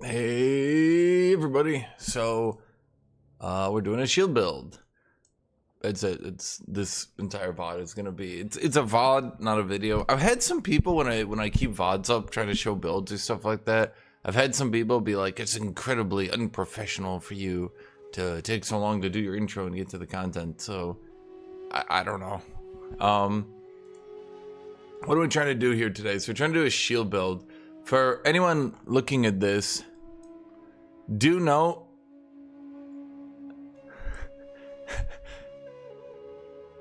Hey everybody, so we're doing a shield build. It's this entire VOD is gonna be it's a VOD, not a video. I've had some people when I keep VODs up trying to show builds or stuff like that, I've had some people be like, it's incredibly unprofessional for you to take so long to do your intro and get to the content. So I don't know. What are we trying to do here today? So we're trying to do a shield build. For anyone looking at this, do note.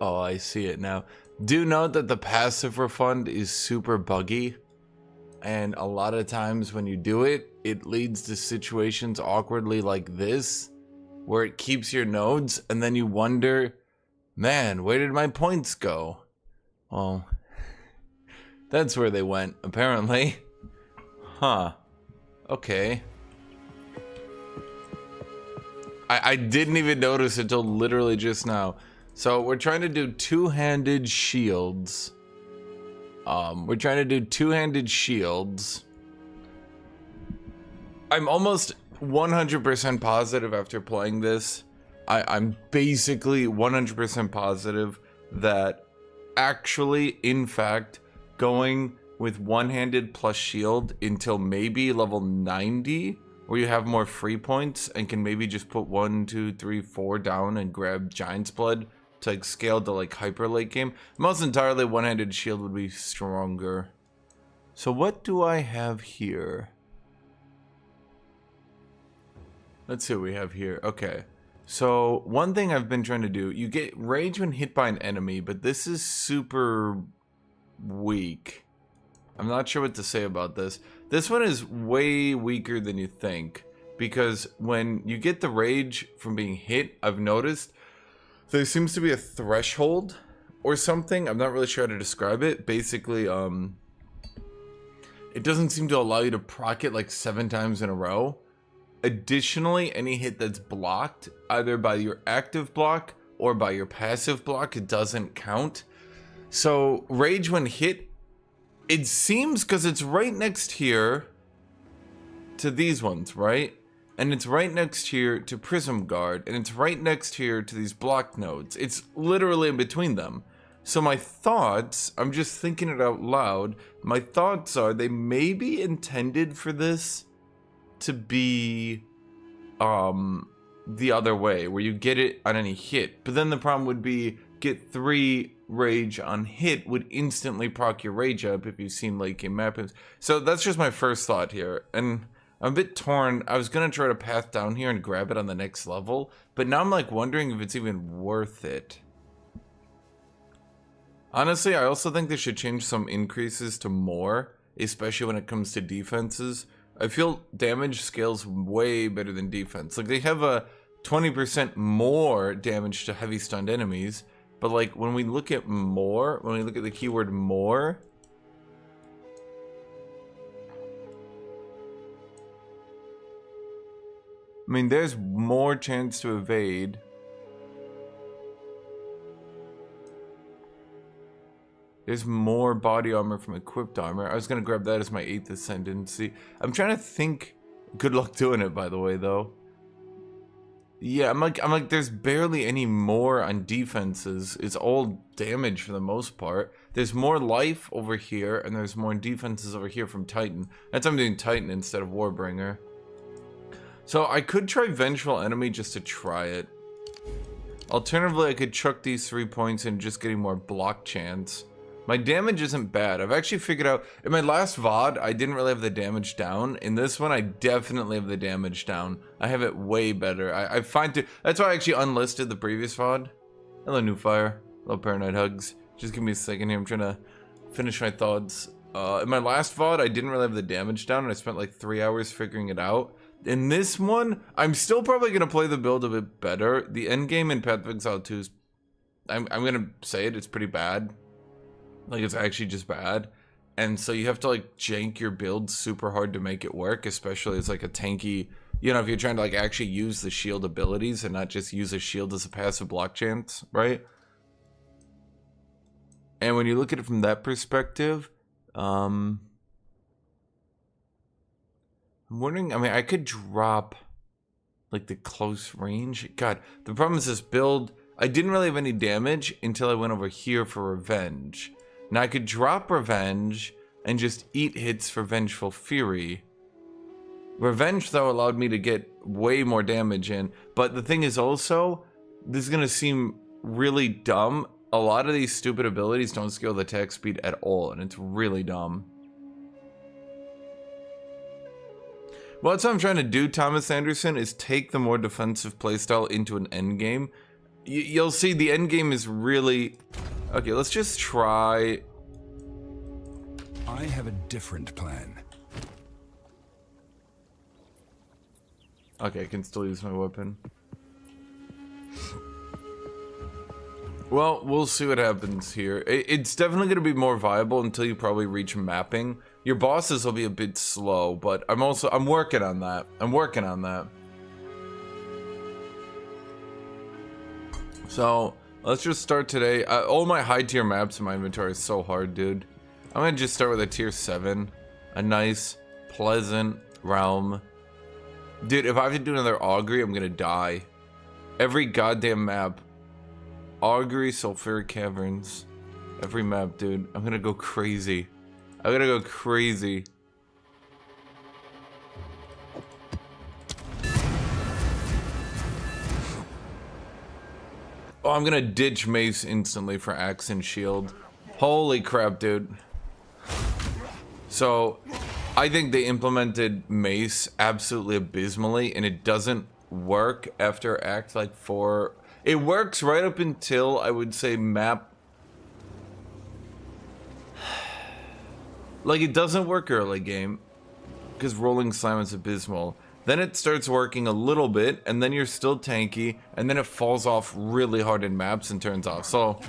Oh, I see it now. Do note that the passive refund is super buggy, and a lot of times when you do it, it leads to situations awkwardly like this, where it keeps your nodes, and then you wonder, man, where did my points go? Well, that's where they went, apparently. Huh. Okay. I didn't even notice until literally just now. So we're trying to do two-handed shields. I'm almost 100% positive after playing this. I'm basically 100% positive that actually, in fact, going with one-handed plus shield until maybe level 90, where you have more free points and can maybe just put 1, 2, 3, 4 down and grab Giant's Blood to like scale to like hyper late game. Most entirely one-handed shield would be stronger. So what do I have here? Let's see what we have here. Okay. So one thing I've been trying to do, you get rage when hit by an enemy, but this is super weak. I'm not sure what to say about this. This one is way weaker than you think, because when you get the rage from being hit, I've noticed there seems to be a threshold or something. I'm not really sure how to describe it. Basically, it doesn't seem to allow you to proc it like 7 times in a row. Additionally, any hit that's blocked, either by your active block or by your passive block, it doesn't count. So rage when hit, it seems, because it's right next here to these ones, right? And it's right next here to Prism Guard, and it's right next here to these block nodes. It's literally in between them. So my thoughts, I'm just thinking it out loud, my thoughts are they may be intended for this to be the other way, where you get it on any hit. But then the problem would be get 3 rage on hit would instantly proc your rage up if you've seen late game mappings. So that's just my first thought here, and I'm a bit torn. I was gonna try to path down here and grab it on the next level, but now I'm like wondering if it's even worth it. Honestly, I also think they should change some increases to more, especially when it comes to defenses. I feel damage scales way better than defense. Like, they have a 20% more damage to heavy stunned enemies, but like when we look at more, when we look at the keyword more, I mean, there's more chance to evade. There's more body armor from equipped armor. I was gonna grab that as my 8th ascendancy. I'm trying to think. Good luck doing it, by the way, though. Yeah, I'm like, there's barely any more on defenses. It's all damage for the most part. There's more life over here, and there's more defenses over here from Titan. That's why I'm doing Titan instead of Warbringer. So I could try Vengeful Enemy just to try it. Alternatively, I could chuck these 3 points and just getting more block chance. My damage isn't bad. I've actually figured out, in my last VOD, I didn't really have the damage down. In this one, I definitely have the damage down. I have it way better. I find to, that's why I actually unlisted the previous VOD. Hello, New Fire. Hello, Paranoid Hugs. Just give me a second here. I'm trying to finish my thoughts. In my last VOD, I didn't really have the damage down, and I spent like 3 hours figuring it out. In this one, I'm still probably going to play the build a bit better. The endgame in Path of Exile 2 is, I'm going to say it, it's pretty bad. Like, it's actually just bad. And so you have to like jank your build super hard to make it work, especially as like a tanky, you know, if you're trying to like actually use the shield abilities and not just use a shield as a passive block chance, right? And when you look at it from that perspective, I'm I'm wondering, I mean, I could drop like the close range. God, the problem is this build, I didn't really have any damage until I went over here for revenge. Now I could drop revenge and just eat hits for vengeful fury. Revenge though allowed me to get way more damage in, but the thing is also, this is gonna seem really dumb. A lot of these stupid abilities don't scale the attack speed at all, and it's really dumb. Well, that's what I'm trying to do, Thomas Anderson, is take the more defensive playstyle into an endgame. You'll see the endgame is really... Okay, let's just try... I have a different plan. Okay, I can still use my weapon. Well, we'll see what happens here. It's definitely going to be more viable until you probably reach mapping. Your bosses will be a bit slow, but I'm working on that. I'm working on that. So, let's just start today. All my high tier maps in my inventory is so hard, dude. I'm going to just start with a tier 7. A nice, pleasant realm. Dude, if I have to do another augury, I'm going to die. Every goddamn map. Augury, sulfuric caverns. Every map, dude. I'm going to go crazy. I'm going to go crazy. Oh, I'm gonna ditch mace instantly for axe and shield. Holy crap, dude. So, I think they implemented mace absolutely abysmally, and it doesn't work after act like 4. It works right up until, I would say, map. Like, it doesn't work early game, because rolling slam is abysmal. Then it starts working a little bit, and then you're still tanky, and then it falls off really hard in maps and turns off. So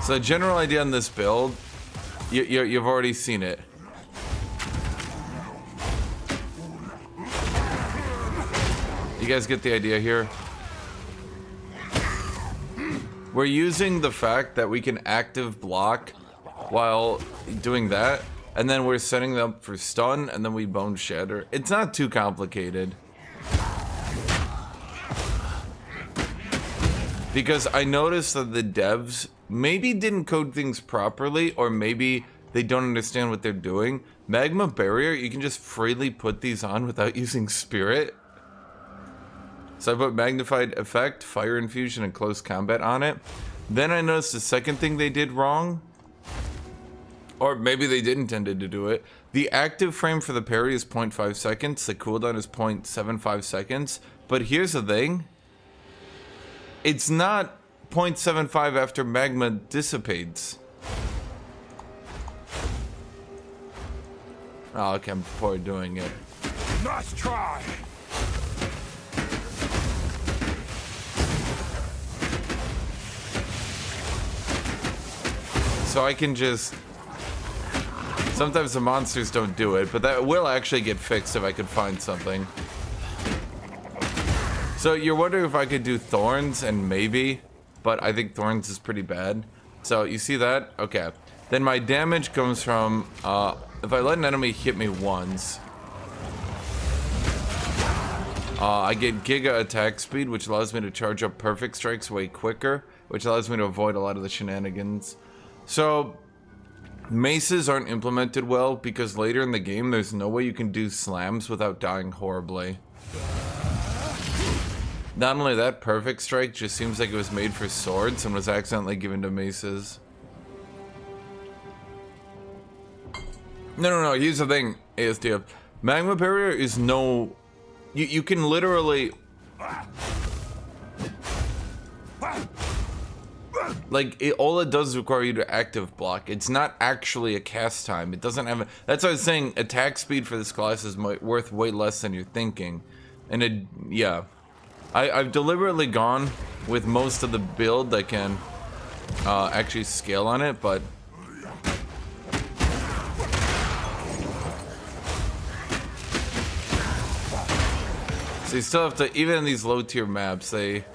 the general idea on this build, you've already seen it. You guys get the idea here? We're using the fact that we can active block while doing that. And then we're setting them up for stun, and then we bone shatter. It's not too complicated. Because I noticed that the devs maybe didn't code things properly, or maybe they don't understand what they're doing. Magma Barrier, you can just freely put these on without using Spirit. So I put Magnified Effect, Fire Infusion, and Close Combat on it. Then I noticed the second thing they did wrong. Or maybe they did intend to do it. The active frame for the parry is 0.5 seconds. The cooldown is 0.75 seconds. But here's the thing. It's not 0.75 after magma dissipates. Oh, okay, I'm before doing it. Nice try. So I can just... Sometimes the monsters don't do it, but that will actually get fixed if I could find something. So you're wondering if I could do Thorns, and maybe, but I think Thorns is pretty bad. So you see that? Okay. Then my damage comes from, if I let an enemy hit me once, I get Giga attack speed, which allows me to charge up perfect strikes way quicker, which allows me to avoid a lot of the shenanigans. So... Maces aren't implemented well because later in the game there's no way you can do slams without dying horribly. Not only that, Perfect Strike just seems like it was made for swords and was accidentally given to maces. No, here's the thing, ASDF. Magma Barrier is no... You can literally... Like, all it does is require you to active block. It's not actually a cast time. It doesn't have a... That's why I was saying attack speed for this class is worth way less than you're thinking. And it... Yeah. I've deliberately gone with most of the build that can actually scale on it, but... So you still have to... Even in these low-tier maps, they...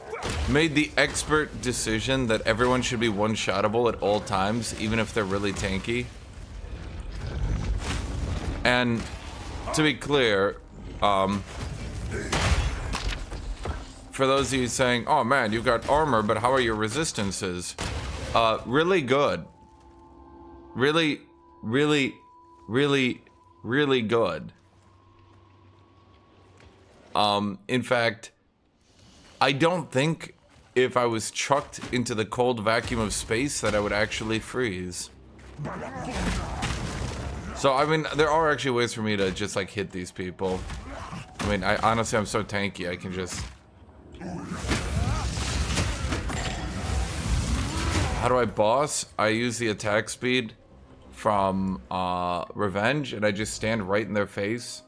made the expert decision that everyone should be one-shottable at all times, even if they're really tanky. And to be clear, for those of you saying, oh man, you've got armor, but how are your resistances? Really good. Really, really, really, really good. In fact, I don't think if I was chucked into the cold vacuum of space that I would actually freeze. So, I mean, there are actually ways for me to just, like, hit these people. I mean, honestly, I'm so tanky, I can just... How do I boss? I use the attack speed from Revenge, and I just stand right in their face.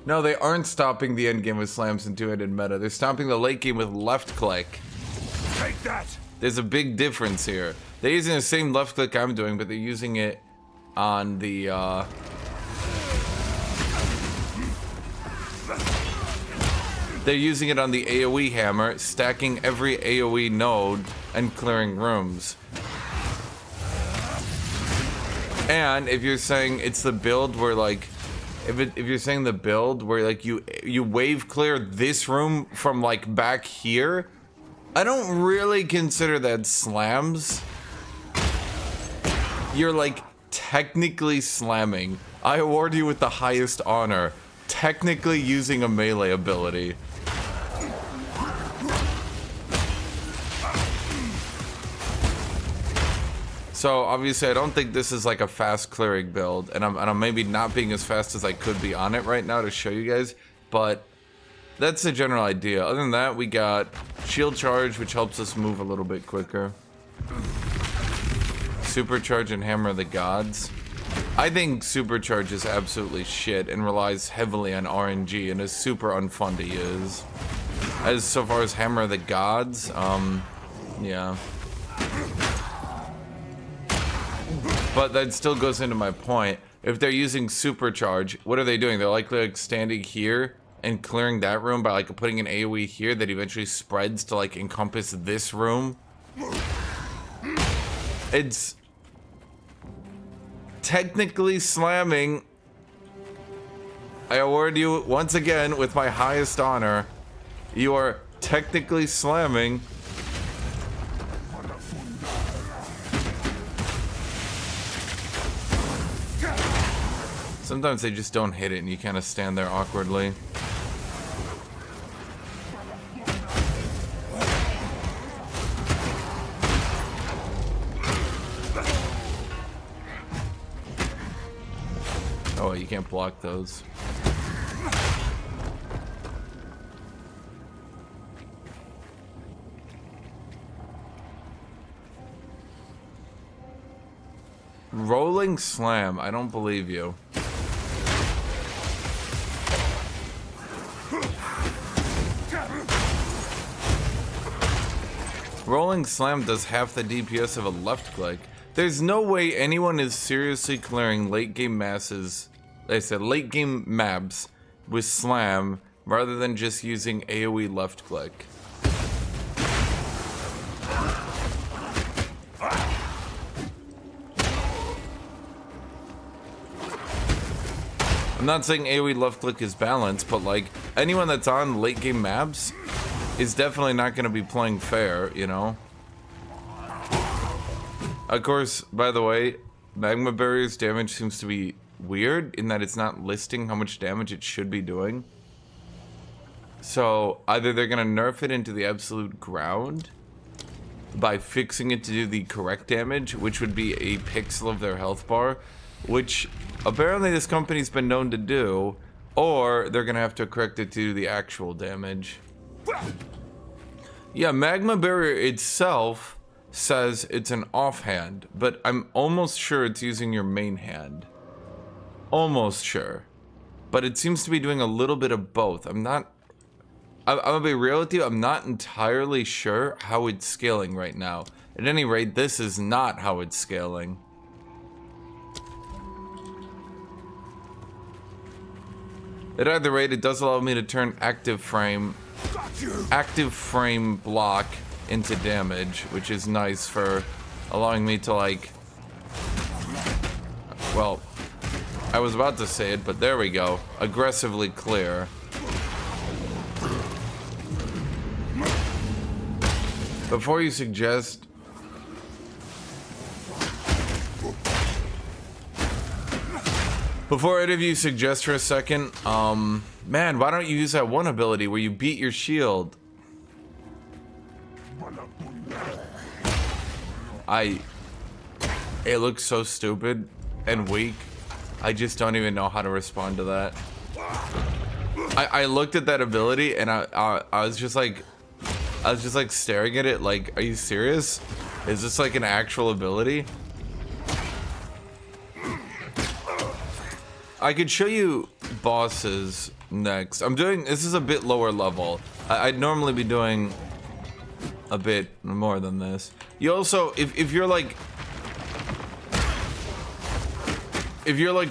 No, they aren't stopping the end game with slams and two-handed meta. They're stopping the late game with left click. Take that! There's a big difference here. They're using the same left click I'm doing, but they're using it on the they're using it on the AoE hammer, stacking every AoE node and clearing rooms. And if you're saying it's the build where, like, if you're saying the build where, like, you wave clear this room from, like, back here, I don't really consider that slams. You're, like, technically slamming. I award you with the highest honor. Technically using a melee ability. So obviously I don't think this is like a fast clearing build, and I'm maybe not being as fast as I could be on it right now to show you guys, but that's the general idea. Other than that, we got shield charge, which helps us move a little bit quicker. Supercharge and Hammer of the Gods. I think Supercharge is absolutely shit and relies heavily on RNG and is super unfun to use. As so far as Hammer of the Gods, yeah. But that still goes into my point. If they're using Supercharge, what are they doing? They're likely like standing here and clearing that room by like putting an AoE here that eventually spreads to like encompass this room. It's technically slamming. I award you once again with my highest honor. You are technically slamming. Sometimes they just don't hit it and you kind of stand there awkwardly. Oh, you can't block those. Rolling slam, I don't believe you. Rolling slam does half the DPS of a left click. There's no way anyone is seriously clearing late game masses, like I said, late game maps with slam rather than just using AoE left click. I'm not saying AoE left click is balanced, but like anyone that's on late game maps is definitely not going to be playing fair, you know? Of course, by the way, Magma Barrier's damage seems to be weird in that it's not listing how much damage it should be doing. So either they're going to nerf it into the absolute ground by fixing it to do the correct damage, which would be a pixel of their health bar, which apparently this company's been known to do, or they're going to have to correct it to do the actual damage. Yeah, Magma Barrier itself says it's an offhand, but I'm almost sure it's using your main hand. Almost sure. But it seems to be doing a little bit of both. I'm gonna be real with you, I'm not entirely sure how it's scaling right now. At any rate, this is not how it's scaling. At either rate, it does allow me to turn active frame block into damage, which is nice for allowing me to, like, well, I was about to say it, but there we go. Aggressively clear. Before you suggest... Before any of you suggest for a second, man, why don't you use that one ability where you beat your shield? It looks so stupid and weak. I just don't even know how to respond to that. I looked at that ability and I was just like staring at it like, are you serious? Is this like an actual ability? I could show you bosses next. This is a bit lower level. I'd normally be doing a bit more than this. You also, if you're like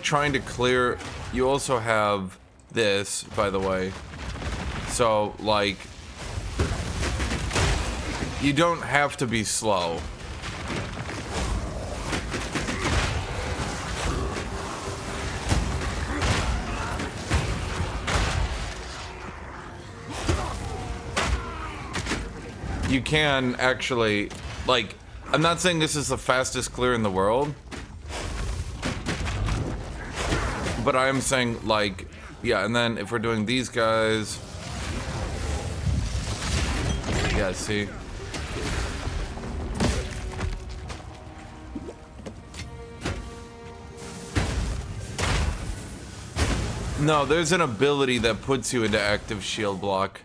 trying to clear, you also have this, by the way. So like, you don't have to be slow. You can actually, like, I'm not saying this is the fastest clear in the world, but I am saying, like, yeah, and then if we're doing these guys, yeah, see? No, there's an ability that puts you into active shield block.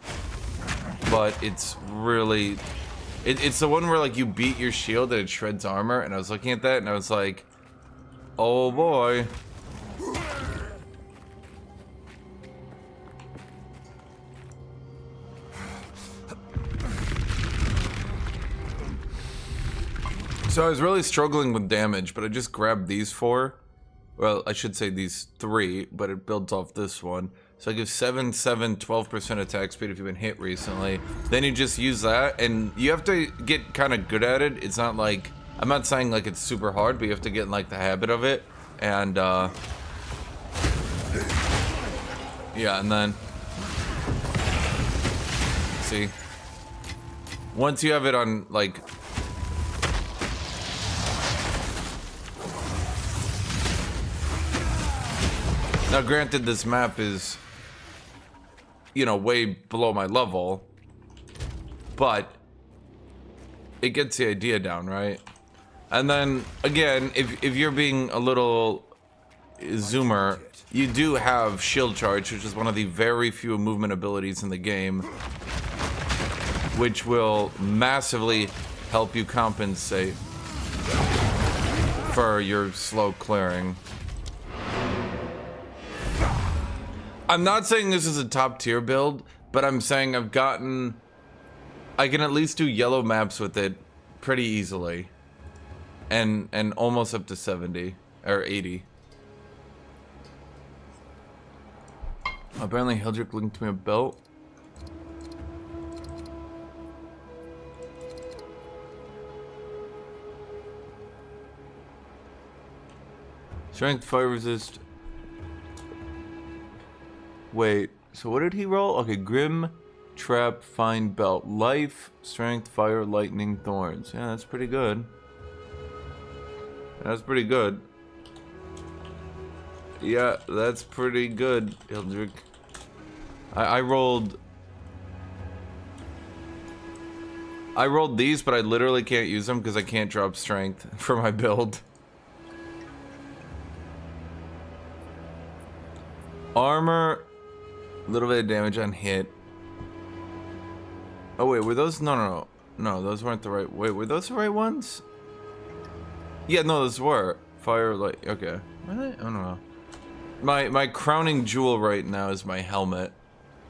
But it's really... It's the one where, like, you beat your shield and it shreds armor. And I was looking at that and I was like... Oh, boy. So I was really struggling with damage, but I just grabbed these four. Well, I should say these three, but it builds off this one. So I give 7, 7, 12% attack speed if you've been hit recently. Then you just use that, and you have to get kind of good at it. It's not like, I'm not saying like it's super hard, but you have to get in like the habit of it. And yeah, and then see, once you have it on like, now granted this map is, you know, way below my level, but it gets the idea down, right? And then again, if you're being a little zoomer, you do have shield charge, which is one of the very few movement abilities in the game, which will massively help you compensate for your slow clearing. I'm not saying this is a top tier build, but I'm saying I can at least do yellow maps with it pretty easily. And almost up to 70 or 80. Apparently Hildrick linked me a belt. Strength, fire resist. Wait, so what did he roll? Okay, Grim, Trap, Find Belt. Life, Strength, Fire, Lightning, Thorns. Yeah, that's pretty good. That's pretty good. Yeah, that's pretty good, Hildrick. I rolled these, but I literally can't use them because I can't drop Strength for my build. Armor... A little bit of damage on hit. Oh wait, were those? No, those weren't the right. Wait, were those the right ones? Yeah, no, those were fire, light. Okay, really? I don't know. My crowning jewel right now is my helmet.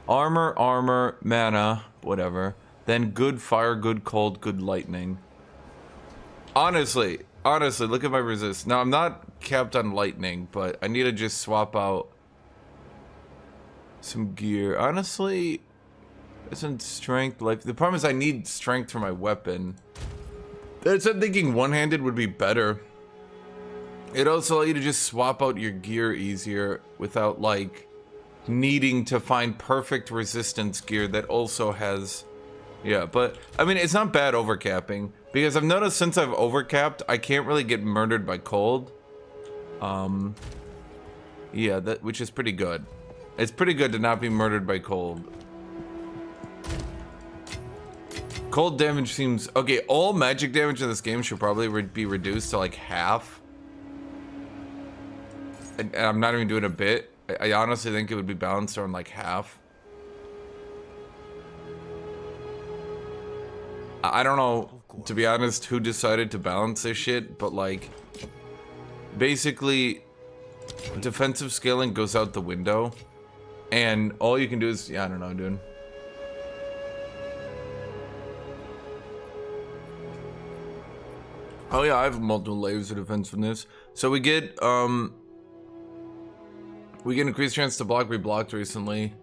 Armor, mana, whatever. Then good fire, good cold, good lightning. Honestly, look at my resist. Now I'm not capped on lightning, but I need to just swap out some gear. Honestly, isn't strength life? The problem is I need strength for my weapon. I'm thinking one-handed would be better. It also allows you to just swap out your gear easier without like needing to find perfect resistance gear that also has, yeah, but I mean it's not bad overcapping because I've noticed since I've overcapped I can't really get murdered by cold. Yeah, that, which is pretty good. It's pretty good to not be murdered by cold. Cold damage seems okay. All magic damage in this game should probably be reduced to like half. And I'm not even doing a bit. I honestly think it would be balanced around like half. I don't know, to be honest, who decided to balance this shit, but like, basically, defensive scaling goes out the window, and all you can do is, yeah, I don't know, dude. Oh yeah, I have multiple layers of defense from this. So we get increased chance to block. We blocked recently.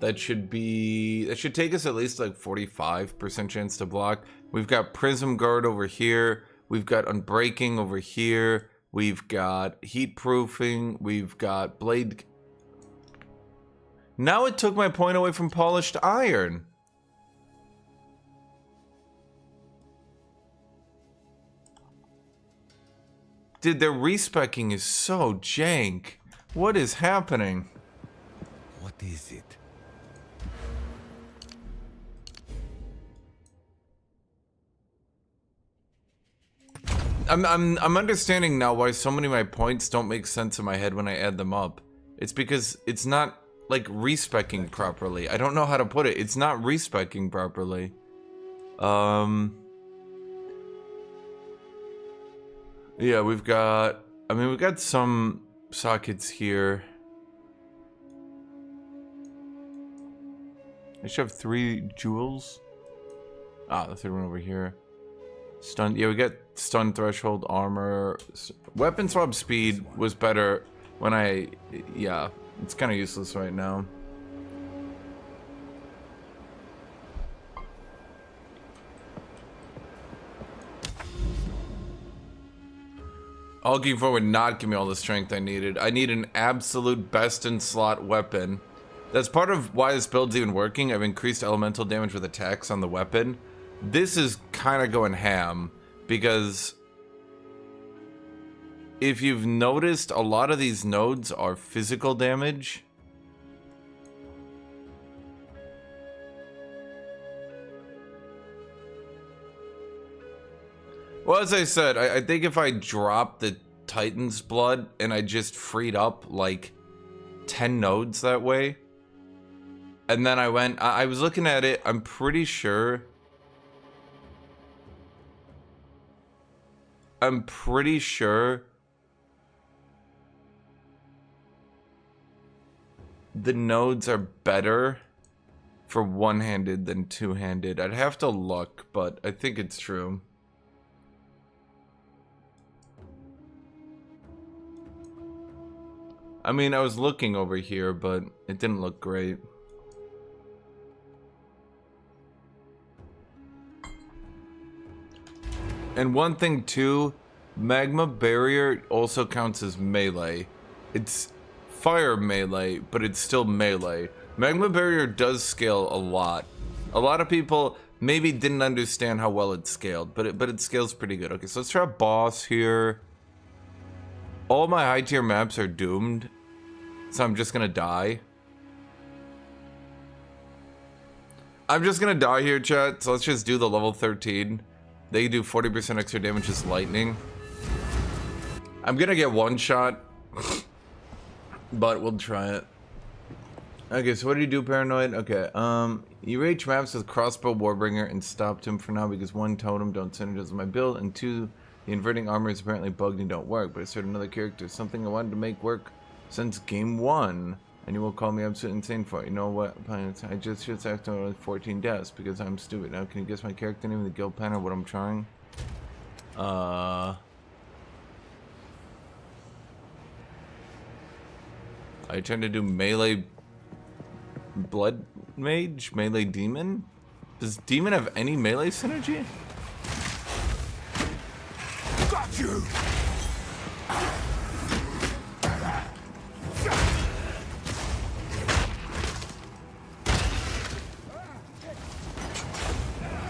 That should take us at least like 45% chance to block. We've got Prism Guard over here. We've got Unbreaking over here. We've got Heat Proofing. We've got Blade. Now it took my point away from Polished Iron. Dude, their respecking is so jank. What is happening? What is it? I'm understanding now why so many of my points don't make sense in my head when I add them up. It's because it's not like respecking properly. I don't know how to put it. It's not respecking properly. Yeah, we've got, I mean, we've got some sockets here. I should have 3 jewels. Ah, the third one over here. Stun, yeah, we got stun threshold, armor. Weapon swap speed was better when yeah, it's kind of useless right now. Hulking Forward would not give me all the strength I needed. I need an absolute best in slot weapon. That's part of why this build's even working. I've increased elemental damage with attacks on the weapon. This is kind of going ham because if you've noticed, a lot of these nodes are physical damage. Well, as I said, I think if I dropped the Titan's Blood and I just freed up like 10 nodes that way, and then I was looking at it, I'm pretty sure the nodes are better for one-handed than two-handed. I'd have to look, but I think it's true. I mean, I was looking over here, but it didn't look great. And one thing too, Magma Barrier also counts as melee. It's fire melee, but it's still melee. Magma Barrier does scale a lot. A lot of people maybe didn't understand how well it scaled, but it scales pretty good. Okay, so let's try a boss here. All my high tier maps are doomed, so I'm just gonna die. I'm just gonna die here, chat, so let's just do the level 13. They do 40% extra damage as lightning. I'm gonna get one shot, but we'll try it. Okay, so what do you do, Paranoid? Okay, you reach maps with Crossbow Warbringer and stopped him for now because 1, totem don't synergize with my build, and 2, the inverting armor is apparently bugged and don't work, but I started another character, something I wanted to make work since game 1, and you will call me absolutely insane for it. You know what, I just accidentally 14 deaths because I'm stupid. Now can you guess my character name in the guild pen or what I'm trying? I tend to do melee blood mage, melee demon. Does demon have any melee synergy? Got you.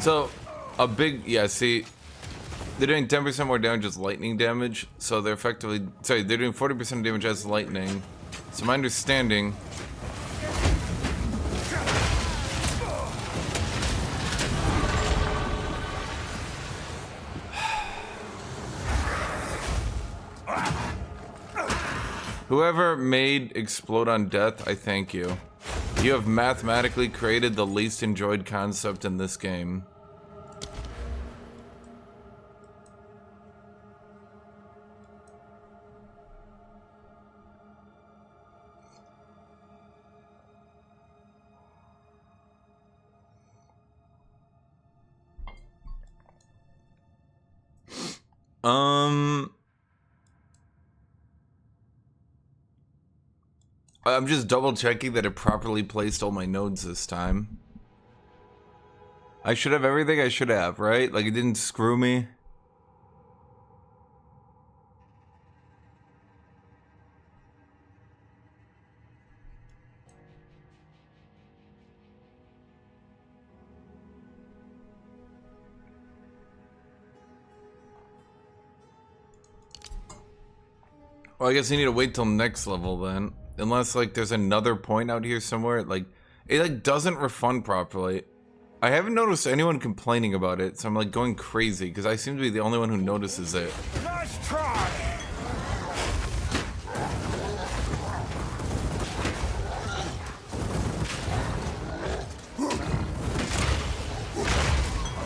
So, a big, yeah, see, they're doing 10% more damage as lightning damage, so they're effectively, sorry, they're doing 40% damage as lightning. So my understanding, whoever made Explode on Death, I thank you. You have mathematically created the least enjoyed concept in this game. I'm just double checking that it properly placed all my nodes this time. I should have everything I should have, right? Like it didn't screw me. Well, I guess I need to wait till next level then. Unless, like, there's another point out here somewhere. Like, it, like, doesn't refund properly. I haven't noticed anyone complaining about it, so I'm, like, going crazy. Because I seem to be the only one who notices it. Nice try!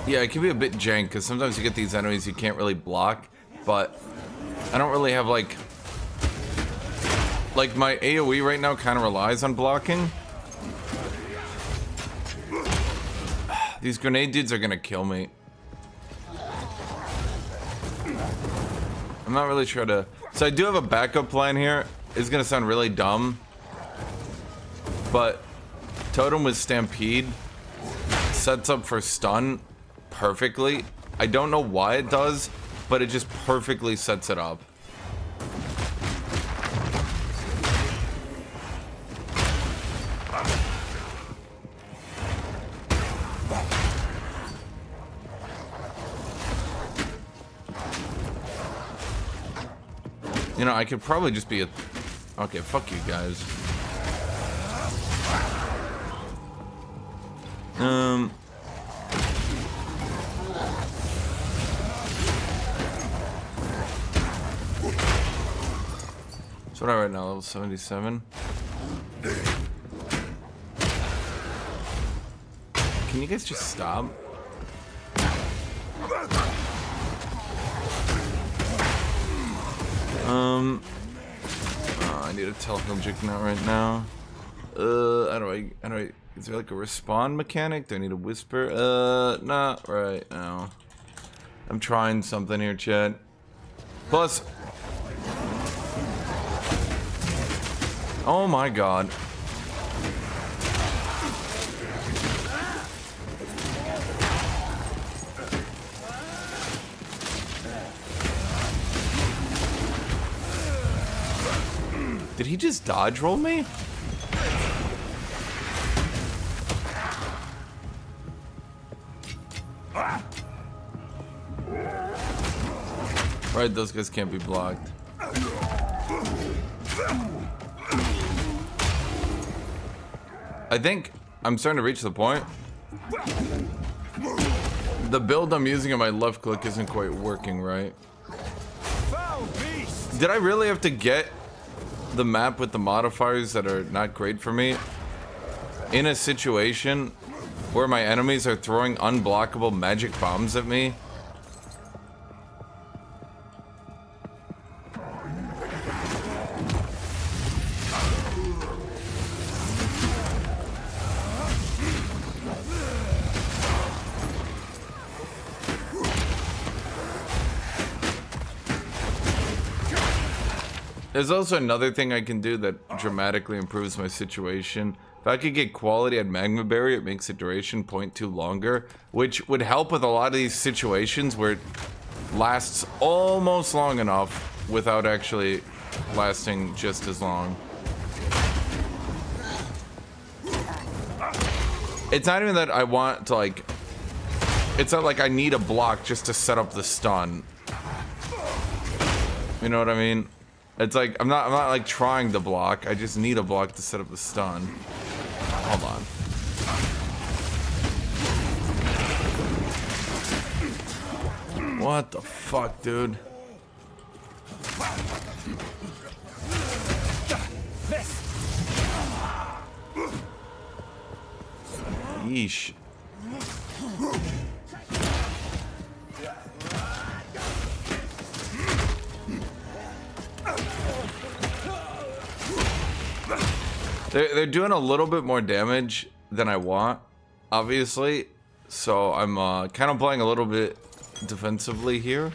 Yeah, it can be a bit jank, because sometimes you get these enemies you can't really block. But I don't really have, like my AoE right now kind of relies on blocking. These grenade dudes are gonna kill me. I'm not really sure to... So I do have a backup plan here. It's gonna sound really dumb, but Totem with Stampede sets up for stun perfectly. I don't know why it does, but it just perfectly sets it up. You know, I could probably just be a... Okay, fuck you guys. So what am I right now? Level 77? Can you guys just stop? I need a teleport jick now right now. How do I, is there like a respawn mechanic? Do I need a whisper? Not right now. I'm trying something here, Chad. Plus, oh my god. Did he just dodge roll me? Right, those guys can't be blocked. I think I'm starting to reach the point. The build I'm using on my left click isn't quite working right. Did I really have to get the map with the modifiers that are not great for me in a situation where my enemies are throwing unblockable magic bombs at me? There's also another thing I can do that dramatically improves my situation. If I could get quality at Magma Berry, it makes the duration 0.2 longer, which would help with a lot of these situations where it lasts almost long enough without actually lasting just as long. It's not even that I want to, like, It's not like I need a block just to set up the stun. You know what I mean? It's like I'm not like trying to block. I just need a block to set up the stun. Hold on. What the fuck, dude? Yeesh. They're doing a little bit more damage than I want, obviously. So I'm kind of playing a little bit defensively here.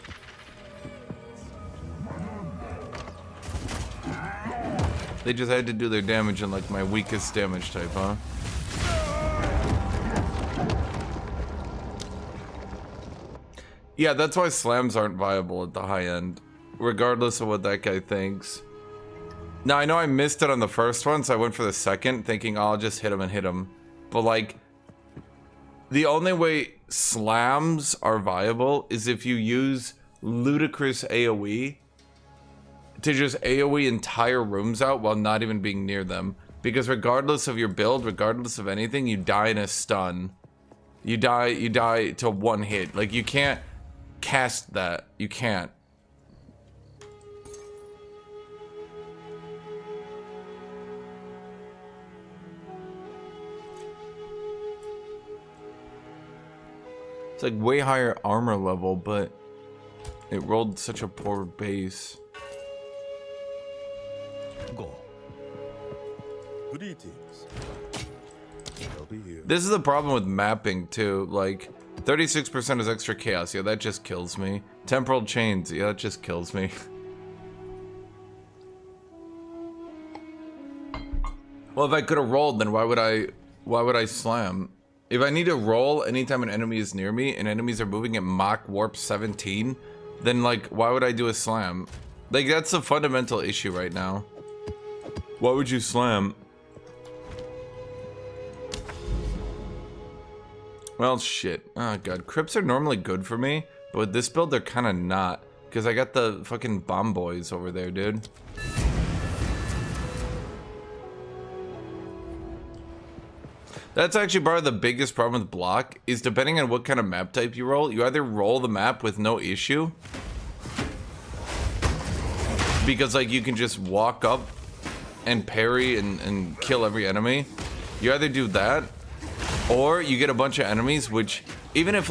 They just had to do their damage in like my weakest damage type, huh? Yeah, that's why slams aren't viable at the high end, regardless of what that guy thinks. Now, I know I missed it on the first one, so I went for the second, thinking, oh, I'll just hit him and hit him. But, like, the only way slams are viable is if you use ludicrous AoE to just AoE entire rooms out while not even being near them. Because regardless of your build, regardless of anything, you die in a stun. You die to one hit. Like, you can't cast that. You can't. It's like way higher armor level, but it rolled such a poor base. Go. Greetings. I'll be here. This is the problem with mapping too. Like 36% is extra chaos. Yeah, that just kills me. Temporal chains. Yeah, that just kills me. Well, if I could have rolled, then why would I slam? If I need to roll anytime an enemy is near me and enemies are moving at Mach Warp 17, then like, why would I do a slam? Like, that's a fundamental issue right now. Why would you slam? Well, shit. Oh god, crypts are normally good for me, but with this build they're kind of not, because I got the fucking bomb boys over there, dude. That's actually probably the biggest problem with block, is depending on what kind of map type you roll, you either roll the map with no issue, because like you can just walk up and parry and kill every enemy. You either do that, or you get a bunch of enemies which, even if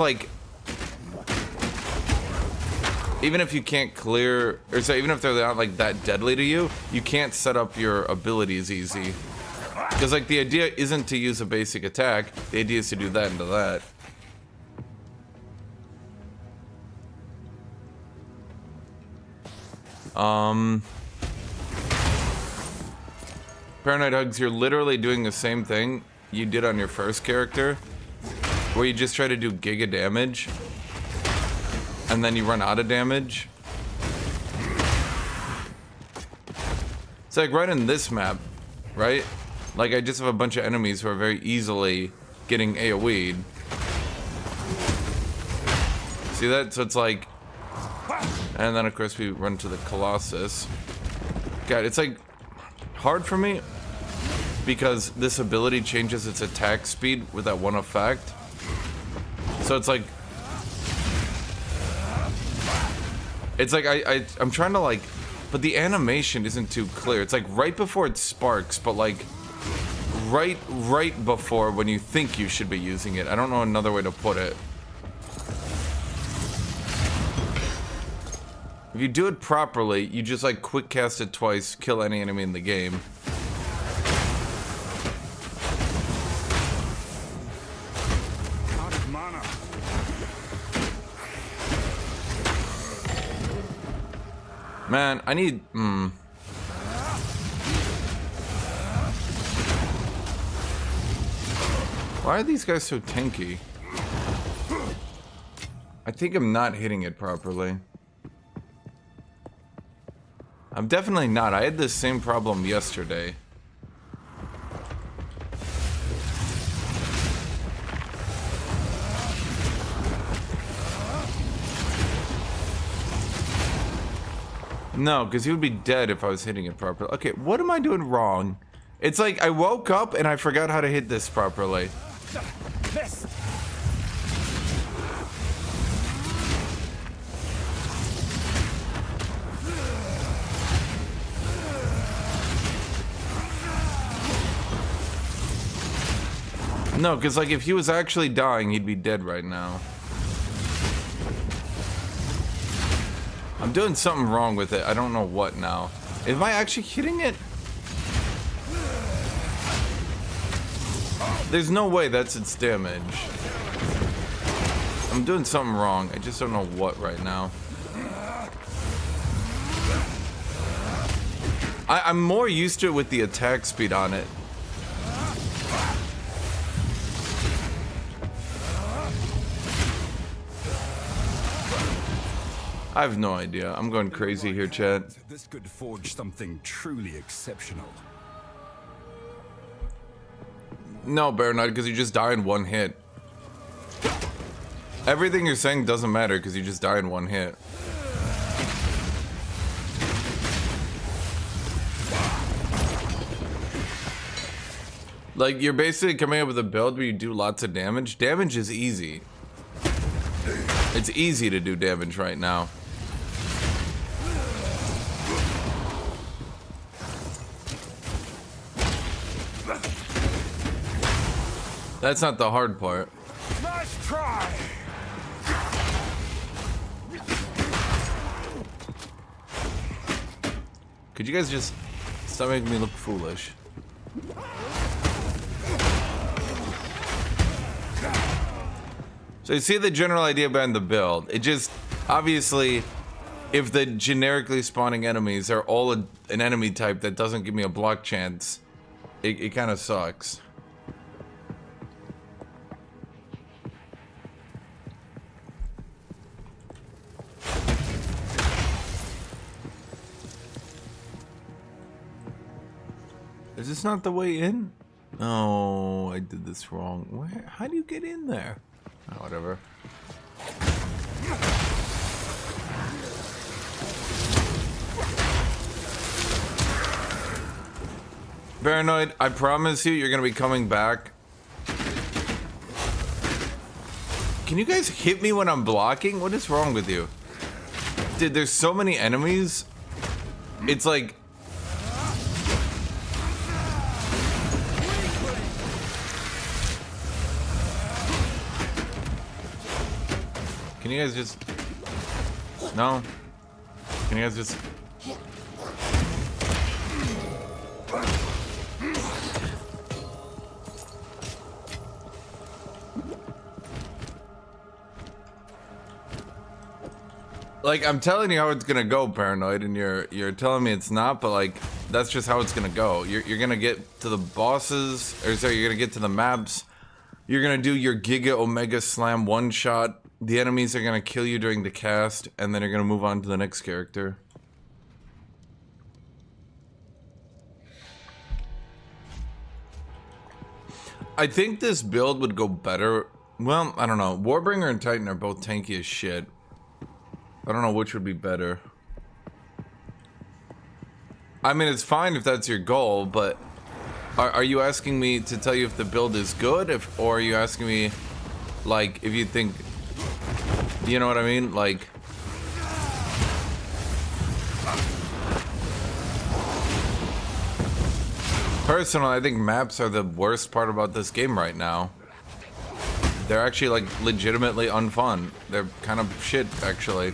you can't clear, or so even if they're not like that deadly to you, you can't set up your abilities easy. Because, like, the idea isn't to use a basic attack. The idea is to do that into that. Paranoid Hugs, you're literally doing the same thing you did on your first character, where you just try to do giga damage, and then you run out of damage. It's like right in this map, right? Like, I just have a bunch of enemies who are very easily getting AoE'd. See that? So it's like... And then, of course, we run to the Colossus. God, it's like... hard for me, because this ability changes its attack speed with that one effect. So it's like... It's like, I'm trying to, like... But the animation isn't too clear. It's like right before it sparks, but like... Right before when you think you should be using it. I don't know another way to put it. If you do it properly, you just like quick cast it twice, kill any enemy in the game. Man, I need... Why are these guys so tanky? I think I'm not hitting it properly. I'm definitely not. I had this same problem yesterday. No, because he would be dead if I was hitting it properly. Okay, what am I doing wrong? It's like I woke up and I forgot how to hit this properly. Missed. No, because like if he was actually dying, he'd be dead right now. I'm doing something wrong with it. I don't know what now. Am I actually hitting it? There's no way that's its damage. I'm doing something wrong. I just don't know what right now. I'm more used to it with the attack speed on it. I have no idea. I'm going crazy here, chat. This could forge something truly exceptional. No, Baronite, because you just die in one hit. Everything you're saying doesn't matter because you just die in one hit. Like, you're basically coming up with a build where you do lots of damage. Damage is easy. It's easy to do damage right now. That's not the hard part. Nice try. Could you guys just stop making me look foolish? So you see the general idea behind the build. It just, obviously, if the generically spawning enemies are all an enemy type that doesn't give me a block chance, it kind of sucks. Is this not the way in? Oh, I did this wrong. Where? How do you get in there? Oh, whatever. Paranoid, I promise you, you're gonna be coming back. Can you guys hit me when I'm blocking? What is wrong with you? Dude, there's so many enemies. It's like... Can you guys just... No? Can you guys just... Like, I'm telling you how it's gonna go, Paranoid, and you're telling me it's not, but like, that's just how it's gonna go. You're gonna get to the bosses, or sorry, you're gonna get to the maps. You're gonna do your Giga Omega Slam one-shot. The enemies are gonna kill you during the cast, and then you're gonna move on to the next character. I think this build would go better. Well, I don't know. Warbringer and Titan are both tanky as shit. I don't know which would be better. I mean, it's fine if that's your goal, but are you asking me to tell you if the build is good, or are you asking me, like, if you think, you know what I mean? Like, personally, I think maps are the worst part about this game right now. They're actually, like, legitimately unfun. They're kind of shit, actually.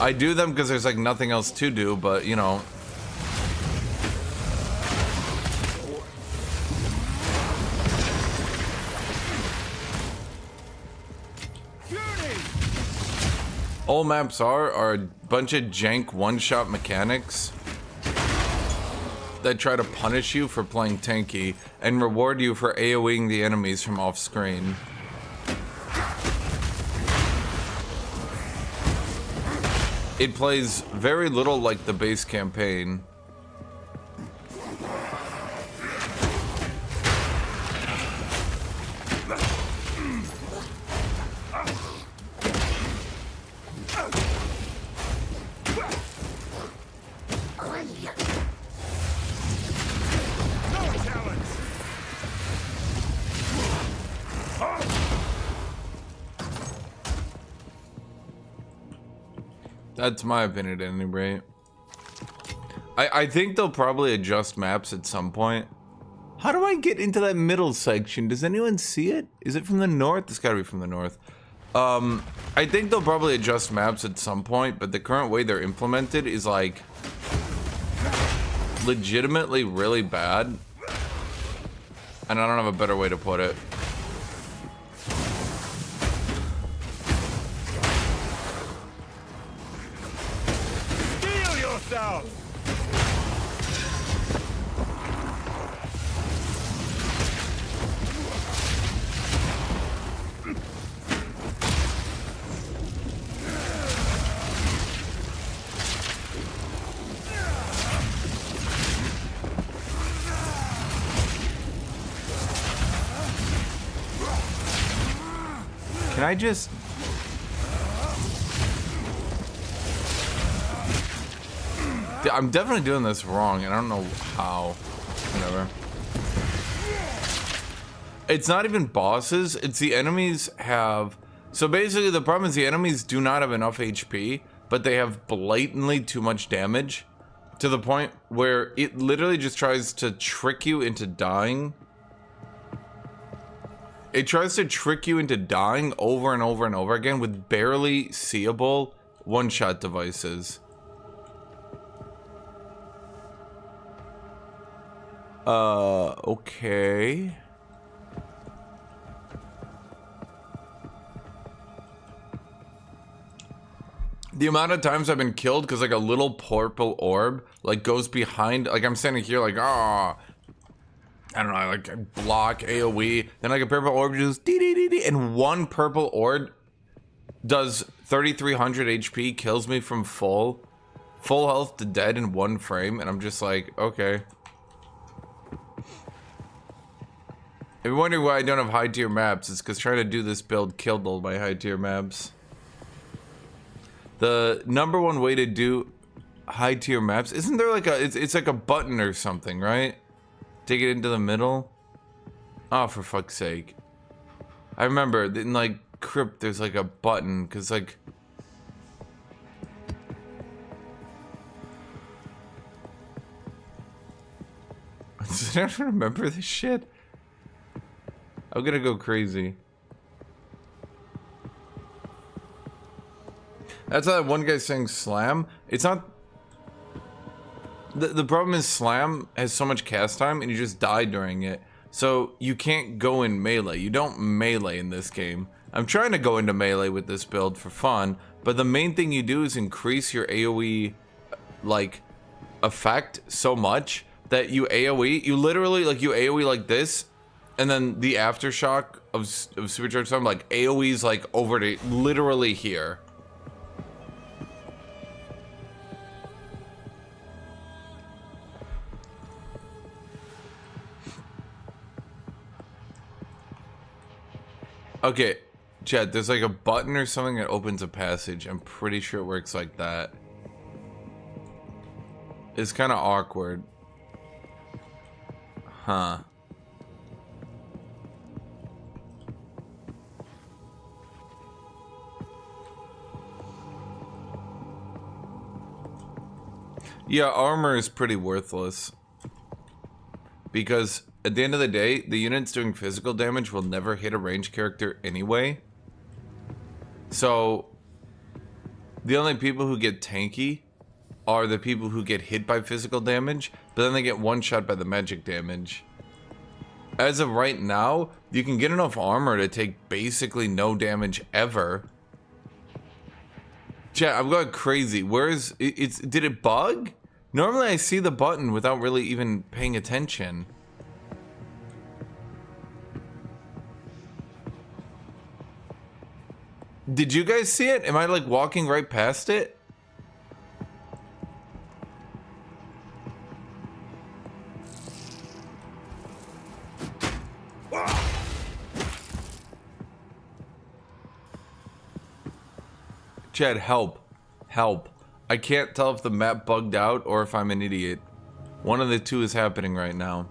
I do them because there's, like, nothing else to do, but, you know. All maps are a bunch of jank one-shot mechanics that try to punish you for playing tanky and reward you for AoEing the enemies from off-screen. It plays very little like the base campaign. No challenge. That's my opinion at any rate. I think they'll probably adjust maps at some point. How do I get into that middle section? Does anyone see it? Is it from the north? It's gotta be from the north. I think they'll probably adjust maps at some point, but the current way they're implemented is like legitimately really bad. And I don't have a better way to put it. Heal yourself. Can I just... I'm definitely doing this wrong, and I don't know how. Whatever. It's not even bosses, it's the enemies have... So basically the problem is the enemies do not have enough HP, but they have blatantly too much damage, to the point where it literally just tries to trick you into dying. It tries to trick you into dying over and over and over again with barely seeable one-shot devices. Okay. The amount of times I've been killed because like a little purple orb like goes behind, like I'm standing here like, ah. I don't know, like I block AoE, then like a purple orb just dee dee dee dee, and one purple orb does 3,300 HP, kills me from full health to dead in one frame, and I'm just like, okay. If you're wondering why I don't have high tier maps, it's because trying to do this build killed all my high tier maps. The number one way to do high tier maps, isn't there like a, it's like a button or something, right? Take it into the middle. Oh, for fuck's sake. I remember in like Crypt there's like a button, cause like does anyone remember this shit? I'm gonna go crazy. That's why that one guy saying slam. It's not. The problem is slam has so much cast time and you just die during it. So you can't go in melee. You don't melee in this game. I'm trying to go into melee with this build for fun, but the main thing you do is increase your AoE like effect so much that you AoE, you literally like you AoE like this, and then the aftershock of supercharged time like AoE's like over to literally here. Okay, Chad, there's like a button or something that opens a passage. I'm pretty sure it works like that. It's kind of awkward. Huh. Yeah, armor is pretty worthless. Because at the end of the day, the units doing physical damage will never hit a ranged character anyway. So, the only people who get tanky are the people who get hit by physical damage, but then they get one shot by the magic damage. As of right now, you can get enough armor to take basically no damage ever. Chat, I'm going crazy. Where's it's did it bug? Normally I see the button without really even paying attention. Did you guys see it? Am I like walking right past it? Chad, help. Help. I can't tell if the map bugged out or if I'm an idiot. One of the two is happening right now.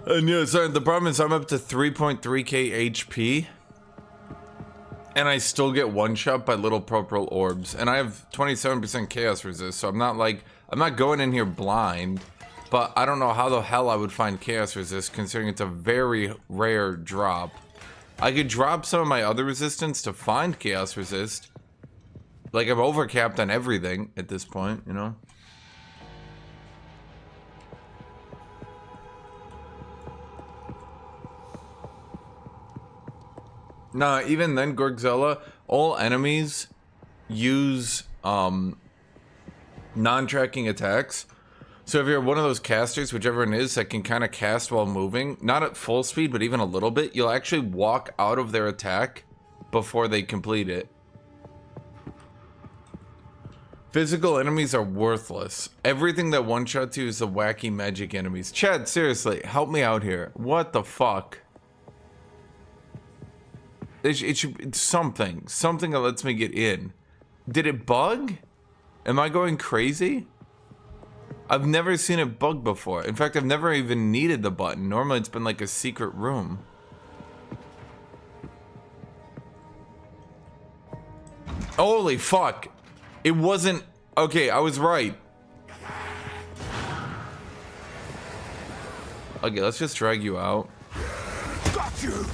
And yeah, sorry, the problem is I'm up to 3.3k HP. And I still get one shot by little purple orbs. And I have 27% chaos resist, so I'm not going in here blind. But I don't know how the hell I would find chaos resist considering it's a very rare drop. I could drop some of my other resistance to find chaos resist. Like I'm overcapped on everything at this point, you know? Nah, even then, Gorgzella, all enemies use non-tracking attacks. So if you're one of those casters, whichever one it is, that can kind of cast while moving, not at full speed, but even a little bit, you'll actually walk out of their attack before they complete it. Physical enemies are worthless. Everything that one-shots you is the wacky magic enemies. Chad, seriously, help me out here. What the fuck? It should be something that lets me get in. Did it bug? Am I going crazy? I've never seen it bug before. In fact, I've never even needed the button. Normally it's been like a secret room. Holy fuck. It wasn't... Okay, I was right. Okay, let's just drag you out. Got you!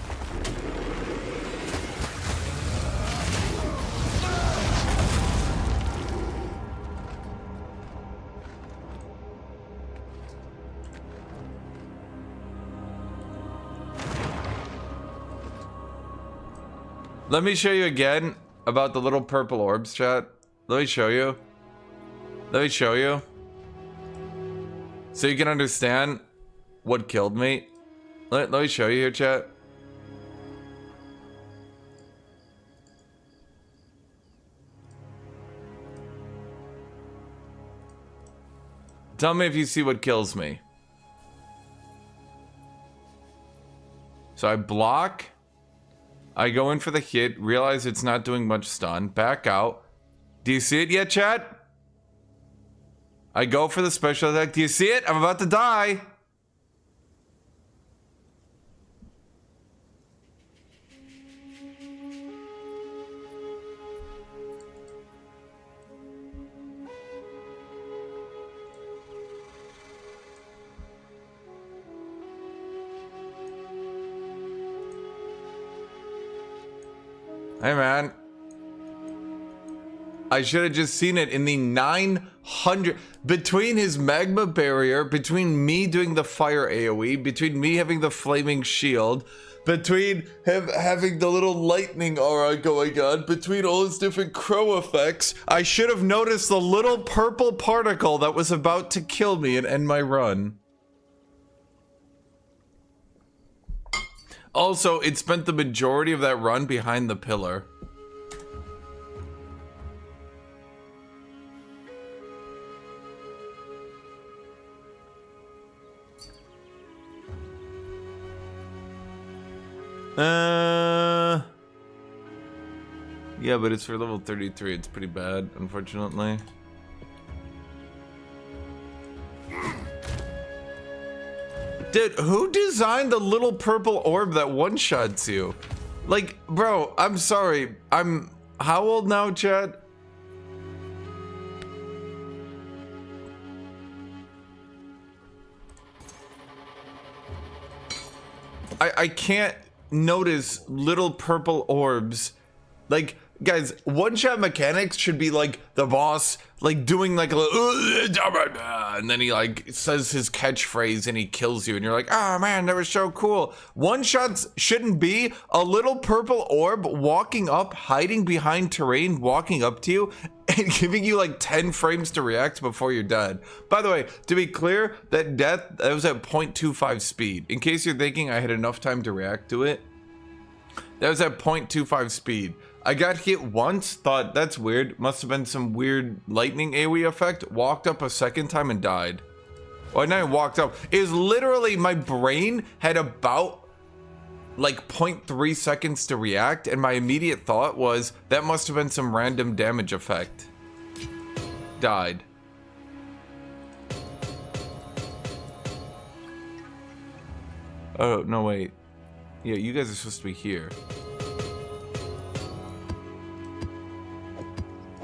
Let me show you again about the little purple orbs, chat. Let me show you. Let me show you. So you can understand what killed me. Let me show you here, chat. Tell me if you see what kills me. So I block. I go in for the hit, realize it's not doing much stun, back out. Do you see it yet, chat? I go for the special attack. Do you see it? I'm about to die. Hey, man. I should have just seen it in the 900... Between his magma barrier, between me doing the fire AoE, between me having the flaming shield, between him having the little lightning aura going on, between all his different crow effects, I should have noticed the little purple particle that was about to kill me and end my run. Also, it spent the majority of that run behind the pillar. Yeah, but it's for level 33. It's pretty bad, unfortunately. Dude, who designed the little purple orb that one-shots you? Like, bro, I'm sorry. I'm how old now, Chad? I can't notice little purple orbs. Like, guys, one-shot mechanics should be like the boss, like doing like a little, and then he like says his catchphrase and he kills you, and you're like, oh man, that was so cool. One-shots shouldn't be a little purple orb walking up, hiding behind terrain, walking up to you, and giving you like 10 frames to react before you're dead. By the way, to be clear, that death, that was at 0.25 speed. In case you're thinking I had enough time to react to it. That was at 0.25 speed. I got hit once, thought that's weird. Must have been some weird lightning AoE effect. Walked up a second time and died. Well, now I walked up. It was literally, my brain had about like 0.3 seconds to react, and my immediate thought was that must have been some random damage effect. Died. Oh, no, wait. Yeah, you guys are supposed to be here.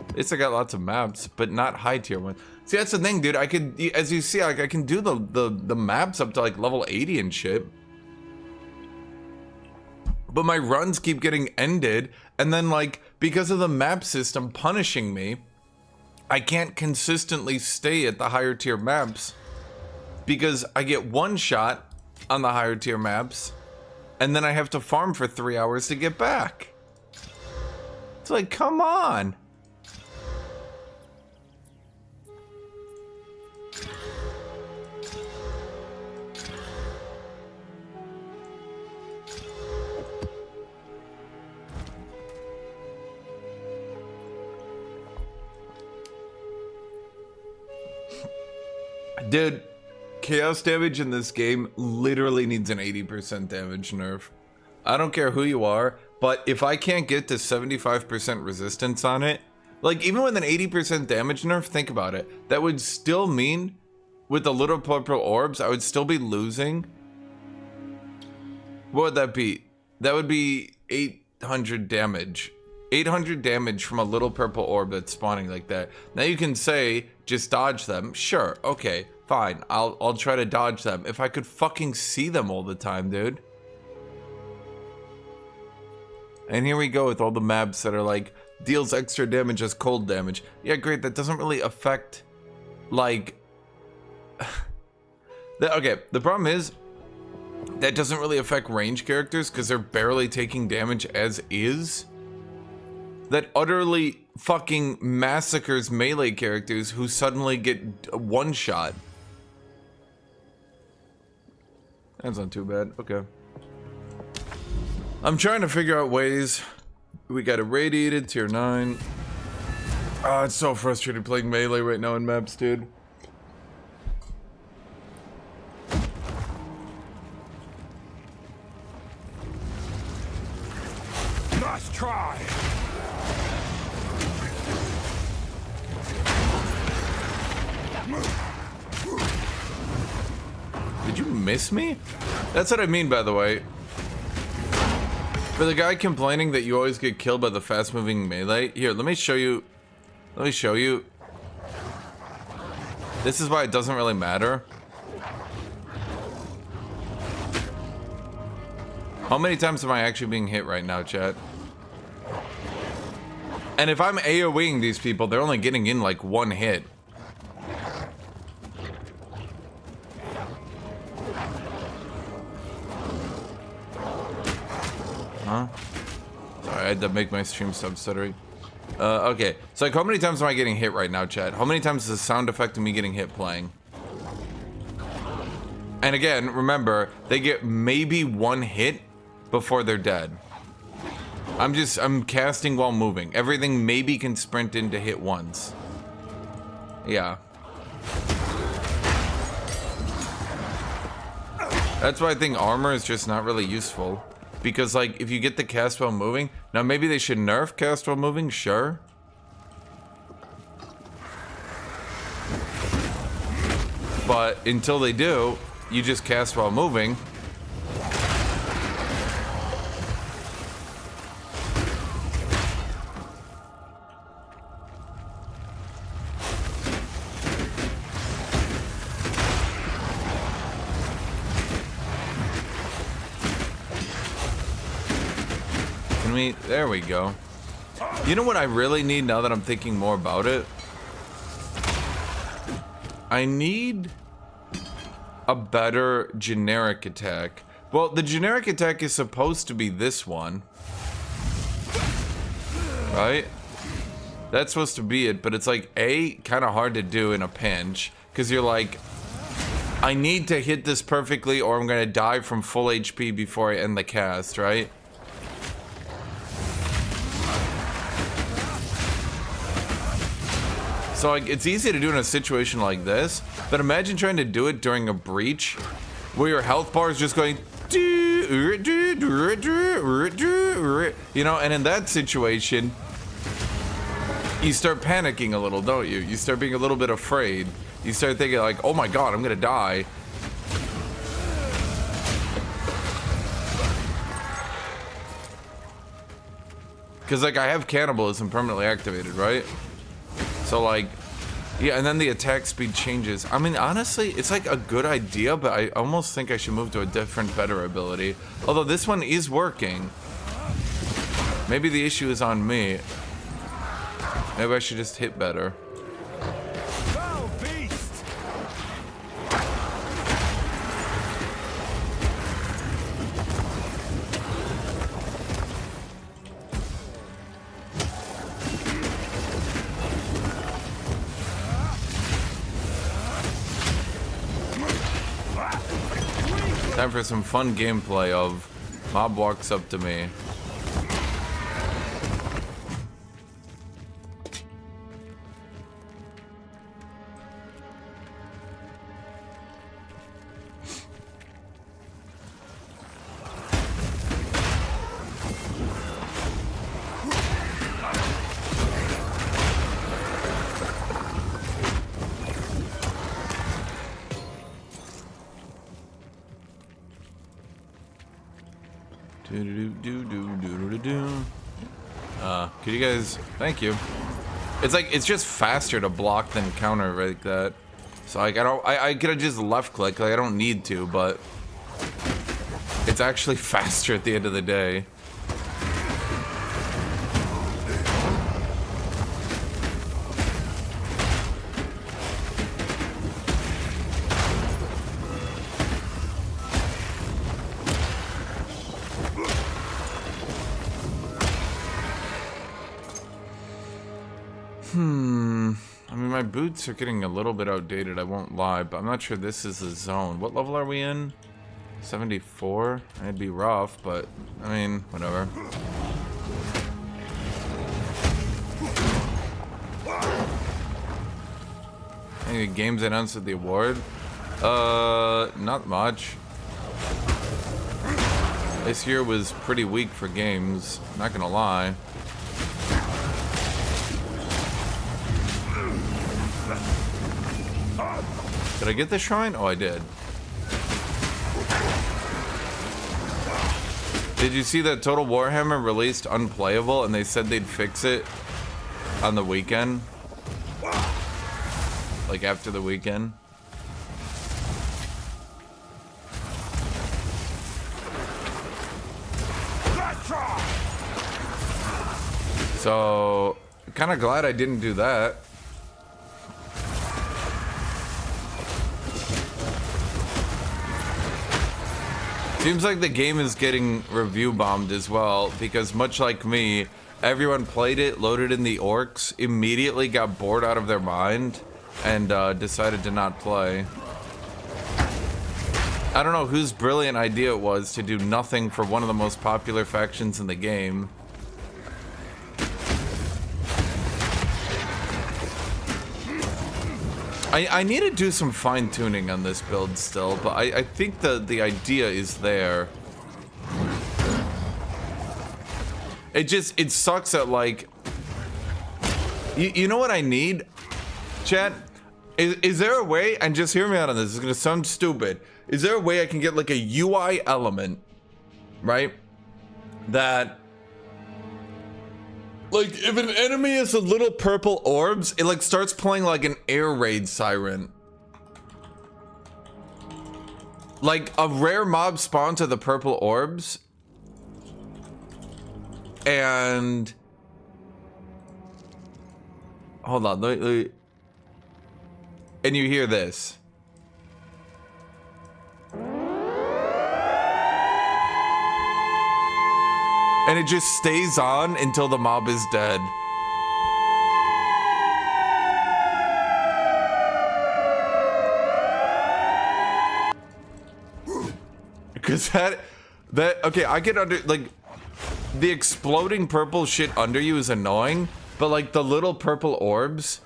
At least I got lots of maps, but not high tier ones. See, that's the thing, dude. I could, as you see, like, I can do the maps up to like level 80 and shit. But my runs keep getting ended, and then like, because of the map system punishing me, I can't consistently stay at the higher tier maps because I get one shot on the higher tier maps, and then I have to farm for 3 hours to get back. It's like, come on. Dude, chaos damage in this game literally needs an 80% damage nerf. I don't care who you are, but if I can't get to 75% resistance on it, like even with an 80% damage nerf, think about it. That would still mean, with the little purple orbs, I would still be losing. What would that be? That would be 800 damage. 800 damage from a little purple orb that's spawning like that. Now you can say, just dodge them. Sure, okay, fine. I'll try to dodge them. If I could fucking see them all the time, dude. And here we go with all the maps that are like, deals extra damage as cold damage. Yeah, great, that doesn't really affect, like... Okay, the problem is, that doesn't really affect range characters because they're barely taking damage as is. That utterly fucking massacres melee characters who suddenly get one shot. That's not too bad. Okay. I'm trying to figure out ways. We got irradiated, tier 9. Oh, it's so frustrating playing melee right now in maps, dude. Nice try. Did you miss me? That's what I mean, by the way. For the guy complaining that you always get killed by the fast-moving melee, here, let me show you. Let me show you. This is why it doesn't really matter. How many times am I actually being hit right now, chat? And if I'm AoEing these people, they're only getting in like one hit. Huh? Sorry, I had to make my stream stop stuttering. Okay, so like how many times am I getting hit right now, chat? How many times is the sound effect of me getting hit playing? And again, remember, they get maybe one hit before they're dead. I'm casting while moving. Everything maybe can sprint in to hit once. Yeah. That's why I think armor is just not really useful. Because, like, if you get the cast while moving... Now, maybe they should nerf cast while moving, sure. But until they do, you just cast while moving. There we go. You know what I really need now that I'm thinking more about it? I need a better generic attack. Well, the generic attack is supposed to be this one. Right? That's supposed to be it, but it's like, A, kind of hard to do in a pinch. Because you're like, I need to hit this perfectly or I'm going to die from full HP before I end the cast, right? So like, it's easy to do in a situation like this, but imagine trying to do it during a breach where your health bar is just going, you know, and in that situation, you start panicking a little, don't you? You start being a little bit afraid. You start thinking like, oh my god, I'm gonna die. Because like, I have cannibalism permanently activated, right? So like, yeah, and then the attack speed changes. I mean, honestly, it's like a good idea, but I almost think I should move to a different, better ability. Although this one is working. Maybe the issue is on me. Maybe I should just hit better. Go, beast! Time for some fun gameplay of mob walks up to me. Could you guys, thank you. It's like, it's just faster to block than counter like that. So like, I could have just left click, like I don't need to, but it's actually faster at the end of the day. I mean, my boots are getting a little bit outdated, I won't lie, but I'm not sure this is the zone. What level are we in? 74? It'd be rough, but, I mean, whatever. Any games announced at the award? Not much. This year was pretty weak for games, not gonna lie. Did I get the shrine? Oh, I did. Did you see that Total Warhammer released unplayable and they said they'd fix it on the weekend? Like after the weekend? So, kind of glad I didn't do that. Seems like the game is getting review bombed as well, because much like me, everyone played it, loaded in the orcs, immediately got bored out of their mind, and decided to not play. I don't know whose brilliant idea it was to do nothing for one of the most popular factions in the game. I need to do some fine-tuning on this build still, but I think the idea is there. It sucks that, like... You know what I need, chat? Is there a way, and just hear me out on this, it's gonna sound stupid. Is there a way I can get, like, a UI element, right? That... Like, if an enemy is a little purple orbs, it like starts playing like an air raid siren. Like a rare mob spawns to the purple orbs. And... Hold on, and you hear this. And it just stays on until the mob is dead. Because that, okay, I get under, like, the exploding purple shit under you is annoying, but like the little purple orbs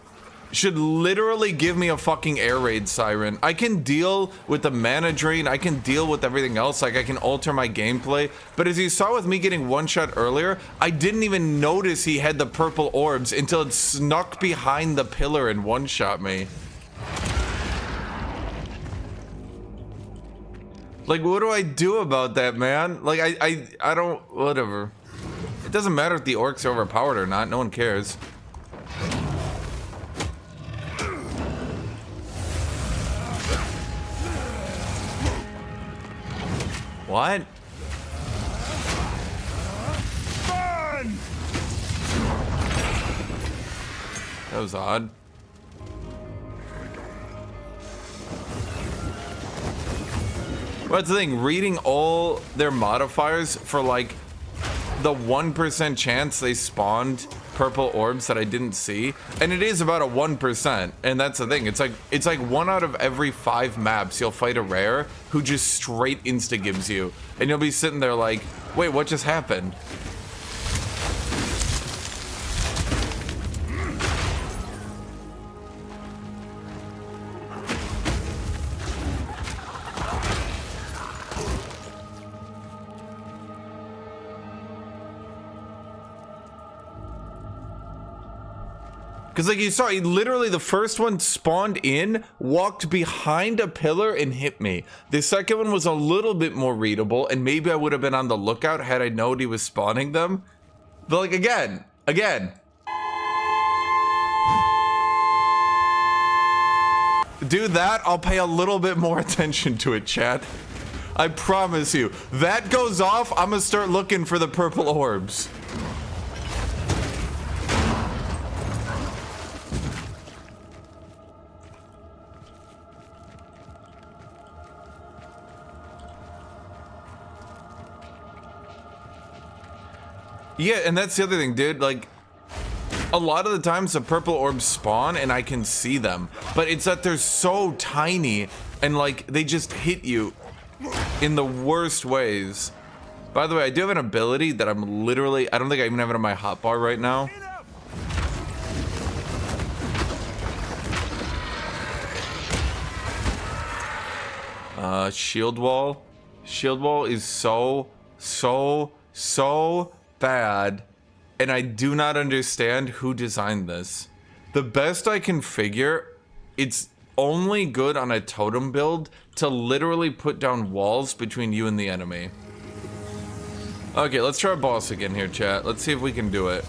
should literally give me a fucking air raid siren. I can deal with the mana drain, I can deal with everything else, like I can alter my gameplay, but as you saw with me getting one shot earlier, I didn't even notice he had the purple orbs until it snuck behind the pillar and one shot me. Like, what do I do about that, man? Like, I don't, whatever. It doesn't matter if the orcs are overpowered or not, no one cares. What? Burn! That was odd. What's the thing? Reading all their modifiers for like the 1% chance they spawned purple orbs that I didn't see, and it is about a 1%, and that's the thing. It's like 1 out of every 5 maps you'll fight a rare who just straight insta gives you, and you'll be sitting there like, wait, what just happened? Because like you saw, he literally, the first one spawned in, walked behind a pillar and hit me. The second one was a little bit more readable, and maybe I would have been on the lookout had I known he was spawning them. But like, again. Do that, I'll pay a little bit more attention to it, chat. I promise you. That goes off, I'm gonna start looking for the purple orbs. Yeah, and that's the other thing, dude. Like, a lot of the times the purple orbs spawn and I can see them, but it's that they're so tiny and like they just hit you in the worst ways. By the way, I do have an ability that I'm literally, I don't think I even have it on my hotbar right now. Shield wall. Shield wall is so bad, and I do not understand who designed this. The best I can figure, it's only good on a totem build to literally put down walls between you and the enemy. Okay, let's try boss again here, chat. Let's see if we can do it.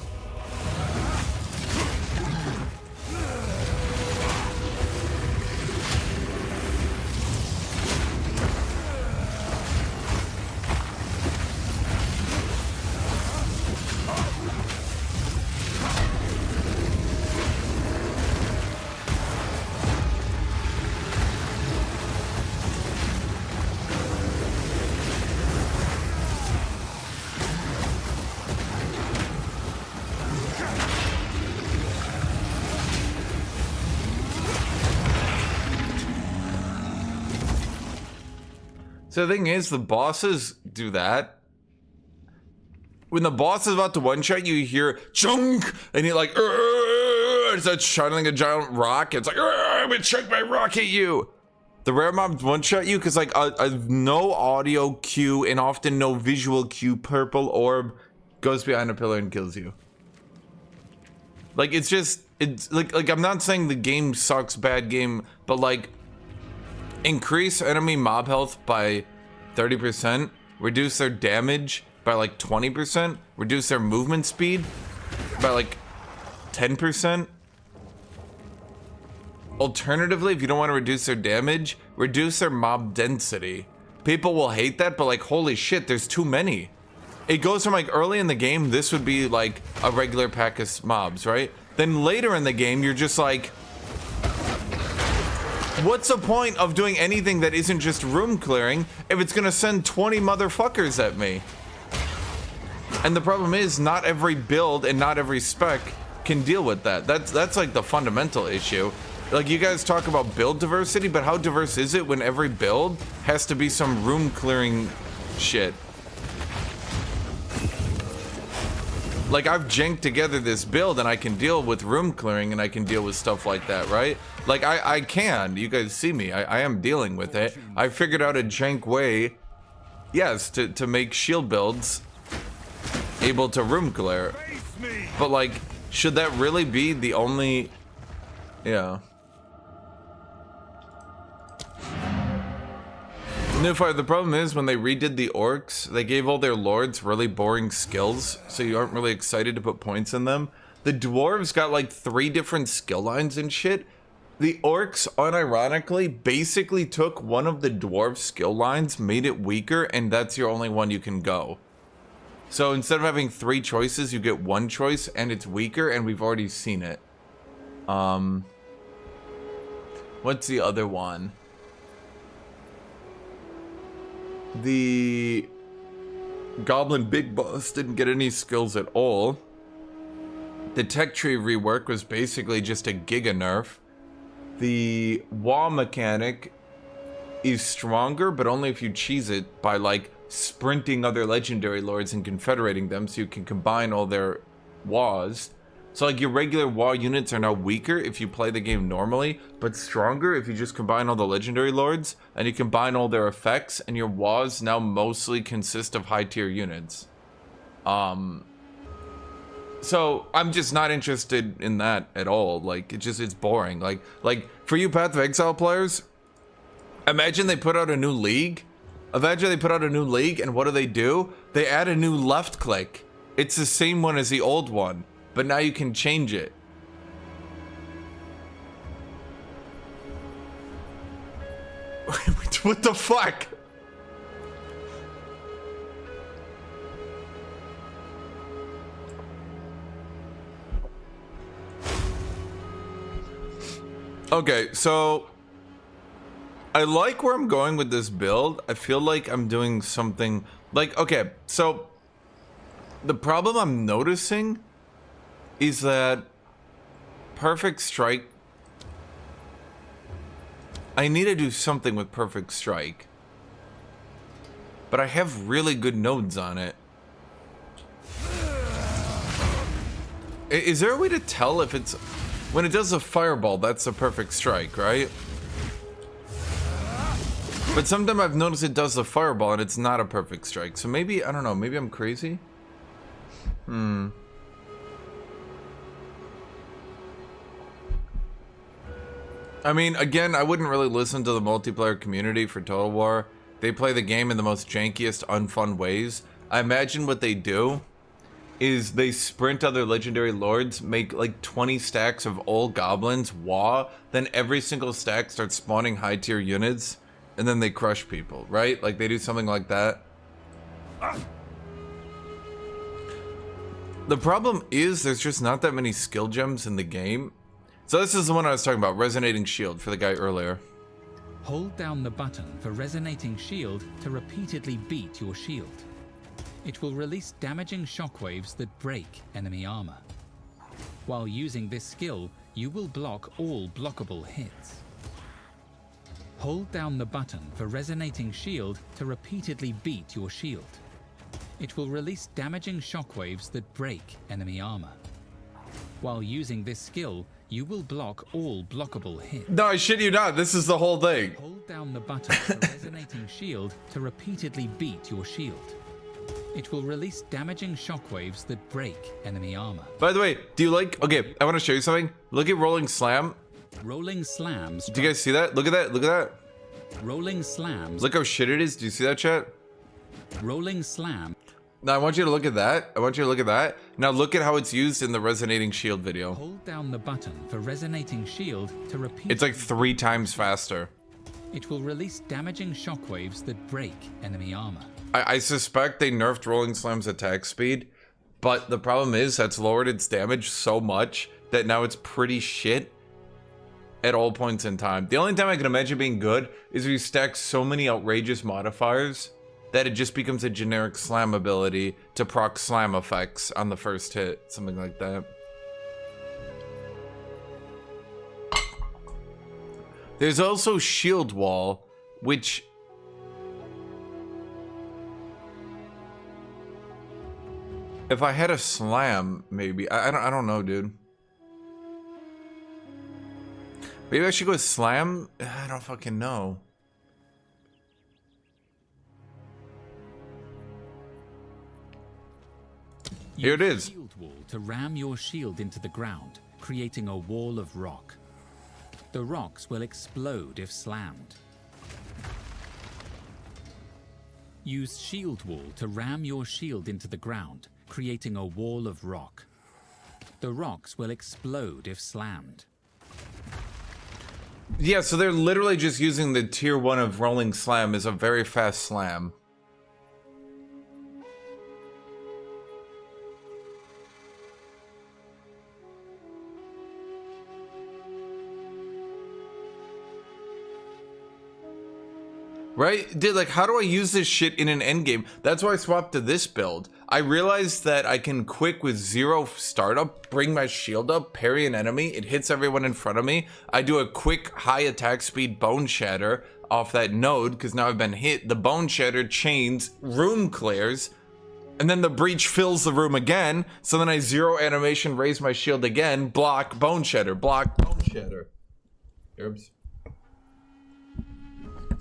So the thing is, the bosses do that. When the boss is about to one-shot, you hear chunk, and he like, it starts shining like a giant rock. It's like, I'm gonna chuck my rock at you. The rare mobs one-shot you because like a no audio cue and often no visual cue purple orb goes behind a pillar and kills you. Like, it's just, it's like I'm not saying the game sucks, bad game, but like, increase enemy mob health by 30%, reduce their damage by like 20%, reduce their movement speed by like 10%. Alternatively, if you don't want to reduce their damage, reduce their mob density. People will hate that, but like, holy shit, there's too many. It goes from like early in the game, this would be like a regular pack of mobs, right? Then later in the game, you're just like, what's the point of doing anything that isn't just room clearing if it's gonna send 20 motherfuckers at me? And the problem is, not every build and not every spec can deal with that. That's like the fundamental issue. Like, you guys talk about build diversity, but how diverse is it when every build has to be some room clearing shit? Like, I've janked together this build and I can deal with room clearing and I can deal with stuff like that, right? Like, I can. You guys see me. I am dealing with it. I figured out a jank way, yes, to make shield builds able to room clear. But, like, should that really be the only... Yeah. Newfire, the problem is when they redid the orcs, they gave all their lords really boring skills, so you aren't really excited to put points in them. The dwarves got like 3 different skill lines and shit. The orcs, unironically, basically took one of the dwarf skill lines, made it weaker, and that's your only one you can go. So instead of having 3 choices, you get 1 choice, and it's weaker, and we've already seen it. What's the other one? The Goblin Big Boss didn't get any skills at all. The tech tree rework was basically just a giga nerf. The wall mechanic is stronger, but only if you cheese it by like sprinting other legendary lords and confederating them so you can combine all their waws. So like your regular wall units are now weaker if you play the game normally, but stronger if you just combine all the legendary lords and you combine all their effects, and your waws now mostly consist of high tier units. So I'm just not interested in that at all. Like it's boring. Like for you Path of Exile players, imagine they put out a new league. Imagine they put out a new league and what do? They add a new left click. It's the same one as the old one, but now you can change it. What the fuck? Okay, so I like where I'm going with this build. I feel like I'm doing something like, okay, so the problem I'm noticing is that Perfect Strike, I need to do something with Perfect Strike, but I have really good nodes on it. Is there a way to tell if it's, when it does a fireball, that's a Perfect Strike, right? But sometimes I've noticed it does the fireball and it's not a Perfect Strike. So maybe, I don't know, maybe I'm crazy? I mean, again, I wouldn't really listen to the multiplayer community for Total War. They play the game in the most jankiest, unfun ways. I imagine what they do is they sprint other legendary lords, make like 20 stacks of old goblins, then every single stack starts spawning high tier units, and then they crush people, right? Like they do something like that. The problem is there's just not that many skill gems in the game. So this is the one I was talking about, Resonating Shield, for the guy earlier. Hold down the button for Resonating Shield to repeatedly beat your shield. It will release damaging shockwaves that break enemy armor. While using this skill, you will block all blockable hits. Hold down the button for Resonating Shield to repeatedly beat your shield. It will release damaging shockwaves that break enemy armor. While using this skill, you will block all blockable hits. No, I shit you not. This is the whole thing. Hold down the button for Resonating Shield to repeatedly beat your shield. It will release damaging shockwaves that break enemy armor. By the way, do you like... Okay, I want to show you something. Look at Rolling Slam. Rolling Slams. Do you guys see that? Look at that. Look at that. Rolling Slams. Look how shit it is. Do you see that, chat? Rolling Slam. Now, I want you to look at that. I want you to look at that. Now, look at how it's used in the Resonating Shield video. Hold down the button for Resonating Shield to repeat. It's like 3 times faster. It will release damaging shockwaves that break enemy armor. I suspect they nerfed Rolling Slam's attack speed, but the problem is that's lowered its damage so much that now it's pretty shit at all points in time. The only time I can imagine being good is if you stack so many outrageous modifiers that it just becomes a generic slam ability to proc slam effects on the first hit, something like that. There's also Shield Wall, which... If I had a slam, maybe. I don't know, dude. Maybe I should go with slam? I don't fucking know. Here it is. Shield wall to ram your shield into the ground, creating a wall of rock. The rocks will explode if slammed. Use shield wall to ram your shield into the ground, creating a wall of rock. The rocks will explode if slammed. Yeah, so they're literally just using the tier 1 of rolling slam as a very fast slam. Right? Dude, like, how do I use this shit in an endgame? That's why I swapped to this build. I realized that I can quick with 0 startup, bring my shield up, parry an enemy, it hits everyone in front of me. I do a quick high attack speed bone shatter off that node, because now I've been hit. The bone shatter chains, room clears, and then the breach fills the room again, so then I 0 animation, raise my shield again, block, bone shatter, block, bone shatter. Herbs.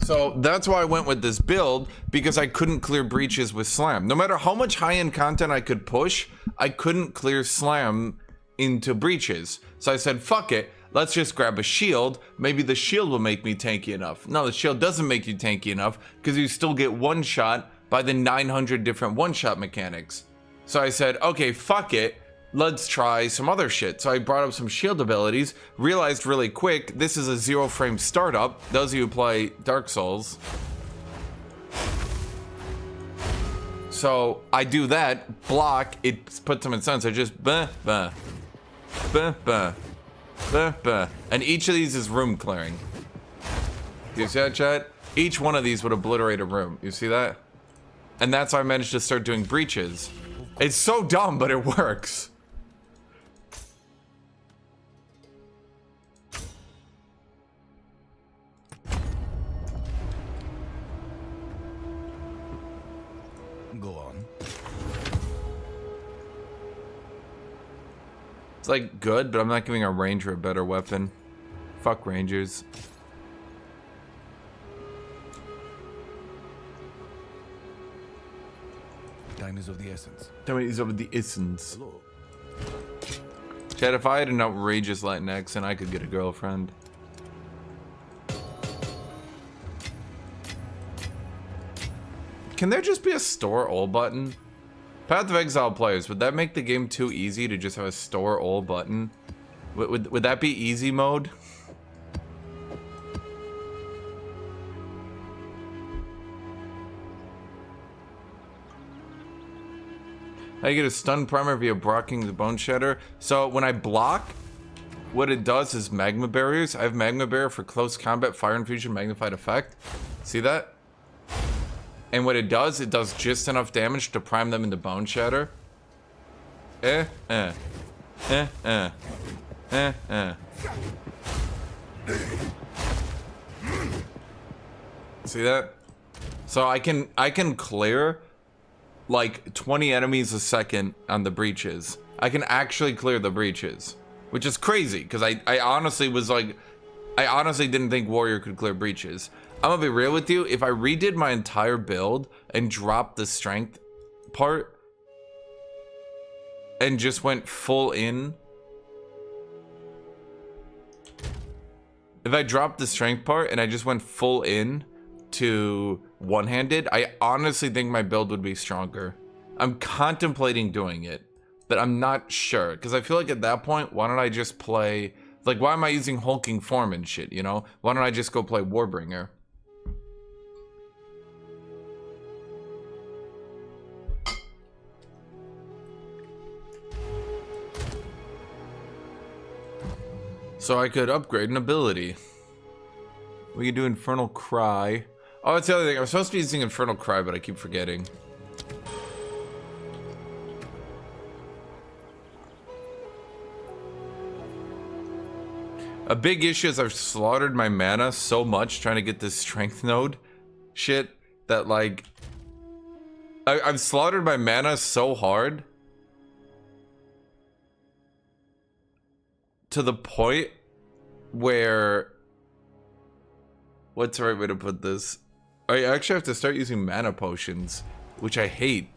So that's why I went with this build, because I couldn't clear breaches with slam. No matter how much high-end content I could push, I couldn't clear slam into breaches. So I said, fuck it, let's just grab a shield. Maybe the shield will make me tanky enough. No, the shield doesn't make you tanky enough, because you still get one-shot by the 900 different one-shot mechanics. So I said, okay, fuck it. Let's try some other shit. So I brought up some shield abilities, realized really quick, this is a 0 frame startup. Those of you who play Dark Souls. So I do that, block, it puts them in stun, so just bah, bah, bah, bah, bah, bah. And each of these is room clearing. Do you see that, chat? Each one of these would obliterate a room. You see that? And that's how I managed to start doing breaches. It's so dumb, but it works. Go on. It's like good, but I'm not giving a ranger a better weapon. Fuck rangers. Time is of the essence. Time is of the essence. Hello. Chad, if I had an outrageous Latinx, then I could get a girlfriend. Can there just be a store all button? Path of Exile players, would that make the game too easy to just have a store all button? Would that be easy mode? How you get a stun primer via blocking the bone shatter? So when I block, what it does is magma barriers. I have magma barrier for close combat, fire infusion, magnified effect. See that? And what it does just enough damage to prime them into bone shatter. See that? So I can clear like 20 enemies a second on the breaches. I can actually clear the breaches, which is crazy because I honestly was like, I honestly didn't think warrior could clear breaches. I'm gonna be real with you. If I redid my entire build and dropped the strength part and just went full in, if I dropped the strength part and I just went full in to one-handed, I honestly think my build would be stronger. I'm contemplating doing it, but I'm not sure because I feel like at that point, why don't I just play, like, why am I using hulking form and shit, you know? Why don't I just go play Warbringer? So I could upgrade an ability. We could do Infernal Cry. Oh, that's the other thing. I'm supposed to be using Infernal Cry, but I keep forgetting. A big issue is I've slaughtered my mana so much trying to get this strength node shit that, like, I've slaughtered my mana so hard to the point where, what's the right way to put this? I actually have to start using mana potions, which I hate.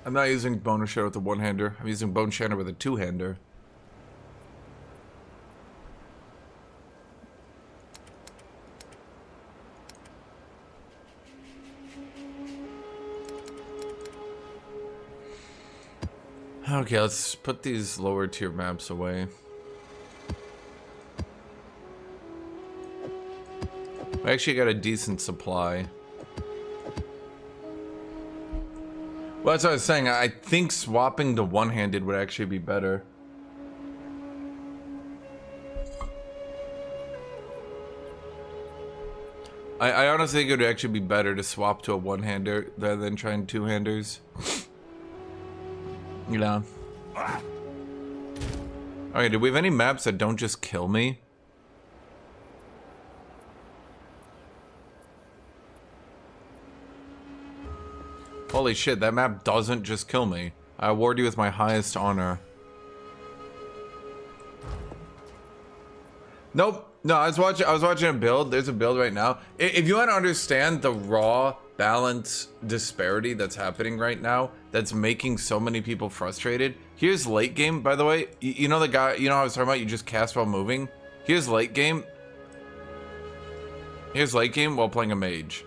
I'm not using Bone Shatter with a one-hander. I'm using Bone Shatter with a two-hander. Okay, let's put these lower tier maps away. I actually got a decent supply. Well, that's what I was saying. I think swapping to one-handed would actually be better. I honestly think it would actually be better to swap to a one-hander rather than trying two-handers. You know. Alright, do we have any maps that don't just kill me? Holy shit, that map doesn't just kill me. I award you with my highest honor. Nope. No, I was watching a build. There's a build right now. If you want to understand the raw balance disparity that's happening right now, that's making so many people frustrated. Here's late game, by the way. You know the guy, you know how I was talking about you just cast while moving? Here's late game. Here's late game while playing a mage.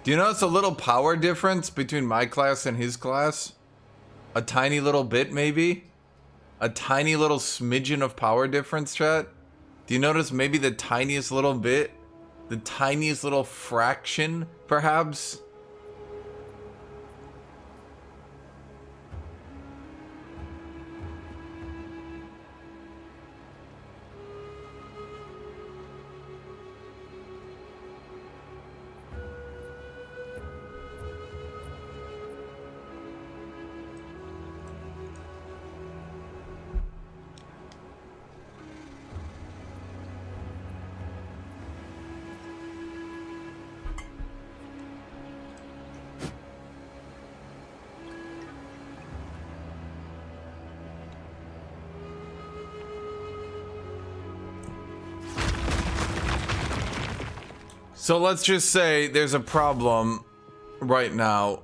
Do you notice a little power difference between my class and his class? A tiny little bit, maybe? A tiny little smidgen of power difference, chat? Do you notice maybe the tiniest little bit? The tiniest little fraction, perhaps? So let's just say there's a problem right now.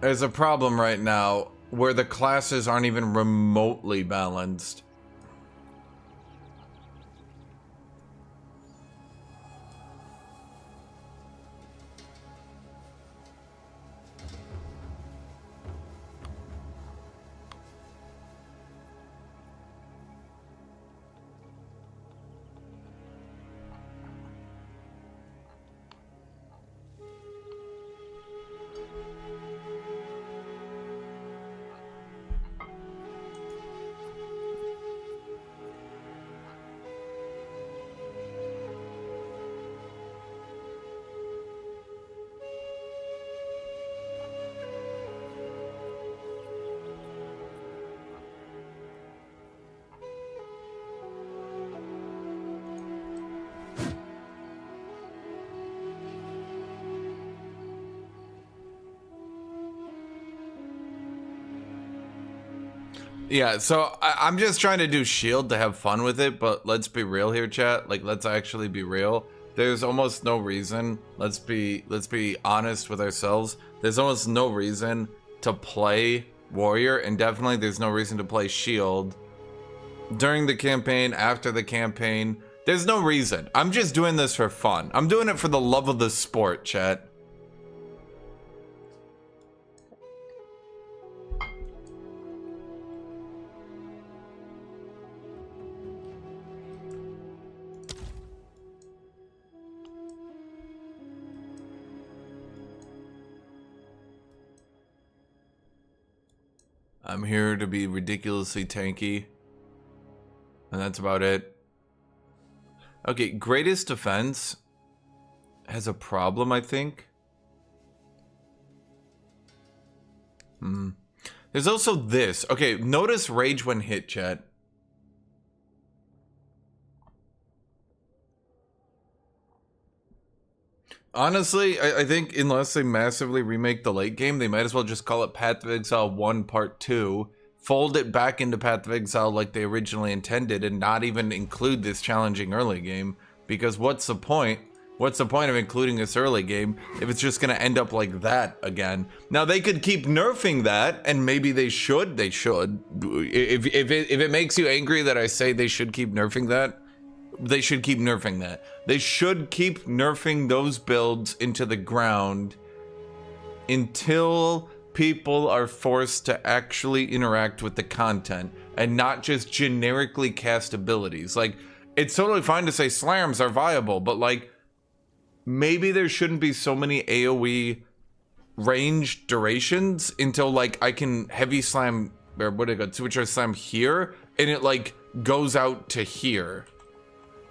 There's a problem right now where the classes aren't even remotely balanced. Yeah, so I'm just trying to do shield to have fun with it, but let's be real here, chat. Like, let's actually be real. There's almost no reason. Let's be honest with ourselves. There's almost no reason to play warrior, and definitely there's no reason to play shield during the campaign, after the campaign. There's no reason. I'm just doing this for fun. I'm doing it for the love of the sport, chat. I'm here to be ridiculously tanky. And that's about it. Okay, greatest defense has a problem, I think. There's also this. Okay, notice rage when hit, chat. Honestly, I think unless they massively remake the late game, they might as well just call it Path of Exile 1 Part 2, fold it back into Path of Exile like they originally intended, and not even include this challenging early game. Because what's the point? What's the point of including this early game if it's just gonna end up like that again? Now, they could keep nerfing that, and maybe they should. They should. If it makes you angry that I say they should keep nerfing that, they should keep nerfing that. They should keep nerfing those builds into the ground until people are forced to actually interact with the content and not just generically cast abilities. Like, it's totally fine to say slams are viable, but like, maybe there shouldn't be so many AoE range durations until like I can heavy slam, or what do I got, switcher slam here, and it like goes out to here.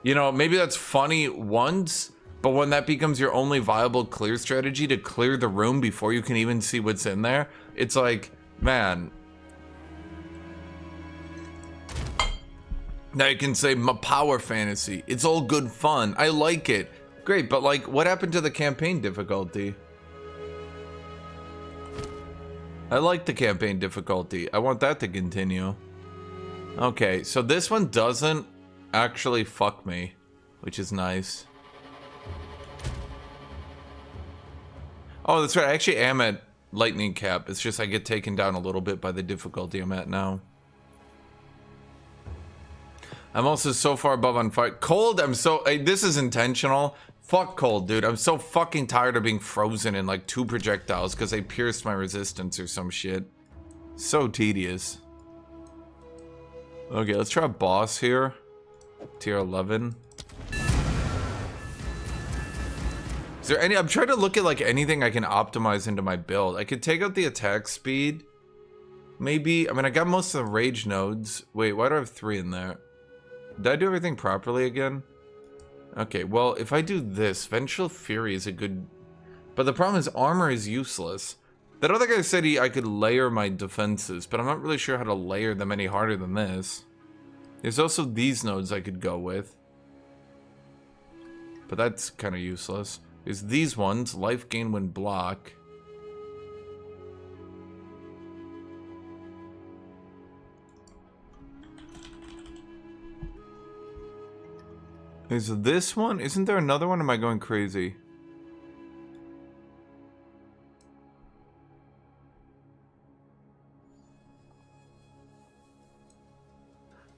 You know, maybe that's funny once, but when that becomes your only viable clear strategy to clear the room before you can even see what's in there, it's like, man. Now you can say, my power fantasy. It's all good fun. I like it. Great, but like, what happened to the campaign difficulty? I like the campaign difficulty. I want that to continue. Okay, so this one doesn't actually fuck me, which is nice. Oh, that's right. I actually am at lightning cap. It's just I get taken down a little bit by the difficulty I'm at now. I'm also so far above on fire. Cold, this is intentional. Fuck cold, dude. I'm so fucking tired of being frozen in like 2 projectiles because they pierced my resistance or some shit. So tedious. Okay, let's try a boss here. Tier 11. Is there any... I'm trying to look at like anything I can optimize into my build. I could take out the attack speed. Maybe... I mean, I got most of the rage nodes. Wait, why do I have 3 in there? Did I do everything properly again? Okay, well, if I do this, Vengeful Fury is a good... But the problem is armor is useless. That other guy said I could layer my defenses, but I'm not really sure how to layer them any harder than this. There's also these nodes I could go with. But that's kind of useless. There's these ones, life gain when block. Is this one? Isn't there another one? Or am I going crazy?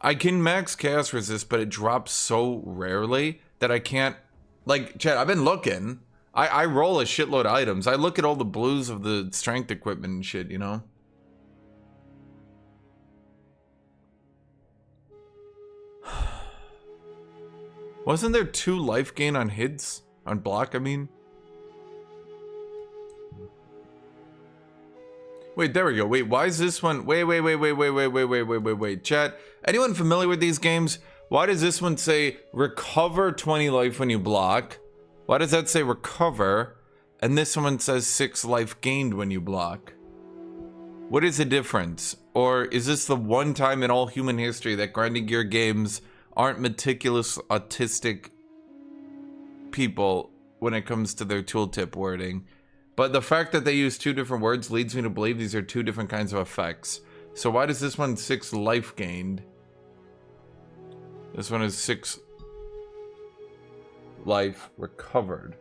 I can max chaos resist, but it drops so rarely that I can't... Like, chat, I've been looking. I roll a shitload of items. I look at all the blues of the strength equipment and shit, you know? Wasn't there 2 life gain on hits? On block, I mean? Wait, there we go. Wait, why is this one... Wait. Chat, anyone familiar with these games? Why does this one say recover 20 life when you block? Why does that say recover? And this one says 6 life gained when you block. What is the difference? Or is this the one time in all human history that grinding gear games aren't meticulous autistic people when it comes to their tooltip wording? But the fact that they use 2 different words leads me to believe these are 2 different kinds of effects. So why does this one 6 life gained? This one is 6 life recovered.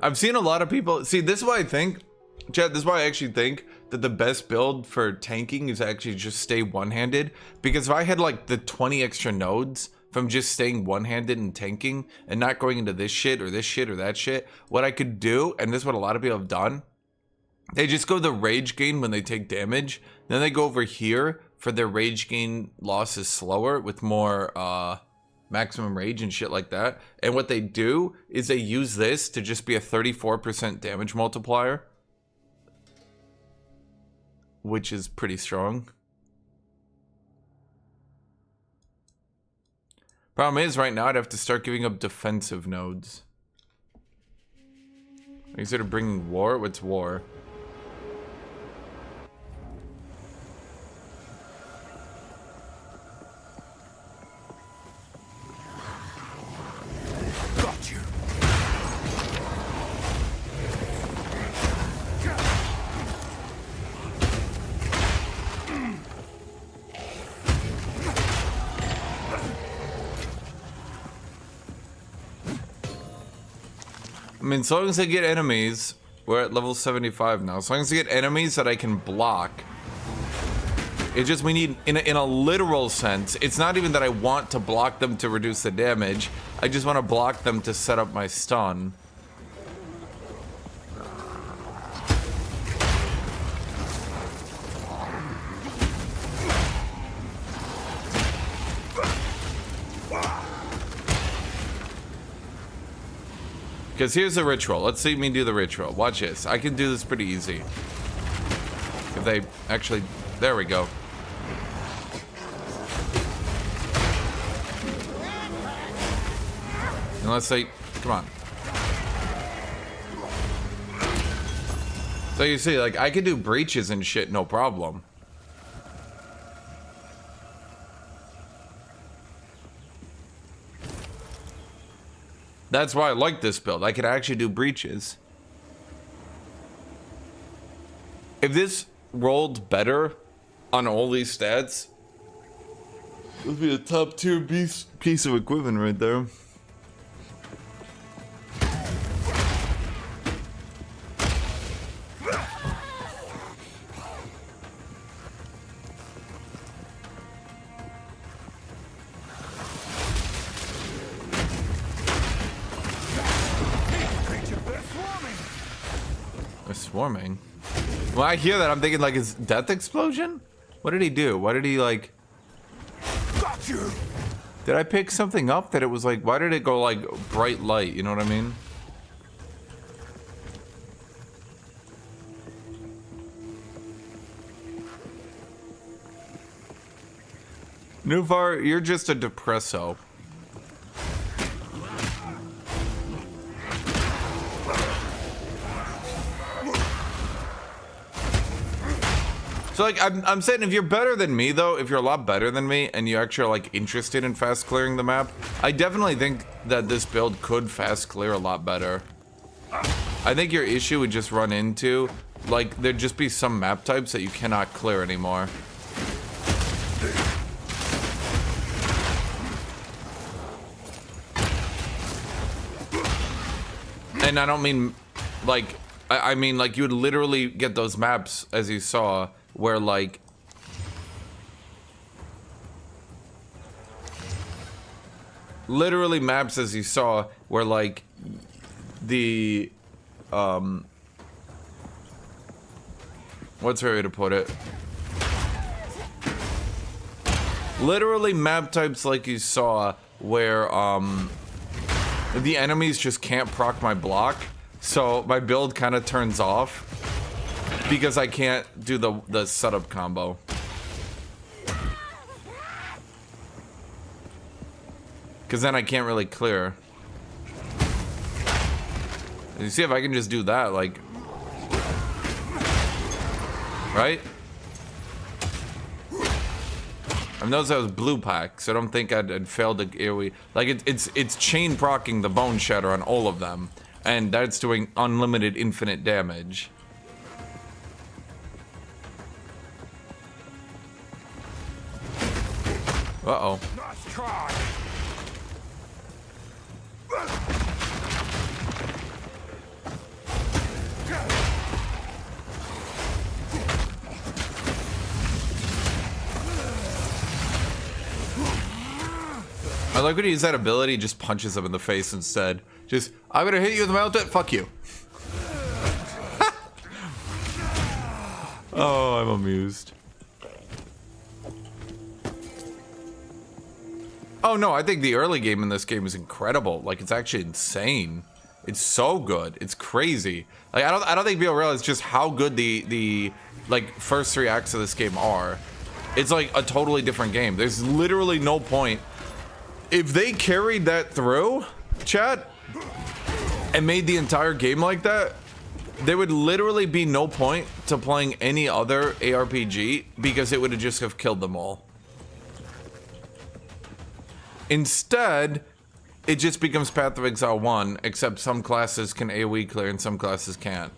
I've seen a lot of people... See, this is why I think... Chad, this is why I actually think that the best build for tanking is actually just stay one-handed. Because if I had like the 20 extra nodes from just staying one-handed and tanking and not going into this shit or that shit, what I could do, and this is what a lot of people have done, they just go the rage gain when they take damage. Then they go over here for their rage gain losses slower with more maximum rage and shit like that. And what they do is they use this to just be a 34% damage multiplier, which is pretty strong. Problem is, right now I'd have to start giving up defensive nodes. Instead of bringing war, what's war? Got you. I mean, as long as I get enemies, we're at level 75 now. As long as I get enemies that I can block, it just, we need, in a literal sense, it's not even that I want to block them to reduce the damage. I just want to block them to set up my stun. Because here's the ritual. Let's see me do the ritual. Watch this. I can do this pretty easy. If they actually... There we go. Unless they... Come on. So you see, like, I can do breaches and shit, no problem. That's why I like this build. I could actually do breaches. If this rolled better on all these stats, this would be a top tier piece of equipment right there. Swarming. When I hear that, I'm thinking like, his death explosion? What did he do? Why did he like... Got you. Did I pick something up that it was like, why did it go like bright light? You know what I mean? Nuvar, you're just a depresso. So like, I'm saying, if you're better than me though, if you're a lot better than me and you actually are like interested in fast clearing the map, I definitely think that this build could fast clear a lot better. I think your issue would just run into, like, there'd just be some map types that you cannot clear anymore. And I don't mean, like, I mean, like, you would literally get those maps, as you saw, where, like, literally maps, as you saw, where, like, the, what's the right way to put it? Literally map types like you saw, where, the enemies just can't proc my block, so my build kind of turns off because I can't do the setup combo. Because then I can't really clear. You see, if I can just do that, like, right? I've noticed I was blue pack, so I don't think I'd failed the AoE. Like, it's chain procking the bone shatter on all of them, and that's doing unlimited infinite damage. Uh-oh. Nice try. I like when he uses that ability, just punches him in the face instead. Just, I'm gonna hit you with my ultimate, fuck you. Oh, I'm amused. Oh no, I think the early game in this game is incredible. Like, it's actually insane. It's so good. It's crazy. Like, I don't think people realize just how good the like first 3 acts of this game are. It's like a totally different game. There's literally no point. If they carried that through, chat, and made the entire game like that, there would literally be no point to playing any other ARPG because it would have just have killed them all. Instead, it just becomes Path of Exile 1, except some classes can AoE clear and some classes can't.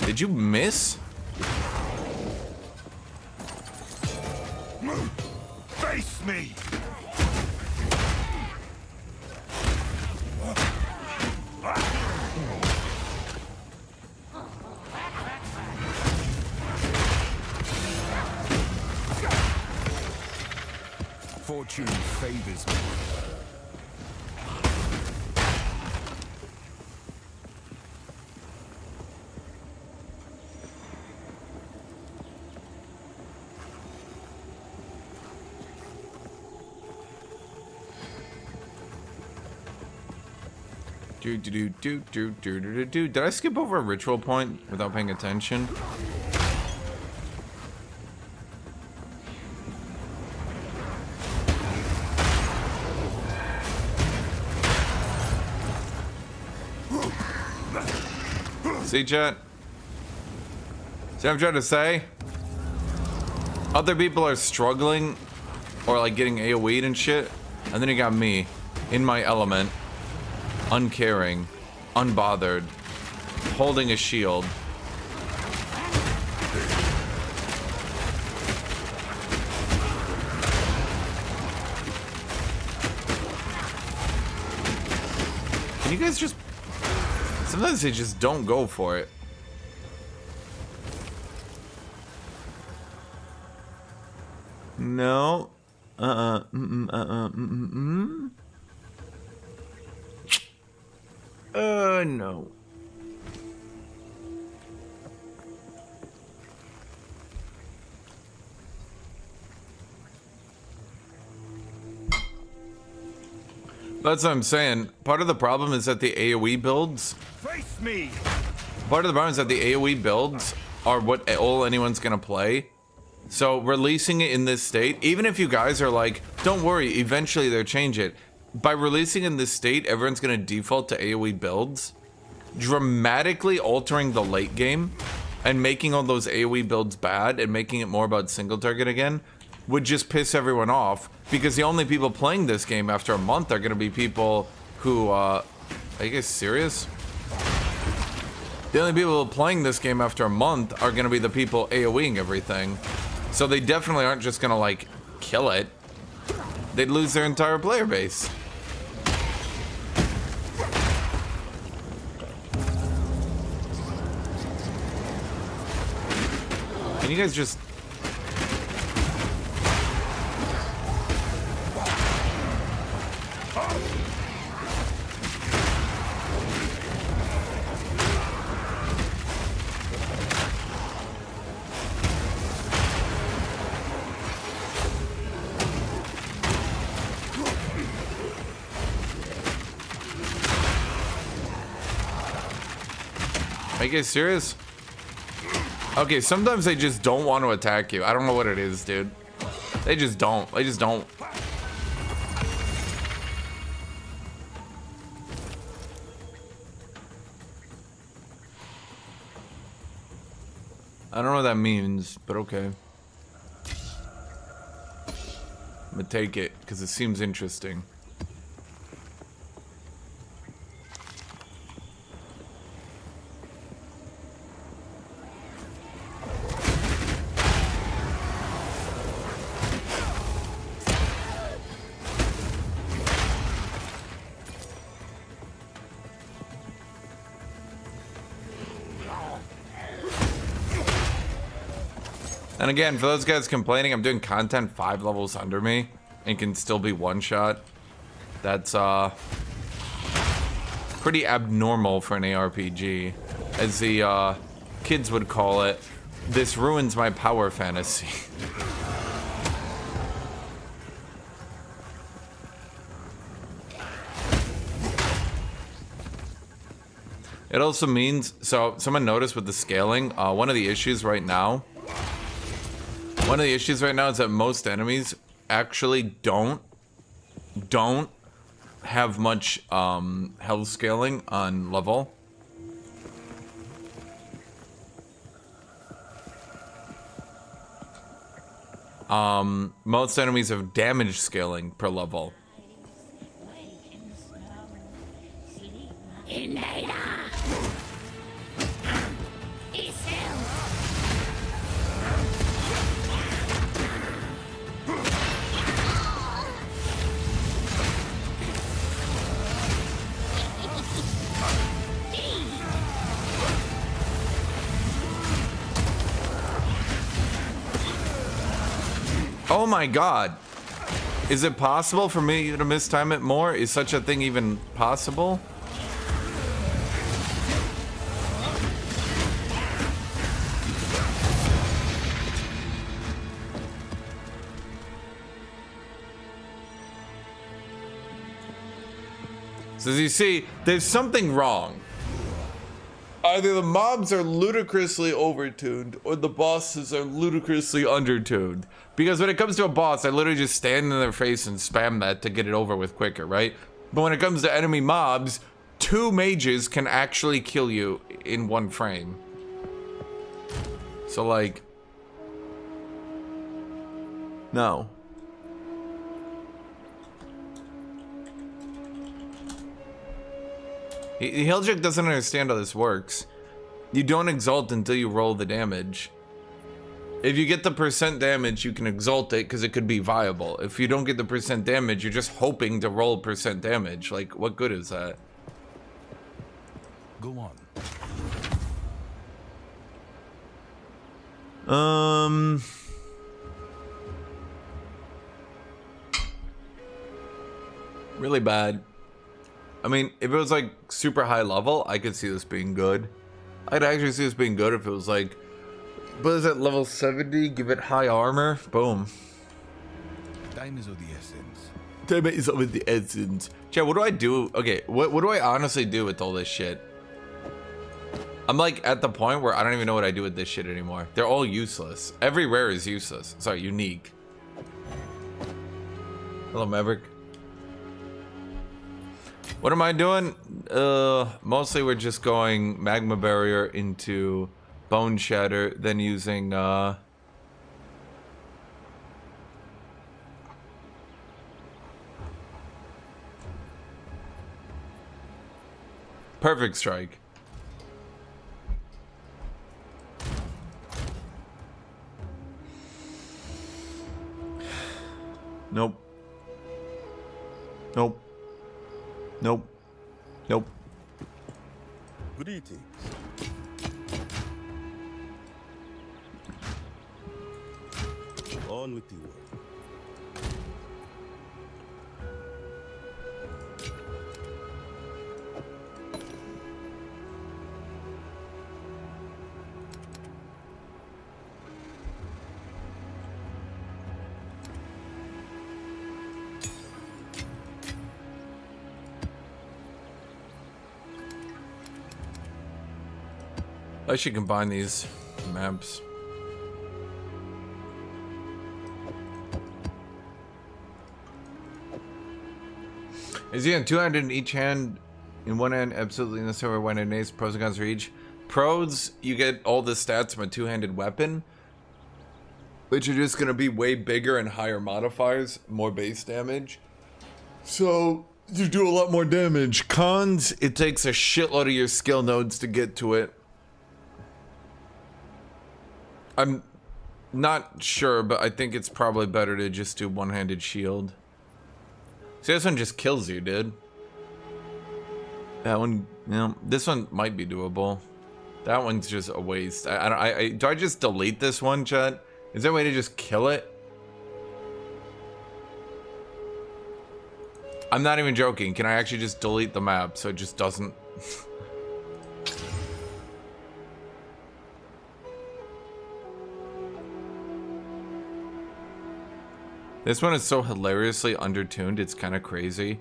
Did you miss? Face me! Fortune favors me. Did I skip over a ritual point without paying attention? See, chat? See what I'm trying to say? Other people are struggling or like getting AoE'd and shit, and then you got me in my element, uncaring, unbothered, holding a shield. Can you guys just... Sometimes they just don't go for it. No. No. That's what I'm saying. Part of the problem is that the AoE builds... Face me! Part of the problem is that the AoE builds are what all anyone's gonna play. So releasing it in this state, even if you guys are like, don't worry, eventually they'll change it. By releasing in this state, everyone's gonna default to AoE builds, dramatically altering the late game and making all those AoE builds bad and making it more about single target again would just piss everyone off, because the only people playing this game after a month are gonna be people who, are you guys serious? The only people playing this game after a month are gonna be the people AoEing everything. So they definitely aren't just gonna like kill it. They'd lose their entire player base. Can you guys just... Are you guys serious? Okay, sometimes they just don't want to attack you. I don't know what it is, dude. They just don't. They just don't. I don't know what that means, but okay. I'm gonna take it, because it seems interesting. And again, for those guys complaining, I'm doing content 5 levels under me and can still be one shot. That's pretty abnormal for an ARPG. As the kids would call it, this ruins my power fantasy. It also means, so someone noticed with the scaling, one of the issues right now is that most enemies actually don't have much health scaling on level. Most enemies have damage scaling per level. Oh my god. Is it possible for me to mistime it more? Is such a thing even possible? So as you see, there's something wrong. Either the mobs are ludicrously overtuned or the bosses are ludicrously undertuned. Because when it comes to a boss, I literally just stand in their face and spam that to get it over with quicker, right? But when it comes to enemy mobs, 2 mages can actually kill you in 1 frame. So like, no. Hildrick doesn't understand how this works. You don't exalt until you roll the damage. If you get the percent damage, you can exalt it because it could be viable. If you don't get the percent damage, you're just hoping to roll percent damage. Like, what good is that? Go on. Really bad. I mean, if it was like super high level, I could see this being good. I'd actually see this being good if it was like, what is it, level 70? Give it high armor. Boom. Time is of the essence. Time is of the essence. Chat, what do I do? Okay, what do I honestly do with all this shit? I'm like at the point where I don't even know what I do with this shit anymore. They're all useless. Every rare is useless. Sorry, unique. Hello, Maverick. What am I doing? Mostly we're just going Magma Barrier into Bone Shatter, then using, Perfect Strike. Nope. Nope. Nope. Nope. Greetings. On with the work. I should combine these maps. Is he on 200 in each hand? In one hand, absolutely necessary. One-handed ace. Pros and cons for each. Pros, you get all the stats from a two-handed weapon, which are just gonna be way bigger and higher modifiers, more base damage. So you do a lot more damage. Cons, it takes a shitload of your skill nodes to get to it. I'm not sure, but I think it's probably better to just do one-handed shield. See, this one just kills you, dude. That one, you know, this one might be doable. That one's just a waste. Do I just delete this one, chat? Is there a way to just kill it? I'm not even joking. Can I actually just delete the map so it just doesn't... This one is so hilariously undertuned, it's kind of crazy.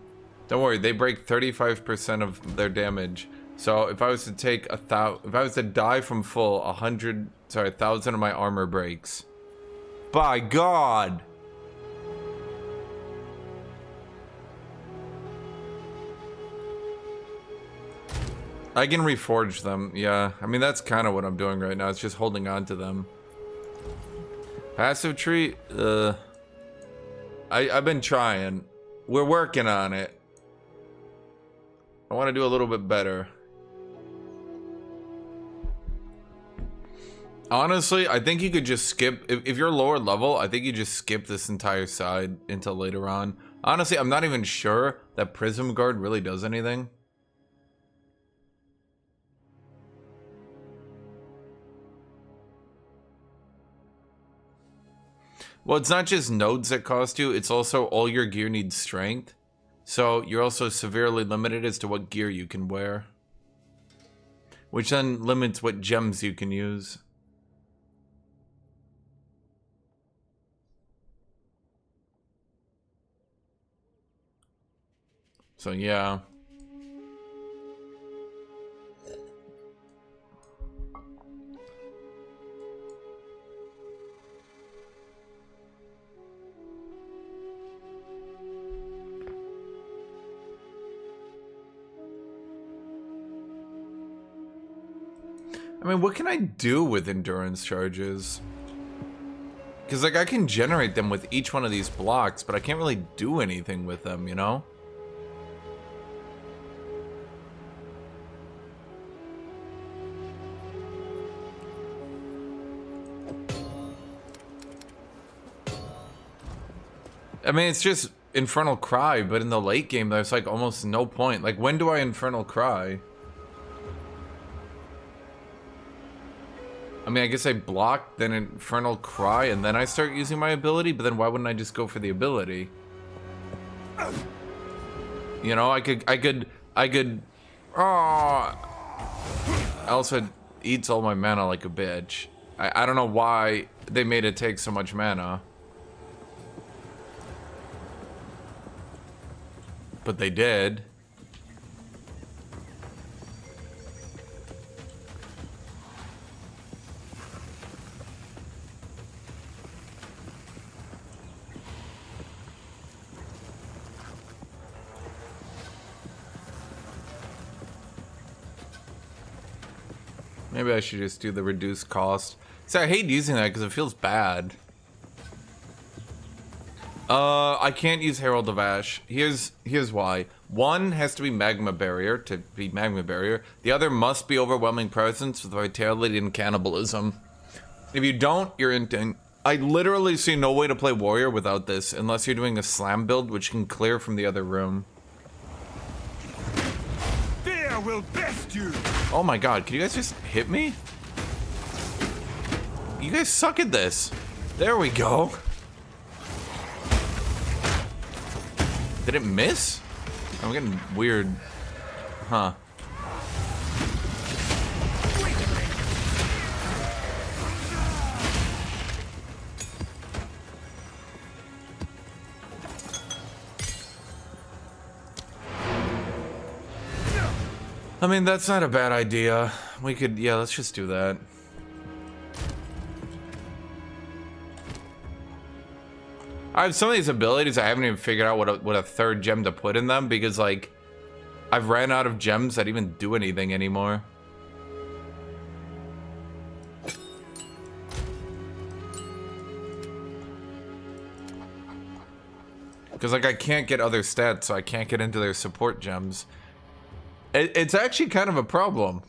Don't worry, they break 35% of their damage. So if I was to take if I was to die from full, 1,000 of my armor breaks. By God! I can reforge them, yeah. I mean, that's kind of what I'm doing right now. It's just holding on to them. Passive tree? I've been trying. We're working on it. I want to do a little bit better. Honestly, I think you could just skip... If you're lower level, I think you just skip this entire side until later on. Honestly, I'm not even sure that Prism Guard really does anything. Well, it's not just nodes that cost you, it's also all your gear needs strength. So you're also severely limited as to what gear you can wear. Which then limits what gems you can use. So yeah. I mean, what can I do with endurance charges? Because, like, I can generate them with each one of these blocks, but I can't really do anything with them, you know? I mean, it's just Infernal Cry, but in the late game, there's, like, almost no point. Like, when do I Infernal Cry? I mean, I guess I block, then Infernal Cry, and then I start using my ability, but then why wouldn't I just go for the ability? You know, I could, oh, Elsa eats all my mana like a bitch. I don't know why they made it take so much mana. But they did. Maybe I should just do the reduced cost. See, I hate using that because it feels bad. I can't use Herald of Ash. Here's why. One has to be Magma Barrier to be Magma Barrier. The other must be Overwhelming Presence with Vitality and Cannibalism. If you don't, you're in. I literally see no way to play Warrior without this, unless you're doing a Slam build, which can clear from the other room. Fear will best you. Oh my god, can you guys just hit me? You guys suck at this. There we go. Did it miss? I'm getting weird. Huh. I mean, that's not a bad idea. We could, yeah, let's just do that. I have some of these abilities I haven't even figured out what a third gem to put in them because, like, I've ran out of gems that even do anything anymore. Because, like, I can't get other stats, so I can't get into their support gems. It's actually kind of a problem.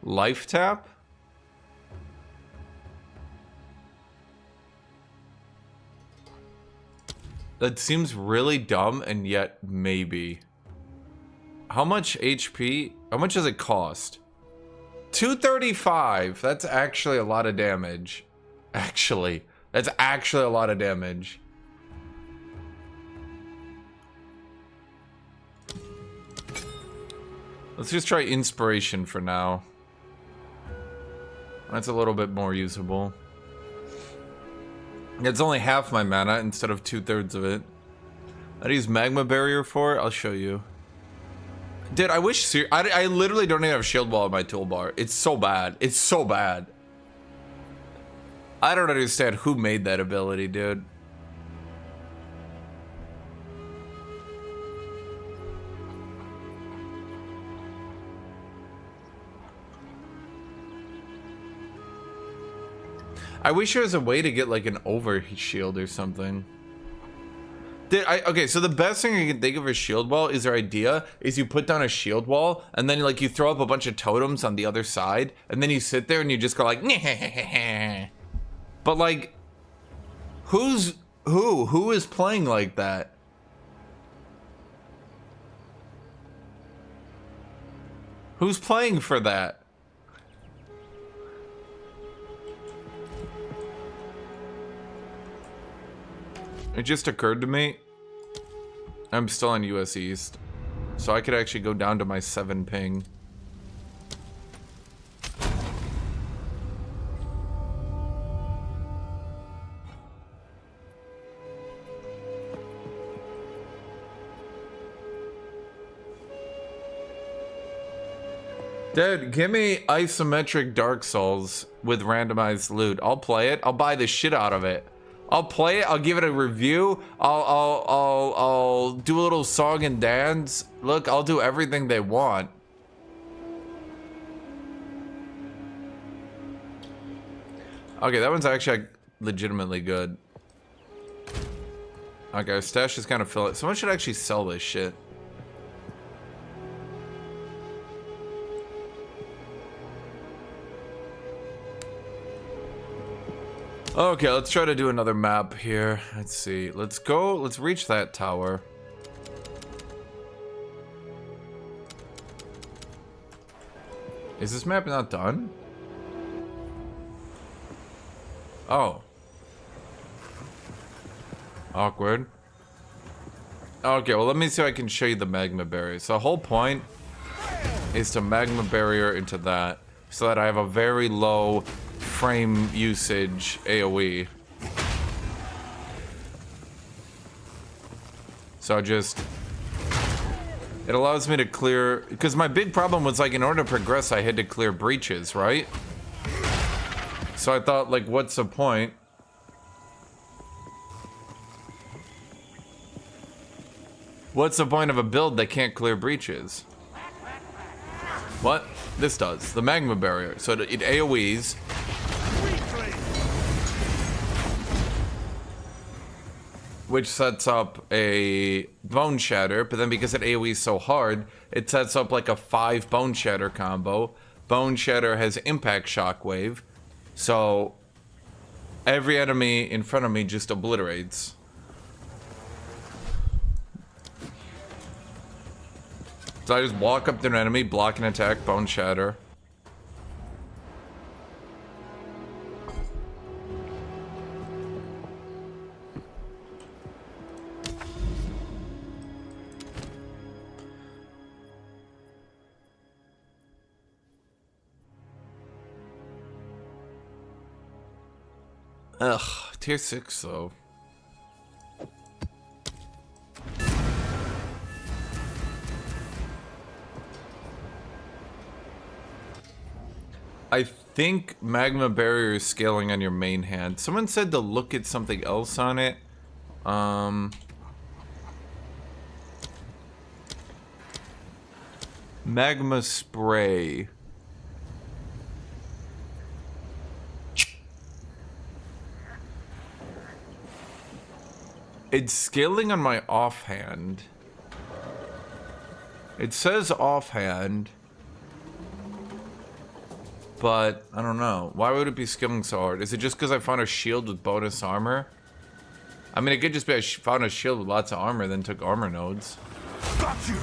Life tap? That seems really dumb, and yet maybe. How much HP? How much does it cost? 235. That's actually a lot of damage. Actually, that's actually a lot of damage. Let's just try Inspiration for now. That's a little bit more usable. It's only half my mana instead of 2/3 of it. I'd use magma barrier for it. I'll show you. Dude, I wish... I literally don't even have shield wall in my toolbar. It's so bad. It's so bad. I don't understand who made that ability, dude. I wish there was a way to get like an overheat shield or something. Okay, so the best thing I can think of as shield wall is their idea is you put down a shield wall and then like you throw up a bunch of totems on the other side and then you sit there and you just go like but like who is playing like that? Who's playing for that? It just occurred to me, I'm still on US East, so I could actually go down to my 7 ping. Dude, give me isometric Dark Souls with randomized loot. I'll play it. I'll buy the shit out of it. I'll play it. I'll give it a review. I'll do a little song and dance. Look, I'll do everything they want. Okay, that one's actually like, legitimately good. Okay, our stash is kind of fill it. Someone should actually sell this shit. Okay, let's try to do another map here. Let's see. Let's go. Let's reach that tower. Is this map not done? Oh. Awkward. Okay, well, let me see if I can show you the magma barrier. So the whole point is to magma barrier into that so that I have a very low frame usage AoE. So just... It allows me to clear... Because my big problem was, like, in order to progress, I had to clear breaches, right? So I thought, like, what's the point? What's the point of a build that can't clear breaches? What? This does. The magma barrier. So it AoEs. Which sets up a bone shatter, but then because it AoEs so hard, it sets up like a 5 bone shatter combo. Bone shatter has impact shockwave, so every enemy in front of me just obliterates. So I just walk up to an enemy, block an attack, bone shatter. Ugh, tier 6 though. I think magma barrier is scaling on your main hand. Someone said to look at something else on it. Magma spray. It's scaling on my offhand. It says offhand. But, I don't know. Why would it be scaling so hard? Is it just because I found a shield with bonus armor? I mean, it could just be I found a shield with lots of armor, then took armor nodes. Got you.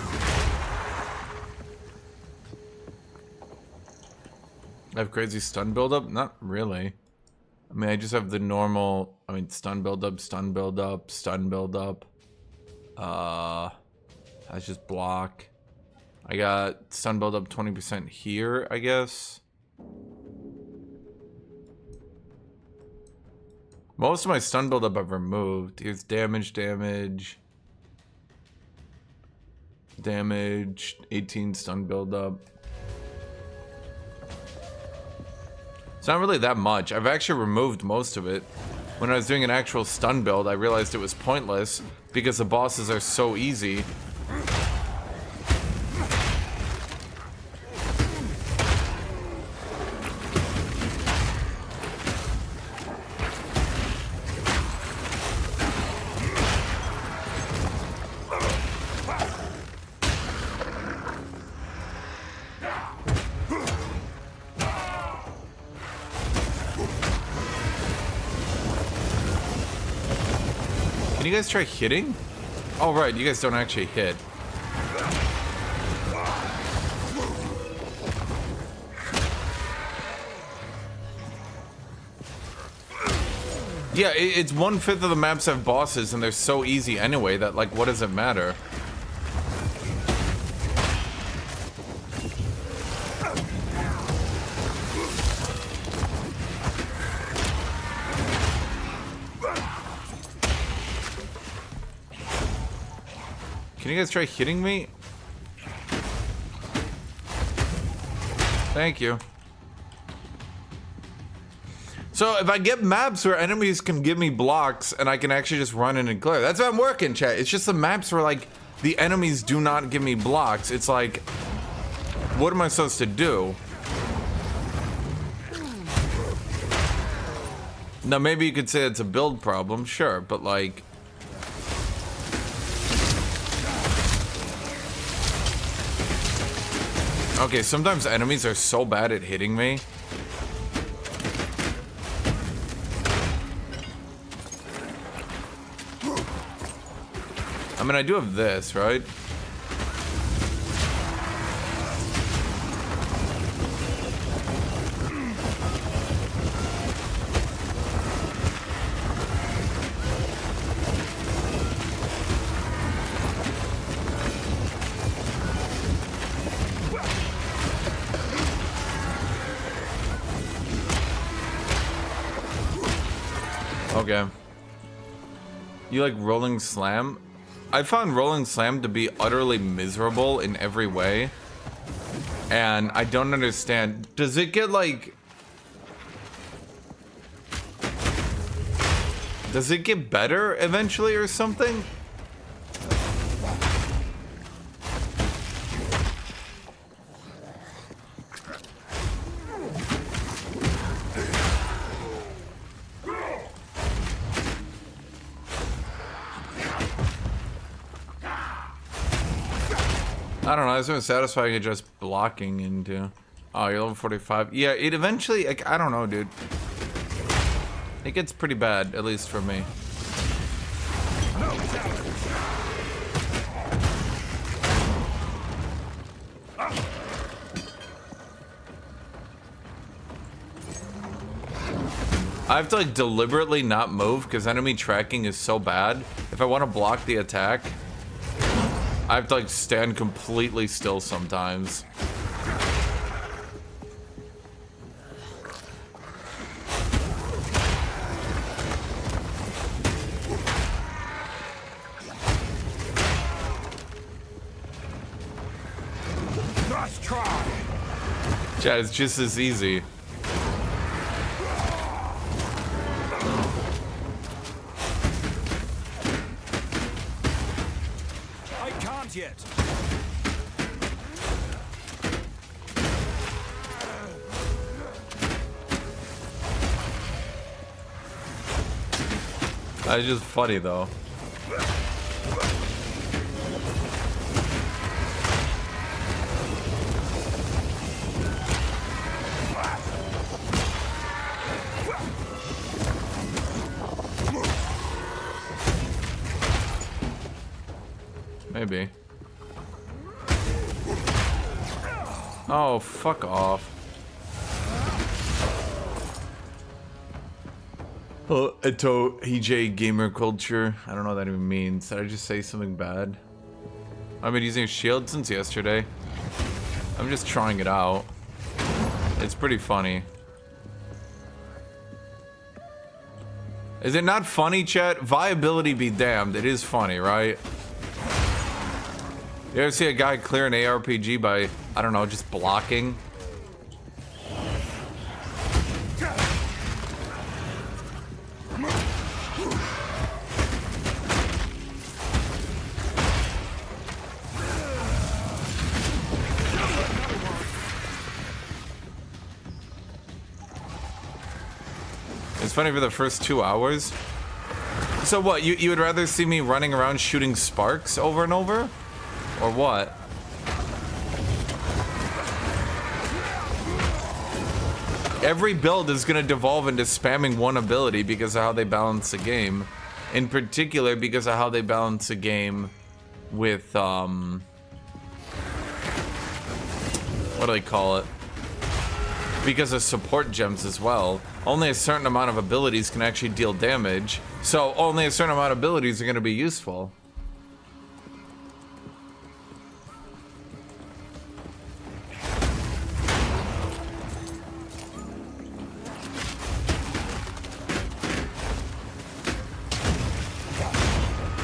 I have crazy stun buildup? Not really. I mean, I just have the normal... I mean, stun buildup, stun buildup, stun buildup. That's just block. I got stun buildup 20% here, I guess. Most of my stun buildup I've removed. Here's damage, damage. Damage, 18 stun buildup. It's not really that much. I've actually removed most of it. When I was doing an actual stun build, I realized it was pointless because the bosses are so easy. Can you guys try hitting? Oh, right, you guys don't actually hit. Yeah, it's 1/5 of the maps have bosses, and they're so easy anyway that, like, what does it matter? Can you guys try hitting me? Thank you. So if I get maps where enemies can give me blocks and I can actually just run in and clear, that's what I'm working, chat. It's just the maps where, like, the enemies do not give me blocks. It's like, what am I supposed to do? Now maybe you could say it's a build problem, sure, but like, okay, sometimes enemies are so bad at hitting me. I mean, I do have this, right? Okay. You like rolling slam? I found rolling slam to be utterly miserable in every way. And I don't understand. Does it get like... Does it get better eventually or something? I don't know, it's more satisfying than just blocking into. Oh, you're level 45. Yeah, it eventually, like, I don't know, dude. It gets pretty bad, at least for me. I have to, like, deliberately not move because enemy tracking is so bad. If I want to block the attack, I have to, like, stand completely still sometimes. Nice try. Yeah, it's just as easy. Yet. That's just funny though. Maybe. Oh, fuck off. Oh, Eto EJ gamer culture. I don't know what that even means. Did I just say something bad? I've been using shield since yesterday. I'm just trying it out. It's pretty funny. Is it not funny, chat? Viability be damned. It is funny, right? You ever see a guy clear an ARPG by, I don't know, just blocking? It's funny for the first 2 hours. So what, you would rather see me running around shooting sparks over and over? Or what? Every build is gonna devolve into spamming one ability because of how they balance the game. In particular, because of how they balance the game with, what do they call it? Because of support gems as well. Only a certain amount of abilities can actually deal damage, so only a certain amount of abilities are gonna be useful.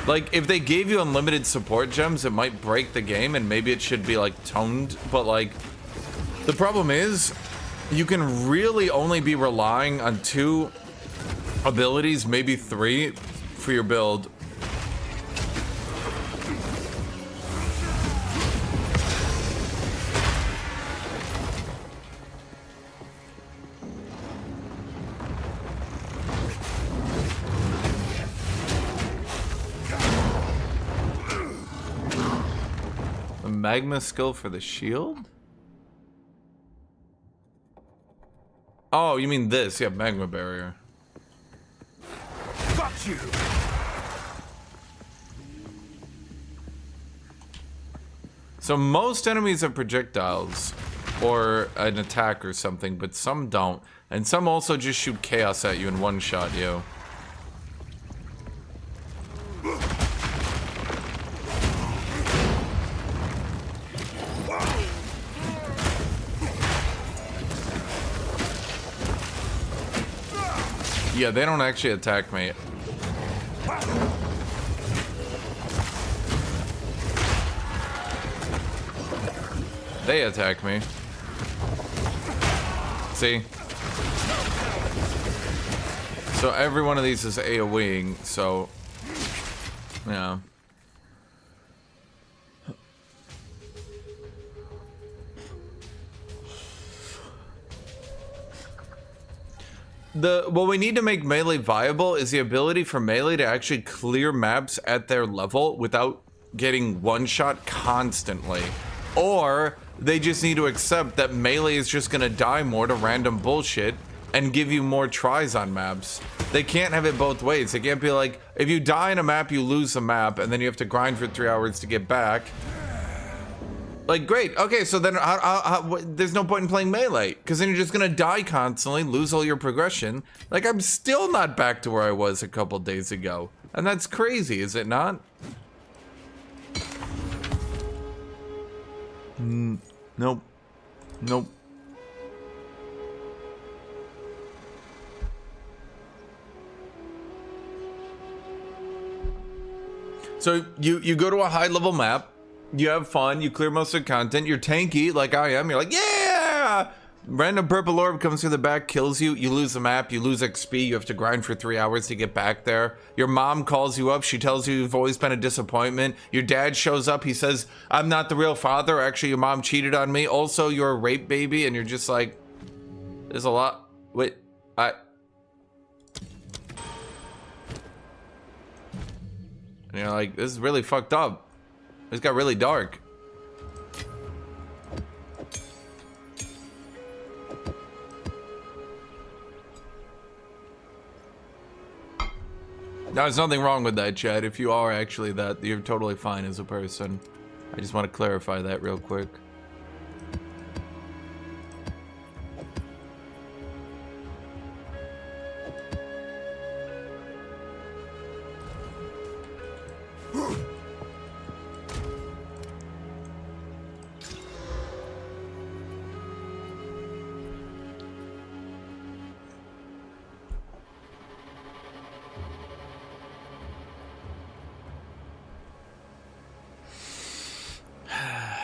Like, if they gave you unlimited support gems, it might break the game, and maybe it should be, like, toned, but, like, the problem is, you can really only be relying on 2 abilities, maybe 3, for your build. Magma skill for the shield? Oh, you mean this? Yeah, magma barrier. Got you. So most enemies have projectiles or an attack or something, but some don't. And some also just shoot chaos at you and one-shot you. Yeah, they don't actually attack me. They attack me. See? So every one of these is AoEing, so... yeah. What we need to make melee viable is the ability for melee to actually clear maps at their level without getting one-shot constantly. Or they just need to accept that melee is just gonna die more to random bullshit and give you more tries on maps. They can't have it both ways. They can't be like, if you die in a map, you lose the map, and then you have to grind for 3 hours to get back. Like, great. Okay, so then there's no point in playing melee, because then you're just gonna die constantly, lose all your progression. Like, I'm still not back to where I was a couple days ago. And that's crazy, is it not? Nope. Nope. So, you go to a high-level map, you have fun, you clear most of the content, you're tanky like I am, you're like, yeah! Random purple orb comes through the back, kills you, you lose the map, you lose XP, you have to grind for 3 hours to get back there. Your mom calls you up, she tells you you've always been a disappointment. Your dad shows up, he says, I'm not the real father, actually your mom cheated on me. Also, you're a rape baby, and you're just like, there's a lot, wait, and you're like, this is really fucked up. It got really dark. Now, there's nothing wrong with that, Chad. If you are actually that, you're totally fine as a person. I just want to clarify that real quick.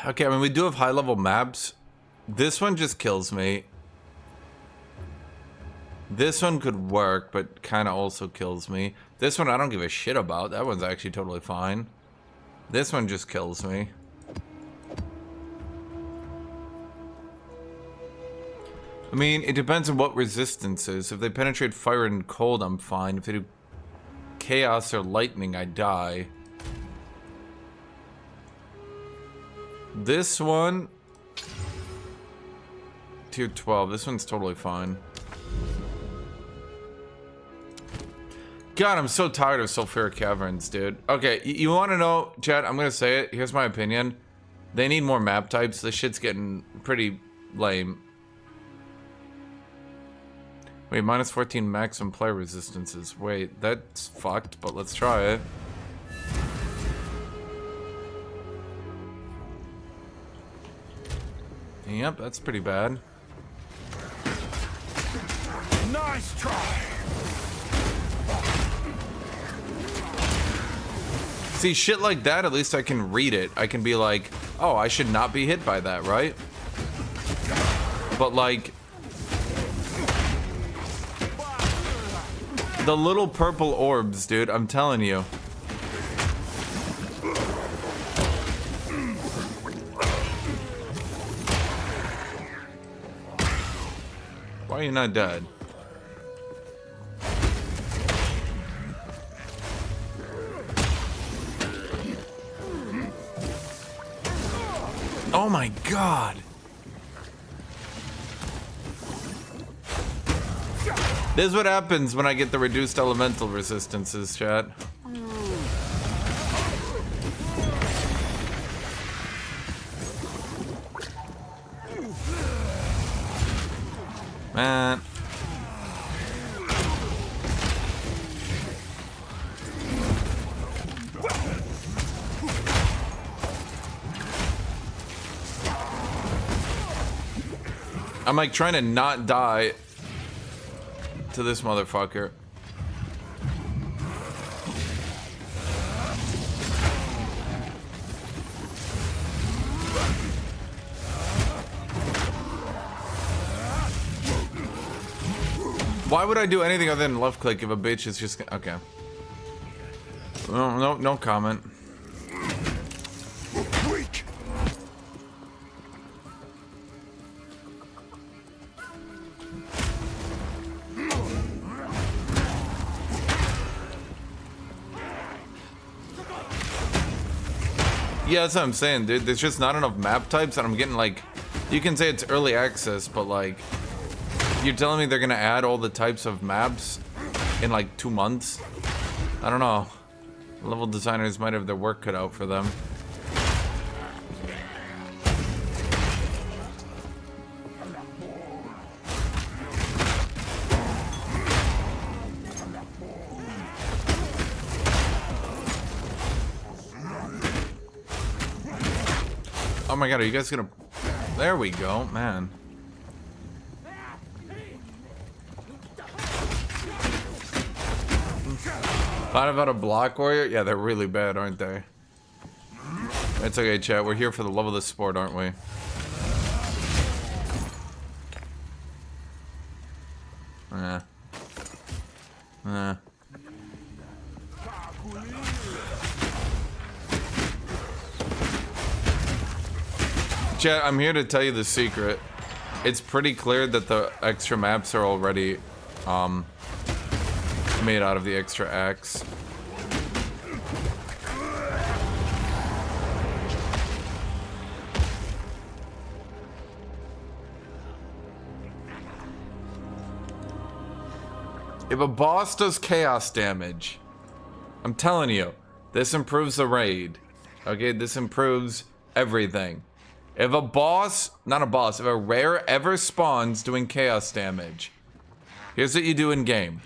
Okay, I mean, we do have high-level maps. This one just kills me. This one could work, but kind of also kills me. This one I don't give a shit about. That one's actually totally fine. This one just kills me. I mean, it depends on what resistance is. If they penetrate fire and cold, I'm fine. If they do chaos or lightning, I die. This one... Tier 12. This one's totally fine. God, I'm so tired of sulfuric caverns, dude. Okay, you want to know, chat? I'm gonna say it. Here's my opinion. They need more map types. This shit's getting pretty lame. Wait, minus 14 maximum player resistances. Wait, that's fucked, but let's try it. Yep, that's pretty bad. Nice try. See, shit like that, at least I can read it. I can be like, oh, I should not be hit by that, right? But like... the little purple orbs, dude, I'm telling you. Why are you not dead? Oh my god. This is what happens when I get the reduced elemental resistances, chat. Man. I'm like trying to not die to this motherfucker. Why would I do anything other than left click if a bitch is just okay? No comment. Weak. Yeah, that's what I'm saying, dude. There's just not enough map types, and I'm getting like, you can say it's early access, but like, you're telling me they're gonna add all the types of maps in like 2 months? I don't know. Level designers might have their work cut out for them. Oh my god, are you guys gonna... There we go, man. Thought about a block warrior? Yeah, they're really bad, aren't they? It's okay, chat. We're here for the love of the sport, aren't we? Chat, I'm here to tell you the secret. It's pretty clear that the extra maps are already made out of the extra axe. If a boss does chaos damage, I'm telling you, this improves the raid. Okay, this improves everything. If a boss, not a boss, if a rare ever spawns doing chaos damage, here's what you do in game.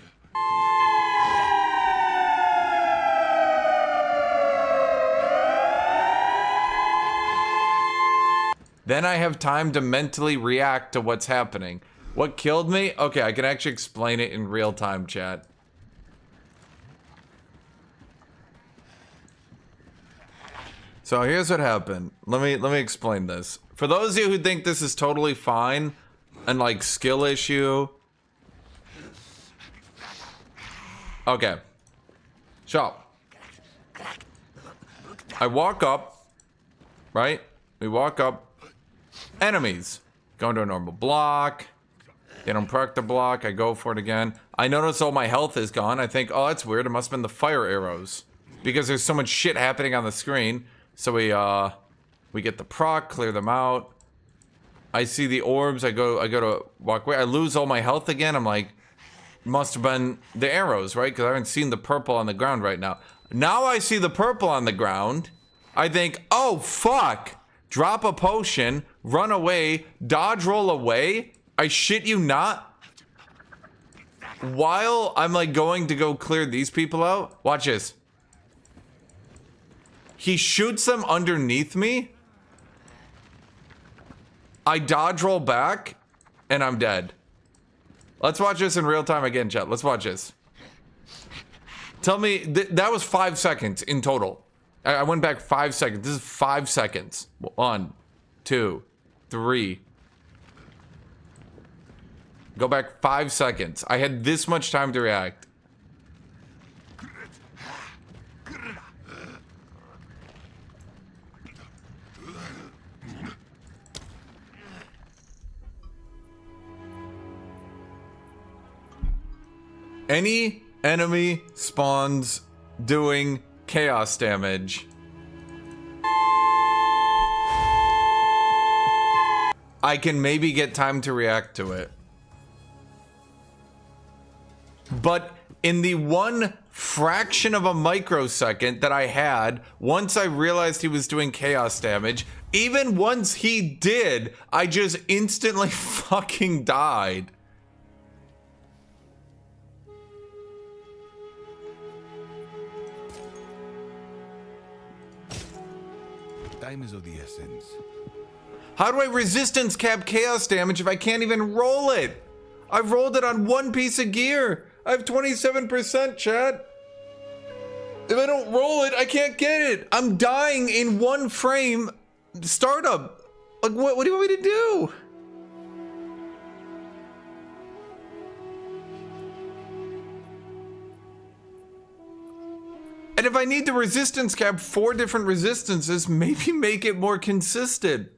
Then I have time to mentally react to what's happening. What killed me? Okay, I can actually explain it in real time, chat. So here's what happened. Let me explain this. For those of you who think this is totally fine and like skill issue. Okay. So I walk up, right? We walk up. Enemies. Go into a normal block. They don't perk the block. I go for it again. I notice all my health is gone. I think, oh, that's weird. It must have been the fire arrows. Because there's so much shit happening on the screen. So we get the proc, clear them out. I see the orbs. I go to walk away. I lose all my health again. I'm like, must have been the arrows, right? Because I haven't seen the purple on the ground right now. Now I see the purple on the ground. I think, oh, fuck. Drop a potion, run away, dodge roll away. I shit you not. While I'm like going to go clear these people out, watch this. He shoots them underneath me. I dodge roll back, and I'm dead. Let's watch this in real time again, chat. Let's watch this. Tell me, that was 5 seconds in total. I went back 5 seconds. This is 5 seconds. 1, 2, 3. Go back 5 seconds. I had this much time to react. Any enemy spawns doing chaos damage. I can maybe get time to react to it. But in the one fraction of a microsecond that I had, once I realized he was doing chaos damage, even once he did, I just instantly fucking died. Time is of the essence. How do I resistance cap chaos damage if I can't even roll it? I've rolled it on one piece of gear. I have 27%, chat. If I don't roll it, I can't get it. I'm dying in one frame startup. Like, what do you want me to do? And if I need to resistance cap 4 different resistances, maybe make it more consistent.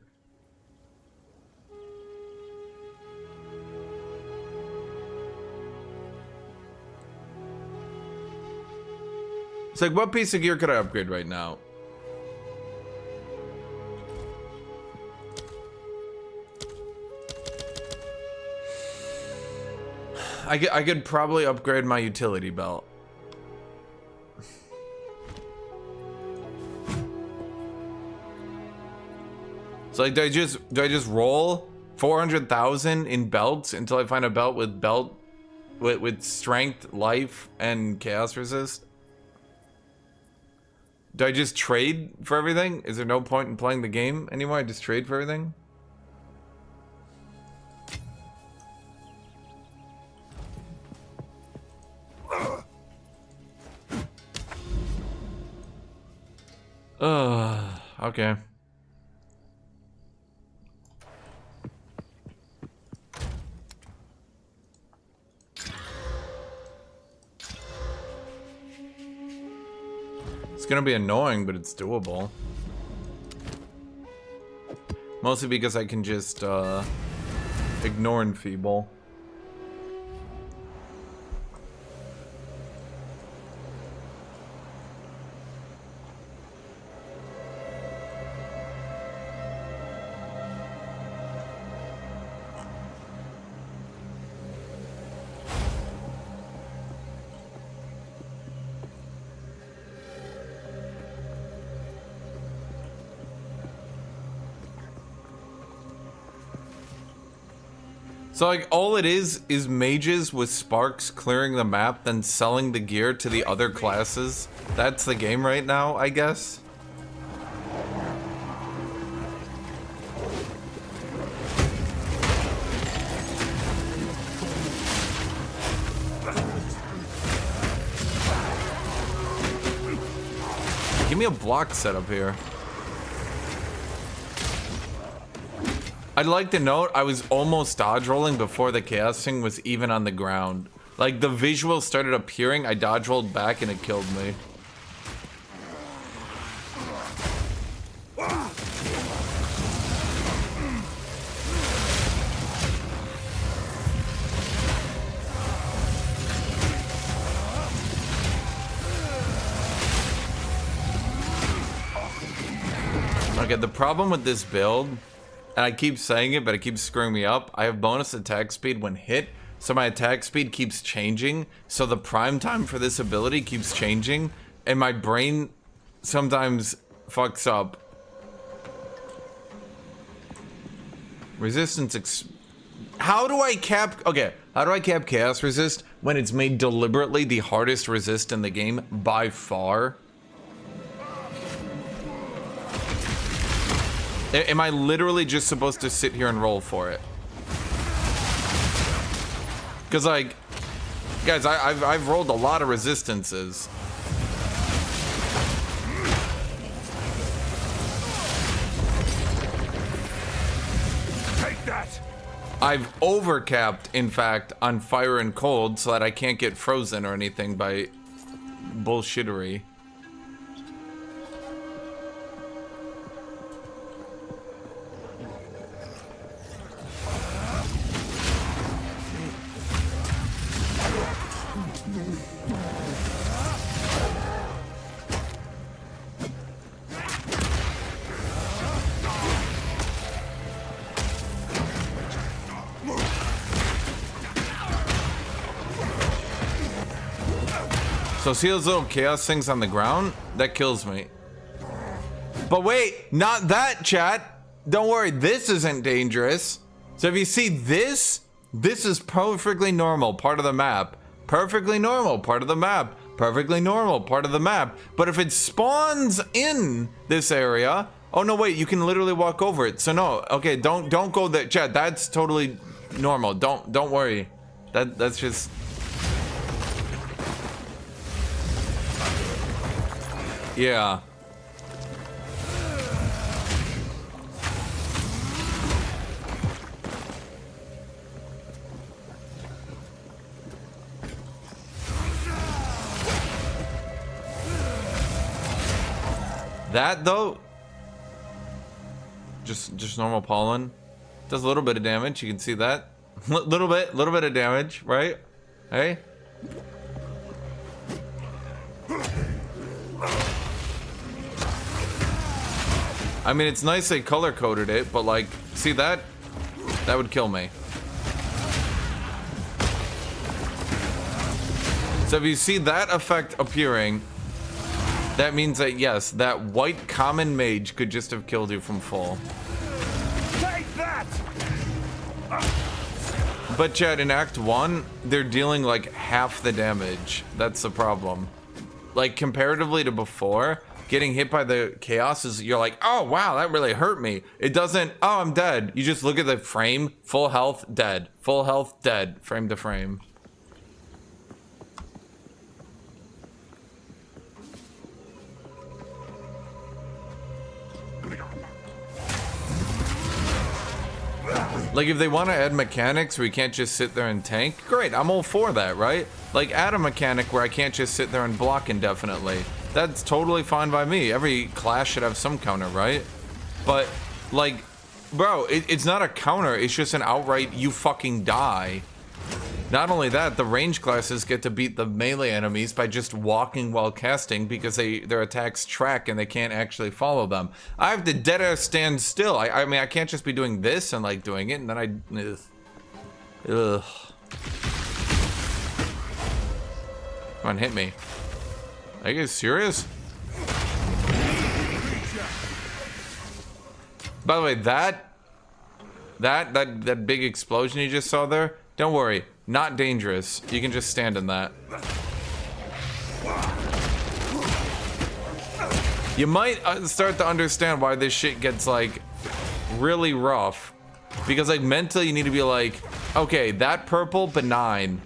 It's like, what piece of gear could I upgrade right now? I could probably upgrade my utility belt. So like, do I just roll 400,000 in belts until I find a belt with strength, life, and chaos resist? Do I just trade for everything? Is there no point in playing the game anymore? I just trade for everything? Okay. It's gonna be annoying, but it's doable. Mostly because I can just ignore Enfeeble. So like, all it is mages with sparks clearing the map, then selling the gear to the other classes. That's the game right now, I guess. Give me a block setup here. I'd like to note I was almost dodge rolling before the chaos thing was even on the ground. Like the visual started appearing, I dodge rolled back and it killed me. Okay, the problem with this build, and I keep saying it, but it keeps screwing me up. I have bonus attack speed when hit, so my attack speed keeps changing. So the prime time for this ability keeps changing, and my brain sometimes fucks up. Resistance how do I cap chaos resist when it's made deliberately the hardest resist in the game by far? Am I literally just supposed to sit here and roll for it? Because, like, guys, I've rolled a lot of resistances. Take that! I've overcapped, in fact, on fire and cold so that I can't get frozen or anything by bullshittery. So see those little chaos things on the ground? That kills me. But wait, not that, chat. Don't worry, this isn't dangerous. So if you see this, this is perfectly normal, part of the map. Perfectly normal, part of the map. Perfectly normal, part of the map. But if it spawns in this area, oh no, wait, you can literally walk over it. So no, okay, don't go there, chat. That's totally normal. Don't worry. That's just. Yeah. That though, just normal pollen does a little bit of damage. You can see that, little bit of damage, right? Hey. I mean, it's nice they color coded it, but like, see that? That would kill me. So if you see that effect appearing, that means that yes, that white common mage could just have killed you from full. Take that! But Chad, in Act 1, they're dealing like half the damage. That's the problem. Like, comparatively to before, getting hit by the chaos is, you're like, oh wow, that really hurt me. It doesn't, oh, I'm dead. You just look at the frame, full health, dead. Full health, dead. Frame to frame. Like, if they want to add mechanics where you can't just sit there and tank, great, I'm all for that, right? Like, add a mechanic where I can't just sit there and block indefinitely. That's totally fine by me. Every class should have some counter, right? But, like, bro, it's not a counter, it's just an outright you fucking die. Not only that, the range classes get to beat the melee enemies by just walking while casting because their attacks track and they can't actually follow them. I have to deadass stand still. I mean, I can't just be doing this and like doing it and then ugh. Come on, hit me. Are you guys serious? By the way, that big explosion you just saw there, don't worry. Not dangerous. You can just stand in that. You might start to understand why this shit gets like really rough. Because like mentally you need to be like, okay, that purple, benign.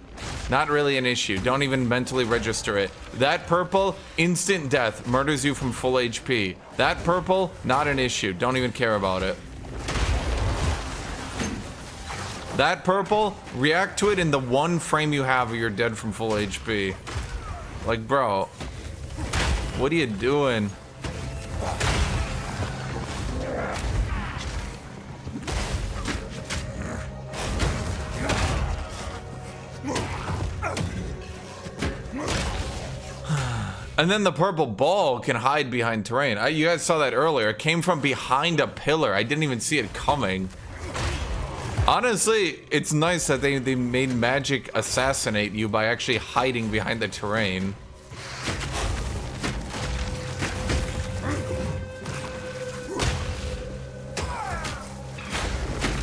Not really an issue. Don't even mentally register it. That purple, instant death, murders you from full HP. That purple, not an issue. Don't even care about it. That purple, react to it in the one frame you have or you're dead from full HP. Like, bro, what are you doing? And then the purple ball can hide behind terrain. You guys saw that earlier. It came from behind a pillar. I didn't even see it coming. Honestly, it's nice that they made magic assassinate you by actually hiding behind the terrain.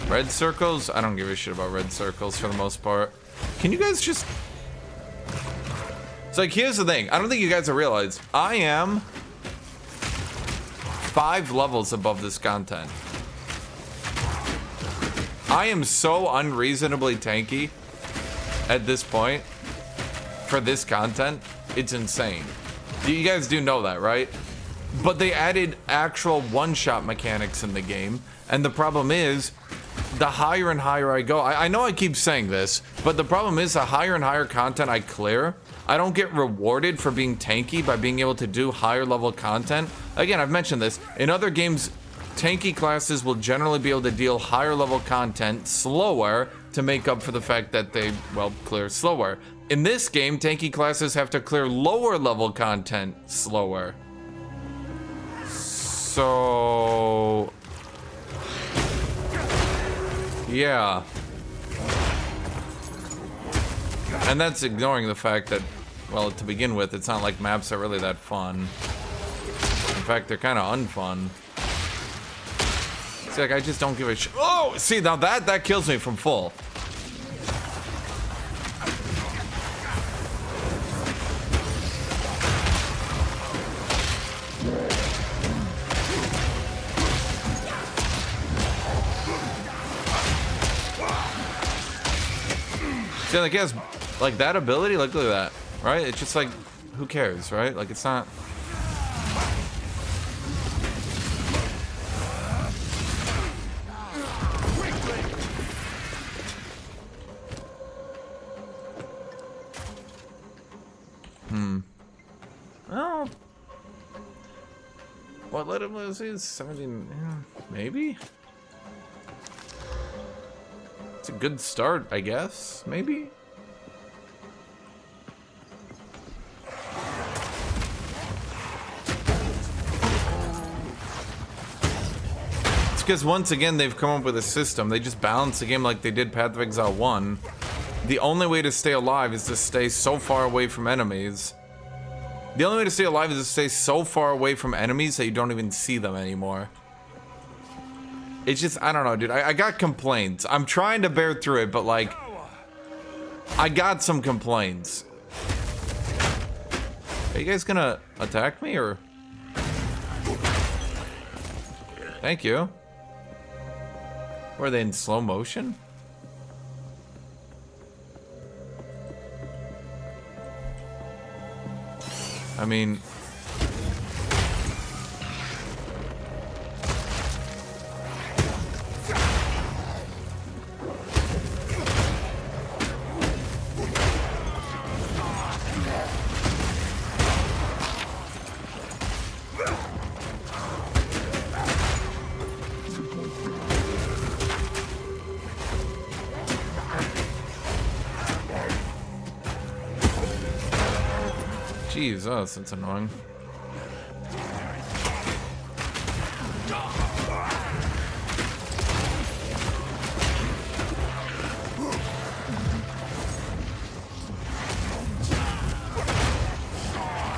Red circles? I don't give a shit about red circles for the most part. Can you guys just... So, like, here's the thing. I don't think you guys have realized. I am 5 levels above this content. I am so unreasonably tanky at this point for this content. It's insane. You guys do know that, right? But they added actual one-shot mechanics in the game. And the problem is, the higher and higher I go, I know I keep saying this, but the problem is the higher and higher content I clear, I don't get rewarded for being tanky by being able to do higher level content. Again, I've mentioned this. In other games, tanky classes will generally be able to deal higher level content slower to make up for the fact that they, well, clear slower. In this game, tanky classes have to clear lower level content slower. So... yeah. And that's ignoring the fact that, well, to begin with, it's not like maps are really that fun. In fact, they're kind of unfun. It's like, I just don't give a shit. Oh, see, now that kills me from full. See, like, yes, like that ability, like, look at that, right? It's just like, who cares, right? Like, it's not. Well, what let him lose is 17, maybe? It's a good start, I guess, maybe? It's because once again they've come up with a system. They just balance the game like they did Path of Exile 1. The only way to stay alive is to stay so far away from enemies. The only way to stay alive is to stay so far away from enemies that you don't even see them anymore. It's just, I don't know, dude. I got complaints. I'm trying to bear through it, but, like, I got some complaints. Are you guys gonna attack me, or? Thank you. Were they in slow motion? I mean... Jesus, that's annoying.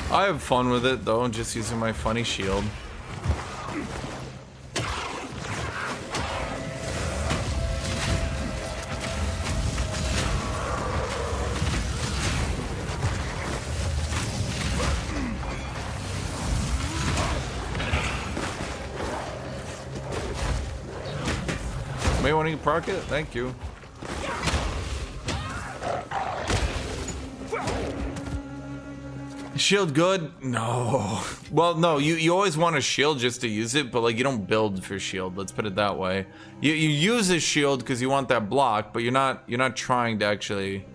I have fun with it though, just using my funny shield. May want to proc it? Thank you. Shield good? No. Well, no, you always want a shield just to use it, but like you don't build for shield, let's put it that way. You use a shield because you want that block, but you're not trying to actually.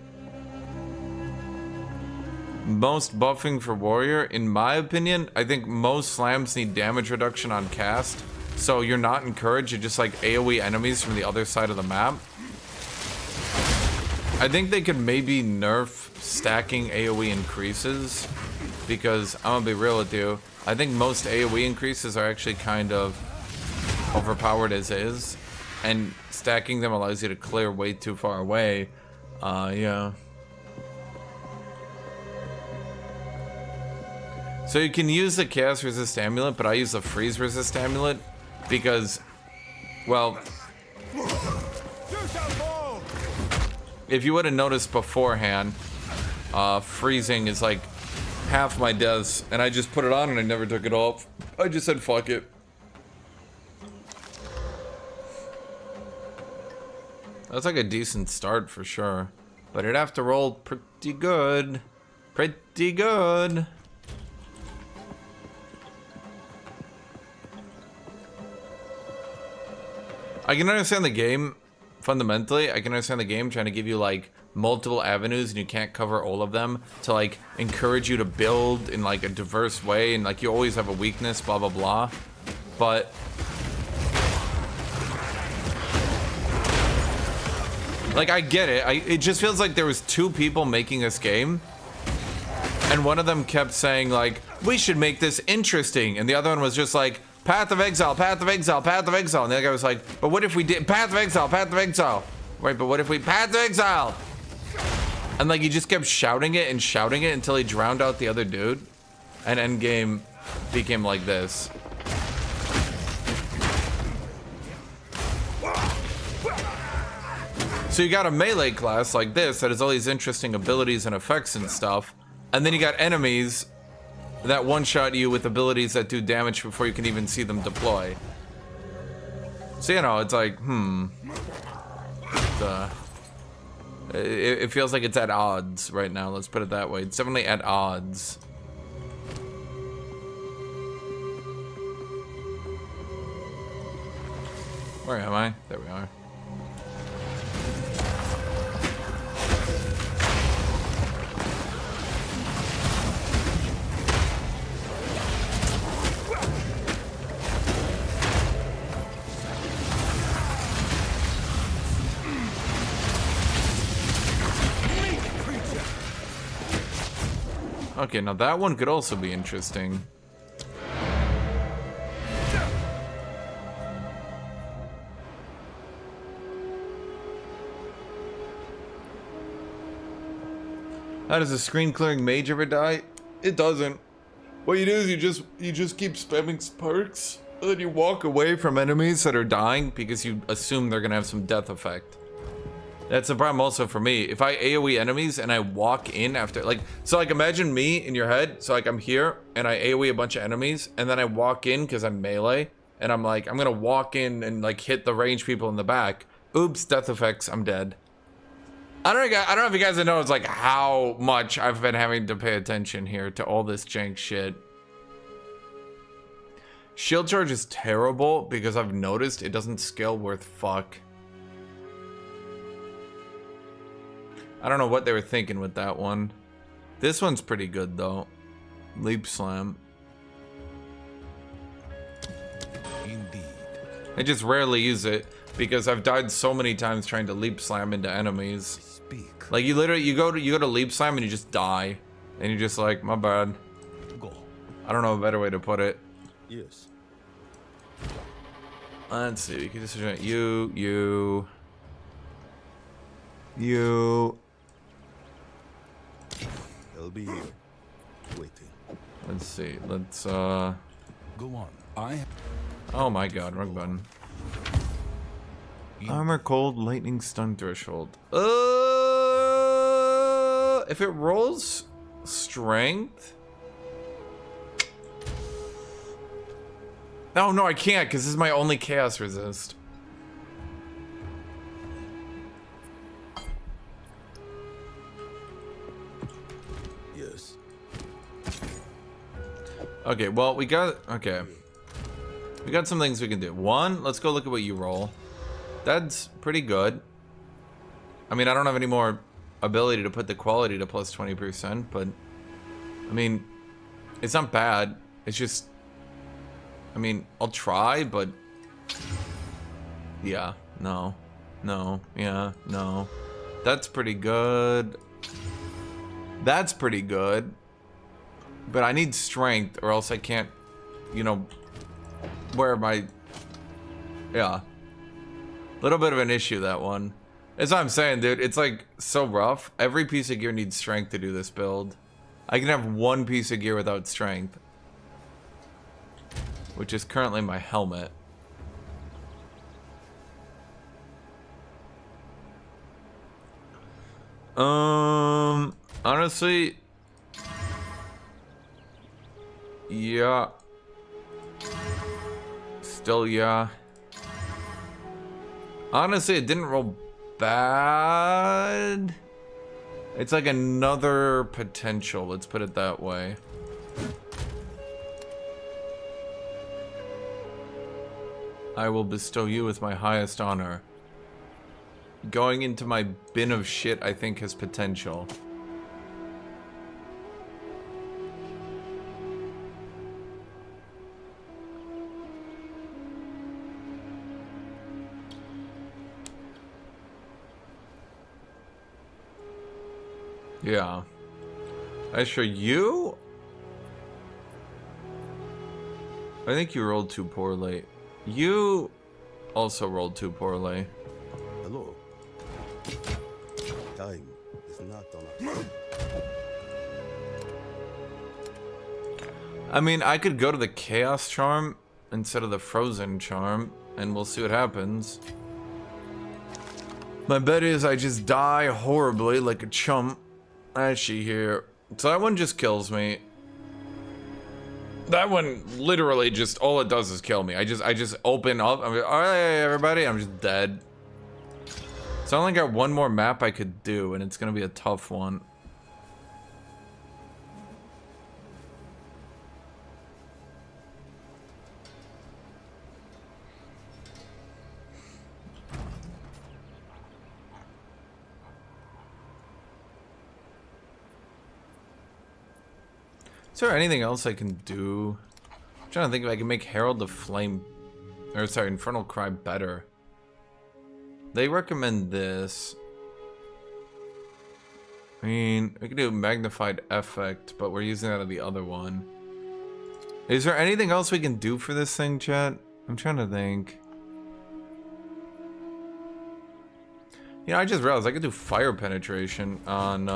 Most buffing for warrior, in my opinion, I think most slams need damage reduction on cast. So you're not encouraged to just like AoE enemies from the other side of the map. I think they could maybe nerf stacking AoE increases, because I'm gonna be real with you, I think most AoE increases are actually kind of overpowered as is, and stacking them allows you to clear way too far away. Yeah. So you can use the chaos resist amulet, but I use the freeze resist amulet because, well, if you would have noticed beforehand, freezing is like half my deaths, and I just put it on and I never took it off. I just said fuck it. That's like a decent start for sure, but it'd have to roll pretty good. Pretty good. I can understand the game, fundamentally. I can understand the game trying to give you like multiple avenues and you can't cover all of them to like encourage you to build in like a diverse way, and like you always have a weakness, blah blah blah. But like I get it. It just feels like there was two people making this game, and one of them kept saying like, we should make this interesting, and the other one was just like, Path of Exile, Path of Exile, Path of Exile. And the other guy was like, but what if we did Path of Exile, Path of Exile? Right, but what if we Path of Exile? And like he just kept shouting it until he drowned out the other dude. And endgame became like this. So you got a melee class like this that has all these interesting abilities and effects and stuff. And then you got enemies that one-shot you with abilities that do damage before you can even see them deploy. So, you know, it's like, it feels like it's at odds right now, let's put it that way. It's definitely at odds. Where am I? There we are. Okay, now that one could also be interesting. How does a screen clearing mage ever die? It doesn't. What you do is you just keep spamming perks, and then you walk away from enemies that are dying because you assume they're gonna have some death effect. That's the problem also for me. If I AoE enemies and I walk in after, like, so like imagine me in your head. So like I'm here and I AoE a bunch of enemies and then I walk in because I'm melee and I'm like, I'm gonna walk in and like hit the ranged people in the back. Oops, death effects, I'm dead. I don't know if you guys know, it's like how much I've been having to pay attention here to all this jank shit. Shield charge is terrible because I've noticed it doesn't scale worth fuck. I don't know what they were thinking with that one. This one's pretty good though. Leap slam. Indeed. I just rarely use it because I've died so many times trying to leap slam into enemies. Speak. Like you literally you go to leap slam and you just die. And you're just like, my bad. Go. I don't know a better way to put it. Yes. Let's see, we can just you. I'll be here, waiting. Let's see, let's Go on. oh my god, wrong button. Armor, cold, lightning, stun threshold. If it rolls strength. No, I can't because this is my only chaos resist. Yes. Okay, well, we got... Okay. We got some things we can do. One, let's go look at what you roll. That's pretty good. I mean, I don't have any more ability to put the quality to plus 20%, but... I mean, it's not bad. It's just... I mean, I'll try, but... Yeah, no. No, yeah, no. That's pretty good. That's pretty good. But I need strength, or else I can't, you know, wear my... Yeah. Little bit of an issue, that one. That's what I'm saying, dude. It's, like, so rough. Every piece of gear needs strength to do this build. I can have one piece of gear without strength. Which is currently my helmet. Honestly... Yeah. Still, yeah. Honestly, it didn't roll bad. It's like another potential, let's put it that way. I will bestow you with my highest honor. Going into my bin of shit, I think, has potential. Yeah. As for you, I think you rolled too poorly. You also rolled too poorly. Hello. Time is not on us. I mean, I could go to the Chaos Charm instead of the Frozen Charm, and we'll see what happens. My bet is I just die horribly like a chump. As she here. So that one just kills me. That one literally just, all it does is kill me. I just open up. I'm like, all right, everybody, I'm just dead. So I only got one more map I could do, and it's gonna be a tough one. Is there anything else I can do? I'm trying to think if I can make Herald of Flame, or sorry, Infernal Cry better. They recommend this. I mean, we could do Magnified Effect, but we're using that on the other one. Is there anything else we can do for this thing, chat? I'm trying to think. You know, I just realized I could do Fire Penetration on,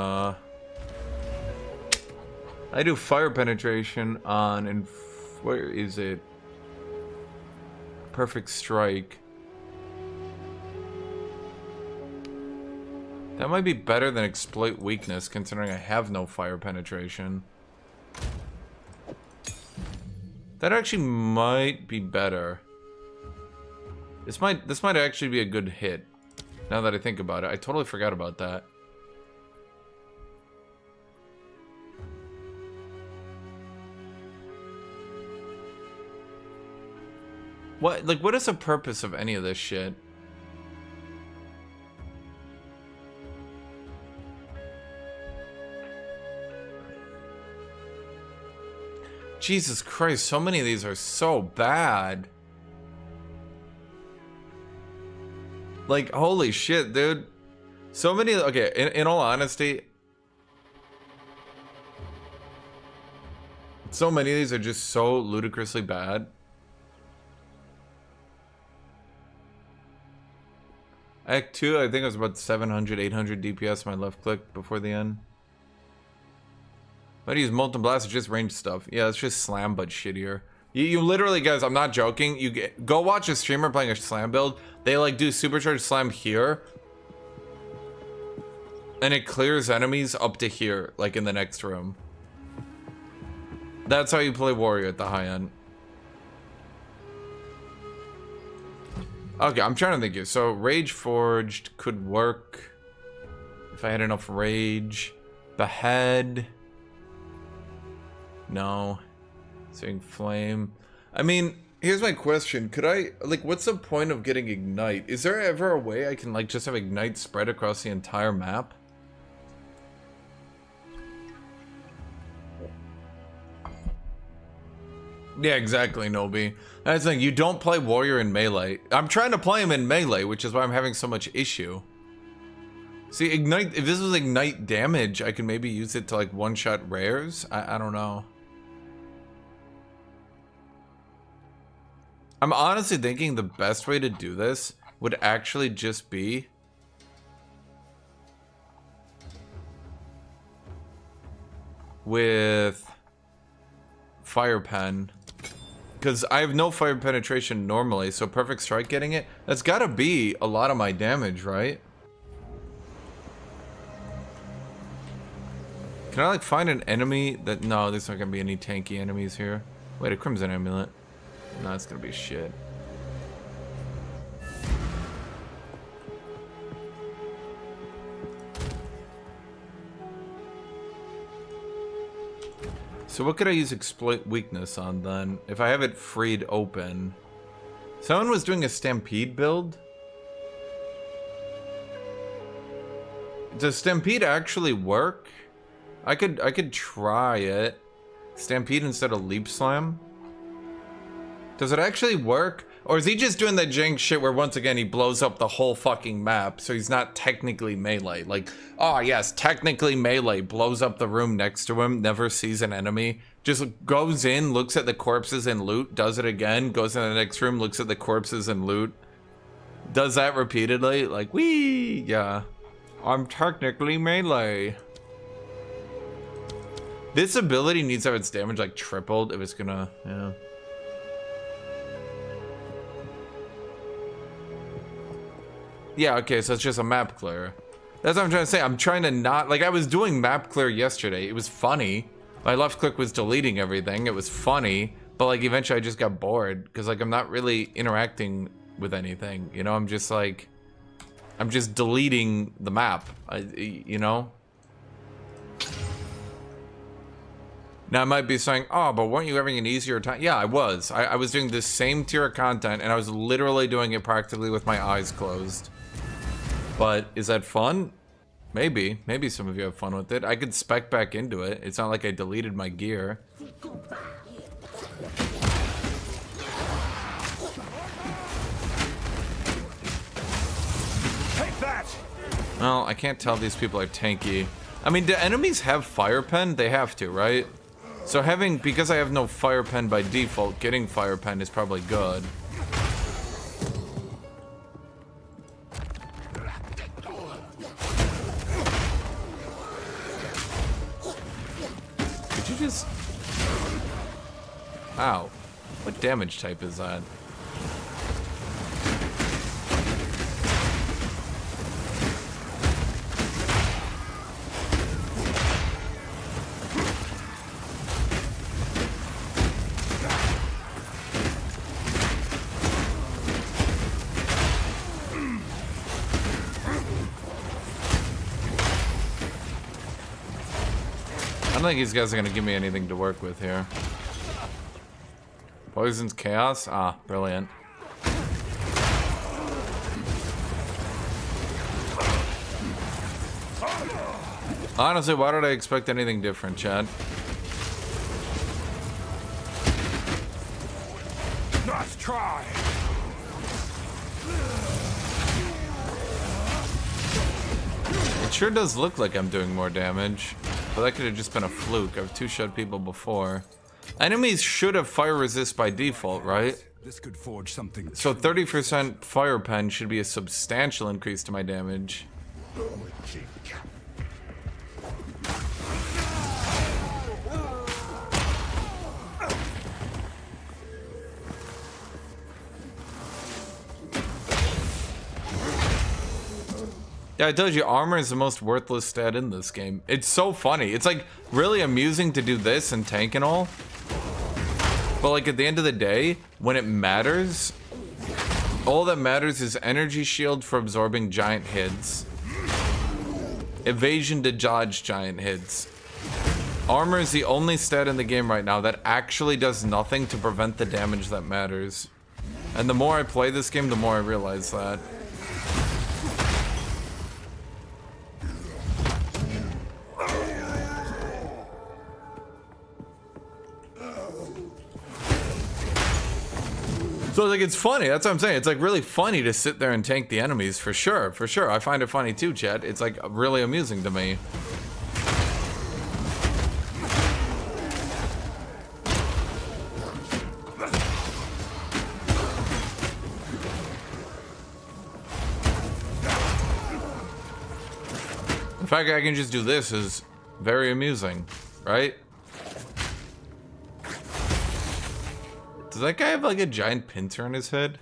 I do Fire Penetration on, and where is it? Perfect Strike. That might be better than Exploit Weakness, considering I have no Fire Penetration. That actually might be better. This might actually be a good hit. Now that I think about it, I totally forgot about that. What, like, what is the purpose of any of this shit? Jesus Christ, so many of these are so bad. Like, holy shit, dude. So many, okay, in all honesty, so many of these are just so ludicrously bad. Act 2, I think it was about 700, 800 DPS my left click before the end. Might use Molten Blast, it's just ranged stuff. Yeah, it's just slam, but shittier. You literally, guys, I'm not joking. Go watch a streamer playing a slam build. They like do supercharged slam here. And it clears enemies up to here, like in the next room. That's how you play warrior at the high end. Okay, I'm trying to think here. So, Rage Forged could work if I had enough rage. Behead. No. Seeing flame. I mean, here's my question. Could I, like, what's the point of getting ignite? Is there ever a way I can, like, just have ignite spread across the entire map? Yeah, exactly, Nobi. That's the thing, you don't play warrior in melee. I'm trying to play him in melee, which is why I'm having so much issue. See, ignite, if this was ignite damage, I could maybe use it to, like, one-shot rares? I don't know. I'm honestly thinking the best way to do this would actually just be with fire pen, because I have no fire penetration normally, so perfect strike getting it, that's gotta be a lot of my damage, right? Can I like find an enemy that, no, there's not gonna be any tanky enemies here. Wait, a crimson amulet. No, it's gonna be shit. So what could I use exploit weakness on then? If I have it freed open. Someone was doing a stampede build? Does stampede actually work? I could try it. Stampede instead of leap slam? Does it actually work? Or is he just doing that jank shit where once again he blows up the whole fucking map, so he's not technically melee? Like, oh yes, technically melee, blows up the room next to him, never sees an enemy, just goes in, looks at the corpses and loot, does it again, goes in the next room, looks at the corpses and loot. Does that repeatedly, like, wee, yeah. I'm technically melee. This ability needs to have its damage like tripled if it's gonna, yeah. Yeah, okay, so it's just a map clear. That's what I'm trying to say. I'm trying to not, like, I was doing map clear yesterday. It was funny. My left click was deleting everything. It was funny, but like eventually I just got bored because like I'm not really interacting with anything. You know, I'm just like, I'm just deleting the map. You know. Now I might be saying, oh, but weren't you having an easier time? Yeah, I was. I was doing this same tier of content and I was literally doing it practically with my eyes closed. But is that fun? Maybe. Maybe some of you have fun with it. I could spec back into it. It's not like I deleted my gear. Take that! Well, I can't tell these people are tanky. I mean, do enemies have fire pen? They have to, right? So having, because I have no fire pen by default, getting fire pen is probably good. Did you just... Ow. What damage type is that? I don't think these guys are gonna give me anything to work with here. Poison's chaos? Ah, brilliant. Honestly, why did I expect anything different, Chad? Nice try! It sure does look like I'm doing more damage. But that could have just been a fluke. I've two-shot people before. Enemies should have fire resist by default, right? This could forge something. So 30% fire pen should be a substantial increase to my damage. Yeah, I told you, armor is the most worthless stat in this game. It's so funny. It's like really amusing to do this and tank and all. But like at the end of the day, when it matters, all that matters is energy shield for absorbing giant hits. Evasion to dodge giant hits. Armor is the only stat in the game right now that actually does nothing to prevent the damage that matters. And the more I play this game, the more I realize that. So like it's funny, that's what I'm saying. It's like really funny to sit there and tank the enemies for sure, for sure. I find it funny too, chat. It's like really amusing to me. The fact that I can just do this is very amusing, right? Does that guy have like a giant pincer on his head?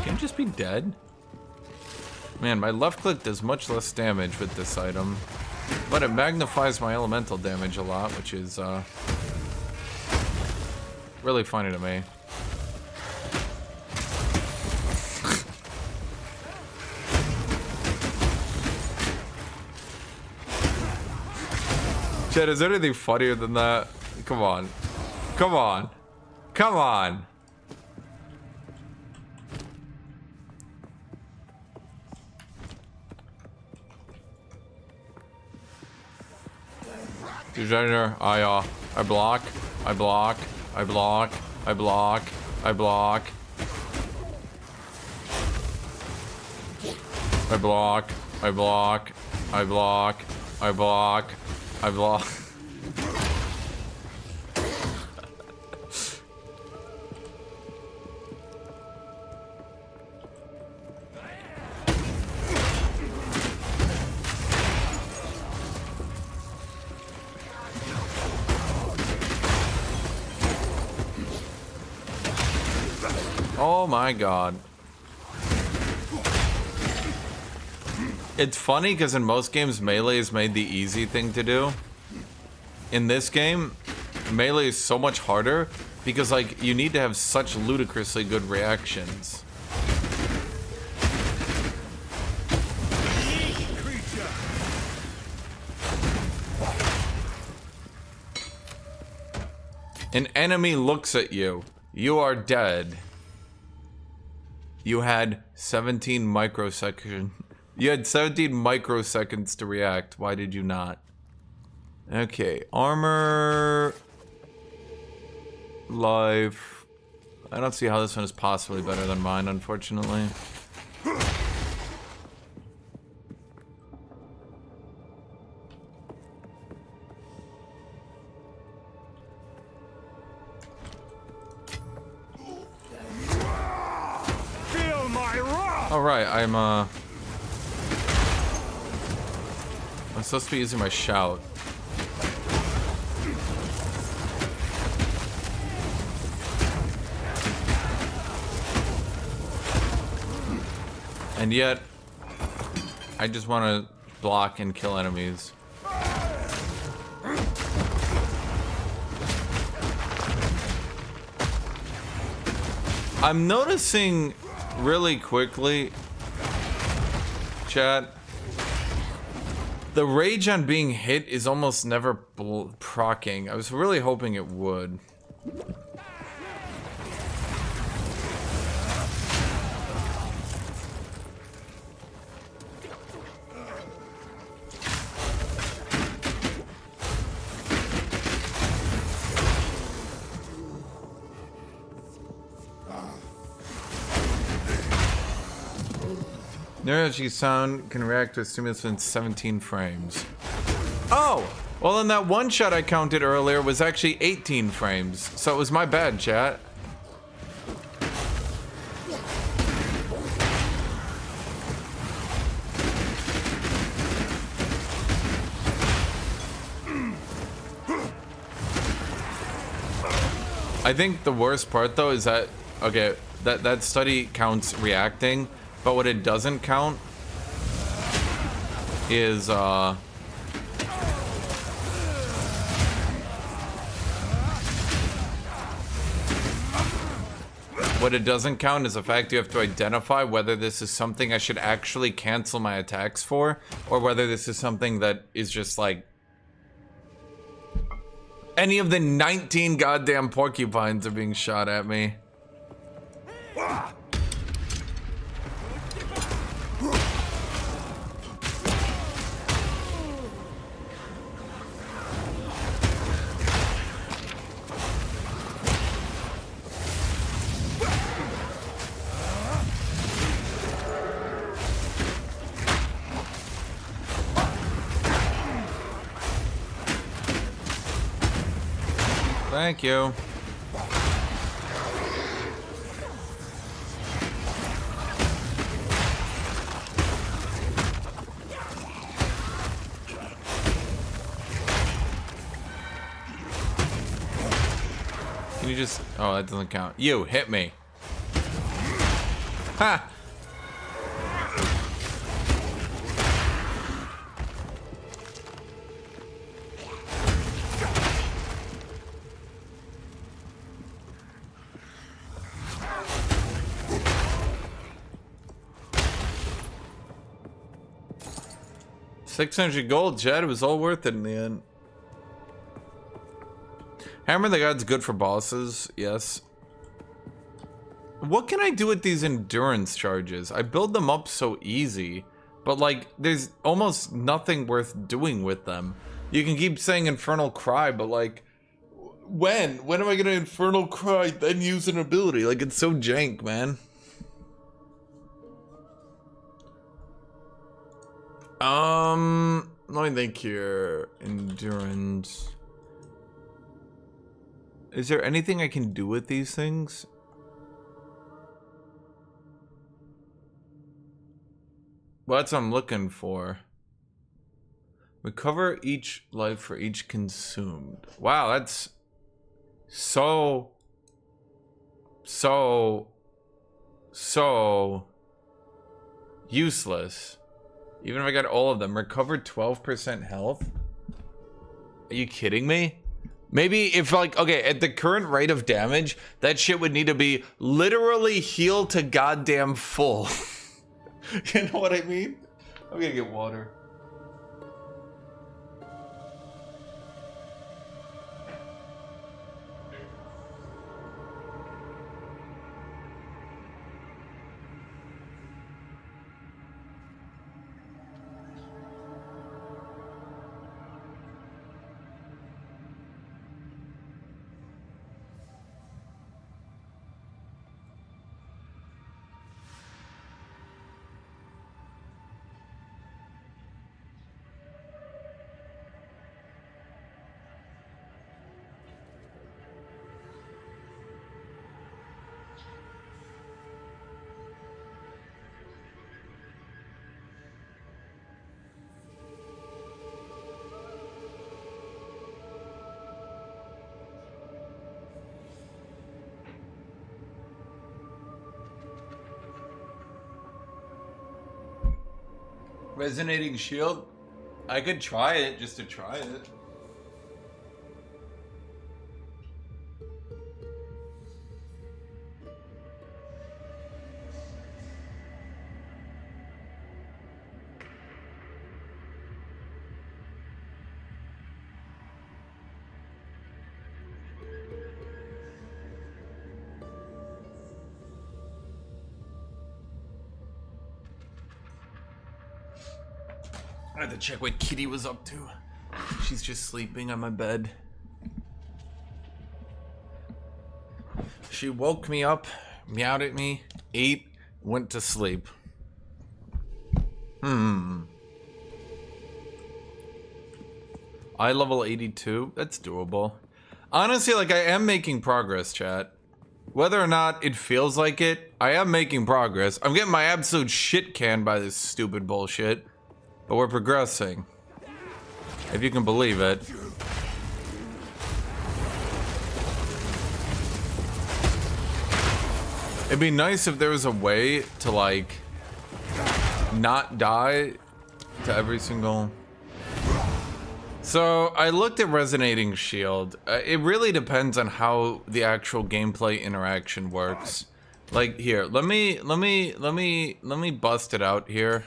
Can just be dead? Man, my left click does much less damage with this item, but it magnifies my elemental damage a lot, which is really funny to me. Chet, is there anything funnier than that? Come on. Come on. Come on. Designer, I block, I block, I block, I block, I block. I block, I block, I block, I block, I block. Oh my god. It's funny because in most games melee is made the easy thing to do. In this game, melee is so much harder because like you need to have such ludicrously good reactions. An enemy looks at you. You are dead. You had 17 microseconds. You had 17 microseconds to react. Why did you not? Okay, armor, life. I don't see how this one is possibly better than mine, unfortunately. Alright, I'm supposed to be using my shout. And yet, I just want to block and kill enemies. I'm noticing really quickly, chat, the rage on being hit is almost never proccing. I was really hoping it would. Neurogy sound can react to a stimulus within 17 frames. Oh! Well, then that one shot I counted earlier was actually 18 frames. So it was my bad, chat. I think the worst part, though, is that... Okay, That study counts reacting, but what it doesn't count is what it doesn't count is the fact you have to identify whether this is something I should actually cancel my attacks for, or whether this is something that is just like any of the 19 goddamn porcupines are being shot at me. Thank you. Can you just... Oh, that doesn't count. You, hit me. Ha! $600 gold, Chad. It was all worth it in the end. Hammer the God's good for bosses, yes. What can I do with these endurance charges? I build them up so easy, but like, there's almost nothing worth doing with them. You can keep saying Infernal Cry, but like, when am I gonna Infernal Cry, then use an ability? Like, it's so jank, man. Let me think here. Endurance. Is there anything I can do with these things? Well, that's what I'm looking for. Recover each life for each consumed. Wow, that's so useless. Even if I got all of them. Recovered 12% health? Are you kidding me? Maybe if like, okay, at the current rate of damage, that shit would need to be literally healed to goddamn full. You know what I mean? I'm gonna get water. Resonating shield? I could try it just to try it. I had to check what Kitty was up to. She's just sleeping on my bed. She woke me up, meowed at me, ate, went to sleep. Eye level 82? That's doable. Honestly, like, I am making progress, chat. Whether or not it feels like it, I am making progress. I'm getting my absolute shit canned by this stupid bullshit. But we're progressing. If you can believe it. It'd be nice if there was a way to, like, not die to every single... So, I looked at Resonating Shield. It really depends on how the actual gameplay interaction works. Like, here, let me bust it out here.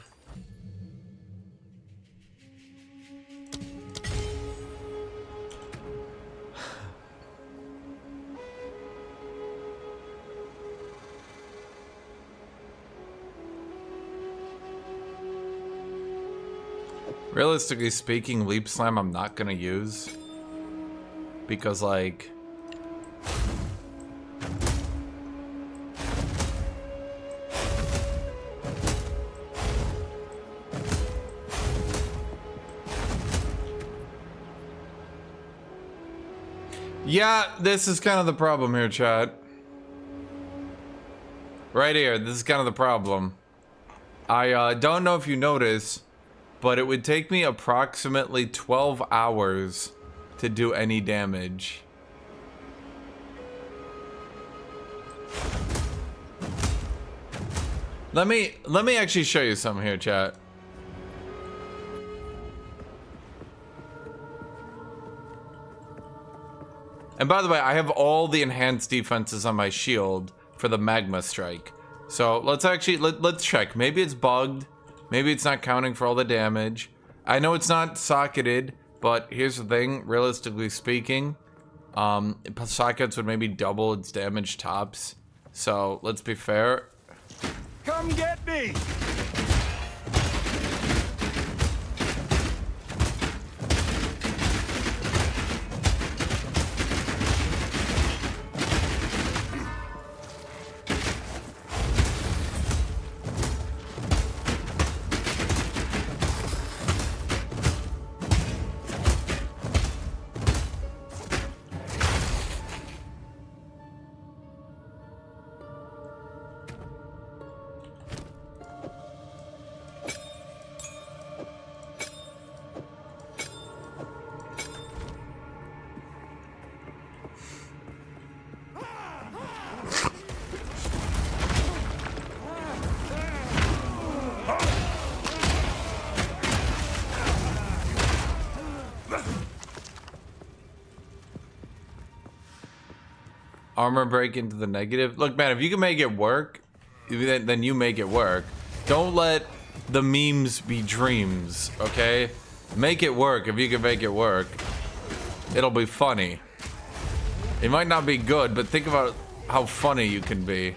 Realistically speaking, Leap Slam I'm not gonna use. Because, like... Yeah, this is kind of the problem here, chat. Right here, this is kind of the problem. I don't know if you notice, but it would take me approximately 12 hours to do any damage. Let me actually show you something here, chat. And by the way, I have all the enhanced defenses on my shield for the Magma Strike. So let's actually, let's check. Maybe it's bugged. Maybe it's not counting for all the damage. I know it's not socketed, but here's the thing, realistically speaking, sockets would maybe double its damage tops. So let's be fair. Come get me! Armor break into the negative. Look, man, if you can make it work, then you make it work. Don't let the memes be dreams, okay? Make it work if you can make it work. It'll be funny. It might not be good, but think about how funny you can be.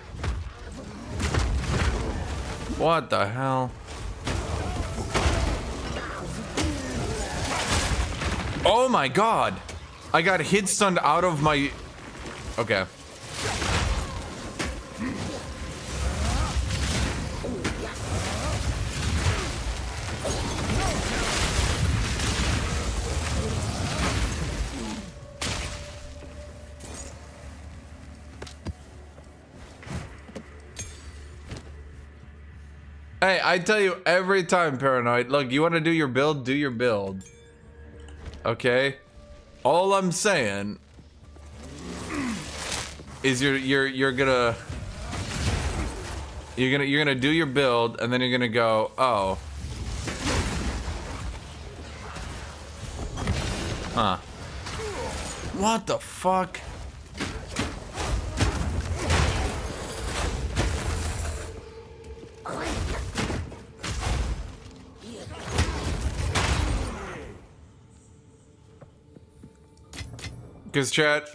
What the hell? Oh my god! I got hit stunned out of my... Okay. Hey, I tell you every time, Paranoid. Look, you want to do your build? Do your build. Okay? All I'm saying is you're gonna do your build and then you're gonna go, oh. Huh. What the fuck? Because chat,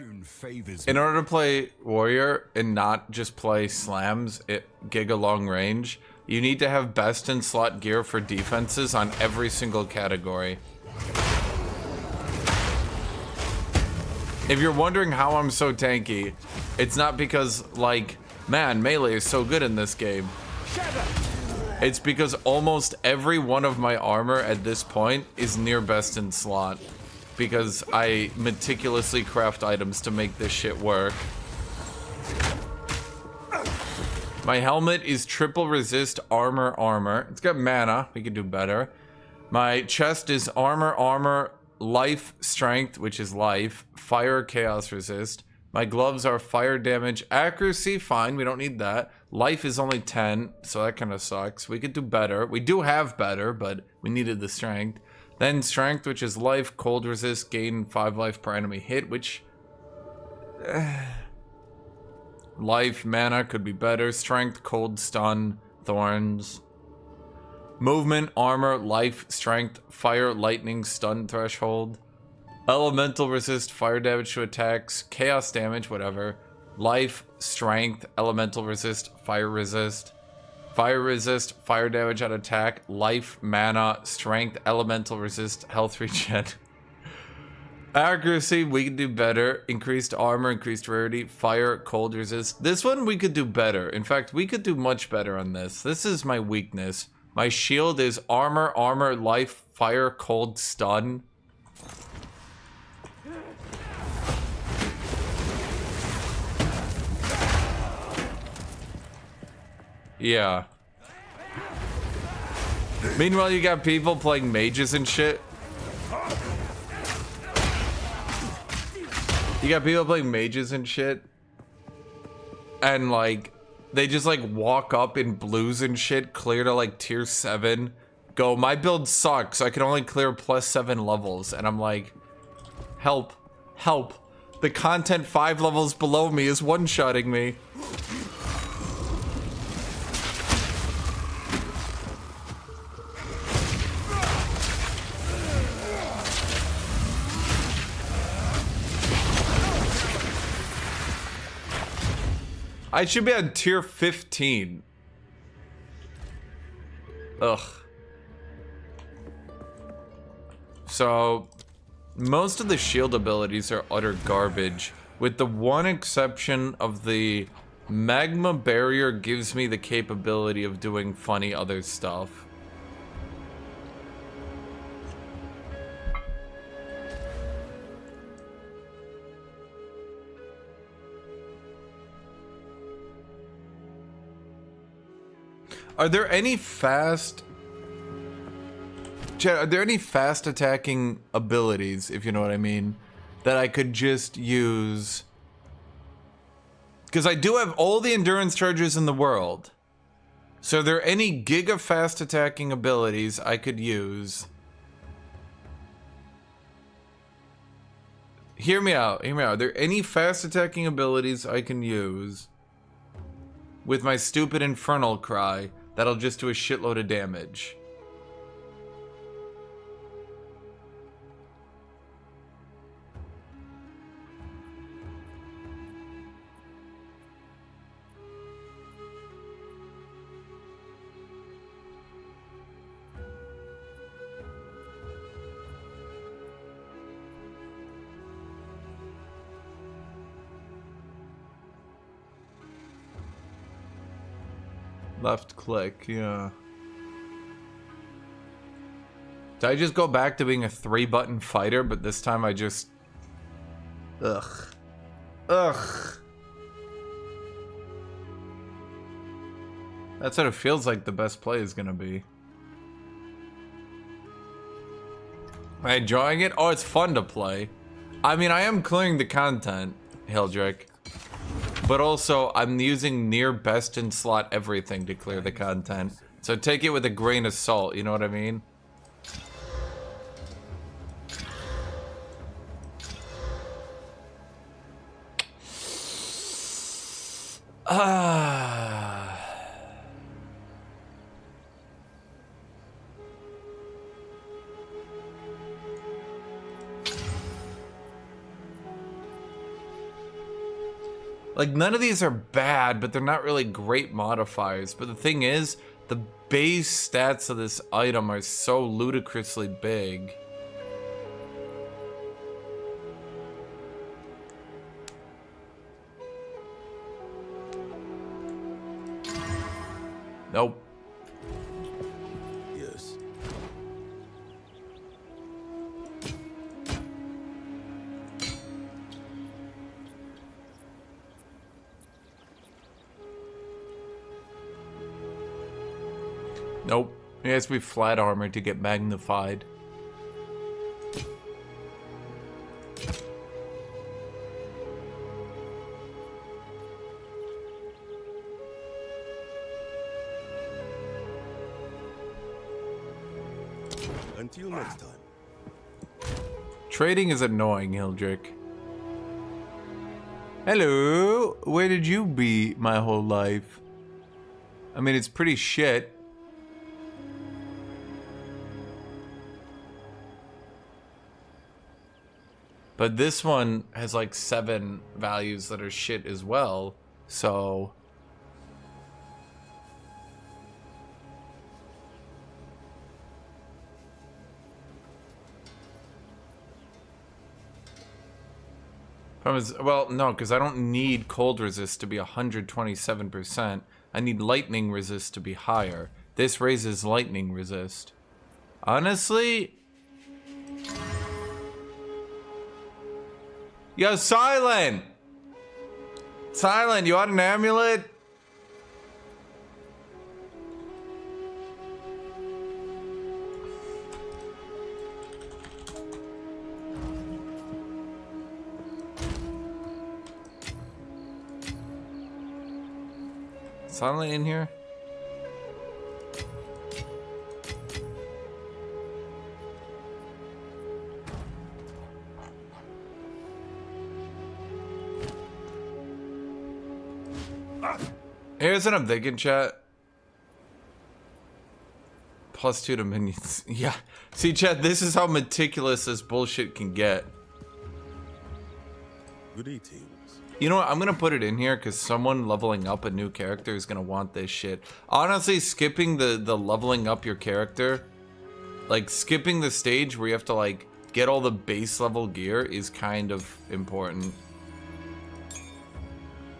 in order to play warrior and not just play slams at giga long range, you need to have best in slot gear for defenses on every single category. If you're wondering how I'm so tanky, it's not because, like, man, melee is so good in this game. It's because almost every one of my armor at this point is near best in slot. Because I meticulously craft items to make this shit work. My helmet is triple resist armor. It's got mana, we could do better. My chest is armor, life, strength, which is life, fire, chaos resist. My gloves are fire damage. Accuracy, fine. We don't need that. Life is only 10, so that kind of sucks. We could do better. We do have better, but we needed the strength. Then strength, which is life. Cold resist, gain 5 life per enemy hit, which... life, mana could be better. Strength, cold, stun, thorns. Movement, armor, life, strength, fire, lightning, stun threshold. Elemental resist, fire damage to attacks, chaos damage, whatever. Life, strength, elemental resist, fire resist, fire damage on attack, life, mana, strength, elemental resist, health regen. Accuracy, we could do better. Increased armor, increased rarity, fire, cold resist. This one we could do better. In fact, we could do much better on this. This is my weakness. My shield is armor, life, fire, cold, stun. Yeah. Meanwhile, you got people playing mages and shit. You got people playing mages and shit. And like, they just like walk up in blues and shit, clear to like tier 7. Go, my build sucks. I can only clear +7 levels. And I'm like, help, help. The content 5 levels below me is one-shotting me. I should be on tier 15. Ugh. So, most of the shield abilities are utter garbage, with the one exception of the magma barrier gives me the capability of doing funny other stuff. Are there any fast... Chat, are there any fast attacking abilities, if you know what I mean, that I could just use? Because I do have all the endurance charges in the world. So are there any giga fast attacking abilities I could use? Hear me out, hear me out. Are there any fast attacking abilities I can use with my stupid infernal cry that'll just do a shitload of damage? Left click, yeah. Did I just go back to being a 3-button fighter, but this time I just... Ugh. Ugh. That's what it feels like the best play is gonna be. Am I enjoying it? Oh, it's fun to play. I mean, I am clearing the content, Hildrick. But also, I'm using near best in slot everything to clear the content. So take it with a grain of salt, you know what I mean? Like, none of these are bad, but they're not really great modifiers. But the thing is, the base stats of this item are so ludicrously big. Nope. Yes. Nope. It has to be flat armor to get magnified. Until next time. Trading is annoying, Hildrick. Hello, where did you be my whole life? I mean, it's pretty shit. But this one has like 7 values that are shit as well, so... Well, no, because I don't need cold resist to be 127%. I need lightning resist to be higher. This raises lightning resist. Honestly... Yo, Silent! Silent, you want an amulet? Silent in here? Here's what I'm thinking, chat. +2 to minions. Yeah. See, chat, this is how meticulous this bullshit can get. Greetings. You know what? I'm gonna put it in here because someone leveling up a new character is gonna want this shit. Honestly, skipping the leveling up your character, like skipping the stage where you have to like get all the base level gear is kind of important.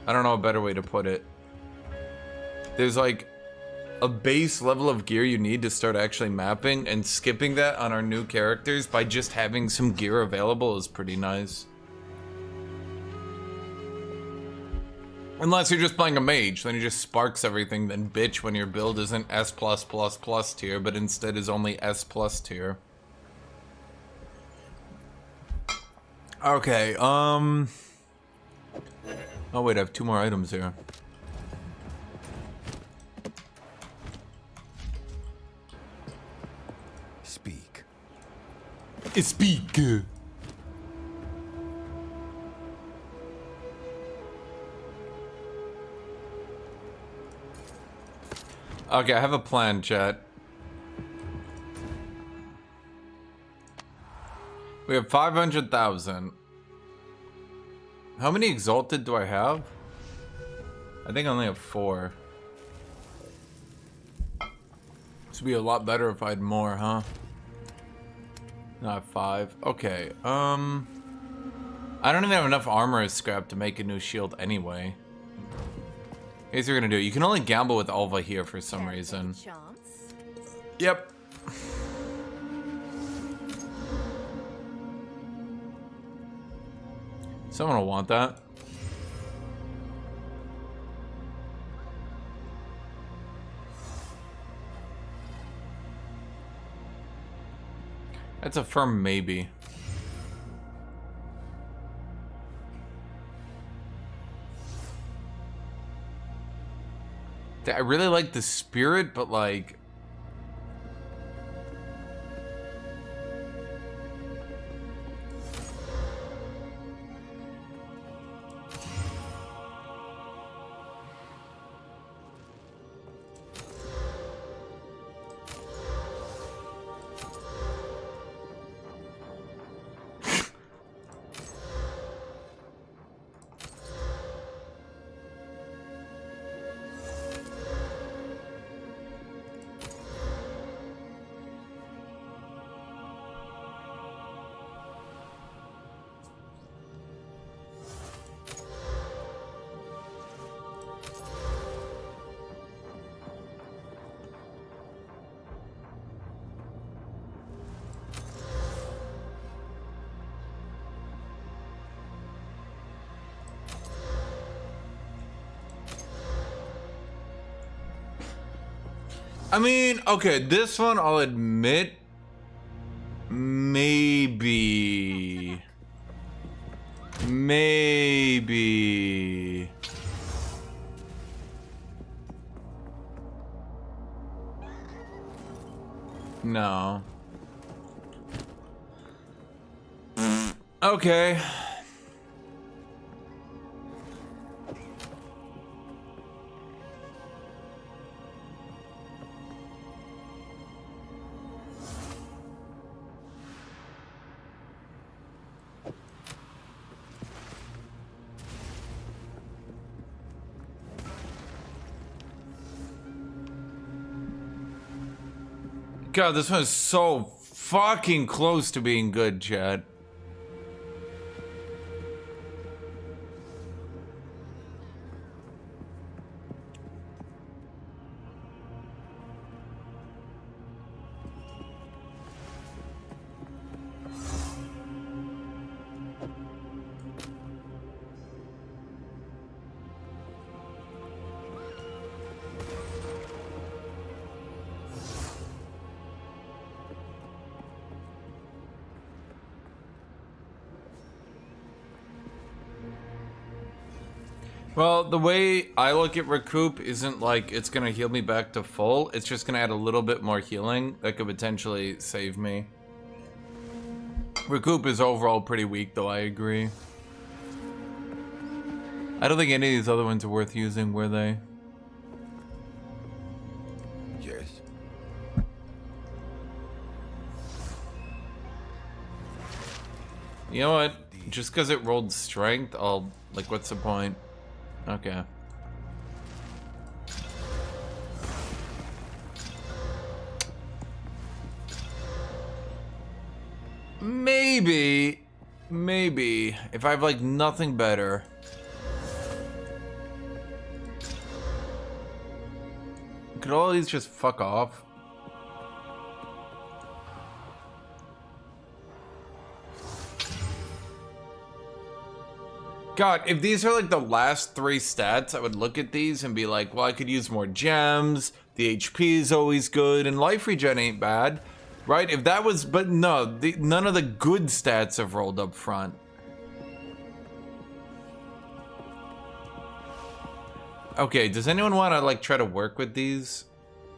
I don't know a better way to put it. There's like a base level of gear you need to start actually mapping, and skipping that on our new characters by just having some gear available is pretty nice. Unless you're just playing a mage, then he just sparks everything, then bitch when your build isn't S+++ tier, but instead is only S+ tier. Okay, oh wait, I have 2 more items here. Speak. Speak! Okay, I have a plan, chat. We have 500,000. How many exalted do I have? I think I only have 4. This would be a lot better if I had more, huh? Not 5. Okay, I don't even have enough armor as scrap to make a new shield anyway. Here's what we're gonna do. You can only gamble with Alva here for some reason. Yep. Someone will want that. That's a firm maybe. I really like the spirit, but like... I mean, okay, this one I'll admit, maybe. No. Okay. God, this one is so fucking close to being good, Chad. Well, the way I look at Recoup isn't like it's gonna heal me back to full. It's just gonna add a little bit more healing that could potentially save me. Recoup is overall pretty weak, though, I agree. I don't think any of these other ones are worth using, were they? Yes. You know what? Just because it rolled strength, I'll... Like, what's the point? Okay. Maybe, if I have like nothing better. Could all these just fuck off? God, if these are like the last 3 stats, I would look at these and be like, well, I could use more gems, the HP is always good, and life regen ain't bad, right? If that was, but no, none of the good stats have rolled up front. Okay, does anyone want to like try to work with these?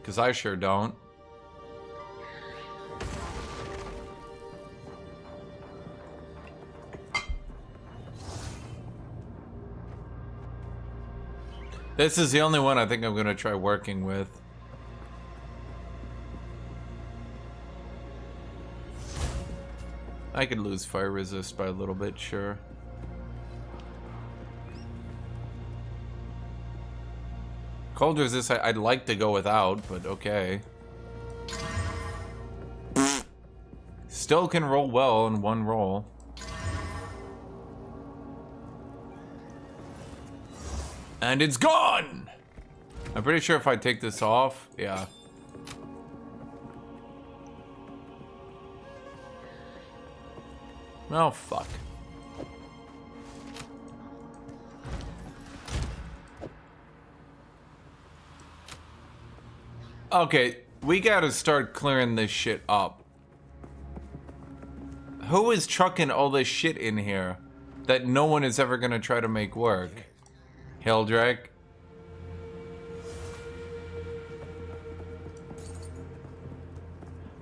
Because I sure don't. This is the only one I think I'm gonna try working with. I could lose fire resist by a little bit, sure. Cold resist, I'd like to go without, but okay. Still can roll well in one roll. And it's gone! I'm pretty sure if I take this off, yeah. Oh, fuck. Okay, we gotta start clearing this shit up. Who is chucking all this shit in here that no one is ever gonna try to make work? Hildrek?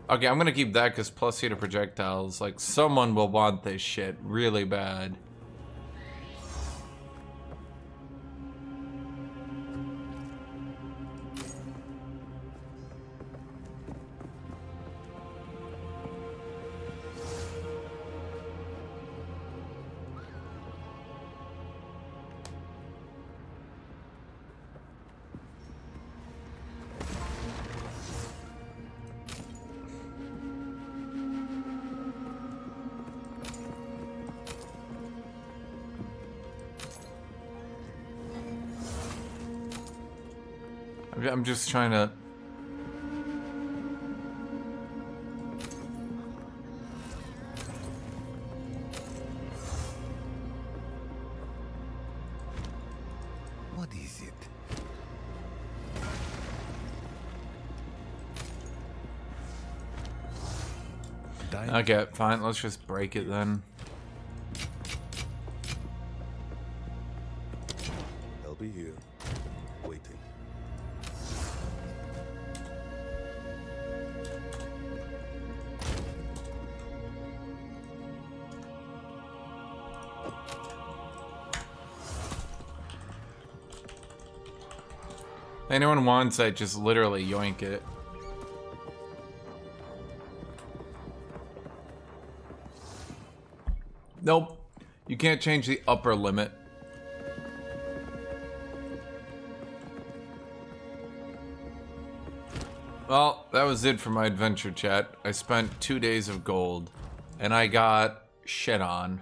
Okay, I'm gonna keep that because plus C to projectiles. Like, someone will want this shit really bad. I'm just trying to... What is it? Okay, fine, let's just break it then. I'll be here, waiting. Anyone wants that, just literally yoink it. Nope. You can't change the upper limit. Well, that was it for my adventure, chat. I spent 2 days of gold, and I got shit on.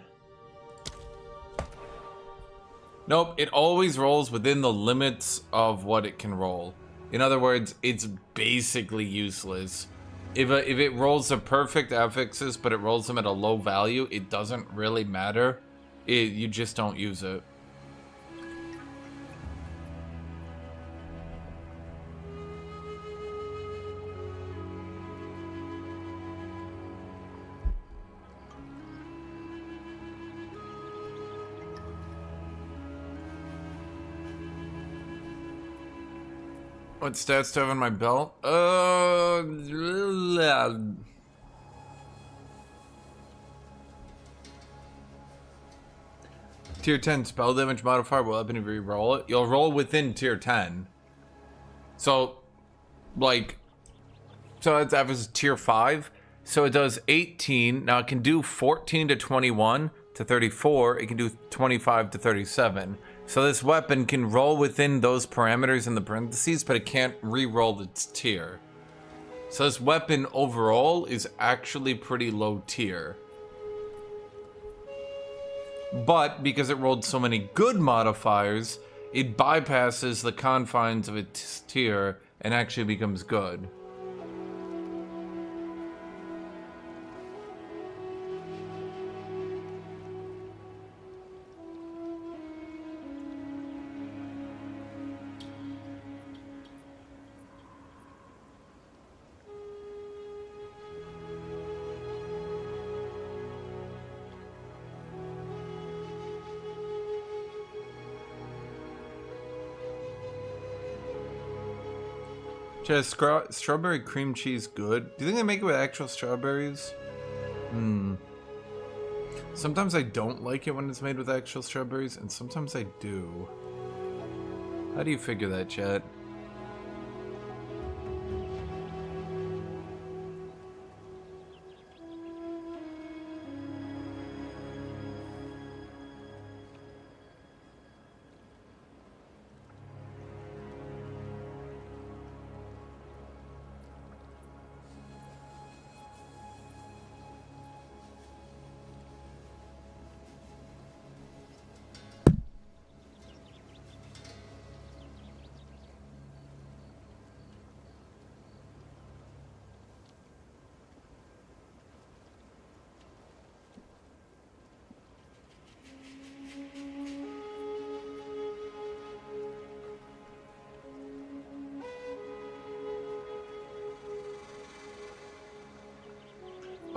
Nope, it always rolls within the limits of what it can roll. In other words, it's basically useless. If it rolls the perfect affixes, but it rolls them at a low value, it doesn't really matter. You just don't use it. What stats do I have on my belt? Tier 10 spell damage modifier will happen if you re-roll it. You'll roll within tier 10. So, like, so that was tier 5. So it does 18. Now it can do 14 to 21 to 34. It can do 25 to 37. So this weapon can roll within those parameters in the parentheses, but it can't re-roll its tier. So this weapon overall is actually pretty low tier. But because it rolled so many good modifiers, it bypasses the confines of its tier and actually becomes good. Just strawberry cream cheese good? Do you think they make it with actual strawberries? Sometimes I don't like it when it's made with actual strawberries, and sometimes I do. How do you figure that, chat?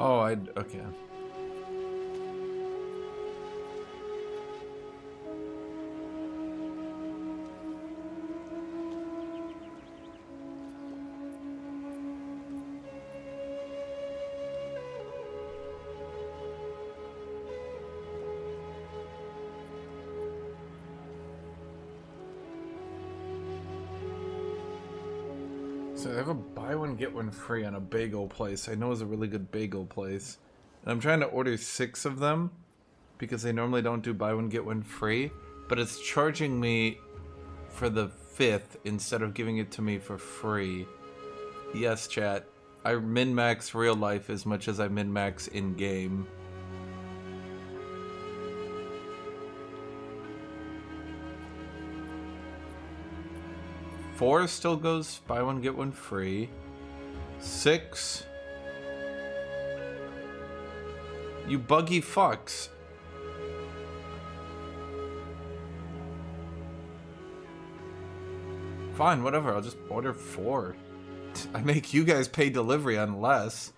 Oh, okay. So I have a buy one get one free on a bagel place. I know is a really good bagel place. And I'm trying to order 6 of them because they normally don't do buy one get one free, but it's charging me for the 5th instead of giving it to me for free. Yes, chat. I min-max real life as much as I min-max in-game. Four still goes buy one get one free. 6. You buggy fucks. Fine, whatever. I'll just order 4. I make you guys pay delivery unless.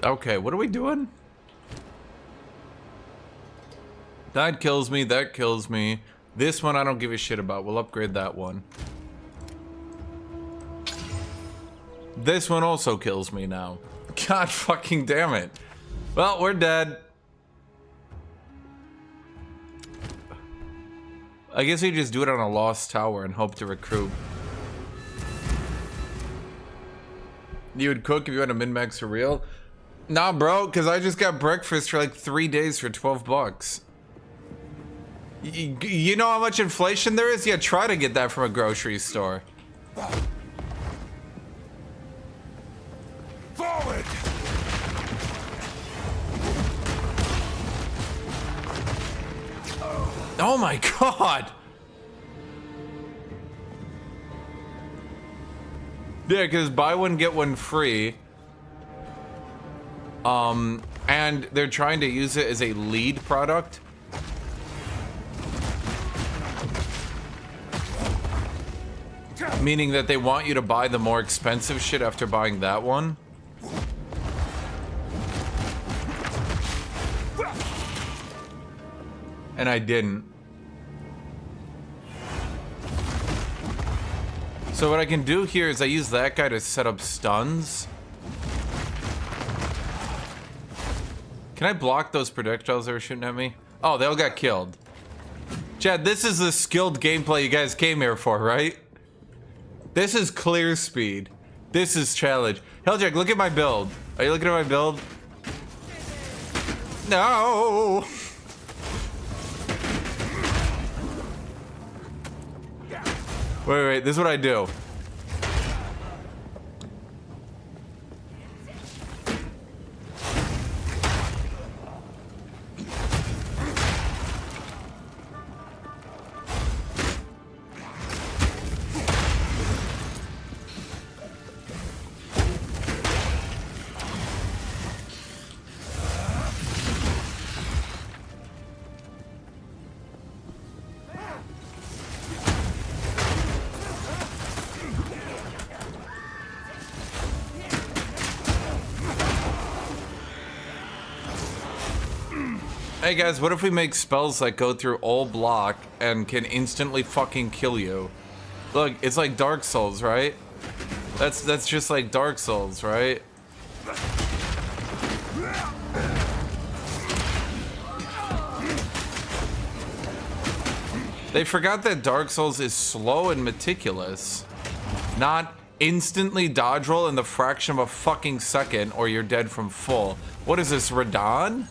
Okay, what are we doing? That kills me, that kills me. This one I don't give a shit about. We'll upgrade that one. This one also kills me now. God fucking damn it. Well, we're dead. I guess we just do it on a lost tower and hope to recruit. You would cook if you had a min-max for real? Nah, bro, because I just got breakfast for like 3 days for 12 bucks. You know how much inflation there is? Yeah, try to get that from a grocery store. Forward! Oh my god! Yeah, because buy one, get one free. And they're trying to use it as a lead product. Meaning that they want you to buy the more expensive shit after buying that one. And I didn't. So what I can do here is I use that guy to set up stuns. Can I block those projectiles that are shooting at me? Oh, they all got killed. Chad, this is the skilled gameplay you guys came here for, right? This is clear speed. This is challenge. Helljack, look at my build. Are you looking at my build? No! Wait, this is what I do. Hey guys, what if we make spells that go through all block and can instantly fucking kill you? Look, it's like Dark Souls, right? That's just like Dark Souls, right? They forgot that Dark Souls is slow and meticulous. Not instantly dodge roll in the fraction of a fucking second or you're dead from full. What is this, Radon?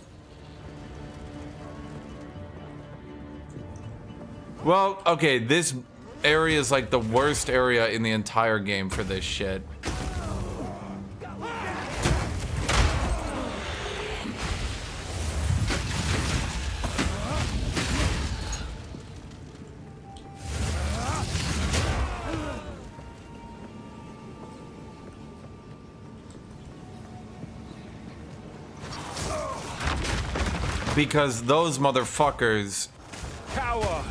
Well, okay, this area is like the worst area in the entire game for this shit. Because those motherfuckers... Power!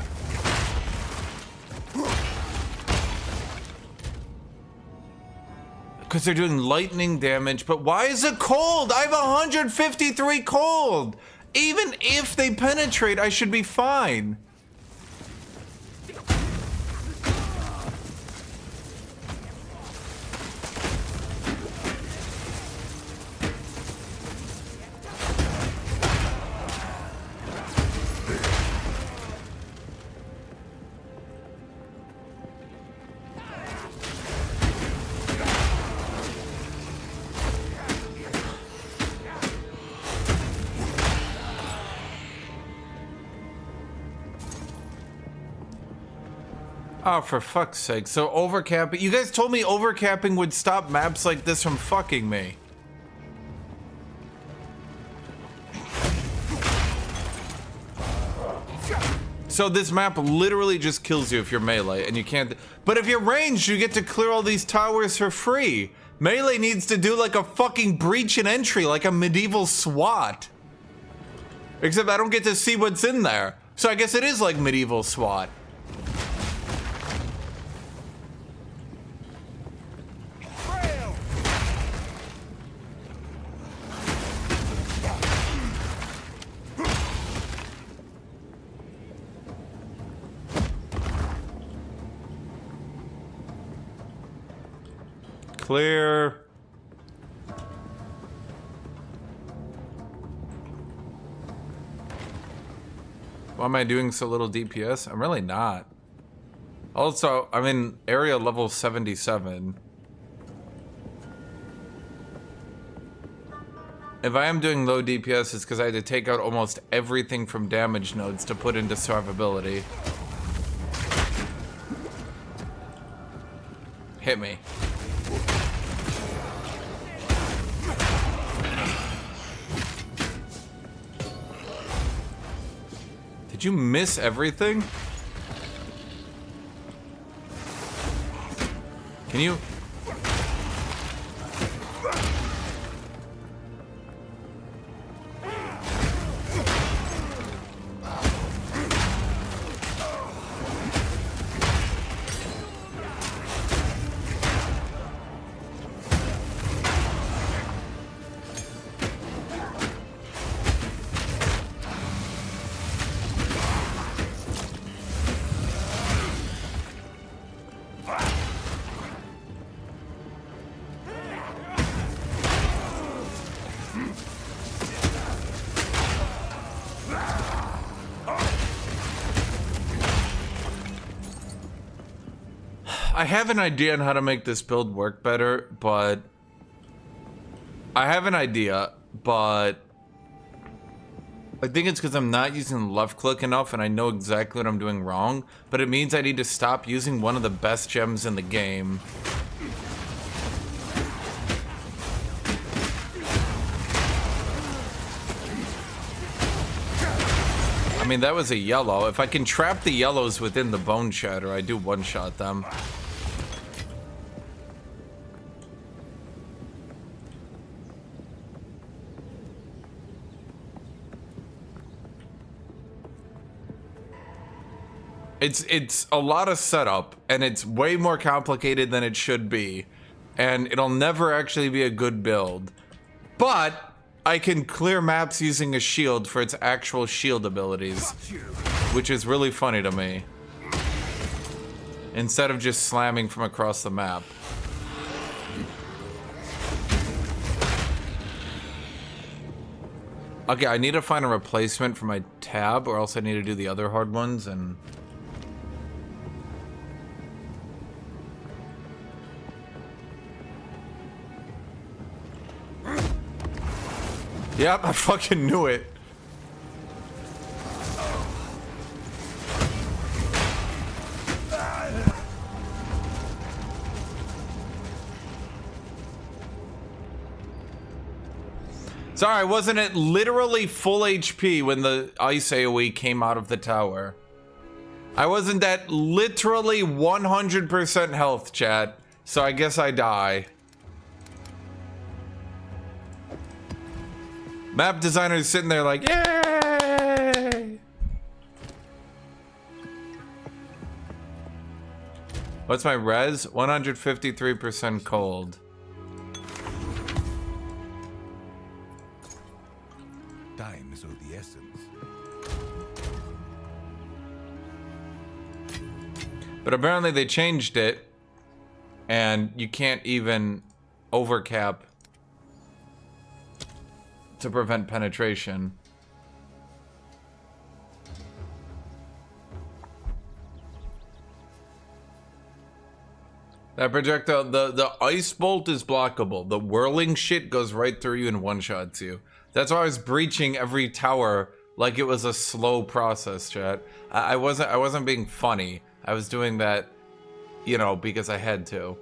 Because they're doing lightning damage, but why is it cold? I have 153 cold! Even if they penetrate, I should be fine. Oh, for fuck's sake. So overcapping... You guys told me overcapping would stop maps like this from fucking me. So this map literally just kills you if you're melee and you can't... But if you're ranged, you get to clear all these towers for free. Melee needs to do like a fucking breach and entry, like a medieval SWAT. Except I don't get to see what's in there. So I guess it is like medieval SWAT. Clear. Why am I doing so little DPS? I'm really not. Also, I'm in area level 77. If I am doing low DPS, it's because I had to take out almost everything from damage nodes to put into survivability. Hit me. Did you miss everything? Can you? I have an idea on how to make this build work better, but I think it's because I'm not using left click enough and I know exactly what I'm doing wrong, but it means I need to stop using one of the best gems in the game. I mean, that was a yellow. If I can trap the yellows within the bone shatter, I do one-shot them. It's a lot of setup, and it's way more complicated than it should be, and it'll never actually be a good build. But I can clear maps using a shield for its actual shield abilities, which is really funny to me. Instead of just slamming from across the map. Okay, I need to find a replacement for my tab, or else I need to do the other hard ones, and... Yep, I fucking knew it. Sorry, wasn't it literally full HP when the ice AoE came out of the tower? I wasn't at literally 100% health, chat, so I guess I die. Map designer's sitting there like, yay! What's my res? 153% cold. Time is of the essence. But apparently they changed it, and you can't even overcap to prevent penetration. That projectile, the ice bolt is blockable. The whirling shit goes right through you and one-shots you. That's why I was breaching every tower like it was a slow process, chat. I wasn't being funny. I was doing that, you know, because I had to.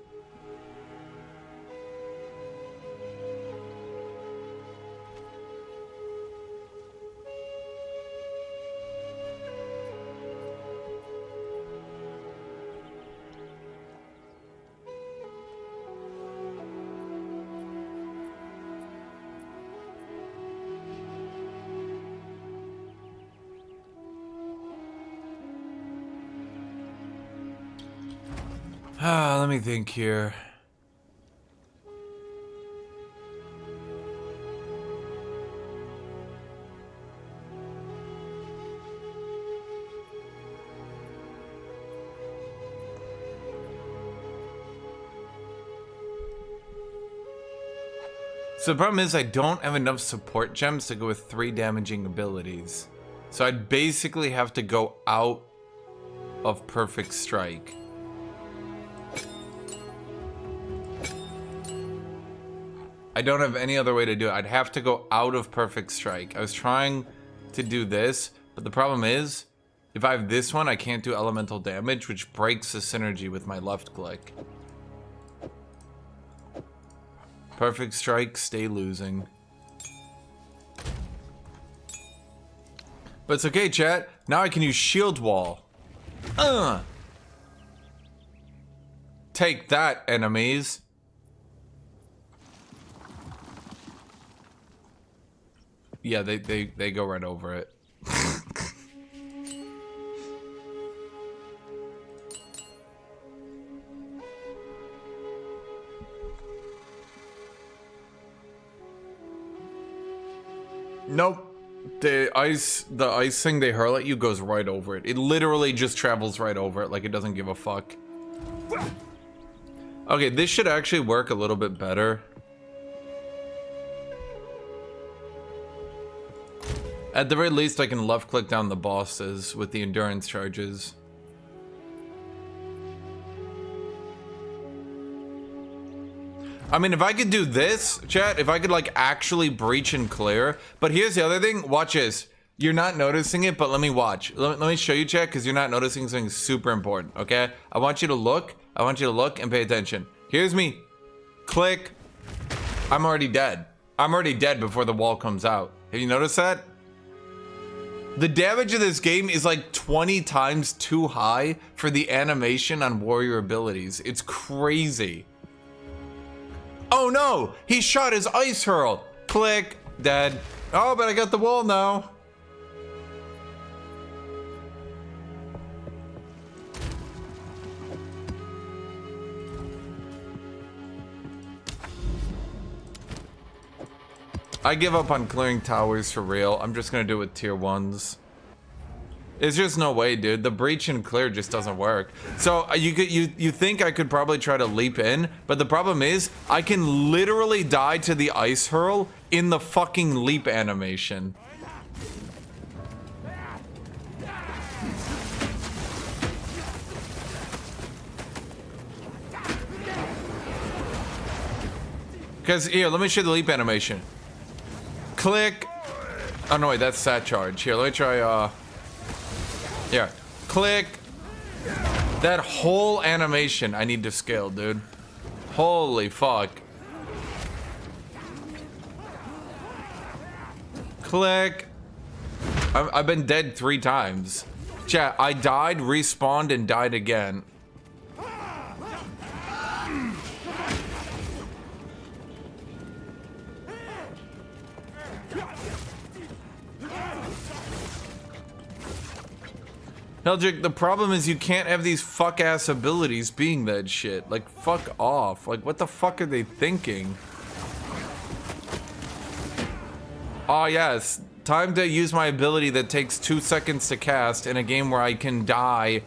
Let me think here. So the problem is I don't have enough support gems to go with 3 damaging abilities. So I'd basically have to go out of Perfect Strike. I don't have any other way to do it. I'd have to go out of Perfect Strike. I was trying to do this, but the problem is, if I have this one, I can't do elemental damage, which breaks the synergy with my left click. Perfect Strike, stay losing. But it's okay, chat. Now I can use Shield Wall. Take that, enemies. Yeah, they go right over it. Nope. The ice thing they hurl at you goes right over it. It literally just travels right over it like it doesn't give a fuck. Okay, this should actually work a little bit better. At the very least, I can left click down the bosses with the endurance charges. I mean, if I could do this, chat, if I could like actually breach and clear. But here's the other thing, watch this. You're not noticing it, but let me watch. Let me show you, chat, because you're not noticing something super important, okay? I want you to look and pay attention. Here's me. Click. I'm already dead. I'm already dead before the wall comes out. Have you noticed that? The damage of this game is like 20 times too high for the animation on warrior abilities. It's crazy. Oh no! He shot his ice hurl! Click. Dead. Oh, but I got the wall now. I give up on clearing towers for real. I'm just gonna do it with tier 1s. There's just no way, dude. The breach and clear just doesn't work. So you think I could probably try to leap in, but the problem is I can literally die to the ice hurl in the fucking leap animation. Because here, let me show you the leap animation. Click. Oh no, wait, that's stat charge. Here, let me try. Here, click. That whole animation I need to scale, dude. Holy fuck. Click. I've been dead 3 times. Chat, I died, respawned, and died again. Heldrick, the problem is you can't have these fuck-ass abilities being that shit. Like, fuck off. Like, what the fuck are they thinking? Oh, yes. Time to use my ability that takes 2 seconds to cast in a game where I can die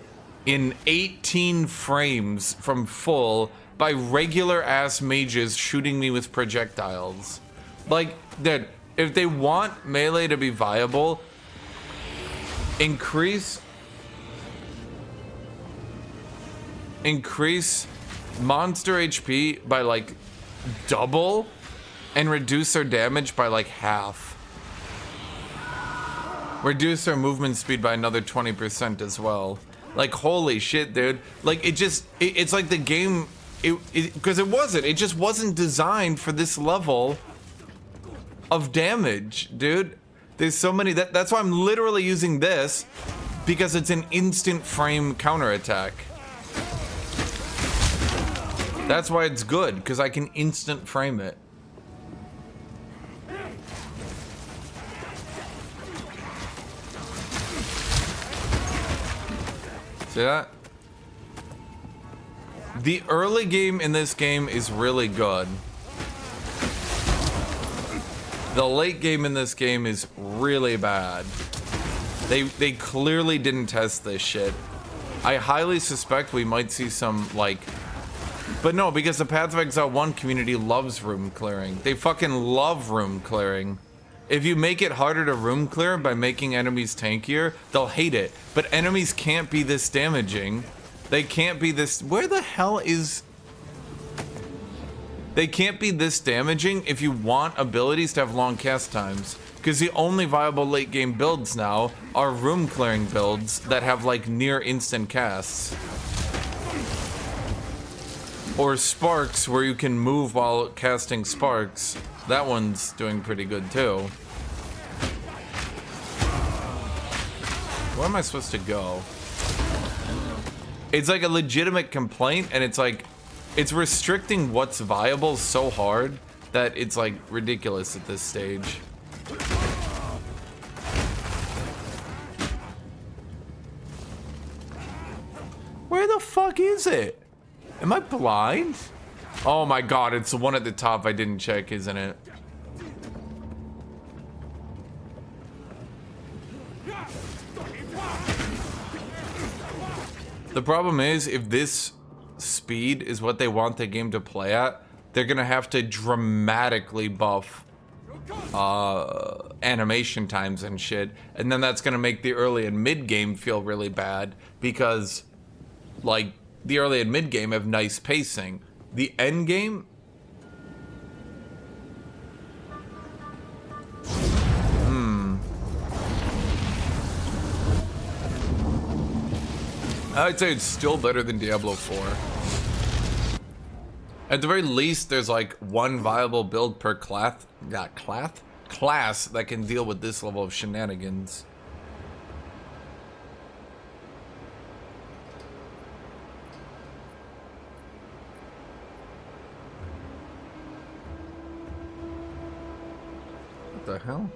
in 18 frames from full by regular-ass mages shooting me with projectiles. Like, dude, if they want melee to be viable, increase monster HP by like double and reduce their damage by like half. Reduce their movement speed by another 20% as well. Like, holy shit, dude. Like, it's like the game, because it just wasn't designed for this level of damage, dude. There's so many, that's why I'm literally using this, because it's an instant frame counterattack. That's why it's good, because I can instant frame it. See that? The early game in this game is really good. The late game in this game is really bad. They clearly didn't test this shit. I highly suspect we might see some, like, But no, because the Path of Exile 1 community loves room clearing. They fucking love room clearing. If you make it harder to room clear by making enemies tankier, they'll hate it. But enemies can't be this damaging. They can't be this... Where the hell is... They can't be this damaging if you want abilities to have long cast times. Because the only viable late game builds now are room clearing builds that have like near instant casts. Or sparks where you can move while casting sparks. That one's doing pretty good too. Where am I supposed to go? It's like a legitimate complaint, and it's like, it's restricting what's viable so hard that it's like ridiculous at this stage. Where the fuck is it? Am I blind? Oh my god, it's the one at the top I didn't check, isn't it? The problem is, if this speed is what they want the game to play at, they're gonna have to dramatically buff animation times and shit, and then that's gonna make the early and mid game feel really bad, because like the early and mid game have nice pacing. The end game, I'd say it's still better than Diablo 4. At the very least, there's like one viable build per class that can deal with this level of shenanigans. What the hell?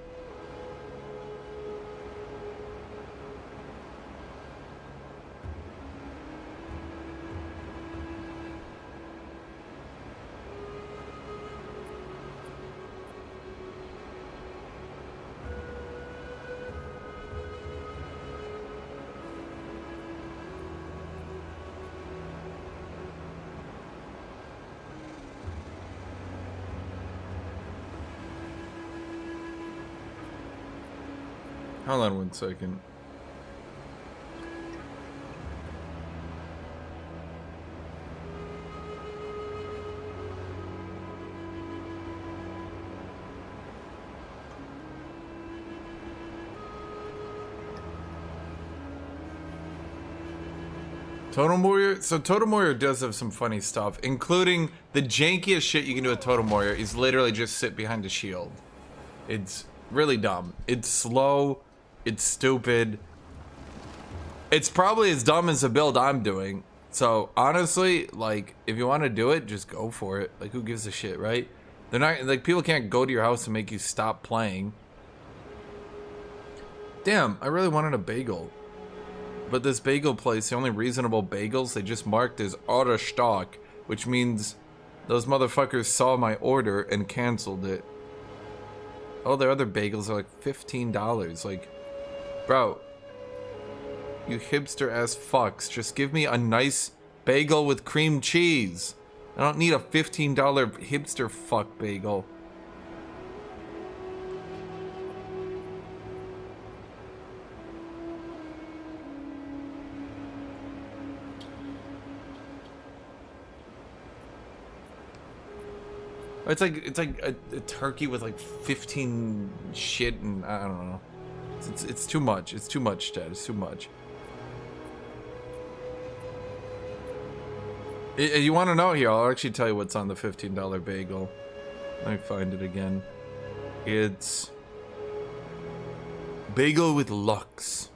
Hold on one second. Totem Warrior, so Totem Warrior does have some funny stuff, including the jankiest shit you can do with Totem Warrior is literally just sit behind a shield. It's really dumb. It's slow. It's stupid. It's probably as dumb as the build I'm doing. So honestly, like, if you want to do it, just go for it. Like, who gives a shit, right? They're not, like, people can't go to your house and make you stop playing. Damn, I really wanted a bagel. But this bagel place, the only reasonable bagels, they just marked as out of stock, which means those motherfuckers saw my order and canceled it. Oh, their other bagels are like $15. Like, bro, you hipster ass fucks, just give me a nice bagel with cream cheese. I don't need a $15 hipster fuck bagel. It's like a turkey with like 15 shit, and I don't know. It's too much. It's too much, Dad. It's too much. You want to know here? I'll actually tell you what's on the $15 bagel. Let me find it again. It's bagel with Lux.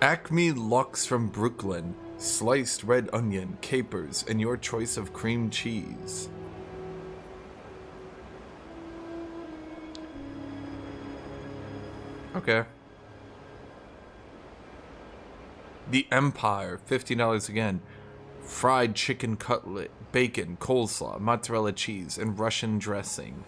Acme Lux from Brooklyn. Sliced red onion, capers, and your choice of cream cheese. Okay. The Empire, $15 again. Fried chicken cutlet, bacon, coleslaw, mozzarella cheese, and Russian dressing.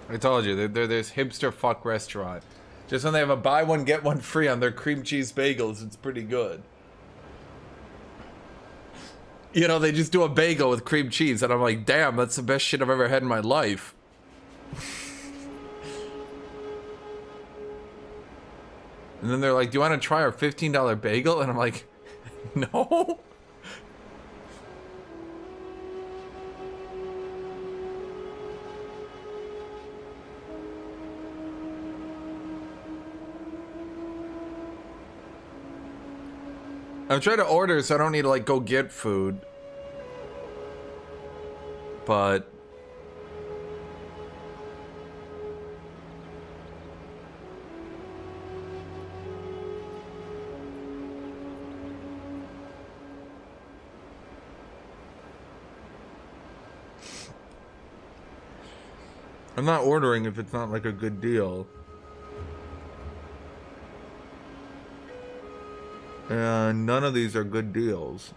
I told you, they're this hipster fuck restaurant. Just when they have a buy one, get one free on their cream cheese bagels, it's pretty good. You know, they just do a bagel with cream cheese, and I'm like, damn, that's the best shit I've ever had in my life. And then they're like, do you want to try our $15 bagel? And I'm like, no. I'm trying to order so I don't need to like go get food. But I'm not ordering if it's not like a good deal. And none of these are good deals.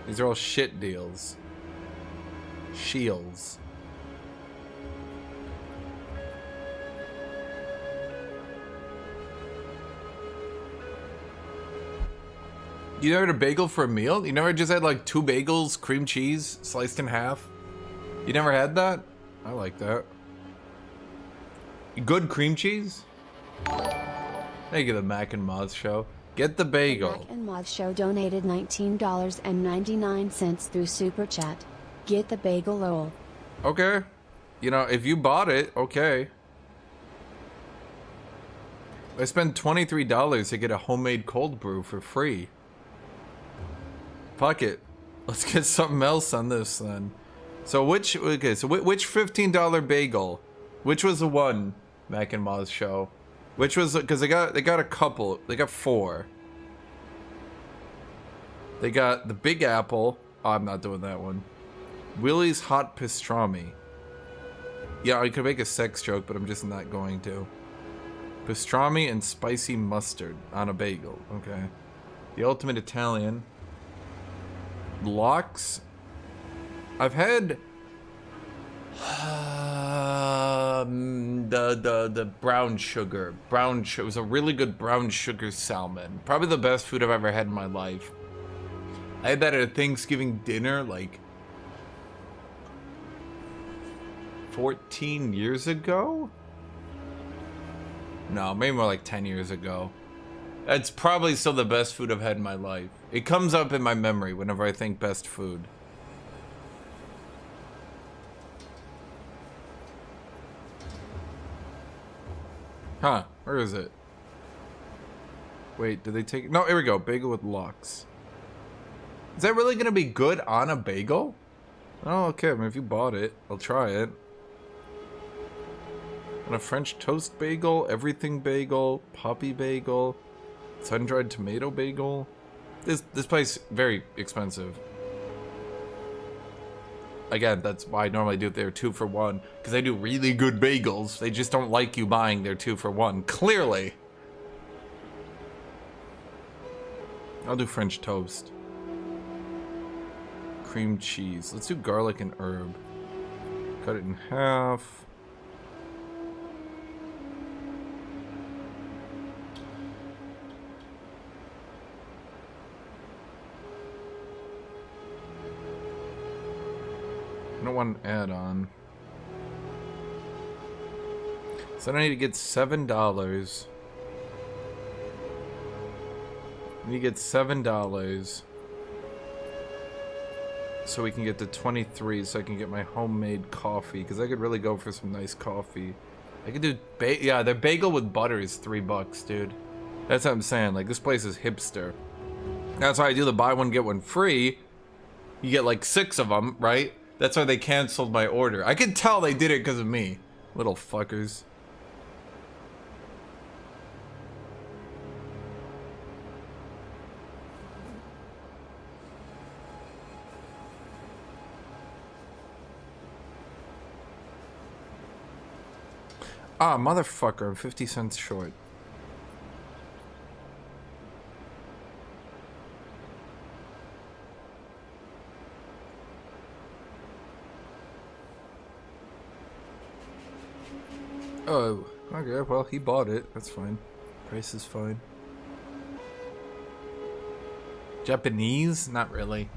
These are all shit deals. Shields. You never had a bagel for a meal? You never just had like 2 bagels, cream cheese, sliced in half? You never had that? I like that. Good cream cheese? Thank you, the Mac and Moth Show. Get the bagel. The Mac and Moth Show donated $19.99 through Super Chat. Get the bagel roll. Okay. You know, if you bought it, okay. I spent $23 to get a homemade cold brew for free. Fuck it. Let's get something else on this then. So which $15 bagel? Which was the one, Mac and Moz Show? Which was, because they got a couple. They got 4. They got the Big Apple. Oh, I'm not doing that one. Willie's Hot Pastrami. Yeah, I could make a sex joke, but I'm just not going to. Pastrami and spicy mustard on a bagel. Okay. The Ultimate Italian. Lox. I've had the brown sugar. It was a really good brown sugar salmon. Probably the best food I've ever had in my life. I had that at a Thanksgiving dinner like 14 years ago? No, maybe more like 10 years ago. It's probably still the best food I've had in my life. It comes up in my memory whenever I think best food. Huh, where is it? Wait, did they take... No, here we go. Bagel with lox. Is that really gonna be good on a bagel? Oh, okay. I mean, if you bought it, I'll try it. And a French toast bagel, everything bagel, poppy bagel, sun-dried tomato bagel. This place very expensive. Again, that's why I normally do their 2 for 1, because they do really good bagels. They just don't like you buying their 2 for 1. Clearly. I'll do French toast. Cream cheese. Let's do garlic and herb. Cut it in half. I don't want an add-on. So I need to get $7. I need to get $7 so we can get to 23 so I can get my homemade coffee, because I could really go for some nice coffee. I could do yeah, their bagel with butter is $3, dude. That's what I'm saying. Like, this place is hipster. That's why I do the buy one get one free. You get like 6 of them, right? That's why they canceled my order. I could tell they did it because of me. Little fuckers. Ah, motherfucker, I'm 50 cents short. Oh, okay, well, he bought it. That's fine. Price is fine. Japanese? Not really.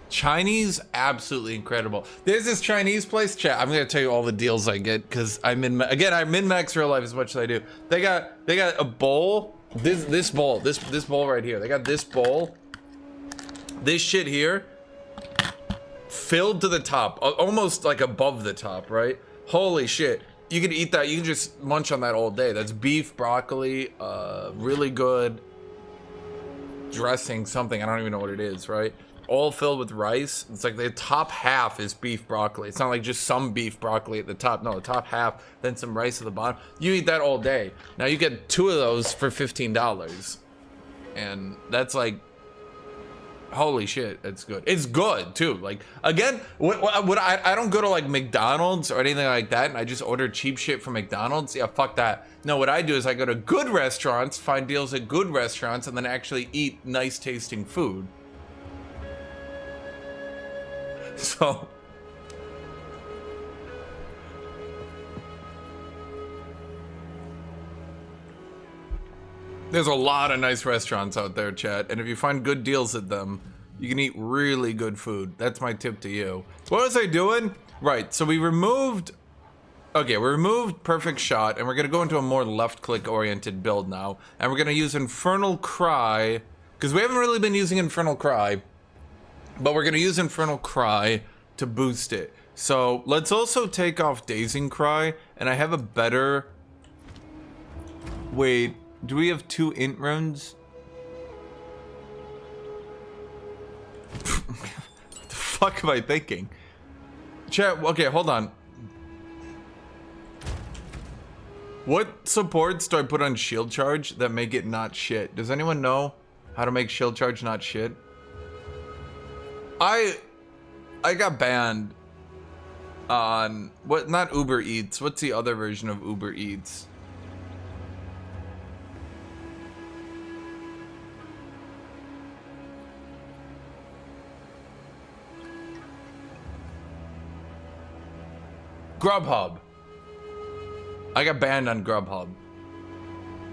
Chinese? Absolutely incredible. There's this Chinese place, chat. I'm gonna tell you all the deals I get, because I min-max real life as much as I do. They got a bowl. This bowl right here. They got this bowl. This shit here. Filled to the top. Almost like above the top, right? Holy shit. You can eat that. You can just munch on that all day. That's beef, broccoli, really good dressing, something. I don't even know what it is, right? All filled with rice. It's like the top half is beef broccoli. It's not like just some beef broccoli at the top. No, the top half, then some rice at the bottom. You eat that all day. Now you get 2 of those for $15. And that's like, holy shit, it's good. It's good too. Like, again, what I don't go to like McDonald's or anything like that, and I just order cheap shit from McDonald's. Yeah, fuck that. No, what I do is I go to good restaurants, find deals at good restaurants, and then actually eat nice tasting food. So there's a lot of nice restaurants out there, chat, and if you find good deals at them, you can eat really good food. That's my tip to you. What was I doing? Right, so we removed Perfect Shot, and we're gonna go into a more left-click oriented build now, and we're gonna use Infernal Cry, because we haven't really been using Infernal Cry, but we're gonna use Infernal Cry to boost it. So let's also take off Dazing Cry, and I have a better... Wait, do we have 2 int runes? What the fuck am I thinking? Chat, okay, hold on. What supports do I put on shield charge that make it not shit? Does anyone know how to make shield charge not shit? I got banned on not Uber Eats. What's the other version of Uber Eats? Grubhub. I got banned on Grubhub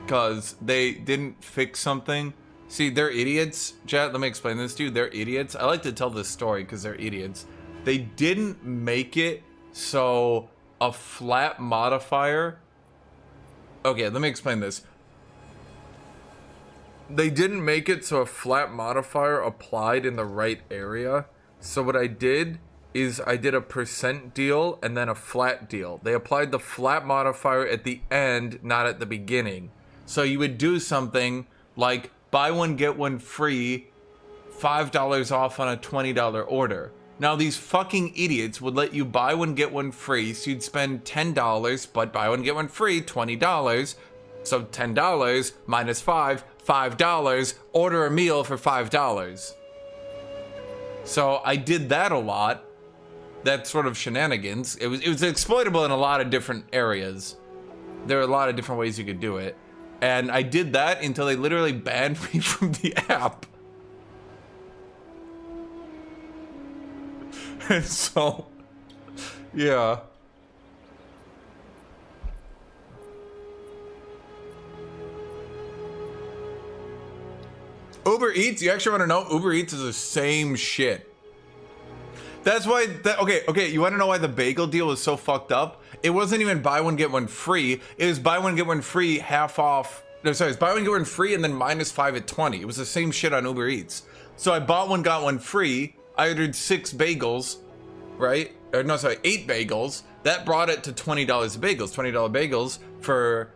because they didn't fix something. See, they're idiots. Chat, let me explain this to you. They're idiots. I like to tell this story because they're idiots. They didn't make it so a flat modifier... Okay, let me explain this. They didn't make it so a flat modifier applied in the right area. So what I did is I did a % deal and then a flat deal. They applied the flat modifier at the end, not at the beginning. So you would do something like buy one, get one free, $5 off on a $20 order. Now these fucking idiots would let you buy one, get one free, so you'd spend $10, but buy one, get one free, $20. So $10 minus $5, order a meal for $5. So I did that a lot. That sort of shenanigans. It was exploitable in a lot of different areas. There are a lot of different ways you could do it. And I did that until they literally banned me from the app. And so, yeah. Uber Eats, you actually want to know? Uber Eats is the same shit. That's why, okay, you want to know why the bagel deal was so fucked up? It wasn't even buy one, get one free. It was buy one, get one free, half off. No, sorry, it's buy one, get one free, and then minus 5 at 20. It was the same shit on Uber Eats. So I bought one, got one free. I ordered 6 bagels, right? Or no, sorry, 8 bagels. That brought it to $20 a bagels. $20 bagels for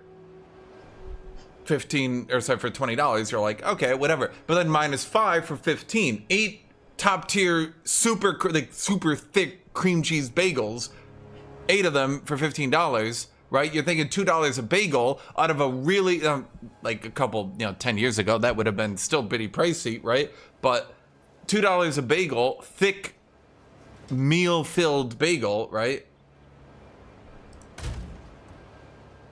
for $20. You're like, okay, whatever. But then minus 5 for 15. 8 top tier, super thick cream cheese bagels, 8 of them for $15, right? You're thinking $2 a bagel out of a really, like a couple, 10 years ago, that would have been still pretty pricey, right? But $2 a bagel, thick, meal-filled bagel, right?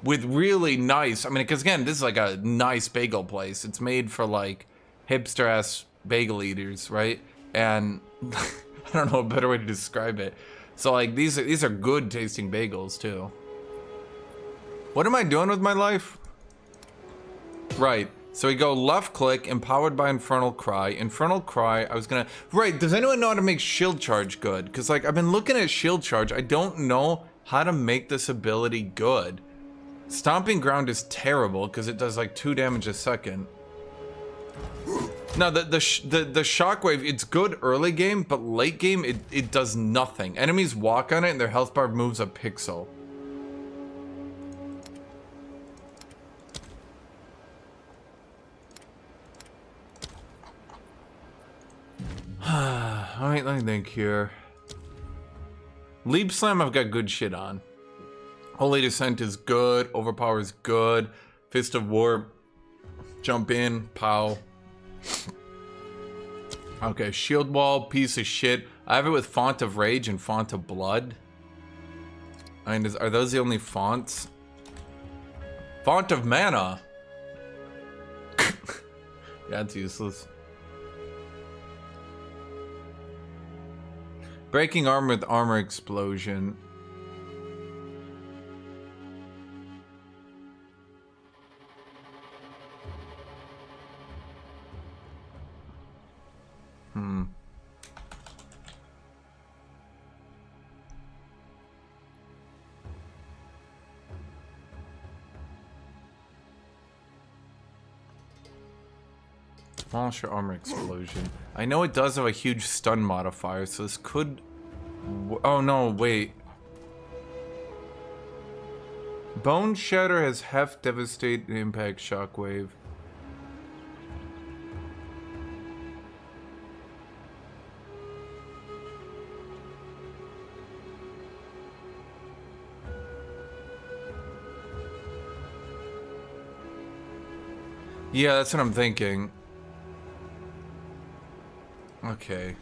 With really nice, I mean, because again, this is like a nice bagel place. It's made for like hipster-ass bagel eaters, right? And I don't know a better way to describe it. So like these are good tasting bagels too. What am I doing with my life? Right. So we go left click, empowered by Infernal Cry. Infernal Cry, I was gonna... Right, does anyone know how to make shield charge good? Because, like, I've been looking at shield charge. I don't know how to make this ability good. Stomping Ground is terrible because it does, like, 2 damage a second. No, the Shockwave, it's good early game, but late game, it does nothing. Enemies walk on it and their health bar moves a pixel. Alright, let me think here. Leap Slam, I've got good shit on. Holy Descent is good. Overpower is good. Fist of War. Jump in. Pow. Okay, Shield Wall, piece of shit. I have it with Font of Rage and Font of Blood. I mean, are those the only fonts? Font of Mana. Yeah, it's useless. Breaking Armor with Armor Explosion. Demolish your Armor Explosion. I know it does have a huge stun modifier, so this could... Oh no, wait. Bone Shatter has Heft, Devastate, Impact, Shockwave. Yeah, that's what I'm thinking. Okay.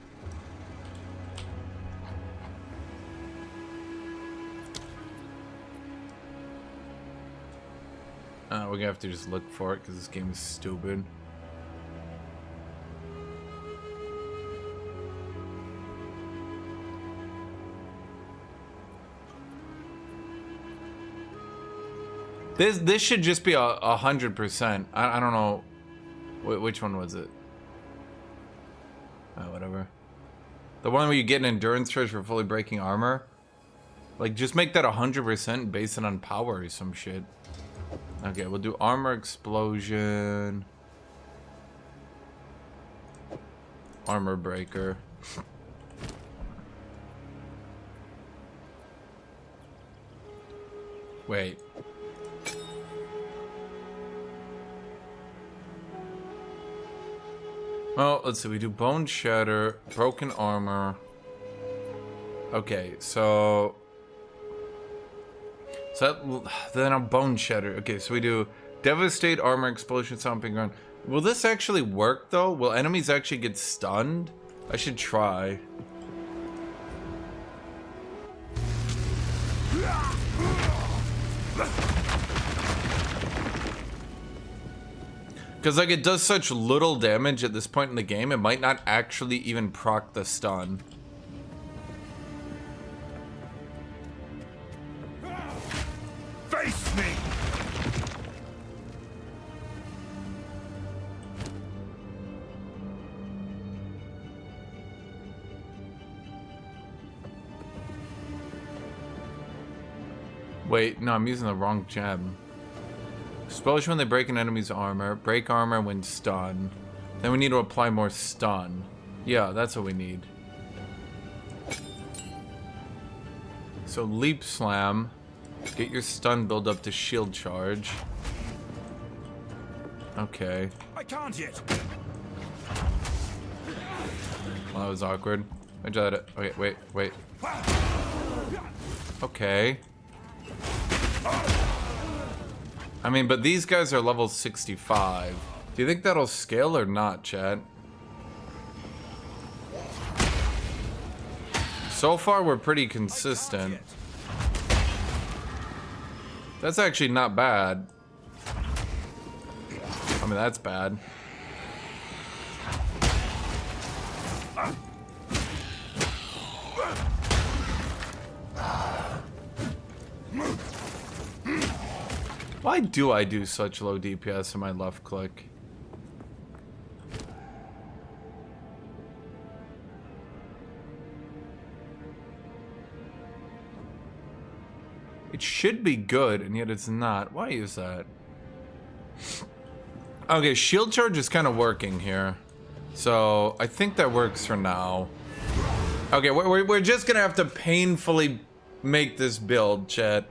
We're gonna have to just look for it because this game is stupid. This should just be 100%. I don't know. Which one was it? Whatever. The one where you get an endurance charge for fully breaking armor? Like, just make that 100% based it on power or some shit. Okay, we'll do Armor Explosion. Armor Breaker. Wait. Well, let's see. We do Bone Shatter, Broken Armor. Okay, so then a Bone Shatter. Okay, so we do Devastate, Armor Explosion, Stomping Ground. Will this actually work though? Will enemies actually get stunned? I should try. Because, like, it does such little damage at this point in the game, it might not actually even proc the stun. Face me! Wait, no, I'm using the wrong gem. Explosion when they break an enemy's armor. Break armor when stunned. Then we need to apply more stun. Yeah, that's what we need. So Leap Slam. Get your stun build up to shield charge. Okay. I can't yet. Well, that was awkward. I tried it. Okay, wait. Okay. I mean, but these guys are level 65. Do you think that'll scale or not, Chad? So far, we're pretty consistent. That's actually not bad. I mean, that's bad. Why do I do such low DPS in my left click? It should be good, and yet it's not. Why is that? Okay, shield charge is kind of working here. So, I think that works for now. Okay, we're just gonna have to painfully make this build, chat.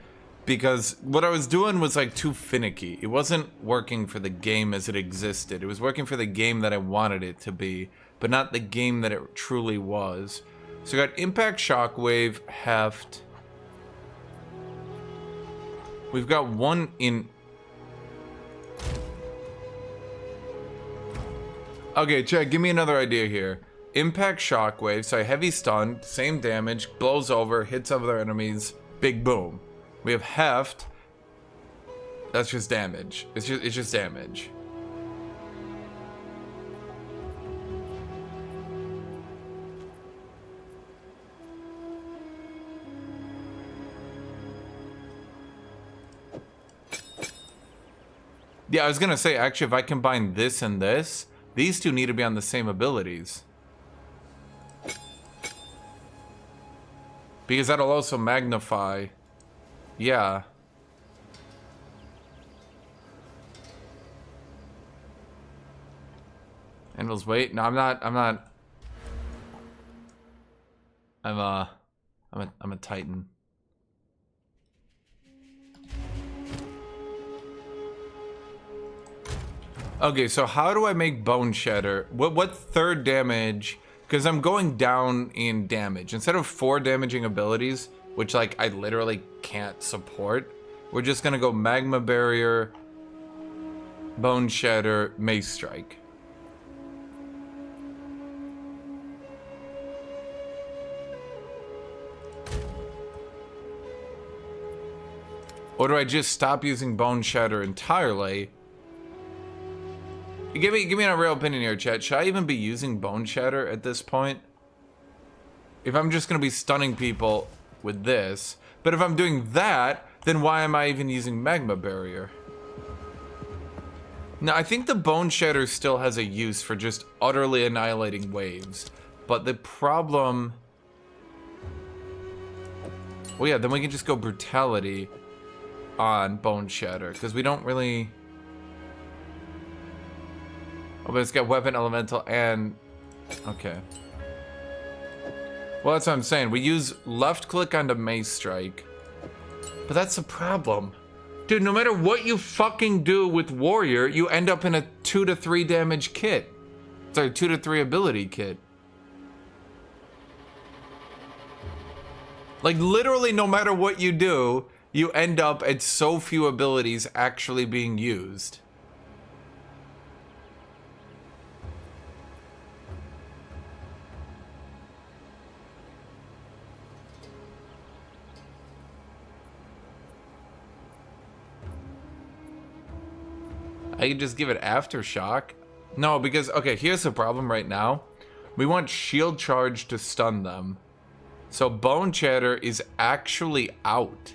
Because what I was doing was like too finicky. It wasn't working for the game as it existed. It was working for the game that I wanted it to be, but not the game that it truly was. So I got Impact, Shockwave, Heft. We've got one in... Okay, chat, give me another idea here. Impact, Shockwave, so heavy stun, same damage, blows over, hits other enemies, big boom. We have Heft. That's just damage. It's just damage. Yeah, I was gonna say, actually, if I combine this and this, these two need to be on the same abilities. Because that'll also magnify. Yeah. Handles weight? No, I'm not. I'm a Titan. Okay, so how do I make Bone Shatter? What third damage? Because I'm going down in damage. Instead of 4 damaging abilities, which like I literally can't support, we're just gonna go Magma Barrier, Bone Shatter, Mace Strike. Or do I just stop using Bone Shatter entirely? Give me a real opinion here, chat. Should I even be using Bone Shatter at this point? If I'm just gonna be stunning people with this, but if I'm doing that, then why am I even using Magma Barrier? Now, I think the Bone Shatter still has a use for just utterly annihilating waves, but the problem... Well, yeah, then we can just go Brutality on Bone Shatter, because we don't really... Oh, but it's got Weapon, Elemental, and... Okay. Well, that's what I'm saying. We use left click onto Mace Strike. But that's the problem. Dude, no matter what you fucking do with Warrior, you end up in a 2 to 3 damage kit. Sorry, 2 to 3 ability kit. Like, literally, no matter what you do, you end up at so few abilities actually being used. I could just give it Aftershock. No, because, okay, here's the problem right now. We want Shield Charge to stun them. So Bone Shatter is actually out.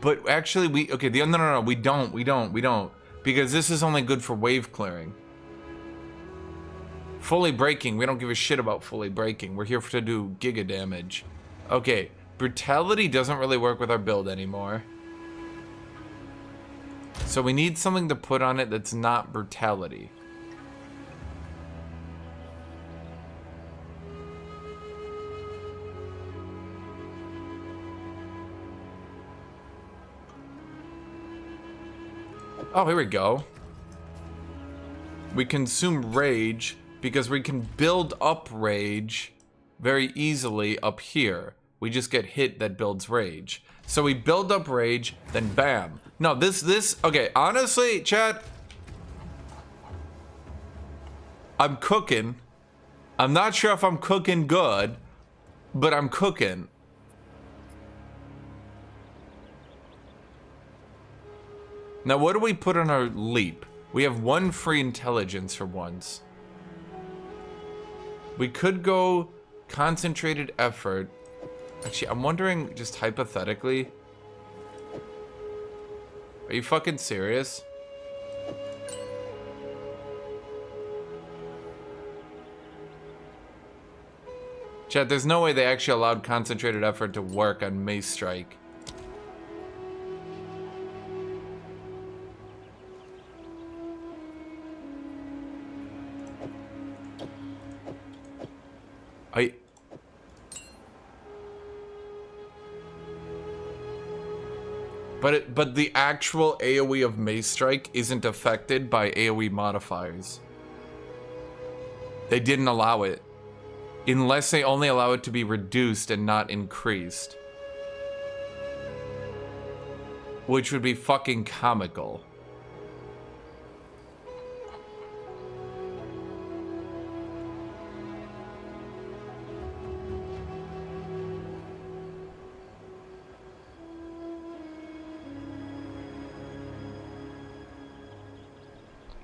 But actually no, we don't. Because this is only good for wave clearing. Fully breaking, we don't give a shit about fully breaking. We're here to do giga damage. Okay. Brutality doesn't really work with our build anymore. So we need something to put on it that's not Brutality. Oh, here we go. We consume Rage because we can build up Rage very easily up here. We just get hit that builds Rage. So we build up Rage, then bam. No, okay, honestly, chat, I'm cooking. I'm not sure if I'm cooking good, but I'm cooking. Now, what do we put on our leap? We have 1 free intelligence for once. We could go concentrated effort. Actually, I'm wondering, just hypothetically. Are you fucking serious? Chat, there's no way they actually allowed concentrated effort to work on Mace Strike. But the actual AoE of Mace Strike isn't affected by AoE modifiers. They didn't allow it. Unless they only allow it to be reduced and not increased. Which would be fucking comical.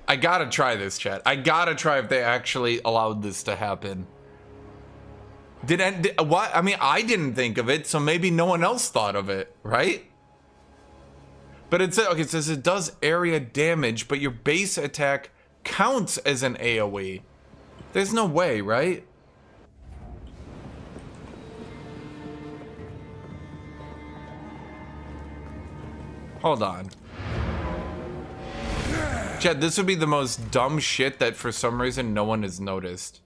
I gotta try this, chat. I gotta try if they actually allowed this to happen. What? I mean, I didn't think of it, so maybe no one else thought of it, right? But it says, okay, it says it does area damage, but your base attack counts as an AoE. There's no way, right? Hold on. Chad, this would be the most dumb shit that for some reason no one has noticed.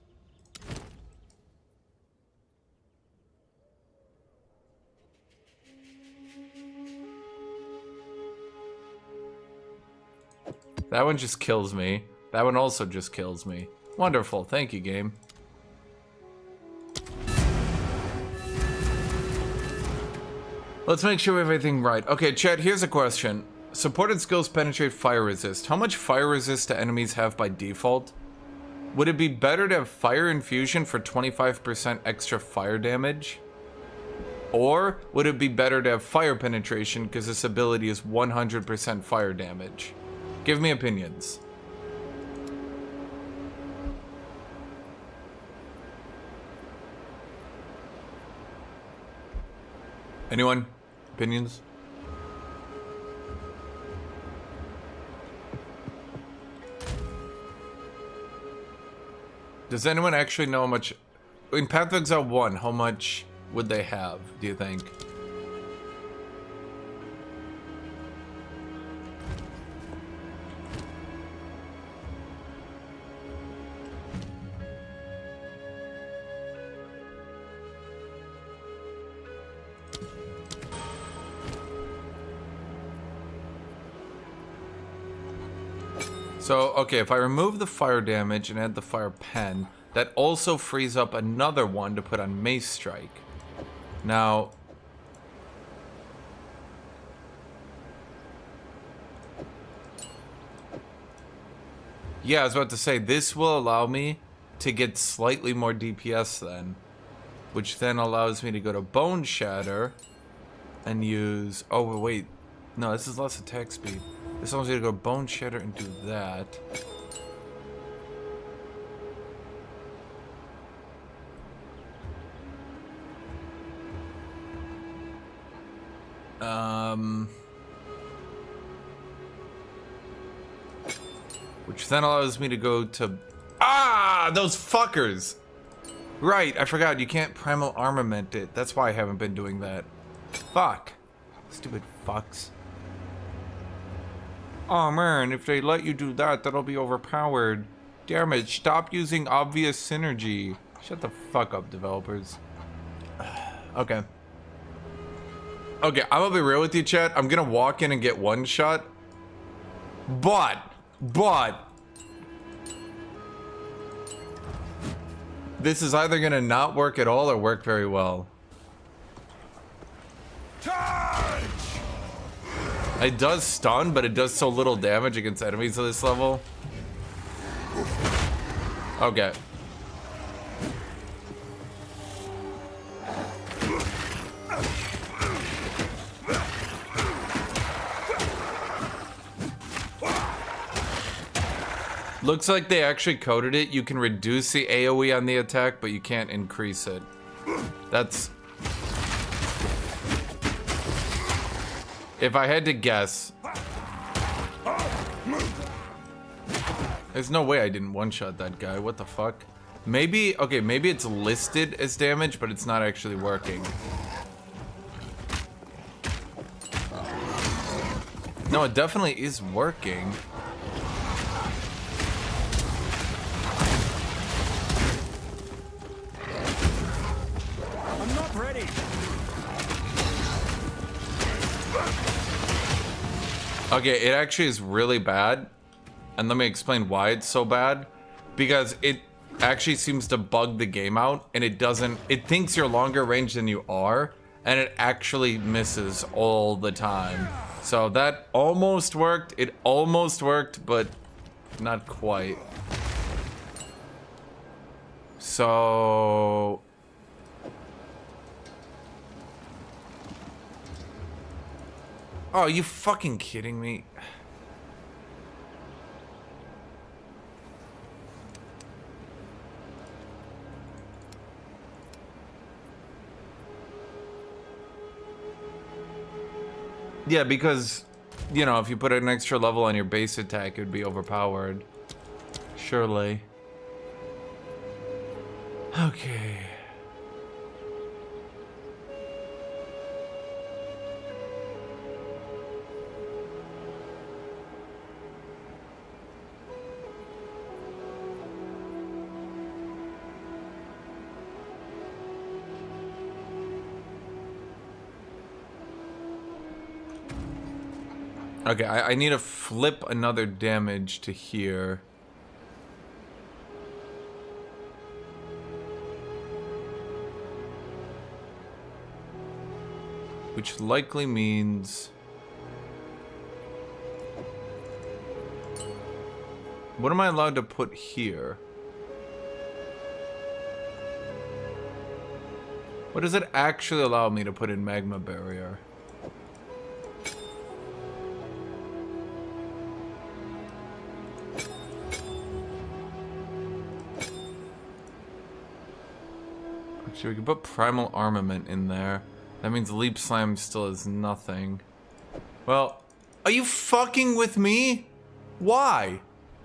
That one just kills me. That one also just kills me. Wonderful. Thank you, game. Let's make sure we have everything right. Okay, Chad, here's a question. Supported skills penetrate fire resist. How much fire resist do enemies have by default? Would it be better to have fire infusion for 25% extra fire damage? Or would it be better to have fire penetration because this ability is 100% fire damage? Give me opinions. Anyone? Opinions? Does anyone actually know how much... In Path of Exile 1, how much would they have, do you think? So, okay, if I remove the fire damage and add the fire pen, that also frees up another one to put on Mace Strike. Now... Yeah, I was about to say, this will allow me to get slightly more DPS then. Which then allows me to go to Bone Shatter and use... Oh, wait. No, this is less attack speed. This allows me to go Bone Shatter and do that. Which then allows me to go to... Ah! Those fuckers! Right, I forgot. You can't primal armament it. That's why I haven't been doing that. Fuck. Stupid fucks. Oh man, if they let you do that, that'll be overpowered. Damn it, stop using obvious synergy. Shut the fuck up, developers. Okay. Okay, I'm gonna be real with you, chat. I'm gonna walk in and get one shot. But... This is either gonna not work at all or work very well. Charge! It does stun, but it does so little damage against enemies at this level. Okay. Looks like they actually coded it. You can reduce the AoE on the attack, but you can't increase it. That's If I had to guess, there's no way I didn't one-shot that guy. What the fuck? Maybe, okay, maybe it's listed as damage, but it's not actually working. No, it definitely is working. I'm not ready. Okay, it actually is really bad. And let me explain why it's so bad. Because it actually seems to bug the game out, and it doesn't, it thinks you're longer range than you are, and it actually misses all the time. So that almost worked. It almost worked, but not quite. So... Oh, are you fucking kidding me? Yeah, because, you know, if you put an extra level on your base attack, it would be overpowered. Surely. Okay. Okay, I need to flip another damage to here. Which likely means... What am I allowed to put here? What does it actually allow me to put in Magma Barrier? Actually, we can put Primal Armament in there. That means Leap Slam still is nothing. Well, are you fucking with me? Why?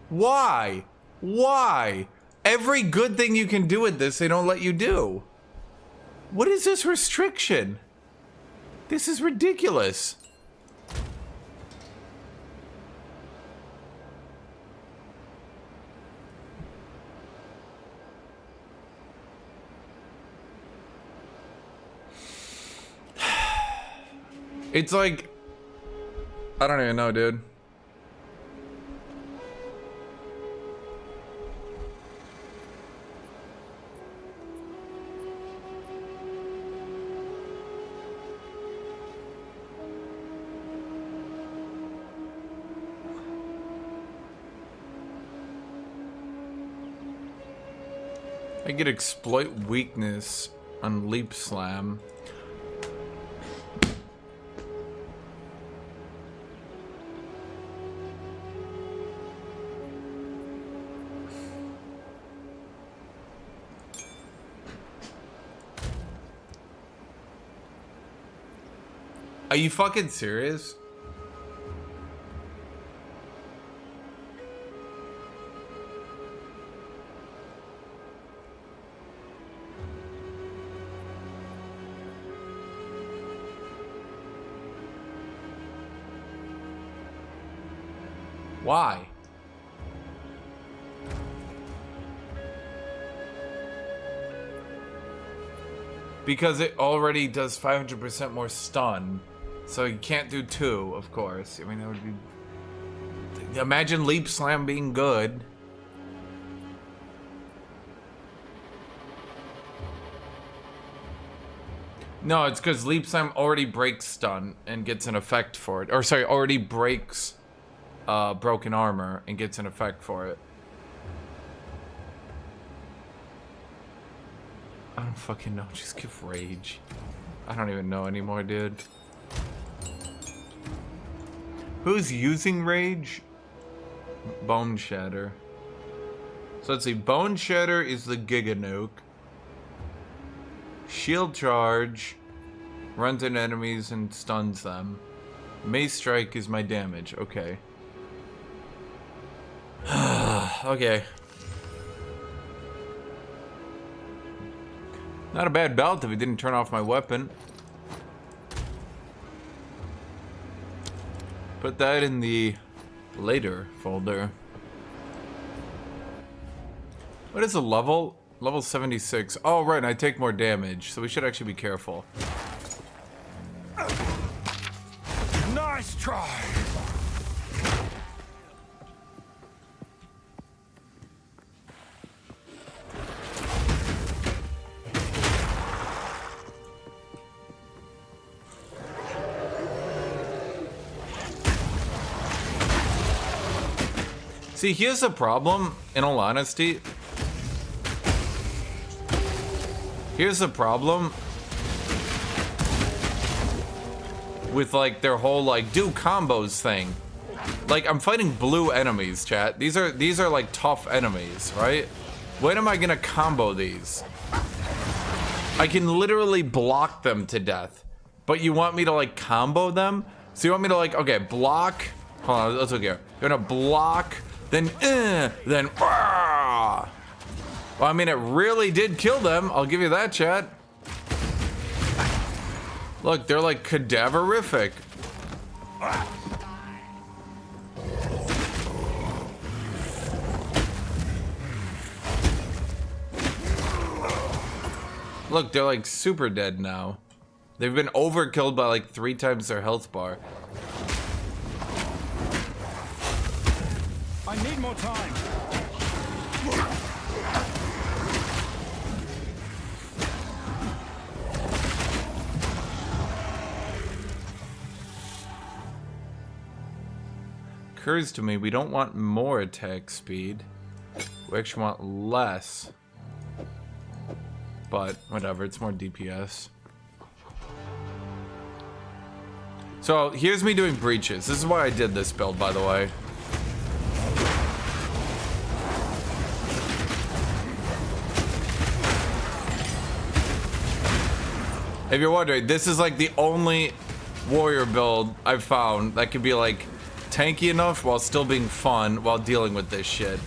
Why? Why? Every good thing you can do with this, they don't let you do. What is this restriction? This is ridiculous. It's like, I don't even know, dude. I could exploit weakness on Leap Slam. Are you fucking serious? Why? Because it already does 500% more stun. So you can't do 2, of course. I mean, that would be... Imagine Leap Slam being good. No, it's because Leap Slam already breaks stun and gets an effect for it. Or sorry, already breaks broken armor and gets an effect for it. I don't fucking know. Just give Rage. I don't even know anymore, dude. Who's using Rage? Bone Shatter. So let's see. Bone Shatter is the Giga Nuke. Shield Charge runs into enemies and stuns them. Mace strike is my damage. Okay. Okay. Not a bad belt if it didn't turn off my weapon. Put that in the later folder. What is the level? Level 76. Oh, right, and I take more damage, so we should actually be careful. Nice try. See, here's the problem, in all honesty. Here's the problem with, like, their whole, like, do combos thing. Like, I'm fighting blue enemies, chat. These are like, tough enemies, right? When am I gonna combo these? I can literally block them to death. But you want me to, like, combo them? So you want me to, like, okay, block. Hold on, let's look here. You're gonna block, then, well, I mean, it really did kill them. I'll give you that, chat. Look, they're like cadaverific. Look, they're like super dead now. They've been overkilled by like 3 times their health bar. I need more time. Occurs to me, we don't want more attack speed. We actually want less. But whatever, it's more DPS. So here's me doing breaches. This is why I did this build, by the way. If you're wondering, this is like the only warrior build I've found that could be like tanky enough while still being fun while dealing with this shit.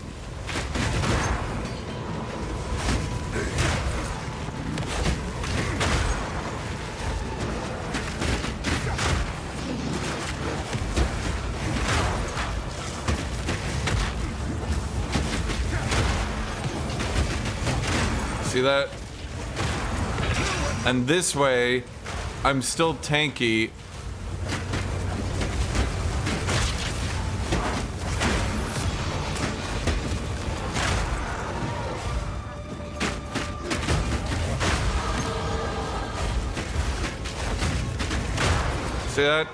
See that? And this way, I'm still tanky. See that?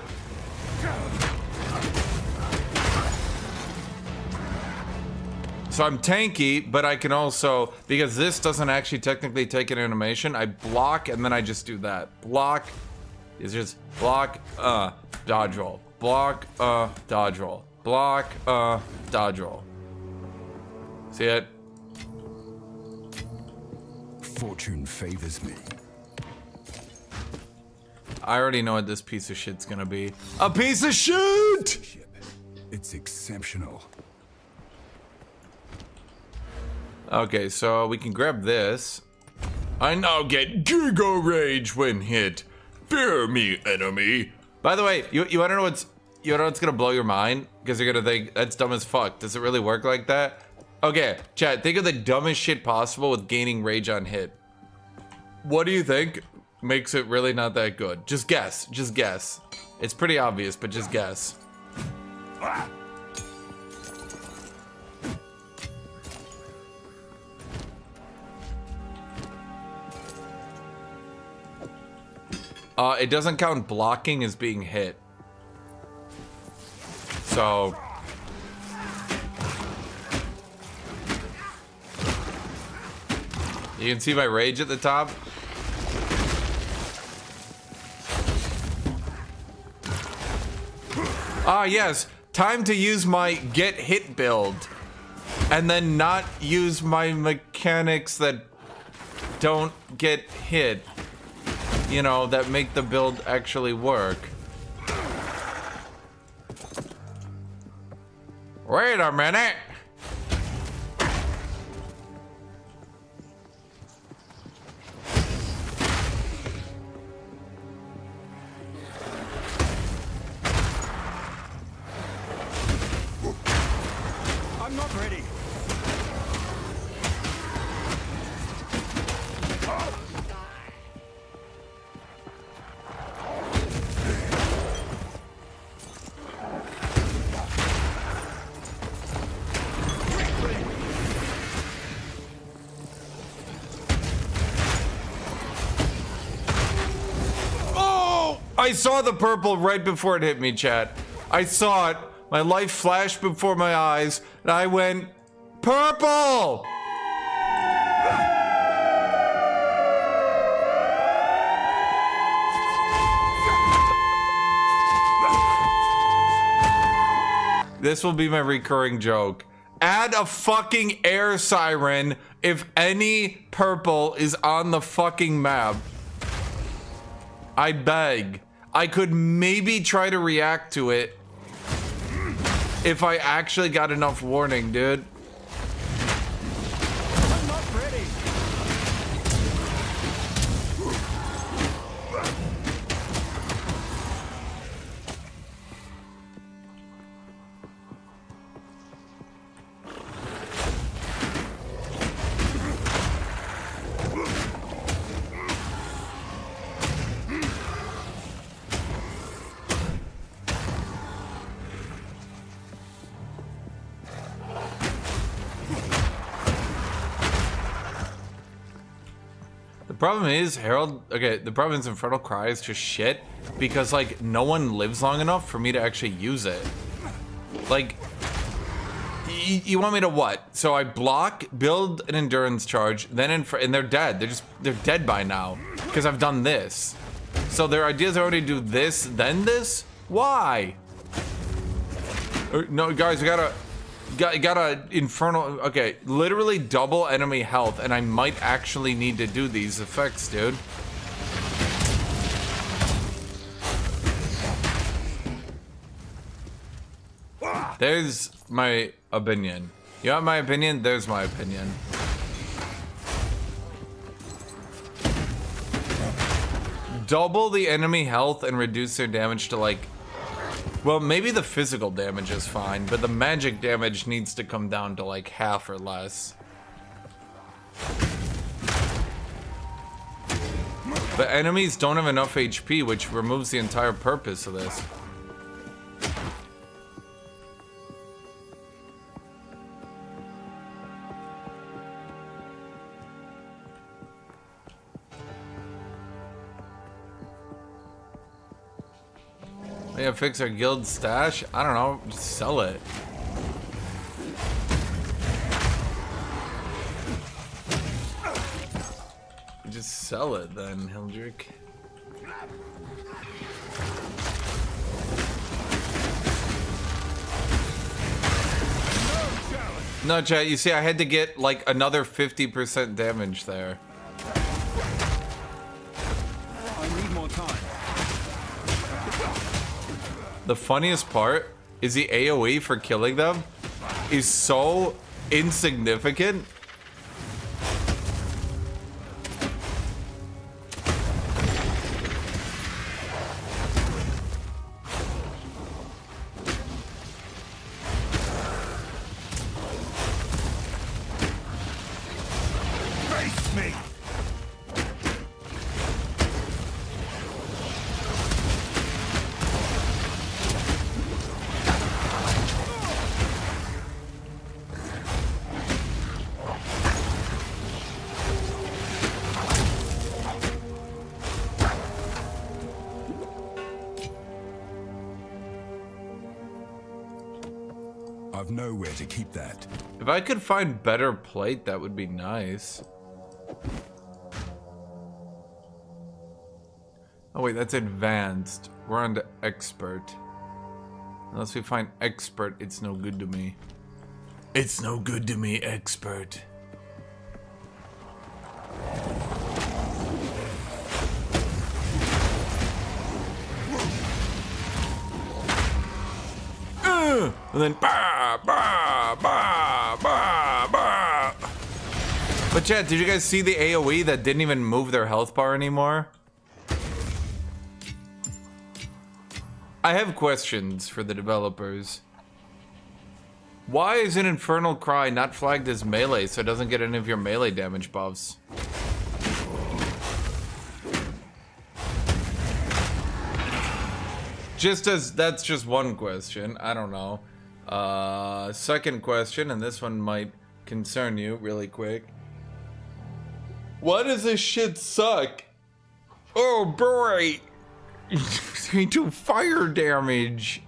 So I'm tanky, but I can also, because this doesn't actually technically take an animation, I block and then I just do that. Block is just block, dodge roll. Block, dodge roll. Block, dodge roll. See it? Fortune favors me. I already know what this piece of shit's gonna be. A piece of shit! It's exceptional. Okay, so we can grab this. I now get Giga Rage when hit. Fear me, enemy. By the way, you wanna know what's gonna blow your mind? Because you're gonna think, that's dumb as fuck. Does it really work like that? Okay, chat, think of the dumbest shit possible with gaining rage on hit. What do you think makes it really not that good? Just guess, just guess. It's pretty obvious, but just guess. It doesn't count blocking as being hit. So... you can see my rage at the top. Ah, yes. Time to use my get hit build. And then not use my mechanics that don't get hit. You know, that make the build actually work. Wait a minute. I'm not ready. I saw the purple right before it hit me, chat. I saw it. My life flashed before my eyes, and I went, purple! This will be my recurring joke. Add a fucking air siren if any purple is on the fucking map. I beg. I could maybe try to react to it if I actually got enough warning, dude. I'm not ready. The problem is, Harold, okay, the problem is Infernal Cry is just shit because, like, no one lives long enough for me to actually use it. Like, you want me to what? So I block, build an endurance charge, then and they're dead. They're dead by now because I've done this. So their ideas are already do this, then this? Why? No, guys, we gotta infernal. Okay, literally double enemy health, and I might actually need to do these effects, dude. There's my opinion. You want my opinion? There's my opinion. Double the enemy health and reduce their damage to, like, well, maybe the physical damage is fine, but the magic damage needs to come down to like half or less. The enemies don't have enough HP, which removes the entire purpose of this. Yeah, fix our guild stash? I don't know, just sell it. Just sell it then, Hildrick. No, chat, you see, I had to get like another 50% damage there. I need more time. The funniest part is the AoE for killing them is so insignificant. Face me. I've nowhere to keep that. If I could find better plate, that would be nice. Oh wait, that's advanced. We're on to expert. Unless we find expert, it's no good to me. It's no good to me, expert. And then, bah! But chat, did you guys see the AoE that didn't even move their health bar anymore? I have questions for the developers. Why is an Infernal Cry not flagged as melee so it doesn't get any of your melee damage buffs? That's just one question. I don't know. Second question, and this one might concern you really quick. Why does this shit suck? Oh boy! You do fire damage.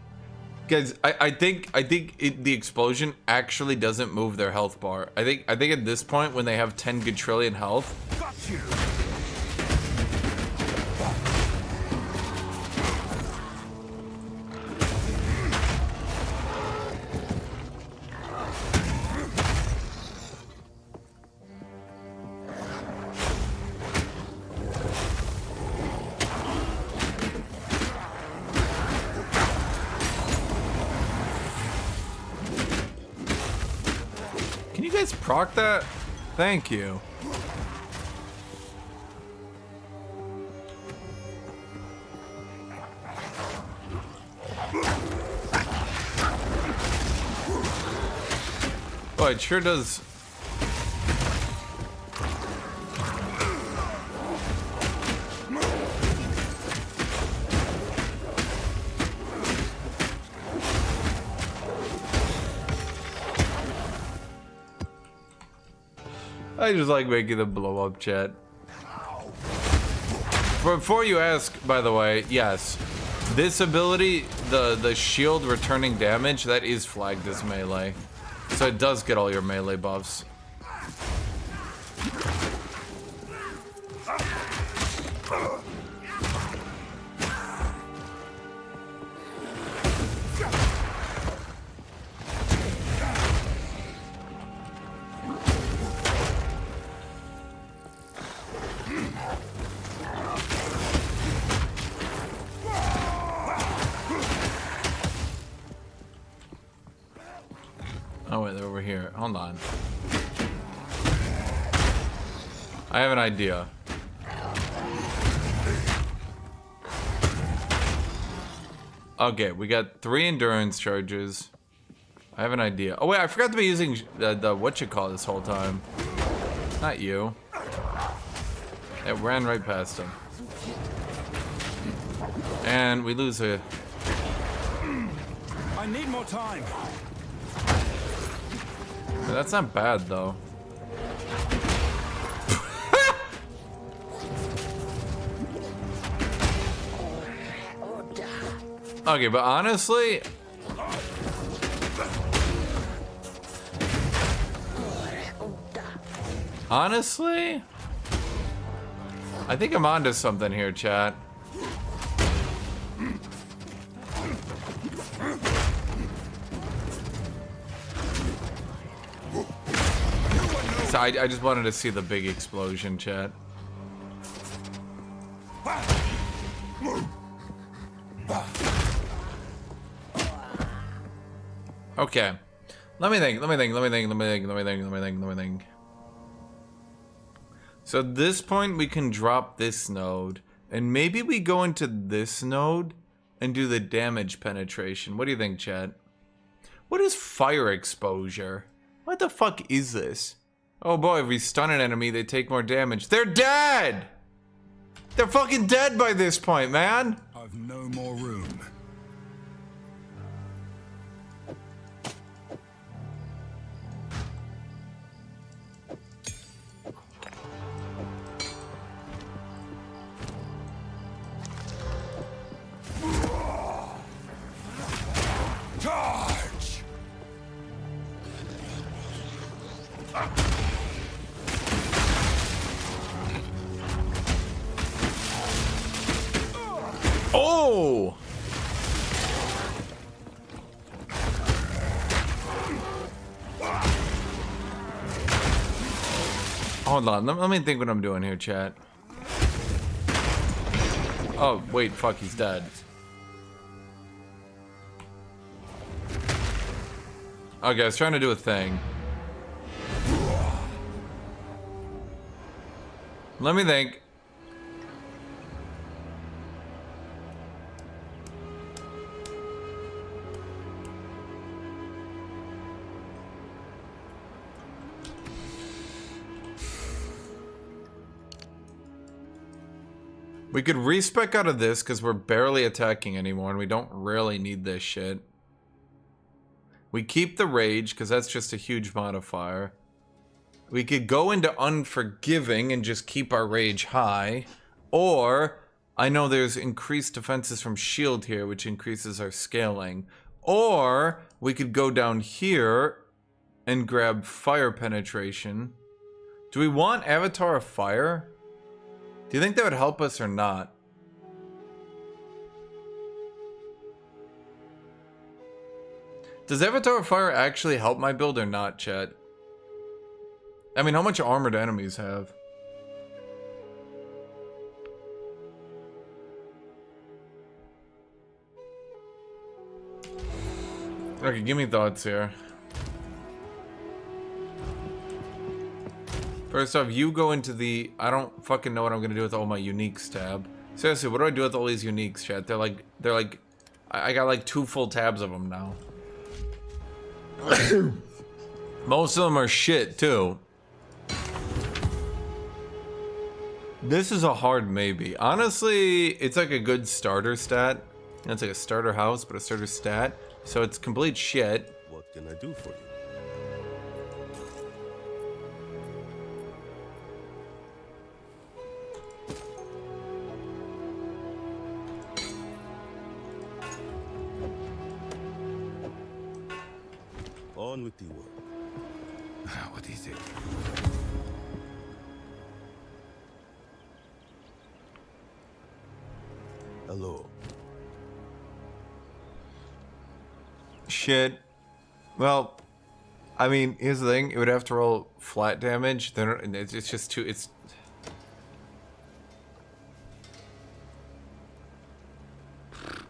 Guys, I think the explosion actually doesn't move their health bar. I think at this point when they have 10 quadrillion health. Got you. Can you guys proc that? Thank you. Oh, it sure does. I just like making them blow up, chat. Before you ask, by the way, yes, this ability, the shield returning damage, that is flagged as melee. So it does get all your melee buffs. Oh wait, they're over here. Hold on. I have an idea. Okay, we got 3 endurance charges. I have an idea. Oh wait, I forgot to be using the whatchamacallit this whole time. Not you. It ran right past him. And we lose a... I need more time. That's not bad though. Okay, but honestly, I think I'm onto something here, chat. So I just wanted to see the big explosion, chat. Okay. Let me think. So at this point we can drop this node. And maybe we go into this node and do the damage penetration. What do you think, chat? What is fire exposure? What the fuck is this? Oh boy, if we stun an enemy, they take more damage. They're dead! They're fucking dead by this point, man! I've no more room. Charge! Oh! Hold on, let me think what I'm doing here, chat. Oh, wait, fuck, he's dead. Okay, I was trying to do a thing. Let me think. We could respec out of this because we're barely attacking anymore and we don't really need this shit. We keep the rage because that's just a huge modifier. We could go into unforgiving and just keep our rage high. Or, I know there's increased defenses from shield here, which increases our scaling. Or, we could go down here and grab fire penetration. Do we want Avatar of Fire? Do you think that would help us or not? Does Avatar of Fire actually help my build or not, chat? I mean, how much armor do enemies have? Okay, give me thoughts here. First off, you go into the... I don't fucking know what I'm gonna do with all my uniques tab. Seriously, what do I do with all these uniques, chat? They're like... I got like 2 full tabs of them now. Most of them are shit, too. This is a hard maybe. Honestly, it's like a good starter stat. It's like a starter house, but a starter stat. So it's complete shit. What can I do for you? On with the work. What is it? Hello. Shit. Well, I mean, here's the thing. It would have to roll flat damage. Then it's just too... It's...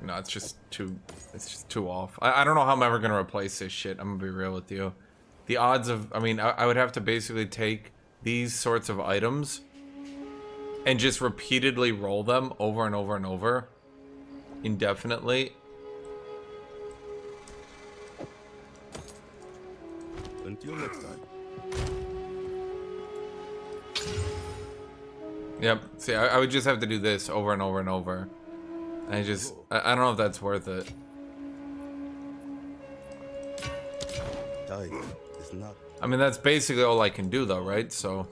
No, it's just too... It's just too off. I don't know how I'm ever gonna replace this shit. I'm gonna be real with you. The odds of... I mean, I would have to basically take these sorts of items and just repeatedly roll them over and over and over. Indefinitely. Until next time. Yep. See, I would just have to do this over and over and over. I don't know if that's worth it. Dying is not. I mean, that's basically all I can do though, right? So,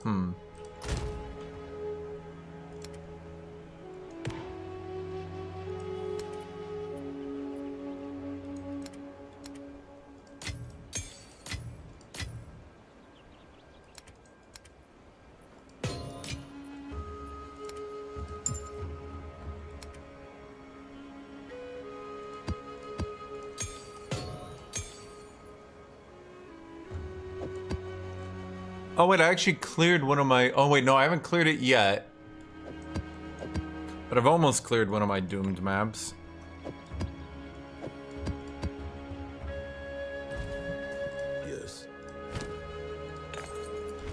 Oh wait, I actually cleared one of my... Oh wait, no, I haven't cleared it yet. But I've almost cleared one of my doomed maps. Yes.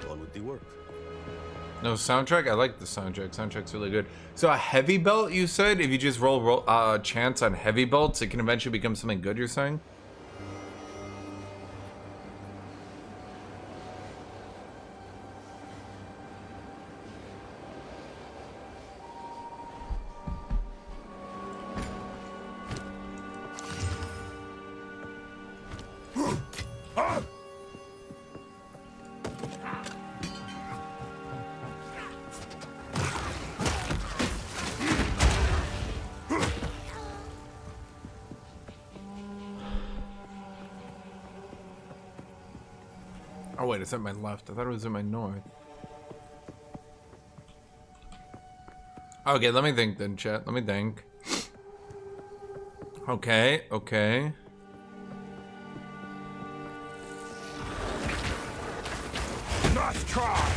On with the work. No soundtrack? I like the soundtrack. Soundtrack's really good. So a heavy belt, you said? If you just roll chance on heavy belts, it can eventually become something good, you're saying? Oh wait, it's at my left. I thought it was at my north. Okay, let me think then, chat. Let me think. Okay, okay. Nice try.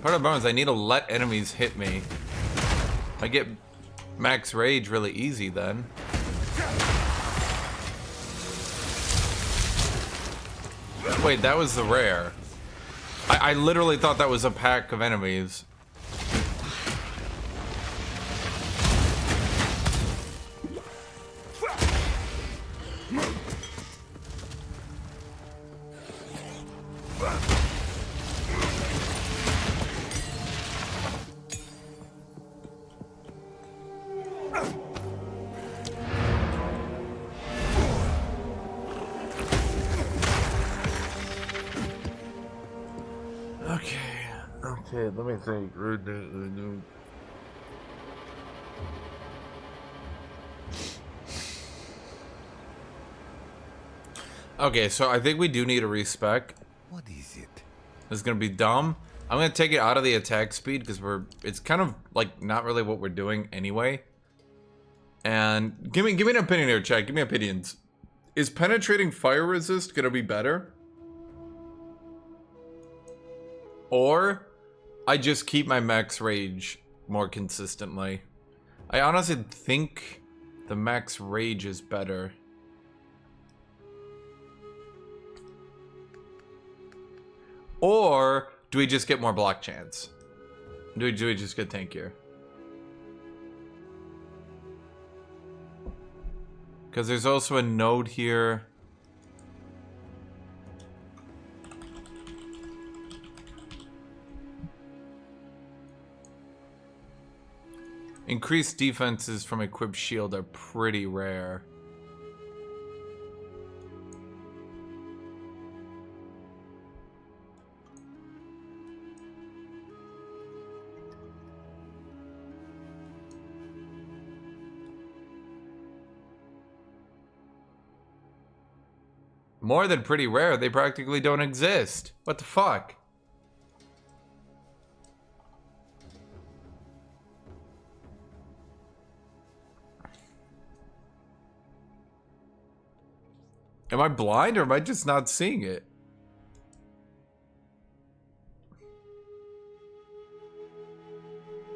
Part of the problem is I need to let enemies hit me. I get max rage really easy then. Wait, that was the rare. I literally thought that was a pack of enemies. Okay, let me think. Okay, so I think we do need a respec. What is it? It's gonna be dumb. I'm gonna take it out of the attack speed because it's kind of like not really what we're doing anyway. And give me an opinion here, chat. Give me opinions. Is penetrating fire resist gonna be better? Or I just keep my max rage more consistently. I honestly think the max rage is better. Or do we just get more block chance? Do we just get tankier? Because there's also a node here. Increased defenses from equipped shield are pretty rare. More than pretty rare, they practically don't exist. What the fuck? Am I blind or am I just not seeing it?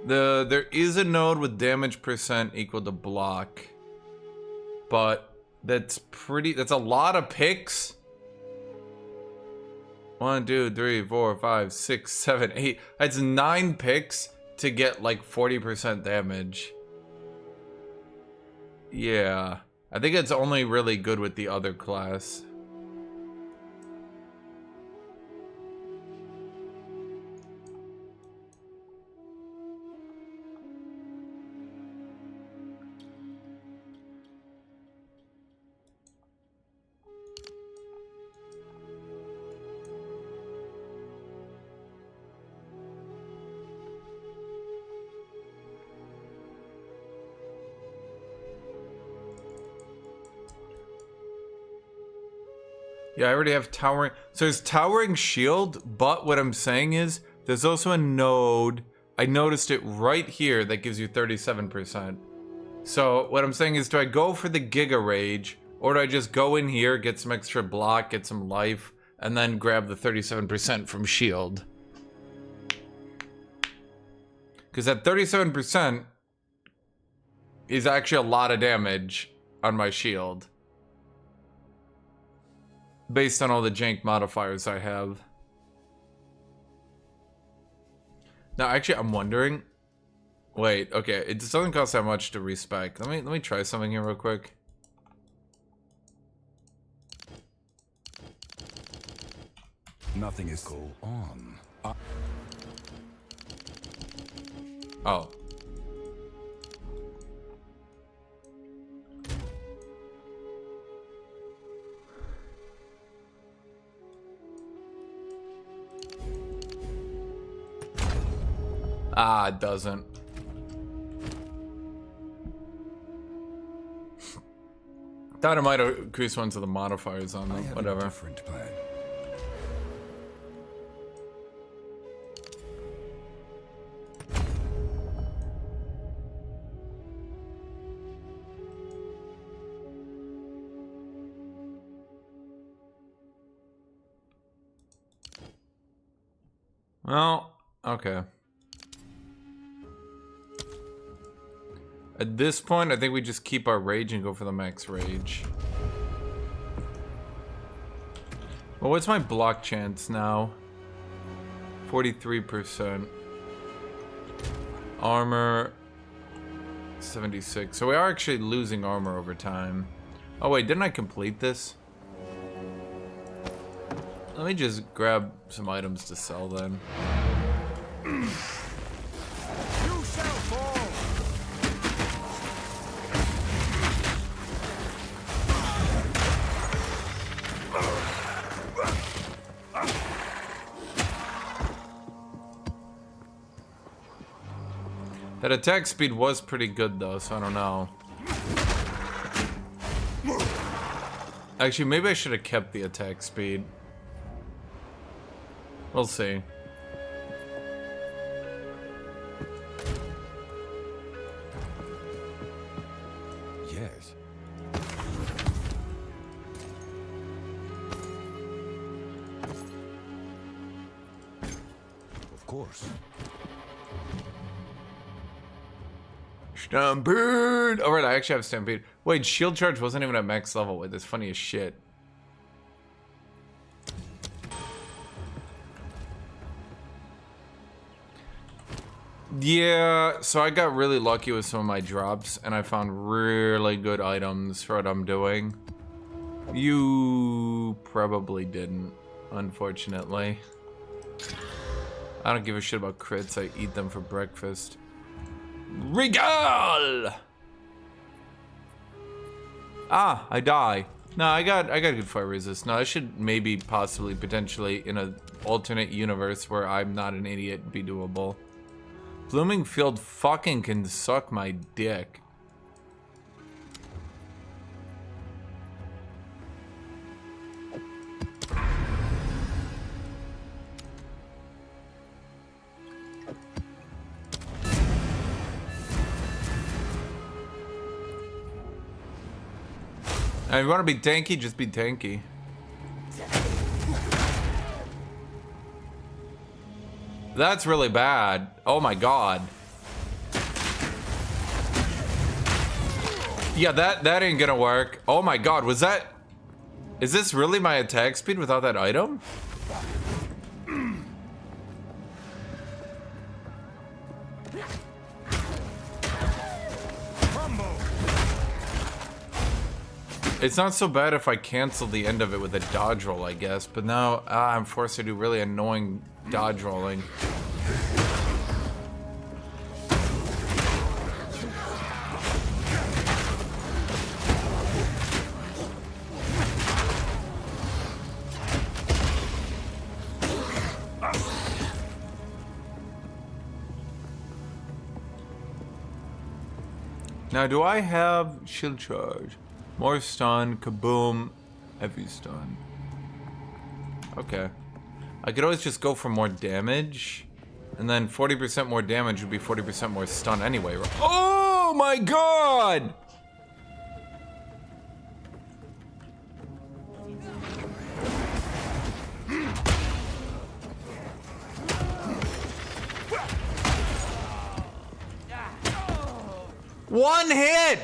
There is a node with damage percent equal to block. But that's a lot of picks. 1, 2, 3, 4, 5, 6, 7, 8. That's 9 picks to get like 40% damage. Yeah. I think it's only really good with the other class. Yeah, I already have towering. So there's towering shield, but what I'm saying is there's also a node. I noticed it right here that gives you 37%. So what I'm saying is, do I go for the Giga Rage, or do I just go in here, get some extra block, get some life, and then grab the 37% from shield? Because that 37% is actually a lot of damage on my shield. Based on all the jank modifiers I have. Now, actually, I'm wondering. Wait, okay, it doesn't cost that much to respec. Let me try something here real quick. Nothing is go on. Oh. Ah, it doesn't. Thought it might increase ones of the modifiers on them. Whatever. Different plan. Well, Okay. At this point, I think we just keep our rage and go for the max rage. Well, what's my block chance now? 43%. Armor 76. So we are actually losing armor over time. Oh wait, didn't I complete this? Let me just grab some items to sell then. You shall fall. That attack speed was pretty good though, so I don't know. Actually, maybe I should have kept the attack speed. We'll see. Yes. Of course. Stampede! Alright, I actually have Stampede. Wait, shield charge wasn't even at max level. Wait, that's funny as shit. Yeah, so I got really lucky with some of my drops, and I found really good items for what I'm doing. You probably didn't, unfortunately. I don't give a shit about crits, I eat them for breakfast. Regal! Ah, I die. No, I got good fire resist. No, I should maybe, possibly, potentially, in an alternate universe where I'm not an idiot, be doable. Blooming Field fucking can suck my dick. And if you want to be tanky, just be tanky. That's really bad. Oh my god. Yeah, that ain't gonna work. Oh my god, was that... Is this really my attack speed without that item? It's not so bad if I cancel the end of it with a dodge roll, I guess. But now I'm forced to do really annoying dodge rolling. Now, do I have shield charge? More stun, kaboom, heavy stun. Okay. I could always just go for more damage. And then 40% more damage would be 40% more stun anyway. Oh my god! One hit!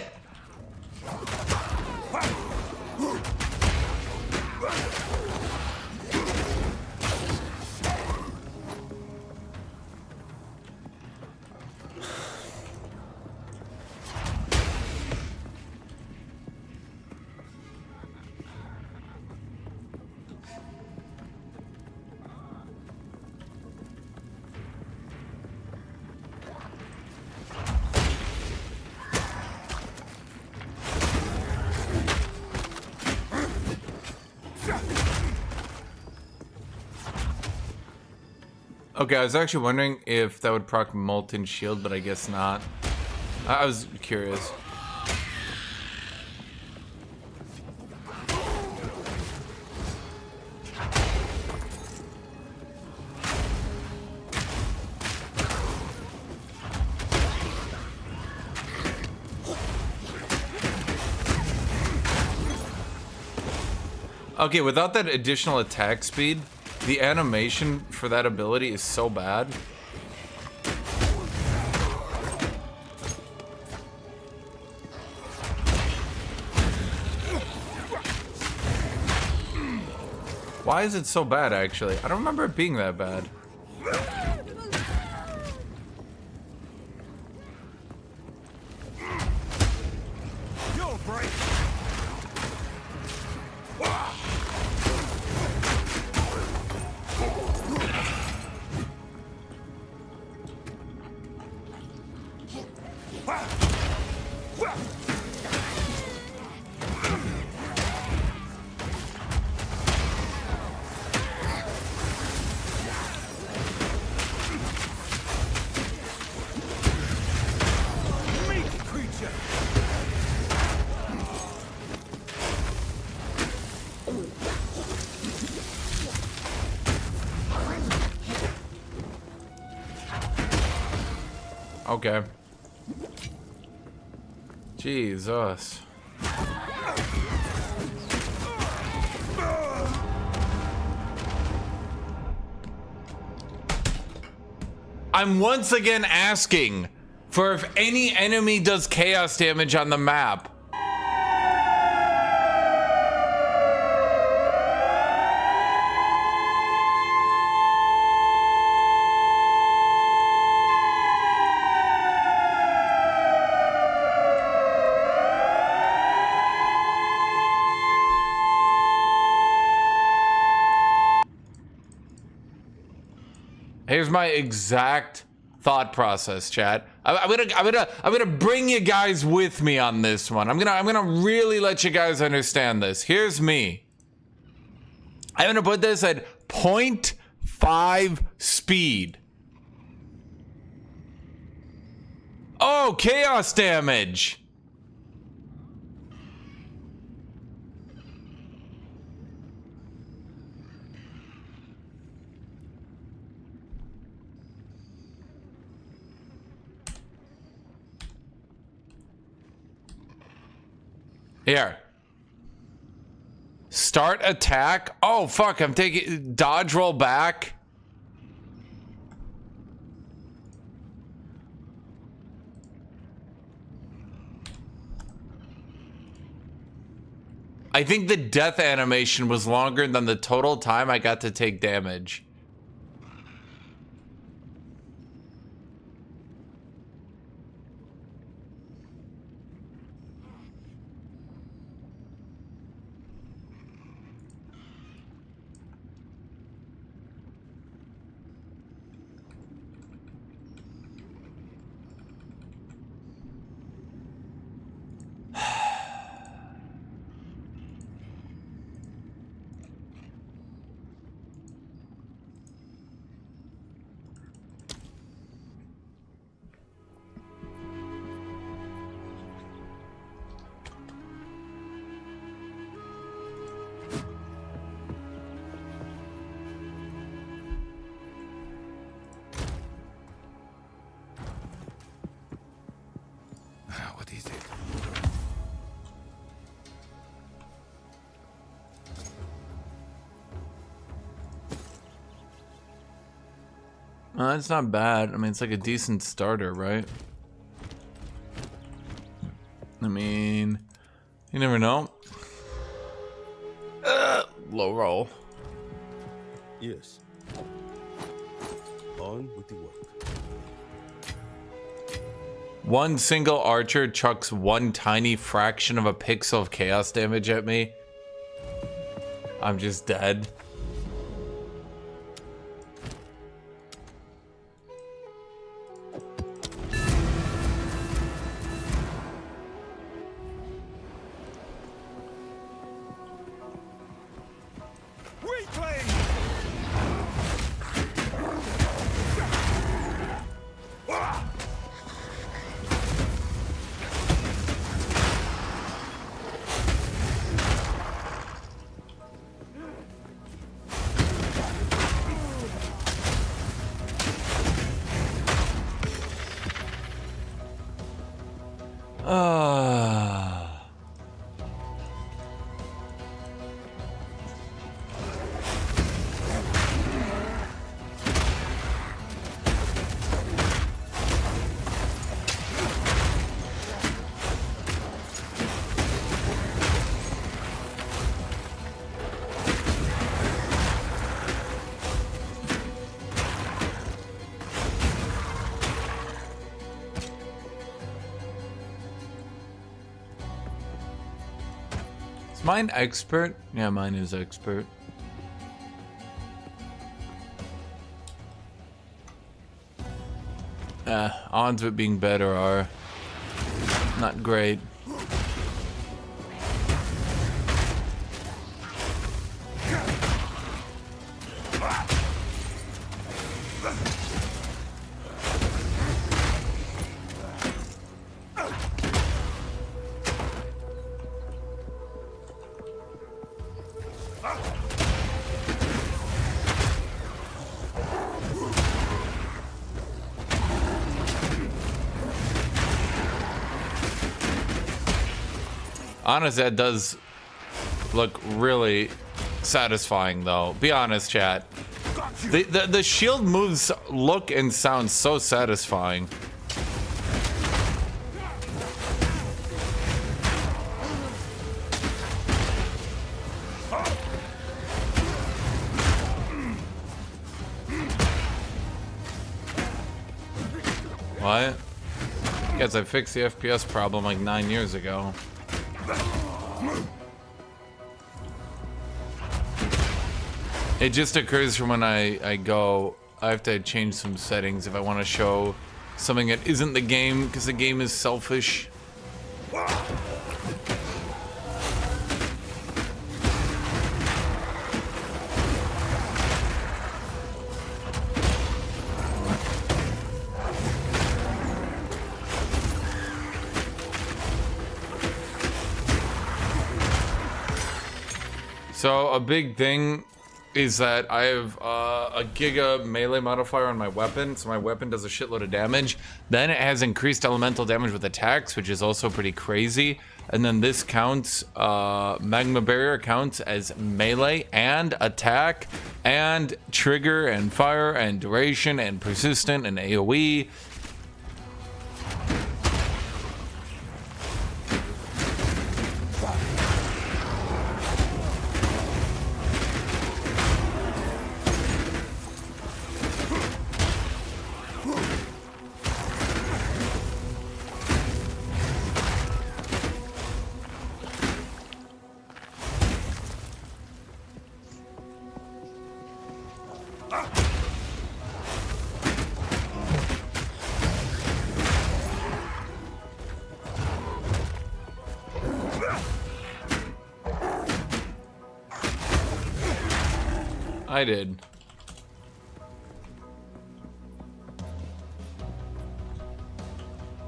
Okay, I was actually wondering if that would proc Molten Shield, but I guess not. I was curious. Okay, without that additional attack speed, the animation for that ability is so bad. Why is it so bad, actually? I don't remember it being that bad. You'll break. Okay. Jesus. I'm once again asking for if any enemy does chaos damage on the map. Here's my exact thought process, chat. I'm gonna bring you guys with me on this one. I'm gonna really let you guys understand this. Here's me. I'm gonna put this at 0.5 speed. Oh, chaos damage. Here. Start attack. Oh, fuck. I'm taking dodge roll back. I think the death animation was longer than the total time I got to take damage. What is it? It's not bad. I mean, it's like a decent starter, right? I mean, you never know. Low roll. Yes. On with the work. One single archer chucks one tiny fraction of a pixel of chaos damage at me. I'm just dead. Is mine expert? Yeah, mine is expert. Odds of it being better are not great. Honestly, that does look really satisfying, though. Be honest, chat. The shield moves look and sound so satisfying. What? Guess I fixed the FPS problem like 9 years ago. It just occurs from when I go, I have to change some settings if I want to show something that isn't the game, because the game is selfish. So a big thing is that I have a Giga melee modifier on my weapon, so my weapon does a shitload of damage. Then it has increased elemental damage with attacks, which is also pretty crazy. And then this counts, Magma Barrier counts as melee and attack and trigger and fire and duration and persistent and AoE. I did.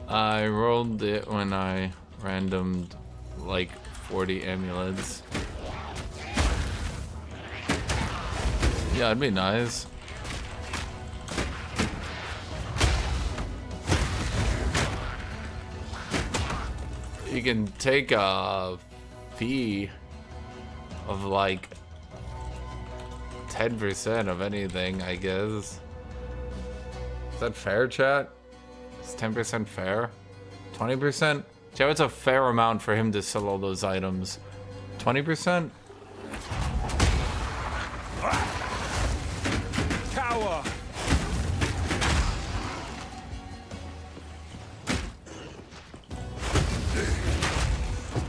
I rolled it when I randomed like 40 amulets. Yeah, it'd be nice. You can take a fee of like 10% of anything, I guess. Is that fair, chat? Is 10% fair? 20%? Chat, it's a fair amount for him to sell all those items. 20%? Tower.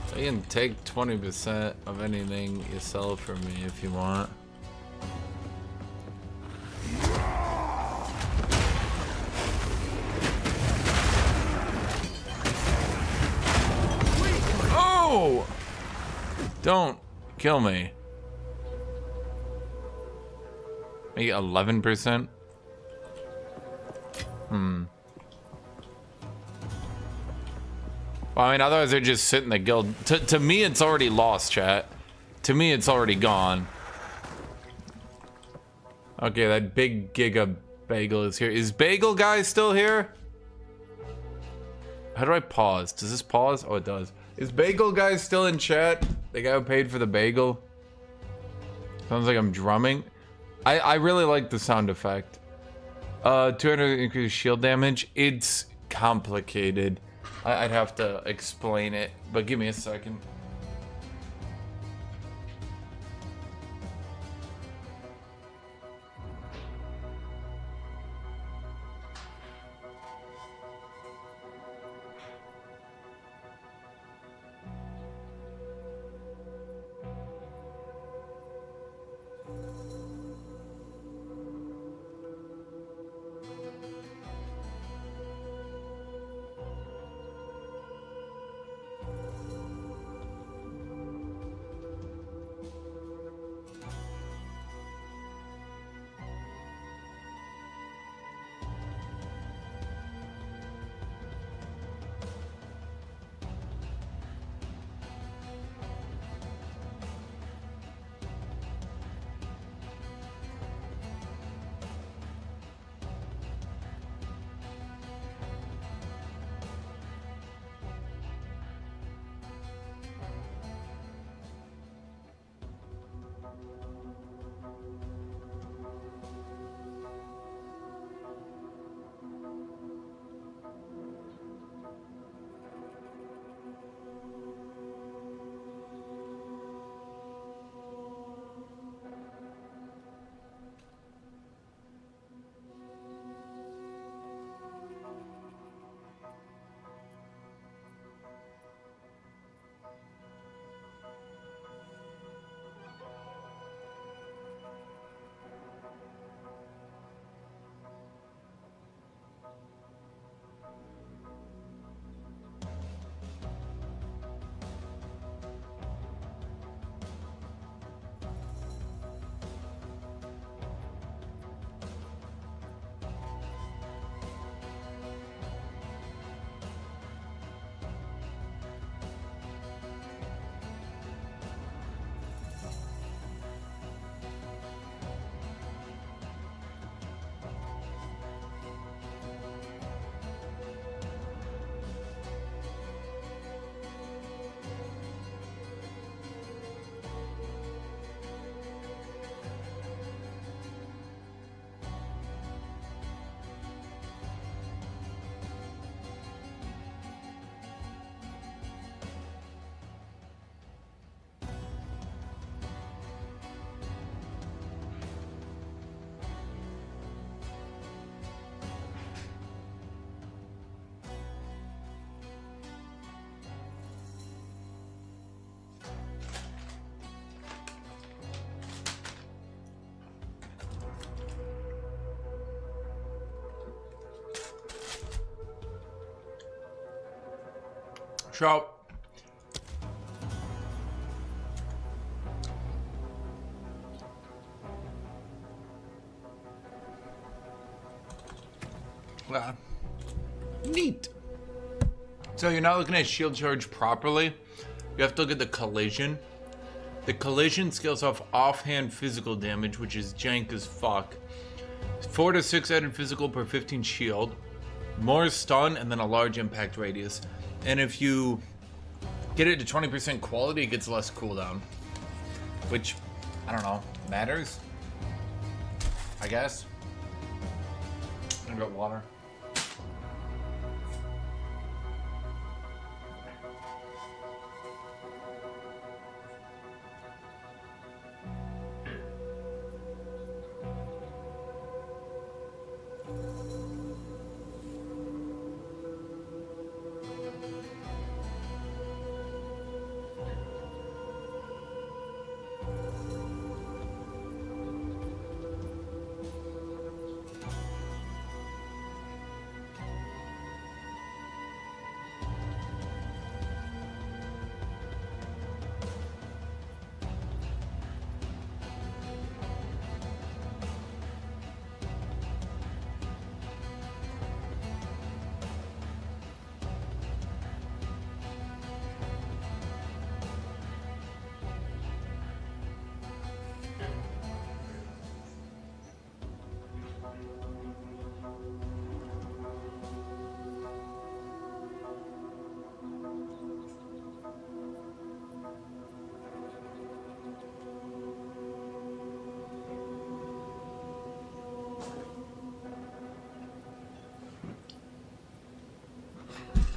So you can take 20% of anything you sell from me if you want. Oh! Don't kill me. Maybe 11%? Well, I mean, otherwise they're just sitting in the guild. To me, it's already lost, chat. To me, it's already gone. Okay, that big Giga Bagel is here. Is Bagel Guy still here? How do I pause? Does this pause? Oh, it does. Is Bagel Guy still in chat? The guy who paid for the bagel? Sounds like I'm drumming. I really like the sound effect. 200 increased shield damage. It's complicated. I'd have to explain it, but give me a second. So, neat. So you're not looking at shield charge properly. You have to look at the collision. The collision scales off offhand physical damage, which is jank as fuck. 4 to 6 added physical per 15 shield. More stun, and then a large impact radius. And if you get it to 20% quality, it gets less cooldown. Which, I don't know, matters? I guess. I got water.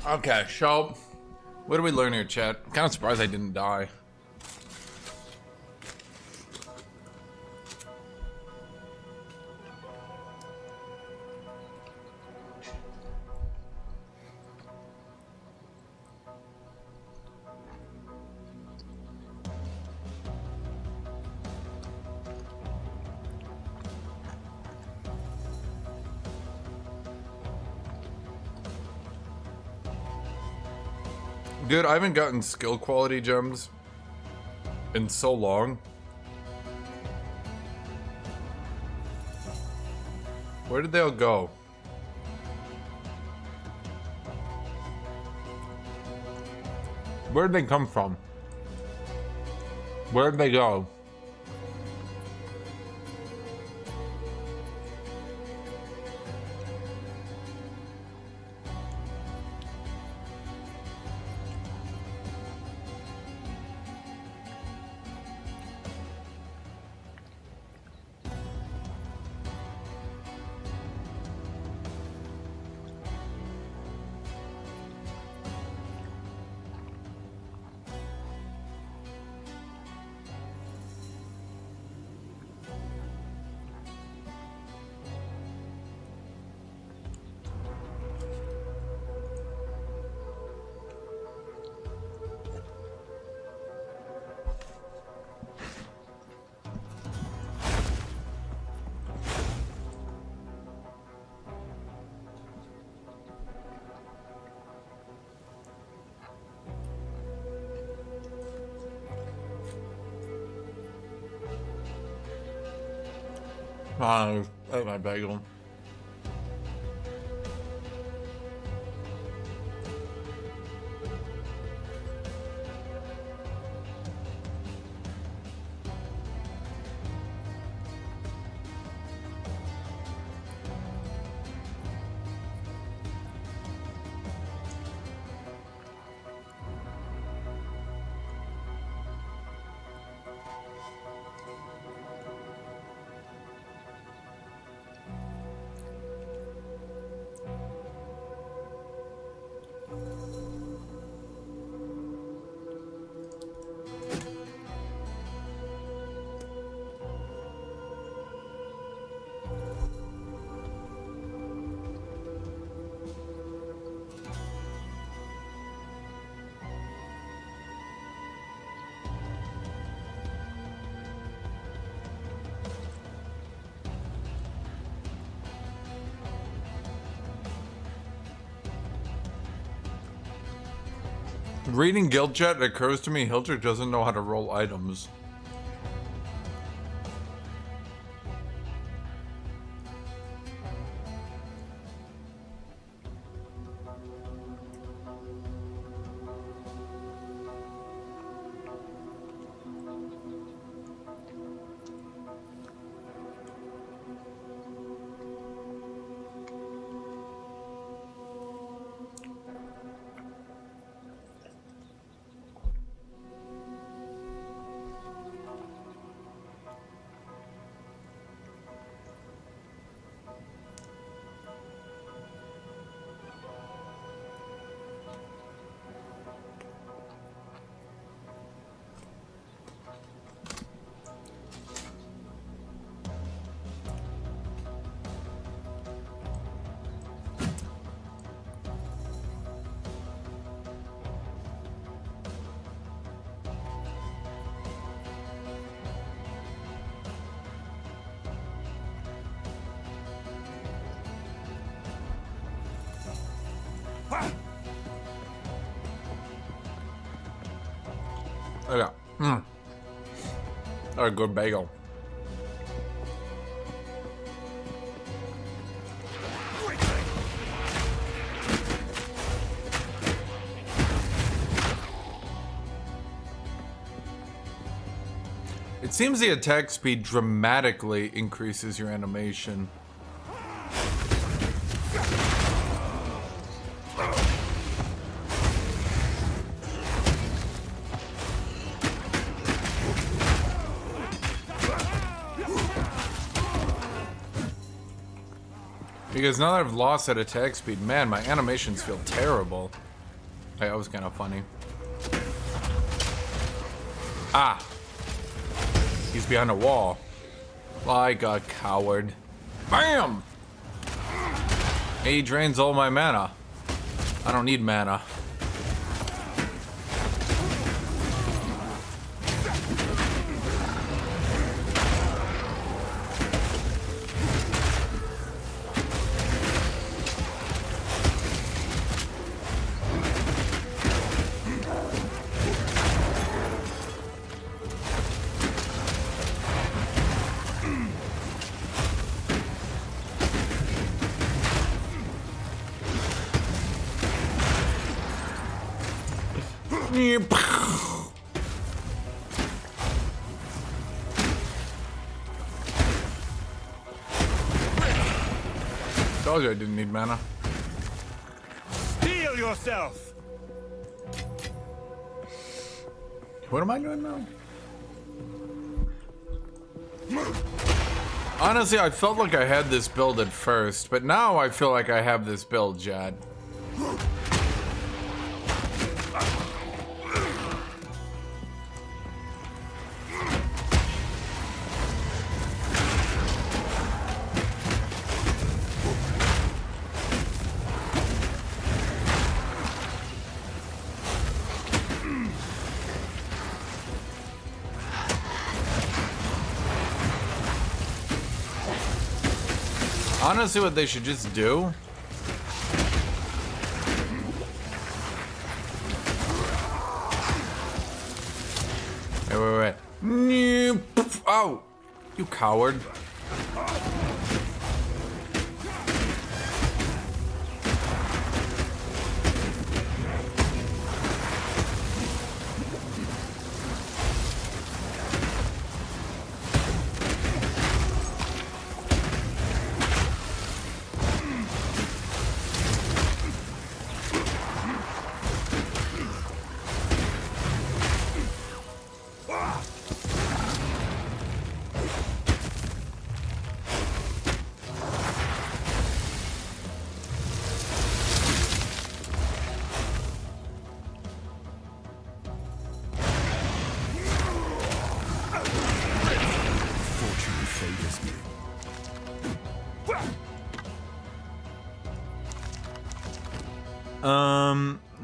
Okay, so what do we learn here, chat? I'm kind of surprised I didn't die. Dude, I haven't gotten skill quality gems in so long. Where did they all go? Where did they come from? Where did they go? I ate my bagel. Reading guild chat, it occurs to me Hildrick doesn't know how to roll items. Okay. A good bagel. It seems the attack speed dramatically increases your animation. Because now that I've lost that attack speed, man, my animations feel terrible. Hey, that was kind of funny. Ah! He's behind a wall. Like a coward. BAM! He drains all my mana. I don't need mana. Told you I didn't need mana. Steel yourself! What am I doing now? Honestly, I felt like I had this build at first, but now I feel like I have this build, Jad. Honestly, what they should just do wait. Oh, you coward.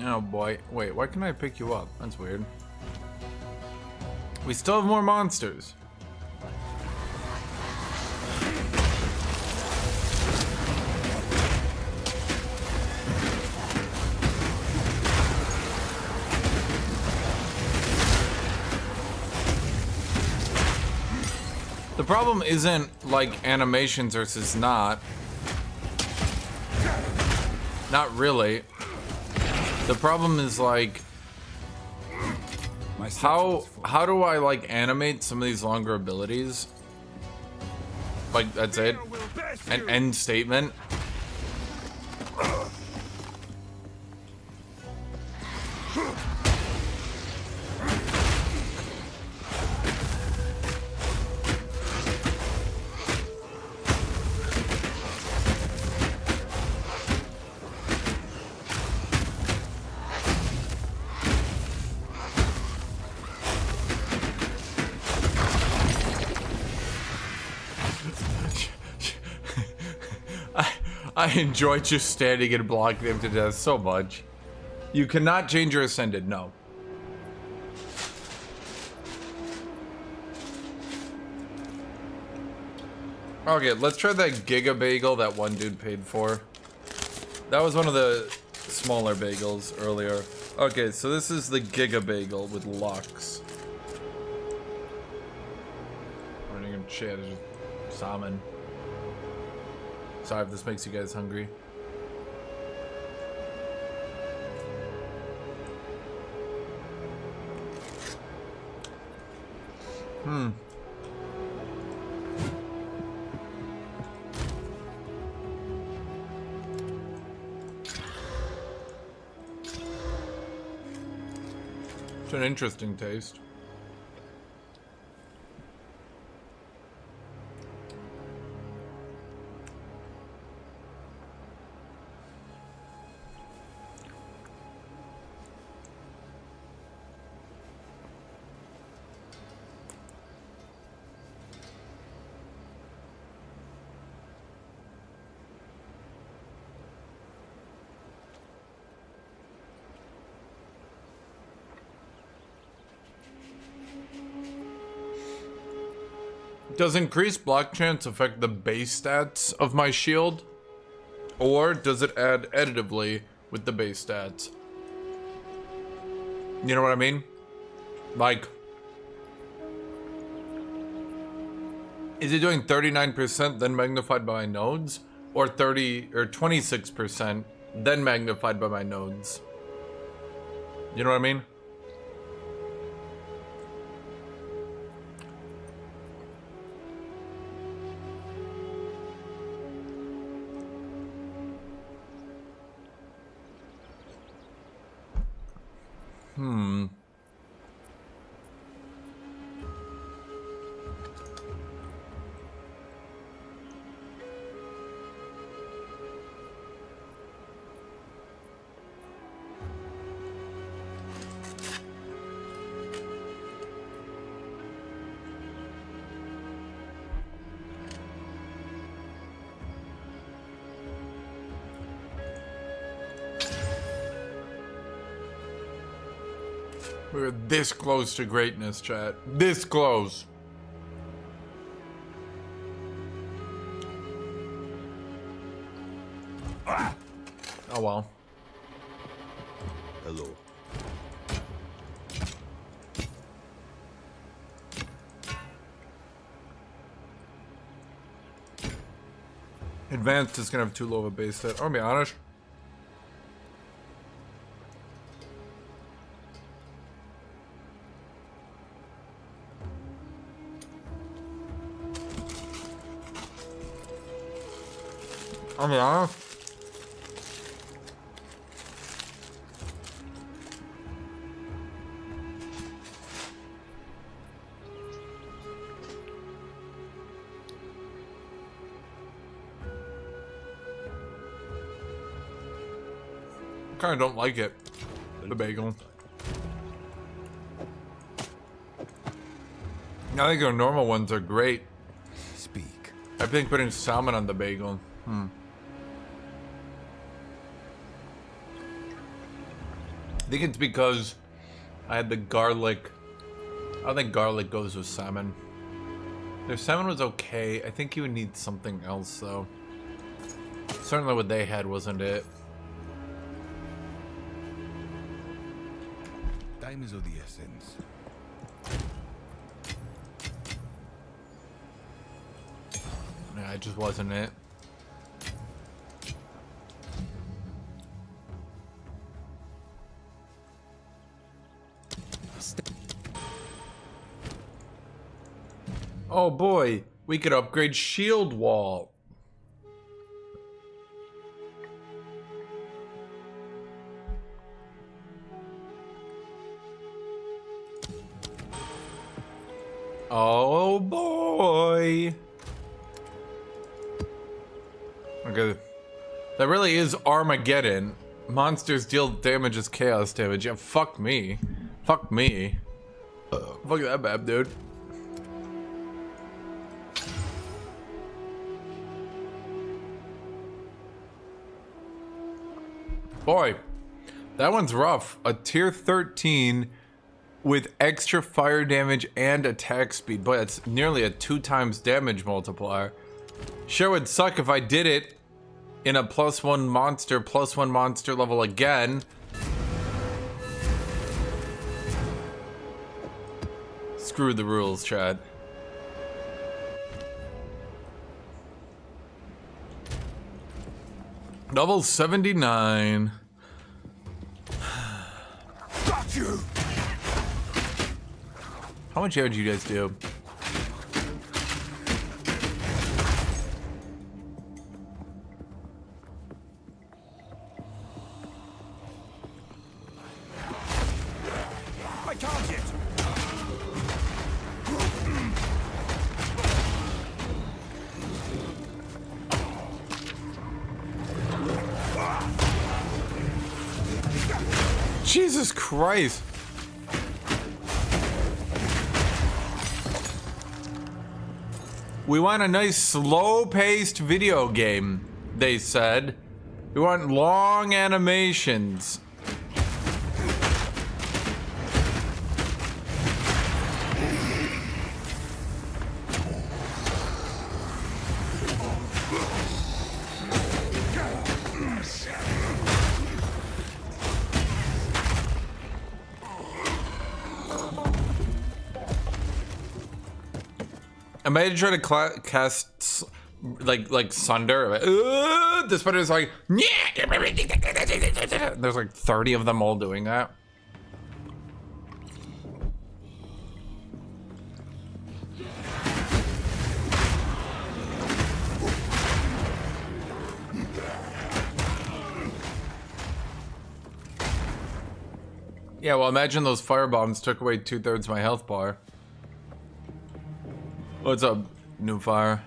Oh boy. Wait, why can I pick you up? That's weird. We still have more monsters. The problem isn't like animations versus not. Not really. The problem is like how do I like animate some of these longer abilities? Like that's it. An end statement. I enjoy just standing and blocking him to death so much. You cannot change your ascended, no. Okay, let's try that Giga Bagel that one dude paid for. That was one of the smaller bagels earlier. Okay, so this is the Giga Bagel with Lux. Running in chat is just salmon. Sorry if this makes you guys hungry. It's an interesting taste. Does increased block chance affect the base stats of my shield? Or does it add additively with the base stats? You know what I mean? Like, is it doing 39% then magnified by my nodes? Or 26% then magnified by my nodes? You know what I mean? We're this close to greatness, chat. This close. Oh well. Hello. Advanced is gonna have too low of a base set. I'll be honest. I'll be honest. Kinda don't like it. The bagel. I think our normal ones are great. Speak. I think putting salmon on the bagel. I think it's because I had the garlic. I don't think garlic goes with salmon. Their salmon was okay. I think you would need something else though. Certainly what they had wasn't it. Time is of the essence. It just wasn't it. Oh boy, we could upgrade shield wall. Oh boy. Okay. That really is Armageddon. Monsters deal damage as chaos damage. Yeah, fuck me. Fuck me. Fuck that bad, dude. Boy, that one's rough. A tier 13 with extra fire damage and attack speed. Boy, that's nearly a 2 times damage multiplier. Sure would suck if I did it in a +1 monster level again. Screw the rules, Chad. Level 79. Got you. How much damage you guys do? My target. Jesus Christ. We want a nice slow-paced video game, they said. We want long animations. Imagine trying to cast like Sunder. The spider's like, there's like 30 of them all doing that. Yeah, well, imagine those fire bombs took away 2/3 my health bar. What's up, new fire?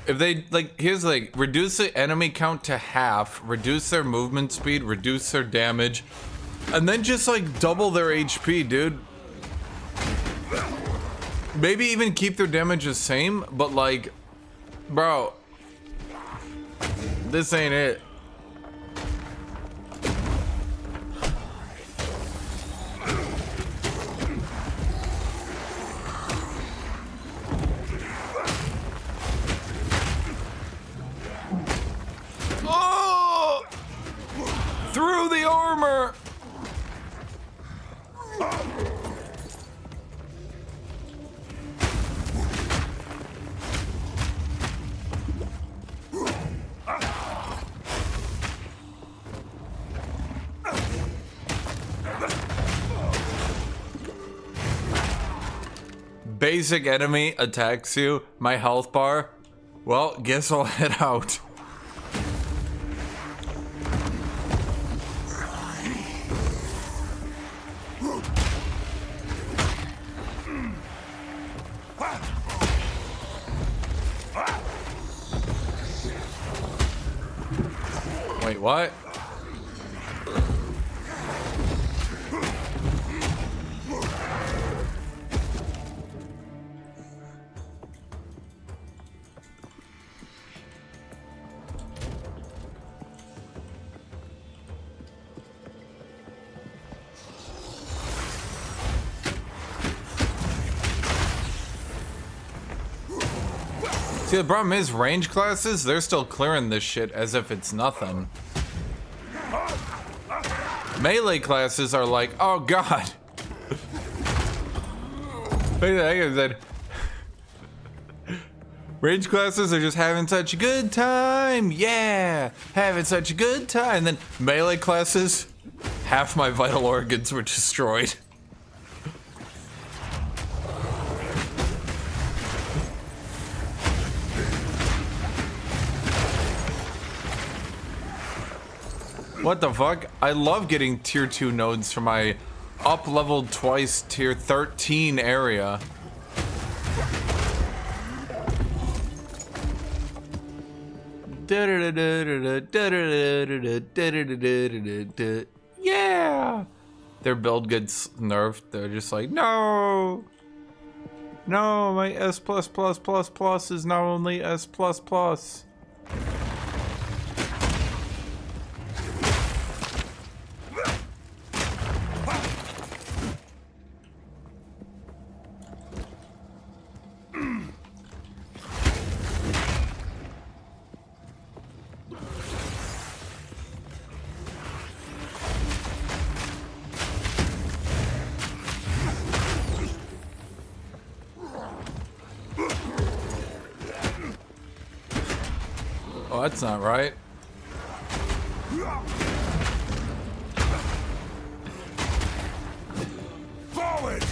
If they, like, here's like, reduce the enemy count to half, reduce their movement speed, reduce their damage, and then just like double their HP, dude. Maybe even keep their damage the same, but like, bro, this ain't it. Oh! Through the armor! Basic enemy attacks you, my health bar. Well, guess I'll head out. Wait, what? See, the problem is, range classes, they're still clearing this shit as if it's nothing. Melee classes are like, oh god. Look at that. Range classes are just having such a good time. Yeah, having such a good time. And then melee classes, half my vital organs were destroyed. What the fuck? I love getting tier 2 nodes for my up-leveled twice tier 13 area. Yeah! Their build gets nerfed. They're just like, no! No, my S+++ is now only S++. Oh, that's not right. Forward!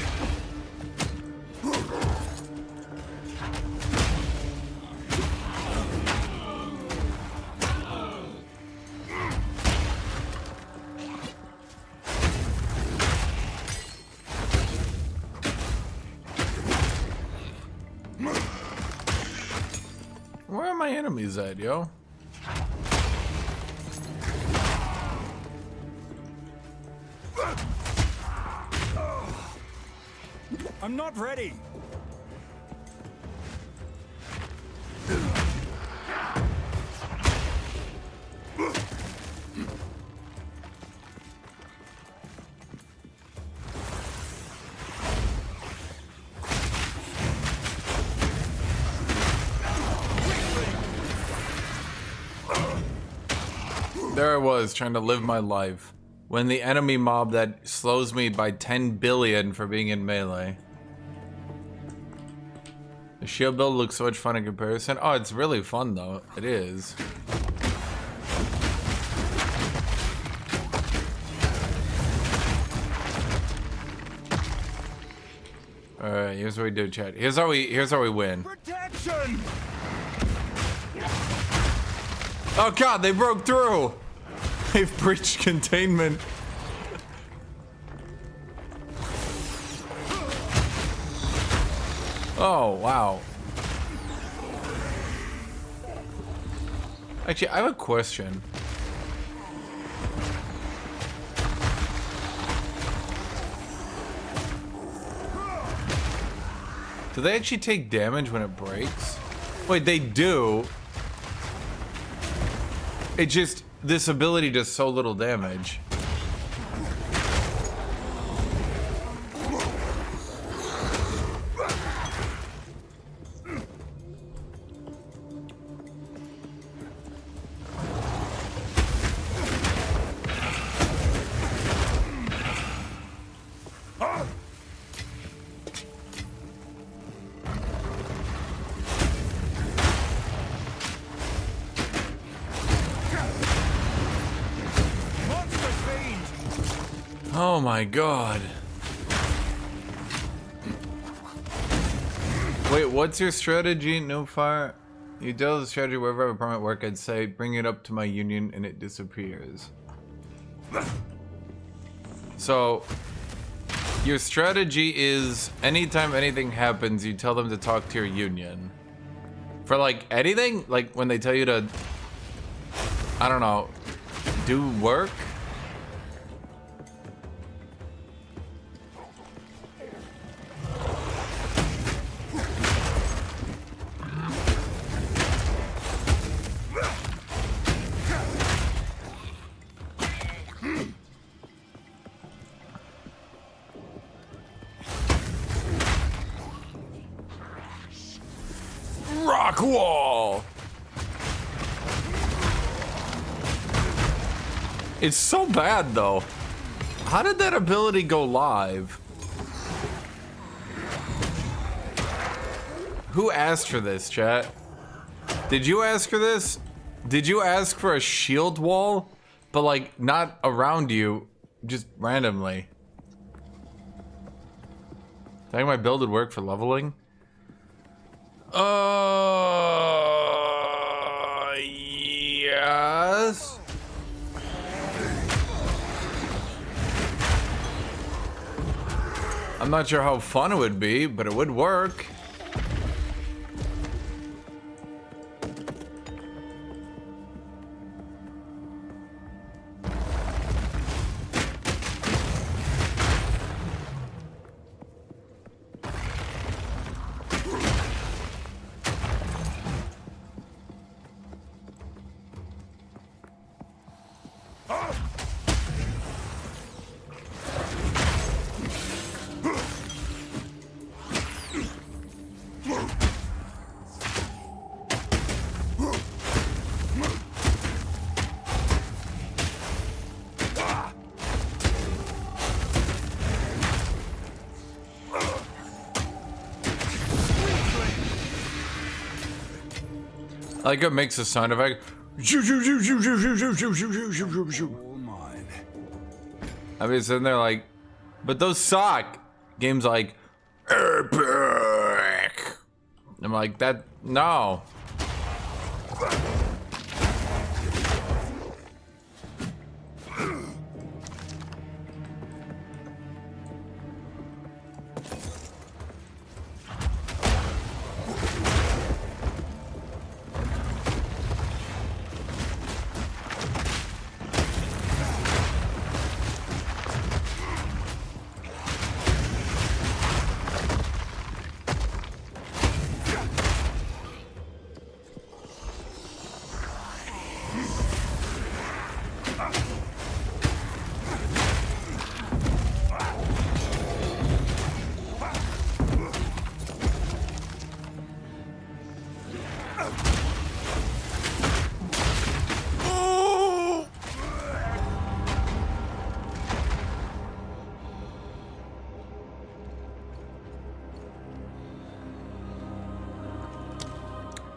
Where are my enemies at, yo? I'm not ready. There I was, trying to live my life. When the enemy mob that slows me by 10 billion for being in melee. The shield build looks so much fun in comparison. Oh, it's really fun though. It is. Alright, here's what we do, chat. Here's how we win. Protection! Oh god, they broke through! They've breached containment. Oh, wow. Actually, I have a question. Do they actually take damage when it breaks? Wait, they do. It just, this ability does so little damage. Oh my god. Wait, what's your strategy? No fire. You tell the strategy wherever I have a permanent work, I'd say bring it up to my union and it disappears. So, your strategy is anytime anything happens, you tell them to talk to your union. For like anything? Like when they tell you to, I don't know, do work? Rock wall. It's so bad though. How did that ability go live? Who asked for this, chat? Did you ask for this? Did you ask for a shield wall? But like, not around you, just randomly. Think my build would work for leveling? Yes. I'm not sure how fun it would be, but it would work. Like it makes a sound effect. All mine. I mean, sitting there like, but those suck. Games like epic. I'm like that. No.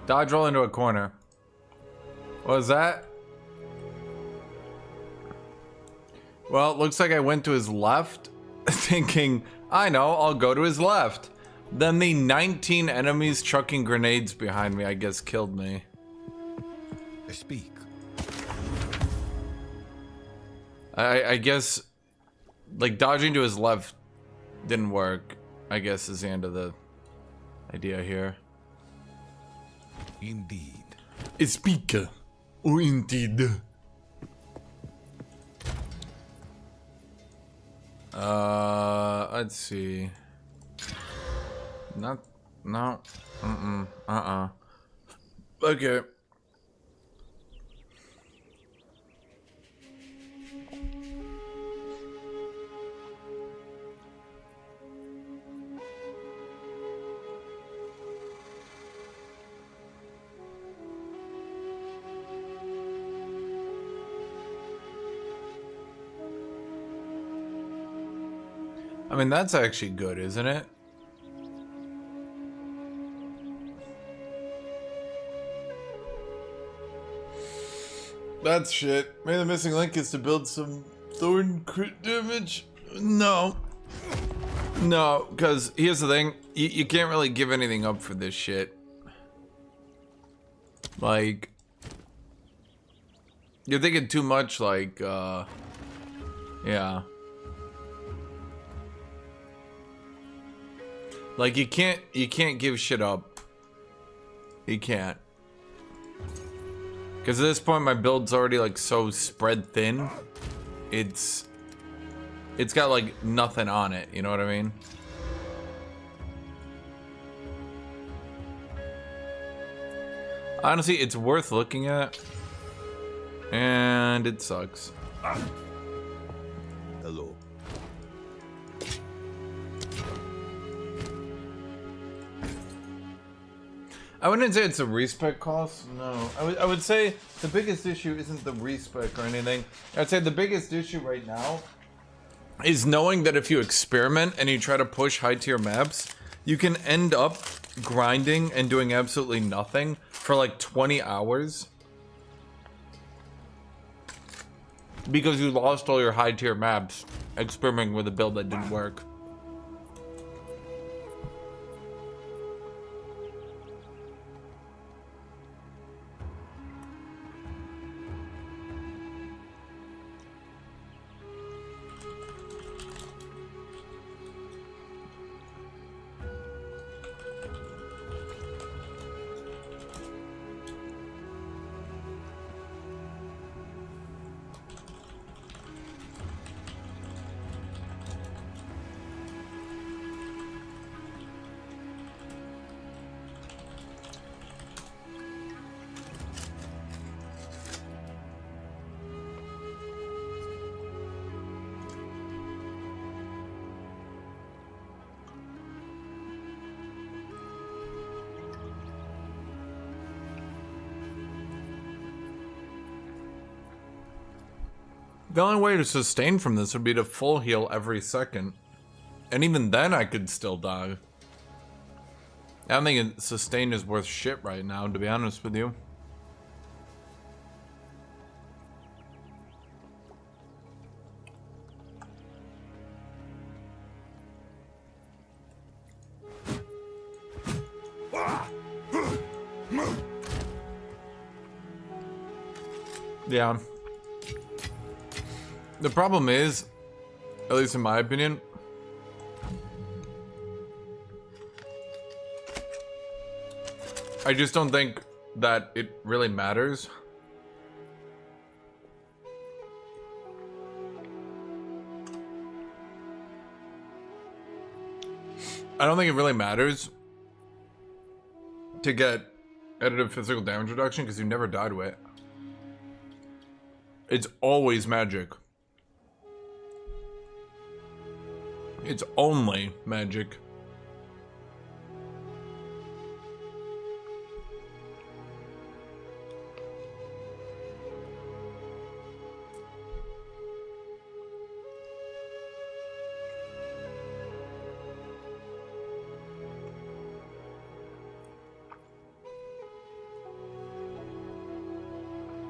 Dodge roll into a corner. What was that? Well, it looks like I went to his left, thinking, I know, I'll go to his left. Then the 19 enemies chucking grenades behind me, I guess, killed me. Speak. I guess, like, dodging to his left didn't work, I guess, is the end of the idea here. Indeed. Speak. Oh, indeed. Let's see. Not, no. Okay. I mean, that's actually good, isn't it? That's shit. Maybe the missing link is to build some thorn crit damage. No. No, because here's the thing. You can't really give anything up for this shit. Like, you're thinking too much, like, yeah. Like, you can't give shit up. You can't. Because at this point, my build's already, like, so spread thin. It's got, like, nothing on it. You know what I mean? Honestly, it's worth looking at. And it sucks. Hello. I wouldn't say it's a respec cost. No, I would say the biggest issue isn't the respec or anything. I'd say the biggest issue right now is knowing that if you experiment and you try to push high tier maps, you can end up grinding and doing absolutely nothing for like 20 hours. Because you lost all your high tier maps experimenting with a build that didn't work. The only way to sustain from this would be to full heal every second. And even then I could still die. I don't think sustain is worth shit right now, to be honest with you. Yeah. The problem is, at least in my opinion, I just don't think that it really matters. I don't think it really matters to get additive physical damage reduction because you never died with it. It's always magic. It's only magic.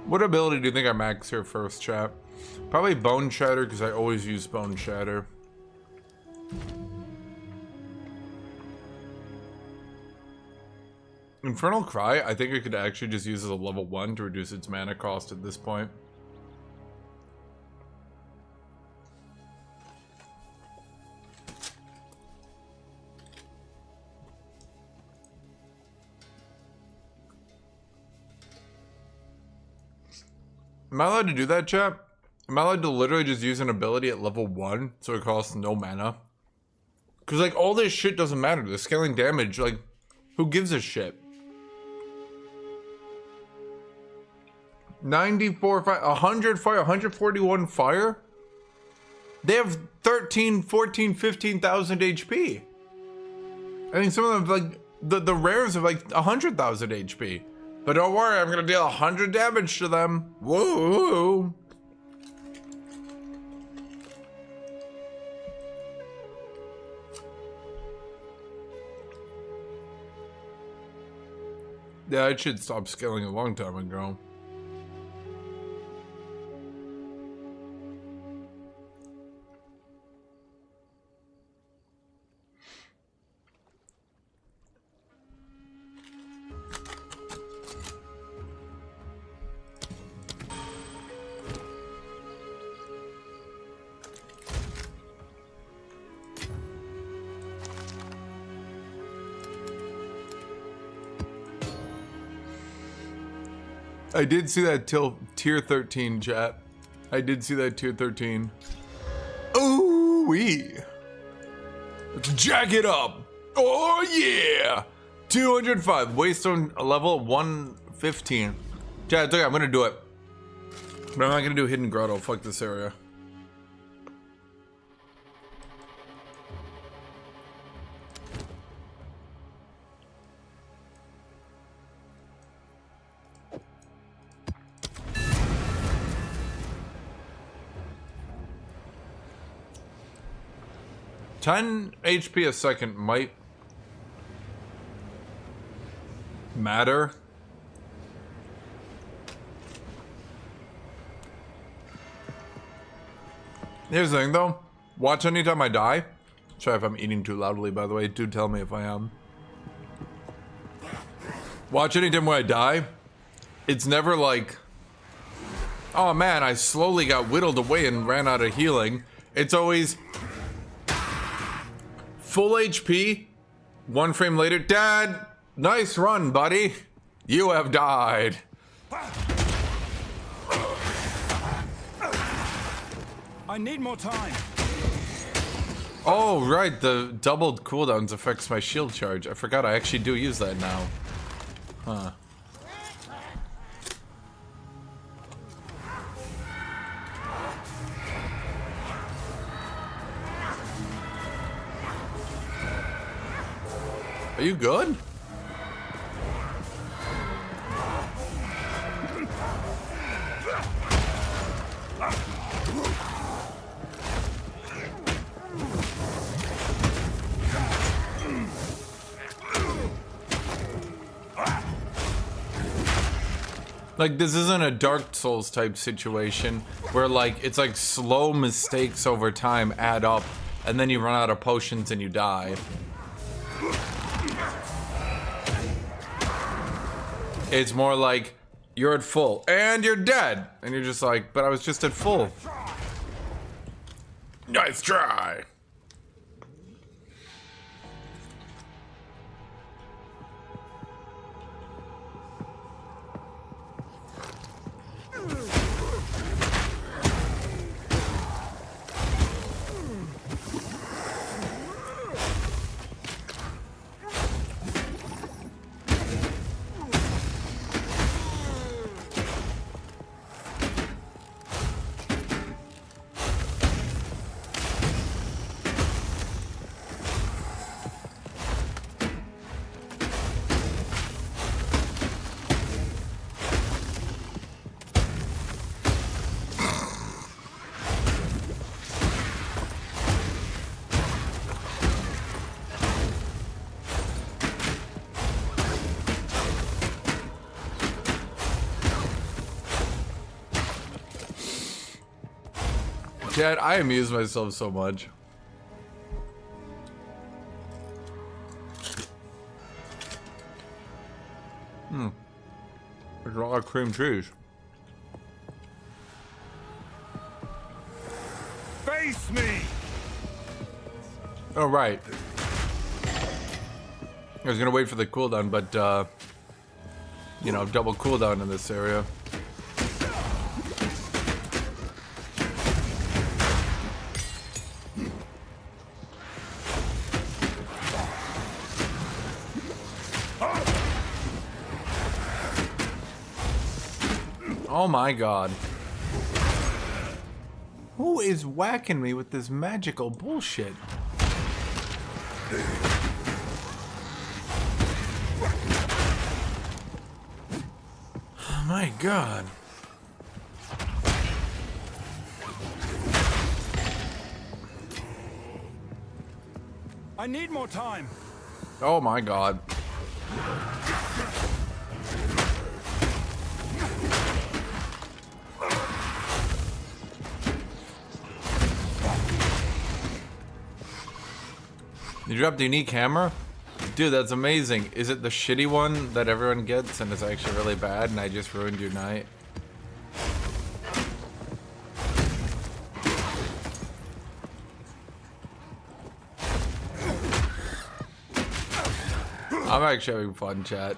What ability do you think I max here first, chat? Probably Bone Shatter, because I always use Bone Shatter. Infernal Cry, I think I could actually just use as a level 1 to reduce its mana cost at this point. Am I allowed to do that, chat? Am I allowed to literally just use an ability at level 1 so it costs no mana? Because, like, all this shit doesn't matter. The scaling damage, like, who gives a shit? 94 fire, 100 fire, 141 fire? They have 13, 14, 15,000 HP. I mean, some of them, like, the rares have, like, 100,000 HP. But don't worry, I'm gonna deal 100 damage to them. Woo! Yeah, I should stop scaling a long time ago. I did see that tier 13, chat. I did see that tier 13. Ooh wee. Let's jack it up. Oh yeah. 205. Waystone level 115. Chat, it's okay, I'm gonna do it. But I'm not gonna do Hidden Grotto. Fuck this area. 10 HP a second might matter. Here's the thing though. Watch anytime I die. Sorry if I'm eating too loudly, by the way. Do tell me if I am. Watch anytime when I die. It's never like, oh man, I slowly got whittled away and ran out of healing. It's always full HP. 1 frame later, Dad, nice run, buddy. You have died. I need more time. Oh, right, the doubled cooldowns affects my shield charge. I forgot I actually do use that now. Huh. Are you good? Like, this isn't a Dark Souls type situation where, like, it's like slow mistakes over time add up and then you run out of potions and you die. It's more like you're at full and you're dead and you're just like, but I was just at full. Nice try. Chad, I amuse myself so much. There's a lot of cream cheese. Face me! Oh, right. I was gonna wait for the cooldown, but, you know, double cooldown in this area. Oh my god. Who is whacking me with this magical bullshit? Oh my god. I need more time. Oh my god. You dropped the unique hammer? Dude, that's amazing. Is it the shitty one that everyone gets and it's actually really bad and I just ruined your night? I'm actually having fun, chat.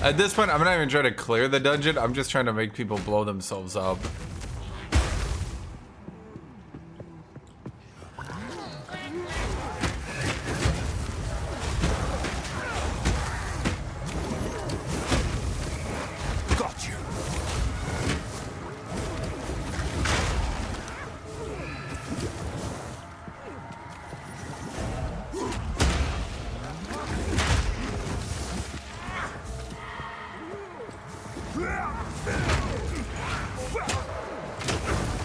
At this point, I'm not even trying to clear the dungeon. I'm just trying to make people blow themselves up.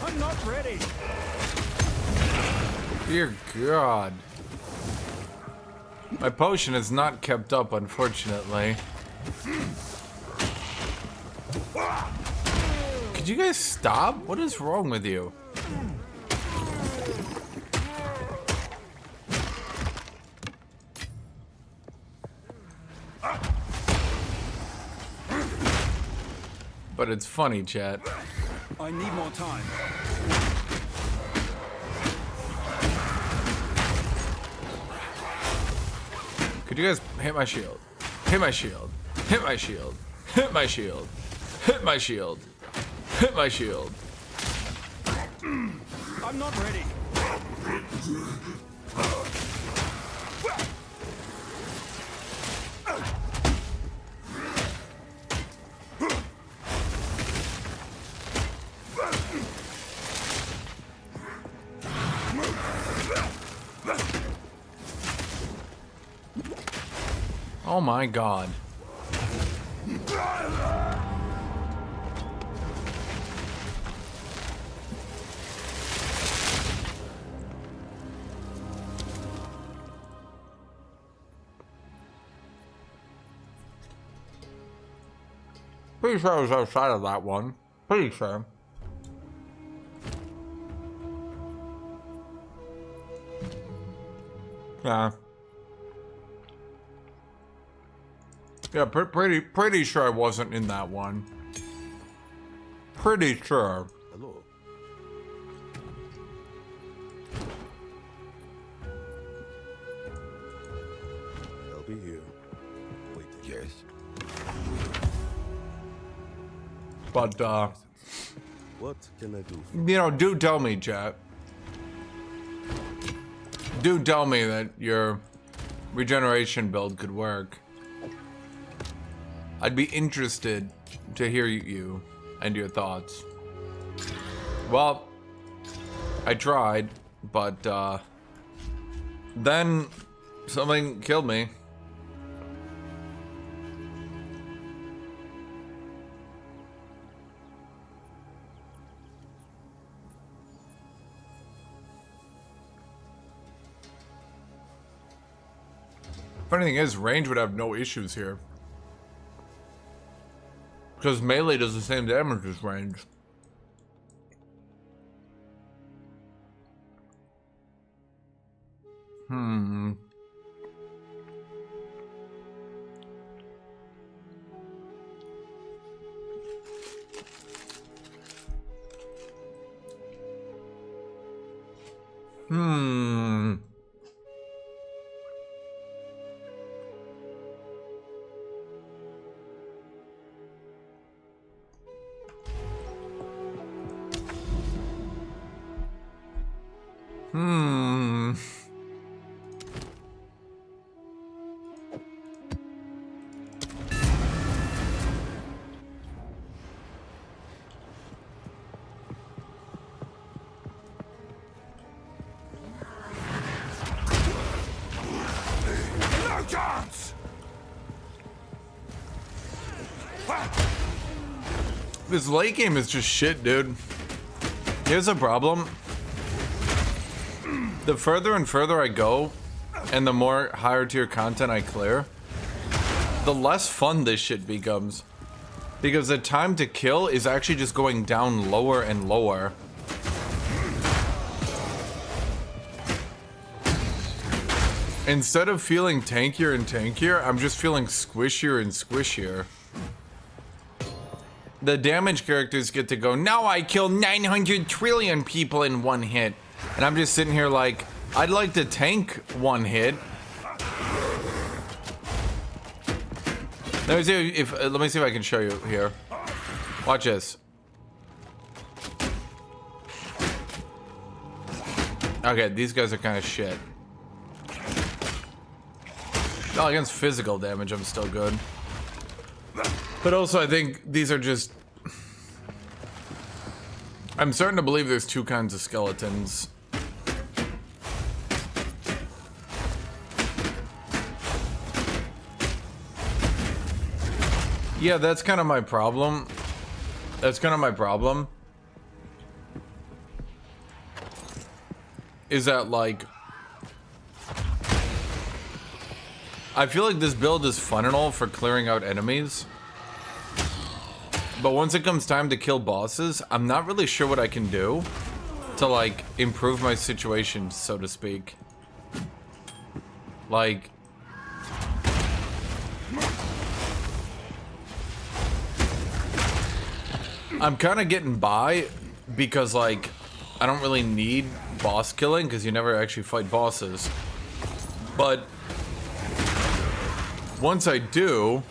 I'm not ready. Dear God. My potion has not kept up, unfortunately. Could you guys stop? What is wrong with you? But it's funny, chat. I need more time. Could you guys hit my shield? Hit my shield. Hit my shield. Hit my shield. Hit my shield. Hit my shield. I'm not ready. Oh my God. Pretty sure I was outside of that one. Pretty sure. Yeah. Yeah, pretty sure I wasn't in that one. Pretty sure. Hello. I'll be here. Wait. Yes. But What can I do? you know, do tell me, chat. Do tell me that your regeneration build could work. I'd be interested to hear you and your thoughts. Well, I tried, but then something killed me. Funny thing is, range would have no issues here. Because melee does the same damage as range. No chance! This late game is just shit, dude. Here's a problem. The further and further I go, and the more higher tier content I clear, the less fun this shit becomes. Because the time to kill is actually just going down lower and lower. Instead of feeling tankier and tankier, I'm just feeling squishier and squishier. The damage characters get to go, now I kill 900 trillion people in one hit. And I'm just sitting here like, I'd like to tank one hit. Let me see if I can show you here. Watch this. Okay, these guys are kind of shit. No, against physical damage, I'm still good. But also, I think these are just... I'm starting to believe there's two kinds of skeletons. Yeah, that's kind of my problem. is that, like, I feel like this build is fun and all for clearing out enemies. But once it comes time to kill bosses, I'm not really sure what I can do to, like, improve my situation, so to speak. Like, I'm kind of getting by because, like, I don't really need boss killing because you never actually fight bosses. But once I do,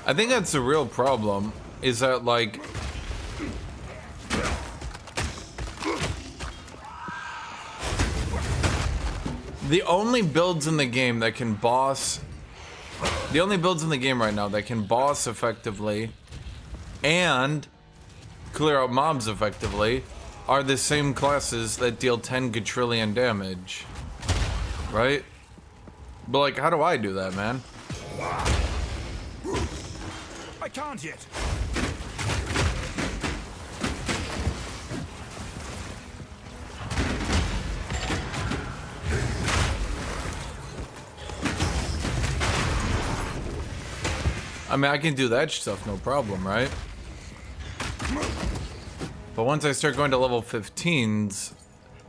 I think that's the real problem, is that, like, the only builds in the game that can boss, the only builds in the game right now that can boss effectively and clear out mobs effectively are the same classes that deal 10 quadrillion damage, right? But, like, how do I do that, man? I can't yet. I mean, I can do that stuff, no problem, right? But once I start going to level 15s,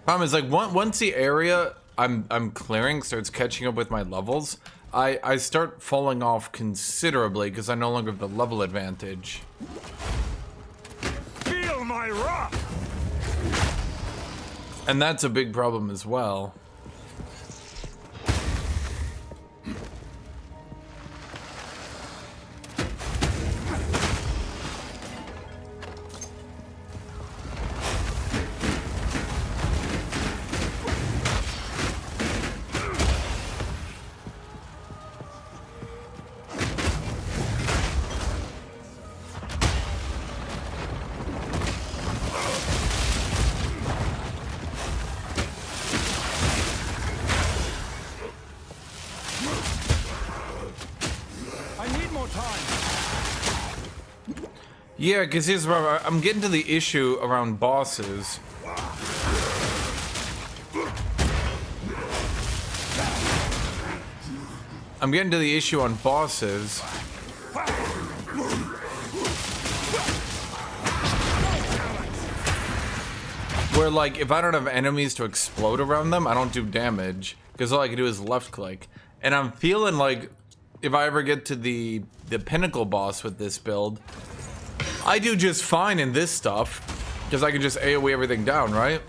problem is, like, once the area I'm clearing starts catching up with my levels, I start falling off considerably because I no longer have the level advantage. Feel my wrath. And that's a big problem as well. Yeah, because here's the problem. I'm getting to the issue around bosses. I'm getting to the issue on bosses. Where, like, if I don't have enemies to explode around them, I don't do damage. Because all I can do is left click. And I'm feeling like if I ever get to the pinnacle boss with this build, I do just fine in this stuff, because I can just AoE everything down, right?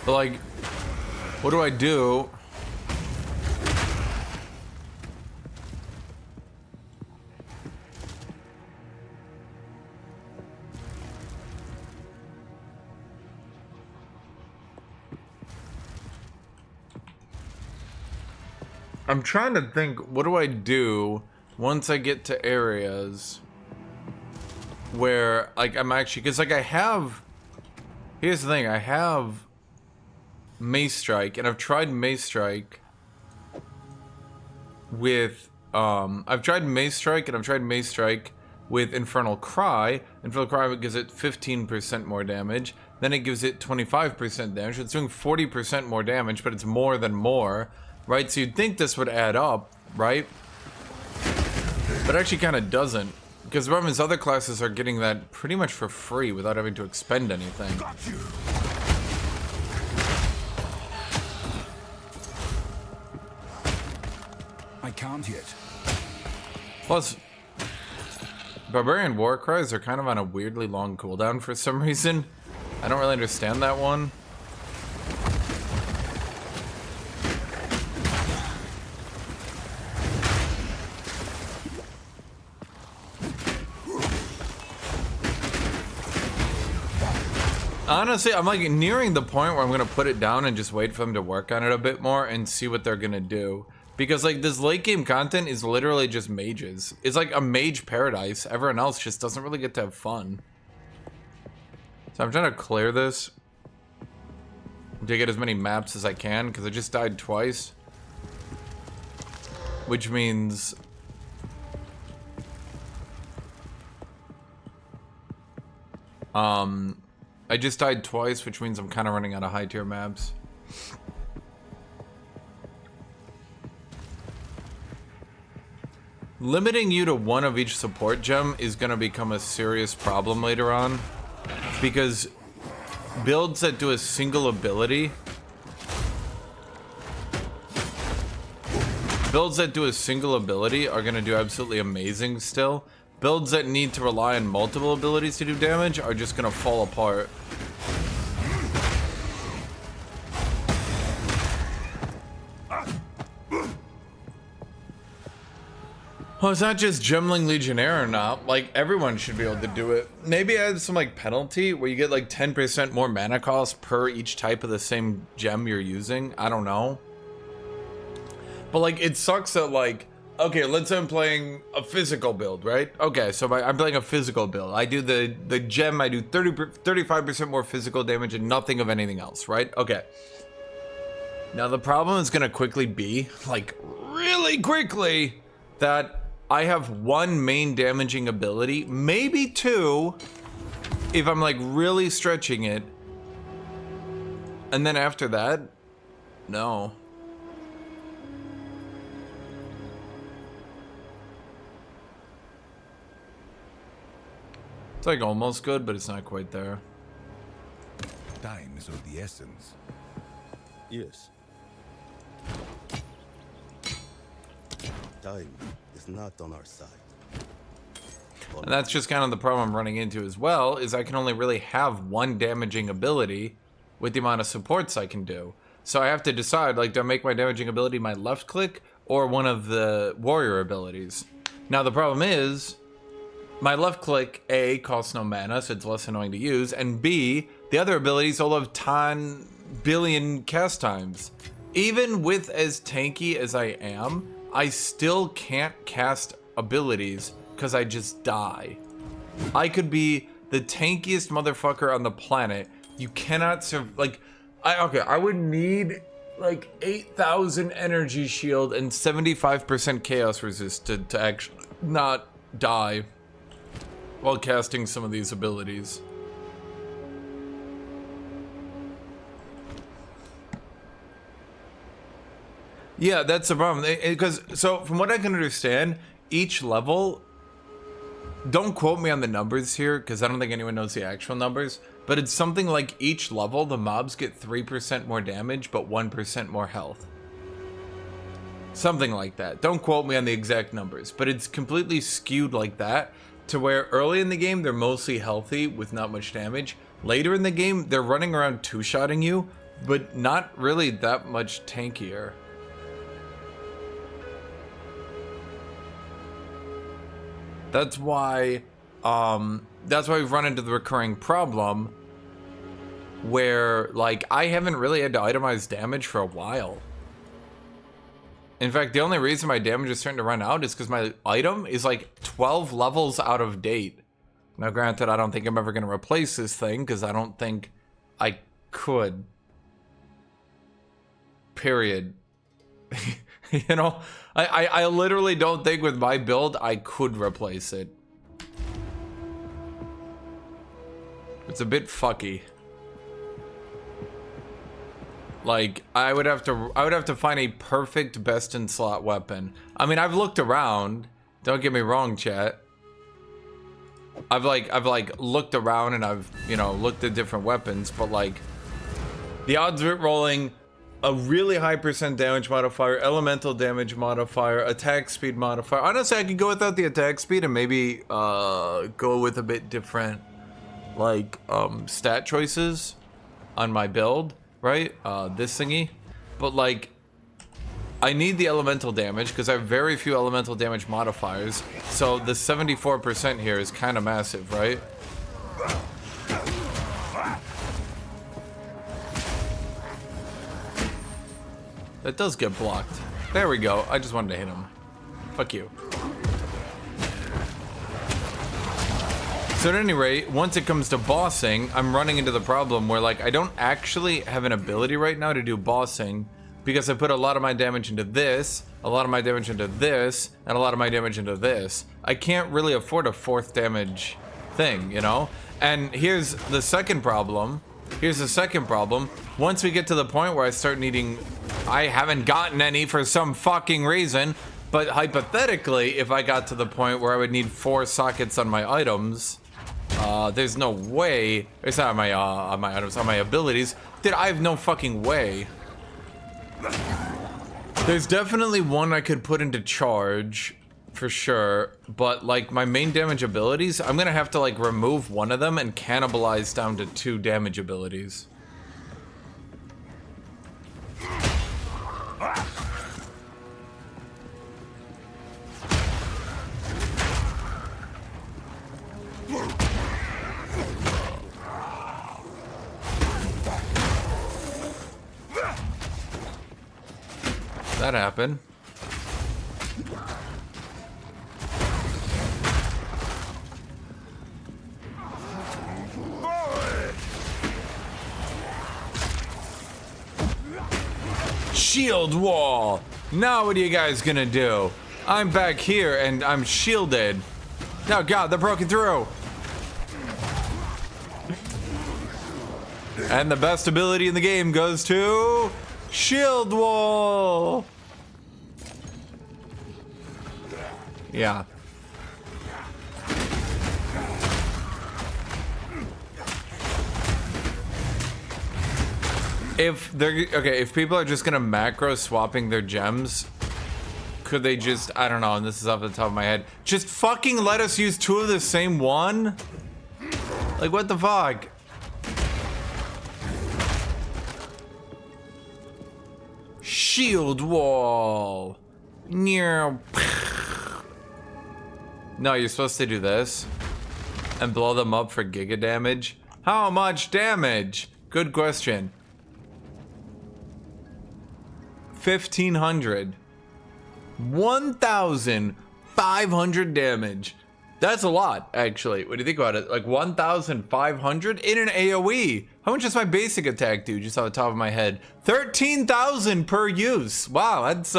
But, like, what do I do? I'm trying to think, what do I do once I get to areas where, like, I'm actually, because, like, I have, here's the thing, I have Mace Strike, and I've tried Mace Strike with, I've tried Mace Strike, and I've tried Mace Strike with Infernal Cry. Infernal Cry gives it 15% more damage, then it gives it 25% damage, it's doing 40% more damage, but it's more than more. Right, so you'd think this would add up, right? But it actually kind of doesn't. Because the problem is other classes are getting that pretty much for free without having to expend anything. Got you. I can't yet. Plus, Barbarian War Cries are kind of on a weirdly long cooldown for some reason. I don't really understand that one. Honestly, I'm like nearing the point where I'm gonna put it down and just wait for them to work on it a bit more and see what they're gonna do. Because like this late game content is literally just mages. It's like a mage paradise. Everyone else just doesn't really get to have fun. So I'm trying to clear this to get as many maps as I can because I just died twice. Which means I just died twice, which means I'm kind of running out of high tier maps. Limiting you to one of each support gem is going to become a serious problem later on, because builds that do a single ability are going to do absolutely amazing still. Builds that need to rely on multiple abilities to do damage are just going to fall apart. Well, it's not just Gemling Legionnaire or not. Like, everyone should be able to do it. Maybe add some, like, penalty where you get, like, 10% more mana cost per each type of the same gem you're using. I don't know. But, like, it sucks that, like, okay, let's say I'm playing a physical build, right? Okay, so I'm playing a physical build. I do the gem, I do 35% more physical damage and nothing of anything else, right? Okay. Now, the problem is going to quickly be, like, really quickly, that I have one main damaging ability, maybe two, if I'm like really stretching it. And then after that, no. It's like almost good, but it's not quite there. Time is of the essence. Yes. Time is not on our side. And that's just kind of the problem I'm running into as well, is I can only really have one damaging ability with the amount of supports I can do. So I have to decide, like, do I make my damaging ability my left click or one of the warrior abilities? Now the problem is, my left click, A, costs no mana, so it's less annoying to use, and B, the other abilities all have 10 billion cast times. Even with as tanky as I am, I still can't cast abilities because I just die. I could be the tankiest motherfucker on the planet. You cannot like, I would need like 8,000 energy shield and 75% chaos resist to actually not die while casting some of these abilities. Yeah, that's the problem. Because, so from what I can understand, each level, don't quote me on the numbers here, because I don't think anyone knows the actual numbers, but it's something like each level, the mobs get 3% more damage, but 1% more health. Something like that. Don't quote me on the exact numbers, but it's completely skewed like that, to where early in the game, they're mostly healthy with not much damage. Later in the game, they're running around two-shotting you, but not really that much tankier. That's why we've run into the recurring problem where, like, I haven't really had to itemize damage for a while. In fact, the only reason my damage is starting to run out is because my item is like 12 levels out of date. Now, granted, I don't think I'm ever going to replace this thing because I don't think I could. Period. You know, I literally don't think with my build I could replace it. It's a bit fucky. Like, I would have to find a perfect best in slot weapon. I mean, I've looked around. Don't get me wrong, chat. I've looked around and I've, you know, looked at different weapons, but like the odds of it rolling a really high % damage modifier, elemental damage modifier, attack speed modifier. Honestly, I could go without the attack speed and maybe go with a bit different, like, stat choices on my build, right? This thingy. But, like, I need the elemental damage because I have very few elemental damage modifiers. So the 74% here is kind of massive, right? That does get blocked. There we go. I just wanted to hit him. Fuck you. So at any rate, once it comes to bossing, I'm running into the problem where, like, I don't actually have an ability right now to do bossing because I put a lot of my damage into this, a lot of my damage into this, and a lot of my damage into this. I can't really afford a 4th damage thing, you know? And here's the second problem. Once we get to the point where I start needing... I haven't gotten any for some fucking reason, but hypothetically, if I got to the point where I would need 4 sockets on my items... there's no way. It's not on my items, on my abilities. Dude, I have no fucking way. There's definitely one I could put into charge, for sure. But like my main damage abilities, I'm gonna have to like remove one of them and cannibalize down to 2 damage abilities. That happened. Shield wall. Now what are you guys gonna do? I'm back here and I'm shielded. Oh god, they're broken through. And the best ability in the game goes to Shield wall. Yeah. If they're okay, if people are just gonna macro swapping their gems, could they just, I don't know, and this is off the top of my head, just fucking let us use 2 of the same one? Like, what the fuck? Shield wall. No, you're supposed to do this and blow them up for giga damage. How much damage? Good question. 1,500. 1,500 damage. That's a lot, actually. What do you think about it? Like 1,500 in an AoE. How much does my basic attack do? Just off the top of my head. 13,000 per use. Wow, that's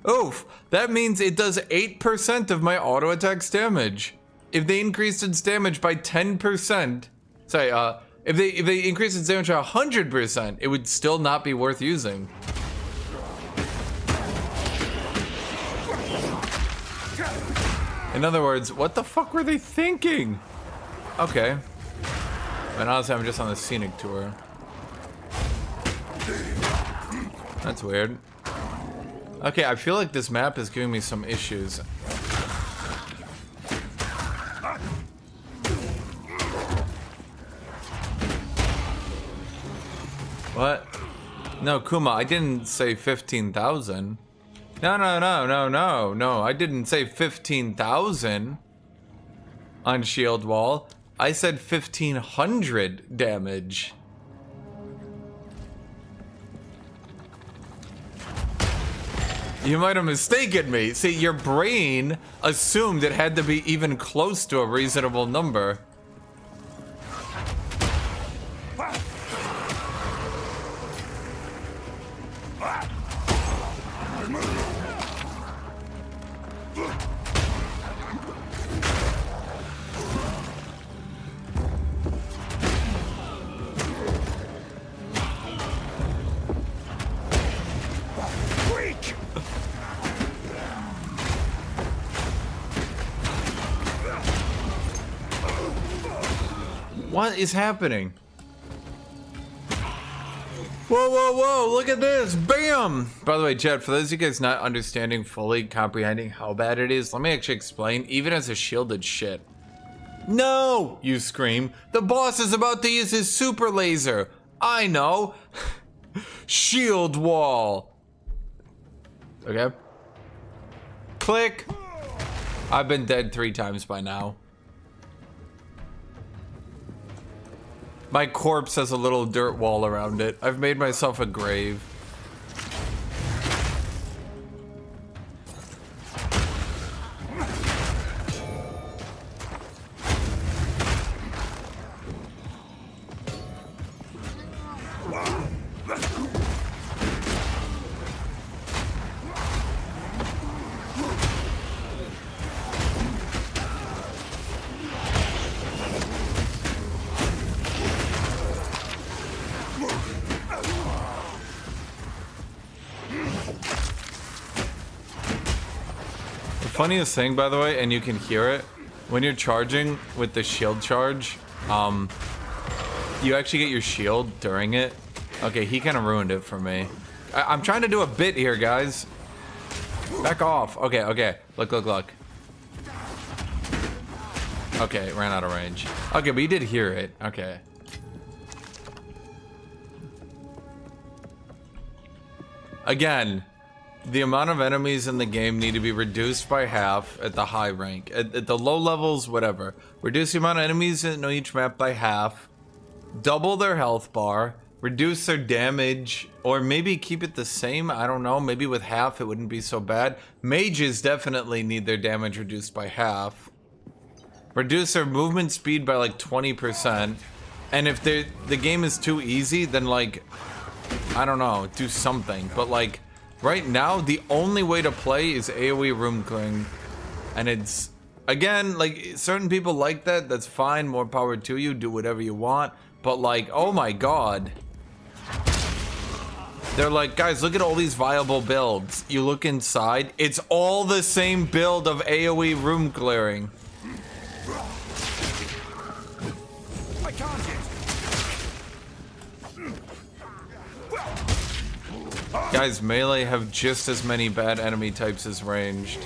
oof. That means it does 8% of my auto attack's damage. If they increased its damage by 10%, sorry, if they increased its damage by 100%, it would still not be worth using. In other words, what the fuck were they thinking? Okay. And honestly, I'm just on the scenic tour. That's weird. Okay, I feel like this map is giving me some issues. What? No, Kuma, I didn't say 15,000. No, I didn't say 15,000 on shield wall. I said 1,500 damage. You might have mistaken me. See, your brain assumed it had to be even close to a reasonable number. What is happening? Whoa, whoa, whoa, look at this, bam! By the way, chat, for those of you guys not understanding, fully comprehending how bad it is, let me actually explain, even as a shielded shit. No, you scream, the boss is about to use his super laser. I know. Shield wall. Okay. Click. I've been dead 3 times by now. My corpse has a little dirt wall around it. I've made myself a grave. Funniest thing, by the way, and you can hear it, when you're charging with the shield charge, you actually get your shield during it. Okay, he kind of ruined it for me. I'm trying to do a bit here, guys. Back off. Okay, okay. Look, look, look. Okay, ran out of range. Okay, but you did hear it. Okay. Again, the amount of enemies in the game need to be reduced by half at the high rank. At the low levels, whatever. Reduce the amount of enemies in each map by half. Double their health bar. Reduce their damage. Or maybe keep it the same. I don't know. Maybe with half it wouldn't be so bad. Mages definitely need their damage reduced by half. Reduce their movement speed by like 20%. And if the game is too easy, then like, I don't know, do something. But like, right now, the only way to play is AoE room clearing. And it's, again, like, certain people like that. That's fine. More power to you. Do whatever you want. But like, oh my god. They're like, guys, look at all these viable builds. You look inside, it's all the same build of AoE room clearing. Guys, melee have just as many bad enemy types as ranged.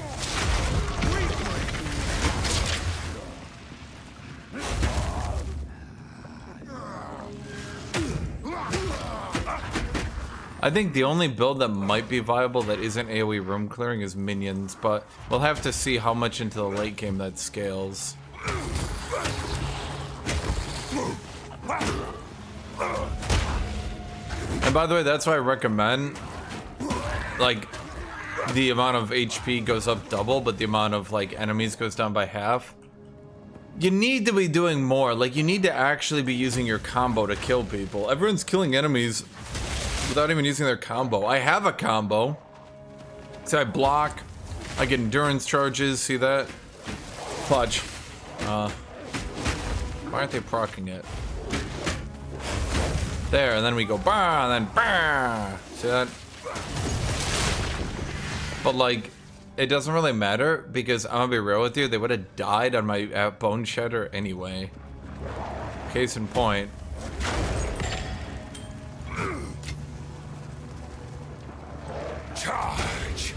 I think the only build that might be viable that isn't AoE room clearing is minions, but we'll have to see how much into the late game that scales. And by the way, that's why I recommend, like, the amount of HP goes up double, but the amount of, like, enemies goes down by half. You need to be doing more. Like, you need to actually be using your combo to kill people. Everyone's killing enemies without even using their combo. I have a combo. See, I block. I get endurance charges. See that? Fudge. Why aren't they proccing it? There, and then we go bah, and then bah. See that? But like, it doesn't really matter because I'm gonna be real with you. They would have died on my bone shedder anyway. Case in point. Charge!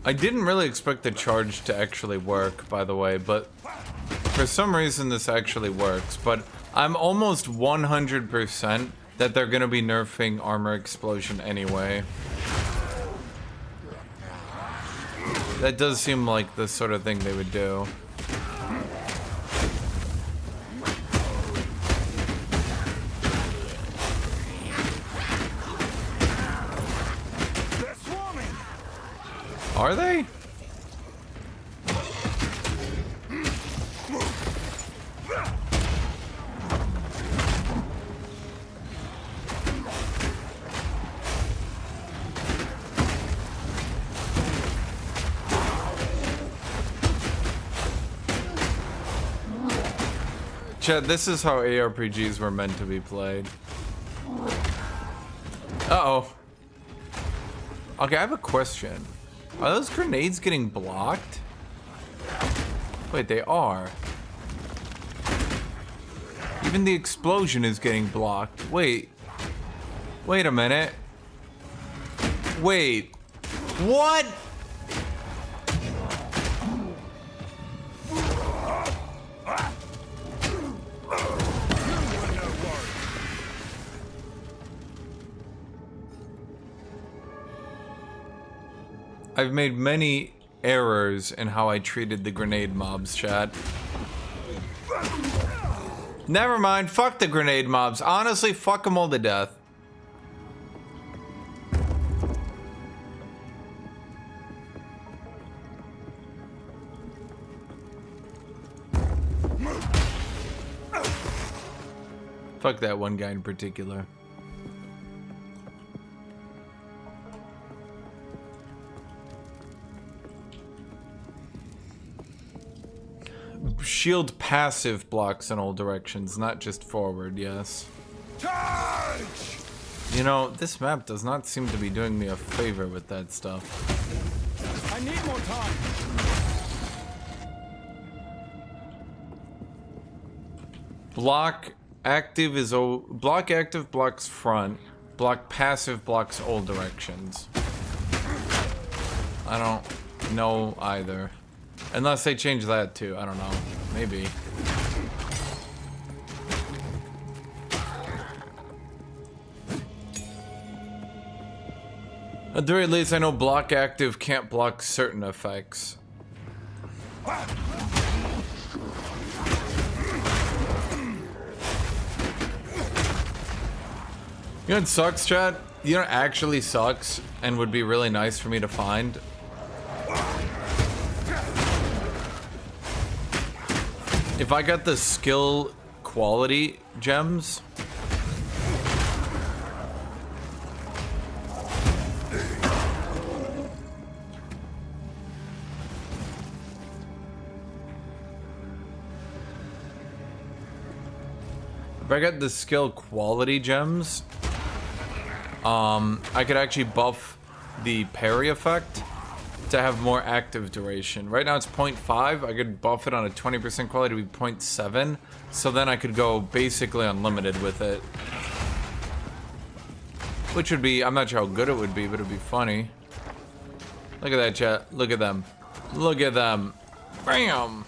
I didn't really expect the charge to actually work, by the way, but for some reason this actually works. But I'm almost 100% that they're gonna be nerfing armor explosion anyway. That does seem like the sort of thing they would do. Are they? Chad, this is how ARPGs were meant to be played. Uh-oh. Okay, I have a question. Are those grenades getting blocked? Wait, they are. Even the explosion is getting blocked. Wait. Wait a minute. Wait. What? I've made many errors in how I treated the grenade mobs, chat. Never mind, fuck the grenade mobs. Honestly, fuck them all to death. Fuck that one guy in particular. Shield passive blocks in all directions, not just forward, yes. Charge! You know, this map does not seem to be doing me a favor with that stuff. I need more time. Block active is block active blocks front. Block passive blocks all directions. I don't know either. Unless they change that too. I don't know. Maybe. At the very least, I know block active can't block certain effects. You know what sucks, chat? You know what actually sucks and would be really nice for me to find? If I got the skill quality gems. If I got the skill quality gems, I could actually buff the parry effect to have more active duration. Right now it's 0.5. I could buff it on a 20% quality to be 0.7. So then I could go basically unlimited with it. Which would be, I'm not sure how good it would be, but it'd be funny. Look at that, chat. Look at them. Look at them. Bam!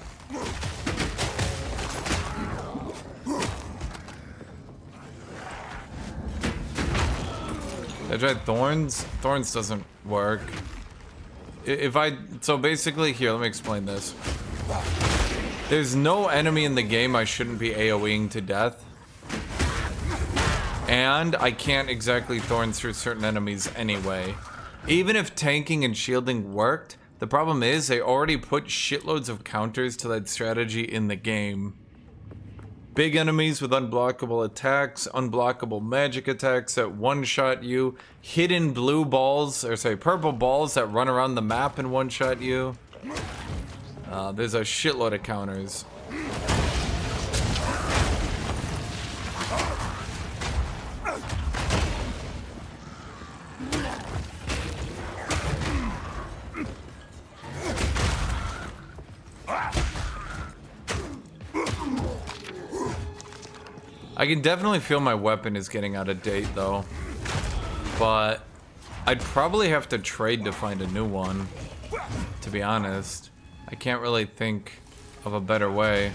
I tried Thorns. Thorns doesn't work. So basically, here, let me explain this. There's no enemy in the game I shouldn't be AoEing to death. And I can't exactly Thorns through certain enemies anyway. Even if tanking and shielding worked, the problem is they already put shitloads of counters to that strategy in the game. Big enemies with unblockable attacks, unblockable magic attacks that one-shot you, hidden blue balls, or sorry, purple balls that run around the map and one-shot you. There's a shitload of counters. I can definitely feel my weapon is getting out of date though, but I'd probably have to trade to find a new one, to be honest. I can't really think of a better way.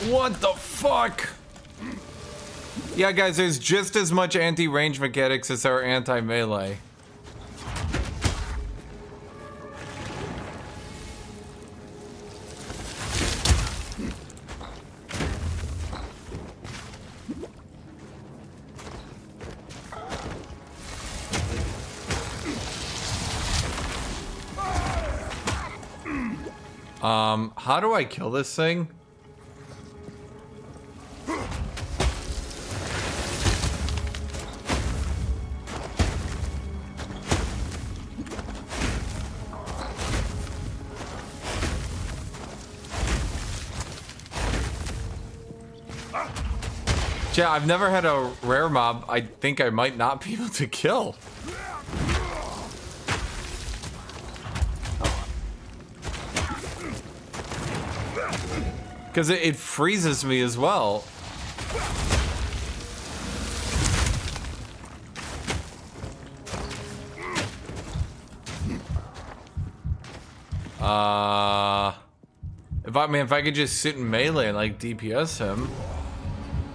What the fuck? Yeah guys, there's just as much anti-range mechanics as there are anti-melee. How do I kill this thing? Yeah, I've never had a rare mob I think I might not be able to kill. Because it freezes me as well. If I could just sit in melee and like DPS him,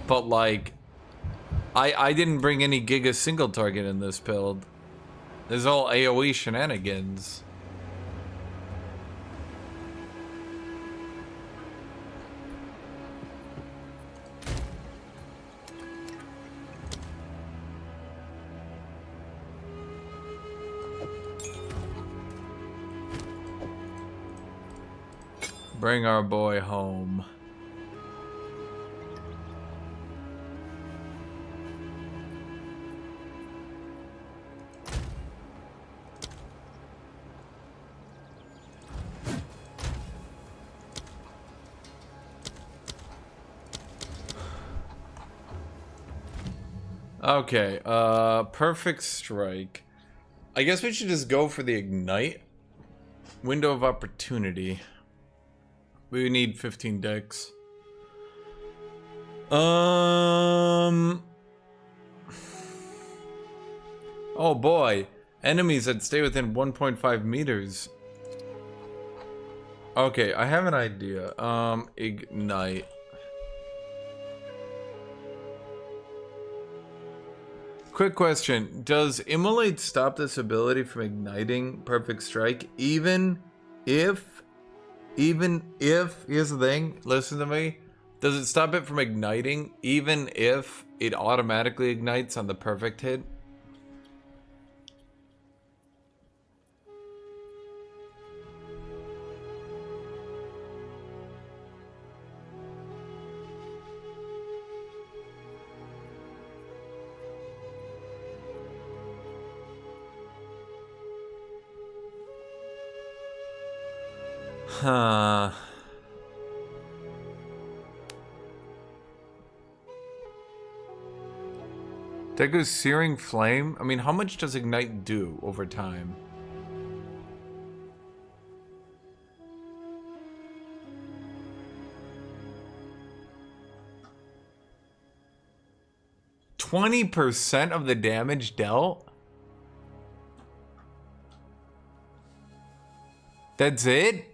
but like, I didn't bring any Giga single target in this build. There's all AoE shenanigans. Bring our boy home. Okay, perfect strike. I guess we should just go for the ignite. Window of opportunity. We need 15 decks. Oh boy. Enemies that stay within 1.5 meters. Okay, I have an idea. Ignite. Quick question. Does Immolate stop this ability from igniting Perfect Strike even if, here's the thing, listen to me. Does it stop it from igniting even if it automatically ignites on the perfect hit? Huh. Degu's Searing Flame? I mean, how much does Ignite do over time? %20 of the damage dealt? That's it?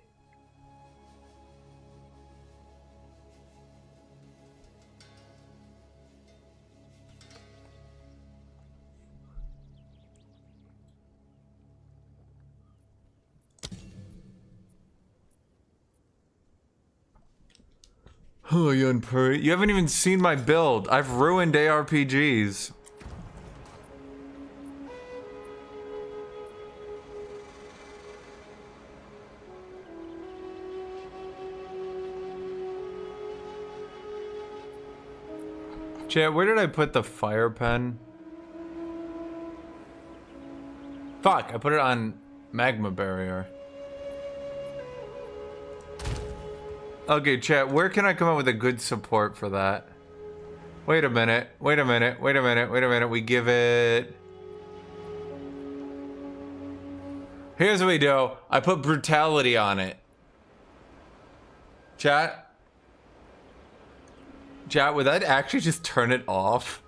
Oh, Yunpuri. You haven't even seen my build. I've ruined ARPGs. Chat, where did I put the fire pen? Fuck, I put it on magma barrier. Okay, chat, where can I come up with a good support for that? Wait a minute, wait a minute, wait a minute, wait a minute. We give it... Here's what we do. I put brutality on it. Chat? Chat, would that actually just turn it off?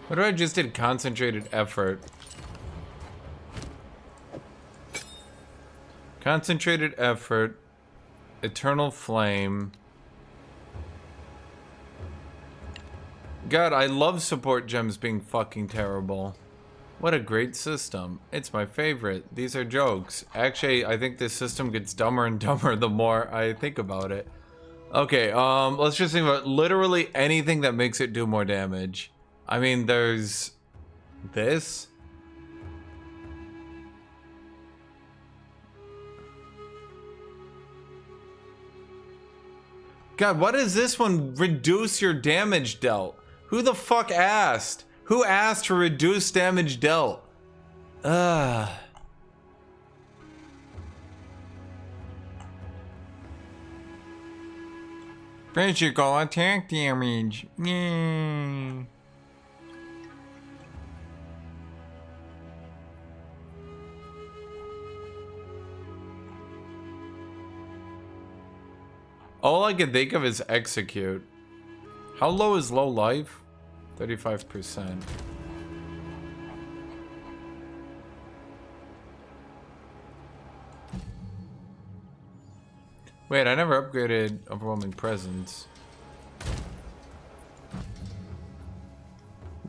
What if I just did concentrated effort? Concentrated effort, eternal flame. God, I love support gems being fucking terrible. What a great system. It's my favorite. These are jokes. Actually, I think this system gets dumber and dumber the more I think about it. Okay, let's just think about literally anything that makes it do more damage. I mean, there's this. God, what does this one reduce your damage dealt? Who the fuck asked? Who asked to reduce damage dealt? Ugh. Physical attack damage. Yay. All I can think of is execute. How low is low life? 35%. Wait, I never upgraded Overwhelming Presence.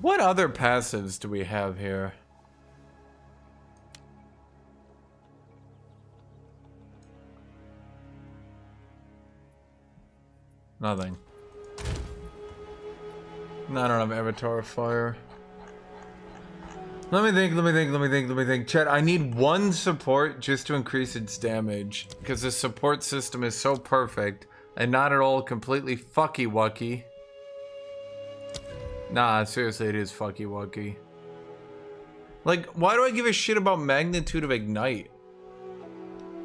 What other passives do we have here? Nothing. No, I don't have Avatar of Fire. Let me think. Chat, I need one support just to increase its damage. Because the support system is so perfect and not at all completely fucky-wucky. Nah, seriously, it is fucky-wucky. Like, why do I give a shit about magnitude of Ignite?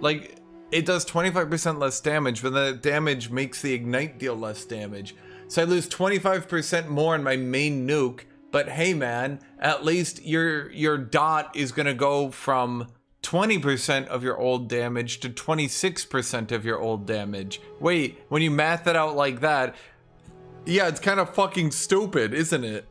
Like, it does 25% less damage, but the damage makes the Ignite deal less damage. So I lose 25% more on my main nuke, but hey man, at least your dot is gonna go from 20% of your old damage to 26% of your old damage. Wait, when you math it out like that, yeah, it's kind of fucking stupid, isn't it?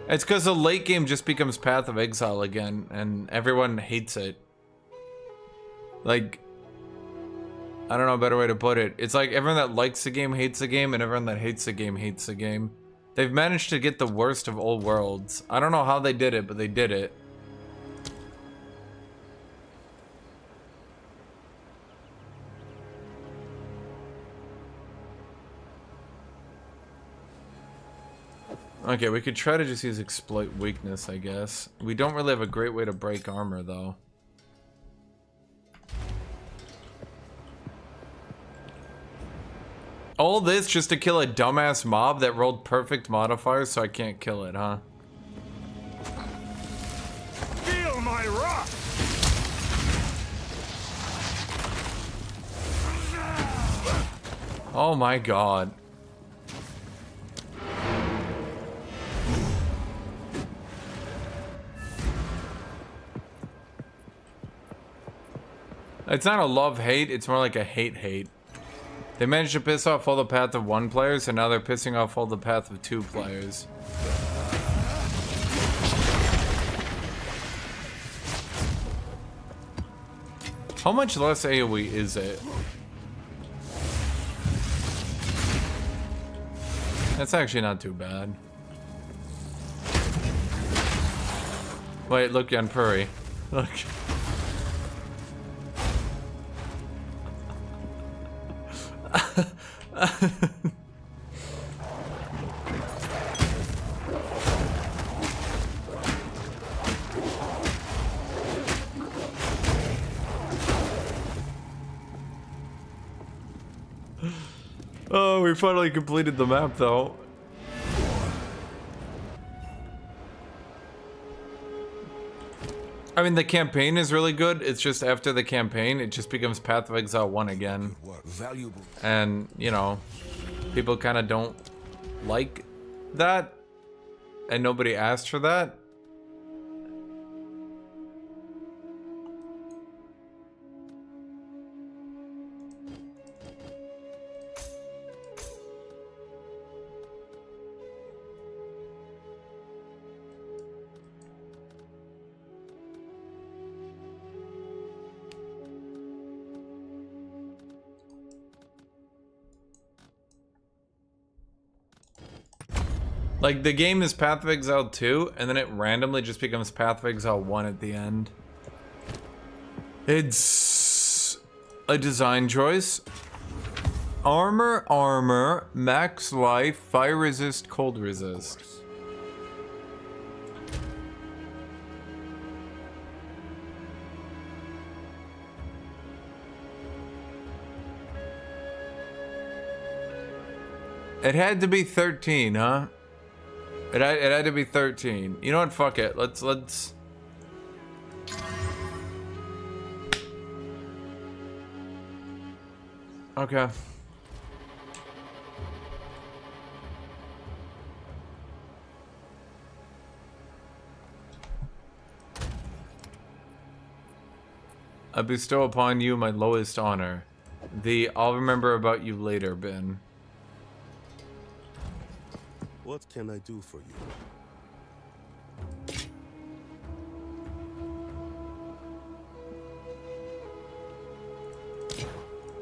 It's because the late game just becomes Path of Exile again, and everyone hates it. Like, I don't know a better way to put it. It's like everyone that likes the game hates the game, and everyone that hates the game hates the game. They've managed to get the worst of all worlds. I don't know how they did it, but they did it. Okay, we could try to just use exploit weakness, I guess. We don't really have a great way to break armor, though. All this just to kill a dumbass mob that rolled perfect modifiers, so I can't kill it, huh? Feel my rock! Oh my god. It's not a love-hate, it's more like a hate-hate. They managed to piss off all the Path of 1 players, and now they're pissing off all the Path of 2 players. How much less AoE is it? That's actually not too bad. Wait, look, Yanpuri. Look. Oh, we finally completed the map, though. I mean, the campaign is really good. It's just after the campaign, it just becomes Path of Exile 1 again. Valuable. And, you know, people kind of don't like that. And nobody asked for that. Like, the game is Path of Exile 2, and then it randomly just becomes Path of Exile 1 at the end. It's a design choice. Armor, max life, fire resist, cold resist. It had to be 13, huh? It had to be 13. You know what? Fuck it. Let's. Okay. I bestow upon you my lowest honor. The I'll remember about you later bin. What can I do for you?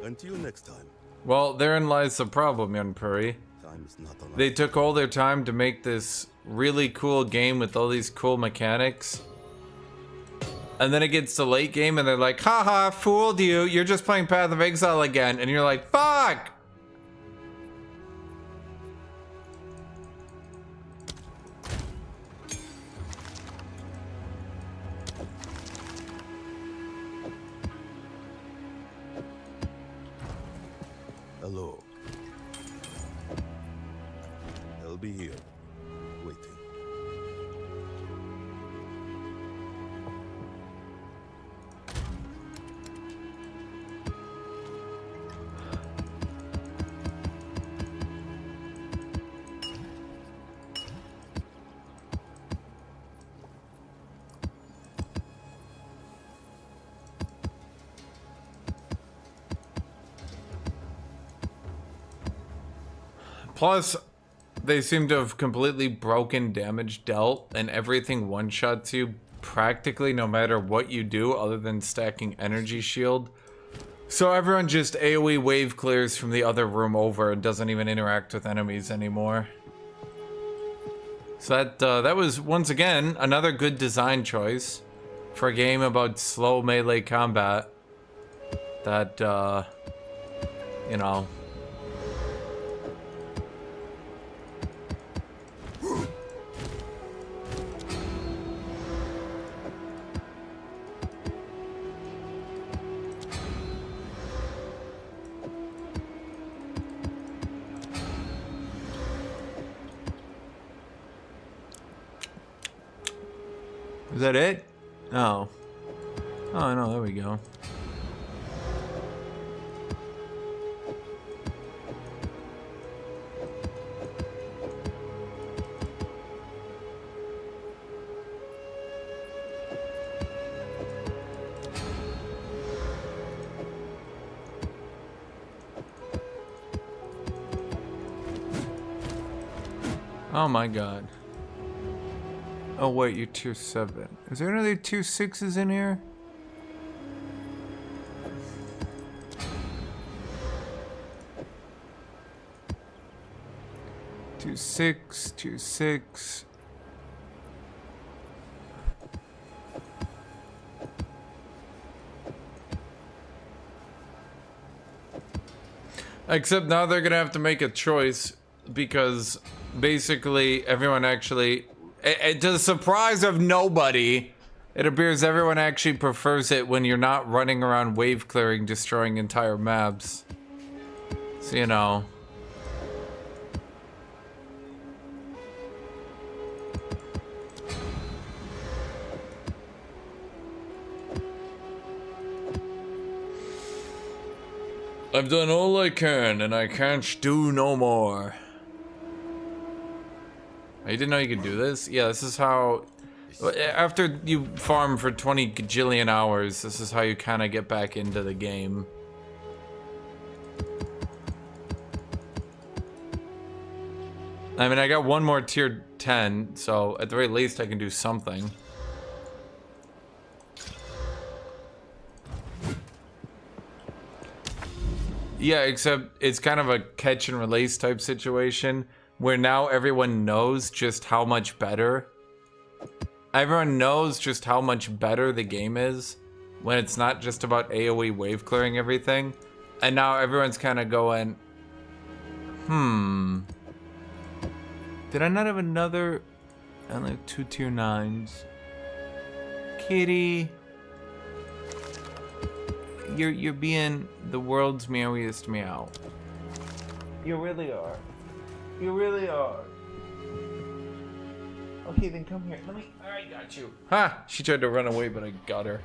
Until next time. Well, therein lies the problem, young Puri. Time is not on They our took all their time to make this really cool game with all these cool mechanics. And then it gets to late game and they're like, haha, fooled you. You're just playing Path of Exile again. And you're like, fuck! Hello. I'll be here, waiting. Plus, they seem to have completely broken damage dealt, and everything one-shots you practically no matter what you do other than stacking energy shield. So everyone just AoE wave clears from the other room over and doesn't even interact with enemies anymore. So that was, once again, another good design choice for a game about slow melee combat that, you know... Is that it? Oh. Oh, no, there we go. Oh my god. Oh wait, you're tier 7. Is there another tier 6s in here? Tier 6, tier 6. Except now they're gonna have to make a choice because basically everyone actually, to the surprise of nobody, it appears everyone actually prefers it when you're not running around wave clearing, destroying entire maps. So, you know. I've done all I can, and I can't do no more. Oh, you didn't know you could do this? Yeah, this is how... After you farm for 20 gajillion hours, this is how you kind of get back into the game. I mean, I got one more tier 10, so at the very least I can do something. Yeah, except it's kind of a catch and release type situation where now everyone knows just how much better. Everyone knows just how much better the game is when it's not just about AoE wave clearing everything. And now everyone's kind of going, did I not have another? I only have 2 tier 9s. Kitty. You're being the world's meowiest meow. You really are. You really are. Okay, then come here. Let me. I got you. Ha! She tried to run away, but I got her.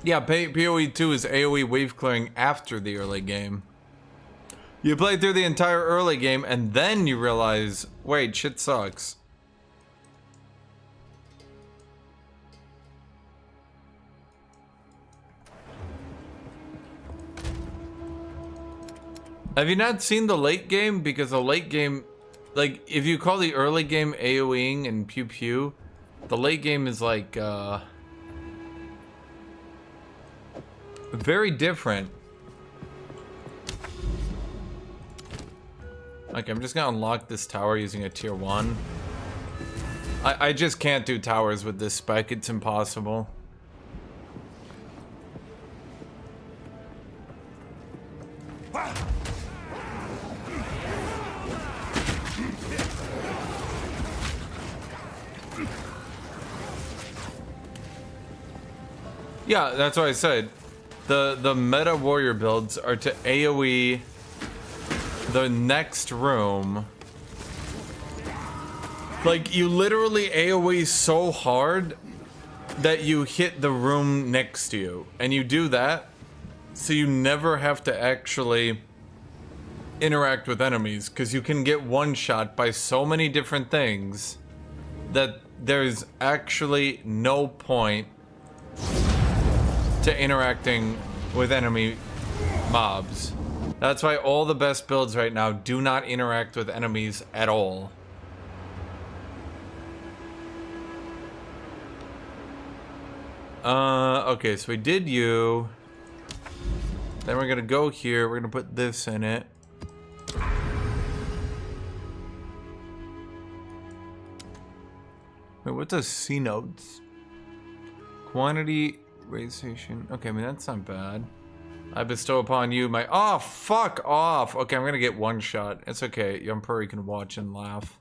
Yeah, PoE 2 is AoE wave clearing after the early game. You play through the entire early game, and then you realize, wait, shit sucks. Have you not seen the late game? Because the late game, like, if you call the early game AoEing and pew pew, the late game is like, very different. Okay, I'm just gonna unlock this tower using a tier 1. I just can't do towers with this spec, it's impossible. Yeah, that's what I said. The meta warrior builds are to AoE the next room. Like, you literally AoE so hard that you hit the room next to you. And you do that so you never have to actually interact with enemies, because you can get one-shot by so many different things that there's actually no point to interacting with enemy mobs. That's why all the best builds right now do not interact with enemies at all. Okay, so we did you. Then we're gonna go here, we're gonna put this in it. Wait, what does C nodes? Quantity, radiation. Okay, I mean, that's not bad. I bestow upon you my— oh, fuck off! Okay, I'm gonna get one shot. It's okay, Young Puri can watch and laugh.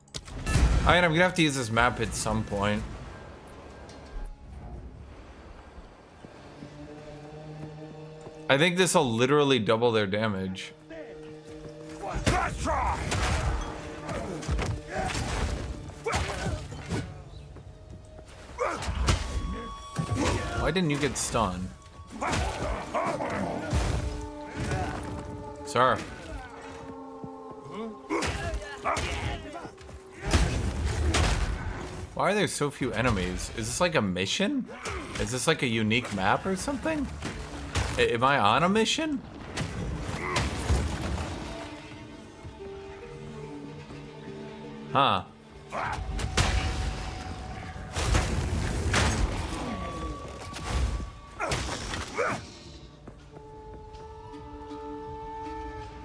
Alright, I'm gonna have to use this map at some point. I think this will literally double their damage. Let's try. Why didn't you get stunned? Sir. Why are there so few enemies? Is this like a mission? Is this like a unique map or something? Am I on a mission? Huh.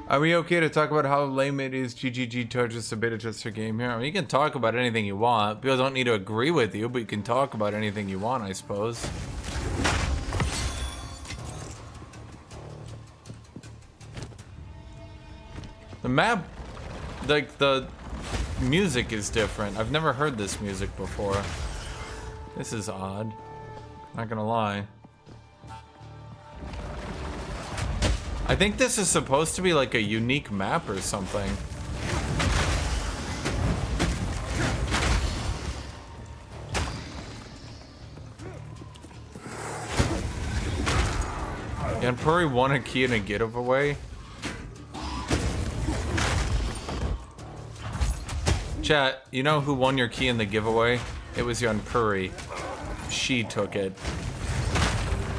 Are we okay to talk about how lame it is GGG charges the beta tester game here? I mean, you can talk about anything you want. People don't need to agree with you, but you can talk about anything you want, I suppose. The map, like, the music is different. I've never heard this music before. This is odd. Not gonna lie. I think this is supposed to be like a unique map or something. Yeah, Puri won a key in a giveaway. Chat, you know who won your key in the giveaway? It was Young Puri. She took it.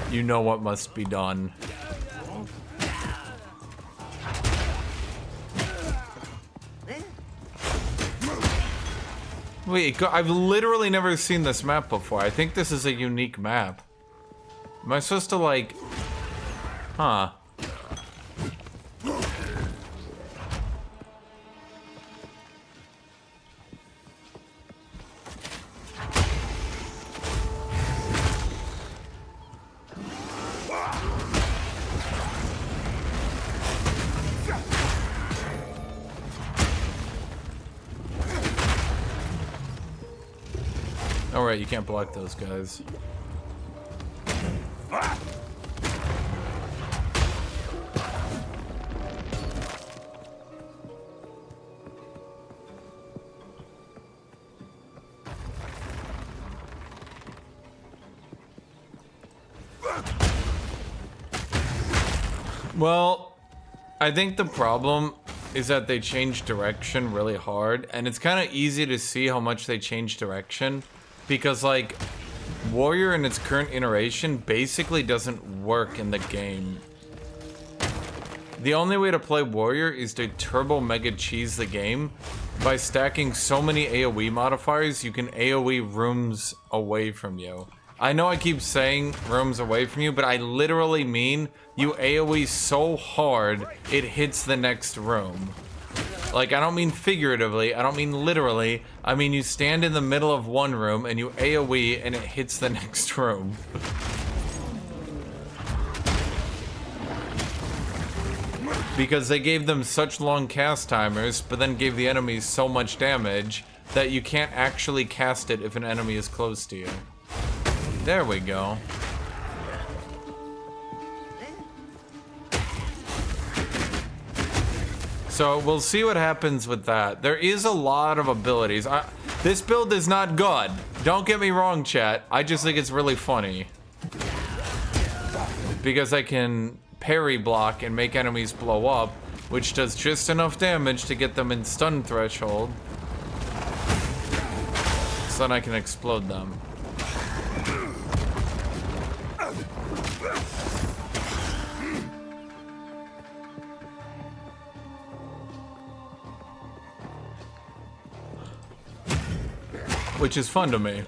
You know what must be done. Wait, I've literally never seen this map before. I think this is a unique map. Am I supposed to, like... Huh. Alright, you can't block those guys. Well, I think the problem is that they changed direction really hard, and it's kind of easy to see how much they changed direction. Because, like, Warrior in its current iteration basically doesn't work in the game. The only way to play warrior is to turbo mega cheese the game by stacking so many AoE modifiers you can AoE rooms away from you. I know I keep saying rooms away from you, but I literally mean you AoE so hard it hits the next room. Like, I don't mean figuratively, I don't mean literally, I mean you stand in the middle of one room and you AoE and it hits the next room. Because they gave them such long cast timers, but then gave the enemies so much damage that you can't actually cast it if an enemy is close to you. There we go. So we'll see what happens with that. There is a lot of abilities. This build is not good. Don't get me wrong, chat. I just think it's really funny. Because I can parry block and make enemies blow up, which does just enough damage to get them in stun threshold. So then I can explode them. Which is fun to me.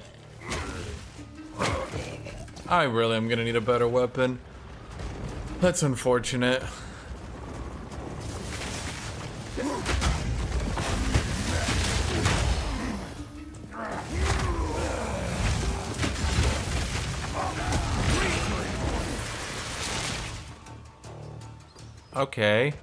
I really am gonna need a better weapon. That's unfortunate. Okay.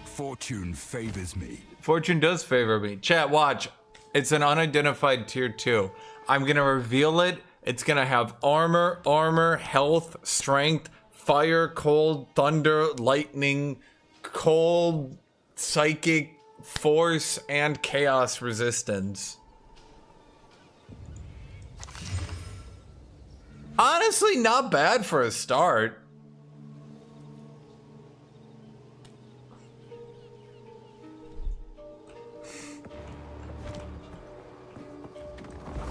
Fortune favors me. Fortune does favor me. Chat, watch. It's an unidentified tier 2. I'm gonna reveal it. It's gonna have armor, health, strength, fire, cold, thunder, lightning, cold, psychic, force, and chaos resistance. Honestly, not bad for a start.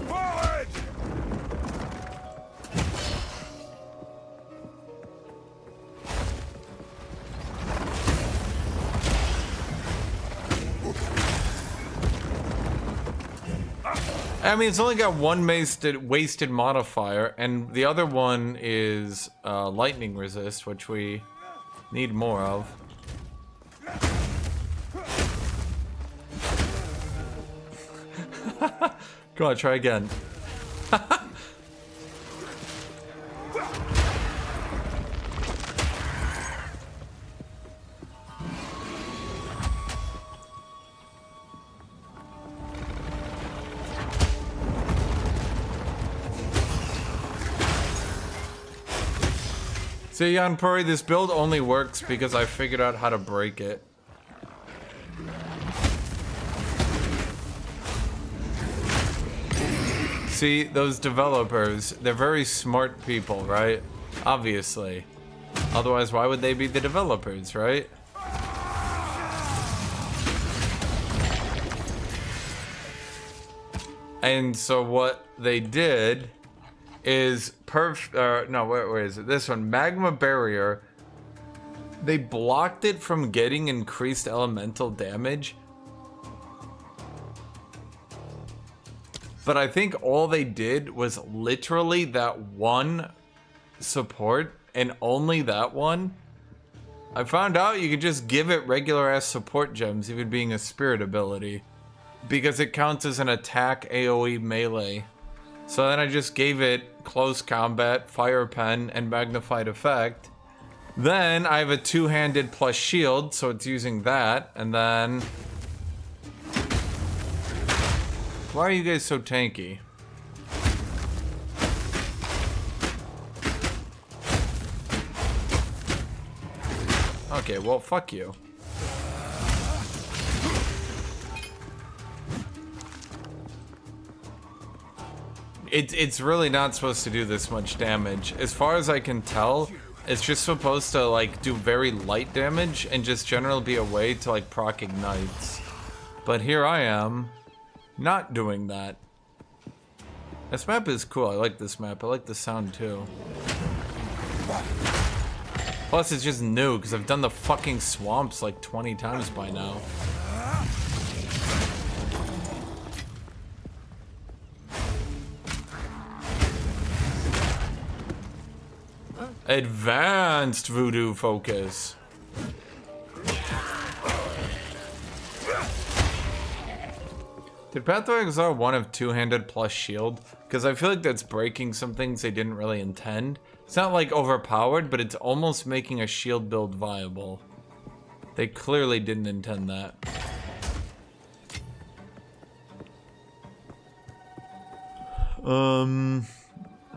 Forward! I mean, it's only got one wasted modifier, and the other one is lightning resist, which we need more of. Go on, try again. See, Yanpuri, this build only works because I figured out how to break it. See, those developers, they're very smart people, right? Obviously. Otherwise, why would they be the developers, right? And so what they did is where is it? This one, Magma Barrier. They blocked it from getting increased elemental damage. But I think all they did was literally that one support, and only that one. I found out you could just give it regular ass support gems, even being a spirit ability, because it counts as an attack AoE melee. So then I just gave it close combat, fire pen, and magnified effect. Then I have a two-handed plus shield, so it's using that, and then... Why are you guys so tanky? Okay, well, fuck you. It's really not supposed to do this much damage. As far as I can tell, it's just supposed to, like, do very light damage and just generally be a way to, like, proc ignites. But here I am, not doing that. This map is cool. I like this map. I like the sound, too. Plus, it's just new, because I've done the fucking swamps like 20 times by now. Advanced voodoo focus. Did Pathway Exile 1 have two-handed plus shield? Because I feel like that's breaking some things they didn't really intend. It's not like overpowered, but it's almost making a shield build viable. They clearly didn't intend that.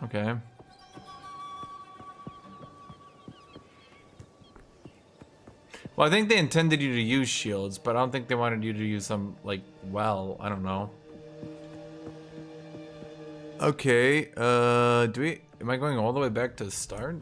Okay. Well, I think they intended you to use shields, but I don't think they wanted you to use them, like, well, I don't know. Okay, am I going all the way back to the start?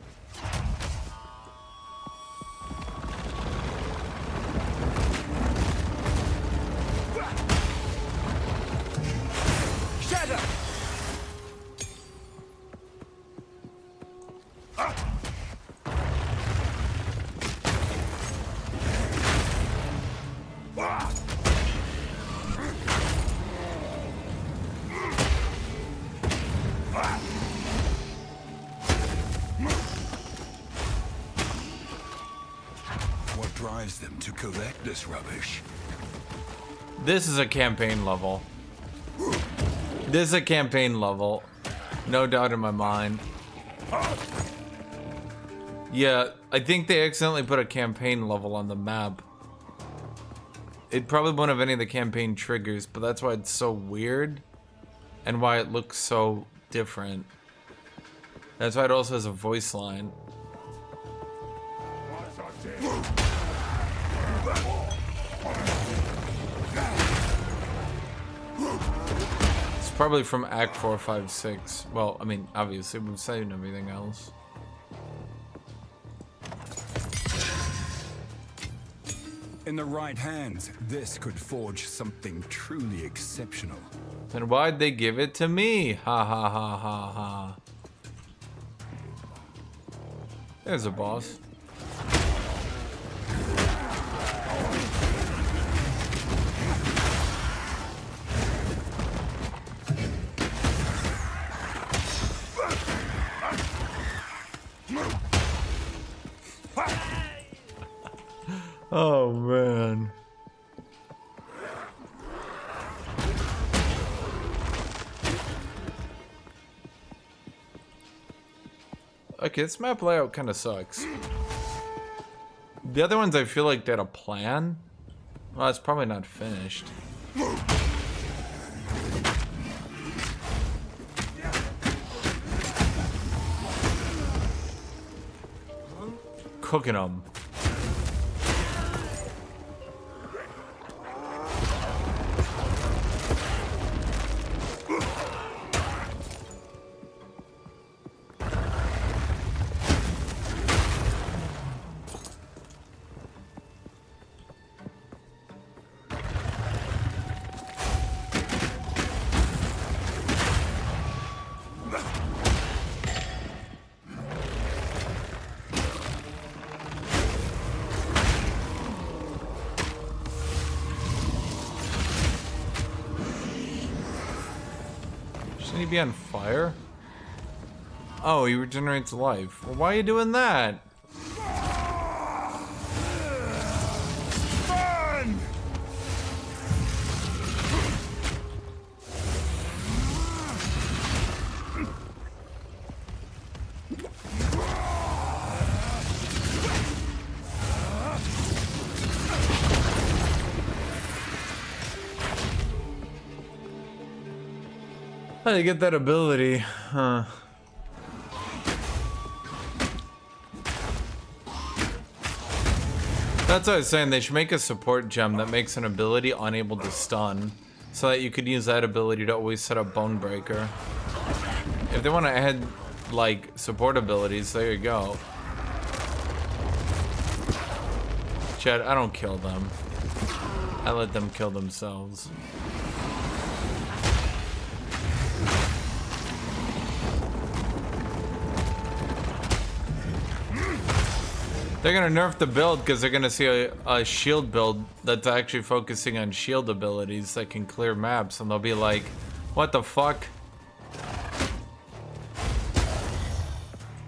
Them to collect this rubbish. This is a campaign level. This is a campaign level. No doubt in my mind. Yeah, I think they accidentally put a campaign level on the map. It probably won't have any of the campaign triggers, but that's why it's so weird. And why it looks so different. That's why it also has a voice line. Probably from Act 4, 5, 6. Well, I mean, obviously, we've seen everything else. In the right hands, this could forge something truly exceptional. Then why'd they give it to me? Ha ha ha ha ha. There's a boss. Oh man. Okay, this map layout kind of sucks. The other ones I feel like they had a plan. Well, it's probably not finished. Cooking them. Shouldn't he be on fire? Oh, he regenerates life. Well, why are you doing that? How do you get that ability? Huh. That's what I was saying. They should make a support gem that makes an ability unable to stun, so that you could use that ability to always set up Bone Breaker. If they want to add, like, support abilities, there you go. Chad, I don't kill them. I let them kill themselves. They're gonna nerf the build because they're gonna see a shield build that's actually focusing on shield abilities that can clear maps, and they'll be like, what the fuck?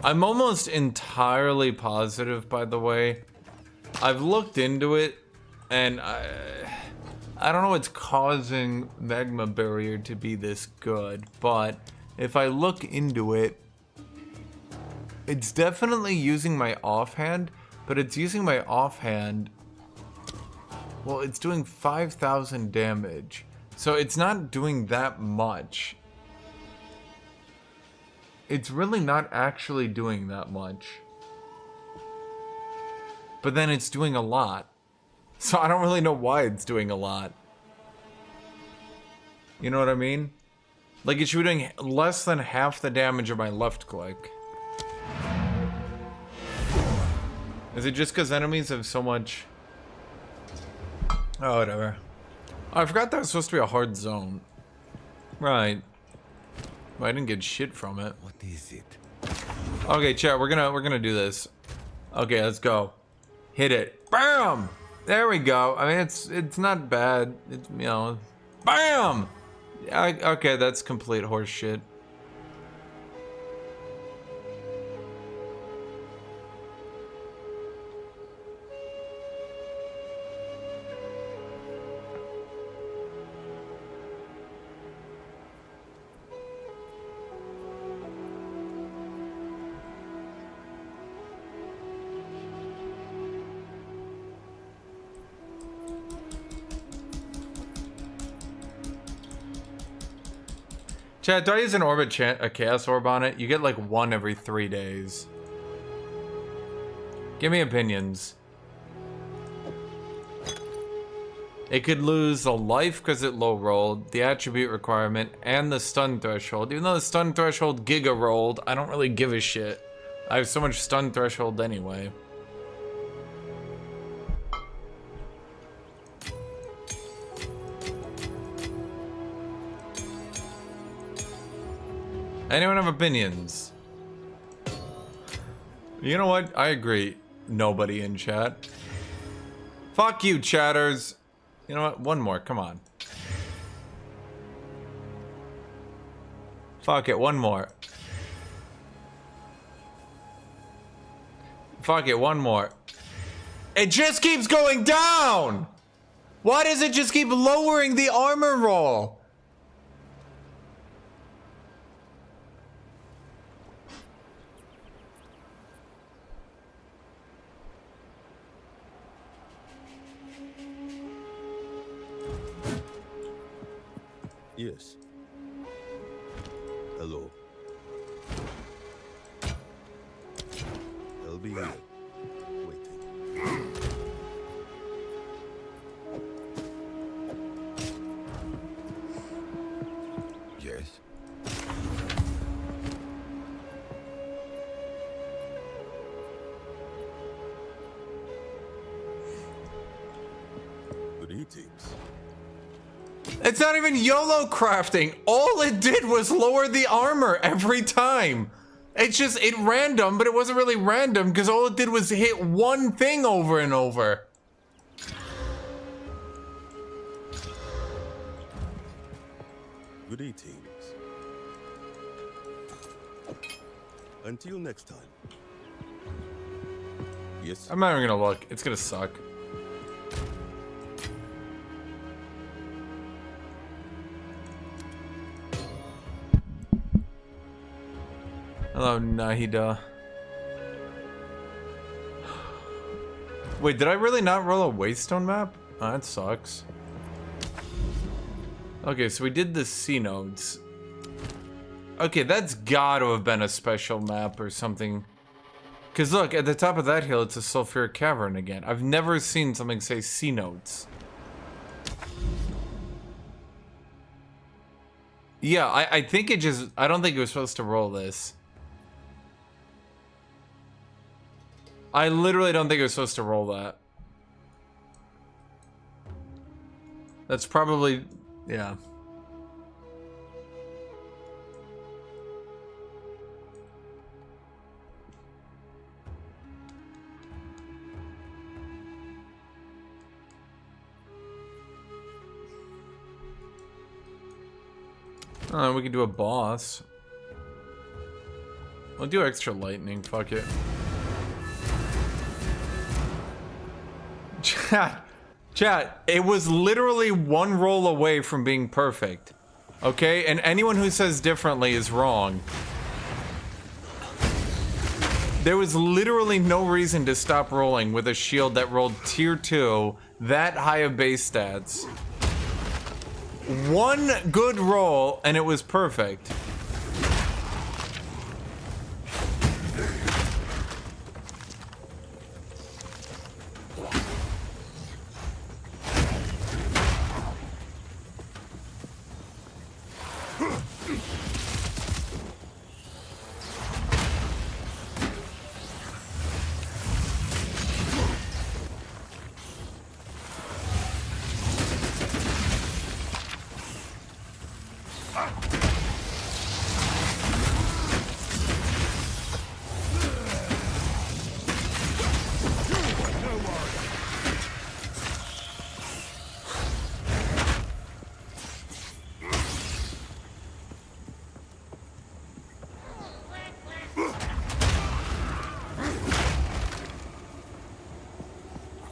I'm almost entirely positive, by the way. I've looked into it, and I don't know what's causing Magma Barrier to be this good, but if I look into it, it's definitely using my offhand, but it's using my offhand. Well, it's doing 5,000 damage, so it's not doing that much. It's really not actually doing that much. But then it's doing a lot. So I don't really know why it's doing a lot. You know what I mean? Like, it should be doing less than half the damage of my left click. Is it just because enemies have so much... Oh, whatever. Oh, I forgot that was supposed to be a hard zone. Right. Well, I didn't get shit from it. What is it? Okay, chat, we're gonna do this. Okay, let's go. Hit it. Bam! There we go. I mean, it's not bad. It's, you know, bam! Okay, that's complete horse shit. Chat, do I use an orbit a chaos orb on it? You get like one every 3 days. Give me opinions. It could lose a life because it low rolled, the attribute requirement, and the stun threshold. Even though the stun threshold giga rolled, I don't really give a shit. I have so much stun threshold anyway. Anyone have opinions? You know what? I agree. Nobody in chat. Fuck you, chatters. You know what? One more. Come on. Fuck it. One more. Fuck it. One more. It just keeps going down! Why does it just keep lowering the armor roll? Yes. Hello. I'll be here. Waiting. Yes. Greetings. It's not even YOLO crafting. All it did was lower the armor every time. It's just, it random, but it wasn't really random because all it did was hit one thing over and over. Greetings. Until next time. Yes. I'm not even gonna look. It's gonna suck. Hello, Nahida. Wait, did I really not roll a Waystone map? Oh, that sucks. Okay, so we did the C nodes. Okay, that's gotta have been a special map or something. Cause look, at the top of that hill, it's a sulfuric cavern again. I've never seen something say C nodes. Yeah, I think it just, I don't think it was supposed to roll this. I literally don't think it was supposed to roll that. That's probably, yeah. We could do a boss. I'll do extra lightning, fuck it. Chat, it was literally one roll away from being perfect. Okay? And anyone who says differently is wrong. There was literally no reason to stop rolling with a shield that rolled tier 2, that high of base stats. One good roll, and it was perfect.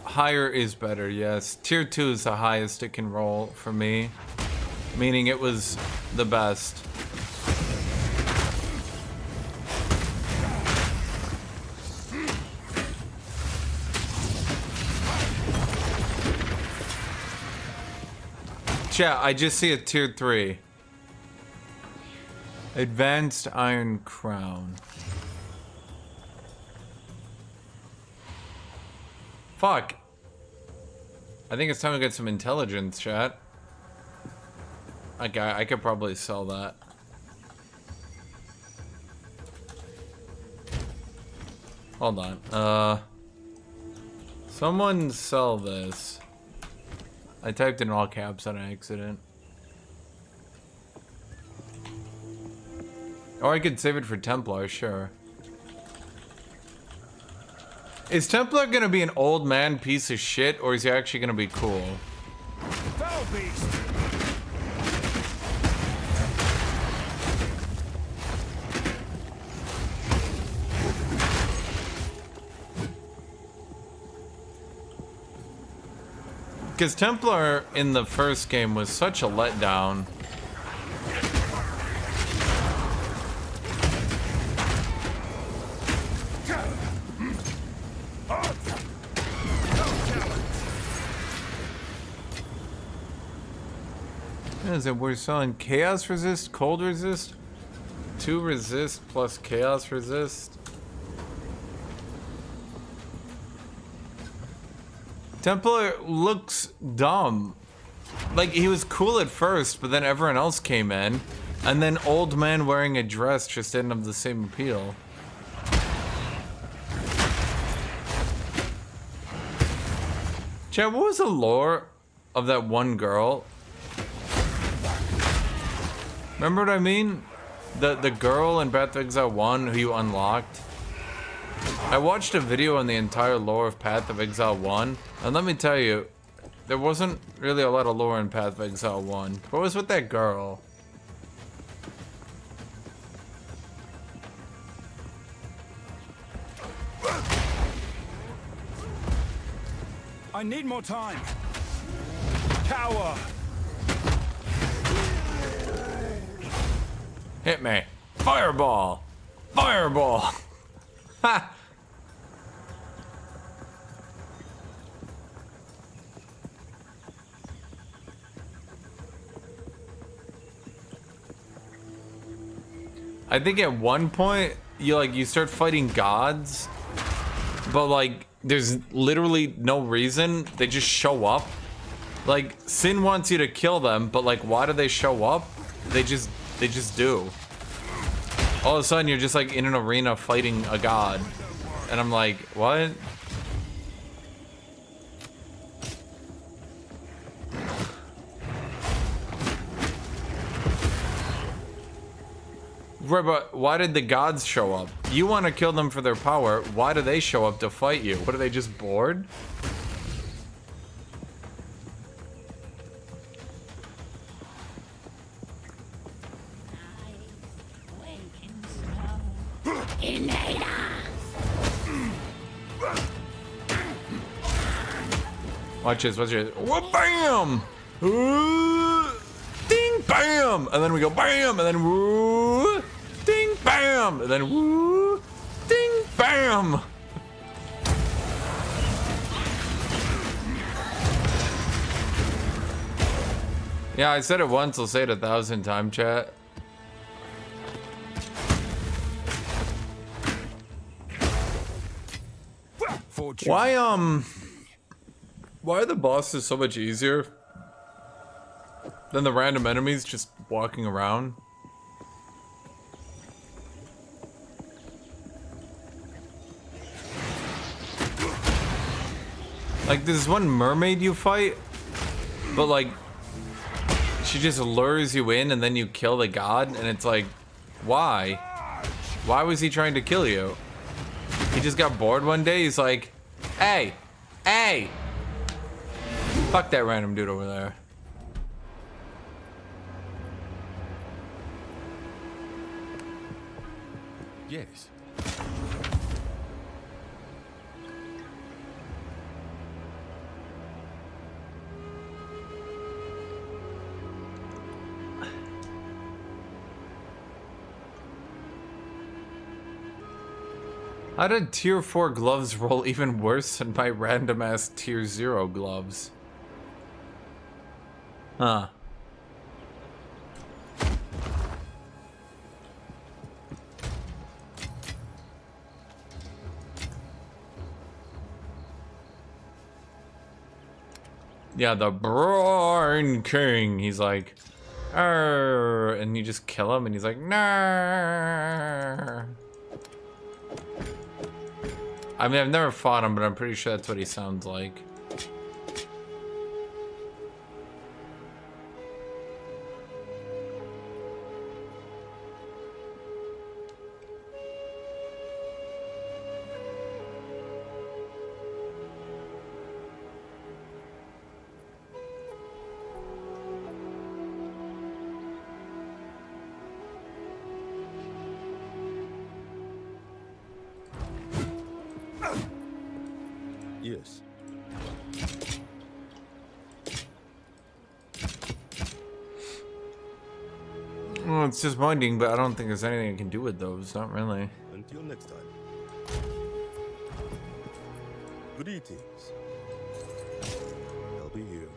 Higher is better, yes. Tier 2 is the highest it can roll for me. Meaning it was the best. Chat, I just see a tier 3. Advanced Iron Crown. Fuck. I think it's time to get some intelligence, chat. I could probably sell that. Hold on. Someone sell this. I typed in all caps on accident. Or I could save it for Templar, sure. Is Templar gonna be an old man piece of shit, or is he actually gonna be cool? Foul beast! Because Templar in the first game was such a letdown. Is it we're selling chaos resist, cold resist, 2 resist plus chaos resist. Templar looks dumb. Like he was cool at first, but then everyone else came in, and then old man wearing a dress just didn't have the same appeal. Chat, what was the lore of that one girl? Remember what I mean? The girl in Path of Exile 1 who you unlocked? I watched a video on the entire lore of Path of Exile 1, and let me tell you, there wasn't really a lot of lore in Path of Exile 1. What was with that girl? I need more time. Cower. Hit me. Fireball! Fireball! Ha! I think at one point you start fighting gods, but like there's literally no reason. They just show up. Like Sin wants you to kill them, but like why do they show up? They just do. All of a sudden you're just like in an arena fighting a god. And I'm like, what? Right, but why did the gods show up? You want to kill them for their power. Why do they show up to fight you? What, are they just bored? Watch this, watch this. Whoa, bam! Ding, bam! And then we go bam! And then woo! Ding, bam! And then woo! Ding, bam! Yeah, I said it once, I'll say it 1,000 times, chat. Why are the bosses so much easier than the random enemies just walking around? Like, there's one mermaid you fight, but like, she just lures you in and then you kill the god, and it's like, why? Why was he trying to kill you? He just got bored one day, he's like, hey, hey! Fuck that random dude over there. Yes. How did tier 4 gloves roll even worse than my random ass tier 0 gloves? Huh. Yeah, the Brine King. He's like, "Arr," and you just kill him, and he's like, "Nah." I mean, I've never fought him, but I'm pretty sure that's what he sounds like. Yes. Well, it's disappointing, but I don't think there's anything I can do with those. Not really. Until next time. Greetings. I'll be here.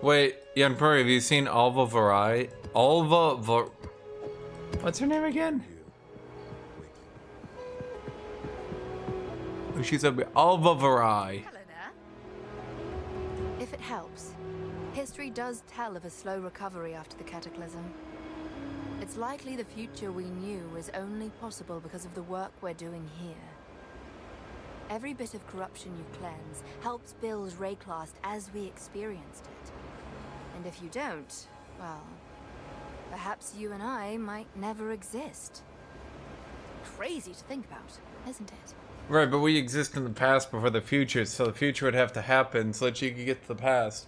Wait, Yanpuri, have you seen Alva Varai? What's her name again? Oh, she's a Alva Varai. Hello there. If it helps, history does tell of a slow recovery after the cataclysm. It's likely the future we knew was only possible because of the work we're doing here. Every bit of corruption you cleanse helps build Rayclast as we experienced it. And if you don't, well, perhaps you and I might never exist. Crazy to think about, isn't it? Right, but we exist in the past before the future, so the future would have to happen so that she could get to the past.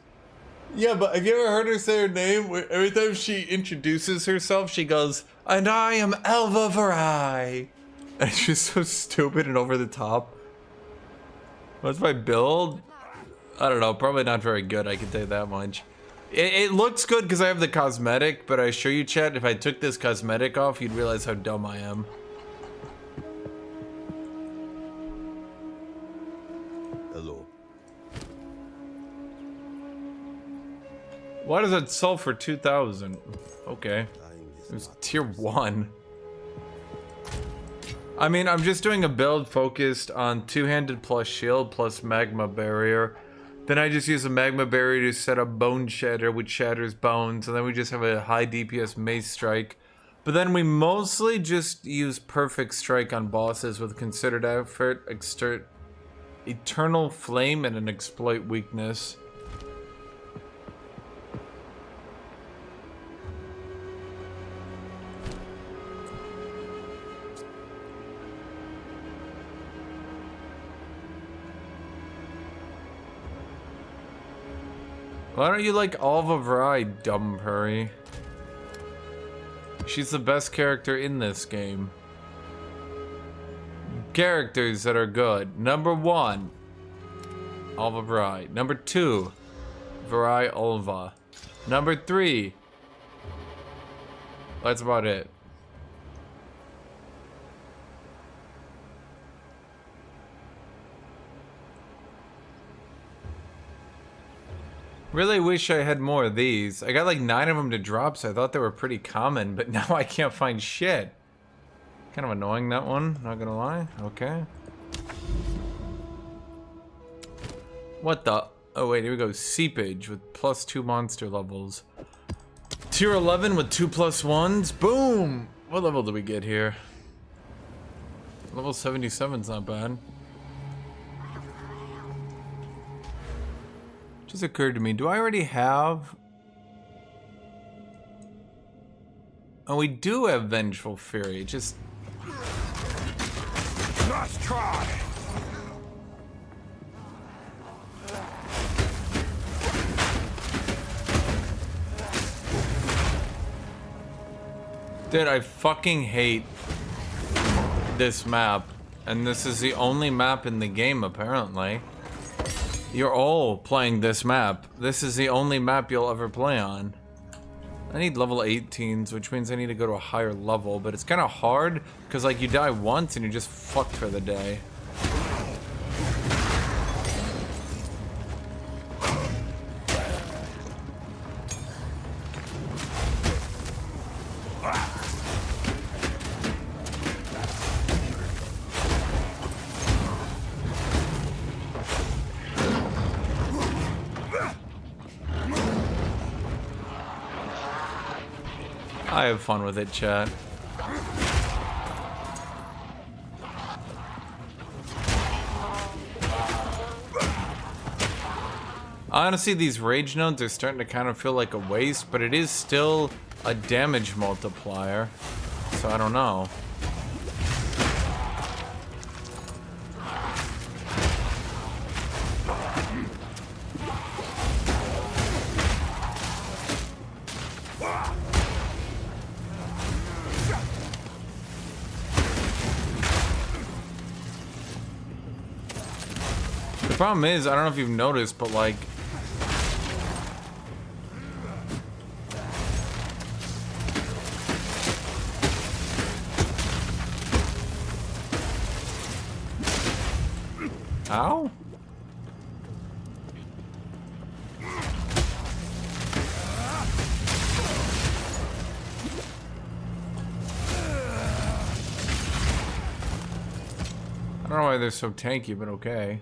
Yeah, but have you ever heard her say her name? Every time she introduces herself, she goes, "And I am Alva Varai." And it's just so stupid and over the top. What's my build? I don't know, probably not very good, I can tell you that much. It looks good because I have the cosmetic, but I assure you, chat, if I took this cosmetic off, you'd realize how dumb I am. Hello. Why does it sell for 2,000? Okay. It was tier 1. I mean, I'm just doing a build focused on two-handed plus shield plus magma barrier. Then I just use a magma barrier to set up bone shatter, which shatters bones, and then we just have a high DPS mace strike. But then we mostly just use perfect strike on bosses with considered effort, eternal flame, and an exploit weakness. Why don't you like Alva Varai, dumb hurry? She's the best character in this game. Characters that are good. Number 1, Alva Varai. Number 2, Varai Ulva. Number 3, that's about it. Really wish I had more of these. I got like 9 of them to drop, so I thought they were pretty common, but now I can't find shit. Kind of annoying, that one, not gonna lie. Okay. What the? Oh wait, here we go. Seepage with +2 monster levels. Tier 11 with 2 +1s. Boom! What level did we get here? Level 77's not bad. Just occurred to me, do I already have... Oh, we do have Vengeful Fury, just... Nice try. Dude, I fucking hate this map. And this is the only map in the game, apparently. You're all playing this map. This is the only map you'll ever play on. I need level 18s, which means I need to go to a higher level, but it's kind of hard, because like you die once and you're just fucked for the day. I have fun with it, chat. Honestly, these rage nodes are starting to kind of feel like a waste, but it is still a damage multiplier. So I don't know. The problem is, I don't know if you've noticed, but like... Ow? I don't know why they're so tanky, but okay.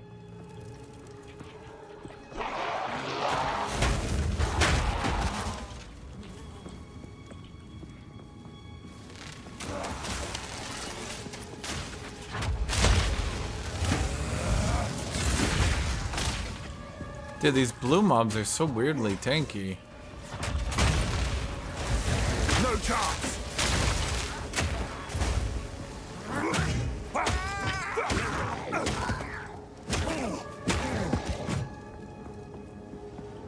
Dude, these blue mobs are so weirdly tanky. No chance.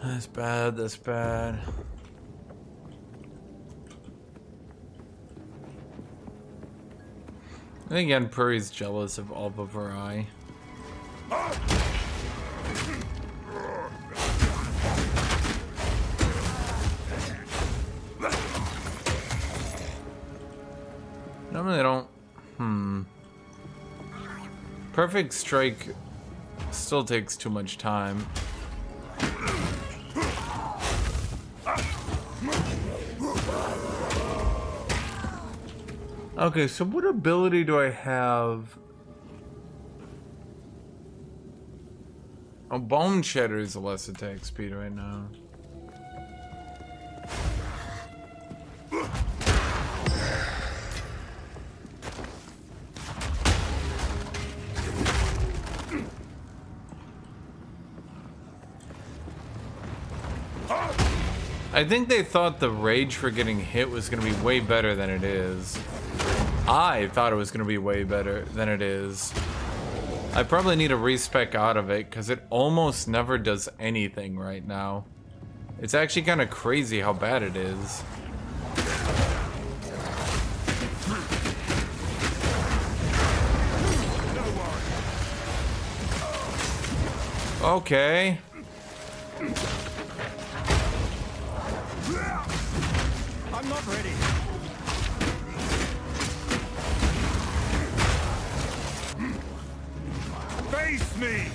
That's bad, that's bad. I think Yanpuri's jealous of Alva Varai. Normally I don't... Perfect Strike still takes too much time. Okay, so what ability do I have? Oh, Bone Shedder is a less attack speed right now. I think they thought the rage for getting hit was going to be way better than it is. I thought it was going to be way better than it is. I probably need a respec out of it because it almost never does anything right now. It's actually kind of crazy how bad it is. Okay. I'm not ready. Face me!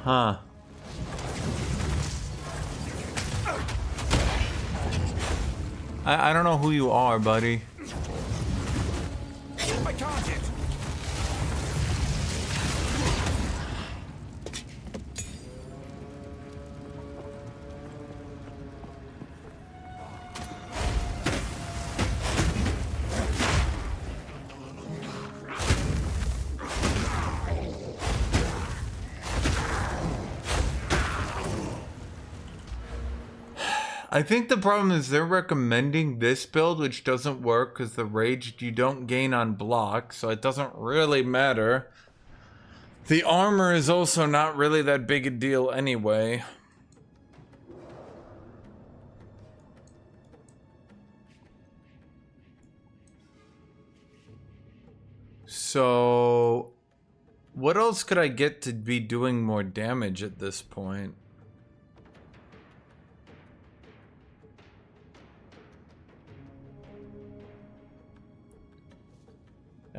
Huh. I don't know who you are, buddy. My target. I think the problem is they're recommending this build, which doesn't work because the rage you don't gain on block, so it doesn't really matter. The armor is also not really that big a deal anyway. So, what else could I get to be doing more damage at this point?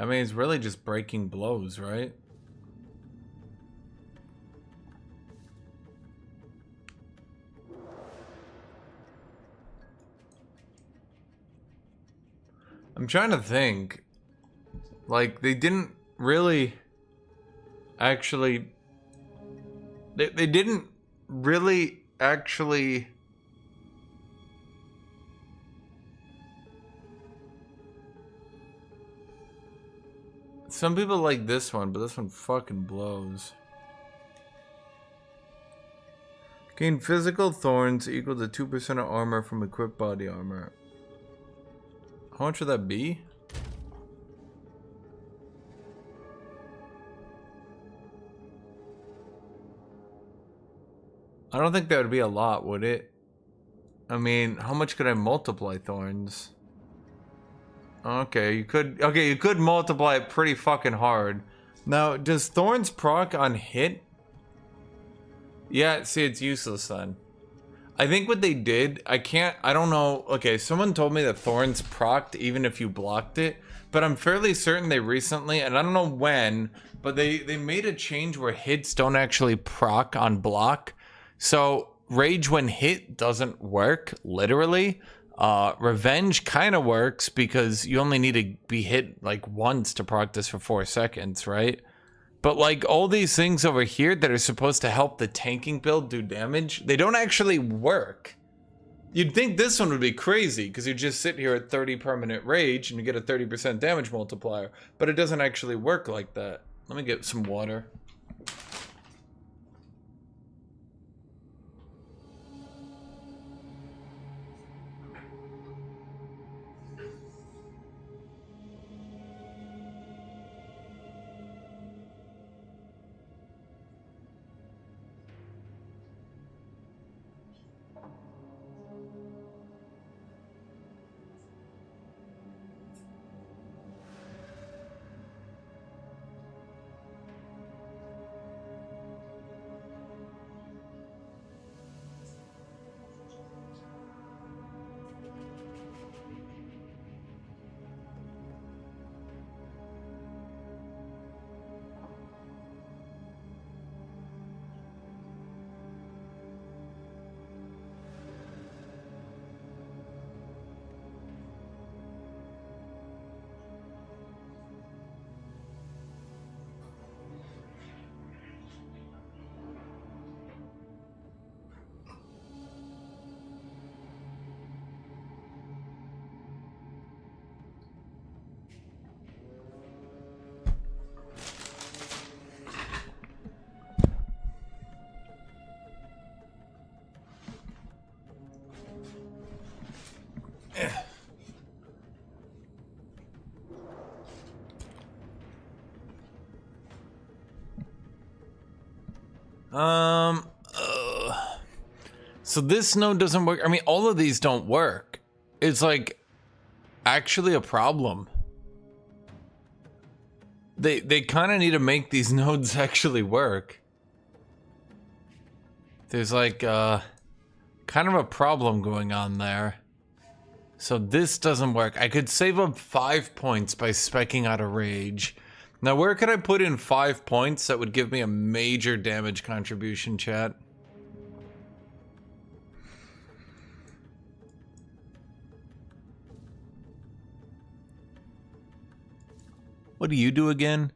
I mean, it's really just breaking blows, right? I'm trying to think. Like, they didn't really actually... They didn't really actually... Some people like this one, but this one fucking blows. Gain physical thorns equal to 2% of armor from equipped body armor. How much would that be? I don't think that would be a lot, would it? I mean, how much could I multiply thorns? Okay, you could multiply it pretty fucking hard. Now, does thorns proc on hit? Yeah, see, it's useless then. I think what they did, I don't know. Okay, someone told me that thorns procced even if you blocked it, but I'm fairly certain they recently, and I don't know when, but they made a change where hits don't actually proc on block. So rage when hit doesn't work, literally. Revenge kind of works because you only need to be hit like once to proc this for 4 seconds, right? But like all these things over here that are supposed to help the tanking build do damage, they don't actually work. You'd think this one would be crazy because you just sit here at 30 permanent rage and you get a 30% damage multiplier, but it doesn't actually work like that. Let me get some water. So this node doesn't work. I mean, all of these don't work. It's like actually a problem. They kind of need to make these nodes actually work. There's like kind of a problem going on there. So this doesn't work. I could save up 5 points by specking out a rage. Now where could I put in 5 points that would give me a major damage contribution, chat? What do you do again?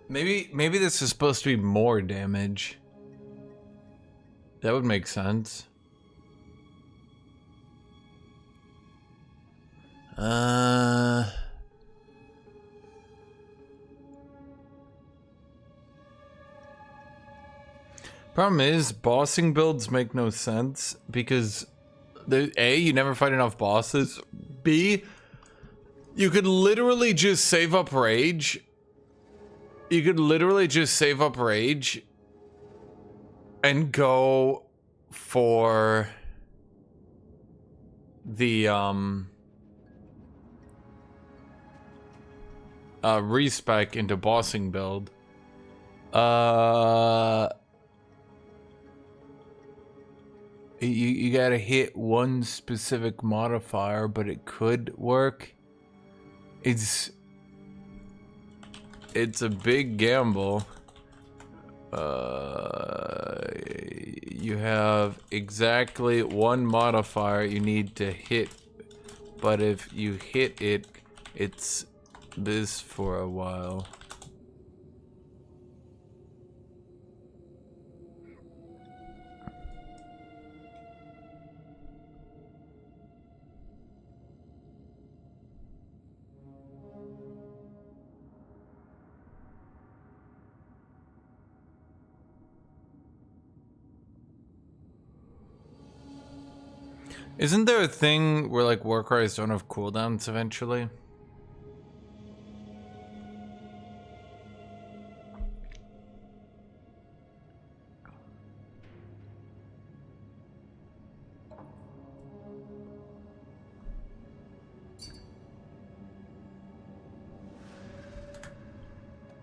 Maybe this is supposed to be more damage. That would make sense. Problem is, bossing builds make no sense because A, you never fight enough bosses. B, you could literally just save up rage. You could literally just save up rage and go for the respec into bossing build. You gotta hit one specific modifier, but it could work. It's a big gamble. You have exactly one modifier you need to hit, but if you hit it, it's this for a while. Isn't there a thing where like war cries don't have cooldowns eventually?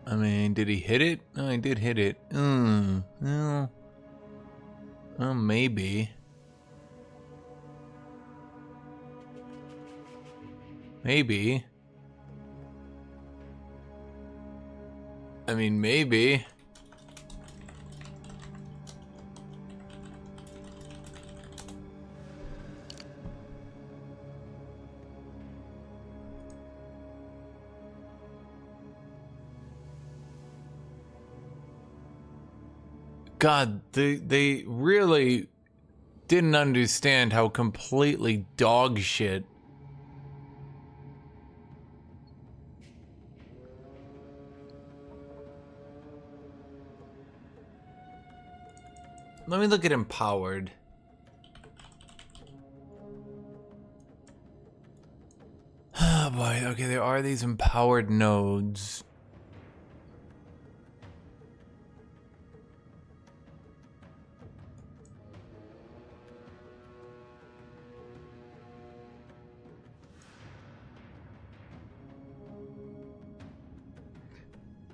I mean, did he hit it? Oh, he did hit it. Well, maybe. Maybe. I mean, maybe. God, they really didn't understand how completely dog shit. Let me look at empowered. Oh boy, okay, there are these empowered nodes.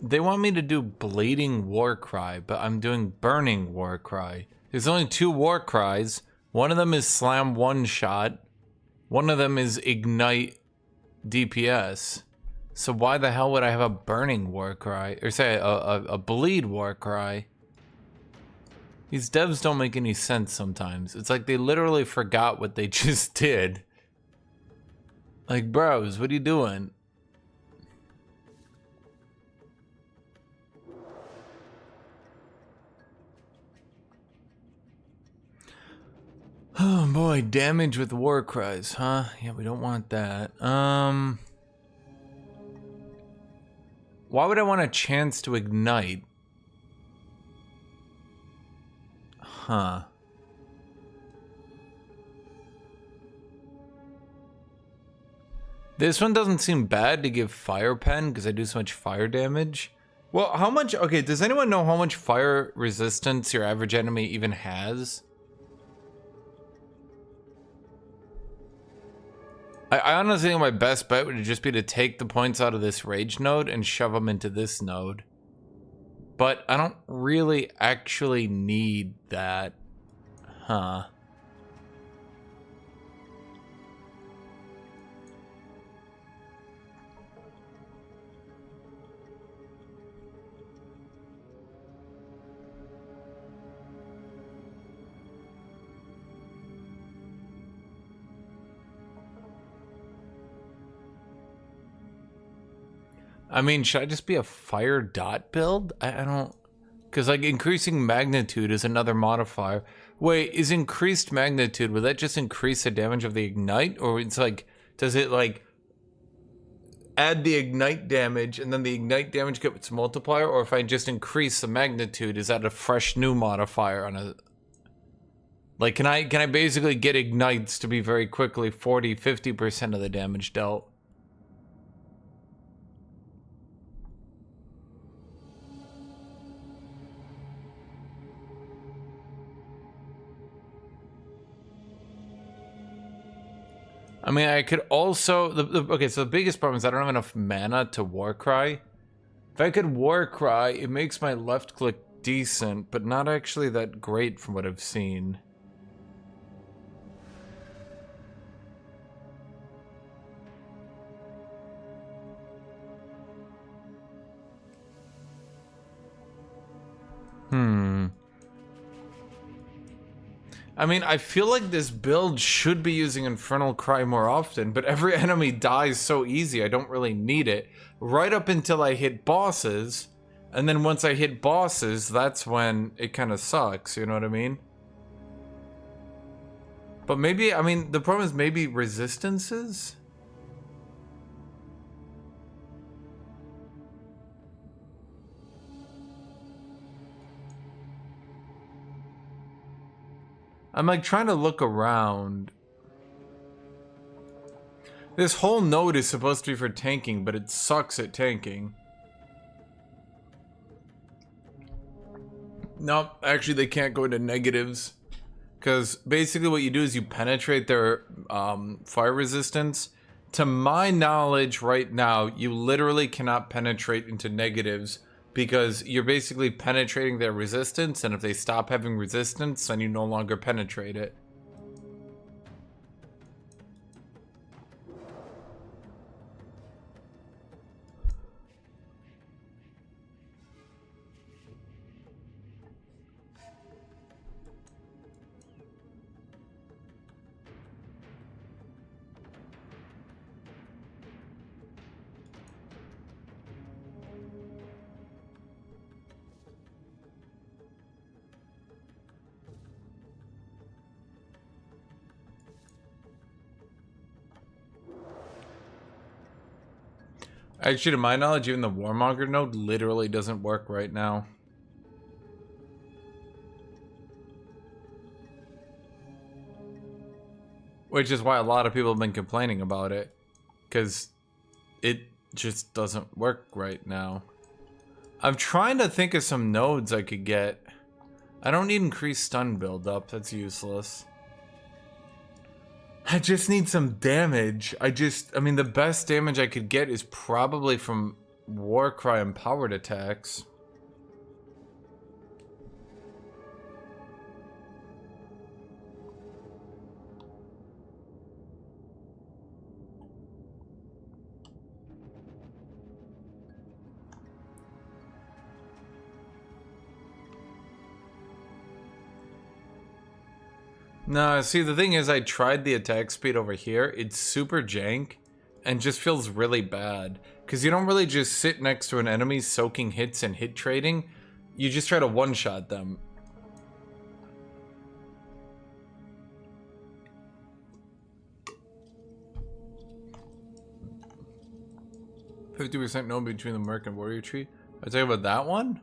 They want me to do Bleeding Warcry, but I'm doing Burning Warcry. There's only 2 Warcries. One of them is Slam one-shot. One of them is Ignite DPS. So why the hell would I have a Burning Warcry? Or say, a Bleed Warcry? These devs don't make any sense sometimes. It's like they literally forgot what they just did. Like, bros, what are you doing? Oh boy, damage with war cries, huh? Yeah, we don't want that. Why would I want a chance to ignite? Huh. This one doesn't seem bad to give fire pen because I do so much fire damage. Well, how much? Okay, does anyone know how much fire resistance your average enemy even has? I honestly think my best bet would just be to take the points out of this rage node and shove them into this node. But I don't really actually need that. Huh. I mean, should I just be a fire dot build? I don't... Because, like, increasing magnitude is another modifier. Wait, is increased magnitude, would that just increase the damage of the ignite? Or it's like, does it, like, add the ignite damage and then the ignite damage gets multiplier? Or if I just increase the magnitude, is that a fresh new modifier on a... Like, can I basically get ignites to be very quickly 40-50% of the damage dealt? I mean, I could also... okay, so the biggest problem is I don't have enough mana to Warcry. If I could Warcry, it makes my left click decent, but not actually that great from what I've seen. I mean, I feel like this build should be using Infernal Cry more often, but every enemy dies so easy, I don't really need it. Right up until I hit bosses, and then once I hit bosses, that's when it kind of sucks, you know what I mean? But maybe, I mean, the problem is maybe resistances? I'm like trying to look around. This whole node is supposed to be for tanking, but it sucks at tanking. No, actually they can't go into negatives. Because basically what you do is you penetrate their fire resistance. To my knowledge right now, you literally cannot penetrate into negatives because you're basically penetrating their resistance, and if they stop having resistance, then you no longer penetrate it. Actually, to my knowledge, even the Warmonger node literally doesn't work right now. Which is why a lot of people have been complaining about it. Because it just doesn't work right now. I'm trying to think of some nodes I could get. I don't need increased stun buildup, that's useless. I just need some damage. I mean, the best damage I could get is probably from Warcry and powered attacks. No, see, the thing is, I tried the attack speed over here. It's super jank and just feels really bad. Because you don't really just sit next to an enemy soaking hits and hit trading. You just try to one-shot them. %no between the Merc and Warrior Tree. I tell you about that one?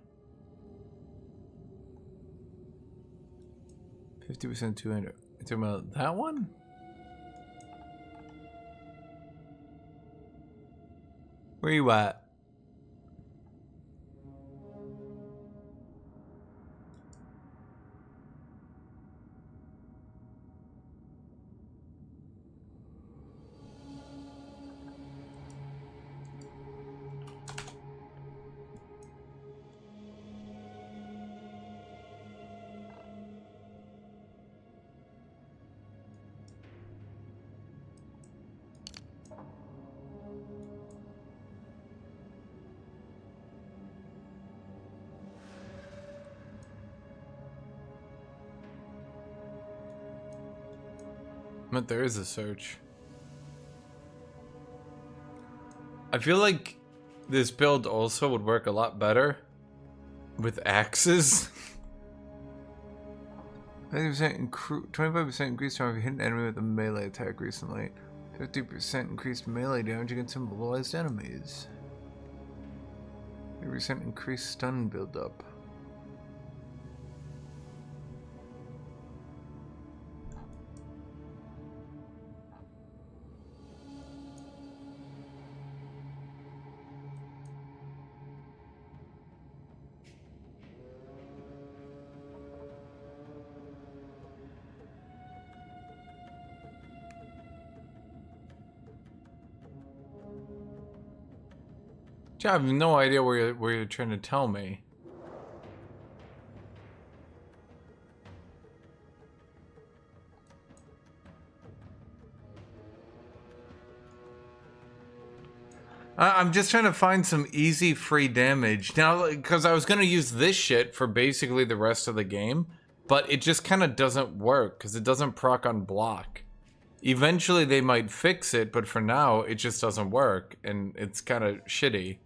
50% 200. You talking about that one? Where you at? But there is a search. I feel like this build also would work a lot better with axes. 25% increased time if you hit an enemy with a melee attack recently. 50% increased melee damage against immobilized enemies. 30% increased stun buildup. I have no idea where you're trying to tell me. I'm just trying to find some easy free damage. Now, because I was going to use this shit for basically the rest of the game, but it just kind of doesn't work because it doesn't proc on block. Eventually they might fix it, but for now it just doesn't work and it's kind of shitty.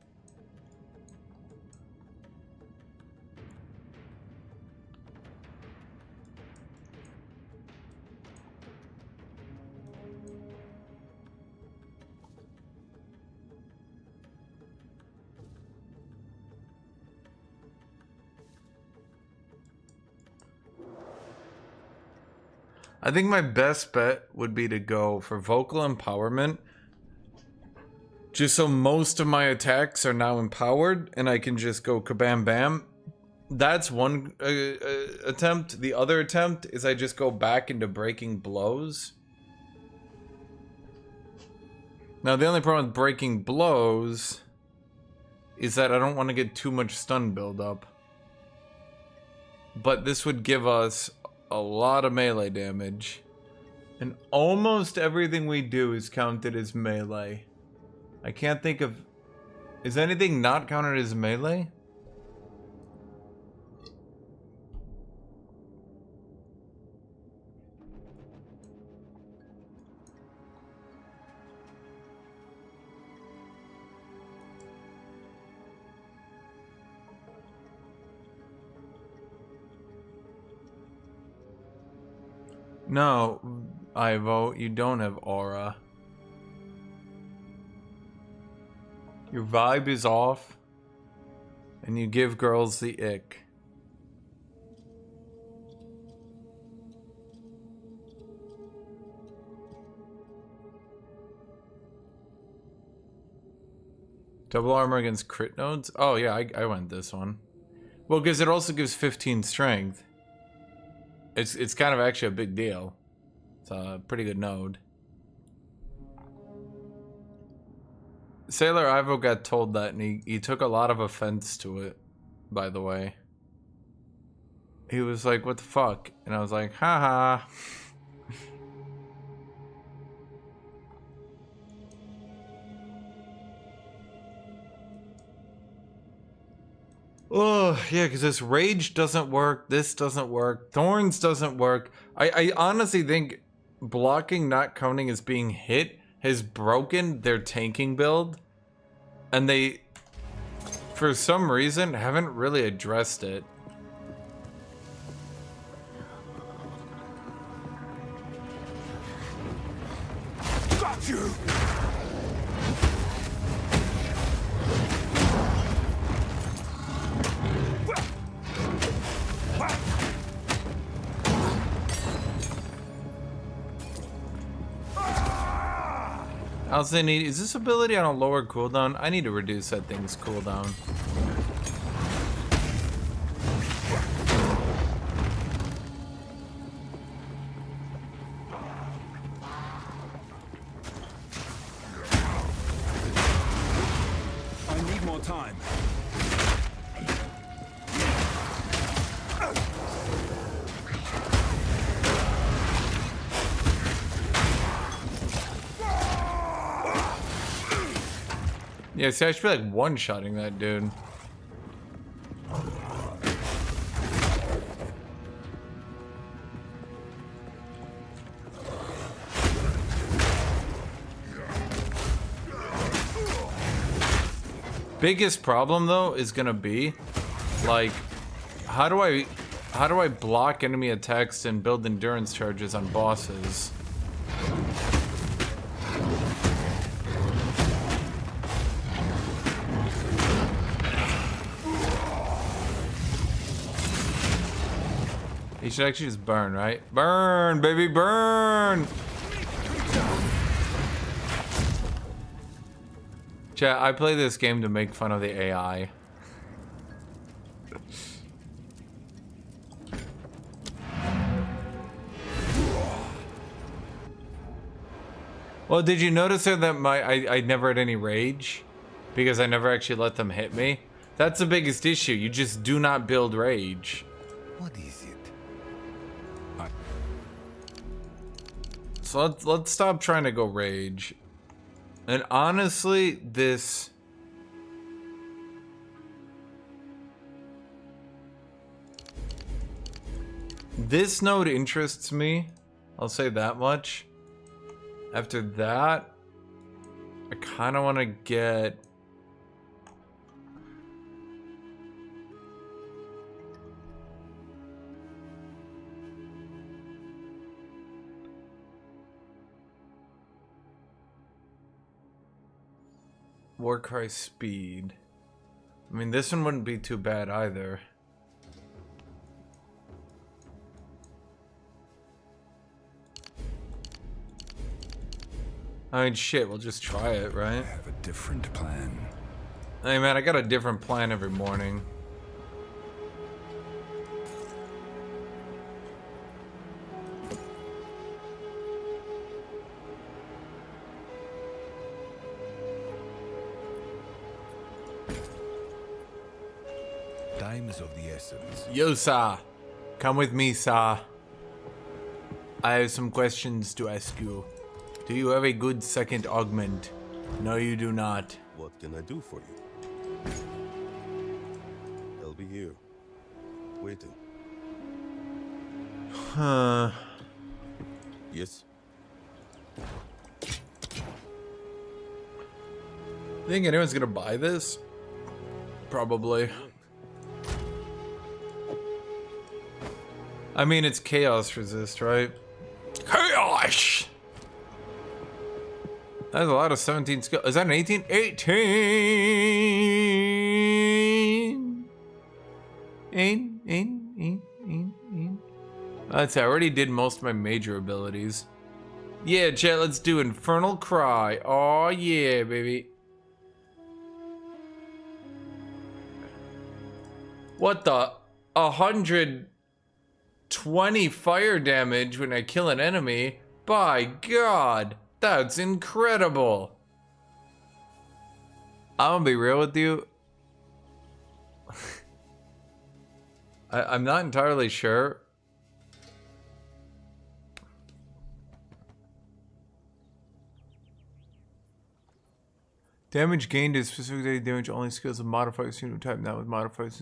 I think my best bet would be to go for vocal empowerment. Just so most of my attacks are now empowered and I can just go kabam bam. That's one attempt. The other attempt is I just go back into breaking blows. Now the only problem with breaking blows is that I don't want to get too much stun buildup. But this would give us a lot of melee damage. And almost everything we do is counted as melee. I can't think of... Is anything not counted as melee? No, Ivo, you don't have aura. Your vibe is off, and you give girls the ick. Double armor against crit nodes? Oh yeah, I went this one. Well, because it also gives 15 strength. It's kind of actually a big deal. It's a pretty good node. Sailor Ivo got told that and he took a lot of offense to it, by the way. He was like, what the fuck? And I was like, haha. Oh, yeah, because this rage doesn't work, this doesn't work, thorns doesn't work. I honestly think blocking not counting as being hit has broken their tanking build. And they, for some reason, haven't really addressed it. Got you! I also need, is this ability on a lower cooldown? I need to reduce that thing's cooldown. I need more time. Yeah, see, I should be like one-shotting that dude. Biggest problem though is gonna be like, how do I block enemy attacks and build endurance charges on bosses? He should actually just burn, right? Burn, baby, burn! Chat, I play this game to make fun of the AI. Well, did you notice there that I never had any rage? Because I never actually let them hit me? That's the biggest issue. You just do not build rage. What is it? So let's stop trying to go rage. And honestly, this node interests me. I'll say that much. After that, I kind of want to get Warcry speed. I mean, this one wouldn't be too bad either. I mean, shit, we'll just try it, right? I have a different plan. Hey, man, I got a different plan every morning. Time is of the essence. Yo, Sa. Come with me, Sa. I have some questions to ask you. Do you have a good second augment? No, you do not. What can I do for you? I'll be here, waiting. Huh. Yes? Think anyone's gonna buy this? Probably. I mean, it's chaos resist, right? Chaos! That's a lot of 17 skill. Is that an 18? 18! That's I already did most of my major abilities. Yeah, chat, let's do Infernal Cry. Oh yeah, baby. What the? 120 fire damage when I kill an enemy? By God, that's incredible. I'm gonna be real with you. I'm not entirely sure. Damage gained is specific damage only skills of modifiers unit type, not with modifiers.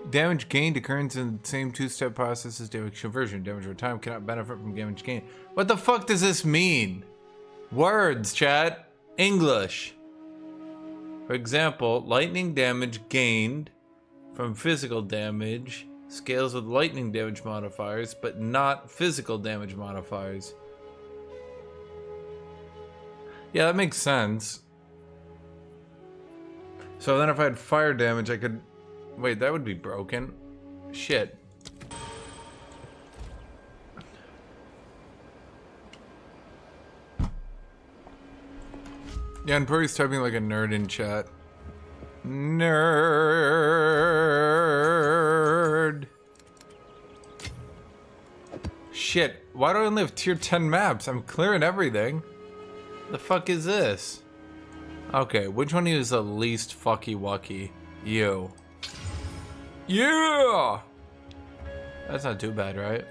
Damage gained occurs in the same two-step process as damage conversion. Damage over time cannot benefit from damage gained. What the fuck does this mean? Words, chat. English. For example, lightning damage gained from physical damage scales with lightning damage modifiers, but not physical damage modifiers. Yeah, that makes sense. So then if I had fire damage, I could... Wait, that would be broken. Shit. Yeah, and Puri's typing like a nerd in chat. Nerd. Shit, why do I only have tier 10 maps? I'm clearing everything. The fuck is this? Okay, which one is the least fucky wucky? You. Yeah! That's not too bad, right?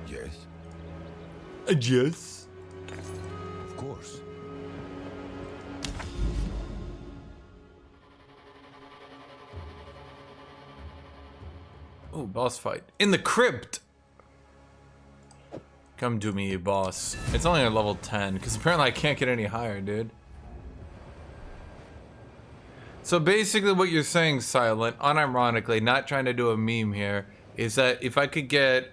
Yes, Yes. of course. Oh, boss fight. In the crypt! Come to me, boss. It's only a level 10, because apparently I can't get any higher, dude. So basically what you're saying, Silent, unironically, not trying to do a meme here, is that if I could get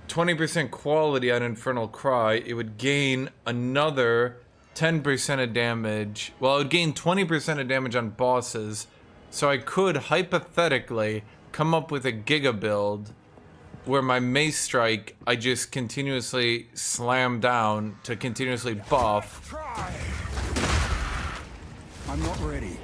20% quality on Infernal Cry, it would gain another 10% of damage. Well, it would gain 20% of damage on bosses, so I could, hypothetically, come up with a Giga build where my Mace Strike, I just continuously slam down to continuously buff. Try. I'm not ready.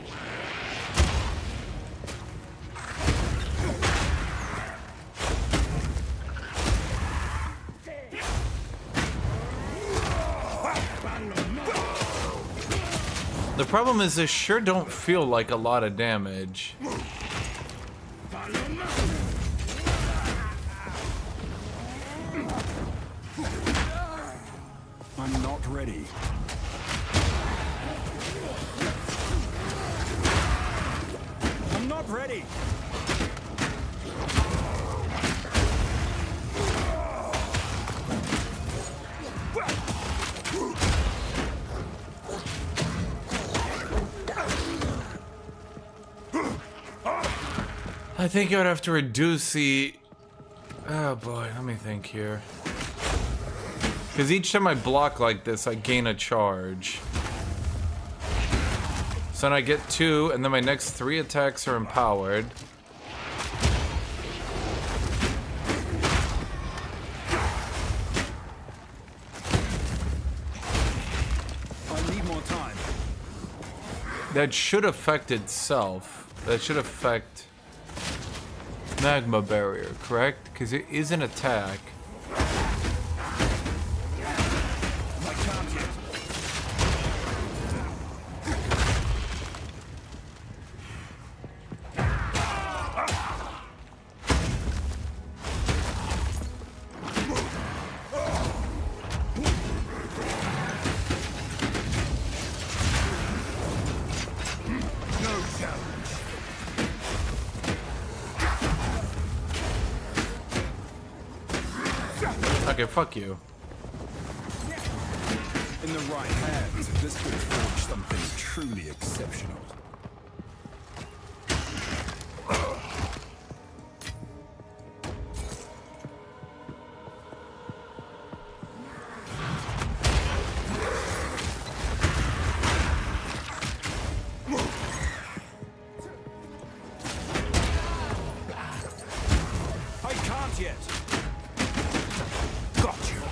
The problem is this sure don't feel like a lot of damage. I'm not ready. I'm not ready. I think I would have to reduce the... Oh boy, let me think here. Because each time I block like this, I gain a charge. So then I get 2, and then my next 3 attacks are empowered. I need more time. That should affect itself. That should affect Magma Barrier, correct? Because it is an attack. I can't yet. No challenge. Okay, fuck you. In the right hands, this could forge something truly exceptional. I can't yet. Got you.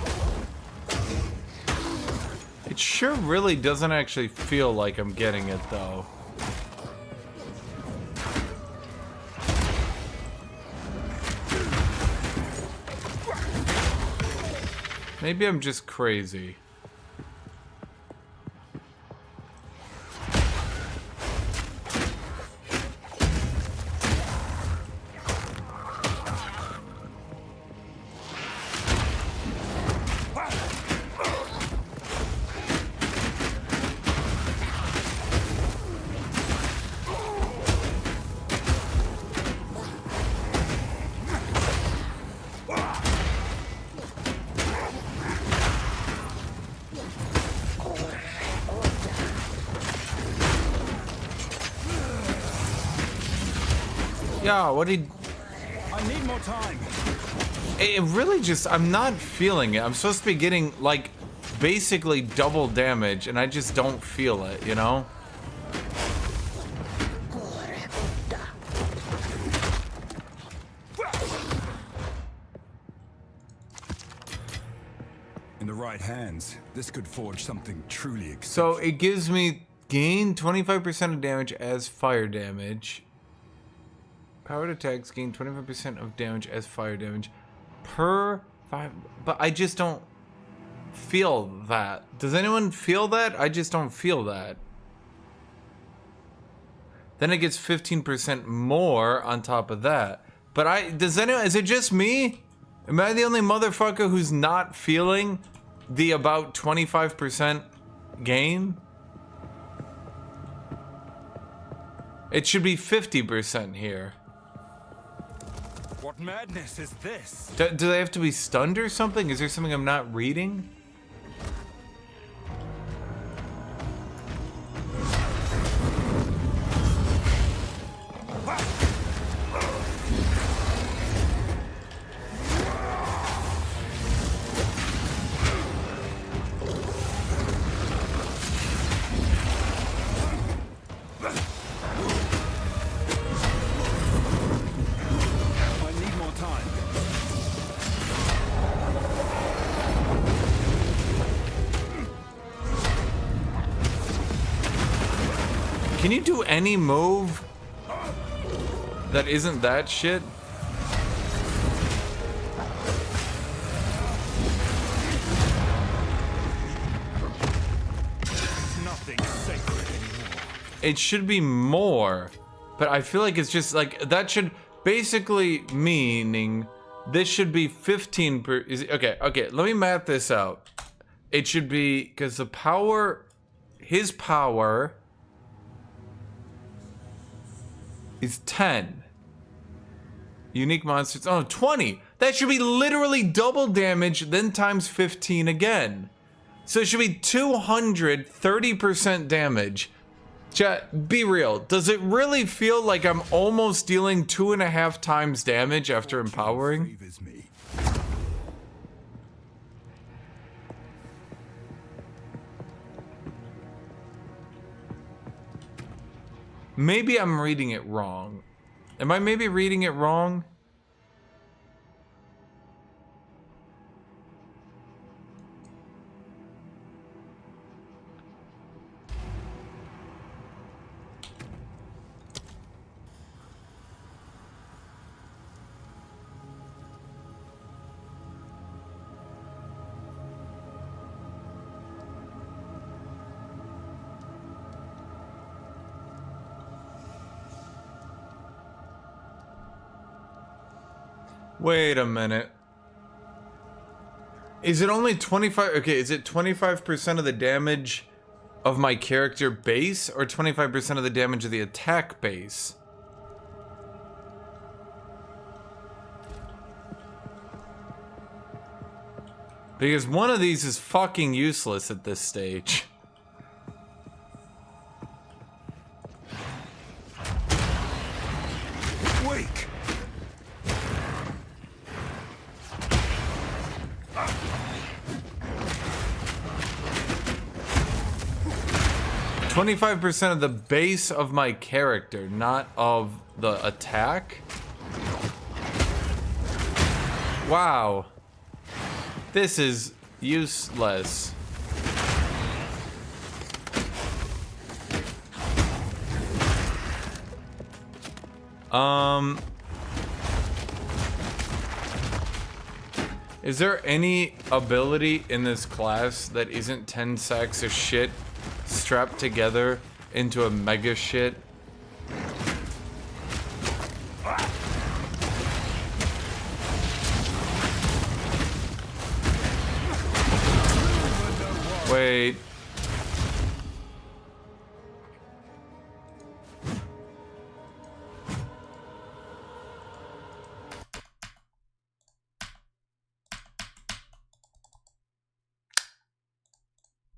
It sure really doesn't actually feel like I'm getting it, though. Maybe I'm just crazy. Yeah, what did... I need more time. It really just... I'm not feeling it. I'm supposed to be getting, like, basically double damage, and I just don't feel it, you know? hands, this could forge something truly exceptional. So it gives me gain 25% of damage as fire damage. Powered attacks gain 25% of damage as fire damage per 5. But I just don't feel that. Does anyone feel that? I just don't feel that. Then it gets 15% more on top of that. But is it just me? Am I the only motherfucker who's not feeling the about 25% gain? It should be 50% here. What madness is this? Do they have to be stunned or something? Is there something I'm not reading? Can you do any move that isn't that shit? Nothing sacred anymore. It should be more, but I feel like it's just like that should basically meaning this should be 15 per. Okay, let me map this out. It should be because the power, his power is 10. Unique monsters, 20. That should be literally double damage, then times 15 again. So it should be 230% damage. Chat, be real. Does it really feel like I'm almost dealing 2.5 times damage after empowering? Favors me. Maybe I'm reading it wrong. Am I maybe reading it wrong? Wait a minute. Is it only 25? Okay, is it 25% of the damage of my character base or 25% of the damage of the attack base? Because one of these is fucking useless at this stage. Wake! 25% of the base of my character, not of the attack? Wow. This is useless. Is there any ability in this class that isn't 10 sacks of shit strapped together into a mega shit? Wait.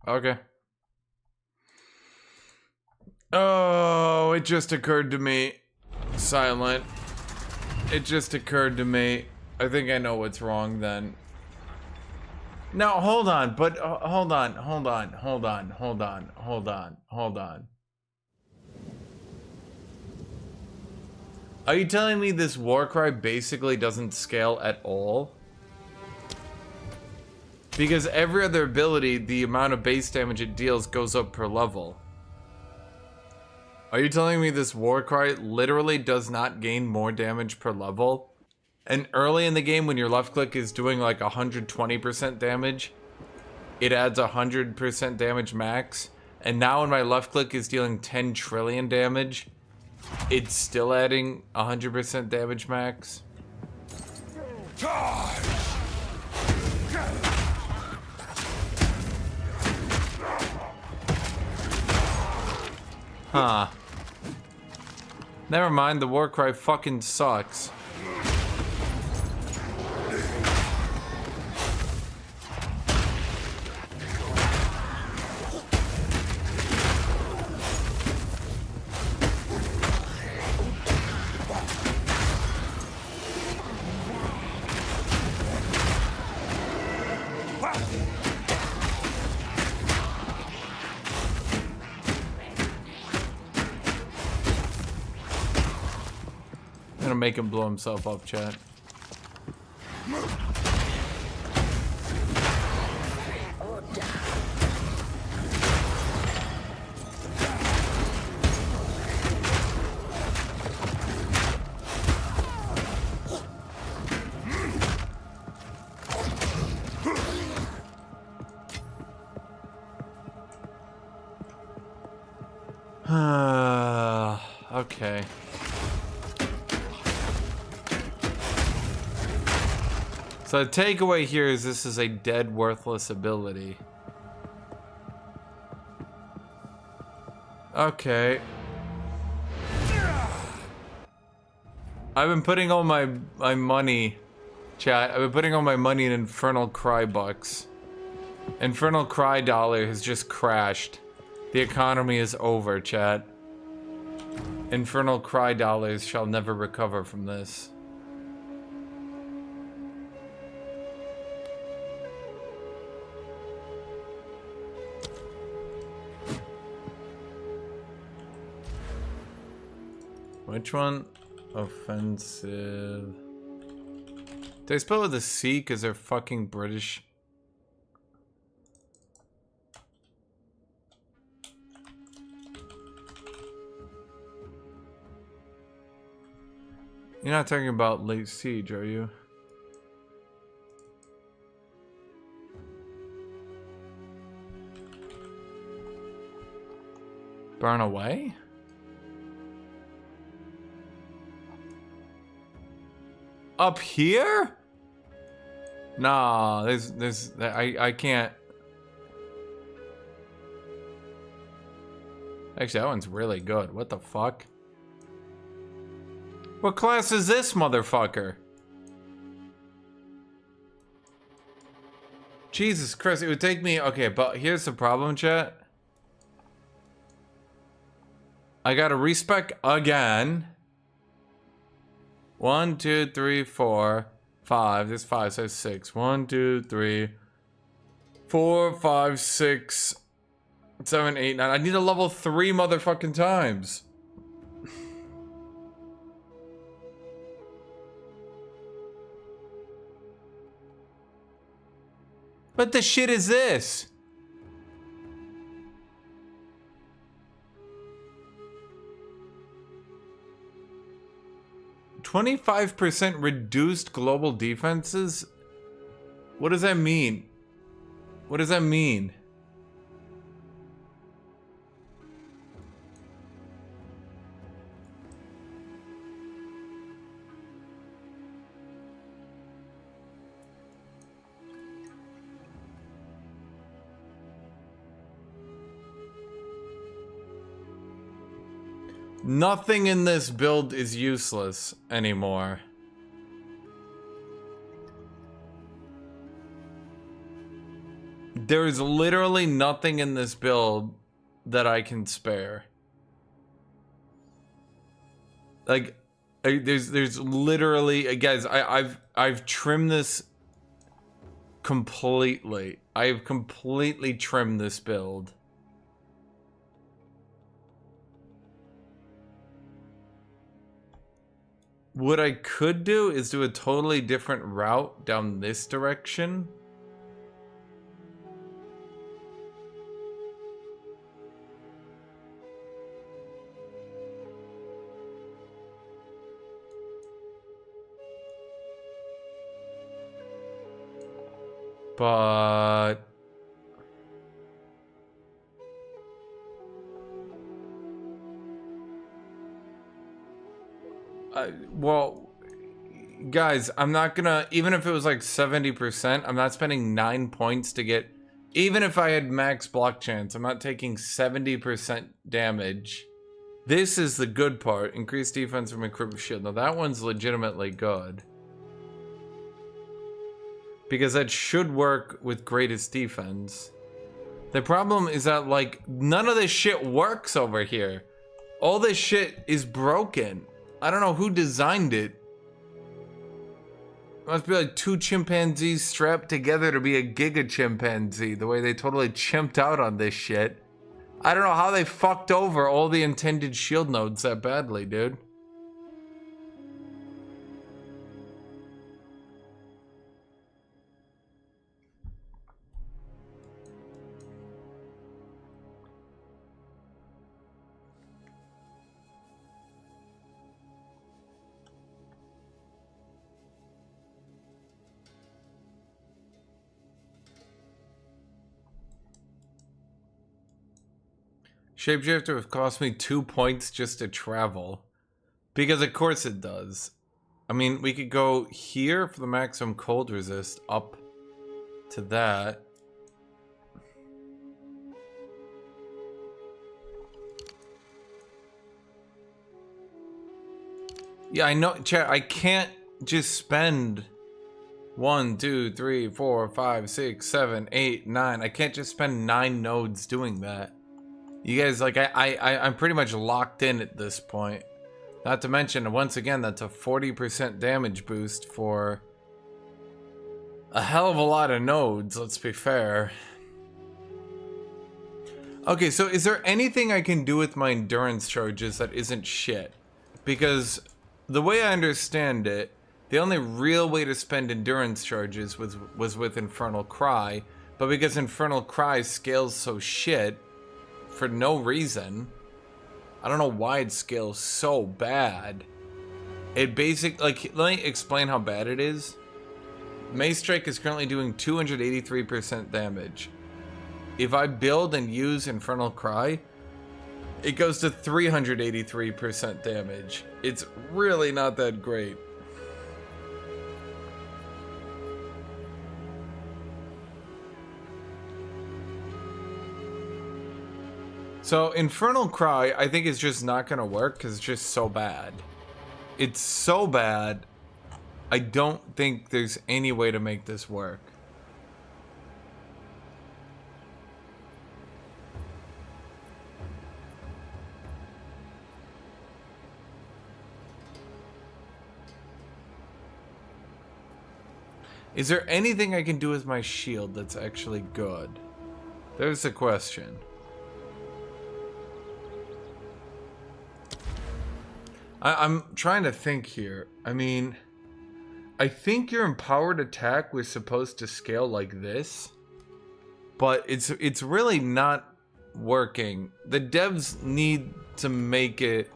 Okay. Oh, it just occurred to me. Silent. It just occurred to me. I think I know what's wrong then. Now, hold on, but hold on. Are you telling me this Warcry basically doesn't scale at all? Because every other ability, the amount of base damage it deals goes up per level. Are you telling me this Warcry literally does not gain more damage per level? And early in the game, when your left click is doing like 120% damage, it adds 100% damage max. And now when my left click is dealing 10 trillion damage, it's still adding 100% damage max. Charge! Huh. Never mind, the Warcry fucking sucks. I'm gonna make him blow himself up, chat. Okay. So the takeaway here is this is a dead, worthless ability. Okay. I've been putting all my money, chat. I've been putting all my money in Infernal Cry bucks. Infernal Cry dollar has just crashed. The economy is over, chat. Infernal Cry dollars shall never recover from this. Which one? Offensive. Did I spell with a C because they're fucking British? You're not talking about Late Siege, are you? Burn away? Up here? Nah, I can't. Actually, that one's really good. What the fuck? What class is this motherfucker? Jesus Christ, it would take me... Okay, but here's the problem, chat. I gotta respec again. 1, 2, 3, 4, 5. There's 5, so 6. 1, 2, 3, 4, 5, 6, 7, 8, 9. I need a level 3 motherfucking times. What the shit is this? %25 reduced global defenses? What does that mean? What does that mean? Nothing in this build is useless anymore. There is literally nothing in this build that I can spare. Like, there's literally, guys, I've trimmed this completely. I have completely trimmed this build. What I could do is do a totally different route down this direction. But well, guys, I'm not gonna, even if it was like 70%, I'm not spending 9 points to get, even if I had max block chance, I'm not taking 70% damage. This is the good part. Increased defense from equipped shield. Now that one's legitimately good. Because that should work with greatest defense. The problem is that, like, none of this shit works over here. All this shit is broken. I don't know who designed it. It must be like 2 chimpanzees strapped together to be a giga chimpanzee. The way they totally chimped out on this shit. I don't know how they fucked over all the intended shield nodes that badly, dude. Shapeshifter would cost me 2 points just to travel. Because of course it does. I mean, we could go here for the maximum cold resist, up to that. Yeah, I know, chat, I can't just spend 1, 2, 3, 4, 5, 6, 7, 8, 9. I can't just spend 9 nodes doing that. You guys, like, I'm pretty much locked in at this point. Not to mention, once again, that's a 40% damage boost for a hell of a lot of nodes, let's be fair. Okay, so is there anything I can do with my endurance charges that isn't shit? Because the way I understand it, the only real way to spend endurance charges was with Infernal Cry, but because Infernal Cry scales so shit, for no reason, I don't know why it scales so bad. It like, let me explain how bad it is. Mace Strike is currently doing 283% damage. If I build and use Infernal Cry, it goes to 383% damage. It's really not that great. So Infernal Cry, I think, is just not gonna work because it's just so bad. It's so bad, I don't think there's any way to make this work. Is there anything I can do with my shield that's actually good? There's the question. I'm trying to think here. I mean, I think your empowered attack was supposed to scale like this, but it's really not working. The devs need to make it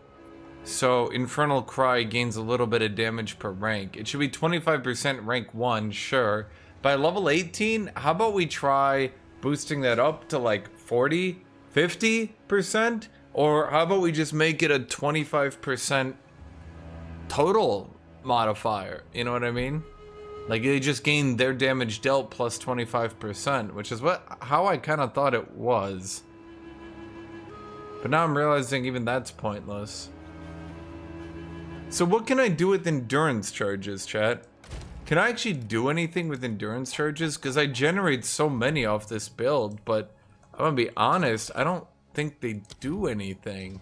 so Infernal Cry gains a little bit of damage per rank. It should be 25% rank 1, sure. By level 18, how about we try boosting that up to like 40, 50%? Or how about we just make it a 25% total modifier? You know what I mean? Like, they just gain their damage dealt plus 25%, which is how I kind of thought it was. But now I'm realizing even that's pointless. So what can I do with endurance charges, chat? Can I actually do anything with endurance charges? Because I generate so many off this build, but I'm gonna be honest, I don't think they do anything.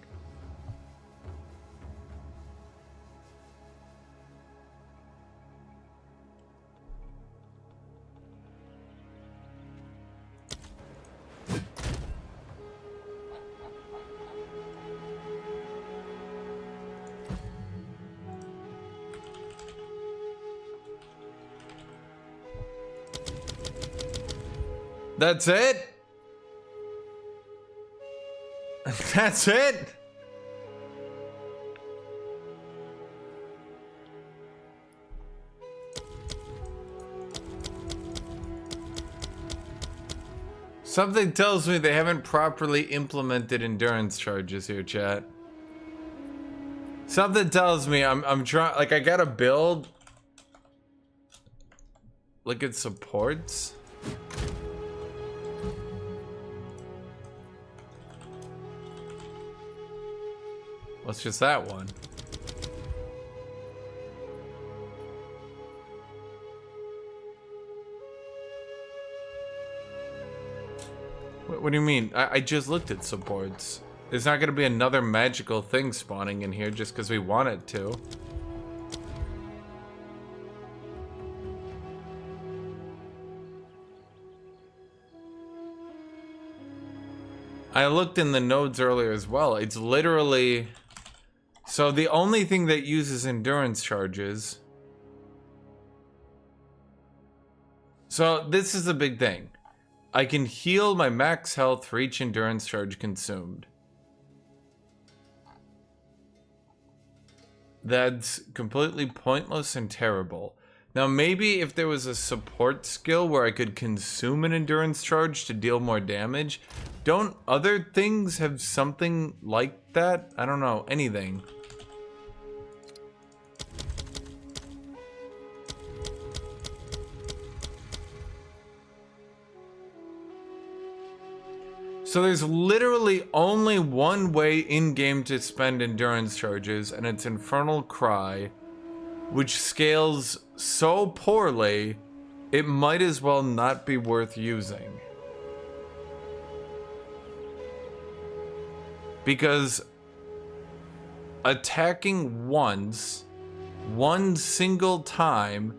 That's it? That's it? Something tells me they haven't properly implemented endurance charges here, chat. Something tells me I'm trying, like, I gotta build like it supports. Well, it's just that one. What do you mean? I just looked at supports. There's not gonna be another magical thing spawning in here just because we want it to. I looked in the nodes earlier as well. It's literally... So the only thing that uses endurance charges... So this is a big thing. I can heal my max health for each endurance charge consumed. That's completely pointless and terrible. Now maybe if there was a support skill where I could consume an endurance charge to deal more damage. Don't other things have something like that? I don't know, anything. So there's literally only one way in-game to spend endurance charges, and it's Infernal Cry, which scales so poorly, it might as well not be worth using. Because attacking once, one single time,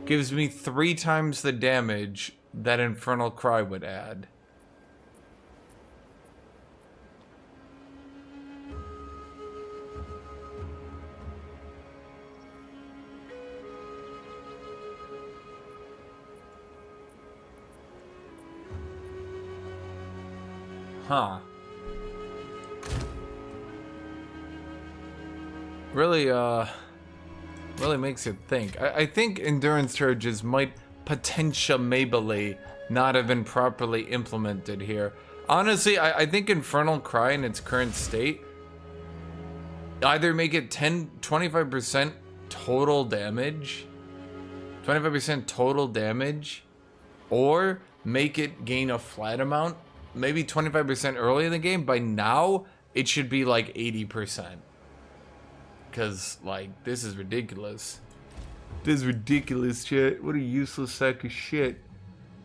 gives me 3 times the damage that Infernal Cry would add. Huh. Really, really makes you think. I think endurance charges might potentially not have been properly implemented here. Honestly, I think Infernal Cry in its current state either make it 25% total damage, 25% total damage, or make it gain a flat amount. Maybe 25% early in the game. By now, it should be like 80%. Because, like, this is ridiculous. This is ridiculous, chat. What a useless sack of shit.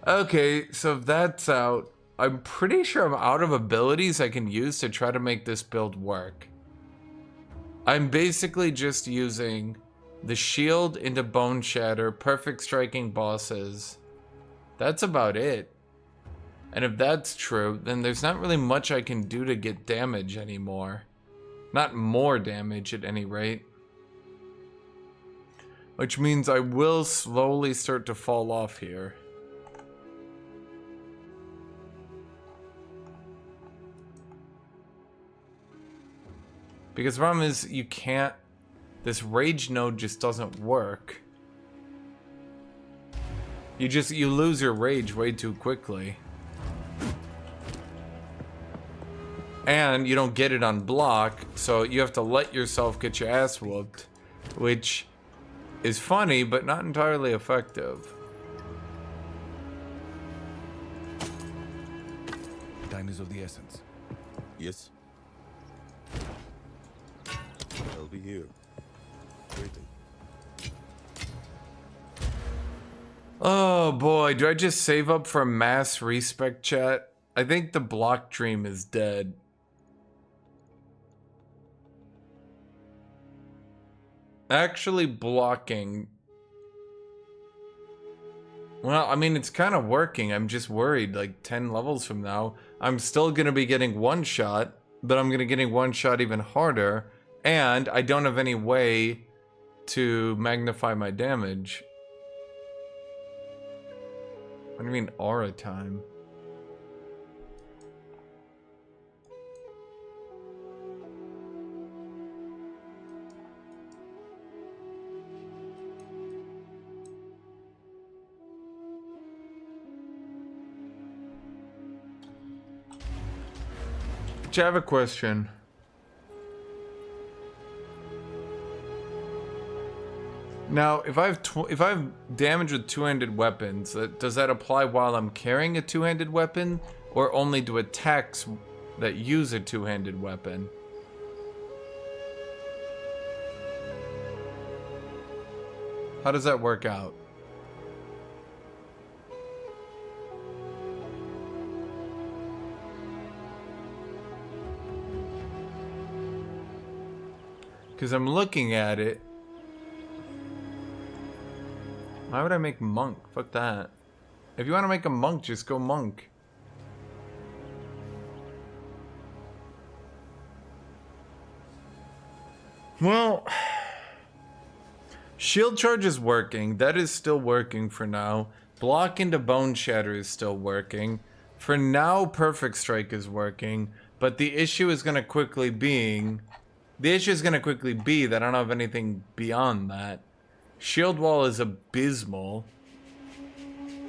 Okay, so if that's out, I'm pretty sure I'm out of abilities I can use to try to make this build work. I'm basically just using the shield into Bone Shatter, perfect striking bosses. That's about it. And if that's true, then there's not really much I can do to get damage anymore. Not more damage at any rate. Which means I will slowly start to fall off here. Because the problem is, you can't... This rage node just doesn't work. You lose your rage way too quickly. And you don't get it on block, so you have to let yourself get your ass whooped. Which is funny, but not entirely effective. Time is of the essence. Yes. I'll be here. Waiting. Oh boy, do I just save up for mass respec, chat? I think the block dream is dead. Actually blocking. Well, I mean, it's kind of working. I'm just worried, like 10 levels from now, I'm still going to be getting one shot, but I'm going to be getting one shot even harder, and I don't have any way to magnify my damage. What do you mean, aura time? I have a question. Now, if I have damage with two-handed weapons, does that apply while I'm carrying a two-handed weapon, or only to attacks that use a two-handed weapon? How does that work out? Because I'm looking at it. Why would I make monk? Fuck that. If you want to make a monk, just go monk. Well, shield charge is working. That is still working for now. Block into bone shatter is still working. For now, perfect strike is working. But the issue is going to quickly be that I don't have anything beyond that. Shield wall is abysmal.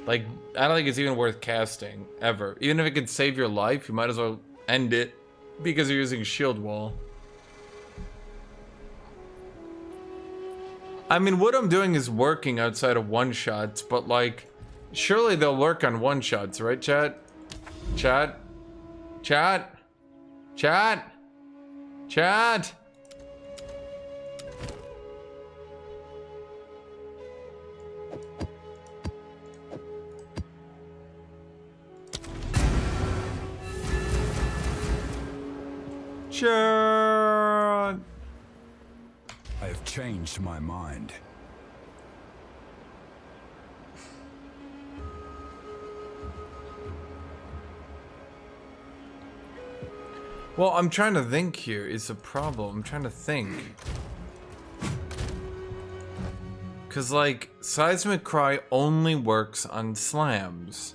Like, I don't think it's even worth casting, ever. Even if it could save your life, you might as well end it because you're using shield wall. I mean, what I'm doing is working outside of one-shots, but like, surely they'll work on one-shots, right, chat? Chat? Chat? Chat? Chat? Chat? I have changed my mind. Well, I'm trying to think here is the problem. I'm trying to think. Because, like, Seismic Cry only works on slams.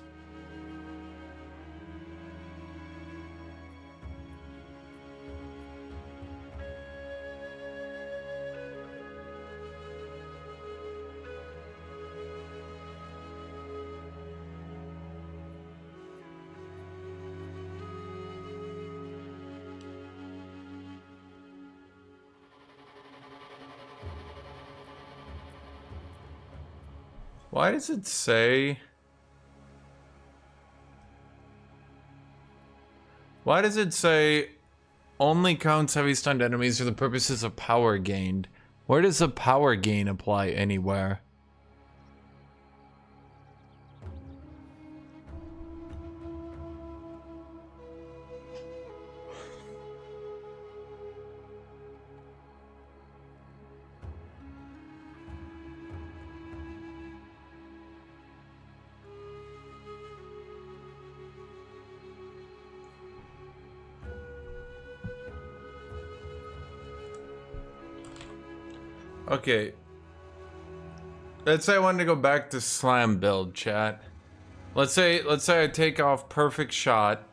Why does it say... Why does it say only counts heavy stunned enemies for the purposes of power gained? Where does the power gain apply anywhere? Okay. Let's say I wanted to go back to slam build, chat. Let's say I take off perfect shot.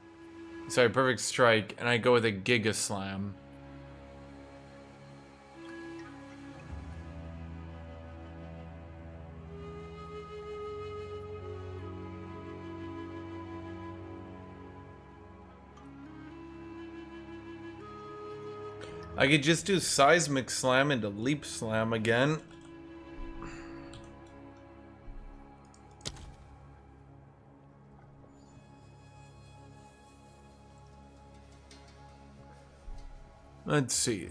Sorry, perfect strike, and I go with a giga slam. I could just do seismic slam into leap slam again. Let's see.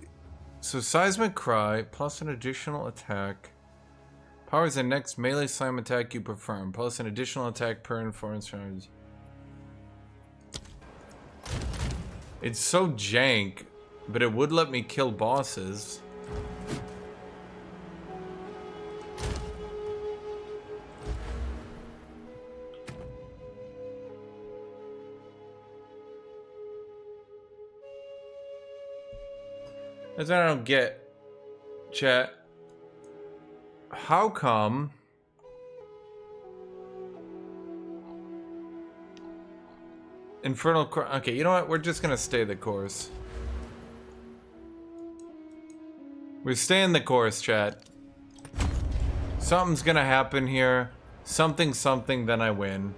So seismic cry plus an additional attack. Powers the next melee slam attack you perform plus an additional attack per informance charge. It's so jank. But it would let me kill bosses. That's what I don't get, chat. How come... Infernal... Okay, you know what? We're just gonna stay the course. We're staying the course, chat. Something's gonna happen here. Something, then I win.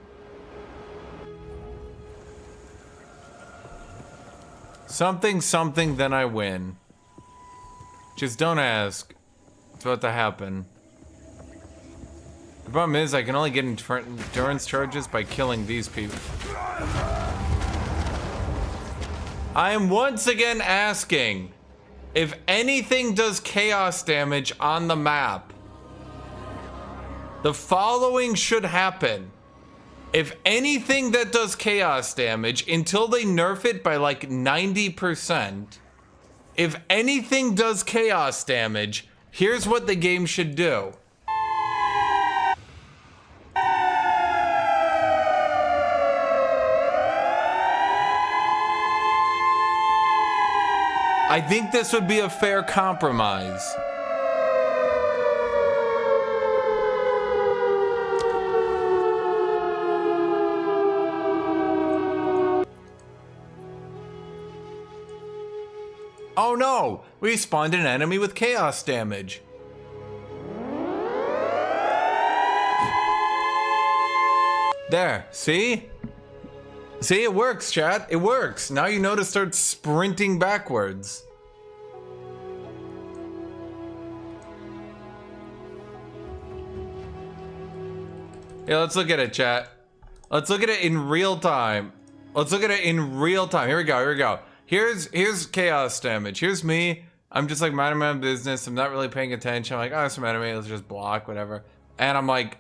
Something, something, then I win. Just don't ask. It's about to happen. The problem is, I can only get endurance charges by killing these people. I am once again asking if anything does chaos damage on the map. The following should happen. If anything that does chaos damage, until they nerf it by like 90%, if anything does chaos damage, here's what the game should do. I think this would be a fair compromise. Oh no! We spawned an enemy with chaos damage. There, see? See, it works, chat. It works. Now you know to start sprinting backwards. Yeah, let's look at it, chat. Let's look at it in real time. Let's look at it in real time. Here we go, here we go. Here's chaos damage. Here's me. I'm just like minding my own business. I'm not really paying attention. I'm like, oh, some enemy. Let's just block, whatever. And I'm like,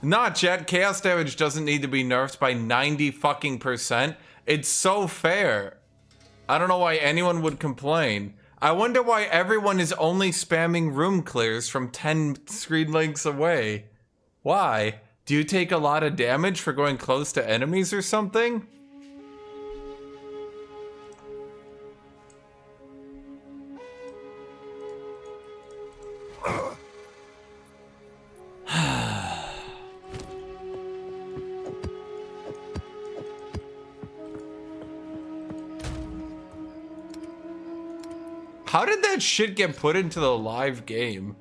nah, chat. Chaos damage doesn't need to be nerfed by 90%. It's so fair. I don't know why anyone would complain. I wonder why everyone is only spamming room clears from 10 screen lengths away. Why? Do you take a lot of damage for going close to enemies or something? How did that shit get put into the live game?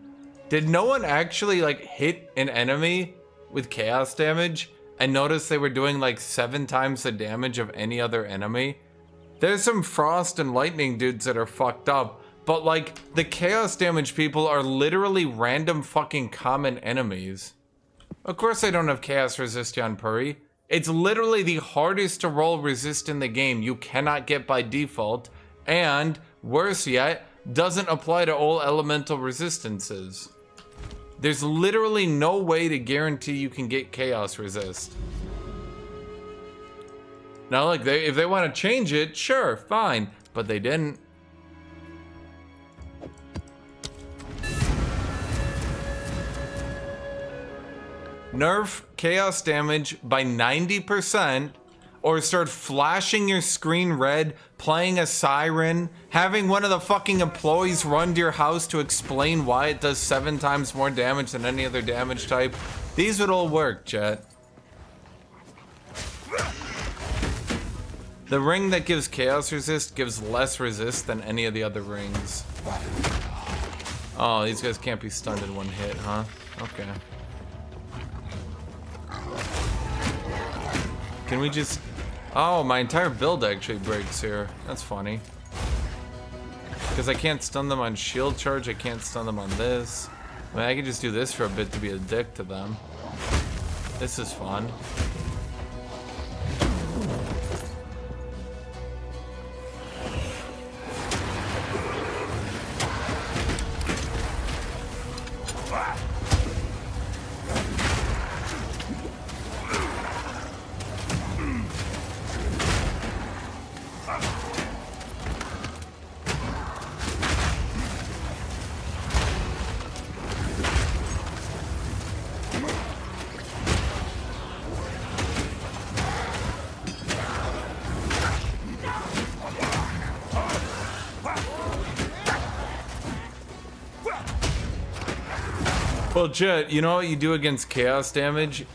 Did no one actually like hit an enemy with chaos damage and notice they were doing like 7 times the damage of any other enemy? There's some frost and lightning dudes that are fucked up, but like the chaos damage people are literally random fucking common enemies. Of course I don't have chaos resist Yanpuri. It's literally the hardest to roll resist in the game. You cannot get by default, and worse yet, doesn't apply to all elemental resistances. There's literally no way to guarantee you can get chaos resist. Now look, if they want to change it, sure, fine, but they didn't. Nerf chaos damage by 90%, or start flashing your screen red, playing a siren, having one of the fucking employees run to your house to explain why it does 7 times more damage than any other damage type. These would all work, chat. The ring that gives chaos resist gives less resist than any of the other rings. Oh, these guys can't be stunned in one hit, huh? Okay. Can we just... Oh, my entire build actually breaks here. That's funny. Because I can't stun them on shield charge, I can't stun them on this. I mean, I can just do this for a bit to be a dick to them. This is fun. Well, Jet, you know what you do against chaos damage?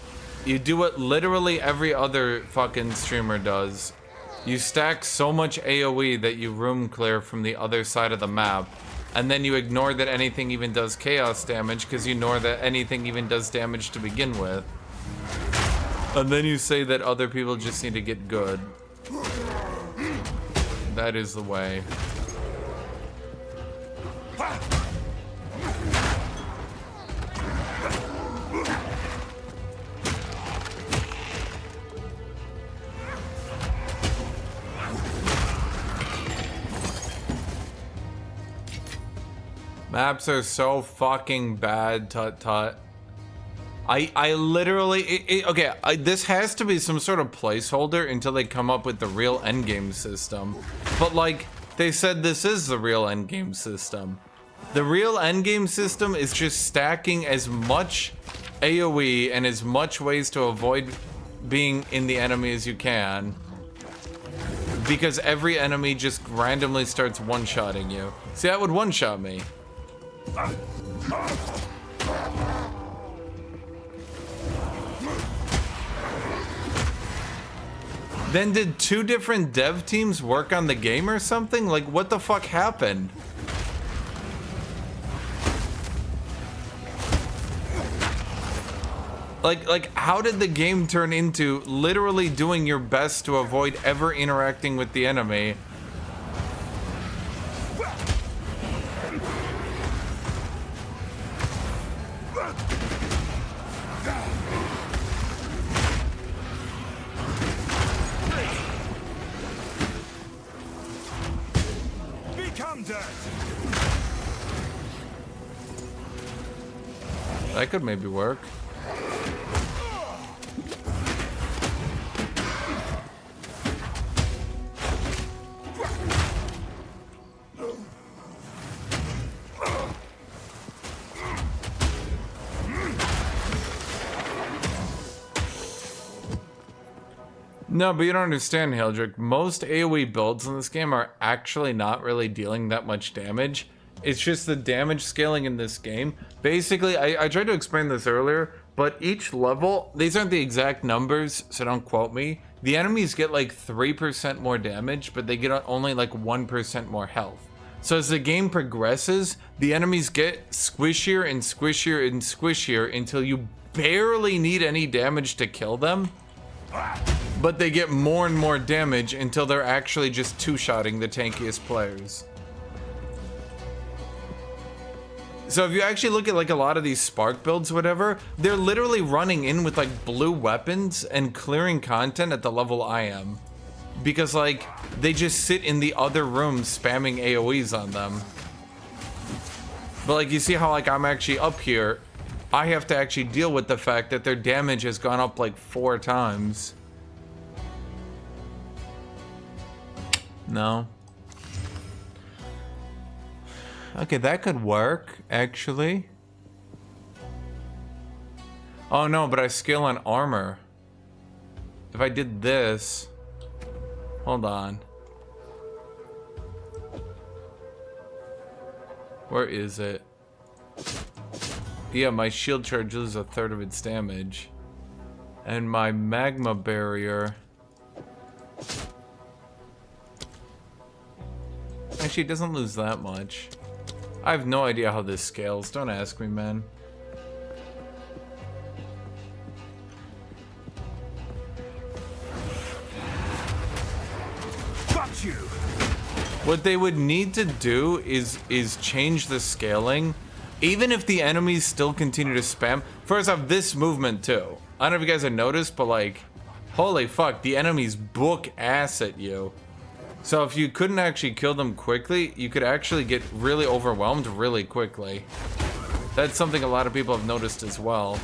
You do what literally every other fucking streamer does. You stack so much AoE that you room clear from the other side of the map, and then you ignore that anything even does chaos damage because you ignore that anything even does damage to begin with. And then you say that other people just need to get good. That is the way. Maps are so fucking bad, Tut Tut. I literally, okay, this has to be some sort of placeholder until they come up with the real endgame system. But like, they said this is the real endgame system. The real endgame system is just stacking as much AoE and as much ways to avoid being in the enemy as you can. Because every enemy just randomly starts one-shotting you. See, that would one-shot me. Then did 2 different dev teams work on the game or something? Like, what the fuck happened? Like, how did the game turn into literally doing your best to avoid ever interacting with the enemy? That could maybe work. No, but you don't understand, Hildrick. Most AoE builds in this game are actually not really dealing that much damage. It's just the damage scaling in this game. Basically, I tried to explain this earlier, but each level, these aren't the exact numbers, so don't quote me. The enemies get like 3% more damage, but they get only like 1% more health. So as the game progresses, the enemies get squishier and squishier and squishier until you barely need any damage to kill them. But they get more and more damage until they're actually just two-shotting the tankiest players. So if you actually look at like a lot of these Spark builds, whatever, they're literally running in with like blue weapons and clearing content at the level I am. Because like, they just sit in the other rooms spamming AoEs on them. But like, you see how like I'm actually up here, I have to actually deal with the fact that their damage has gone up like 4 times. No. Okay, that could work, actually. Oh no, but I scale on armor. If I did this... Hold on. Where is it? Yeah, my shield charge loses 1/3 of its damage. And my magma barrier... Actually, it doesn't lose that much. I have no idea how this scales. Don't ask me, man. Got you. What they would need to do is change the scaling. Even if the enemies still continue to spam. First off, this movement too. I don't know if you guys have noticed, but like, holy fuck, the enemies book ass at you. So if you couldn't actually kill them quickly, you could actually get really overwhelmed really quickly. That's something a lot of people have noticed as well.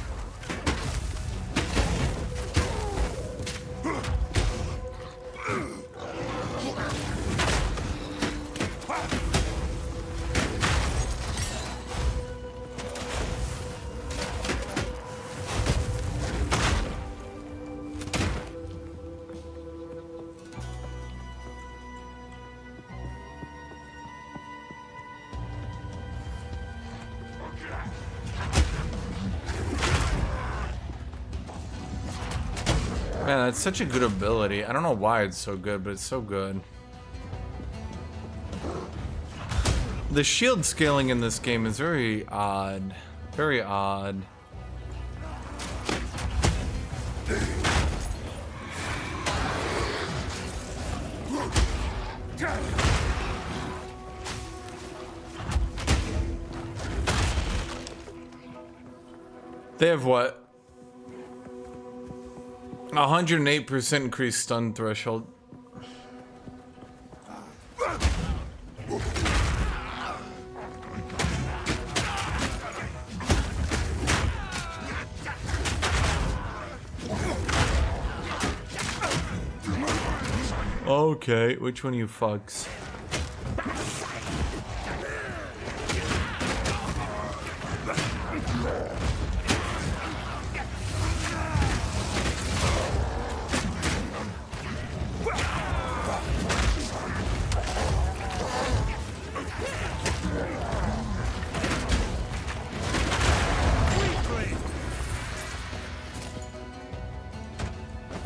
Man, that's such a good ability. I don't know why it's so good, but it's so good. The shield scaling in this game is very odd. Very odd. They have what? 108% increased stun threshold. Okay, which one of you fucks?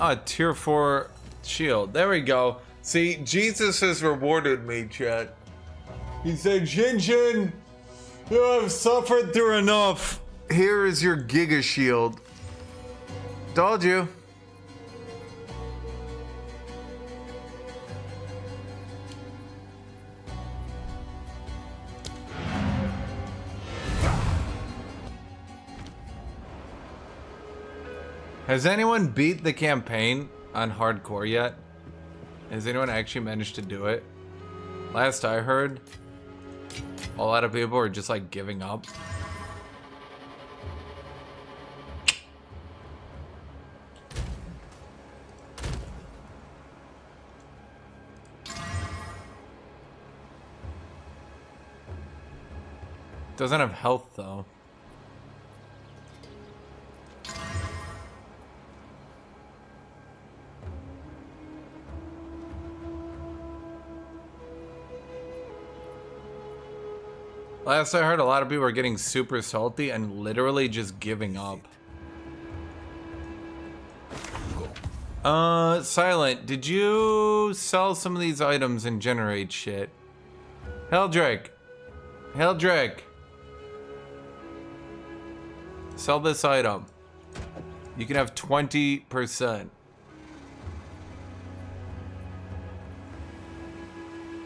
Ah, tier 4 shield. There we go. See, Jesus has rewarded me, chat. He said, Shinshin, you have suffered through enough. Here is your Giga Shield. Told you. Has anyone beat the campaign on hardcore yet? Has anyone actually managed to do it? Last I heard, a lot of people are just like giving up. Doesn't have health though. Last I heard, a lot of people are getting super salty and literally just giving up. Silent, did you sell some of these items and generate shit? Heldrake. Heldrake. Sell this item. You can have 20%.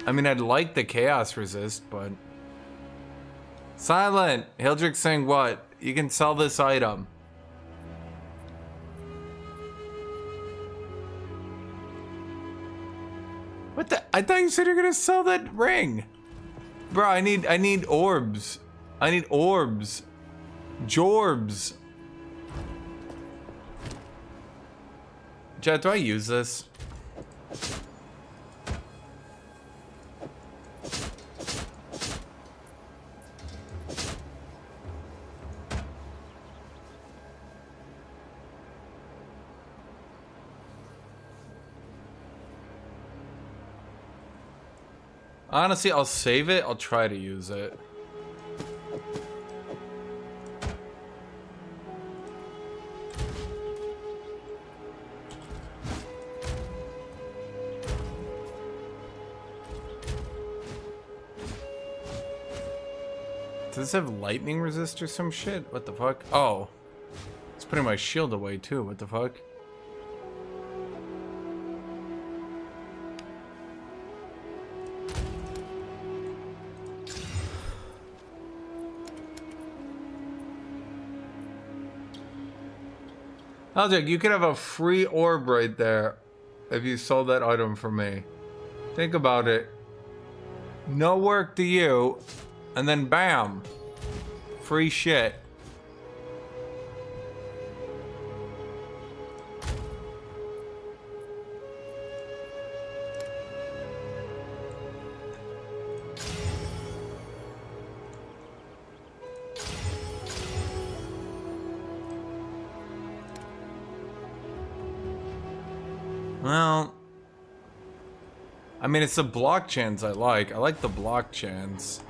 I mean, I'd like the chaos resist, but... Silent! Hildrick's saying what? You can sell this item. What the? I thought you said you're gonna sell that ring. Bro, I need orbs. I need orbs. Jorbs. Chat, do I use this? Honestly, I'll save it. I'll try to use it. Does this have lightning resist or some shit? What the fuck? Oh. It's putting my shield away too. What the fuck? Aljac, you could have a free orb right there if you sold that item for me. Think about it. No work to you, and then bam, free shit. Well, I mean, it's the block chance I like. I like the block chance.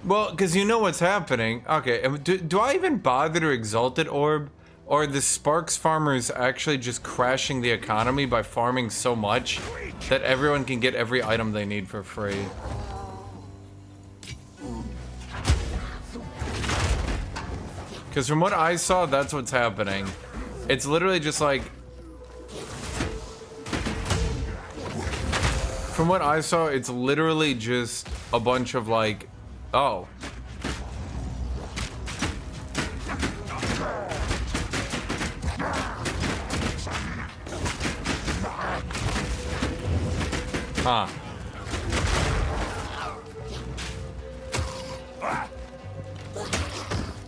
Well, because you know what's happening. Okay, do I even bother to Exalted Orb? Or are the Sparks farmers actually just crashing the economy by farming so much that everyone can get every item they need for free? Because from what I saw, that's what's happening. It's literally just like... From what I saw, it's literally just a bunch of like, oh. Huh.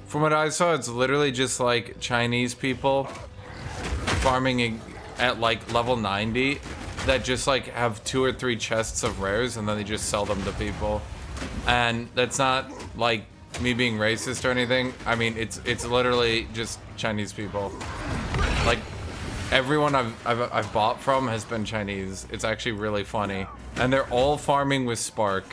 From what I saw, it's literally just like Chinese people farming at like level 90 that just like have 2 or 3 chests of rares and then they just sell them to people. And that's not like me being racist or anything. I mean, it's literally just Chinese people. Like everyone I've bought from has been Chinese. It's actually really funny. And they're all farming with Spark.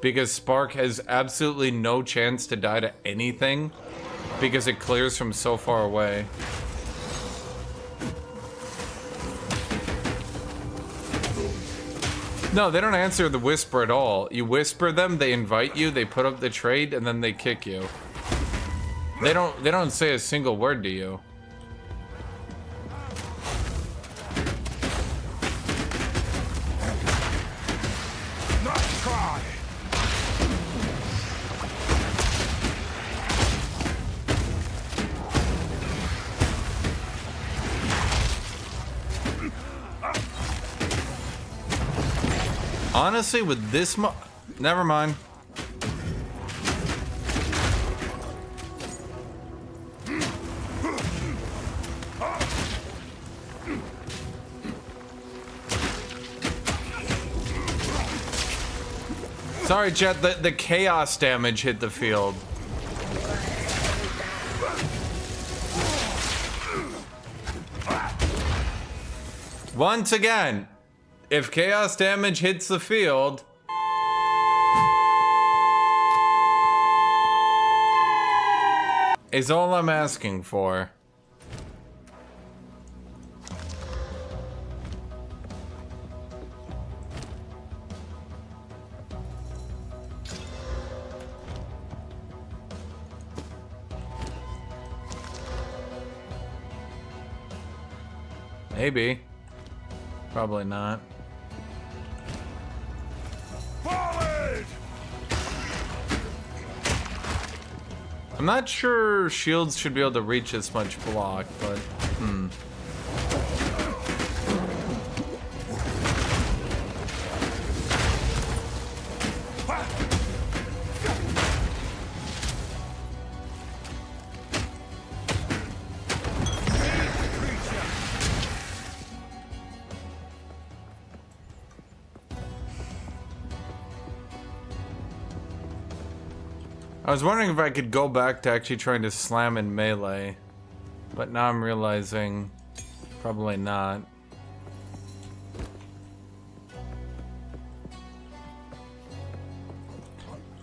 Because Spark has absolutely no chance to die to anything because it clears from so far away. No, they don't answer the whisper at all. You whisper them, they invite you, they put up the trade, and then they kick you. They don't say a single word to you. Nice try. Honestly, with this never mind. Sorry, Jet, the chaos damage hit the field. Once again, if chaos damage hits the field, is all I'm asking for. Maybe. Probably not. Forward! I'm not sure shields should be able to reach this much block, but I was wondering if I could go back to actually trying to slam in melee, but now I'm realizing probably not.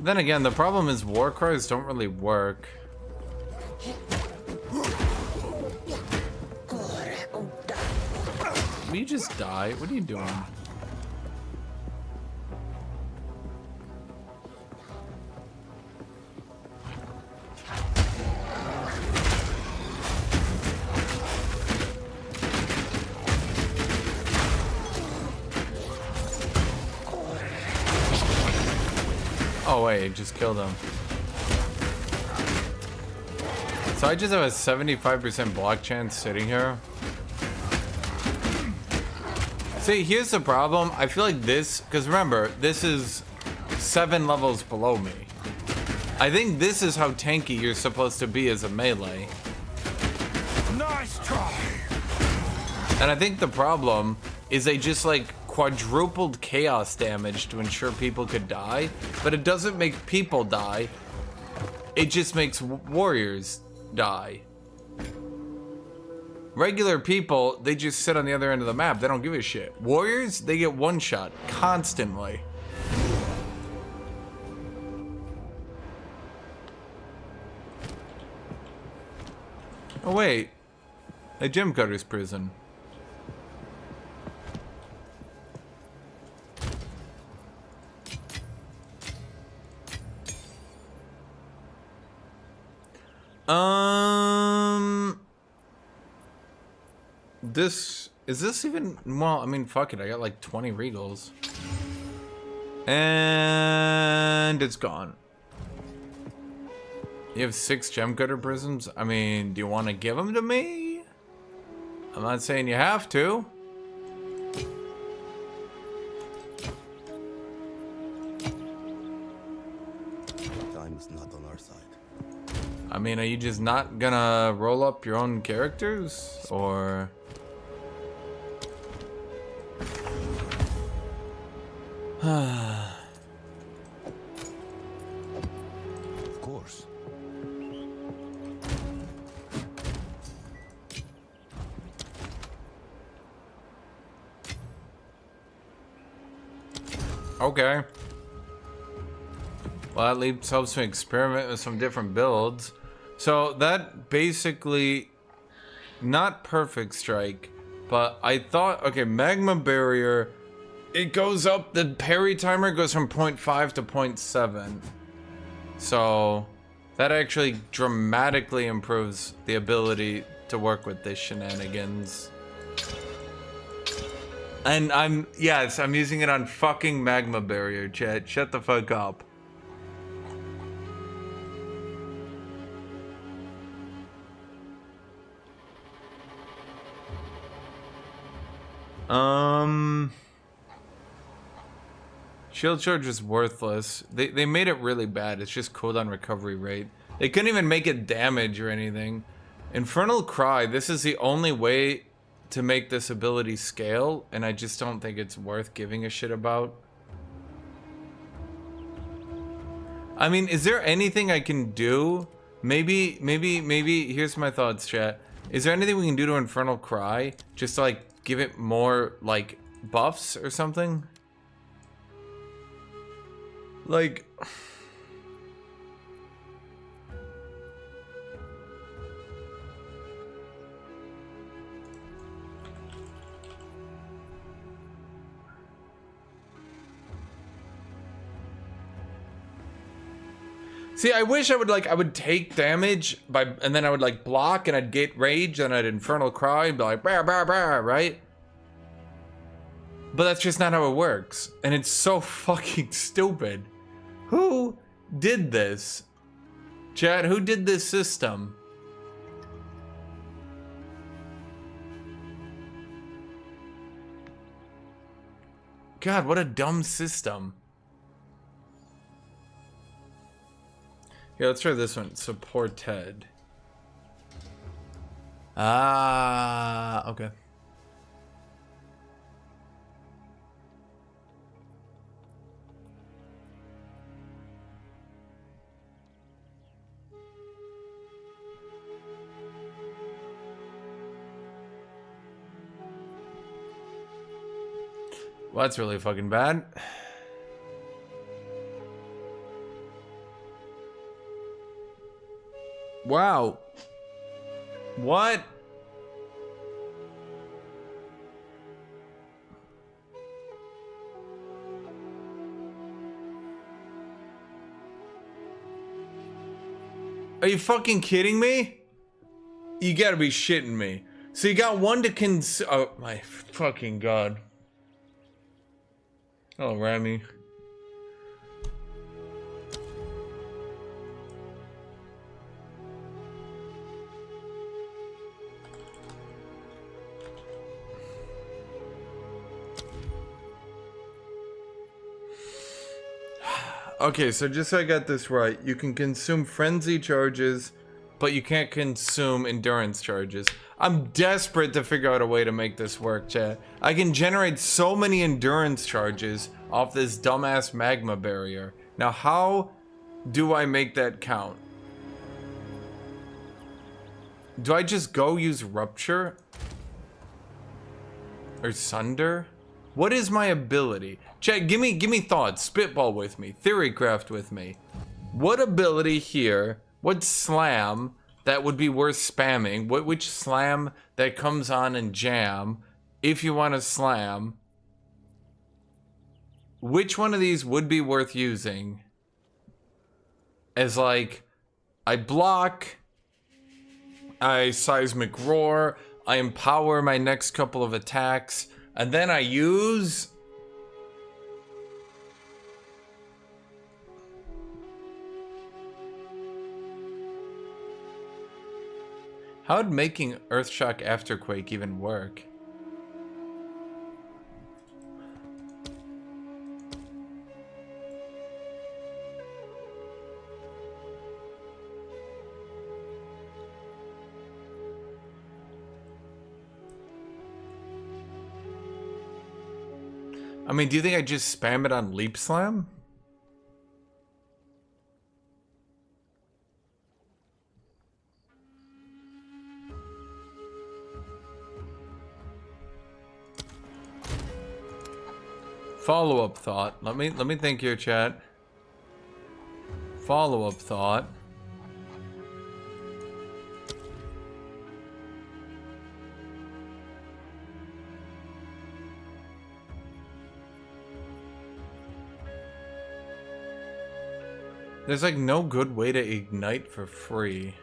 Then again, the problem is war cries don't really work. Will you just die? What are you doing? Oh wait, just killed him. So I just have a 75% block chance sitting here. See, here's the problem. I feel like this, because remember, this is 7 levels below me. I think this is how tanky you're supposed to be as a melee. Nice try. And I think the problem is they just like quadrupled chaos damage to ensure people could die, but it doesn't make people die. It just makes warriors die. Regular people, they just sit on the other end of the map. They don't give a shit. Warriors, they get one shot constantly. Oh wait, a gem cutter's prison. This is this even? Well, I mean, fuck it. I got like 20 regals, and it's gone. You have 6 gem cutter prisms. I mean, do you want to give them to me? I'm not saying you have to. Time is not on our side. I mean, are you just not gonna roll up your own characters, or? Of course. Okay. Well, that leaves helps me experiment with some different builds. So that basically, not perfect strike, but I thought, okay, magma barrier, it goes up, the parry timer goes from 0.5 to 0.7. So that actually dramatically improves the ability to work with this shenanigans. And I'm using it on fucking magma barrier, chat. Shut the fuck up. Shield charge is worthless. They made it really bad. It's just cooldown recovery rate. They couldn't even make it damage or anything. Infernal Cry, this is the only way to make this ability scale, and I just don't think it's worth giving a shit about. I mean, is there anything I can do? Maybe, here's my thoughts, chat. Is there anything we can do to Infernal Cry? Just to, like, give it more, like, buffs or something? Like... See, I wish I would take damage and then I would like block and I'd get rage and I'd Infernal Cry and be like, bah, bah, bah, right? But that's just not how it works. And it's so fucking stupid. Who did this? Chat, who did this system? God, what a dumb system. Yeah, let's try this one. Supported. Ah, okay. Well, that's really fucking bad. Wow. What? Are you fucking kidding me? You gotta be shitting me. So you got one to oh my fucking god. Oh, Rami. Okay, so just so I got this right, you can consume frenzy charges, but you can't consume endurance charges. I'm desperate to figure out a way to make this work, chat. I can generate so many endurance charges off this dumbass magma barrier. Now, how do I make that count? Do I just go use rupture? Or sunder? What is my ability? Chat, give me thoughts. Spitball with me. Theorycraft with me. What ability here, what slam that would be worth spamming? Which slam that comes on in jam, if you want to slam? Which one of these would be worth using? As like, I block, I seismic roar, I empower my next couple of attacks, and then I use... How would making Earthshock Afterquake even work? I mean, do you think I just spam it on Leap Slam? Follow-up thought. Let me think here, chat. Follow-up thought. There's like no good way to ignite for free.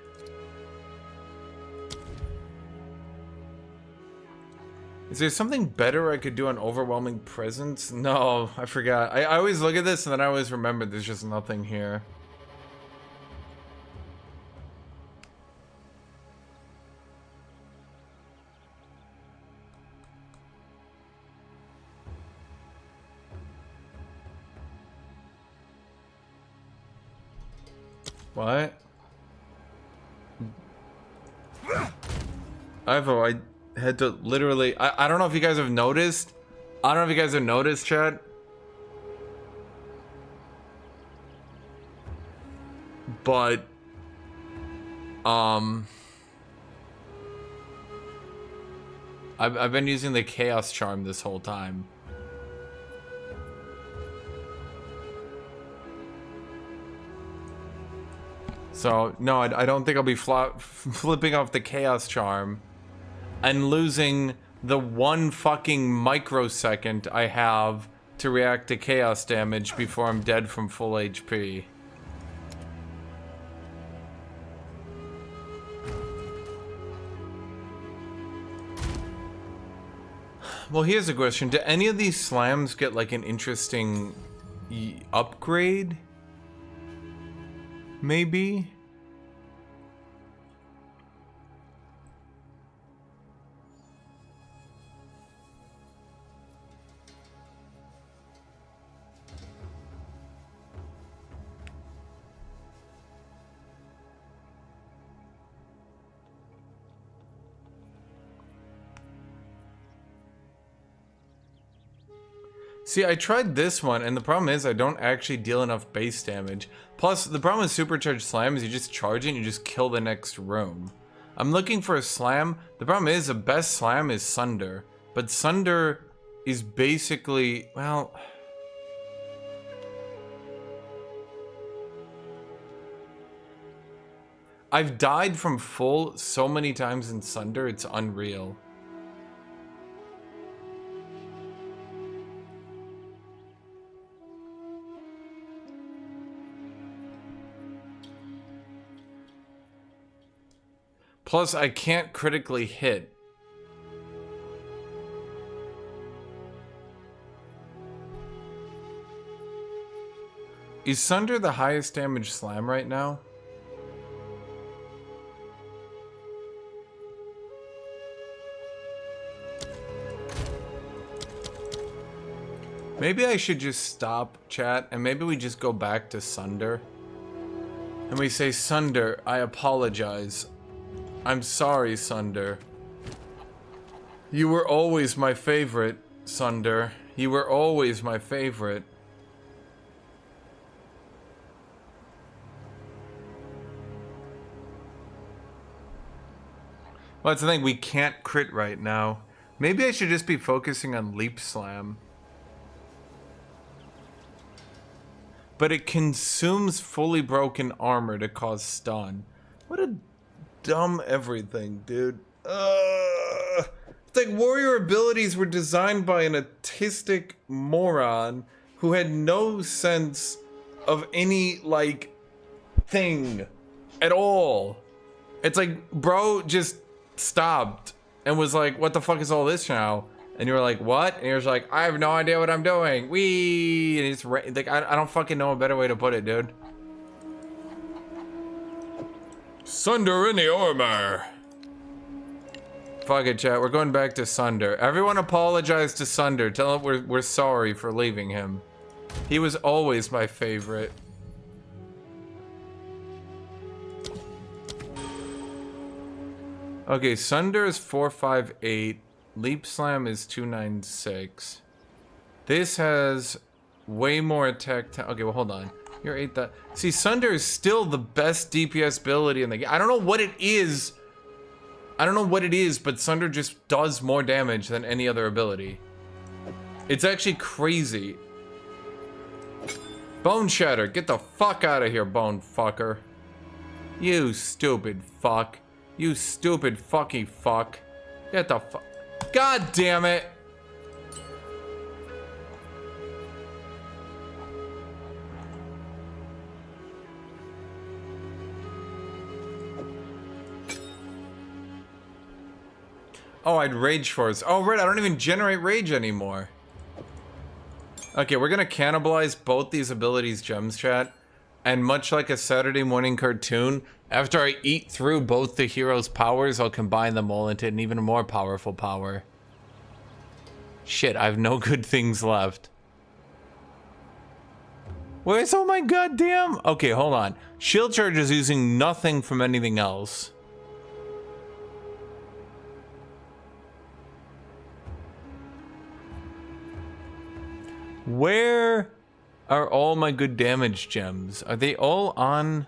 Is there something better I could do on Overwhelming Presence? No, I forgot. I always look at this and then I always remember there's just nothing here. What? Ivo, I had to literally... I don't know if you guys have noticed. I don't know if you guys have noticed, chat. But... I've been using the Chaos Charm this whole time. So, no, I don't think I'll be flipping off the Chaos Charm and losing the one fucking microsecond I have to react to chaos damage before I'm dead from full HP. Well, here's a question. Do any of these slams get like an interesting upgrade? Maybe? See, I tried this one, and the problem is I don't actually deal enough base damage. Plus, the problem with supercharged slam is you just charge it and you just kill the next room. I'm looking for a slam. The problem is the best slam is Sunder. But Sunder is basically, well... I've died from full so many times in Sunder, it's unreal. Plus, I can't critically hit. Is Sunder the highest damage slam right now? Maybe I should just stop, chat, and maybe we just go back to Sunder. And we say, Sunder, I apologize. I'm sorry, Sunder. You were always my favorite, Sunder. You were always my favorite. Well, that's the thing, we can't crit right now. Maybe I should just be focusing on Leap Slam. But it consumes fully broken armor to cause stun. What a dumb everything, dude. It's like warrior abilities were designed by an autistic moron who had no sense of any, like, thing at all. It's like, bro just stopped and was like, what the fuck is all this now? And you were like, what? And he was like, I have no idea what I'm doing. Wee! And he's like, I don't fucking know a better way to put it, dude. Sunder in the armor. Fuck it, chat. We're going back to Sunder. Everyone apologize to Sunder. Tell him we're sorry for leaving him. He was always my favorite. Okay, Sunder is 458. Leap Slam is 296. This has way more attack. Okay, well, hold on. You're 8 that. See, Sunder is still the best DPS ability in the game. I don't know what it is. I don't know what it is, but Sunder just does more damage than any other ability. It's actually crazy. Bone Shatter, get the fuck out of here, bone fucker. You stupid fuck. You stupid fucking fuck. Get the fuck. God damn it. Oh, I'd Rage Force. Oh, right, I don't even generate rage anymore. Okay, we're gonna cannibalize both these abilities, gems, chat. And much like a Saturday morning cartoon, after I eat through both the heroes' powers, I'll combine them all into an even more powerful power. Shit, I have no good things left. Where's all my goddamn... Okay, hold on. Shield Charge is using nothing from anything else. Where are all my good damage gems? Are they all on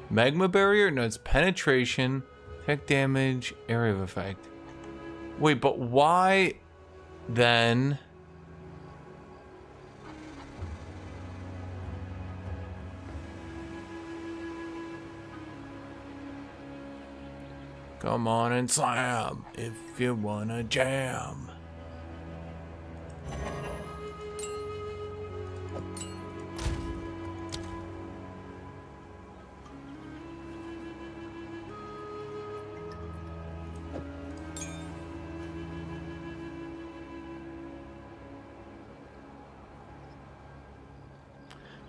Magma Barrier? No, it's Penetration, Tech Damage, Area of Effect. Wait, but why then? Come on and slam if you wanna jam.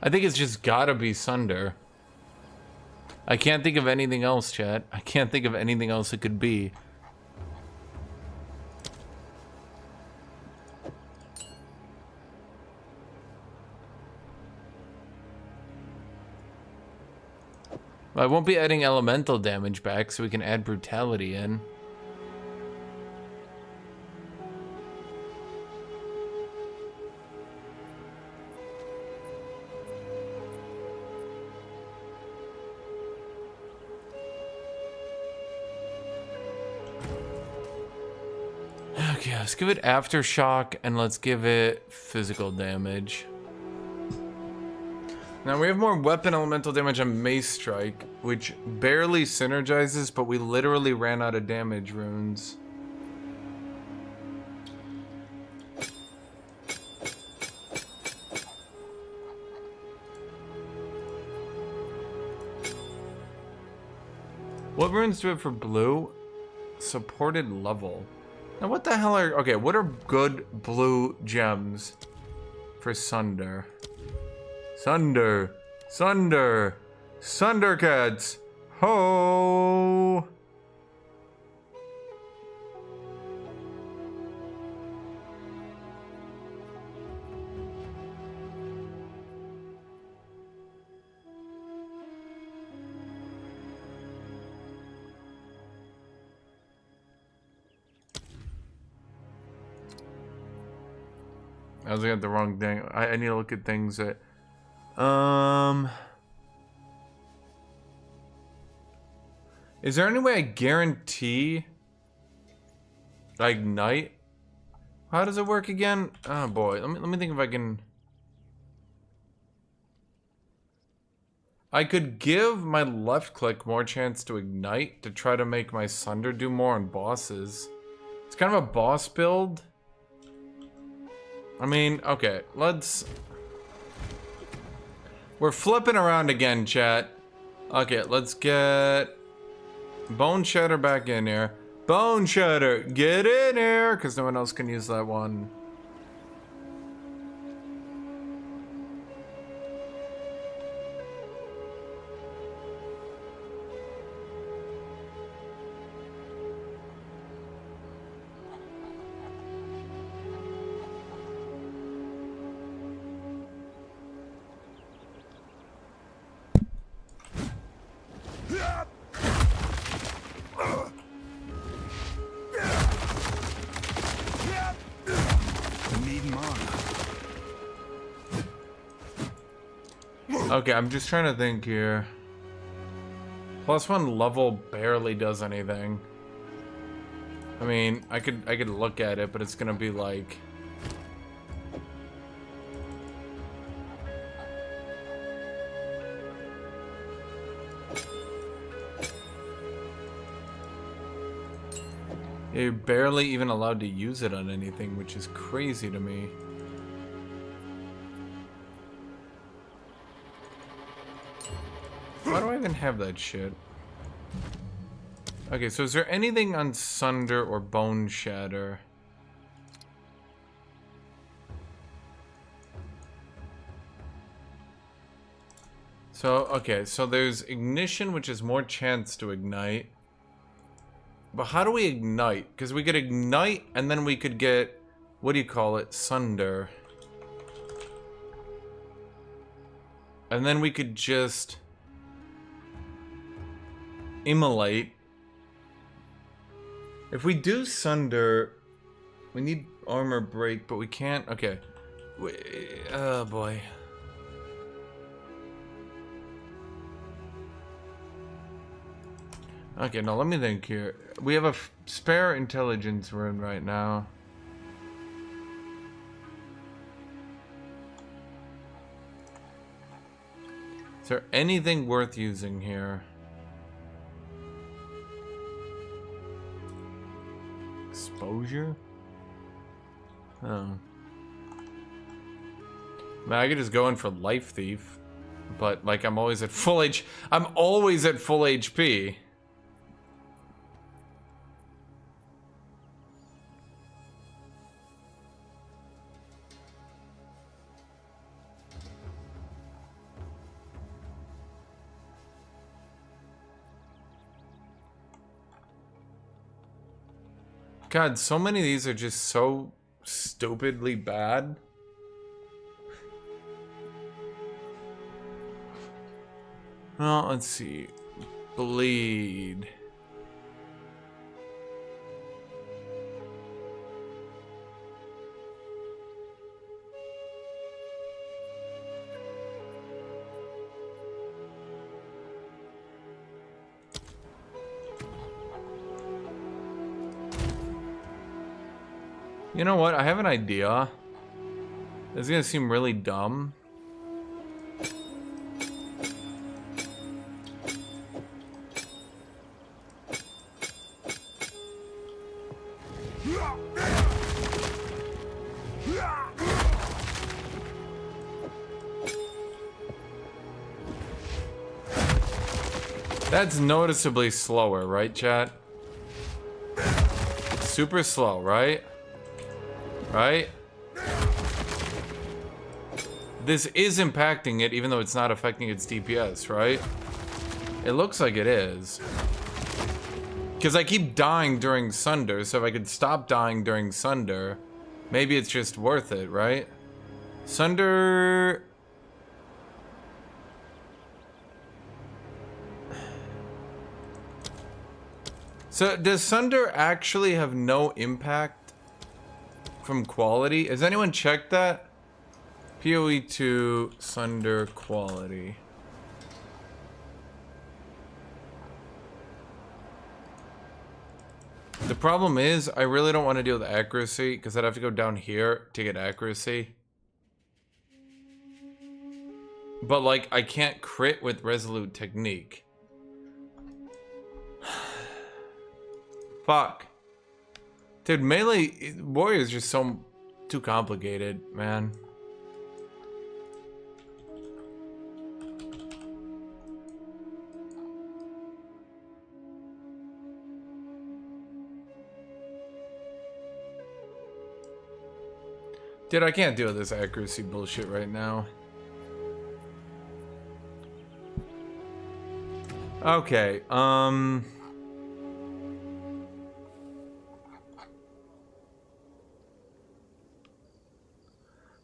I think it's just gotta be Sunder. I can't think of anything else, chat. I can't think of anything else it could be. I won't be adding elemental damage back, so we can add brutality in. Okay, let's give it Aftershock and let's give it physical damage. Now we have more weapon elemental damage on Mace Strike, which barely synergizes, but we literally ran out of damage runes. What runes do we have for blue? Supported level. Now what the hell are... Okay, what are good blue gems for Sunder? Sunder! Sunder! Sundercats! Ho! I was looking at the wrong thing. I need to look at things that... Is there any way I guarantee... Ignite? How does it work again? Oh boy, let me think if I can... I could give my left click more chance to ignite to try to make my Sunder do more on bosses. It's kind of a boss build. I mean, okay, let's... We're flipping around again, chat. Okay, let's get Bone Shatter back in here. Bone Shatter, get in here, because no one else can use that one. Need mana. Okay, I'm just trying to think here. +1 level barely does anything. I mean, I could look at it, but it's gonna be like... You're barely even allowed to use it on anything, which is crazy to me. Why do I even have that shit? Okay, so is there anything on Sunder or Bone Shatter? So, okay, so there's Ignition, which is more chance to ignite. But how do we ignite? Because we could ignite and then we could get, what do you call it, Sunder. And then we could just immolate. If we do Sunder, we need armor break, but we can't, okay. Oh boy. Okay, now let me think here. We have a spare intelligence rune right now. Is there anything worth using here? Exposure? Oh. Man, I could just go in for Life Thief. But, like, I'm always at full I'm always at full HP. God, so many of these are just so stupidly bad. Well, let's see. Bleed. You know what? I have an idea. It's gonna seem really dumb. That's noticeably slower, right, chat? It's super slow, right? Right? This is impacting it, even though it's not affecting its DPS, right? It looks like it is. Because I keep dying during Sunder, so if I could stop dying during Sunder, maybe it's just worth it, right? Sunder... So, does Sunder actually have no impact from quality? Has anyone checked that? PoE 2 Sunder quality. The problem is, I really don't want to deal with accuracy, because I'd have to go down here to get accuracy. But, like, I can't crit with Resolute Technique. Fuck. Dude, melee warrior is just so too complicated, man. Dude, I can't deal with this accuracy bullshit right now. Okay,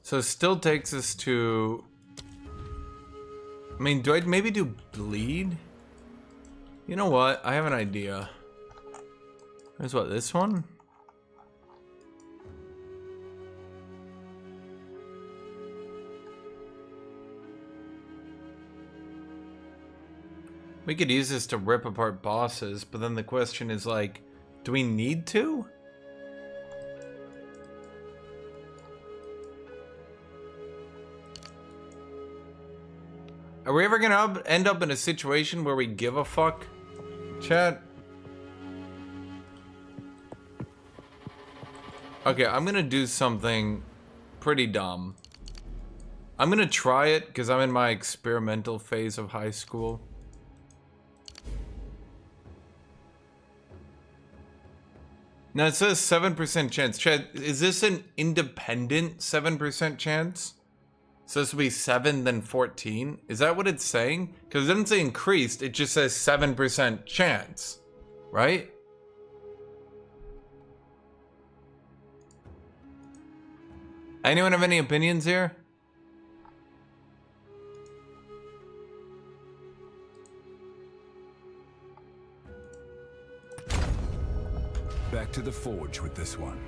so it still takes us to... I mean, do I maybe do bleed? You know what? I have an idea. There's what, this one? We could use this to rip apart bosses, but then the question is like, do we need to? Are we ever gonna end up in a situation where we give a fuck? Chat? Okay, I'm gonna do something pretty dumb. I'm gonna try it because I'm in my experimental phase of high school. Now it says 7% chance. Chat, is this an independent 7% chance? So this would be 7 then 14? Is that what it's saying? Because it doesn't say increased, it just says 7% chance. Right? Anyone have any opinions here? Back to the forge with this one.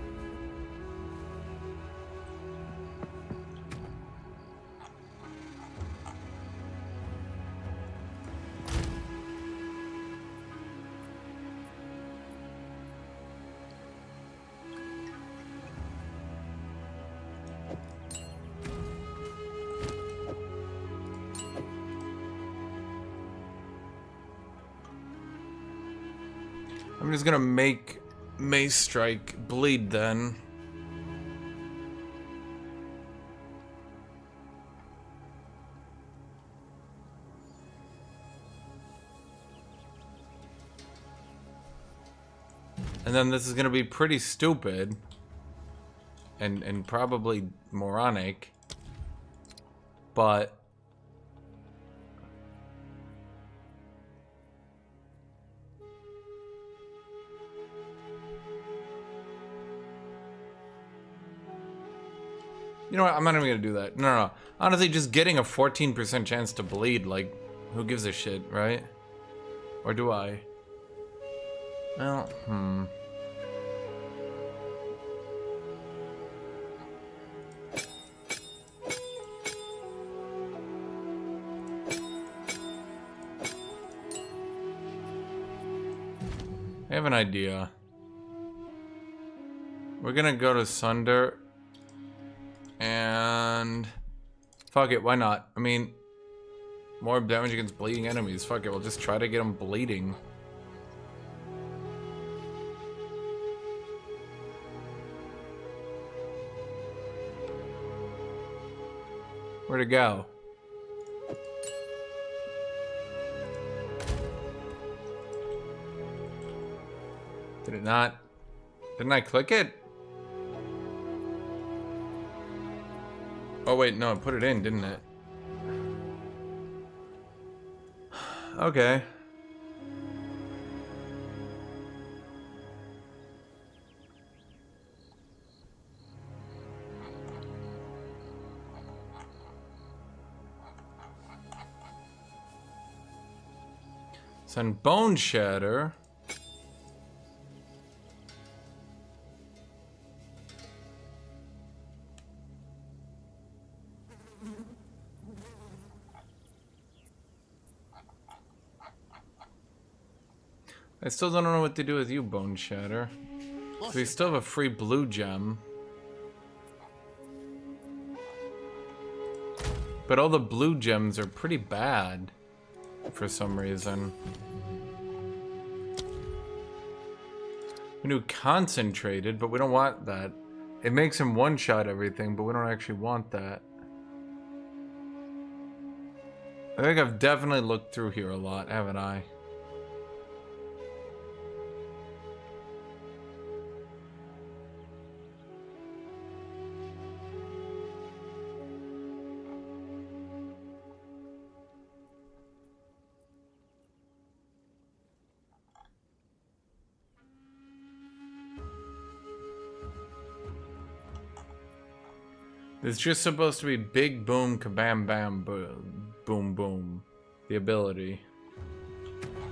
I'm just gonna make Mace Strike bleed then. And then this is gonna be pretty stupid and probably moronic, but you know what? I'm not even gonna do that. No. Honestly, just getting a 14% chance to bleed, like, who gives a shit, right? Or do I? Well, I have an idea. We're gonna go to Sunder. And fuck it, why not? I mean, more damage against bleeding enemies. Fuck it, we'll just try to get them bleeding. Where'd it go? Did it not? Didn't I click it? Oh wait, no, I put it in, didn't it? Okay. Send Bone Shatter. I still don't know what to do with you, Bone Shatter. So we still have a free blue gem. But all the blue gems are pretty bad for some reason. We do concentrated, but we don't want that. It makes him one-shot everything, but we don't actually want that. I think I've definitely looked through here a lot, haven't I? It's just supposed to be big boom, kabam, bam, boom, boom. The ability.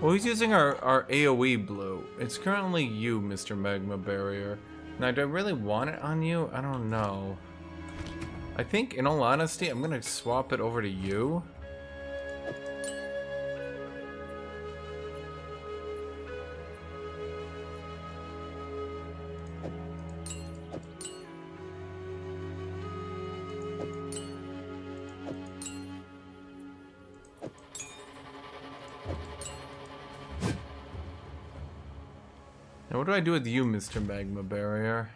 Well, he's using our AoE blue. It's currently you, Mr. Magma Barrier. Now, do I really want it on you? I don't know. I think, in all honesty, I'm gonna swap it over to you. Now, what do I do with you, Mr. Magma Barrier?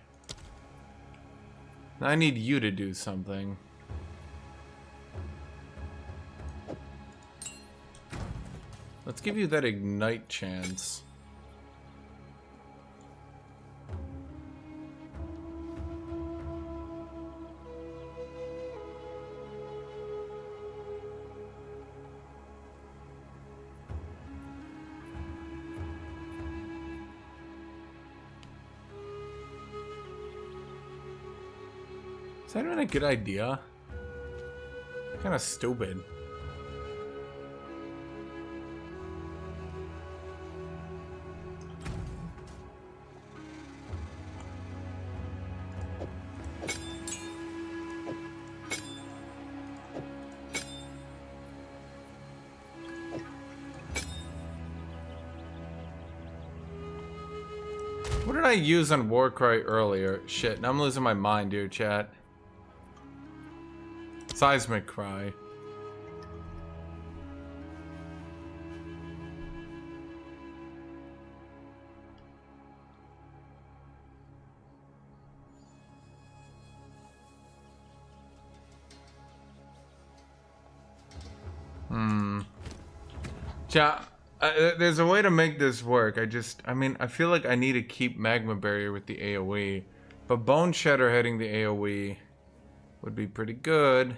I need you to do something. Let's give you that ignite chance. Is that even a good idea? Kind of stupid. What did I use on Warcry earlier? Shit, now I'm losing my mind, dear chat. Seismic Cry. Yeah, there's a way to make this work. I mean, I feel like I need to keep Magma Barrier with the AoE, but Bone Shatter hitting the AoE would be pretty good.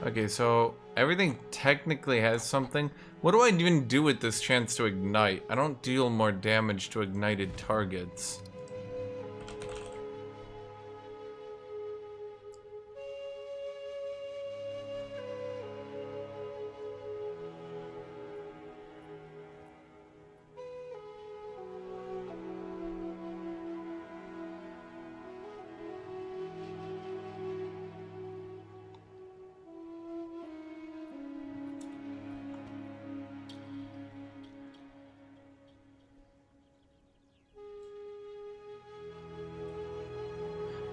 Okay, so everything technically has something. What do I even do with this chance to ignite? I don't deal more damage to ignited targets.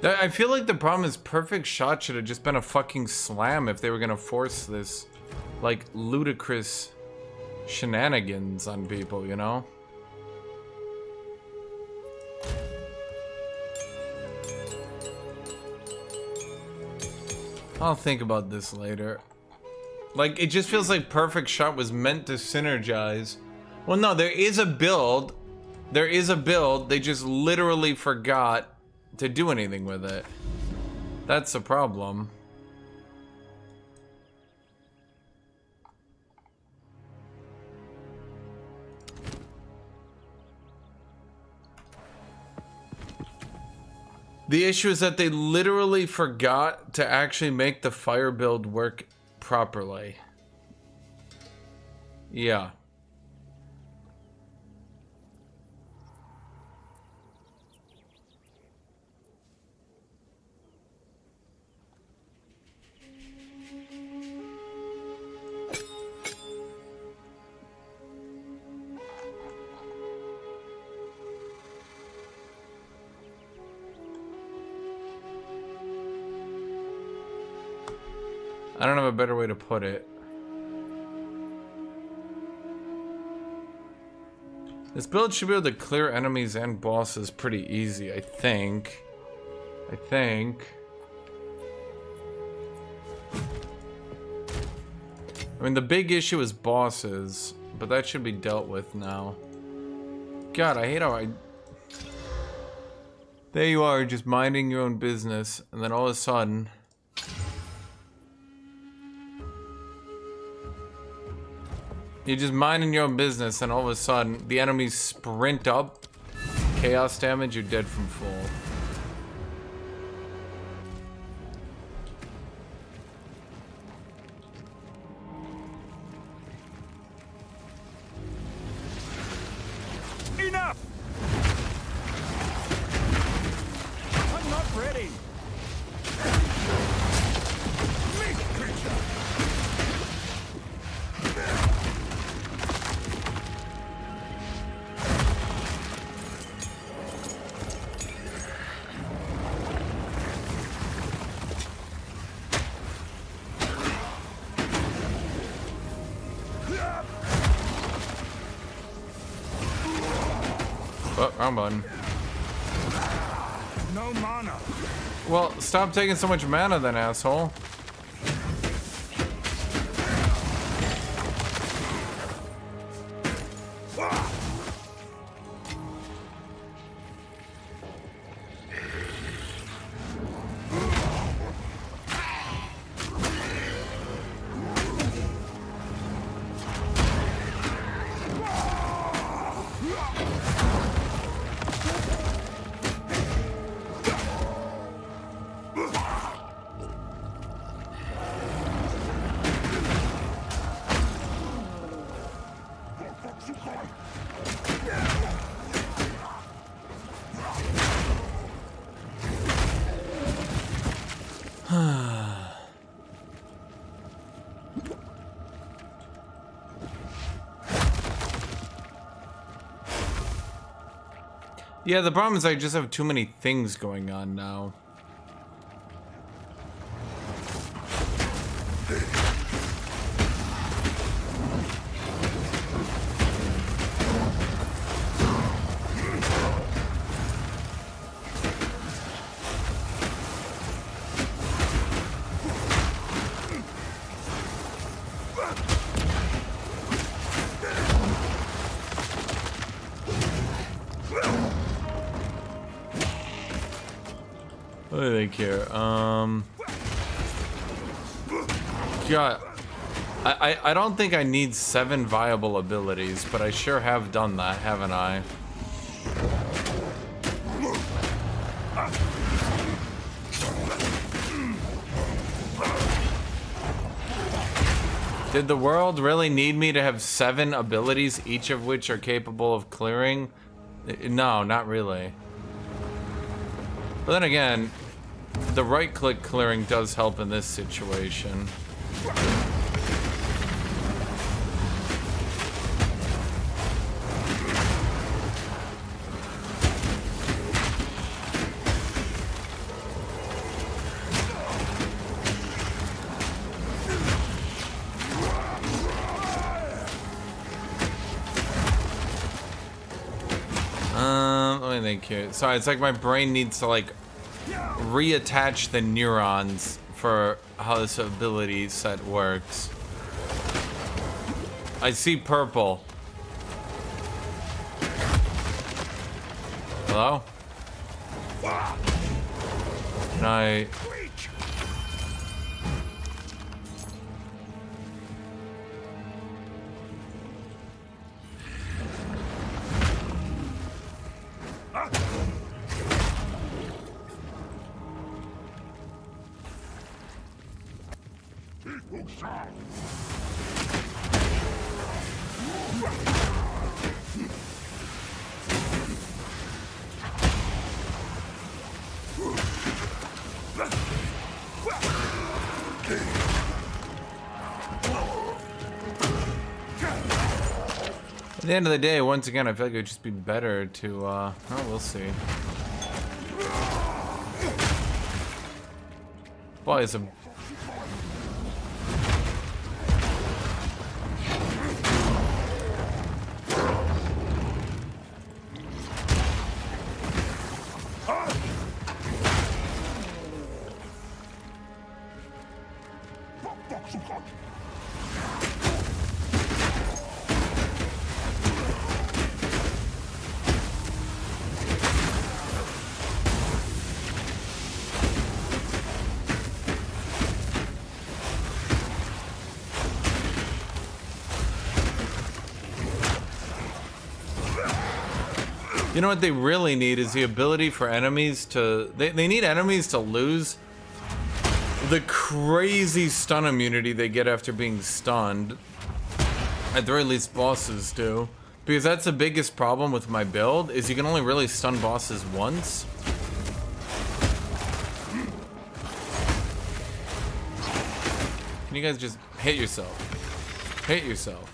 I feel like the problem is Perfect Shot should have just been a fucking slam if they were gonna force this, like, ludicrous shenanigans on people, you know? I'll think about this later. Like, it just feels like Perfect Shot was meant to synergize. Well, no, there is a build. There is a build. They just literally forgot to do anything with it. That's the problem. The issue is that they literally forgot to actually make the fire build work properly. Yeah. I don't have a better way to put it. This build should be able to clear enemies and bosses pretty easy, I think. I mean, the big issue is bosses, but that should be dealt with now. God, I hate how I... There you are, just minding your own business, and then all of a sudden... You're just minding your own business, and all of a sudden, the enemies sprint up. Chaos damage, you're dead from full. Wrong button. No mana. Well, stop taking so much mana then, asshole. Yeah, the problem is I just have too many things going on now. What do they care? God, I don't think I need 7 viable abilities, but I sure have done that, haven't I? Did the world really need me to have 7 abilities, each of which are capable of clearing? No, not really. But then again, the right-click clearing does help in this situation. Let me think here. Sorry, it's like my brain needs to like reattach the neurons for how this ability set works. I see purple. Hello? Can I... At the end of the day, once again, I feel like it would just be better to, oh, we'll see. Boy, it's a... You know what they really need is the ability for enemies to... They need enemies to lose the crazy stun immunity they get after being stunned. At the very least, bosses do. Because that's the biggest problem with my build, is you can only really stun bosses once. Can you guys just hit yourself? Hit yourself.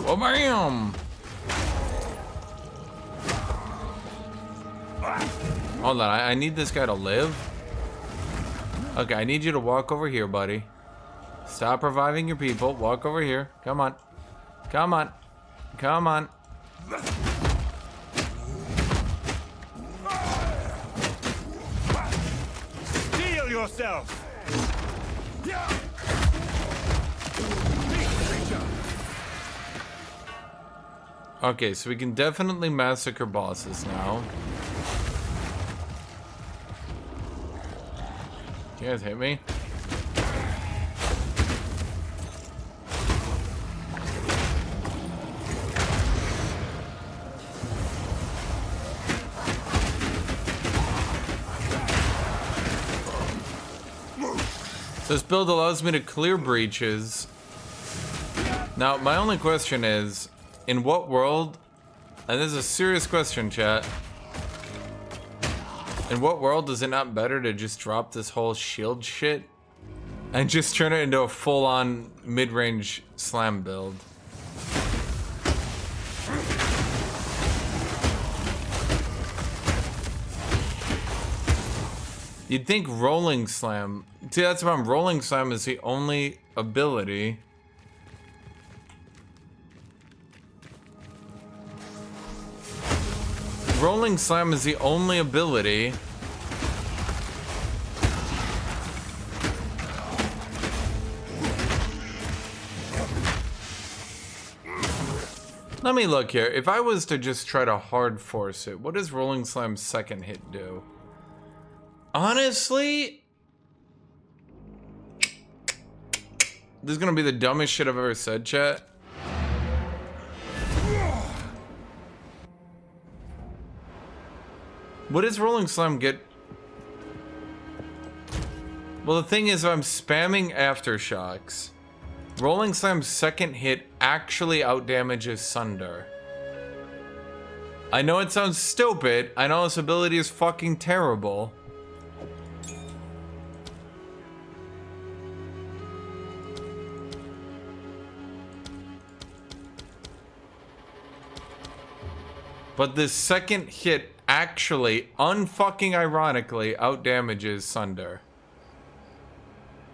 Oh, bam! Hold on, I need this guy to live. Okay, I need you to walk over here, buddy. Stop reviving your people. Walk over here. Come on. Come on. Come on. Steel yourself! Okay, so we can definitely massacre bosses now. You guys hit me? So this build allows me to clear breaches. Now, my only question is, in what world, and this is a serious question, chat, in what world is it not better to just drop this whole shield shit and just turn it into a full-on mid-range slam build? You'd think rolling slam. See, that's the problem. Rolling slam is the only ability. Rolling slam is the only ability let me look here. If I was to just try to hard force it, what does rolling slam's second hit do? Honestly, this is gonna be the dumbest shit I've ever said, chat. What does rolling slam get? Well, the thing is, I'm spamming aftershocks. Rolling slam's second hit actually outdamages Sunder. I know it sounds stupid. I know this ability is fucking terrible. But this second hit actually, unfucking ironically, outdamages Sunder.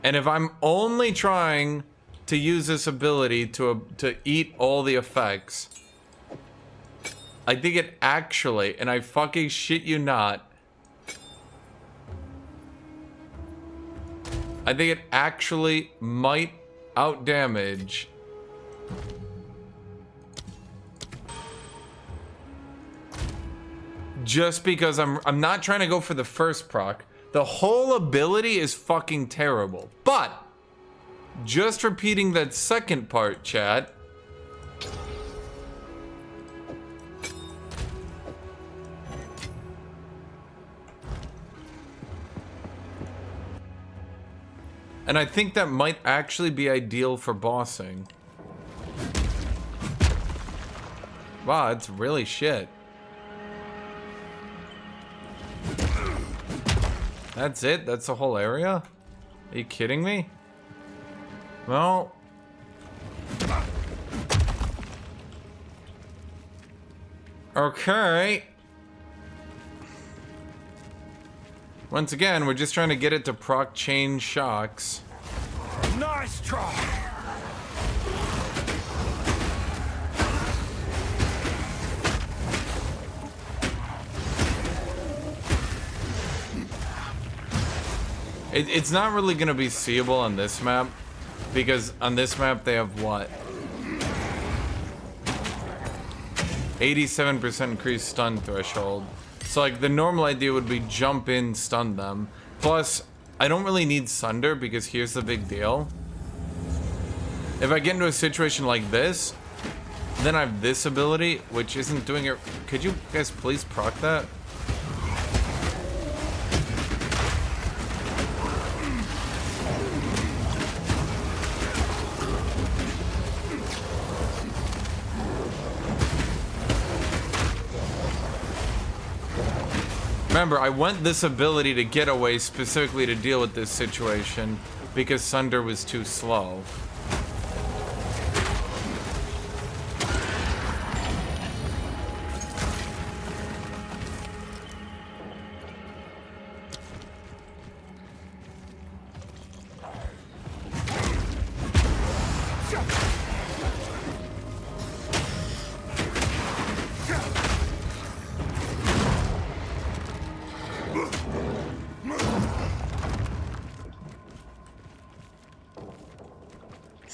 And if I'm only trying to use this ability to eat all the effects, I think it actually, and I fucking shit you not, I think it actually might outdamage just because I'm not trying to go for the first proc. The whole ability is fucking terrible. But just repeating that second part, chat. And I think that might actually be ideal for bossing. Wow, it's really shit. That's it? That's the whole area? Are you kidding me? Well... okay. Once again, we're just trying to get it to proc chain shocks. Nice try! It's not really gonna be seeable on this map, because on this map they have what? 87% increased stun threshold. So like the normal idea would be jump in, stun them. Plus, I don't really need Sunder because here's the big deal. If I get into a situation like this, then I have this ability, which isn't doing it. Could you guys please proc that? Remember, I want this ability to get away specifically to deal with this situation because Sunder was too slow.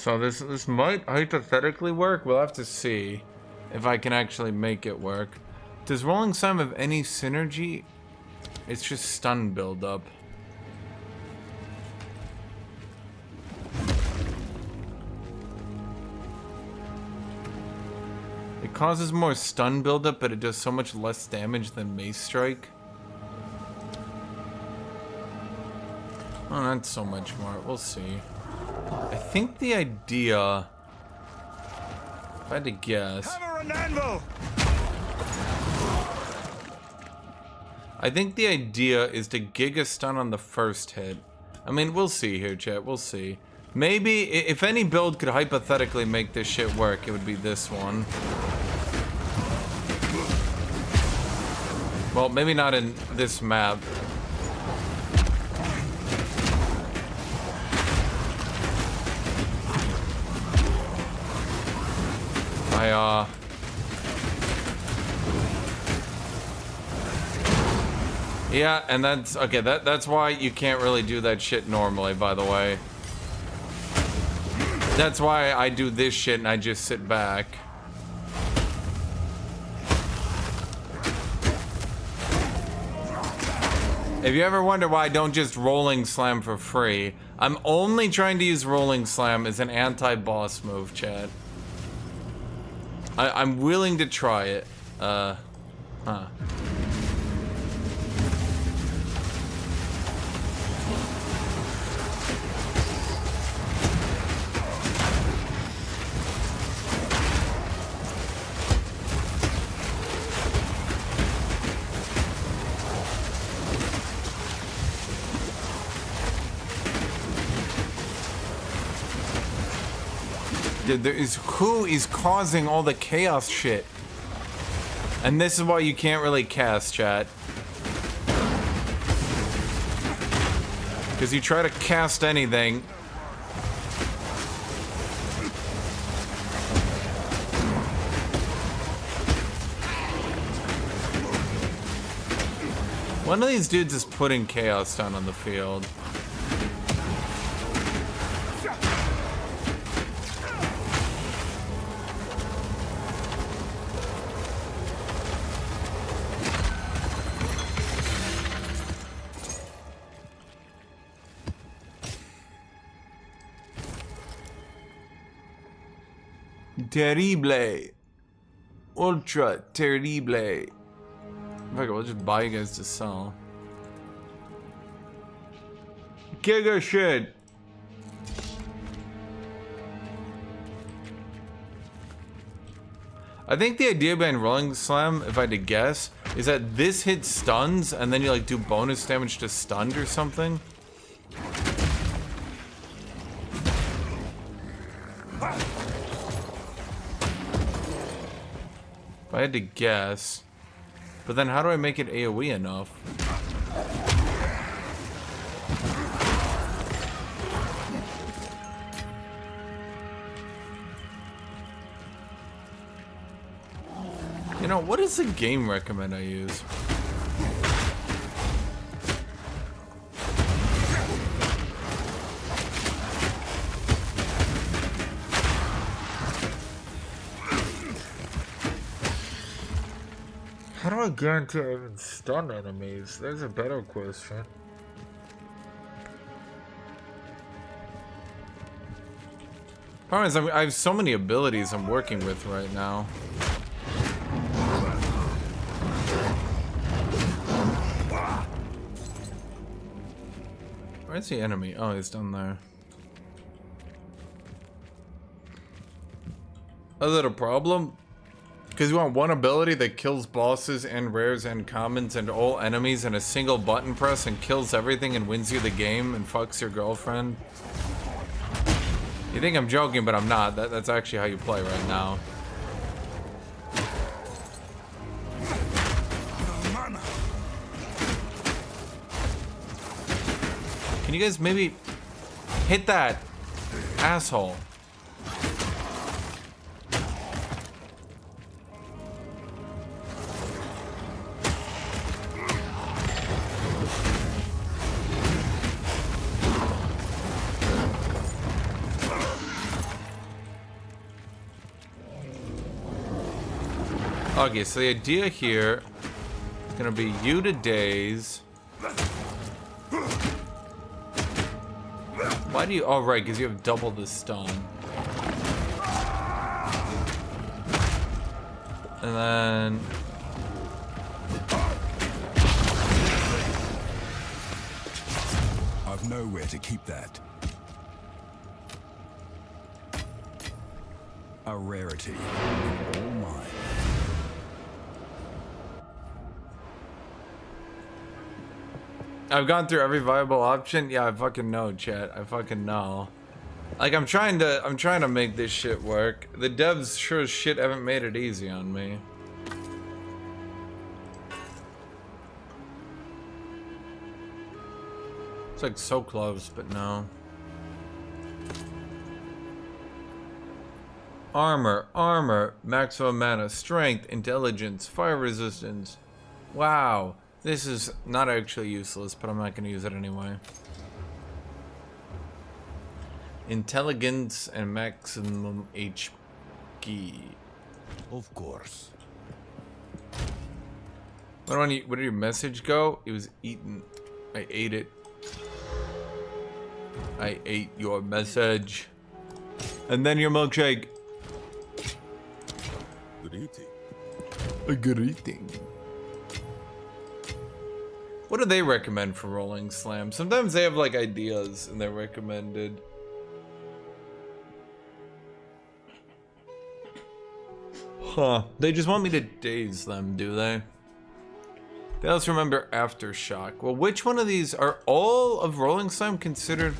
So this might hypothetically work. We'll have to see if I can actually make it work. Does Rolling Slam have any synergy? It's just stun buildup. It causes more stun buildup, but it does so much less damage than Mace Strike. Oh, not so much more. We'll see. I think the idea, if I had to guess, Hammer and anvil! I think the idea is to Giga Stun on the first hit. I mean, we'll see here, chat. We'll see. Maybe, if any build could hypothetically make this shit work, it would be this one. Well, maybe not in this map. Yeah, and that's okay, that's why you can't really do that shit normally, by the way. That's why I do this shit and I just sit back. If you ever wonder why I don't just Rolling Slam for free, I'm only trying to use Rolling Slam as an anti-boss move, chat. I'm willing to try it. Who is causing all the chaos shit? And this is why you can't really cast, chat. Because you try to cast anything. One of these dudes is putting chaos down on the field. Terrible. Ultra terrible. Fuck it, we'll just buy you guys to sell. Giga shit. I think the idea behind Rolling Slam, if I had to guess, is that this hits stuns and then you like do bonus damage to stunned or something. If I had to guess. But then how do I make it AoE enough? You know, what does the game recommend I use? How do I guarantee I even stun enemies? There's a better question. Problem is, I have so many abilities I'm working with right now. Where's the enemy? Oh, he's down there. Is it a problem? Because you want one ability that kills bosses and rares and commons and all enemies in a single button press and kills everything and wins you the game and fucks your girlfriend? You think I'm joking, but I'm not. That's actually how you play right now. Can you guys maybe hit that asshole? Okay, so the idea here is gonna be you to daze. Why do you? Oh, right, because you have double the stun. And then I've nowhere to keep that. A rarity. All mine. I've gone through every viable option. Yeah, I fucking know, chat. I fucking know. Like, I'm trying to make this shit work. The devs sure as shit haven't made it easy on me. It's like so close, but no. Armor, maximum mana, strength, intelligence, fire resistance. Wow. This is not actually useless, but I'm not gonna use it anyway. Intelligence and maximum HP. Of course. Where did your message go? It was eaten. I ate it. I ate your message. And then your milkshake. Good eating. A good eating. What do they recommend for Rolling Slam? Sometimes they have like ideas and they're recommended. Huh. They just want me to daze them, do they? They also remember Aftershock. Well, which one of these are all of Rolling Slam considered?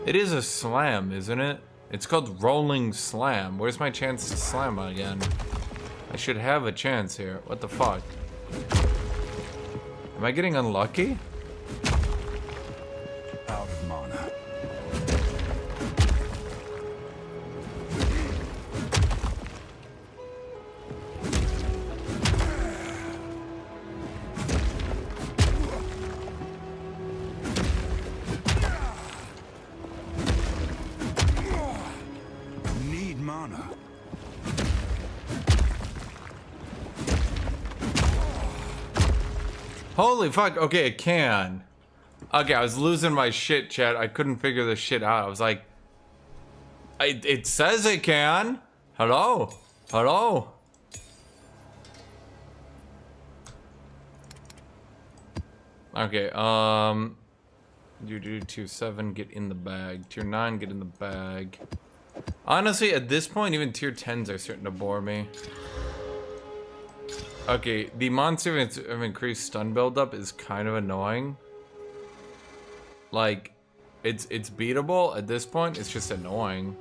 It is a slam, isn't it? It's called Rolling Slam. Where's my chance to slam again? I should have a chance here. What the fuck? Am I getting unlucky? Out of mana. Need mana. Holy fuck, okay, it can. Okay, I was losing my shit, chat. I couldn't figure this shit out. I was like, it says it can. Hello? Hello? Okay, you do tier 7, get in the bag. Tier 9, get in the bag. Honestly, at this point, even tier 10s are starting to bore me. Okay, the monster of increased stun buildup is kind of annoying. Like, it's beatable at this point, it's just annoying.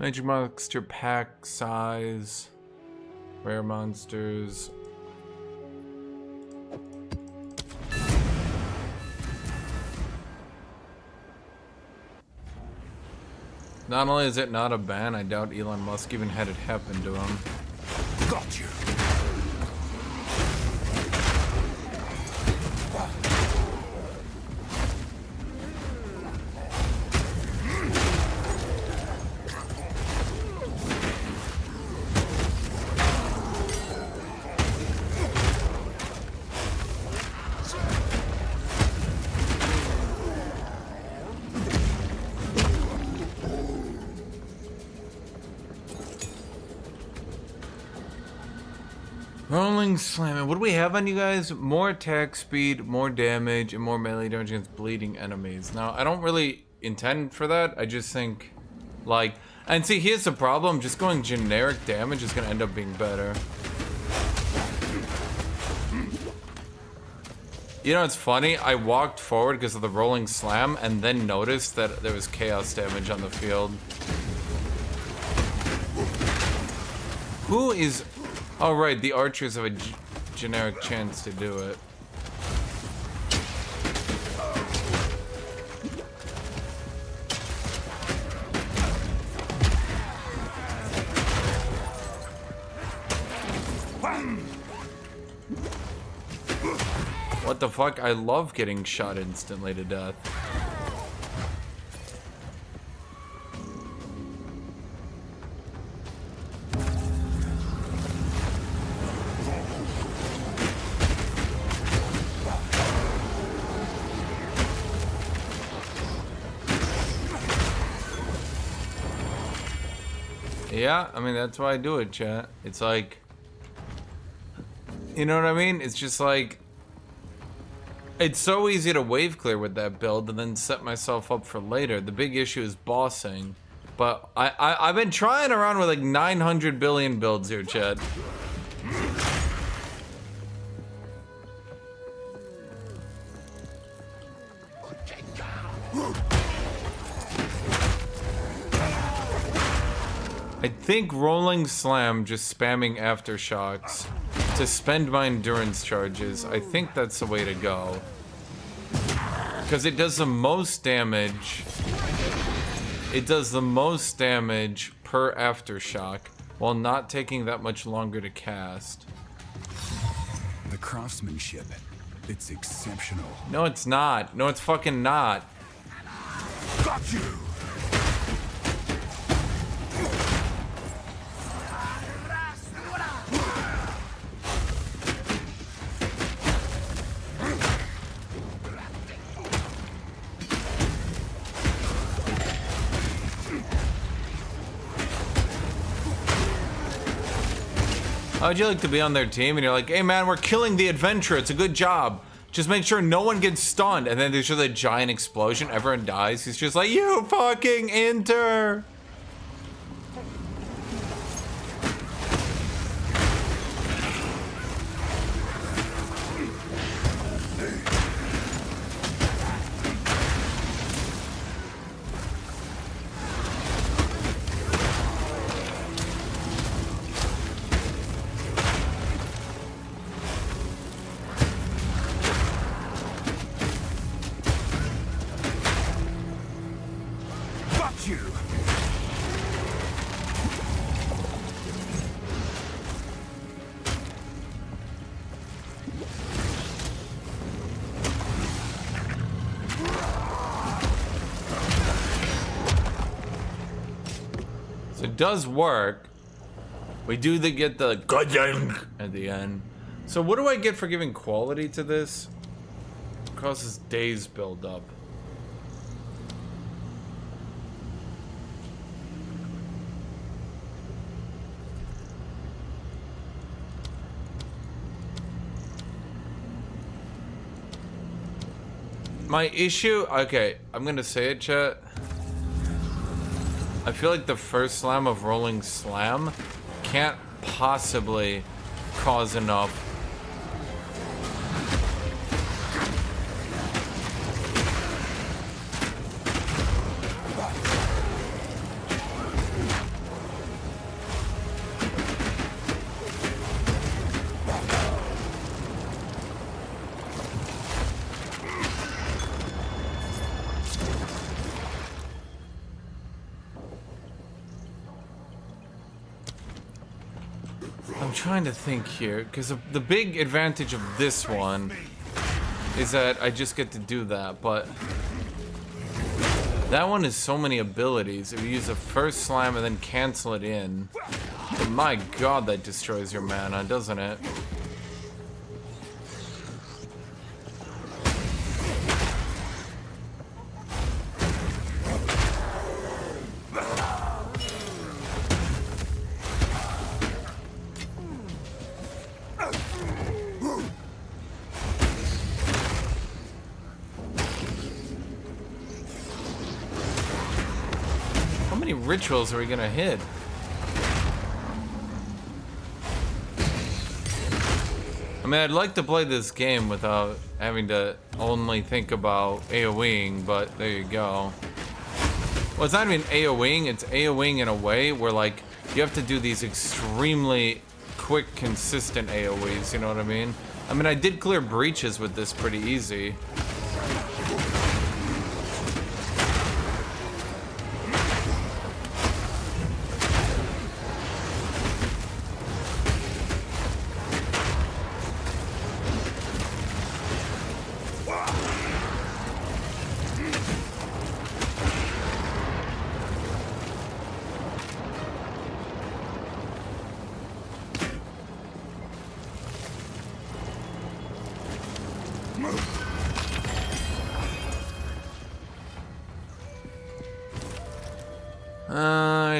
Major monster pack size, rare monsters. Not only is it not a ban, I doubt Elon Musk even had it happen to him. Got you. Rolling Slam. What do we have on you guys? More attack speed, more damage, and more melee damage against bleeding enemies. Now, I don't really intend for that. I just think, like... And see, here's the problem. Just going generic damage is going to end up being better. You know, it's funny. I walked forward because of the Rolling Slam and then noticed that there was chaos damage on the field. Who is... Oh, right, the archers have a generic chance to do it. What the fuck? I love getting shot instantly to death. Yeah, I mean, that's why I do it, chat. It's like... You know what I mean? It's just like... It's so easy to wave clear with that build and then set myself up for later. The big issue is bossing. But I've been trying around with like 900 billion builds here, chat. I think rolling slam, just spamming aftershocks to spend my endurance charges. I think that's the way to go. Because it does the most damage. It does the most damage per aftershock while not taking that much longer to cast. The craftsmanship, it's exceptional. No, it's not. No, it's fucking not. Got you! How'd you like to be on their team and you're like, hey man, we're killing the adventurer, it's a good job. Just make sure no one gets stunned. And then there's just a giant explosion, everyone dies. He's just like, you fucking enter. It does work. We do get the goddamn at the end. So what do I get for giving quality to this? It causes days build up. My issue, okay, I'm gonna say it, chat. I feel like the first slam of rolling slam can't possibly cause enough. Trying to think here, because the big advantage of this one is that I just get to do that, but that one has so many abilities. If you use the first slam and then cancel it in, but my god, that destroys your mana, doesn't it? Rituals are we gonna hit? I mean, I'd like to play this game without having to only think about AoEing, but there you go. Well, it's not even AoEing, it's AoEing in a way where, like, you have to do these extremely quick, consistent AoEs, you know what I mean? I mean, I did clear breaches with this pretty easy.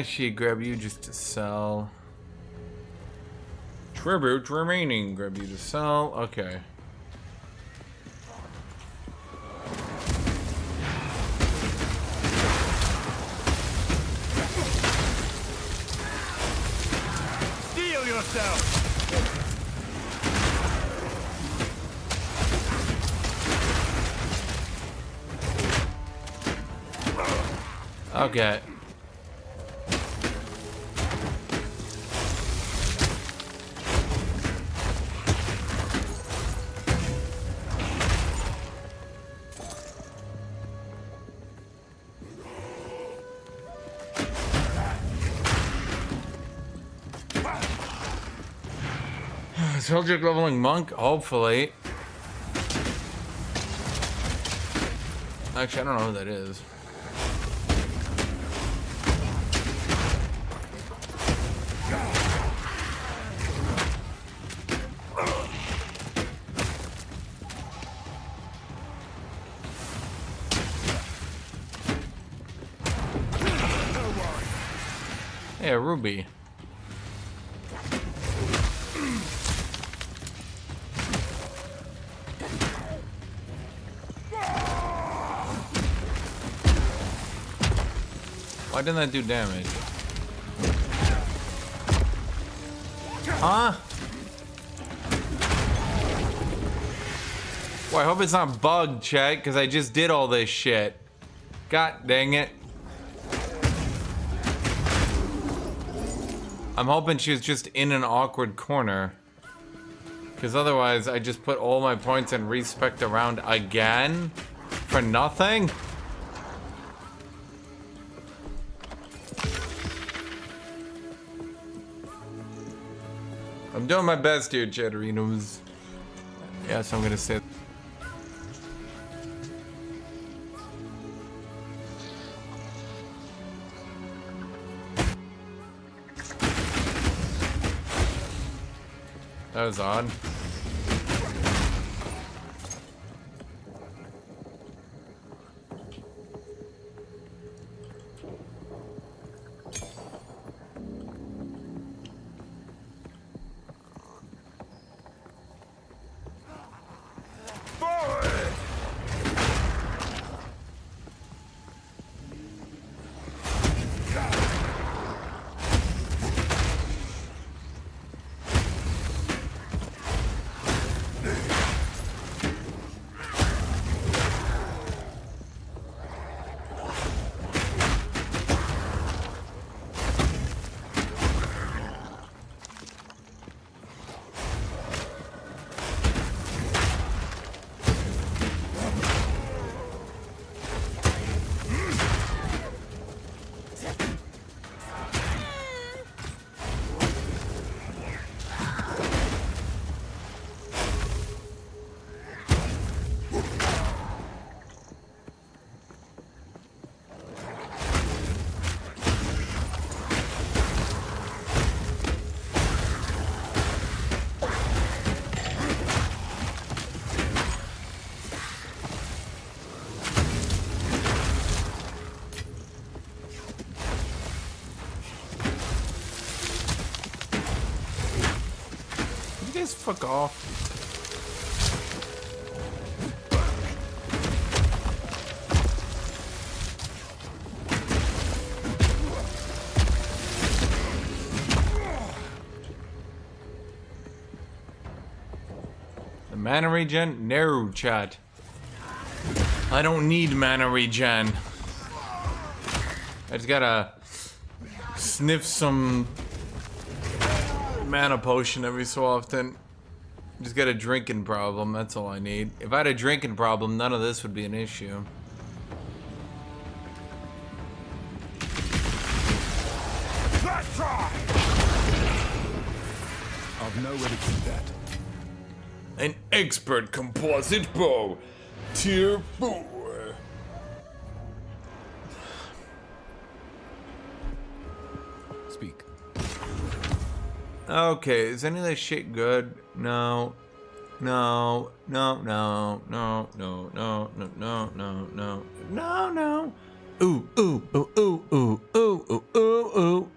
She grab you just to sell. Tribute remaining. Grab you to sell. Okay. Steel yourself! Okay. Soldier leveling monk, hopefully. Actually, I don't know who that is. Hey, a ruby. Why didn't that do damage? Huh? Well, I hope it's not bugged, chat, because I just did all this shit. God dang it. I'm hoping she was just in an awkward corner. Because otherwise, I just put all my points and respec around again? For nothing? I'm doing my best here, Chatterinos. Yes, I'm gonna say. That was odd. Fuck off. The mana regen? No, chat. I don't need mana regen. I just gotta sniff some mana potion every so often. Just got a drinking problem, that's all I need. If I had a drinking problem, none of this would be an issue. That's right. I've nowhere to keep that. An expert composite bow. Tier 4. Speak. Okay, is any of this shit good? No. No. No, no, no, no, no, no, no, no, no, no, no. Ooh, ooh, ooh, ooh, ooh, ooh, ooh, ooh, ooh.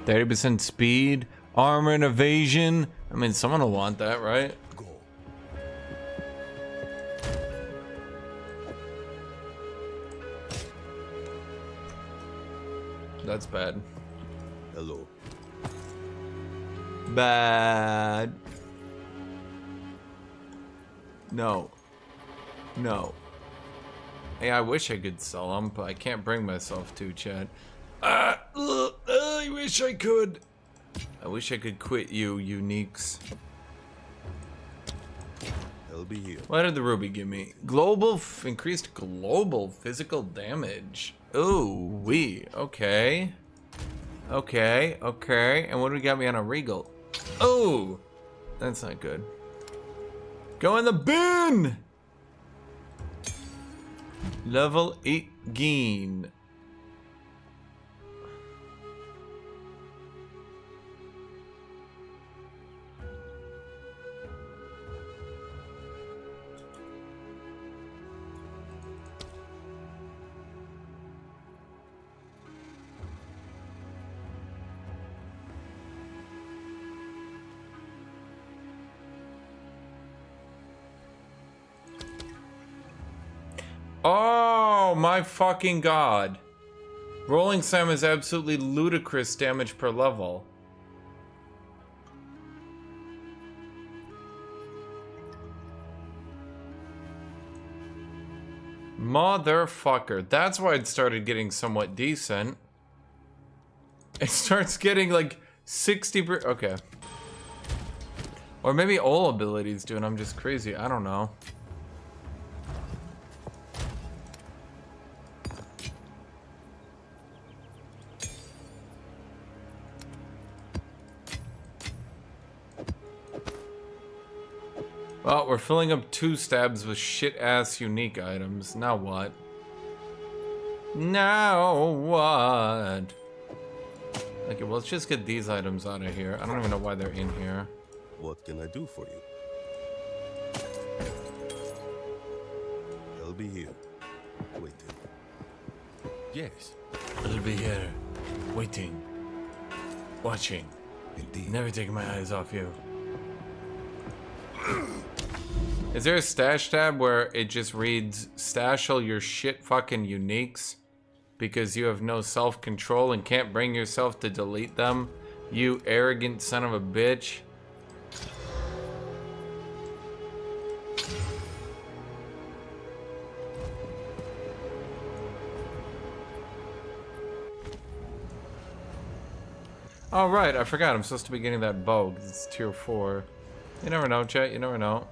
30% speed, armor and evasion. I mean, someone will want that, right? Go. That's bad. Hello. Bad. No. No. Hey, I wish I could sell them, but I can't bring myself to, Chad. I wish I could. I wish I could quit you, uniques. I'll be here. What did the ruby give me? Increased global physical damage. Ooh, okay. Okay, okay. And what do we got me on a regal? Oh, that's not good. Go in the bin! Level 8 gain. Oh my fucking god. Rolling Sam is absolutely ludicrous damage per level. Motherfucker. That's why it started getting somewhat decent. It starts getting like 60%. Okay. Or maybe all abilities do and I'm just crazy. I don't know. Well, we're filling up 2 stabs with shit-ass unique items. Now what? Now what? Okay, well, let's just get these items out of here. I don't even know why they're in here. What can I do for you? I'll be here. Waiting. Yes, I'll be here, waiting, watching, indeed. never taking my eyes off you. Is there a stash tab where it just reads, stash all your shit fucking uniques because you have no self-control and can't bring yourself to delete them? You arrogant son of a bitch. Oh right, I forgot I'm supposed to be getting that bow 'cause it's tier 4. You never know, chat, you never know.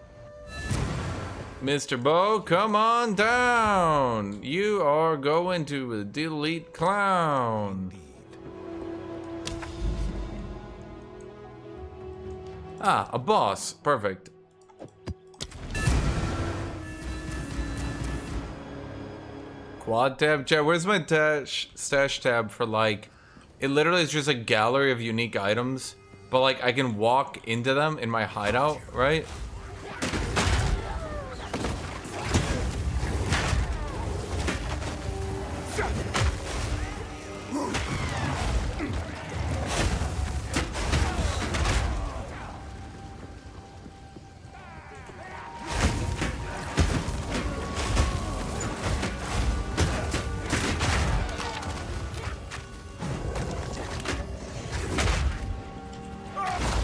Mr. Bo, come on down. You are going to a delete clown. Ah, a boss. Perfect. Quad tab? Chat, where's my stash tab for like... It literally is just a gallery of unique items. But like, I can walk into them in my hideout, right?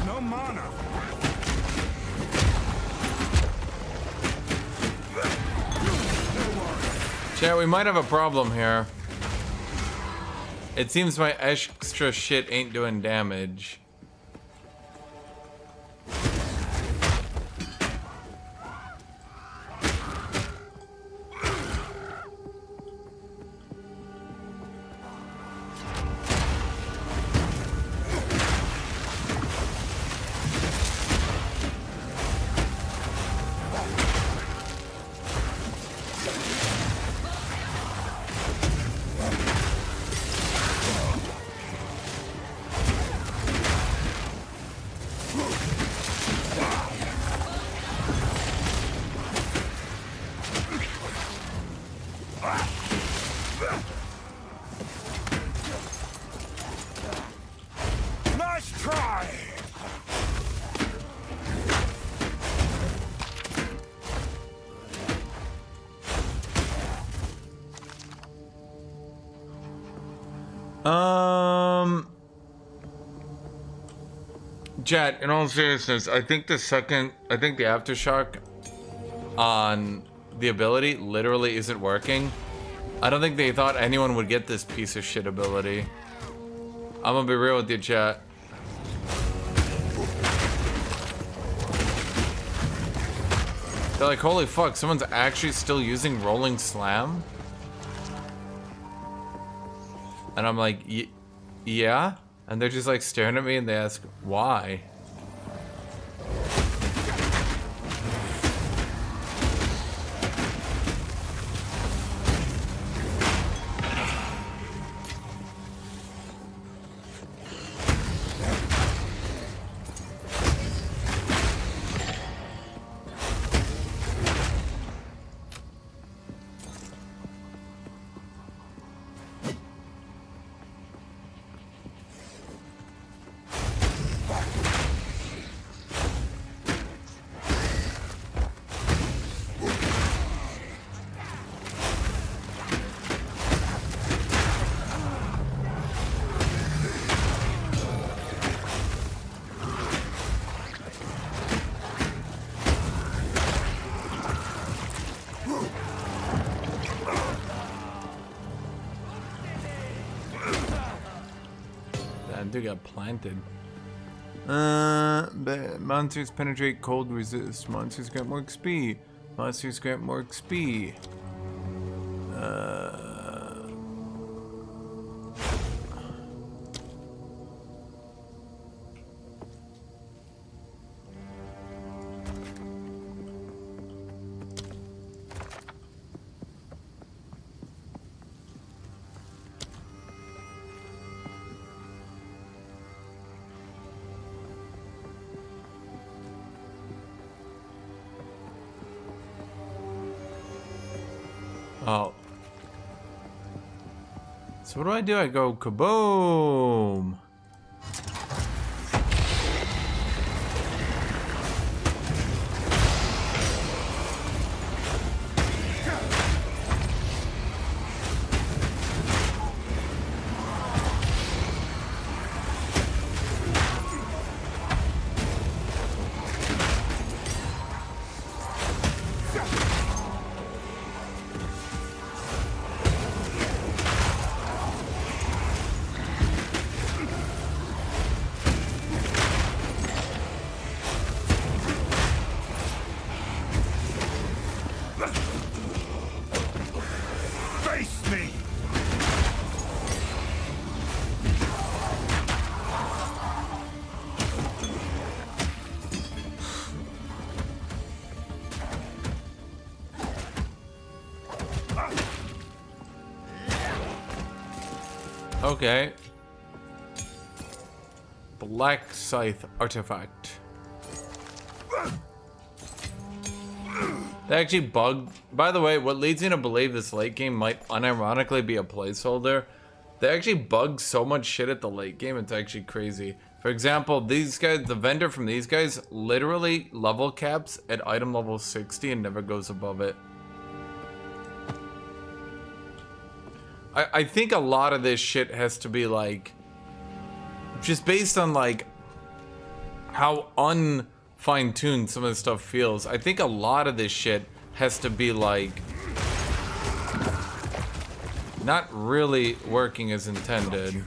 No mana. Chat, we might have a problem here. It seems my extra shit ain't doing damage. Nice try! Chat, in all seriousness, I think the aftershock on the ability literally isn't working. I don't think they thought anyone would get this piece of shit ability. I'm gonna be real with you, chat. They're like, holy fuck, someone's actually still using Rolling Slam? And I'm like, yeah? And they're just like staring at me and they ask, why? Got planted. Monsters penetrate, cold resist. Monsters grant more XP. Monsters grant more XP. Oh. So what do? I go kaboom! Okay. Black Scythe artifact. They actually bugged. By the way, what leads me to believe this late game might unironically be a placeholder. They actually bugged so much shit at the late game, it's actually crazy. For example, these guys, the vendor from these guys, literally level caps at item level 60 and never goes above it. I think a lot of this shit has to be like, just based on like how unfine-tuned some of this stuff feels. I think a lot of this shit has to be like Not really working as intended.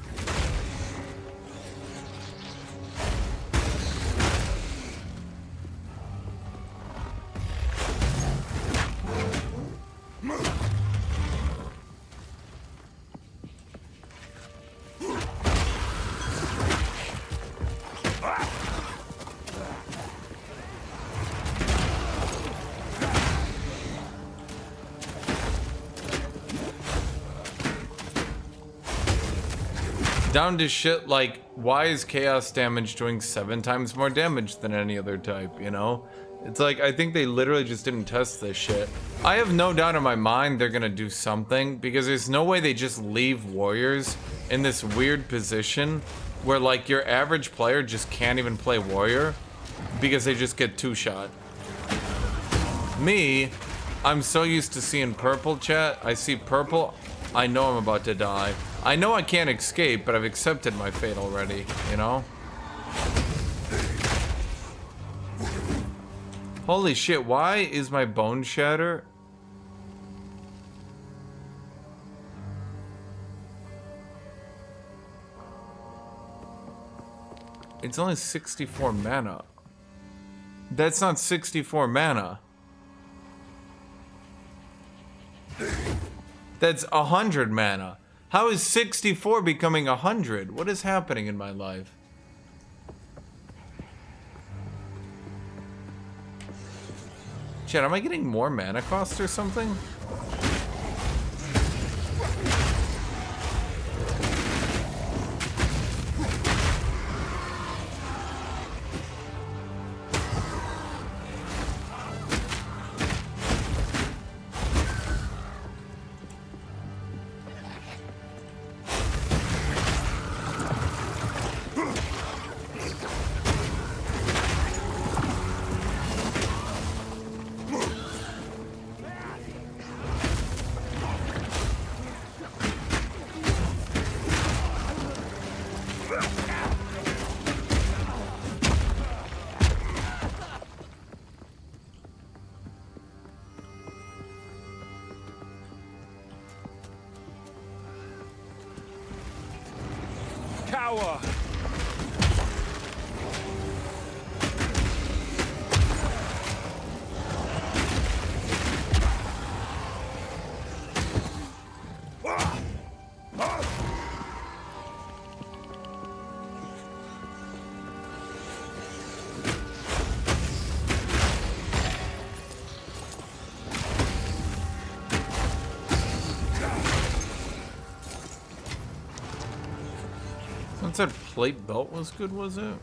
Down to shit like, why is chaos damage doing 7 times more damage than any other type, you know? It's like, I think they literally just didn't test this shit. I have no doubt in my mind they're gonna do something, because there's no way they just leave warriors in this weird position where like your average player just can't even play warrior because they just get 2-shot. Me, I'm so used to seeing purple, chat. I see purple, I know I'm about to die. I know I can't escape, but I've accepted my fate already, you know? Holy shit, why is my bone shatter? It's only 64 mana. That's not 64 mana. That's 100 mana. How is 64 becoming 100? What is happening in my life? Chat, am I getting more mana cost or something? Cower! That plate belt was good, was it?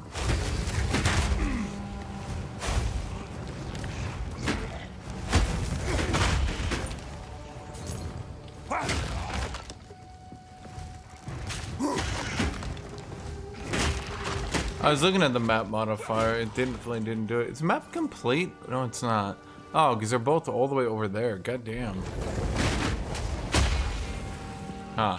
I was looking at the map modifier. It definitely didn't do it. Is map complete? No, it's not. Oh, because they're both all the way over there. God damn. Huh.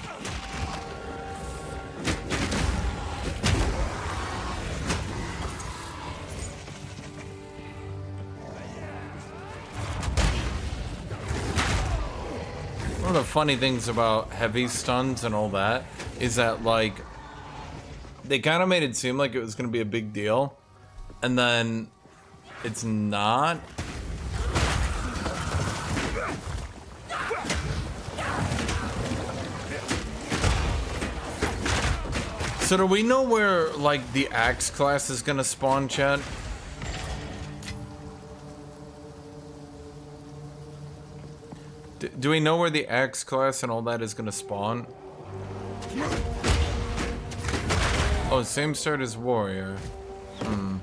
One of the funny things about heavy stuns and all that is that, like, they kind of made it seem like it was going to be a big deal, and then it's not. So do we know where, like, the axe class is going to spawn, chat? Do we know where the axe class and all that is gonna spawn? Oh, same start as warrior. Hmm.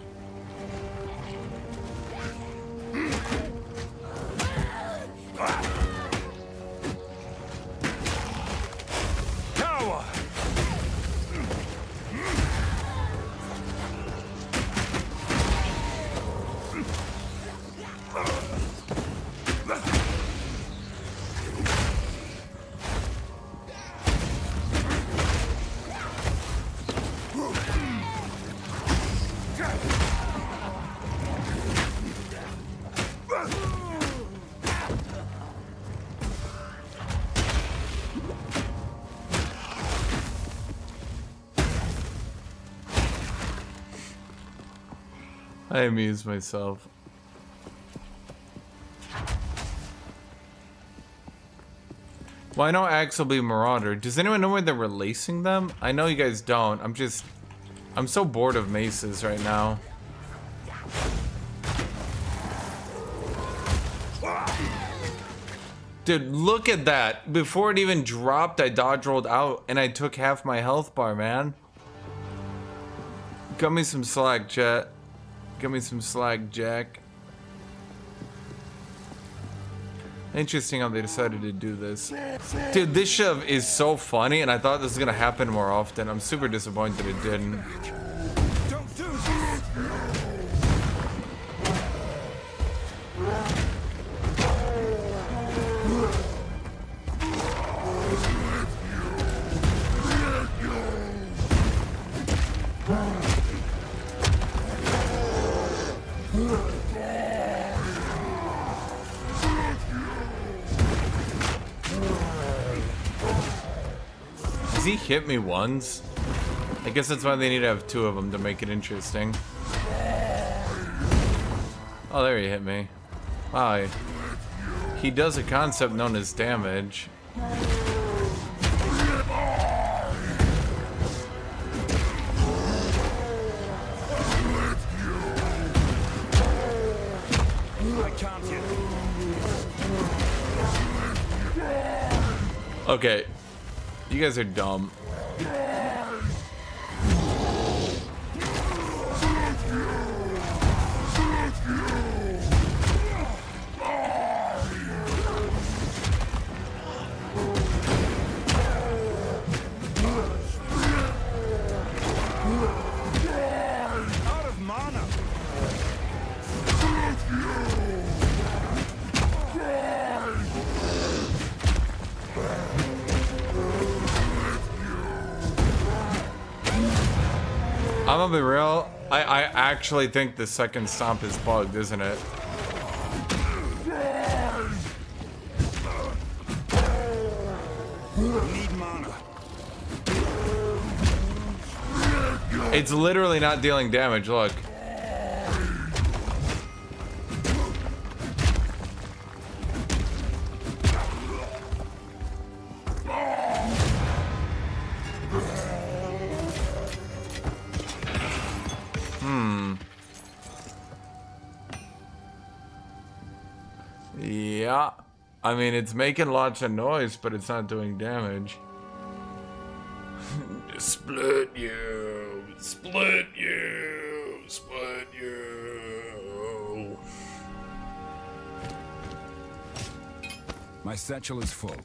Cower! I amuse myself. Well, I know Axe will be Marauder. Does anyone know where they're releasing them? I know you guys don't. I'm so bored of maces right now. Dude, look at that. Before it even dropped, I dodge rolled out and I took half my health bar, man. Cut me some slack, chat. Cut me some slack, Jack. Interesting how they decided to do this. Dude, this shove is so funny, and I thought this was gonna happen more often. I'm super disappointed it didn't. Don't do this! Has he hit me once? I guess that's why they need to have two of them to make it interesting. Oh, there he hit me. Wow. He does a concept known as damage. I can't yet. Okay. You guys are dumb. Out of mana. I'm gonna be real. I actually think the second stomp is bugged, isn't it? Need mana. It's literally not dealing damage, look. Yeah. I mean, it's making lots of noise, but it's not doing damage. Split you! Split you! Split you! My satchel is full.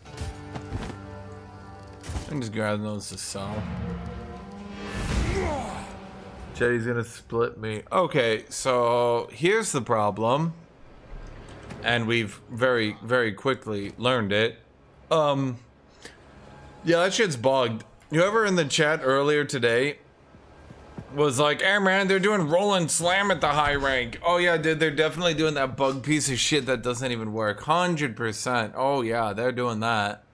I can just grab those to sell. Jetty's gonna split me. Okay, so here's the problem. And we've very, very quickly learned it. Yeah, that shit's bugged. Whoever in the chat earlier today was like, hey man, they're doing roll and slam at the high rank. Oh yeah, dude, they're definitely doing that bug piece of shit that doesn't even work. 100%. Oh yeah, they're doing that.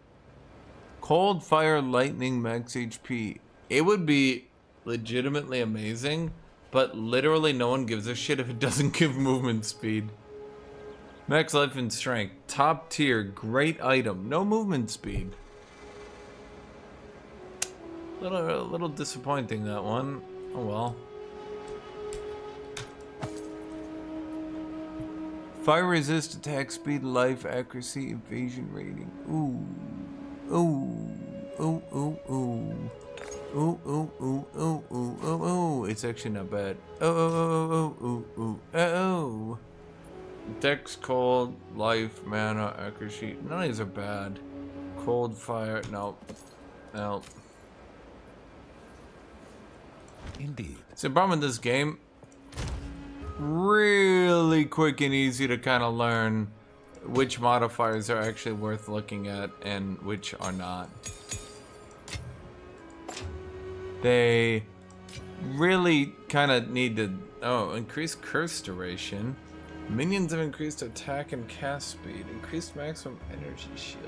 Cold Fire Lightning Max HP. It would be legitimately amazing, but literally no one gives a shit if it doesn't give movement speed. Max life and strength. Top tier. Great item. No movement speed. A little disappointing, that one. Oh well. Fire resist, attack speed, life, accuracy, evasion rating. Ooh. Ooh. Ooh, ooh, ooh. Ooh, ooh, ooh, ooh, ooh, ooh, ooh. It's actually not bad. Oh, oh, oh, ooh, ooh, oh. Dex, cold, life, mana, accuracy. None of these are bad. Cold, fire, no. No. Indeed. So the problem with this game, really quick and easy to kind of learn which modifiers are actually worth looking at and which are not. They really kind of need to, increase curse duration. Minions have increased attack and cast speed. Increased maximum energy shield.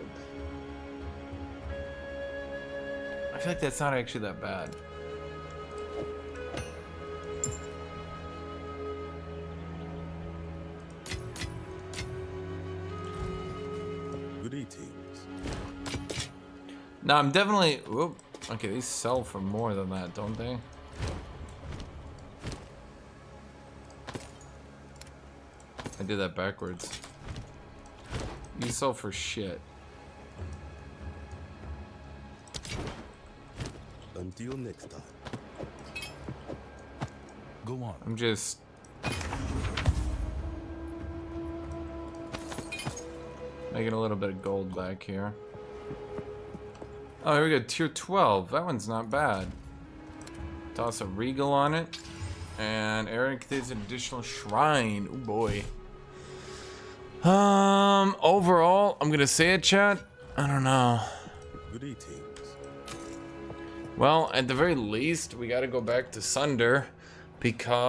I feel like that's not actually that bad. Greetings. No, I'm definitely. Whoop. Okay, these sell for more than that, don't they? I did that backwards. You sell for shit. Until next time. Go on. I'm just. Making a little bit of gold back here. Oh, here we go. Tier 12. That one's not bad. Toss a regal on it. And Eric contains an additional shrine. Oh boy. Overall, I'm gonna say it, chat. I don't know. Greetings. Well, at the very least, we gotta go back to Sunder because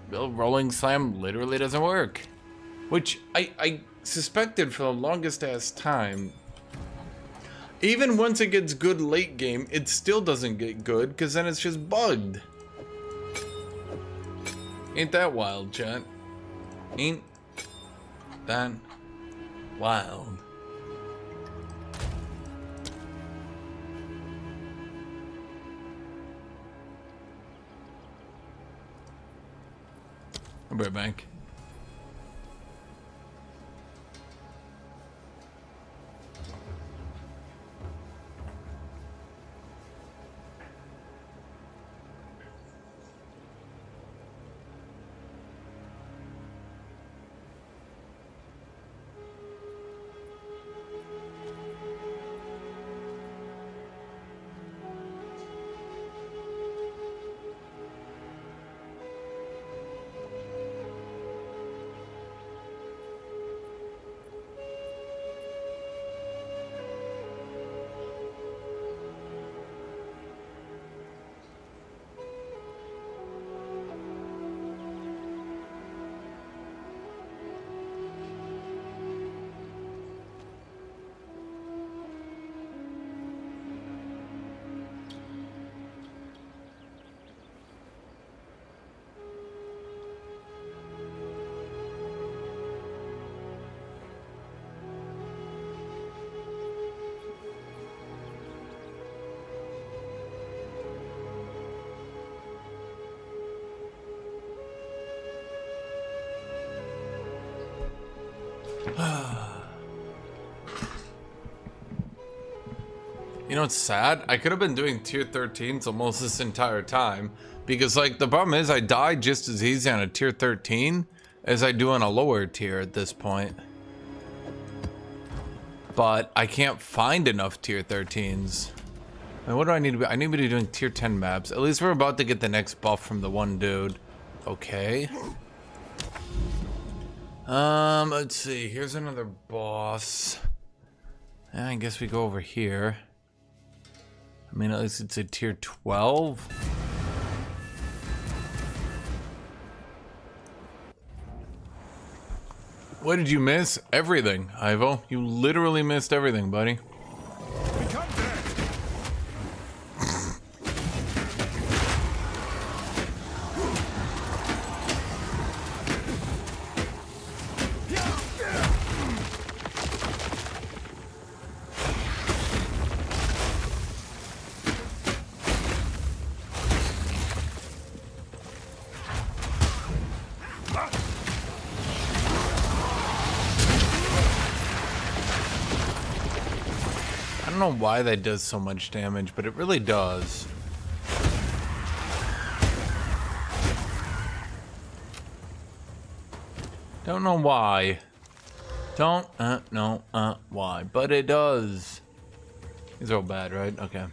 well, Rolling Slam literally doesn't work. Which I suspected for the longest ass time. Even once it gets good late game, it still doesn't get good because then it's just bugged. Ain't that wild, chat? Ain't that wild? I'll be right back. You know what's sad? I could have been doing tier 13s almost this entire time. Because, like, the problem is I die just as easy on a tier 13 as I do on a lower tier at this point. But I can't find enough tier 13s. And what do I need to be? I need to be doing tier 10 maps. At least we're about to get the next buff from the one dude. Okay. Let's see. Here's another boss. I guess we go over here. I mean, at least it's a tier 12. What did you miss? Everything, Ivo. You literally missed everything, buddy. Become dead. I don't know why that does so much damage, but it really does. Don't know why. Don't know why, but it does. These are all bad, right? Okay.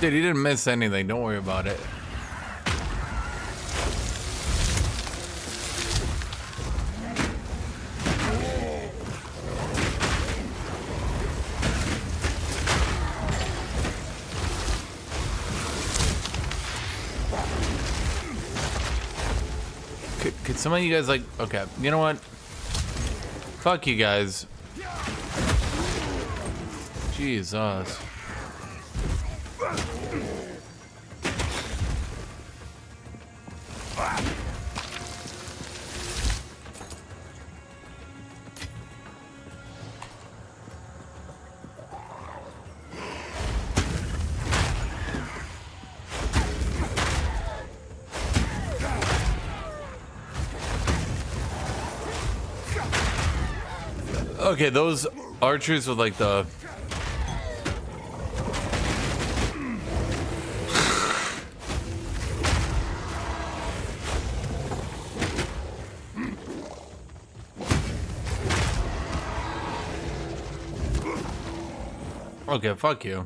Dude, he didn't miss anything. Don't worry about it. Could some of you guys, like, okay, you know what? Fuck you guys. Jesus. Okay, those archers with like the... Okay, fuck you.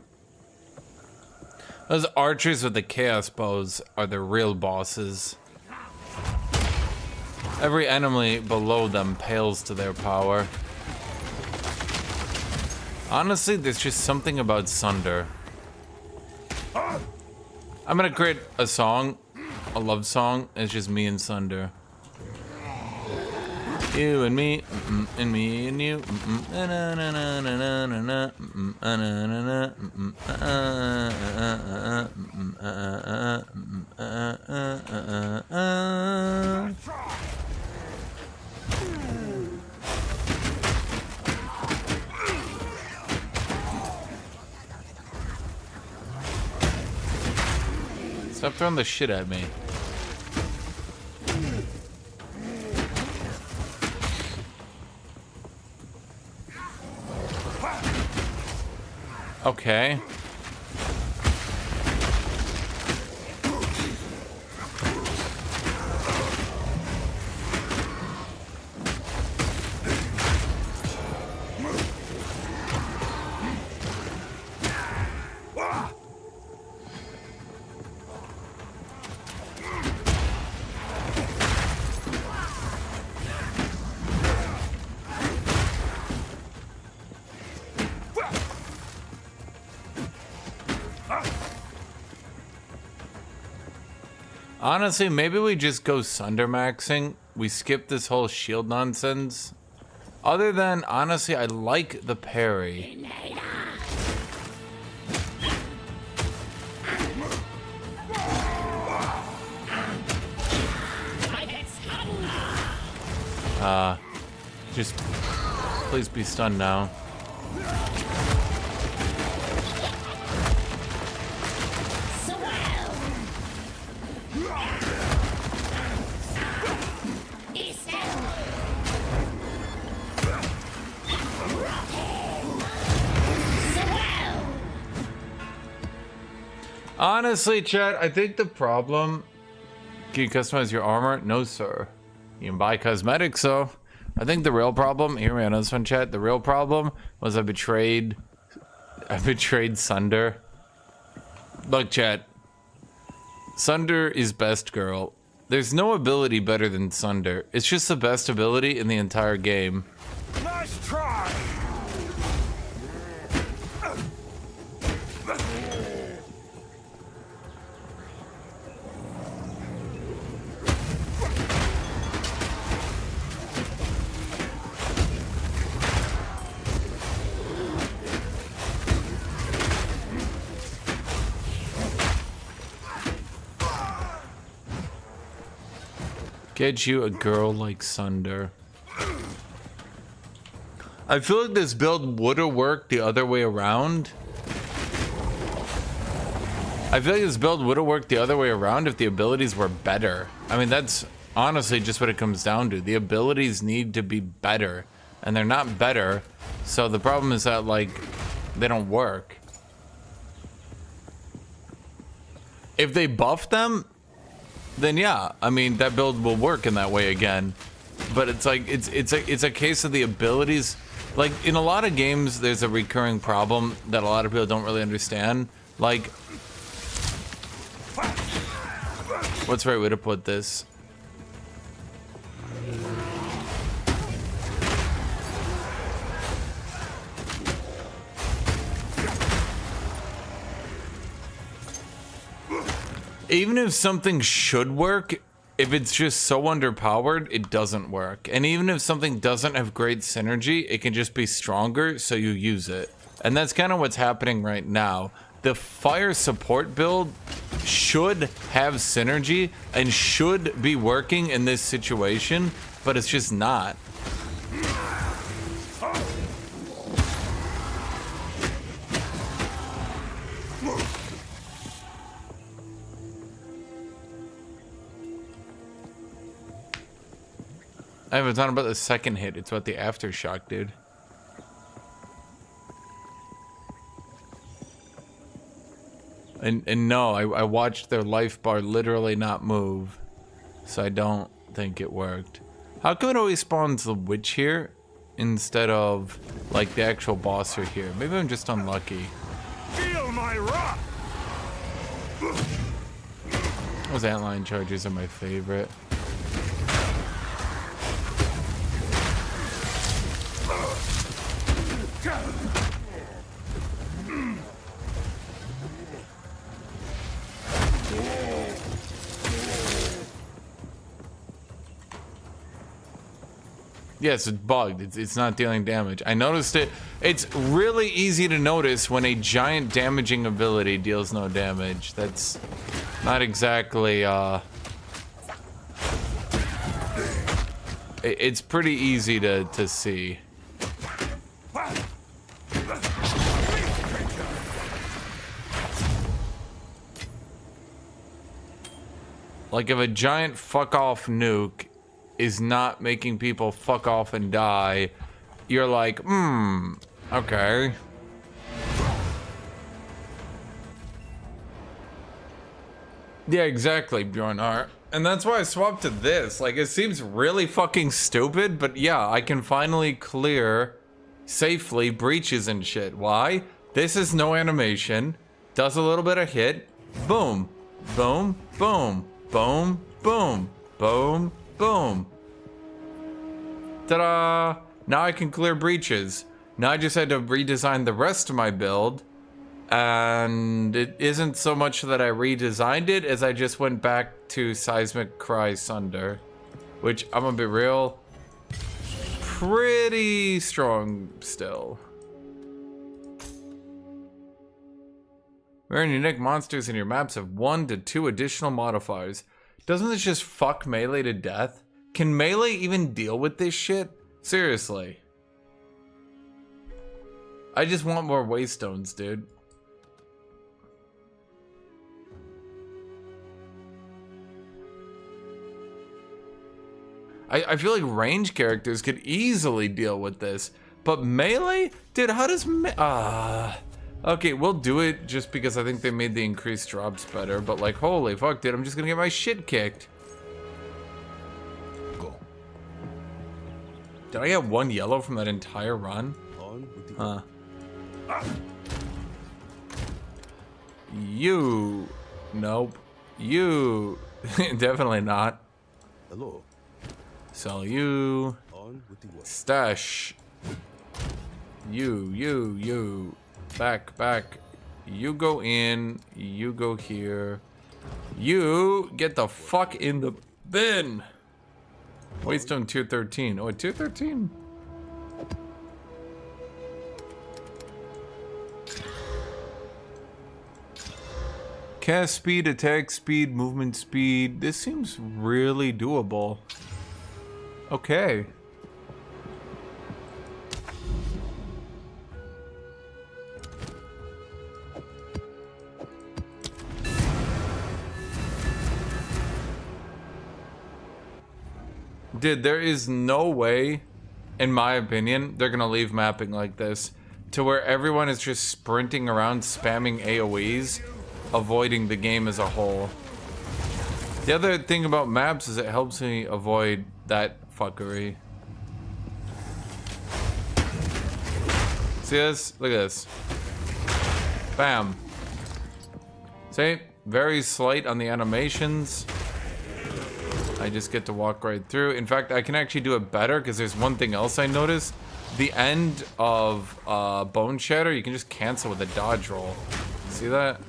Those archers with the chaos bows are the real bosses. Every enemy below them pales to their power. Honestly, there's just something about Sunder. I'm gonna create a song, a love song. It's just me and Sunder. You and me, and me and you. Stop throwing the shit at me. Okay. Honestly, maybe we just go Sunder maxing. We skip this whole shield nonsense. Other than, honestly, I like the parry. Just please be stunned now. Honestly, chat, I think the problem... Can you customize your armor? No, sir. You can buy cosmetics, though. I think the real problem... Hear me on this one, chat. The real problem was I betrayed Sunder. Look, chat. Sunder is best girl. There's no ability better than Sunder. It's just the best ability in the entire game. Nice try! Get you a girl like Sunder. I feel like this build would have worked the other way around. I feel like this build would have worked the other way around if the abilities were better. I mean, that's honestly just what it comes down to. The abilities need to be better, and they're not better. So the problem is that, like, they don't work. If they buff them, then yeah, I mean, that build will work in that way again. But it's like, it's a case of the abilities. Like, in a lot of games, there's a recurring problem that a lot of people don't really understand. Like, what's the right way to put this? Even if something should work, if it's just so underpowered, it doesn't work. And even if something doesn't have great synergy, it can just be stronger, so you use it. And that's kind of what's happening right now. The fire support build should have synergy and should be working in this situation, but it's just not. I haven't thought about the second hit. It's about the aftershock, dude. And no, I watched their life bar literally not move. So I don't think it worked. How come it always spawns the witch here instead of like the actual boss right here? Maybe I'm just unlucky. Feel my wrath! Those antlion charges are my favorite. Yes, it's bugged. It's not dealing damage. I noticed it. It's really easy to notice when a giant damaging ability deals no damage. That's not exactly, it's pretty easy to see. Like if a giant fuck off nuke is not making people fuck off and die, you're like, okay. Yeah, exactly, Bjornar. And that's why I swapped to this. Like, it seems really fucking stupid, but yeah, I can finally clear safely breaches and shit. Why? This is no animation. Does a little bit of hit. Boom. Boom. Boom. Boom. Boom. Boom. Boom. Ta-da! Now I can clear breaches. Now I just had to redesign the rest of my build. And it isn't so much that I redesigned it as I just went back to Seismic Cry Sunder. Which, I'm gonna be real, pretty strong still. Rare and unique monsters in your maps have 1 to 2 additional modifiers. Doesn't this just fuck melee to death? Can melee even deal with this shit? Seriously. I just want more waystones, dude. I feel like range characters could easily deal with this. But melee? Dude, how does okay, we'll do it just because I think they made the increased drops better. But like, holy fuck, dude, I'm just gonna get my shit kicked. Did I get 1 yellow from that entire run? Huh. You. Nope. You. Definitely not. Hello. Sell you. Stash. You. Back. You go in. You go here. You get the fuck in the bin. Waystone tier 13. Oh, tier 13? Cast speed, attack speed, movement speed. This seems really doable. Okay. Dude, there is no way, in my opinion, they're gonna leave mapping like this to where everyone is just sprinting around spamming AoEs, avoiding the game as a whole. The other thing about maps is it helps me avoid that fuckery. See this? Look at this. Bam. See? Very slight on the animations. I just get to walk right through. In fact, I can actually do it better because there's one thing else I noticed. The end of Bone Shatter, you can just cancel with a dodge roll. See that?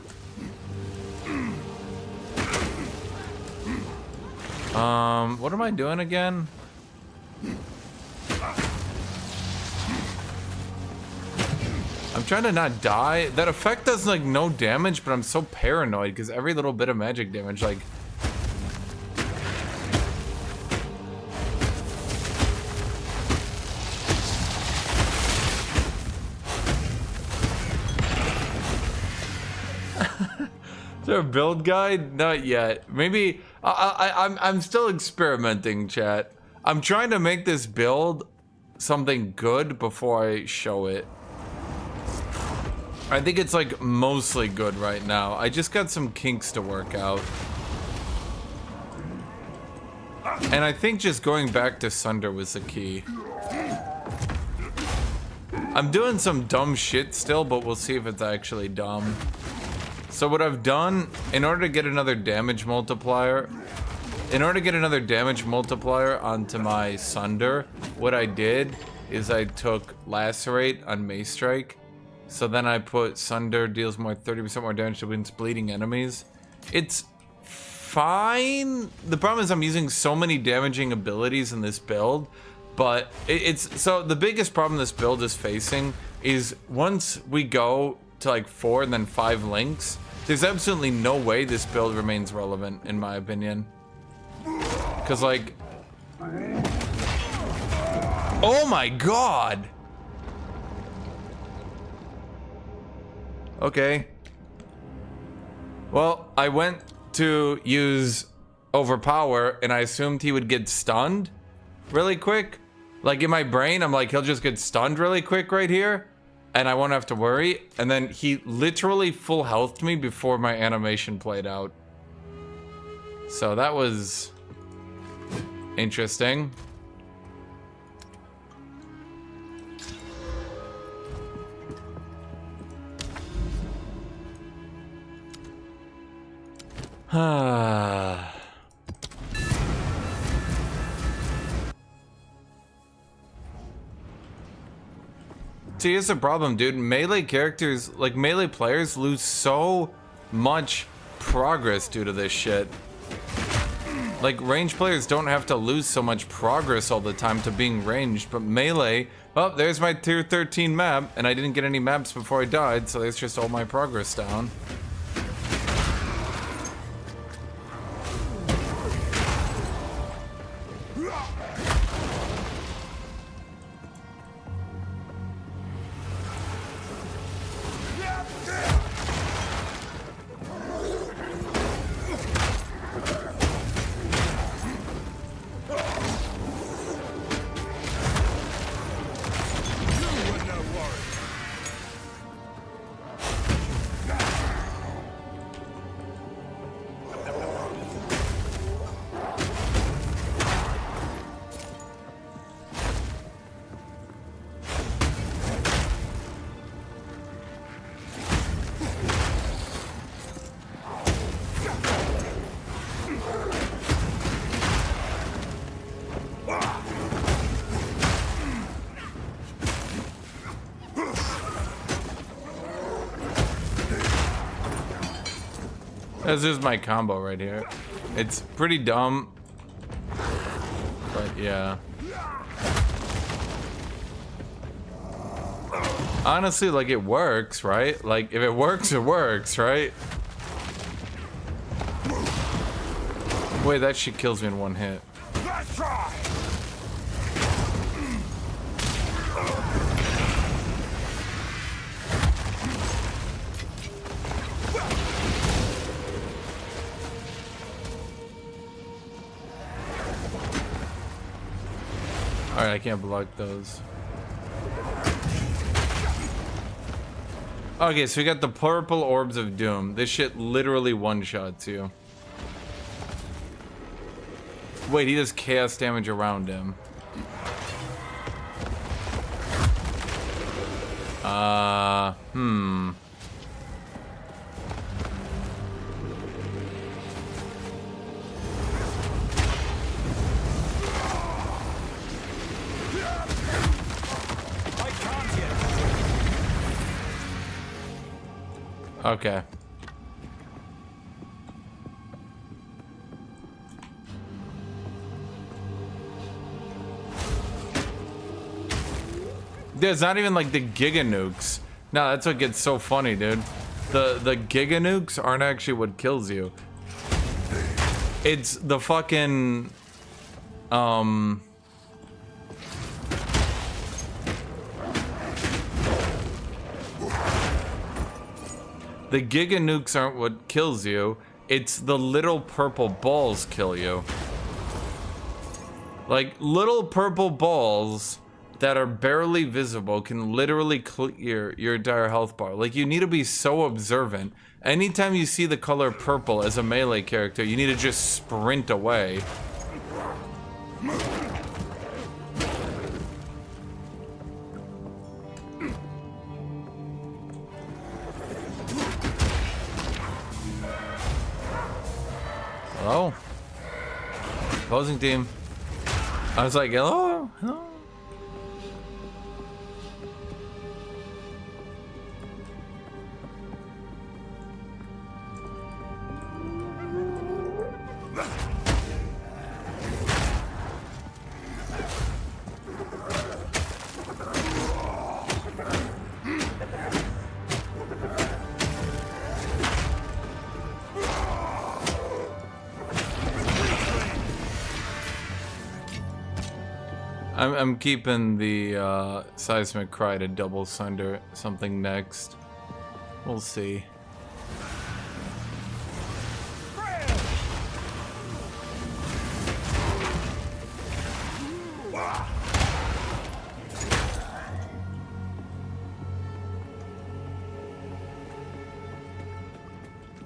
What am I doing again? I'm trying to not die. That effect does like no damage, but I'm so paranoid because every little bit of magic damage, like... Is there a build guide? Not yet. Maybe I'm still experimenting, chat. I'm trying to make this build something good before I show it. I think it's like mostly good right now. I just got some kinks to work out. And I think just going back to Sunder was the key. I'm doing some dumb shit still, but we'll see if it's actually dumb. So what I've done, in order to get another damage multiplier onto my Sunder, what I did is I took Lacerate on Mace Strike. So then I put Sunder deals more 30% more damage to wounds bleeding enemies. It's fine. The problem is I'm using so many damaging abilities in this build, but so the biggest problem this build is facing is once we go to like 4 and then 5 links, there's absolutely no way this build remains relevant in my opinion. Cause like, oh my god. Okay. Well, I went to use Overpower and I assumed he would get stunned really quick. Like in my brain, I'm like, he'll just get stunned really quick right here and I won't have to worry. And then he literally full healthed me before my animation played out. So that was interesting. See, here's the problem, dude. Melee characters, like melee players, lose so much progress due to this shit. Like, range players don't have to lose so much progress all the time to being ranged, but melee... Oh, there's my tier 13 map, and I didn't get any maps before I died, so there's just all my progress down. This is my combo right here. It's pretty dumb, but yeah. Honestly, like it works, right? Like if it works, it works, right? Wait, that shit kills me in one hit. Let's try. Alright, I can't block those. Okay, so we got the purple orbs of doom. This shit literally one-shots you. Wait, he does chaos damage around him. Okay. There's not even like the Giga Nukes. No, that's what gets so funny, dude. The Giga Nukes aren't actually what kills you. It's the fucking the Giga Nukes aren't what kills you. It's the little purple balls kill you. Like, little purple balls that are barely visible can literally clear your entire health bar. Like, you need to be so observant. Anytime you see the color purple as a melee character, you need to just sprint away. Hello? Opposing team. I was like, hello? Hello? I'm keeping the seismic cry to double sunder something next. We'll see.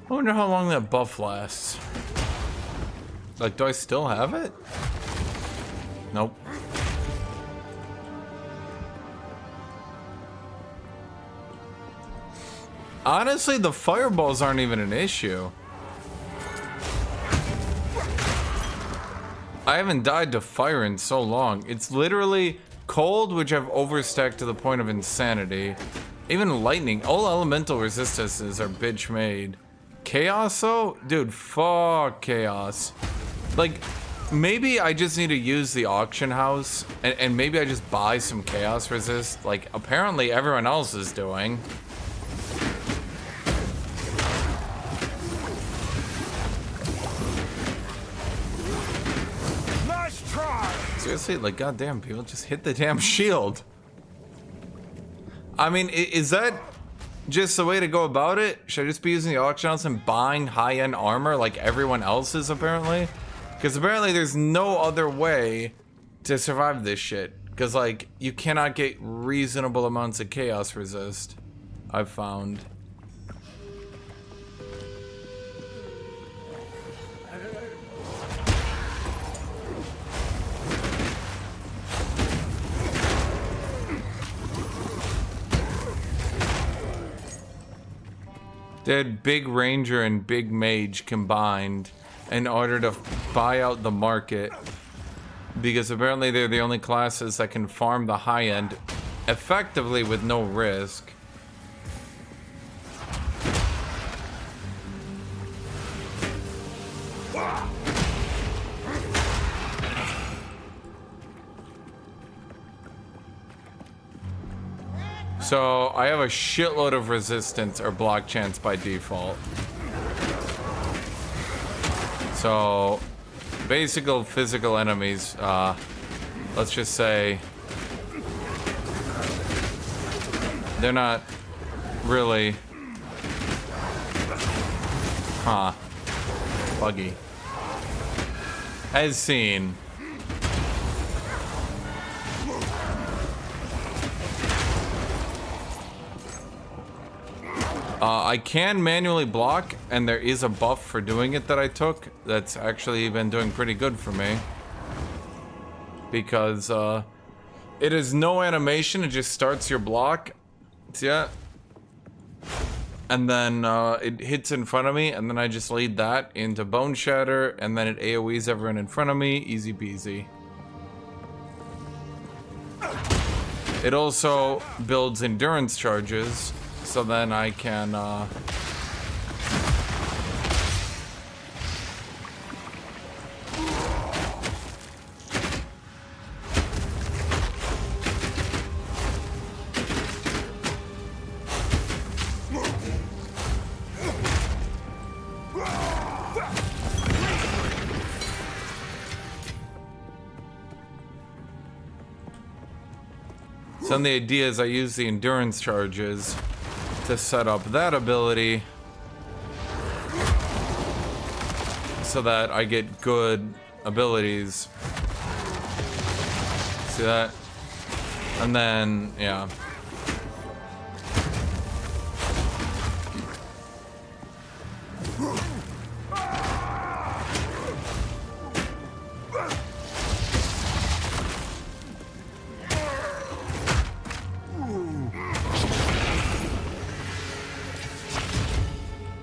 I wonder how long that buff lasts. Like, do I still have it? Nope. Honestly, the fireballs aren't even an issue. I haven't died to fire in so long. It's literally cold, which I've overstacked to the point of insanity. Even lightning. All elemental resistances are bitch made. Chaos, though? Dude, fuck chaos. Like, maybe I just need to use the auction house, and maybe I just buy some chaos resist, like apparently everyone else is doing. Seriously, like, goddamn, people just hit the damn shield. I mean, is that just the way to go about it? Should I just be using the auction house and buying high-end armor like everyone else is, apparently? Because apparently there's no other way to survive this shit. Because, like, you cannot get reasonable amounts of chaos resist, I've found. Did Big Ranger and Big Mage combined in order to buy out the market, because apparently they're the only classes that can farm the high end effectively with no risk. So I have a shitload of resistance or block chance by default. So basic physical enemies, let's just say they're not really, buggy. As seen. I can manually block, and there is a buff for doing it that I took that's actually been doing pretty good for me. Because it is no animation, it just starts your block. See that? And then it hits in front of me, and then I just lead that into Bone Shatter, and then it AoEs everyone in front of me. Easy peasy. It also builds endurance charges. So then I can, so the idea is I use the endurance charges to set up that ability so that I get good abilities. See that? And then, yeah.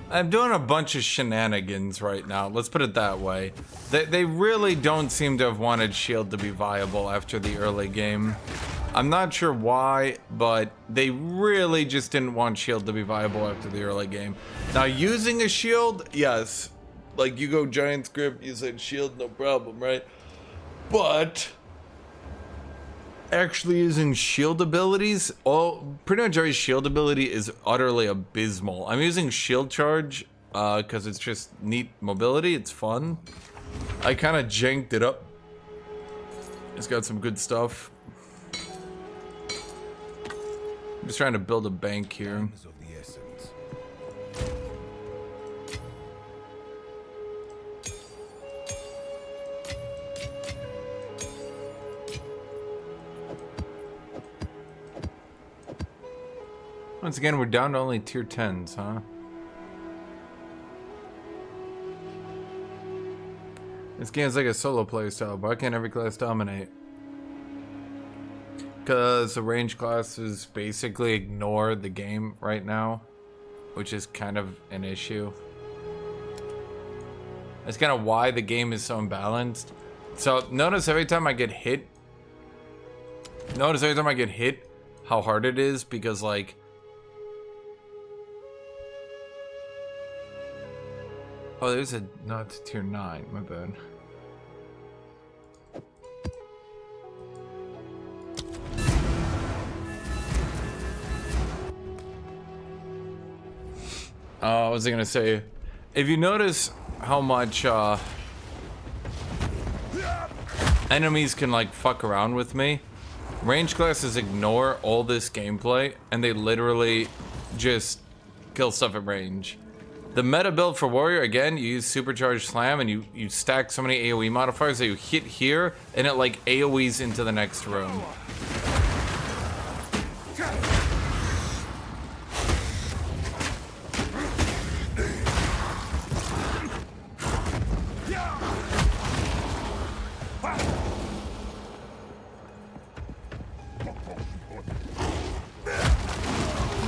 I'm doing a bunch of shenanigans right now. Let's put it that way. They really don't seem to have wanted shield to be viable after the early game. I'm not sure why, but they really just didn't want shield to be viable after the early game. Now, using a shield, yes. Like, you go Giant's Grip, you said shield, no problem, right? But actually using shield abilities, pretty much every shield ability is utterly abysmal. I'm using shield charge because it's just neat mobility. It's fun. I kind of janked it up. It's got some good stuff. I'm just trying to build a bank here. Time is of the essence. Once again, we're down to only tier 10s, huh? This game's like a solo play style, but why can't every class dominate? Because the range classes basically ignore the game right now, which is kind of an issue. That's kind of why the game is so imbalanced. So notice every time I get hit, how hard it is, because like, oh, there's a, no, it's tier 9, my bad. What was I gonna say? If you notice how much enemies can like fuck around with me, range classes ignore all this gameplay and they literally just kill stuff at range. The meta build for warrior, again, you use supercharged slam and you stack so many AoE modifiers that you hit here and it like AoEs into the next room.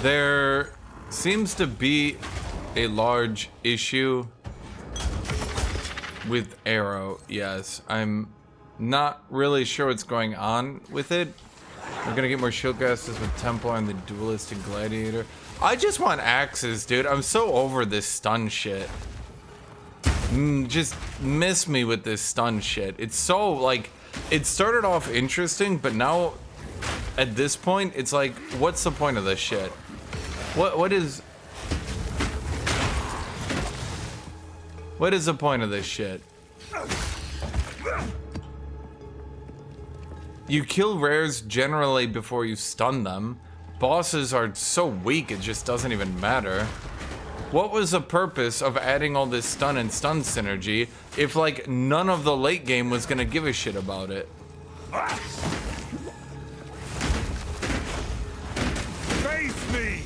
There seems to be a large issue with Arrow, yes. I'm not really sure what's going on with it. We're gonna get more shield casters with Templar and the Duelistic Gladiator. I just want axes, dude. I'm so over this stun shit. Just miss me with this stun shit. It's so, like, it started off interesting, but now, at this point, it's like, what's the point of this shit? What is the point of this shit? You kill rares generally before you stun them. Bosses are so weak it just doesn't even matter. What was the purpose of adding all this stun and stun synergy if like none of the late game was gonna give a shit about it? Face me!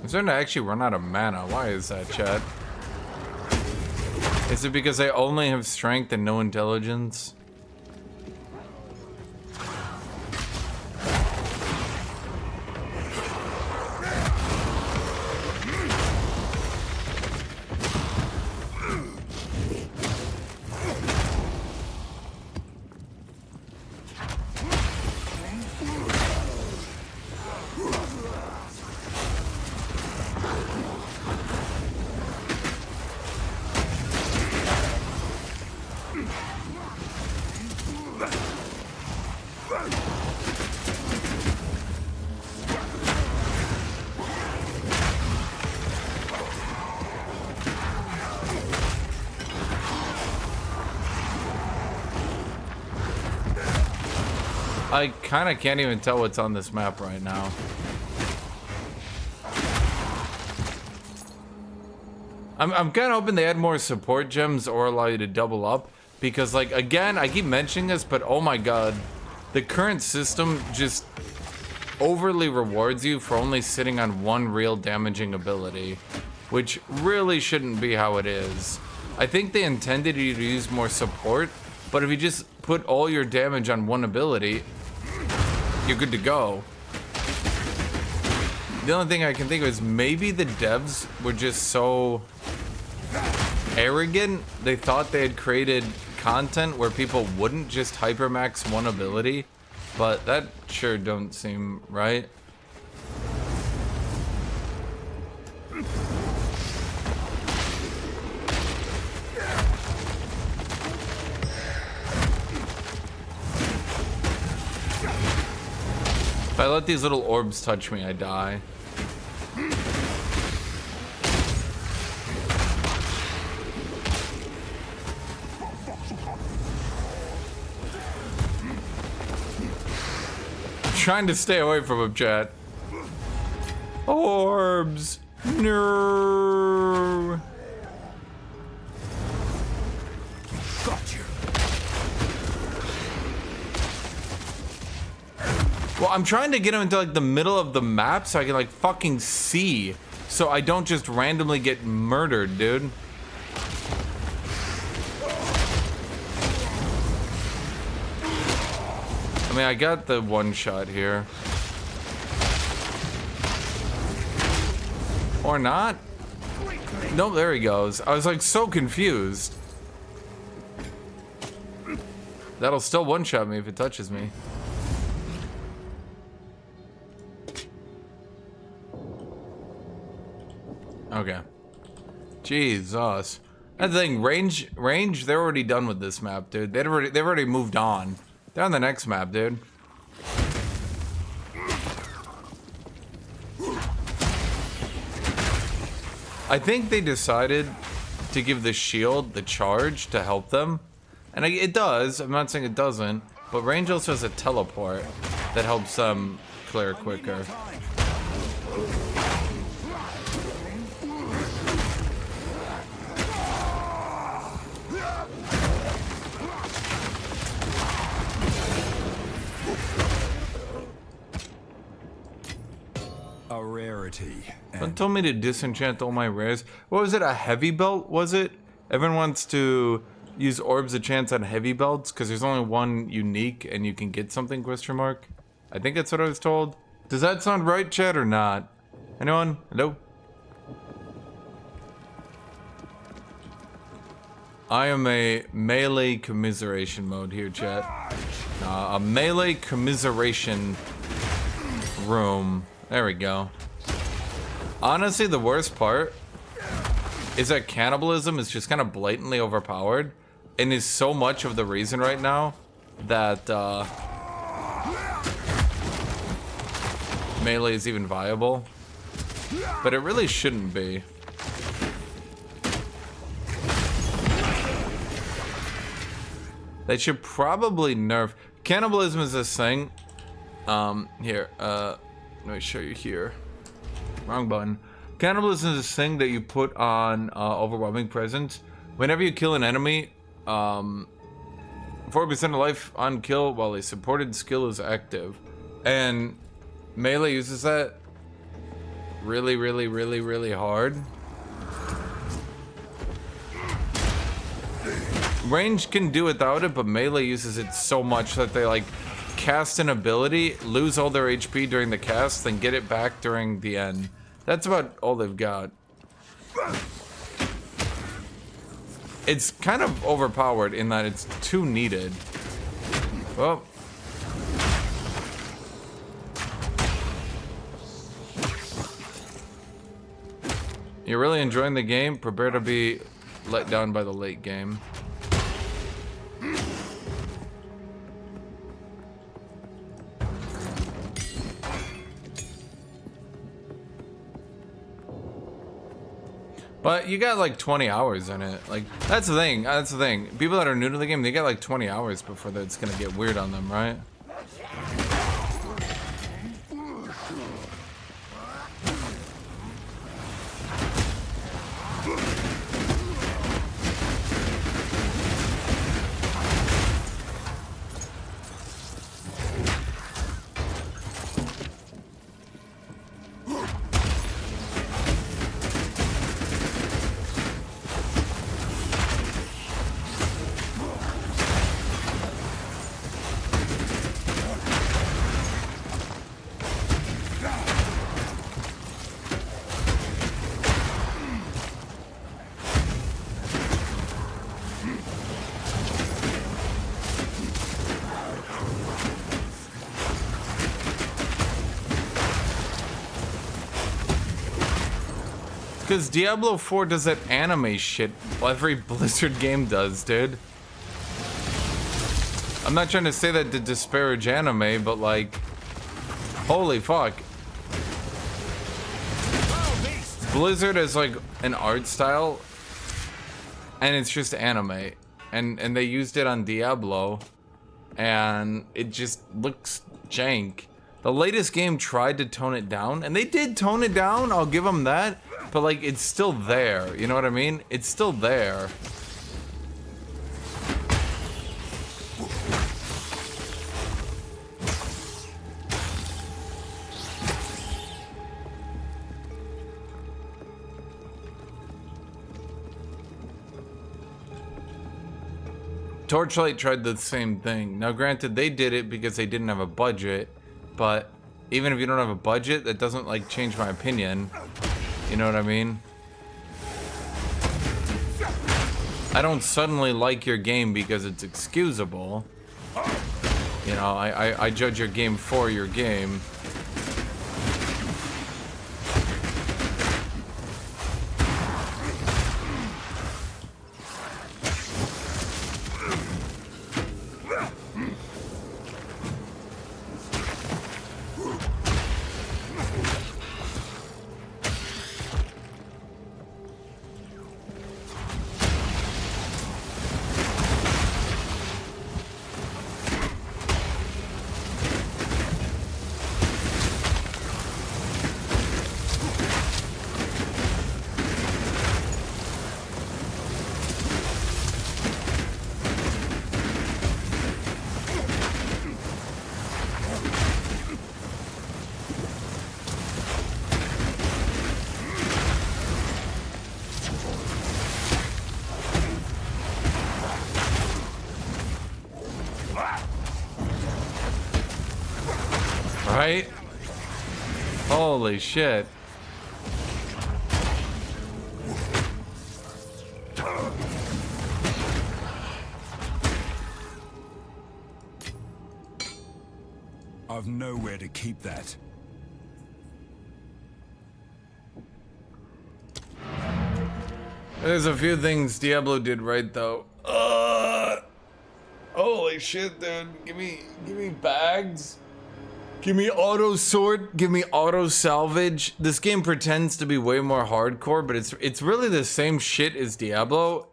I'm starting to actually run out of mana. Why is that, chat? Is it because I only have strength and no intelligence? I kind of can't even tell what's on this map right now. I'm kind of hoping they add more support gems or allow you to double up. Because, like, again, I keep mentioning this, but oh my god. The current system just overly rewards you for only sitting on one real damaging ability. Which really shouldn't be how it is. I think they intended you to use more support. But if you just put all your damage on one ability, you're good to go. The only thing I can think of is maybe the devs were just so arrogant. They thought they had created content where people wouldn't just hypermax one ability, but that sure don't seem right. If I let these little orbs touch me, I die. I'm trying to stay away from him, chat. Orbs! No! Got you. Well, I'm trying to get him into like the middle of the map so I can like fucking see, so I don't just randomly get murdered, dude. I mean, I got the one shot here. Or not? Nope, there he goes. I was like so confused. That'll still one-shot me if it touches me. Okay. Jesus. That's the thing, range, they're already done with this map, dude. They've already moved on. They're on the next map, dude. I think they decided to give the shield the charge to help them. And it does, I'm not saying it doesn't, but range also has a teleport that helps them clear quicker. A rarity. Someone told me to disenchant all my rares. What was it, a heavy belt, was it? Everyone wants to use orbs of chance on heavy belts because there's only one unique and you can get something, question mark? I think that's what I was told. Does that sound right, chat, or not? Anyone? Hello? I am a melee commiseration mode here, chat. A melee commiseration room. There we go. Honestly, the worst part is that cannibalism is just kind of blatantly overpowered and is so much of the reason right now that melee is even viable. But it really shouldn't be. They should probably nerf. Cannibalism is this thing. Here, let me show you here. Wrong button. Cannibalism is this thing that you put on overwhelming presence. Whenever you kill an enemy, 4% of life on kill while a supported skill is active. And melee uses that really, really, really, really hard. Range can do without it, but melee uses it so much that they like cast an ability, lose all their HP during the cast, then get it back during the end. That's about all they've got. It's kind of overpowered in that it's too needed. Well. You're really enjoying the game? Prepare to be let down by the late game. But you got like 20 hours in it. Like, that's the thing. That's the thing. People that are new to the game, they get like 20 hours before that's gonna get weird on them, right? Because Diablo 4 does that anime shit every Blizzard game does, dude. I'm not trying to say that to disparage anime, but like, holy fuck. Blizzard is like an art style, and it's just anime. And they used it on Diablo, and it just looks jank. The latest game tried to tone it down, and they did tone it down, I'll give them that. But like, it's still there, you know what I mean? It's still there. Torchlight tried the same thing. Now granted, they did it because they didn't have a budget, but even if you don't have a budget, that doesn't like change my opinion. You know what I mean? I don't suddenly like your game because it's excusable. You know, I judge your game for your game. Right? Holy shit. I've nowhere to keep that. There's a few things Diablo did right though. Holy shit, dude. Give me bags. Give me auto sort, give me auto salvage. This game pretends to be way more hardcore, but it's really the same shit as Diablo.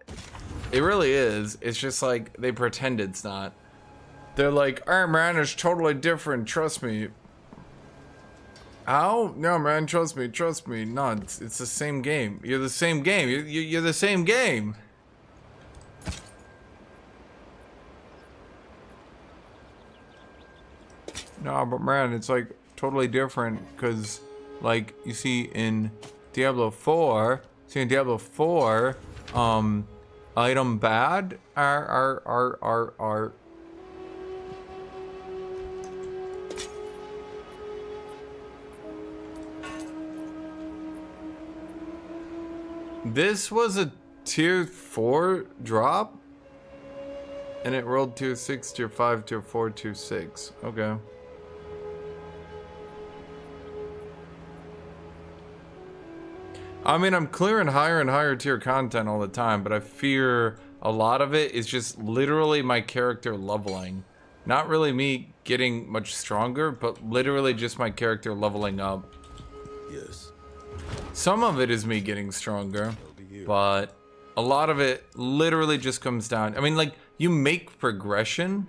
It really is. It's just like they pretend it's not. They're like, "Oh man, it's totally different, trust me." How? No man, trust me, trust me. No, it's the same game. You're the same game. You're the same game. No, but man, it's like totally different because, like, you see in Diablo 4, item bad are. This was a tier 4 drop, and it rolled tier 6, tier 5, tier 4, tier 6. Okay. I mean, I'm clearing higher and higher tier content all the time, but I fear a lot of it is just literally my character leveling. Not really me getting much stronger, but literally just my character leveling up. Yes. Some of it is me getting stronger, but a lot of it literally just comes down. I mean, like, you make progression.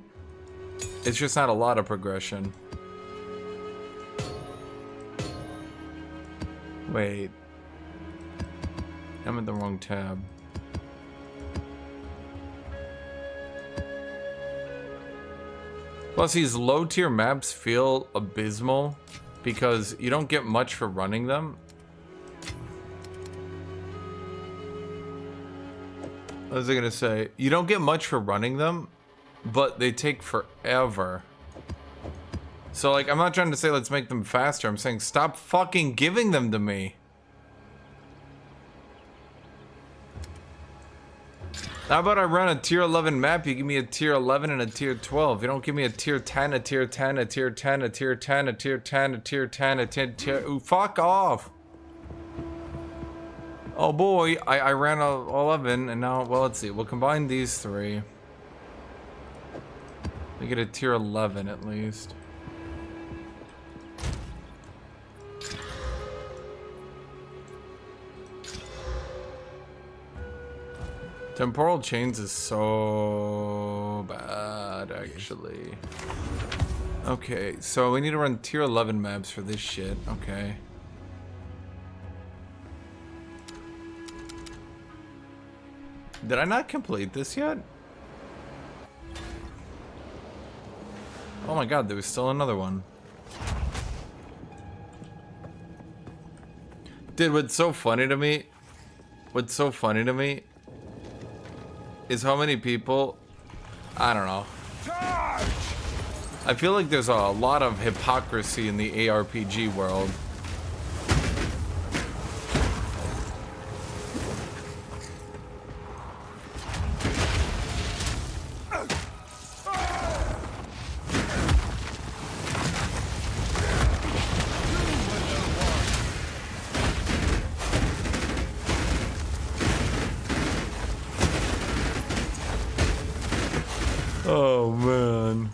It's just not a lot of progression. Wait. I'm in the wrong tab. Plus, these low tier maps feel abysmal because you don't get much for running them. What was I gonna say? You don't get much for running them, but they take forever. So, like, I'm not trying to say let's make them faster. I'm saying stop fucking giving them to me. How about I run a tier 11 map, you give me a tier 11 and a tier 12. You don't give me a tier 10, a tier 10, a tier 10, a tier 10, a tier 10, a tier 10, a tier... Ooh, fuck off! Oh boy, I ran a 11 and now, well, let's see. We'll combine these three. We get a tier 11 at least. Temporal chains is so bad, actually. Okay, so we need to run tier 11 maps for this shit. Okay. Did I not complete this yet? Oh my god, there was still another one. Dude, what's so funny to me is how many people, I don't know. I feel like there's a lot of hypocrisy in the ARPG world. Oh man.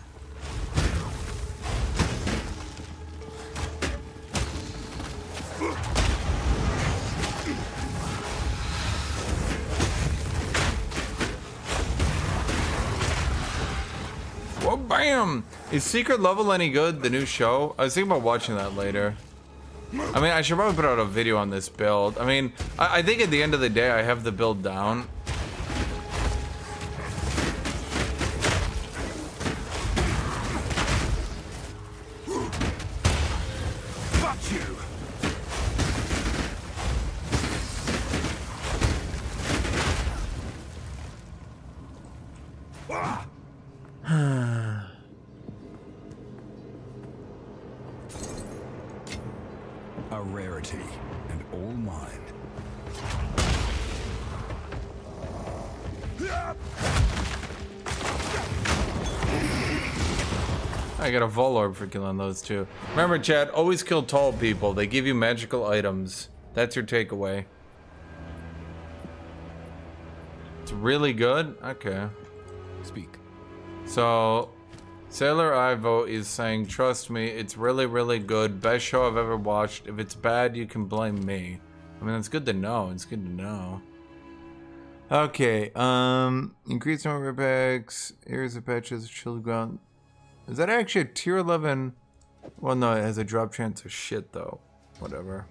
Well, bam! Is Secret Level any good? The new show? I was thinking about watching that later. I mean, I should probably put out a video on this build. I mean, I think at the end of the day, I have the build down. A rarity, and all mine. I got a Vol Orb for killing those two. Remember, chat, always kill tall people. They give you magical items. That's your takeaway. It's really good? Okay. Speak. So, Sailor Ivo is saying, trust me, it's really, really good. Best show I've ever watched. If it's bad, you can blame me. I mean, that's good to know. It's good to know. Okay, increase number of packs, areas of patches, shield ground. Is that actually a tier 11? Well, no, it has a drop chance of shit, though. Whatever.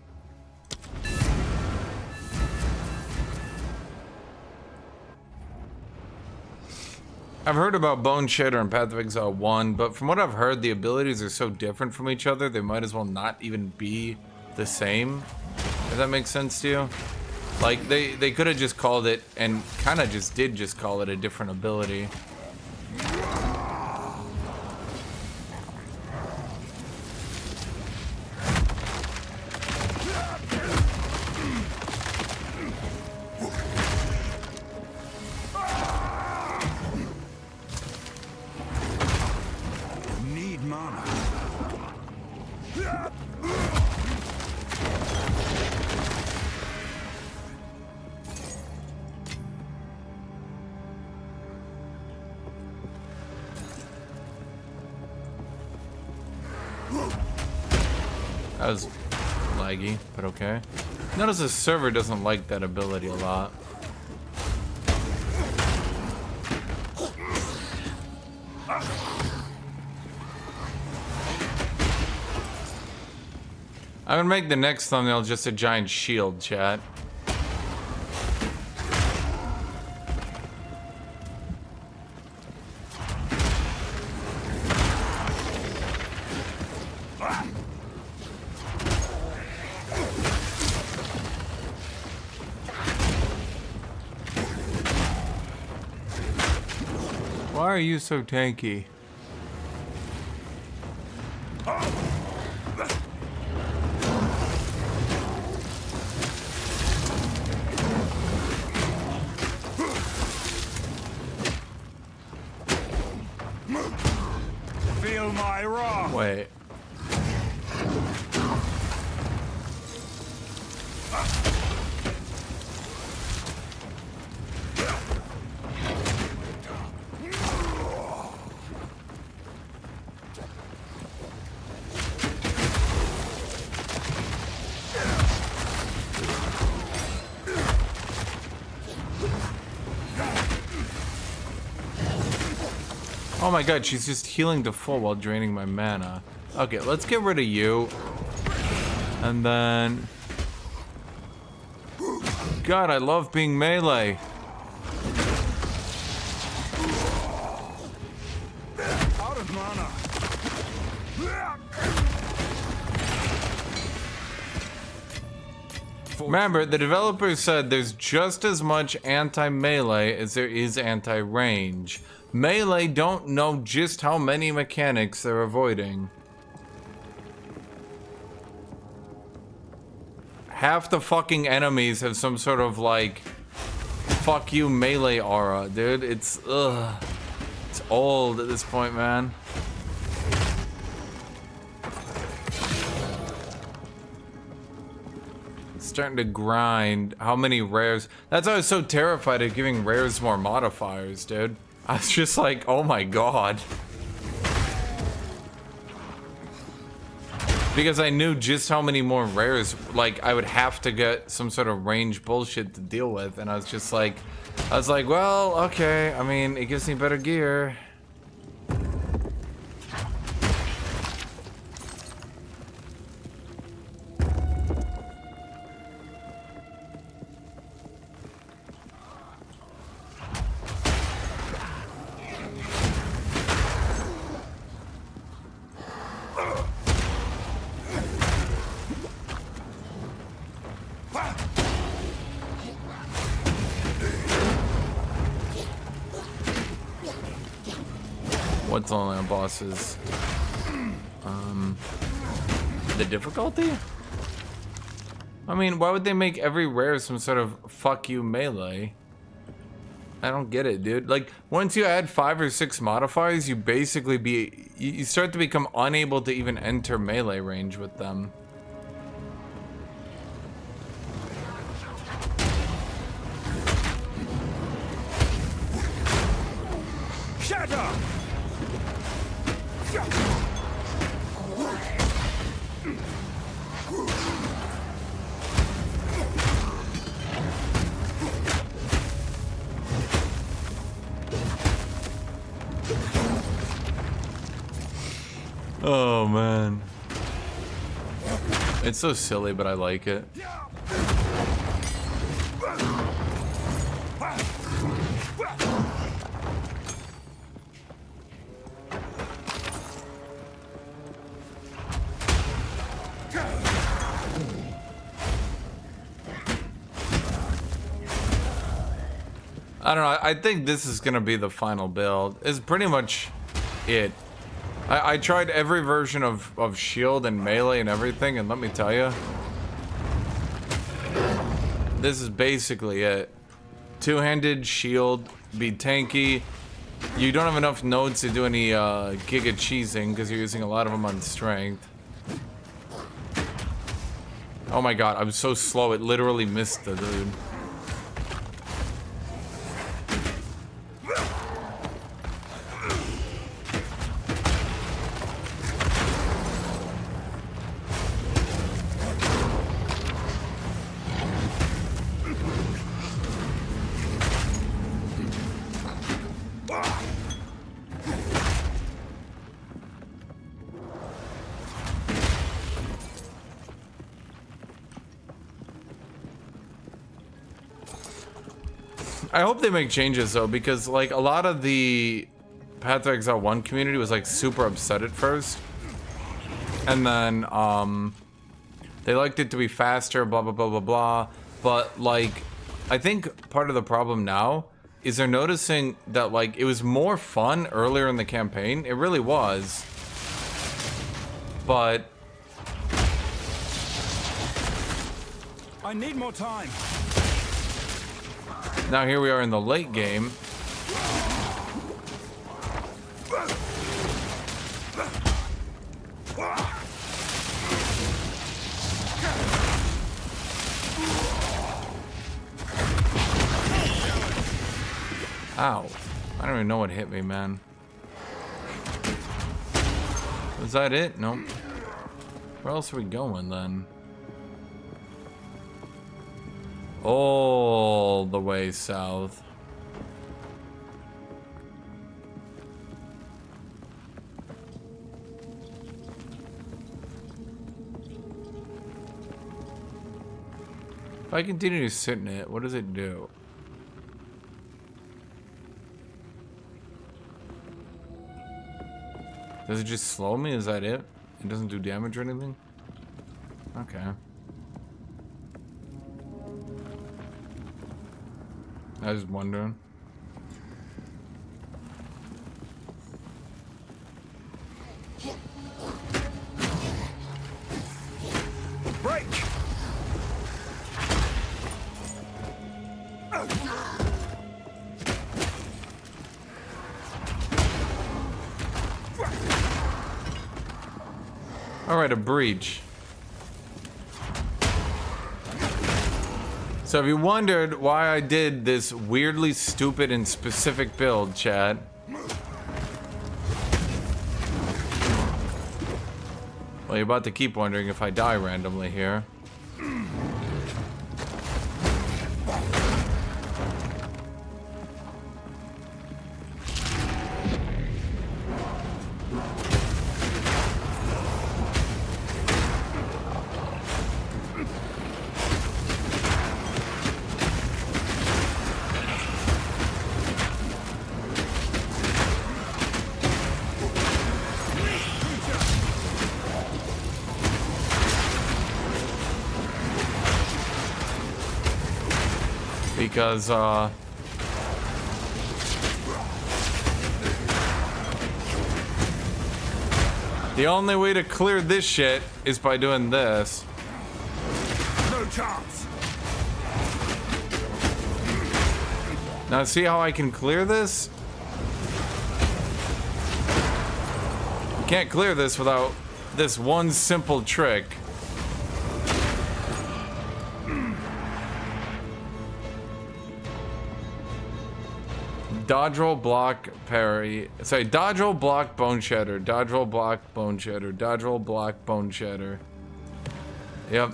I've heard about Bone Shader and Path of Exile 1, but from what I've heard, the abilities are so different from each other, they might as well not even be the same. If that makes sense to you? Like, they could have just called it, and kind of just did just call it a different ability. That was laggy, but okay. Notice the server doesn't like that ability a lot. I'm gonna make the next thumbnail just a giant shield, chat. Why are you so tanky? Feel my wrath. Wait. Oh my god, she's just healing to full while draining my mana. Okay, let's get rid of you. And then... God, I love being melee. Out of mana. Remember, the developers said there's just as much anti-melee as there is anti-range. Melee don't know just how many mechanics they're avoiding. Half the fucking enemies have some sort of like fuck you melee aura, dude. It's ugh. It's old at this point, man. It's starting to grind. How many rares? That's why I was so terrified of giving rares more modifiers, dude. I was just like, oh my god. Because I knew just how many more rares, like, I would have to get some sort of range bullshit to deal with, and I was just like, well, okay, I mean, it gives me better gear. What's on our bosses? The difficulty? I mean, why would they make every rare some sort of fuck you melee? I don't get it, dude. Like, once you add 5 or 6 modifiers, you basically you start to become unable to even enter melee range with them. Shatter! Oh man. It's so silly, but I like it. I don't know, I think this is gonna be the final build. It's pretty much it. I tried every version of shield and melee and everything, and let me tell you, this is basically it. Two-handed shield, be tanky. You don't have enough nodes to do any giga cheesing because you're using a lot of them on strength. Oh my god, I'm so slow, it literally missed the dude. I hope they make changes though, because like a lot of the Path to Exile 1 community was like super upset at first. And then they liked it to be faster, blah blah blah blah blah. But like I think part of the problem now is they're noticing that like it was more fun earlier in the campaign. It really was. But I need more time. now here we are in the late game. Ow. I don't even know what hit me, man. Was that it? Nope. Where else are we going then? All the way south. If I continue to sit in it, what does it do? Does it just slow me? Is that it? It doesn't do damage or anything? Okay. I was wondering. Break! Alright, a breach. So if you wondered why I did this weirdly stupid and specific build, chat. Well, you're about to keep wondering if I die randomly here. Because, the only way to clear this shit is by doing this. No chance! Now, see how I can clear this? You can't clear this without this one simple trick. Dodge roll, block, parry. Sorry, dodge roll, block, bone shatter. Dodge roll, block, bone shatter. Dodge roll, block, bone shatter. Yep.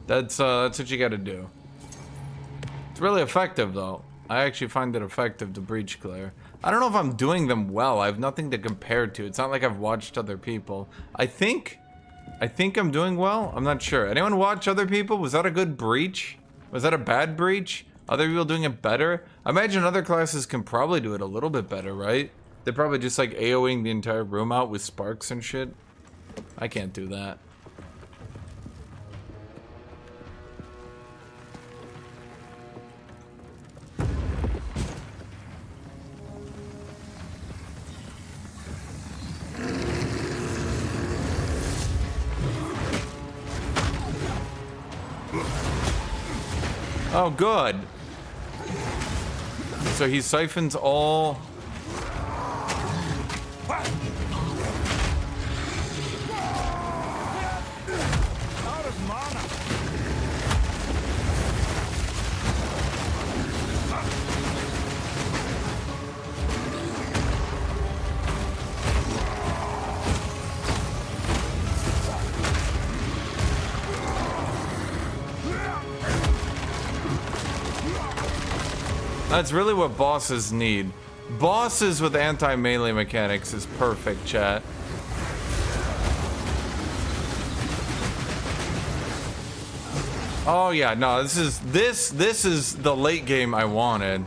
That's what you gotta do. It's really effective though. I actually find it effective to breach clear. I don't know if I'm doing them well. I have nothing to compare to. It's not like I've watched other people. I think I'm doing well. I'm not sure. Anyone watch other people? Was that a good breach? Was that a bad breach? Other people doing it better? I imagine other classes can probably do it a little bit better, right? They're probably just like AoEing the entire room out with sparks and shit. I can't do that. Oh, good. So he siphons all... Out of mana! That's really what bosses need. Bosses with anti-melee mechanics is perfect, chat. Oh yeah, no, this is the late game I wanted.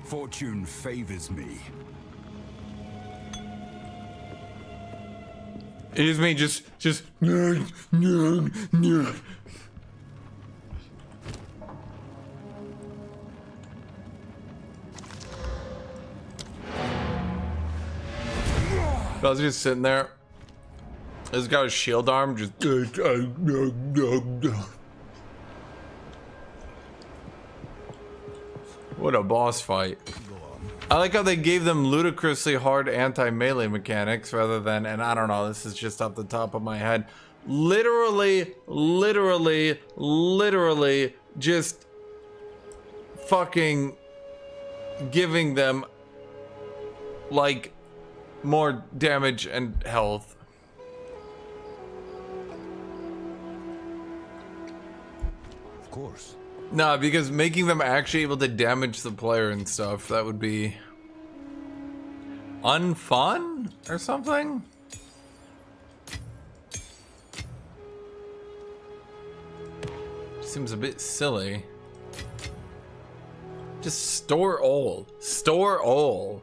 Fortune favors me. It is me just I was just sitting there. This guy with shield arm just what a boss fight. I like how they gave them ludicrously hard anti-melee mechanics rather than, and I don't know, this is just off the top of my head, literally just fucking giving them like more damage and health. Of course. Nah, because making them actually able to damage the player and stuff, that would be unfun or something? Seems a bit silly. Just store all. Store all.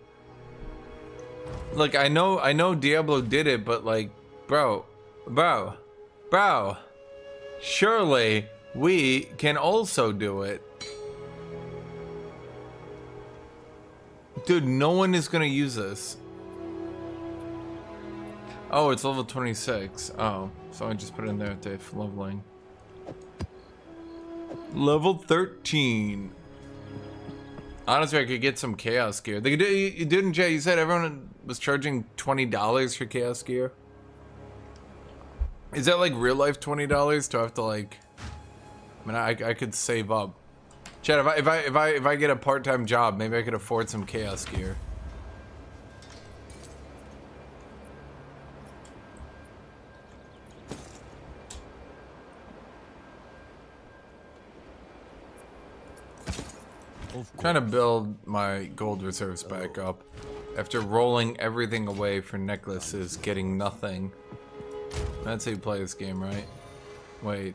Look, I know Diablo did it, but like, bro. Surely we can also do it. Dude, no one is gonna use this. Oh, it's level 26. Oh, so I just put it in there at the leveling. Level 13. Honestly, I could get some chaos gear. They could do, you didn't, Jay? You said everyone was charging $20 for chaos gear. Is that like real life $20? Do I have to like? I mean, I could save up. Chad, if I get a part-time job, maybe I could afford some chaos gear. Trying to build my gold reserves back up after rolling everything away for necklaces, getting nothing. That's how you play this game, right? Wait.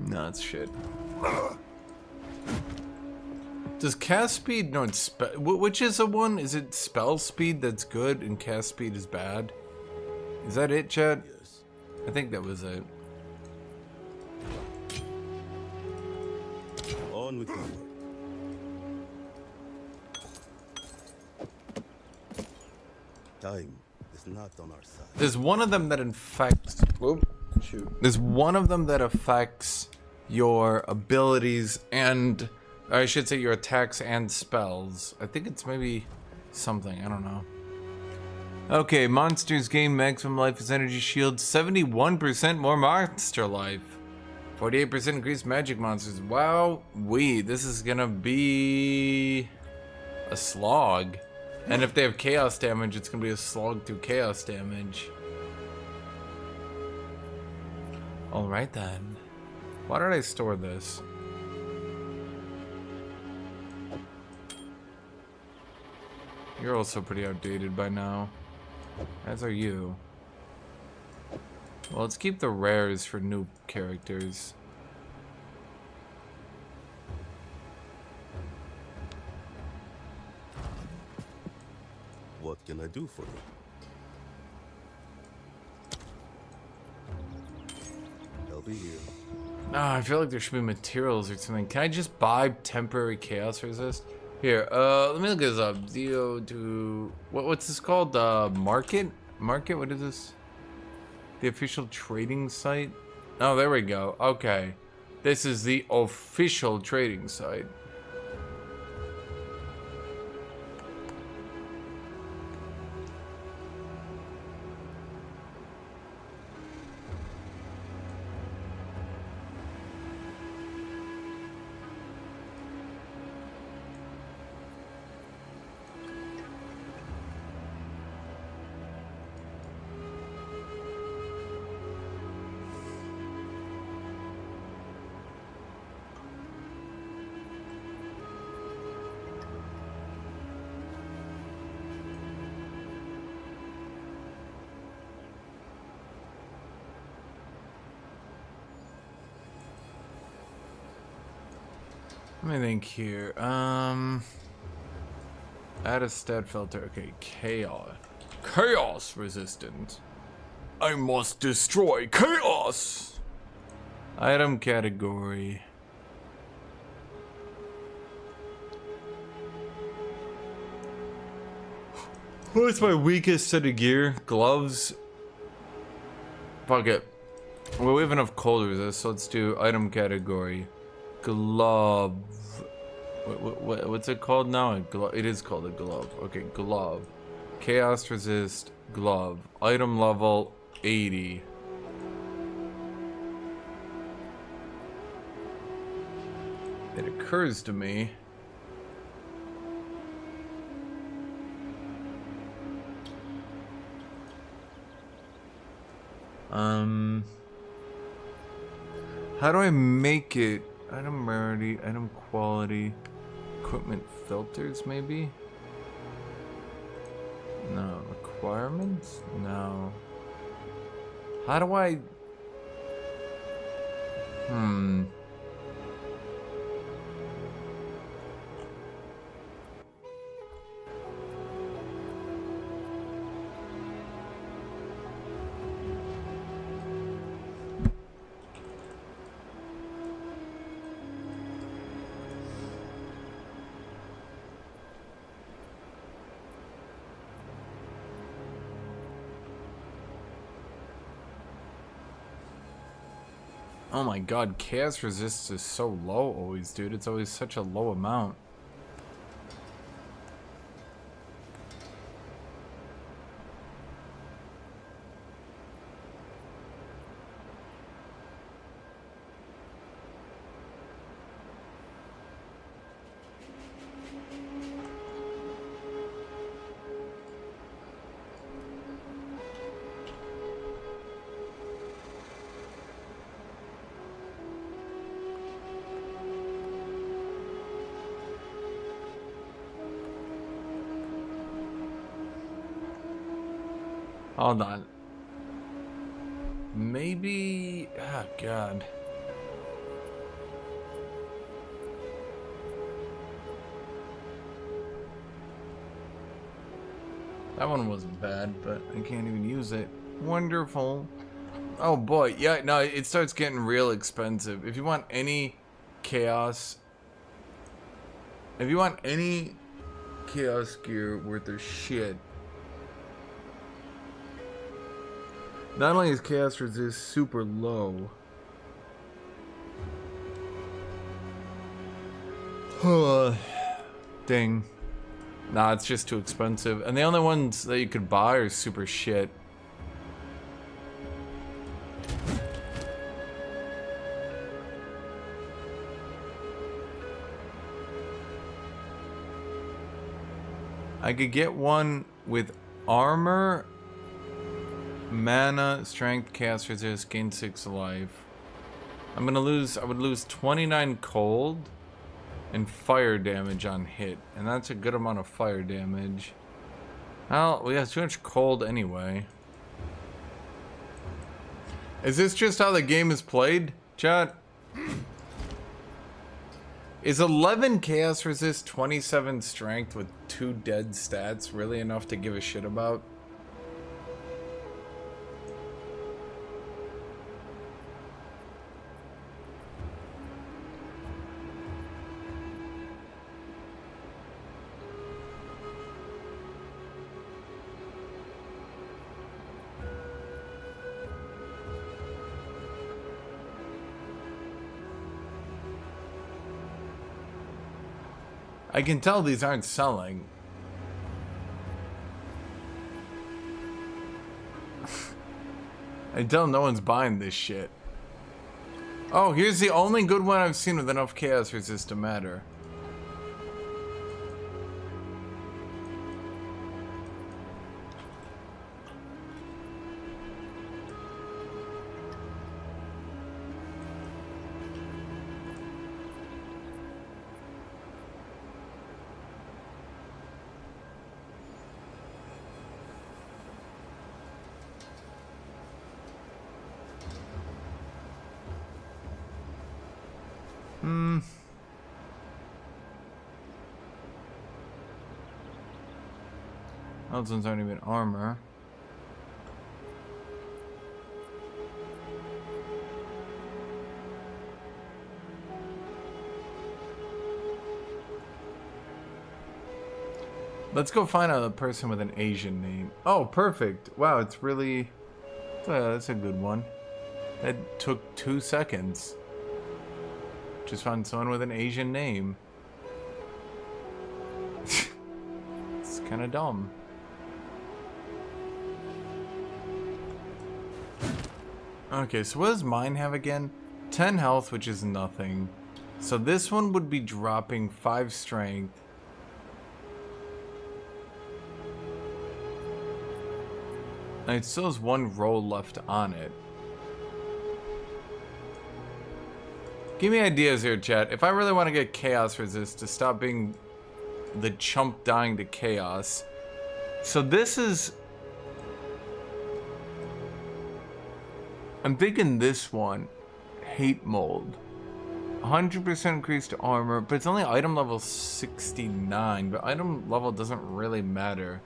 No, it's shit. Does cast speed? No, it's which is the one? Is it spell speed that's good and cast speed is bad? Is that it, Chad? Yes. I think that was it. On with your work. Time is not on our side. There's one of them that infects. Whoop, shoot. There's one of them that affects your abilities and, or I should say, your attacks and spells. I think it's maybe something. I don't know. Okay, monsters gain maximum life as energy shield. 71% more monster life. 48% increased magic monsters. Wow, this is gonna be a slog. And if they have chaos damage, it's gonna be a slog through chaos damage. Alright then. Why did I store this? You're also pretty outdated by now. As are you. Well, let's keep the rares for new characters. What can I do for you? I'll be here. I feel like there should be materials or something. Can I just buy temporary chaos resist? Here, let me look this up. Zero to what's this called? Market? Market? What is this? The official trading site? Oh, there we go. Okay. This is the official trading site. Let me think here. Add a stat filter. Okay, chaos. Chaos resistant. I must destroy chaos. Item category. What's my weakest set of gear? Gloves. Fuck it. Well, we have enough cold resist, so let's do item category. Glove. What's it called now? It is called a glove. Okay, glove. Chaos resist glove. Item level 80. It occurs to me. How do I make it? Item rarity, item quality, equipment filters, maybe? No. Requirements? No. How do I... Oh my god, chaos resist is so low always, dude. It's always such a low amount. Hold on. Maybe... Oh, God. That one wasn't bad, but I can't even use it. Wonderful. Oh, boy. Yeah, no, it starts getting real expensive. If you want any chaos... If you want any chaos gear worth of shit... Not only is chaos resist super low. Dang. Nah, it's just too expensive. And the only ones that you could buy are super shit. I could get one with armor, mana, strength, chaos resist, gain 6 life. I would lose 29 cold and fire damage on hit, and that's a good amount of fire damage. Well, we have too much cold anyway. Is this just how the game is played, chat? Is 11 chaos resist, 27 strength with 2 dead stats really enough to give a shit about? I can tell these aren't selling. I tell no one's buying this shit. Oh, here's the only good one I've seen with enough chaos resist to matter. Those ones aren't even armor. Let's go find out a person with an Asian name. Oh, perfect. Wow, it's really... that's a good one. That took 2 seconds. Just found someone with an Asian name. kind of dumb. Okay, so what does mine have again? 10 health, which is nothing. So this one would be dropping 5 strength. And it still has 1 roll left on it. Give me ideas here, chat. If I really want to get chaos resist to stop being the chump dying to chaos. So this is... I'm thinking this one. Hate mold. 100% increased armor, but it's only item level 69. But item level doesn't really matter.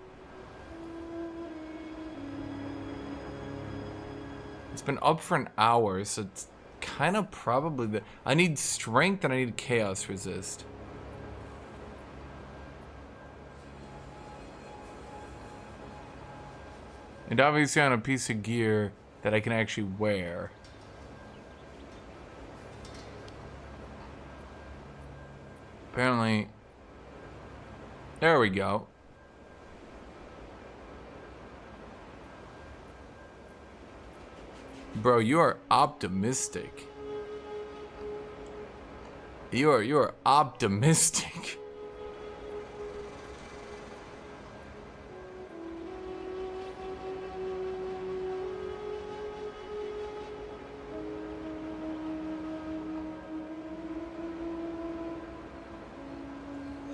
It's been up for an hour, so it's kind of probably the... I need strength and I need chaos resist. And obviously on a piece of gear that I can actually wear. Apparently... There we go. Bro, you are optimistic. You are optimistic.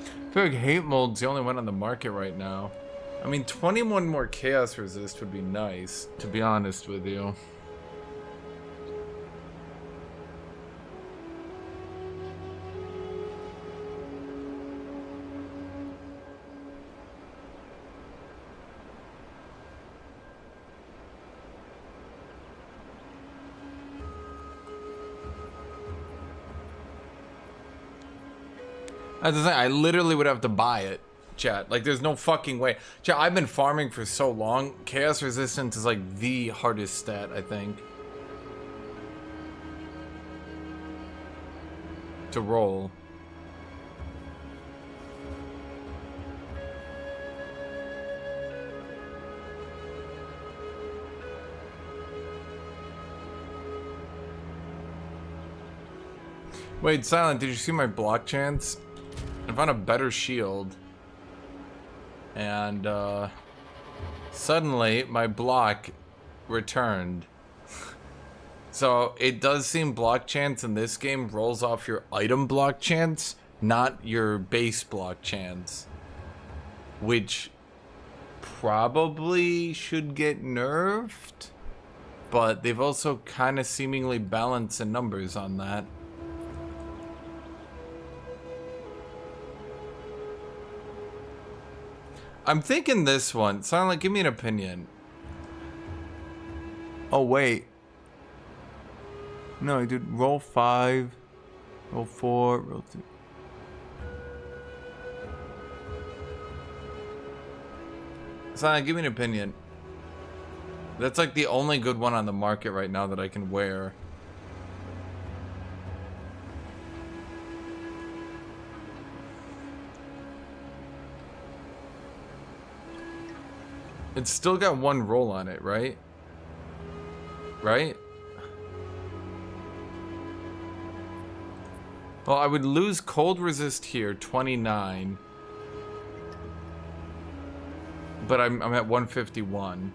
I feel like hate mold's the only one on the market right now. I mean, 21 more chaos resist would be nice, to be honest with you. As I say, I literally would have to buy it, chat. Like, there's no fucking way. Chat, I've been farming for so long. Chaos resistance is like the hardest stat, I think, to roll. Wait, Silent, did you see my block chance? I found a better shield. And, suddenly, my block returned. So, it does seem block chance in this game rolls off your item block chance, not your base block chance. Which probably should get nerfed. But they've also kind of seemingly balanced the numbers on that. I'm thinking this one. Silent, give me an opinion. Oh, wait. No, I did roll 5, roll 4, roll 2. Silent, give me an opinion. That's like the only good one on the market right now that I can wear. It's still got 1 roll on it, right? Right? Well, I would lose cold resist here, 29. But I'm at 151.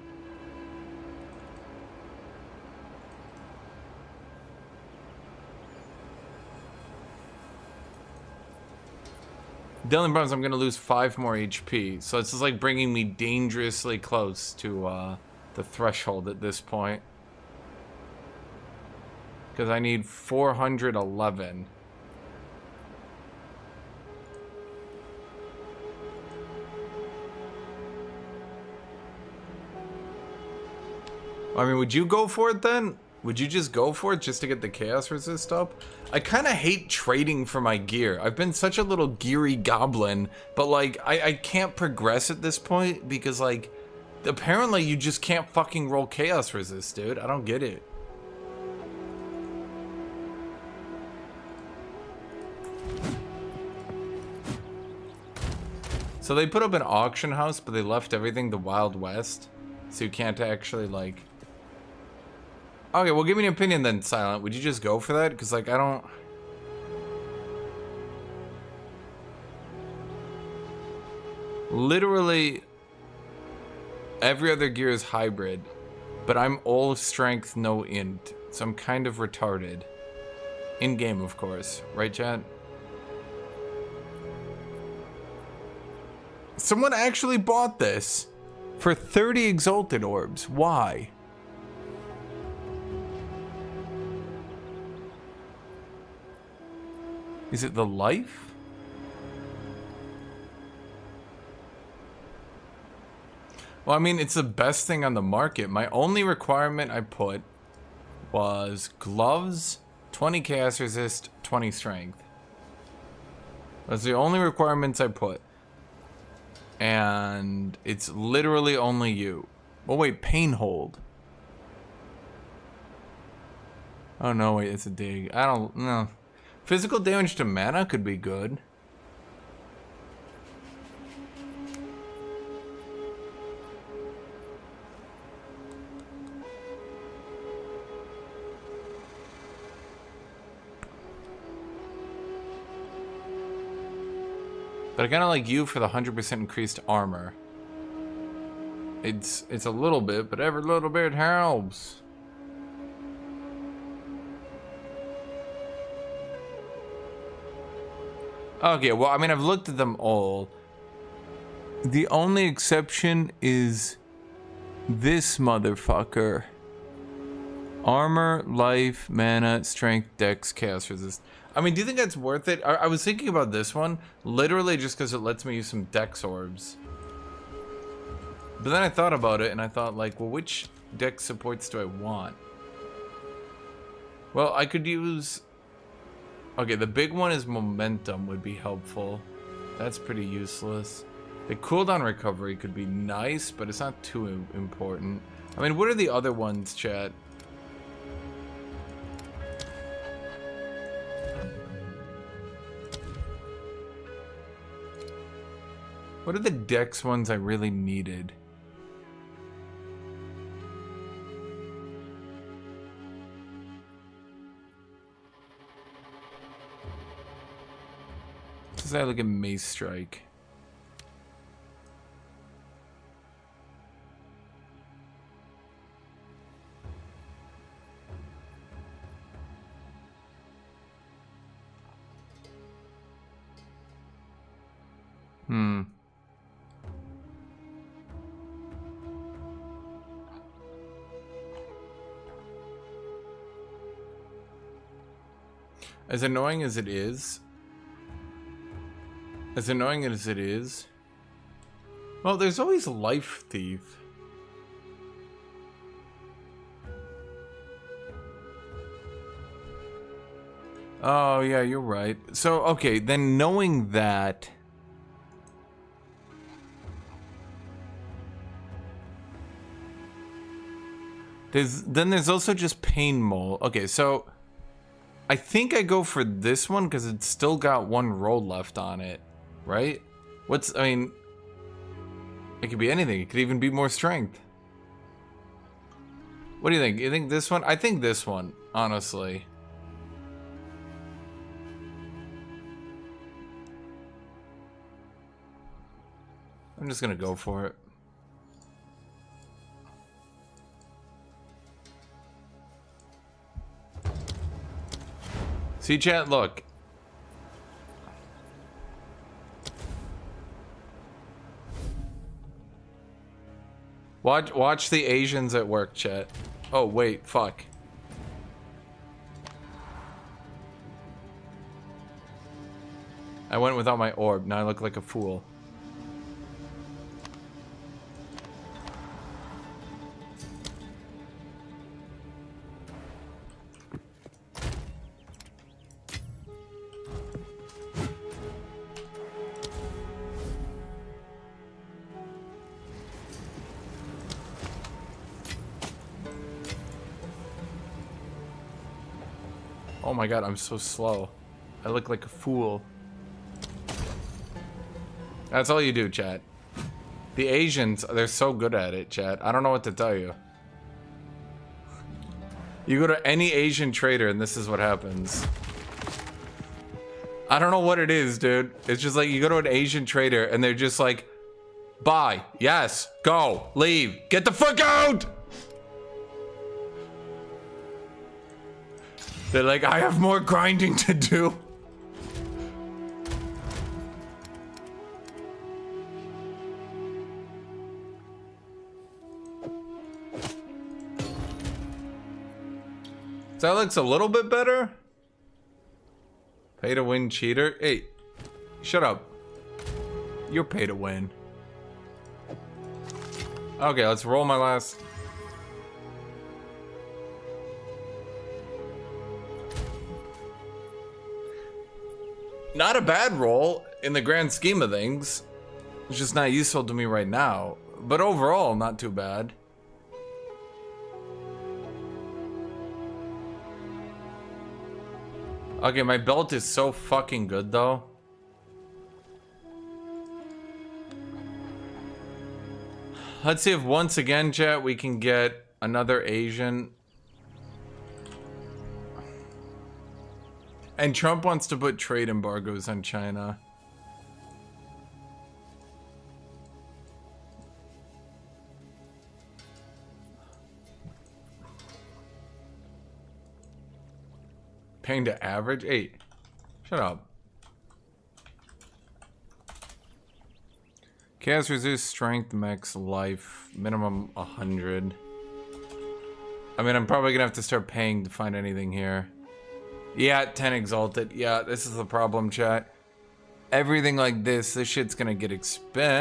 Dylan Bruns, I'm gonna lose 5 more HP, so it's just like bringing me dangerously close to the threshold at this point. Because I need 411. I mean, would you go for it then? Would you just go for it just to get the chaos resist up? I kind of hate trading for my gear. I've been such a little geary goblin, but like, I can't progress at this point because like, apparently you just can't fucking roll chaos resist, dude. I don't get it. So they put up an auction house, but they left everything the Wild West. So you can't actually, like... Okay, well, give me an opinion then, Silent. Would you just go for that? Because, like, I don't... Literally, every other gear is hybrid. But I'm all strength, no int. So I'm kind of retarded. In-game, of course. Right, chat? Someone actually bought this for 30 Exalted Orbs. Why? Is it the life? Well, I mean, it's the best thing on the market. My only requirement I put was gloves, 20 cast resist, 20 strength. That's the only requirements I put. And it's literally only you. Oh wait, pain hold. Oh no, wait, it's a dig. I don't know. Physical damage to mana could be good. But I kind of like you for the 100% increased armor. It's a little bit, but every little bit helps. Okay, well, I mean, I've looked at them all. The only exception is this motherfucker. Armor, life, mana, strength, dex, cast resist. I mean, do you think that's worth it? I was thinking about this one, literally just because it lets me use some dex orbs. But then I thought about it, and I thought, like, well, which dex supports do I want? Well, I could use... Okay, the big one is momentum would be helpful. That's pretty useless. The cooldown recovery could be nice, but it's not too important. I mean, what are the other ones, chat? What are the dex ones I really needed? Does I look at Mace Strike? As annoying as it is, well, there's always Life Thief. Oh, yeah, you're right. So, okay, then knowing that... There's also just Pain Mole. Okay, so... I think I go for this one because it's still got one roll left on it, right? I mean, it could be anything. It could even be more strength. What do you think? You think this one? I think this one, honestly. I'm just gonna go for it. See, chat, look. Watch the Asians at work, chat. Oh, wait, fuck. I went without my orb. Now I look like a fool. Oh my god, I'm so slow. I look like a fool. That's all you do, chat. The Asians, they're so good at it, chat. I don't know what to tell you. You go to any Asian trader and this is what happens. I don't know what it is, dude. It's just like you go to an Asian trader and they're just like, buy, yes, go, leave, get the fuck out! They're like, I have more grinding to do. So that looks a little bit better. Pay to win cheater. Hey, shut up. You're pay to win. Okay, let's roll my last. Not a bad roll in the grand scheme of things. It's just not useful to me right now. But overall, not too bad. Okay, my belt is so fucking good though. Let's see if once again, chat, we can get another Asian. And Trump wants to put trade embargoes on China. Paying to average? 8. Shut up. Chaos resist, strength, max life, minimum 100. I mean, I'm probably gonna have to start paying to find anything here. Yeah, 10 exalted. Yeah, this is the problem, chat. Everything like this shit's gonna get expensive.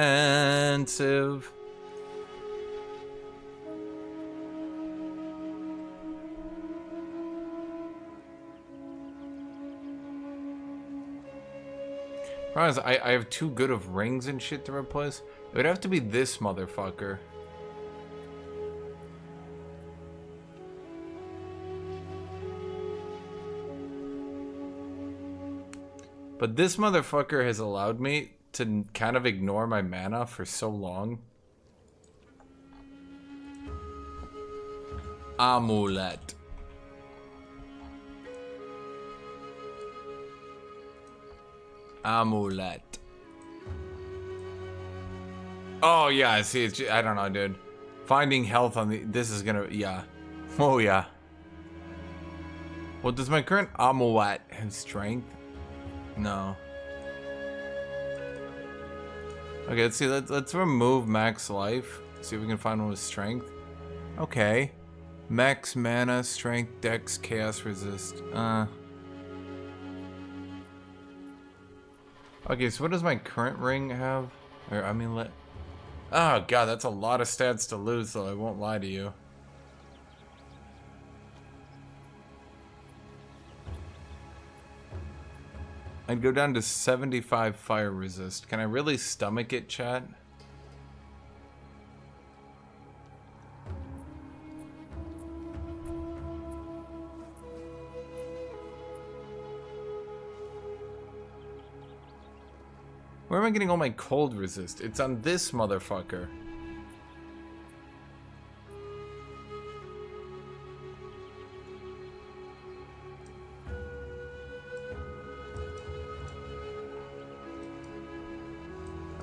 Problem is, I have too good of rings and shit to replace. It would have to be this motherfucker. But this motherfucker has allowed me to kind of ignore my mana for so long. Amulet. Amulet. Oh yeah, I see. It's just, I don't know, dude. Finding health on the. This is gonna. Yeah. Oh yeah. Well, does my current amulet have strength? No. Okay, let's see. Let's remove max life. See if we can find one with strength. Okay. Max mana, strength, dex, chaos resist. Okay, so what does my current ring have? Or I mean, oh god, that's a lot of stats to lose, though. I won't lie to you. I'd go down to 75 fire resist. Can I really stomach it, chat? Where am I getting all my cold resist? It's on this motherfucker.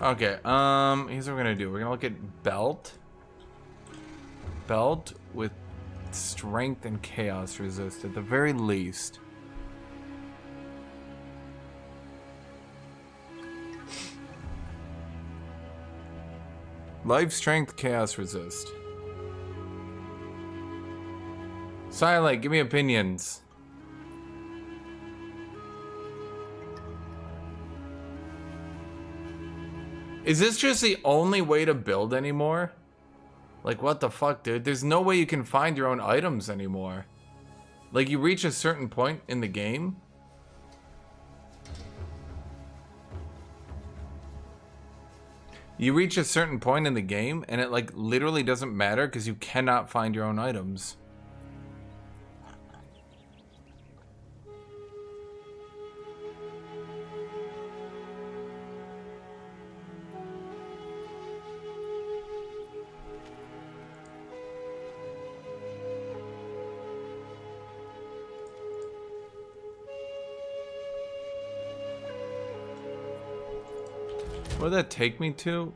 Okay, here's what we're gonna do. We're gonna look at belt. Belt with strength and chaos resist at the very least. Life, strength, chaos resist. Silent, give me opinions. Is this just the only way to build anymore? Like, what the fuck, dude? There's no way you can find your own items anymore. Like, you reach a certain point in the game. You reach a certain point in the game, and it, like, literally doesn't matter because you cannot find your own items. What did that take me to?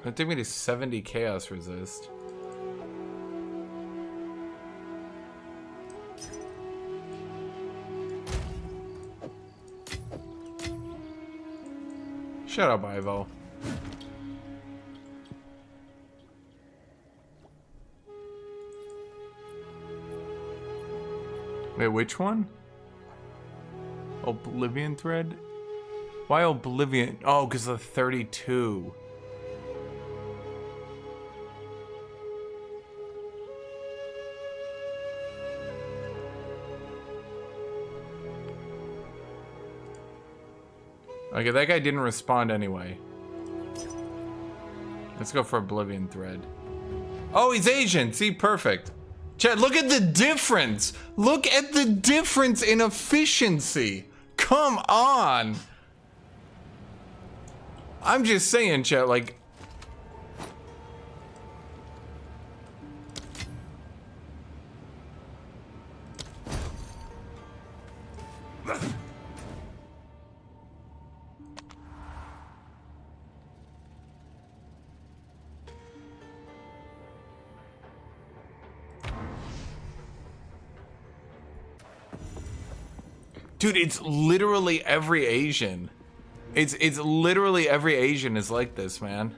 That took me to 70 chaos resist. Shut up, Ivo. Wait, which one? Oblivion thread? Why Oblivion? Oh, because of the 32. Okay, that guy didn't respond anyway. Let's go for Oblivion thread. Oh, he's Asian. See, perfect. Chad, look at the difference. Look at the difference in efficiency. Come on. I'm just saying, Chad, like... Dude, it's literally every Asian. It's literally every Asian is like this, man.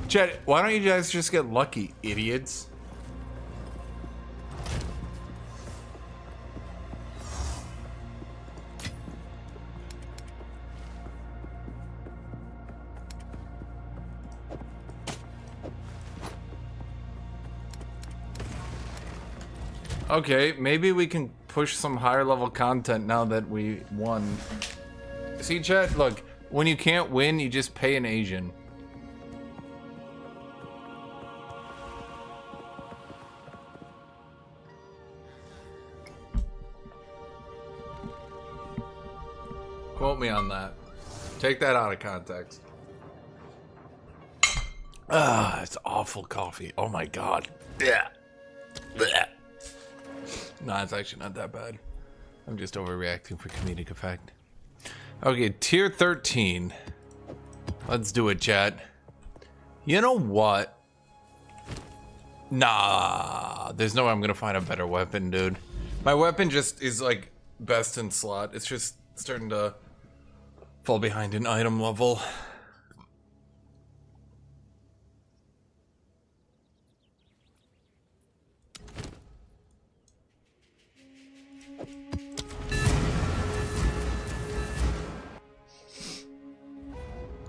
Chad, why don't you guys just get lucky, idiots? Okay, maybe we can push some higher level content now that we won. See, chat, look, when you can't win, you just pay an Asian. Quote me on that. Take that out of context. Ah, it's awful coffee. Oh my god. Yeah. No, it's actually not that bad. I'm just overreacting for comedic effect. Okay, tier 13. Let's do it, chat. You know what? Nah, there's no way I'm gonna find a better weapon, dude. My weapon just is like best in slot. It's just starting to fall behind in item level.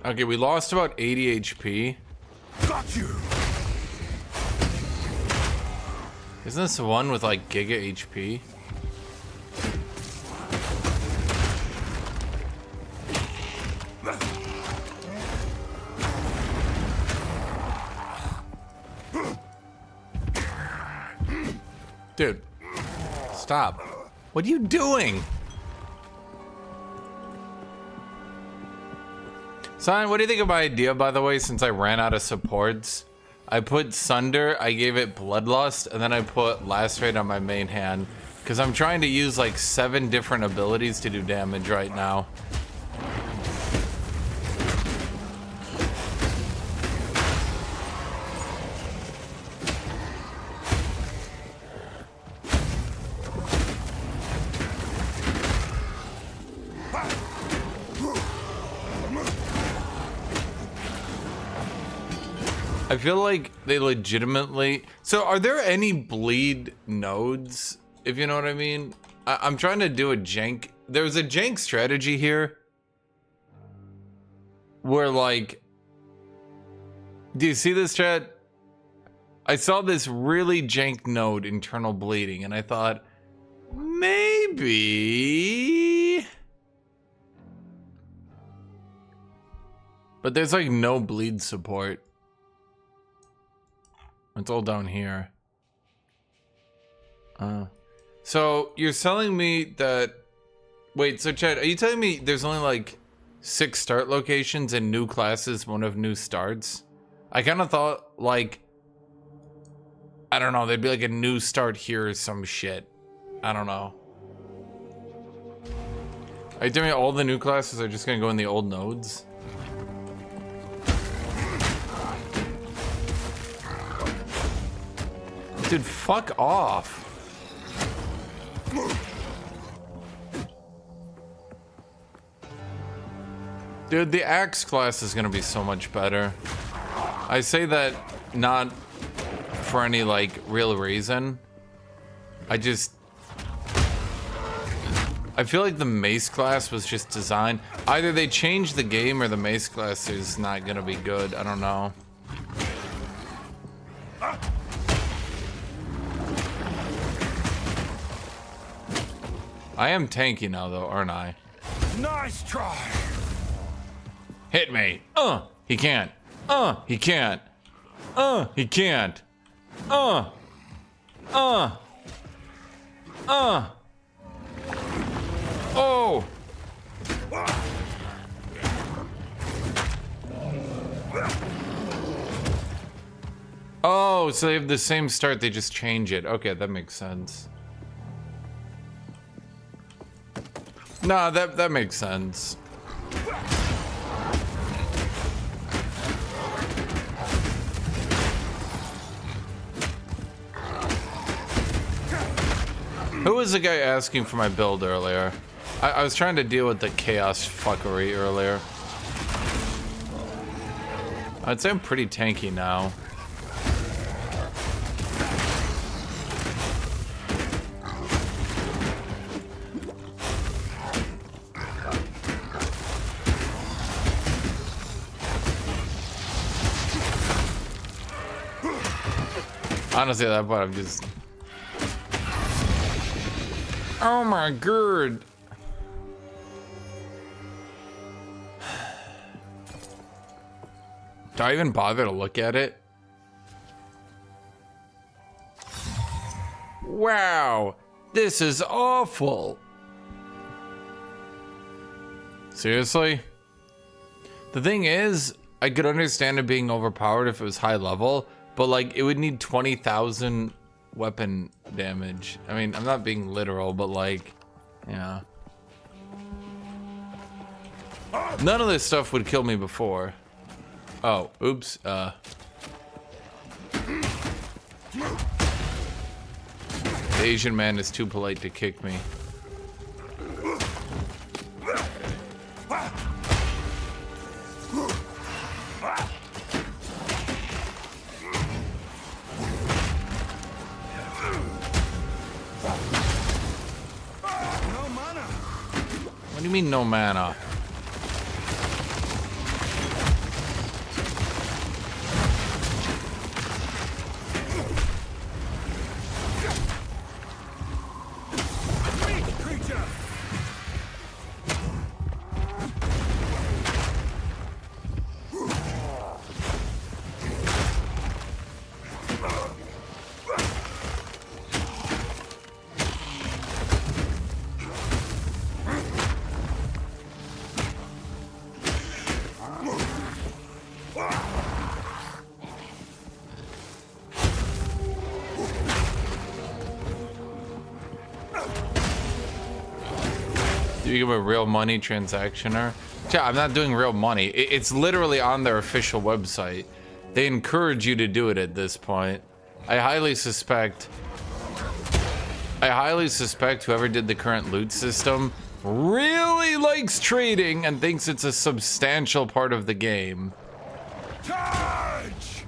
Okay, we lost about 80 HP. Got you. Isn't this the one with like giga HP? Dude, stop. What are you doing? Son, what do you think of my idea, by the way, since I ran out of supports? I put Sunder, I gave it Bloodlust, and then I put Lacerate on my main hand. Because I'm trying to use like 7 different abilities to do damage right now. I feel like they legitimately... So are there any bleed nodes, if you know what I mean? I'm trying to do a jank... There's a jank strategy here where like... Do you see this, chat? I saw this really jank node, internal bleeding, and I thought, maybe... But there's like no bleed support. It's all down here. So you're telling me that Wait, so Chad, are you telling me there's only like 6 start locations and new classes, one of new starts? I kind of thought like, I don't know, there'd be like a new start here or some shit. I don't know. Are you telling me all the new classes are just gonna go in the old nodes? Dude, fuck off. Dude, the axe class is gonna be so much better. I say that not for any like real reason. I feel like the mace class was just designed. Either they changed the game or the mace class is not gonna be good. I don't know. I am tanky now though, aren't I? Nice try. Hit me. He can't. He can't. He can't. Oh. Oh, so they have the same start, they just change it. Okay, that makes sense. Nah, that makes sense. Who was the guy asking for my build earlier? I was trying to deal with the chaos fuckery earlier. I'd say I'm pretty tanky now. Honestly, at that point, I'm just... Oh my god. Do I even bother to look at it? Wow, this is awful. Seriously? The thing is, I could understand it being overpowered if it was high level, but like it would need 20,000 weapon damage. I mean, I'm not being literal, but like, yeah. None of this stuff would kill me before. Oh, oops. The Asian man is too polite to kick me. What do you mean no mana? You give a real money transactioner? Yeah, I'm not doing real money. It's literally on their official website. They encourage you to do it at this point. I highly suspect whoever did the current loot system really likes trading and thinks it's a substantial part of the game. Charge!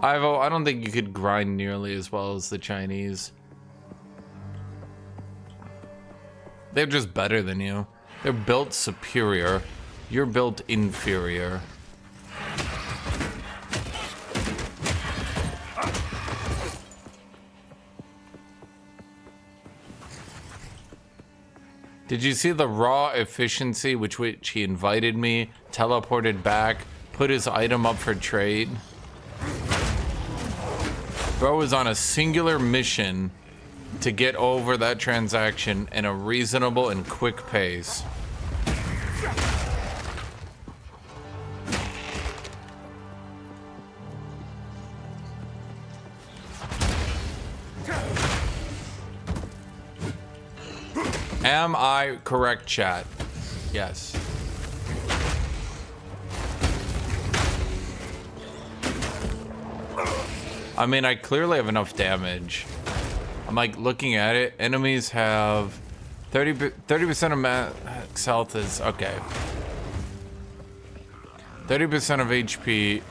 Ivo, I don't think you could grind nearly as well as the Chinese. They're just better than you. They're built superior. You're built inferior. Did you see the raw efficiency with which he invited me, teleported back, put his item up for trade. Bro was on a singular mission to get over that transaction in a reasonable and quick pace. Am I correct, chat? Yes. I mean, I clearly have enough damage. I'm like looking at it. Enemies have 30% of max health is okay. 30% of HP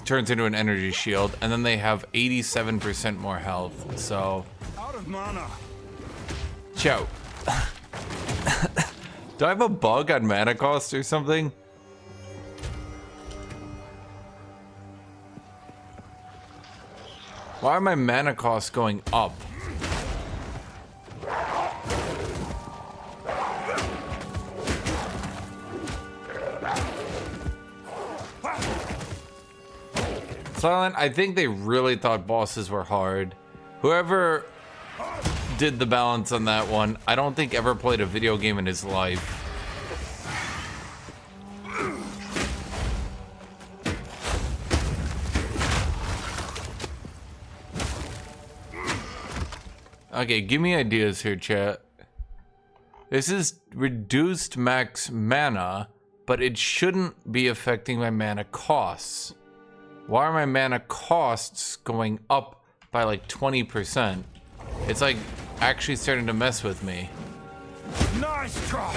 turns into an energy shield, and then they have 87% more health. So, Out of mana. ciao. Do I have a bug on mana cost or something? Why are my mana costs going up? Silent, I think they really thought bosses were hard. Whoever did the balance on that one, I don't think ever played a video game in his life. Okay, give me ideas here, chat. This is reduced max mana, but it shouldn't be affecting my mana costs. Why are my mana costs going up by like 20%? It's like actually starting to mess with me. Nice try.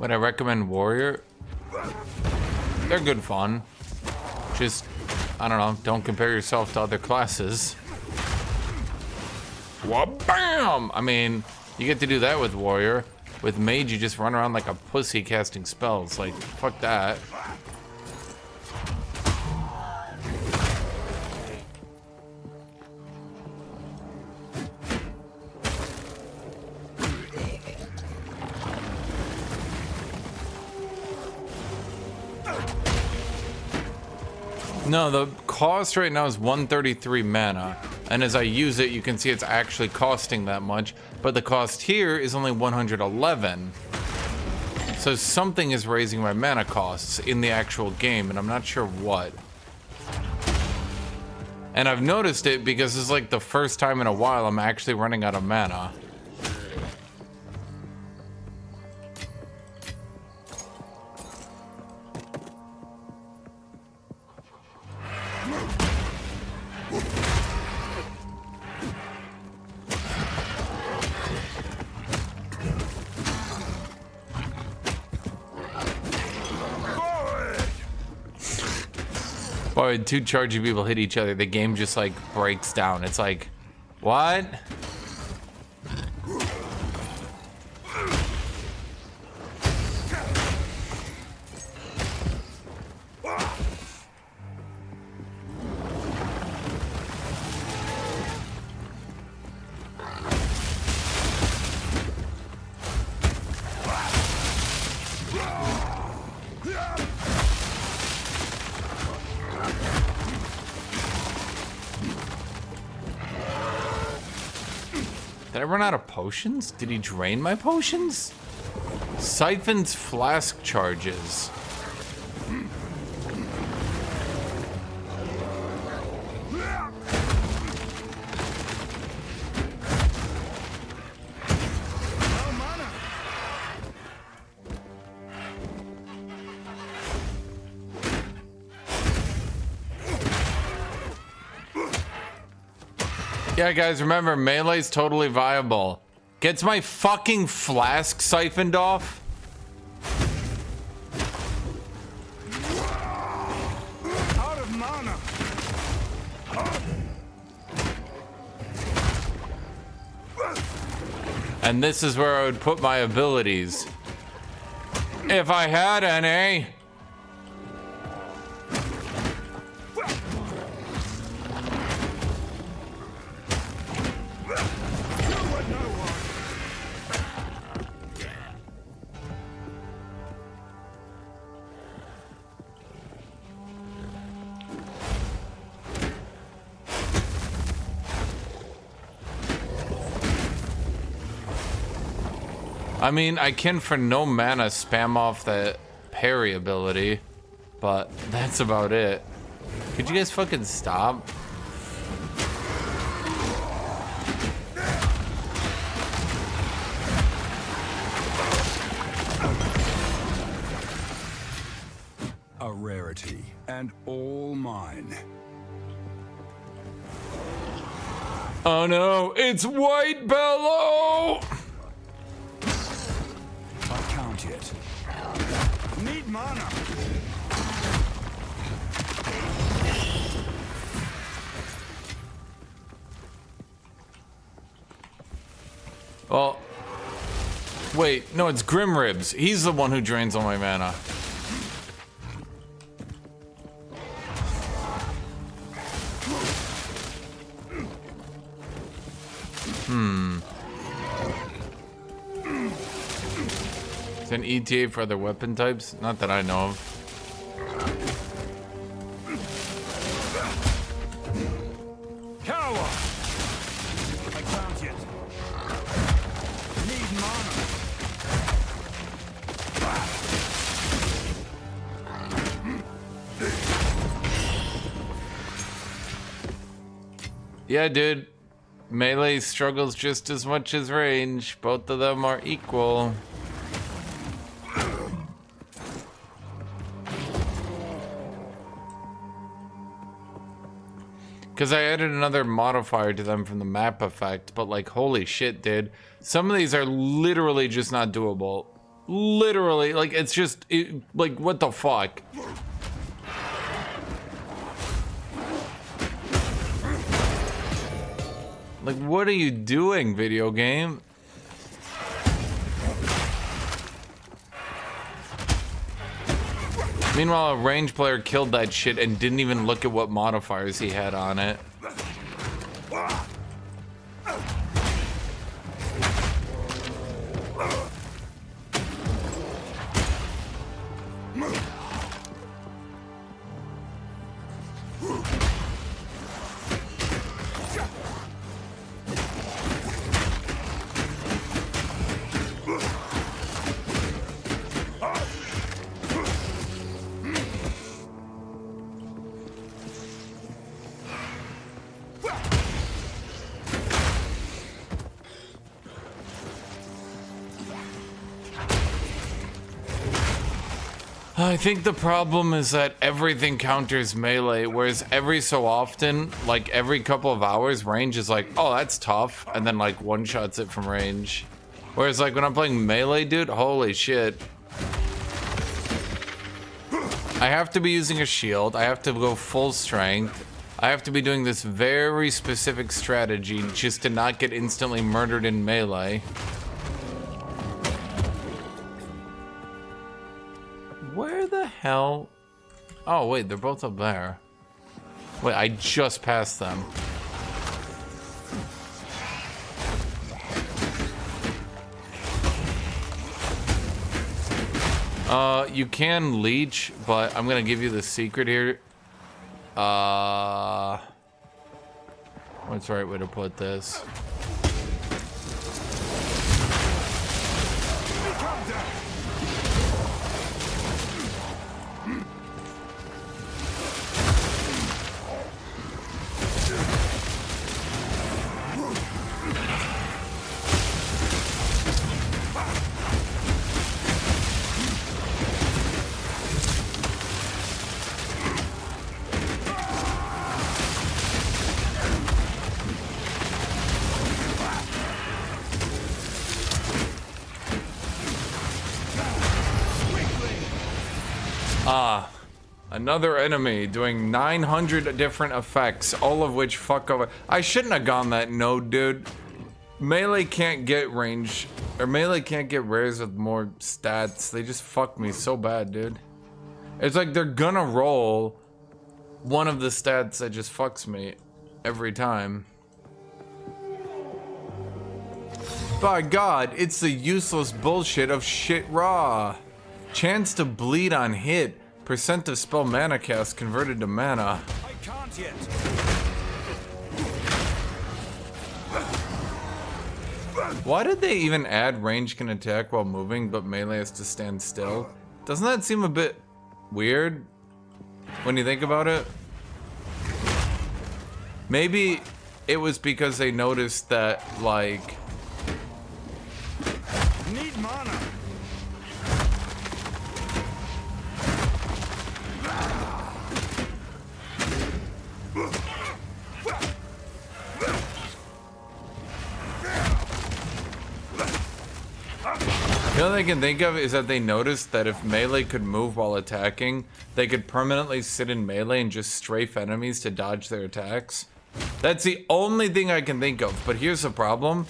Would I recommend Warrior? They're good fun. Just, I don't know, don't compare yourself to other classes. Wha-bam! I mean, you get to do that with Warrior. With Mage, you just run around like a pussy casting spells. Like, fuck that. No, the cost right now is 133 mana, and as I use it, you can see it's actually costing that much, but the cost here is only 111. So something is raising my mana costs in the actual game, and I'm not sure what. And I've noticed it because it's like the first time in a while I'm actually running out of mana. Boy, when two charging people hit each other, the game just like breaks down. It's like, what? Did I run out of potions? Did he drain my potions? Siphon's flask charges. Yeah, guys, remember, melee's totally viable. Gets my fucking flask siphoned off? Out of mana. And this is where I would put my abilities. If I had any. I mean, I can for no mana spam off that parry ability, but that's about it. Could you guys fucking stop? A rarity, and all mine. Oh no, it's White Bellow! I can't yet. Need mana. Oh. Wait, no, it's Grim Ribs. He's the one who drains all my mana. Is an ETA for other weapon types? Not that I know of. Cower! I can't yet. Need mana. Yeah, dude. Melee struggles just as much as range. Both of them are equal. Because I added another modifier to them from the map effect, but like, holy shit, dude. Some of these are literally just not doable. Literally, like, it's just, like, what the fuck? Like, what are you doing, video game? Meanwhile, a range player killed that shit and didn't even look at what modifiers he had on it. I think the problem is that everything counters melee, whereas every so often, like every couple of hours, range is like, oh, that's tough, and then like one-shots it from range. Whereas like when I'm playing melee, dude, holy shit. I have to be using a shield, I have to go full strength, I have to be doing this very specific strategy just to not get instantly murdered in melee. Where the hell? Oh, wait, they're both up there. Wait, I just passed them. You can leech, but I'm gonna give you the secret here. What's the right way to put this? Another enemy doing 900 different effects, all of which fuck over. I shouldn't have gone that node, dude. Melee can't get range, or melee can't get rares with more stats. They just fuck me so bad, dude. It's like they're gonna roll one of the stats that just fucks me every time. By God, it's the useless bullshit of shit raw. Chance to bleed on hit. Percent of spell mana cast converted to mana. I can't yet. Why did they even add range can attack while moving, but melee has to stand still? Doesn't that seem a bit weird when you think about it? Maybe it was because they noticed that, like... Need mana. The only thing I can think of is that they noticed that if melee could move while attacking, they could permanently sit in melee and just strafe enemies to dodge their attacks. That's the only thing I can think of, but here's the problem.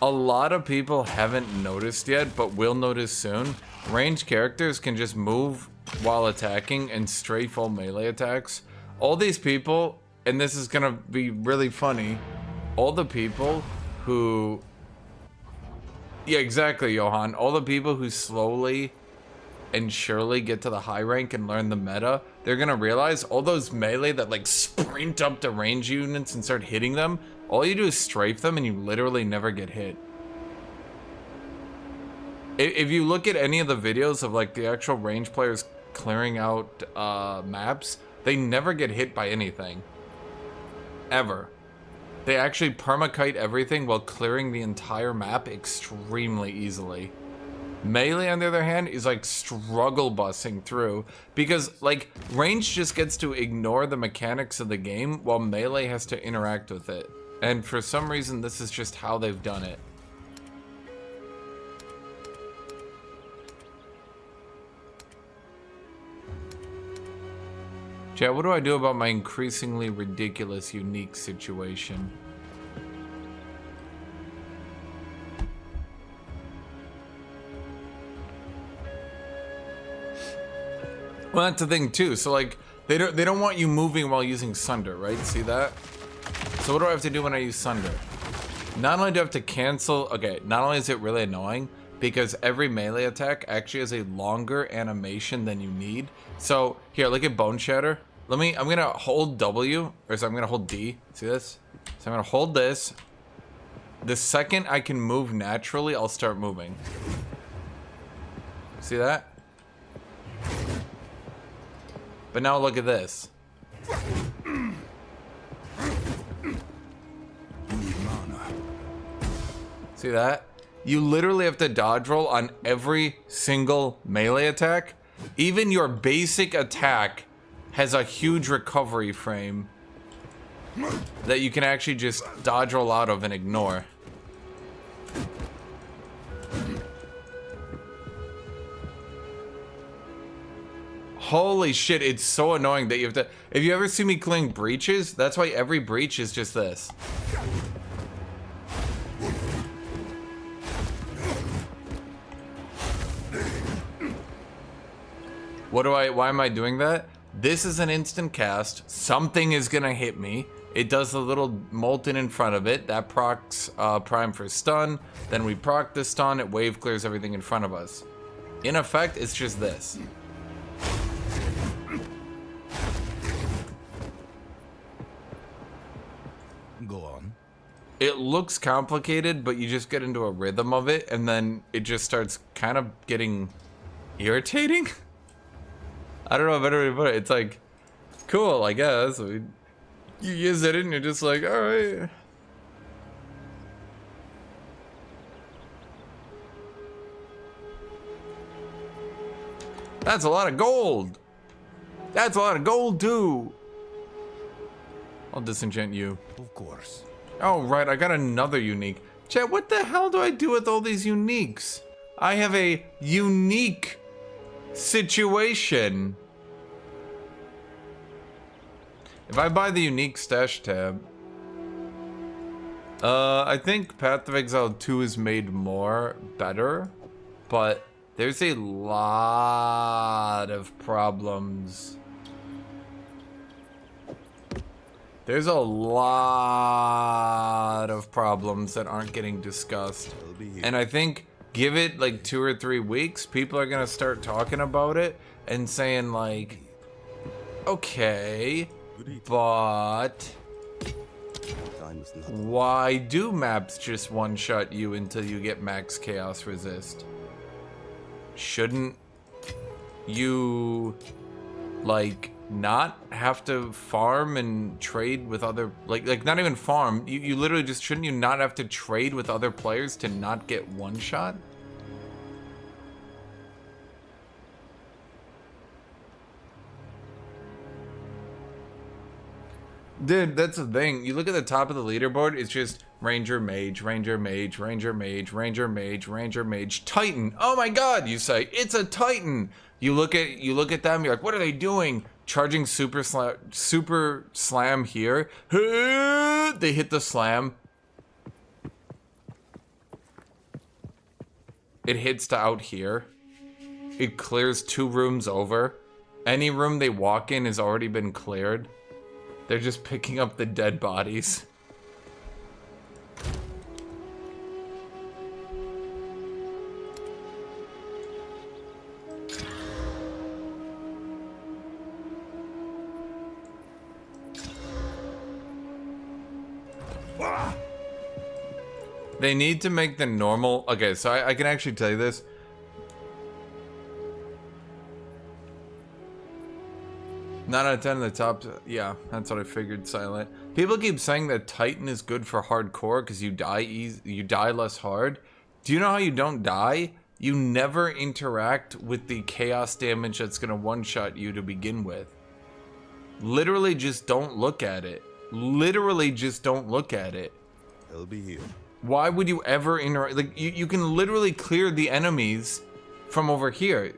A lot of people haven't noticed yet, but will notice soon. Ranged characters can just move while attacking and strafe all melee attacks. All these people, and this is gonna be really funny, all the people who... Yeah, exactly, Johan. All the people who slowly and surely get to the high rank and learn the meta, they're gonna realize all those melee that like sprint up to range units and start hitting them, all you do is strafe them and you literally never get hit. If you look at any of the videos of like the actual range players clearing out maps, they never get hit by anything. Ever. They actually permakite everything while clearing the entire map extremely easily. Melee, on the other hand, is like struggle busing through because like range just gets to ignore the mechanics of the game while melee has to interact with it. And for some reason, this is just how they've done it. Chat, what do I do about my increasingly ridiculous, unique situation? Well, that's the thing too. So like, they don't want you moving while using Sunder, right? See that? So what do I have to do when I use Sunder? Not only do I have to cancel, okay, not only is it really annoying, because every melee attack actually has a longer animation than you need. So here, look at Bone Shatter. I'm gonna hold W, or so I'm gonna hold D. See this? So I'm gonna hold this. The second I can move naturally, I'll start moving. See that? But now look at this. Need mana. See that? You literally have to dodge roll on every single melee attack. Even your basic attack has a huge recovery frame that you can actually just dodge roll out of and ignore. Holy shit, it's so annoying that you have to... If you ever see me clearing breaches, that's why every breach is just this. Why am I doing that? This is an instant cast. Something is gonna hit me. It does the little molten in front of it. That procs prime for stun. Then we proc the stun. It wave clears everything in front of us. In effect, it's just this. Go on. It looks complicated, but you just get into a rhythm of it, and then it just starts kind of getting irritating. I don't know how better to put it. It's like, cool, I guess. You use it and you're just like, alright. That's a lot of gold. That's a lot of gold too. I'll disenchant you. Of course. Oh, right, I got another unique. Chat, what the hell do I do with all these uniques? I have a unique situation. If I buy the unique stash tab, I think Path of Exile 2 is made more better, but there's a lot of problems. There's a lot of problems that aren't getting discussed. And I think give it like 2 or 3 weeks, people are gonna start talking about it and saying like, okay, but Time is nothing. Why do maps just one-shot you until you get max chaos resist? Shouldn't you, like, not have to farm and trade with other, like not even farm, you literally just, shouldn't you not have to trade with other players to not get one-shot? Dude, that's the thing. You look at the top of the leaderboard, it's just Ranger, Mage, Ranger, Mage, Ranger, Mage, Ranger, Mage, Ranger, Mage, Titan. Oh my god, you say, it's a Titan. You look at them, you're like, what are they doing? Charging super slam here. They hit the slam. It hits to out here. It clears 2 rooms over. Any room they walk in has already been cleared. They're just picking up the dead bodies. They need to make the normal... Okay, so I can actually tell you this. 9 out of 10 in the top... Yeah, that's what I figured, Silent. People keep saying that Titan is good for hardcore because you die you die less hard. Do you know how you don't die? You never interact with the chaos damage that's going to one-shot you to begin with. Literally just don't look at it. Literally just don't look at it. They'll be here. Why would you ever interact? Like, you can literally clear the enemies from over here.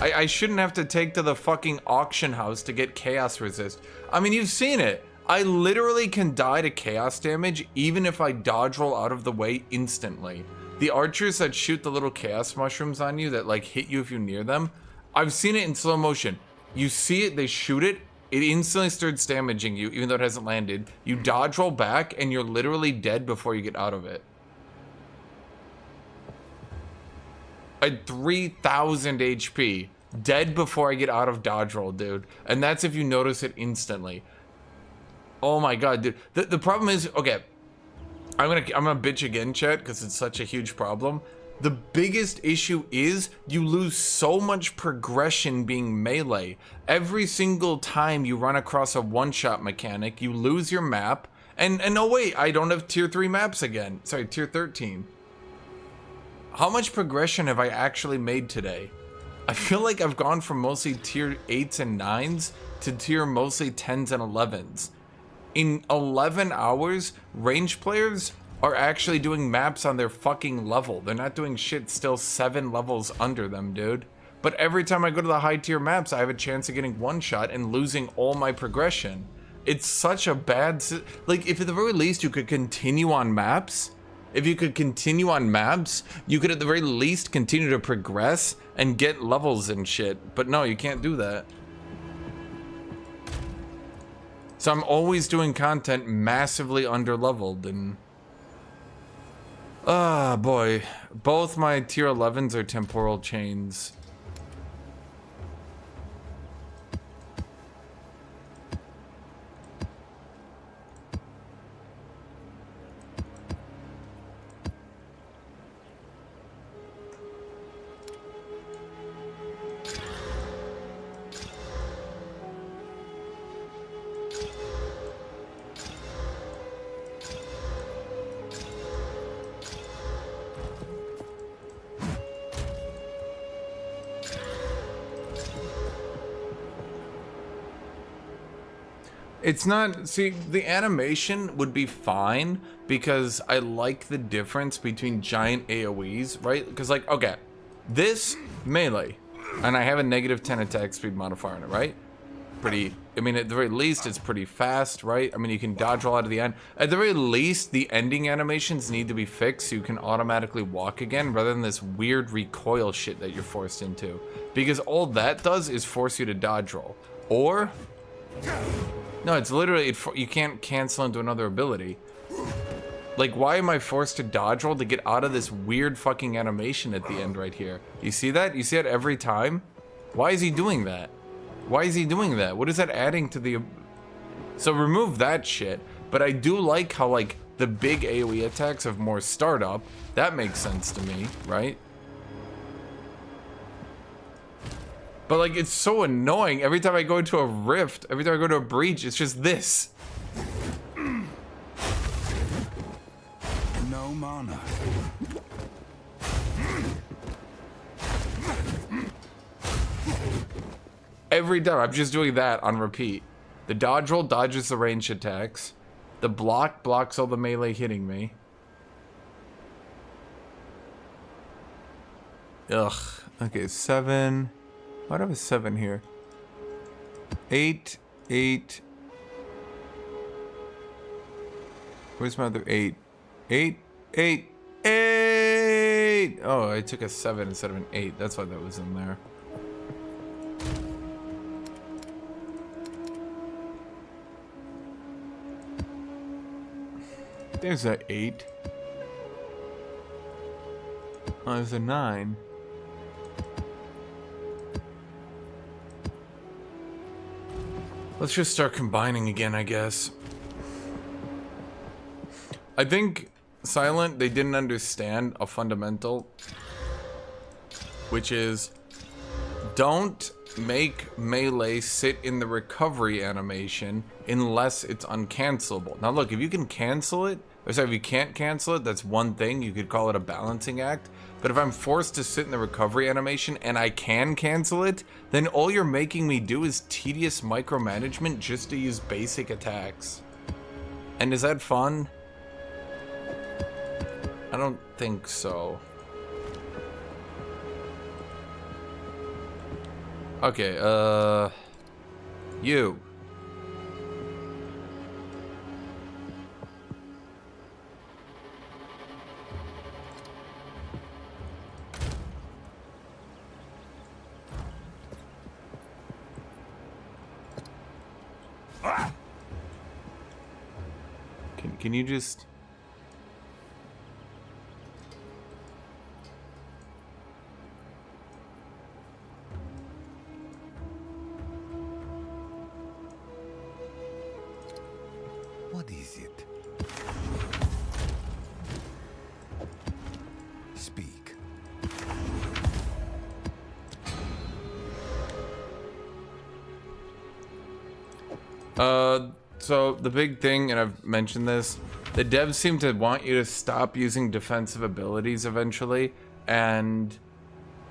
I shouldn't have to take to the fucking auction house to get chaos resist. I mean, you've seen it. I literally can die to chaos damage even if I dodge roll out of the way instantly. The archers that shoot the little chaos mushrooms on you that like hit you if you're near them, I've seen it in slow motion. You see it, they shoot it, it instantly starts damaging you even though it hasn't landed. You dodge roll back and you're literally dead before you get out of it. I had 3,000 HP. Dead before I get out of dodge roll, dude. And that's if you notice it instantly. Oh my god, dude. The problem is, okay, I'm gonna bitch again, chat, because it's such a huge problem. The biggest issue is you lose so much progression being melee. Every single time you run across a one-shot mechanic, you lose your map. And oh wait, I don't have tier 3 maps again. Sorry, tier 13. How much progression have I actually made today? I feel like I've gone from mostly tier 8s and 9s to tier mostly 10s and 11s. In 11 hours, range players are actually doing maps on their fucking level. They're not doing shit still 7 levels under them, dude. But every time I go to the high tier maps, I have a chance of getting one shot and losing all my progression. It's such a bad... Like, if at the very least you could continue on maps... If you could continue on maps, you could at the very least continue to progress and get levels and shit. But no, you can't do that. So I'm always doing content massively underleveled and... Ah, boy. Both my tier 11s are temporal chains. It's not, see, the animation would be fine because I like the difference between giant AoEs, right? Because like, okay, this melee, and I have a negative 10 attack speed modifier on it, right? Pretty, I mean, at the very least, it's pretty fast, right? I mean, you can dodge roll out of the end. At the very least, the ending animations need to be fixed so you can automatically walk again rather than this weird recoil shit that you're forced into. Because all that does is force you to dodge roll. Or... No, it's literally, you can't cancel into another ability. Like, why am I forced to dodge roll to get out of this weird fucking animation at the end right here? You see that? You see it every time? Why is he doing that? Why is he doing that? What is that adding to the... So remove that shit. But I do like how, like, the big AoE attacks have more startup. That makes sense to me, right? But, like, it's so annoying. Every time I go into a rift, every time I go to a breach, it's just this. No mana. Every time, I'm just doing that on repeat. The dodge roll dodges the ranged attacks. The block blocks all the melee hitting me. Ugh. Okay, 7. Why do I have a 7 here? 8, 8. Where's my other 8? 8, 8, 8! Oh, I took a 7 instead of an 8. That's why that was in there. There's a 8. Oh, there's a 9. Let's just start combining again, I guess. I think Silent, they didn't understand a fundamental, which is don't make melee sit in the recovery animation unless it's uncancelable. Now look, if you can cancel it, or sorry, if you can't cancel it, that's one thing. You could call it a balancing act. But if I'm forced to sit in the recovery animation and I can cancel it, then all you're making me do is tedious micromanagement just to use basic attacks. And is that fun? I don't think so. Okay, you. Can you just... What is it? Speak. So the big thing, and I've mentioned this, the devs seem to want you to stop using defensive abilities eventually, and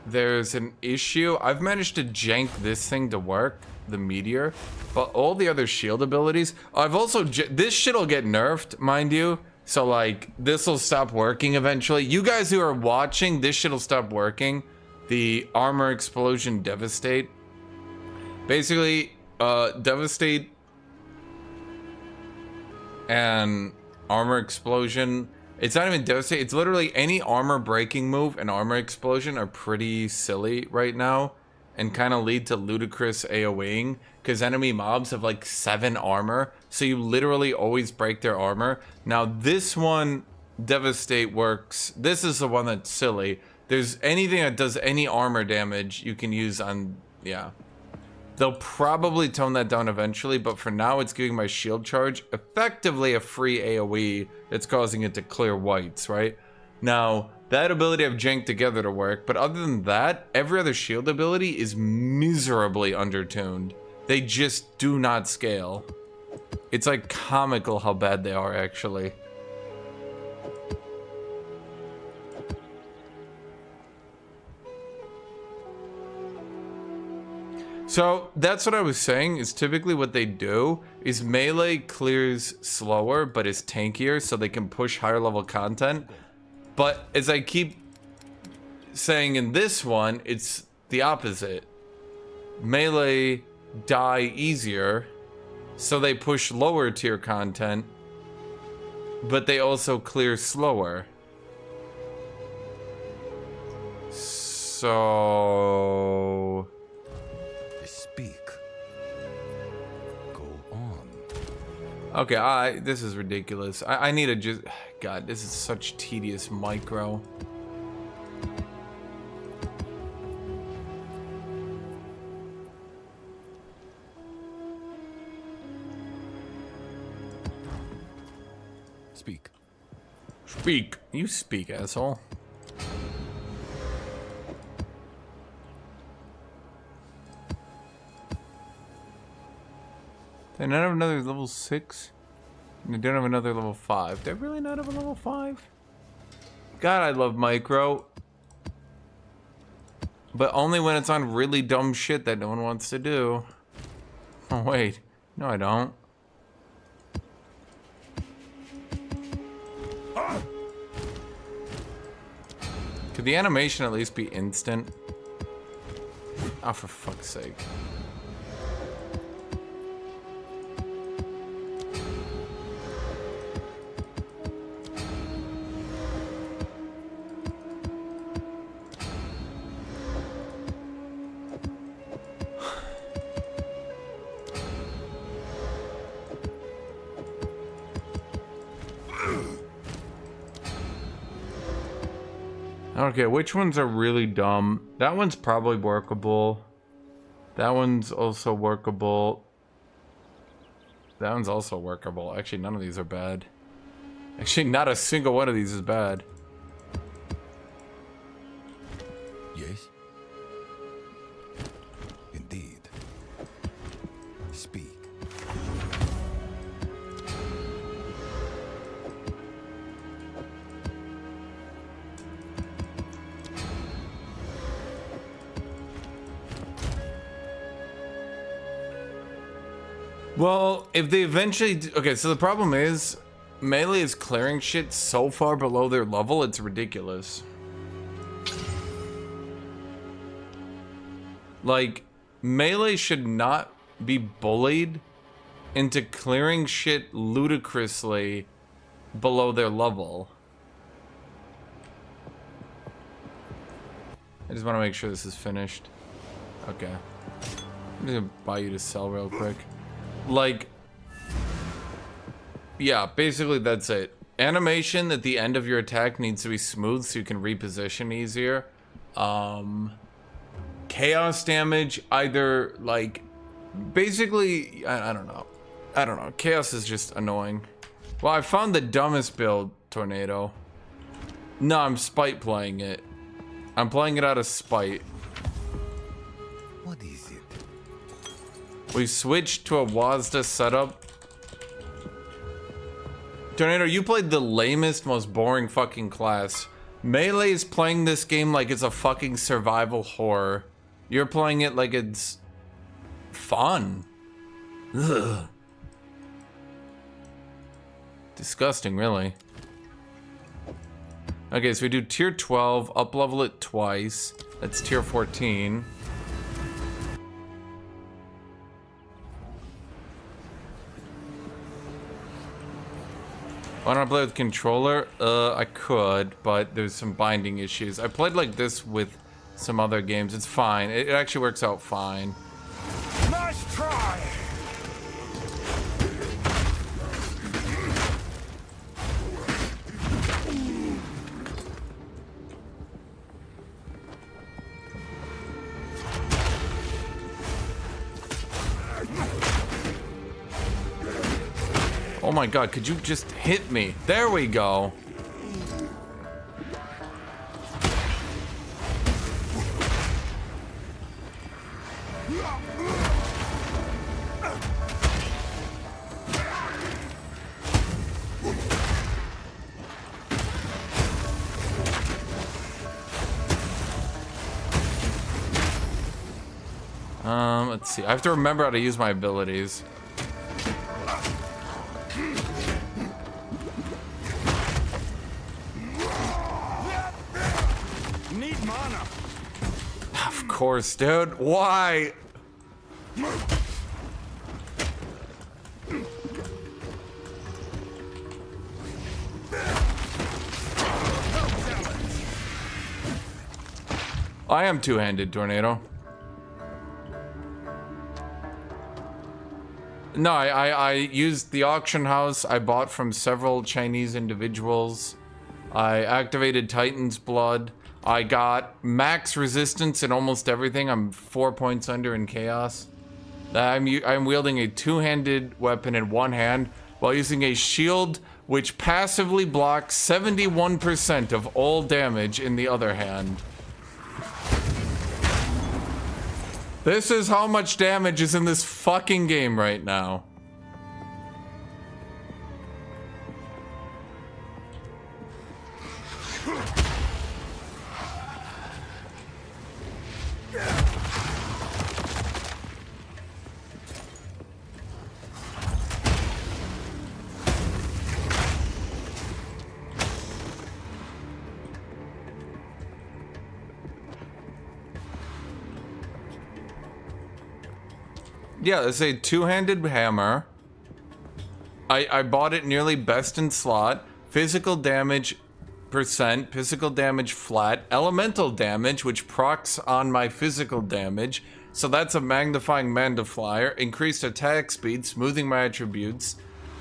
there's an issue. I've managed to jank this thing to work, the meteor, but all the other shield abilities, I've also, this shit'll get nerfed, mind you, so like, this'll stop working eventually. You guys who are watching, this shit'll stop working. The armor explosion devastate. Basically, devastate and armor explosion, it's not even devastate, it's literally any armor breaking move and armor explosion are pretty silly right now and kind of lead to ludicrous AoEing because enemy mobs have like 7 armor, so you literally always break their armor. Now this one, devastate, works. This is the one that's silly. There's anything that does any armor damage you can use on, yeah. They'll probably tone that down eventually, but for now it's giving my shield charge effectively a free AoE that's causing it to clear whites, right? Now, that ability I've janked together to work, but other than that, every other shield ability is miserably undertuned. They just do not scale. It's like comical how bad they are, actually. So that's what I was saying, is typically what they do is melee clears slower but is tankier so they can push higher level content. But as I keep saying in this one, it's the opposite. Melee die easier so they push lower tier content, but they also clear slower. So... Speak. Go on. Okay, this is ridiculous. I need to just... God, this is such tedious micro. Speak. Speak. You speak, asshole. They not have another level 6? And they don't have another level 5. They really not have a level 5? God, I love micro. But only when it's on really dumb shit that no one wants to do. Oh, wait. No, I don't. Could the animation at least be instant? Oh, for fuck's sake. Okay, which ones are really dumb? That one's probably workable. That one's also workable. That one's also workable. Actually, none of these are bad. Actually, not a single one of these is bad. Yes? Indeed. Speak. Well, if they eventually... Okay, so the problem is... Melee is clearing shit so far below their level, it's ridiculous. Like, Melee should not be bullied into clearing shit ludicrously below their level. I just want to make sure this is finished. Okay. I'm just gonna buy you to sell real quick. Like, yeah, basically that's it. Animation at the end of your attack needs to be smooth so you can reposition easier. Chaos damage, either like, basically, I don't know. I don't know. Chaos is just annoying. Well, I found the dumbest build, Tornado. No, I'm spite playing it. I'm playing it out of spite. What is it? We switched to a WASDA setup. Tornado, you played the lamest, most boring fucking class. Melee is playing this game like it's a fucking survival horror. You're playing it like it's fun. Ugh. Disgusting, really. Okay, so we do tier 12, up level it twice. That's tier 14. Why don't I play with controller? I could, but there's some binding issues. I played like this with some other games. It's fine. It actually works out fine. Nice try! Oh my god, could you just hit me? There we go. Let's see. I have to remember how to use my abilities. Need mana. Of course, dude. Why? I am two-handed, Tornado. No, I used the auction house I bought from several Chinese individuals. I activated Titan's Blood. I got max resistance in almost everything. I'm 4 points under in chaos. I'm wielding a two-handed weapon in one hand while using a shield which passively blocks 71% of all damage in the other hand. This is how much damage is in this fucking game right now. Yeah, it's a two-handed hammer. I bought it nearly best in slot. Physical damage percent, physical damage flat, elemental damage, which procs on my physical damage. So that's a magnifying magnifier. Increased attack speed, smoothing my attributes,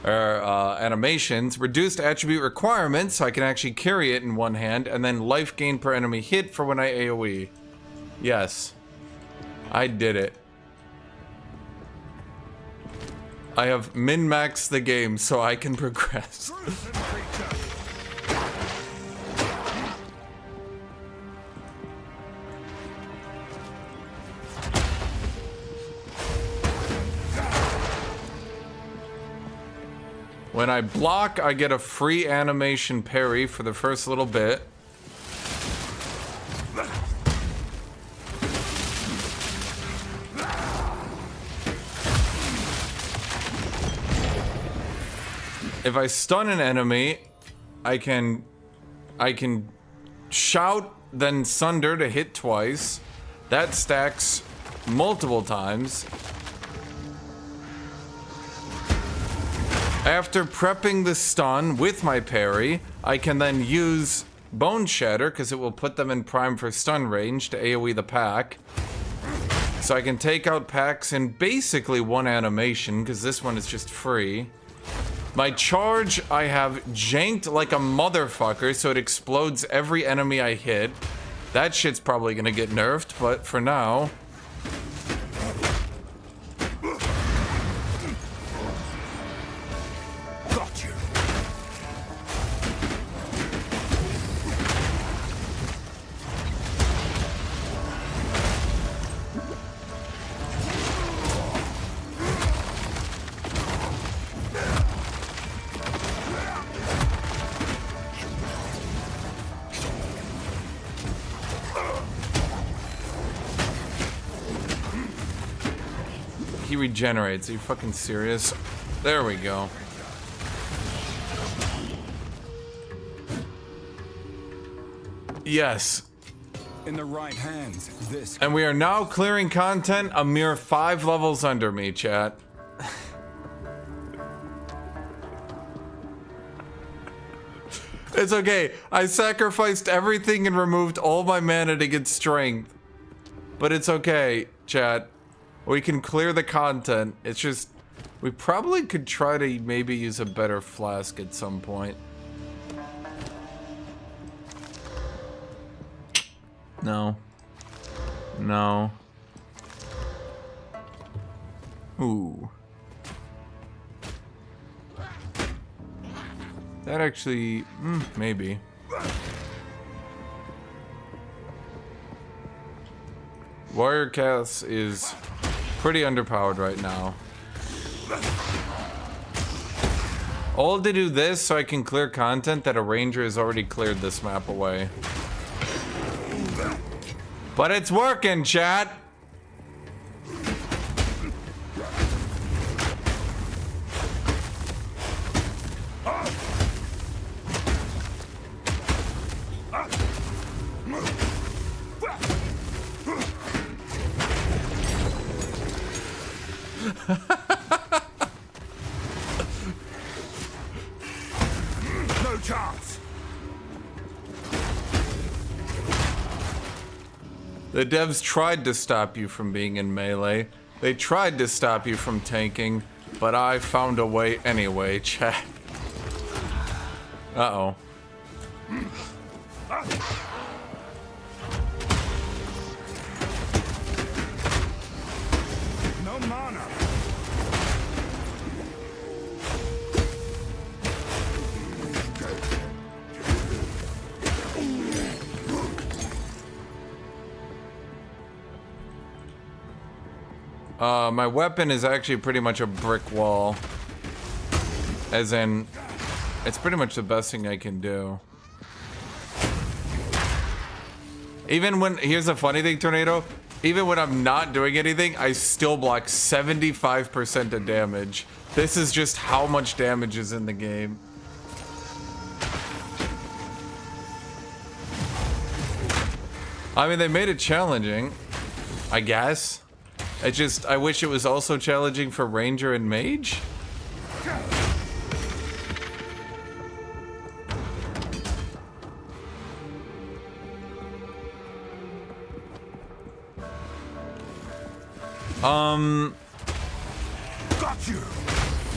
animations. Reduced attribute requirements, so I can actually carry it in one hand. And then life gain per enemy hit for when I AoE. Yes. I did it. I have min-maxed the game so I can progress. When I block, I get a free animation parry for the first little bit. If I stun an enemy, I can shout, then sunder to hit twice. That stacks multiple times. After prepping the stun with my parry, I can then use Bone Shatter because it will put them in prime for stun range to AoE the pack. So I can take out packs in basically one animation because this one is just free. My charge, I have janked like a motherfucker, so it explodes every enemy I hit. That shit's probably gonna get nerfed, but for now... Got you. He regenerates. Are you fucking serious? There we go. Yes. In the right hands, this. And we are now clearing content a mere 5 levels under me, chat. It's okay. I sacrificed everything and removed all my mana to get strength. But it's okay, chat. We can clear the content. It's just... we probably could try to maybe use a better flask at some point. No. No. Ooh. That actually... maybe. Warrior Cass is pretty underpowered right now. I'll have to do this so I can clear content that a ranger has already cleared this map away. But it's working, chat! No chance. The devs tried to stop you from being in melee. They tried to stop you from tanking. But I found a way anyway, chat. Uh-oh. No mana. My weapon is actually pretty much a brick wall. As in, it's pretty much the best thing I can do. Even when, here's the funny thing, Tornado. Even when I'm not doing anything, I still block 75% of damage. This is just how much damage is in the game. I mean, they made it challenging, I guess. I wish it was also challenging for Ranger and Mage. Got you.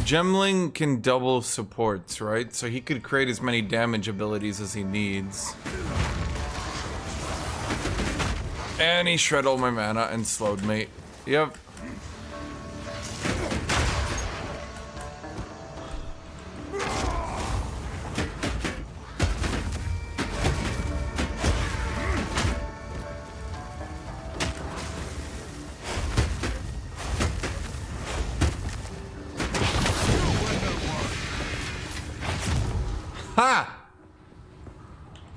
Gemling can double supports, right? So he could create as many damage abilities as he needs. And he shredded all my mana and slowed me. Yep. Ha!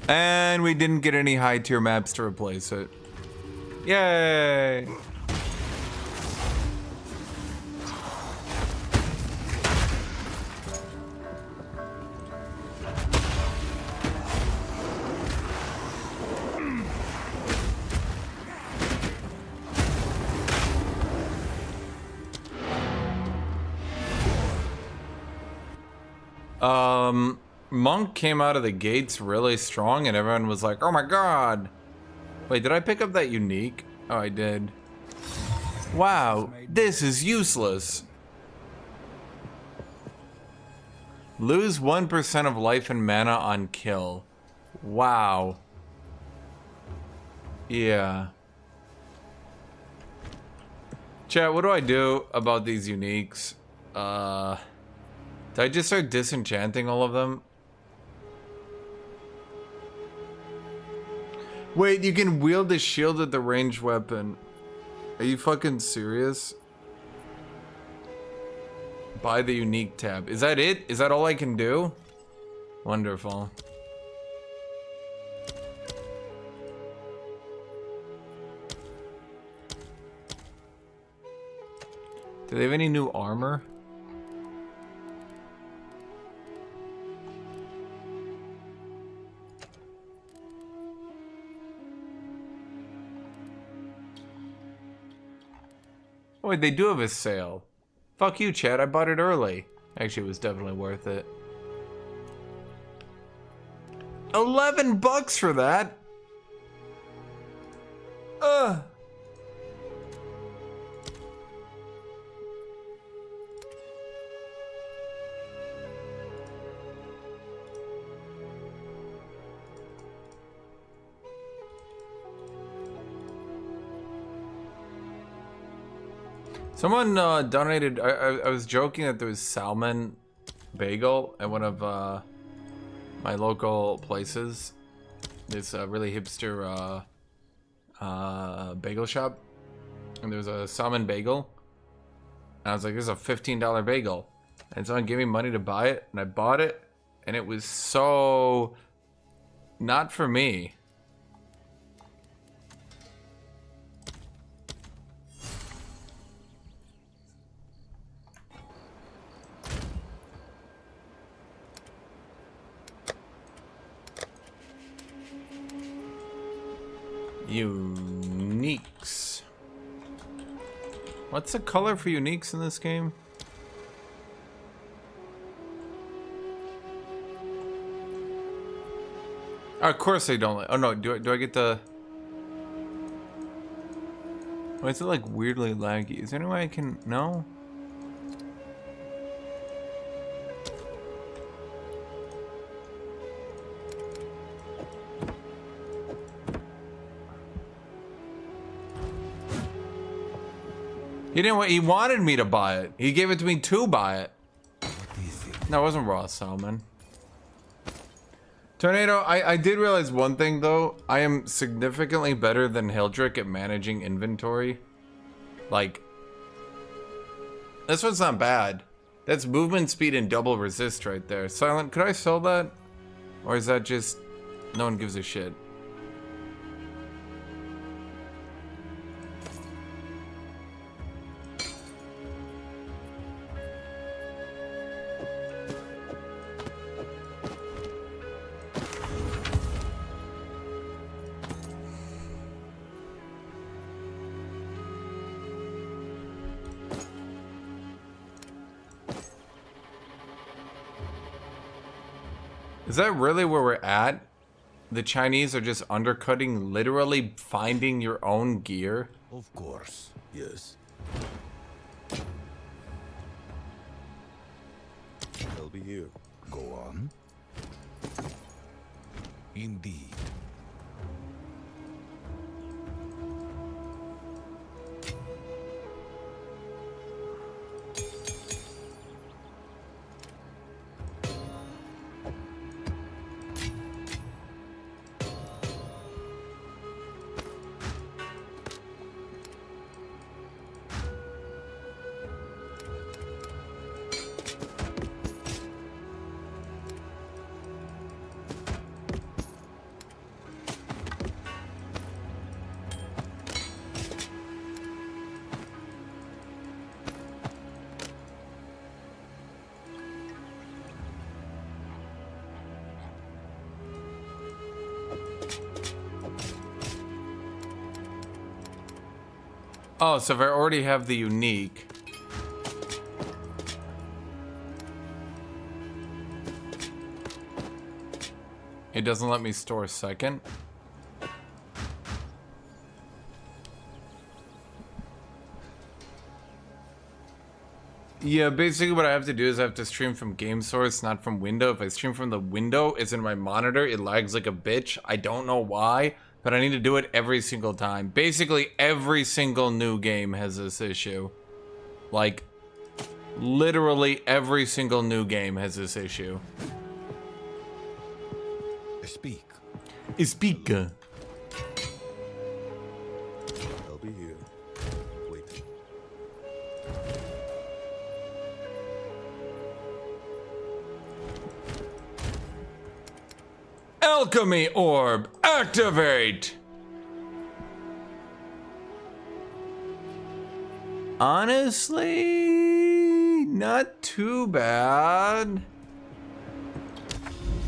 And we didn't get any high tier maps to replace it. Yay! Monk came out of the gates really strong and everyone was like, oh my god. Wait, did I pick up that unique? Oh, I did. Wow, this is useless. Lose 1% of life and mana on kill. Wow. Yeah. Chat, what do I do about these uniques? Did I just start disenchanting all of them? Wait, you can wield the shield with the ranged weapon. Are you fucking serious? Buy the unique tab. Is that it? Is that all I can do? Wonderful. Do they have any new armor? Oh, wait, they do have a sale. Fuck you, Chad. I bought it early. Actually, it was definitely worth it. 11 bucks for that? Ugh. Someone donated. I was joking that there was salmon bagel at one of my local places. This really hipster bagel shop, and there was a salmon bagel. And I was like, "This is a $15 bagel," and someone gave me money to buy it, and I bought it, and it was so not for me. Uniques. What's the color for uniques in this game? Oh, of course they don't. Oh no, do I get the? Why is it like weirdly laggy? Is there any way I can? No. He didn't. He wanted me to buy it. He gave it to me to buy it. What is it? No, it wasn't raw salmon. Tornado, I did realize one thing though. I am significantly better than Hildrick at managing inventory. Like, this one's not bad. That's movement speed and double resist right there. Silent, could I sell that? Or is that just no one gives a shit? Is that really where we're at? The Chinese are just undercutting, literally finding your own gear? Of course. Yes. They'll be you. Go on. Indeed. Oh, so if I already have the unique. It doesn't let me store a second. Yeah, basically what I have to do is I have to stream from game source, not from window. If I stream from the window, it's in my monitor, it lags like a bitch. I don't know why, but I need to do it every single time. Basically, every single new game has this issue. Like, literally every single new game has this issue. Speak. Speak. They'll be you. Wait. Alchemy orb, activate! Honestly, not too bad.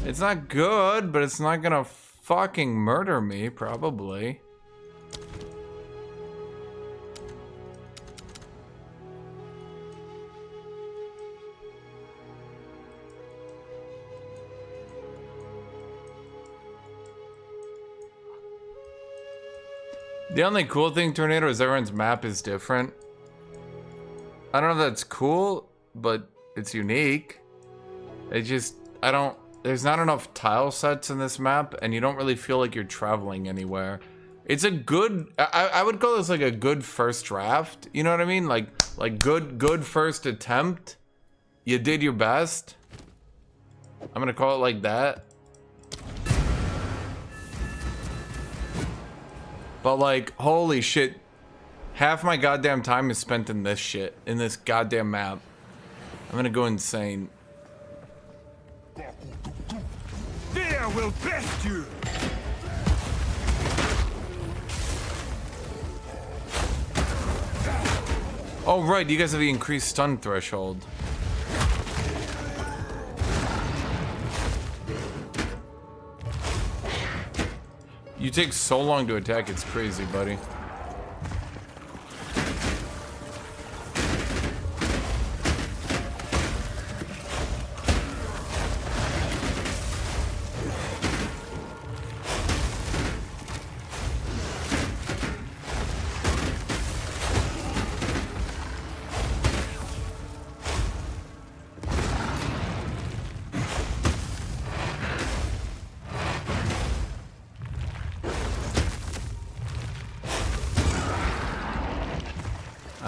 It's not good, but it's not gonna fucking murder me, probably. The only cool thing, Tornado, is everyone's map is different. I don't know if that's cool, but it's unique. It just, there's not enough tile sets in this map, and you don't really feel like you're traveling anywhere. It's a good, I would call this like a good first draft. You know what I mean? Like good first attempt. You did your best. I'm gonna call it like that. But like, holy shit. Half my goddamn time is spent in this shit. In this goddamn map. I'm gonna go insane. Fear will best you! Oh right, you guys have the increased stun threshold. You take so long to attack, it's crazy, buddy.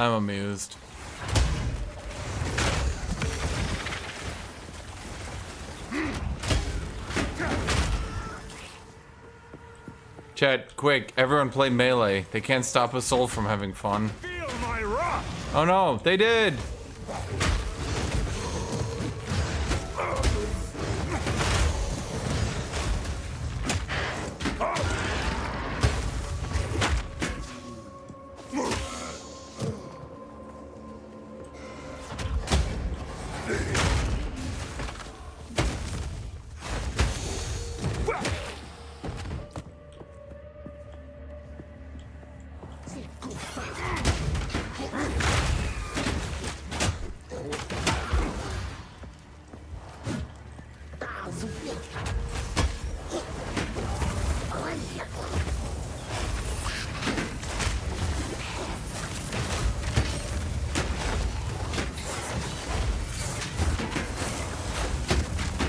I'm amused. Chat, quick, everyone play melee. They can't stop a soul from having fun. Feel my wrath! Oh no, they did!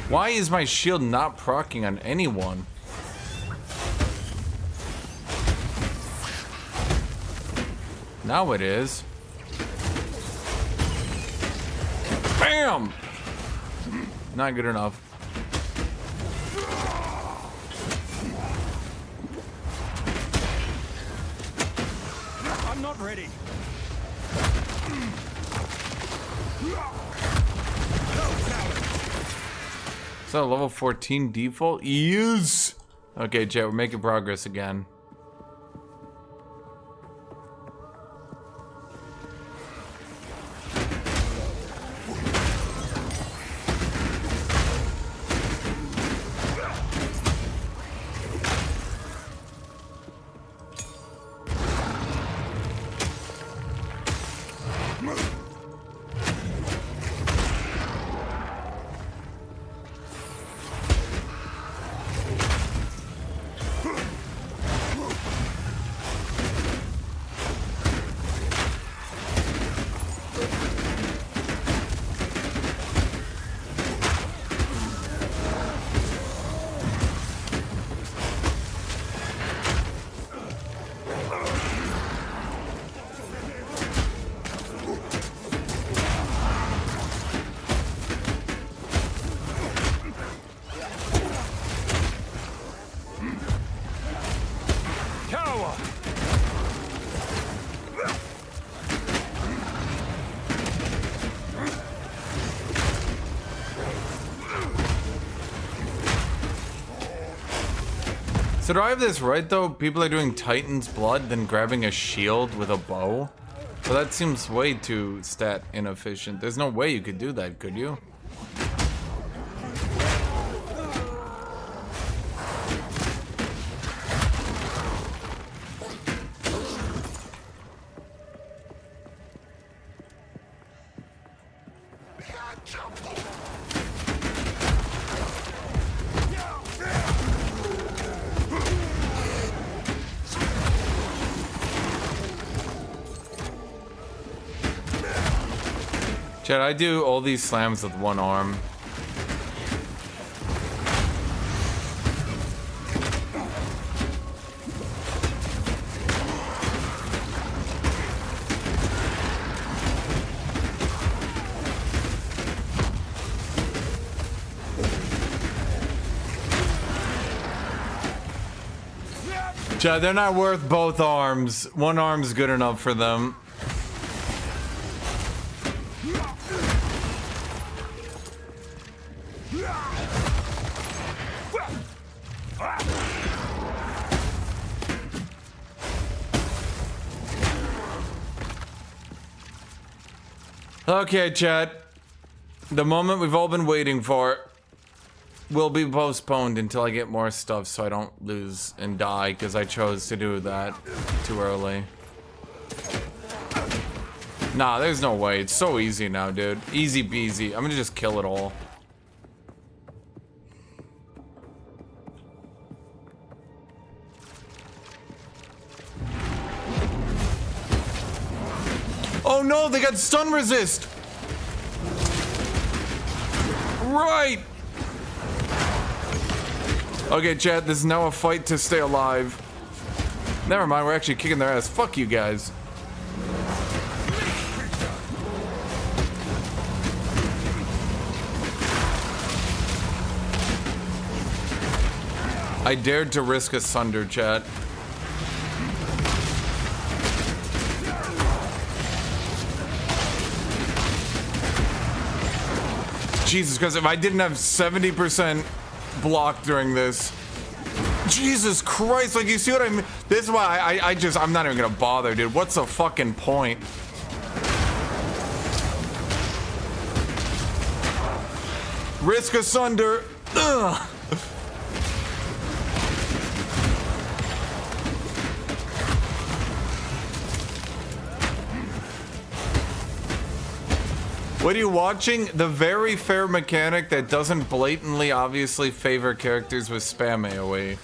Why is my shield not proccing on anyone? Now it is. Bam! Not good enough. I'm not ready. So level 14 default? Yes! Okay, chat, we're making progress again. So do I have this right though? People are doing Titan's blood, then grabbing a shield with a bow? So that seems way too stat inefficient. There's no way you could do that, could you? Chat, I do all these slams with one arm. Chat, they're not worth both arms. One arm's good enough for them. Okay, chat. The moment we've all been waiting for will be postponed until I get more stuff so I don't lose and die because I chose to do that too early. Nah, there's no way. It's so easy now, dude. Easy peasy. I'm gonna just kill it all. Oh no, they got stun resist! Right! Okay, chat, this is now a fight to stay alive. Never mind, we're actually kicking their ass. Fuck you guys. I dared to risk asunder, chat. Jesus, because if I didn't have 70% block during this, Jesus Christ, like, you see what I mean? This is why I'm not even gonna bother, dude. What's the fucking point? Risk asunder. Ugh. What are you watching? The very fair mechanic that doesn't blatantly obviously favor characters with spam AoE.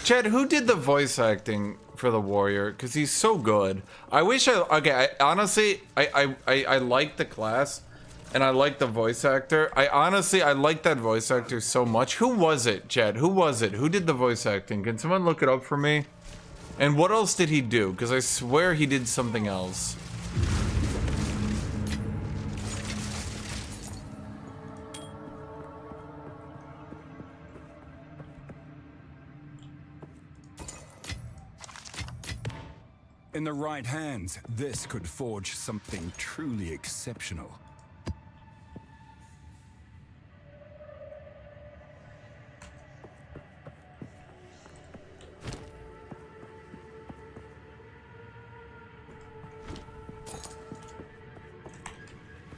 Chad, who did the voice acting for the warrior? Because he's so good. I wish honestly, I like the class, and I like the voice actor. I like that voice actor so much. Who was it, Chad? Who was it? Who did the voice acting? Can someone look it up for me? And what else did he do? Because I swear he did something else. In the right hands, this could forge something truly exceptional.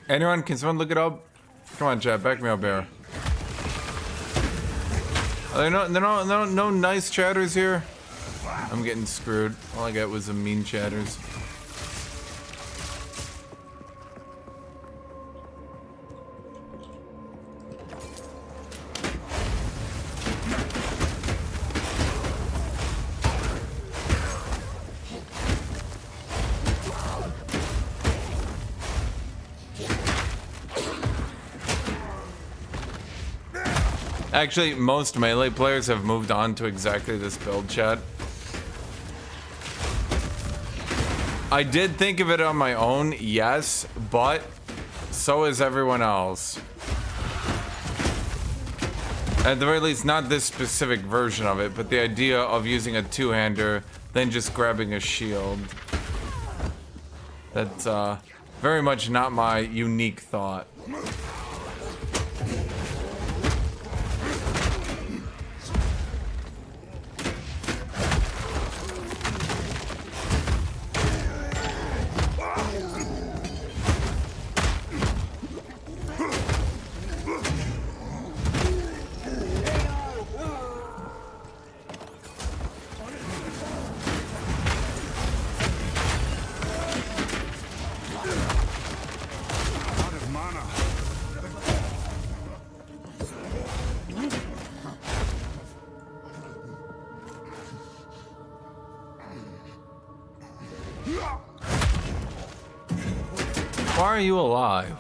Anyone? Can someone look it up? Come on, chat, back me up here. Are there no nice chatters here? I'm getting screwed. All I got was some mean chatters. Actually, most melee players have moved on to exactly this build, chat. I did think of it on my own, yes, but so is everyone else. At the very least, not this specific version of it, but the idea of using a two-hander, then just grabbing a shield. That's very much not my unique thought. Why are you alive?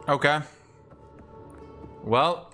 Okay. Well.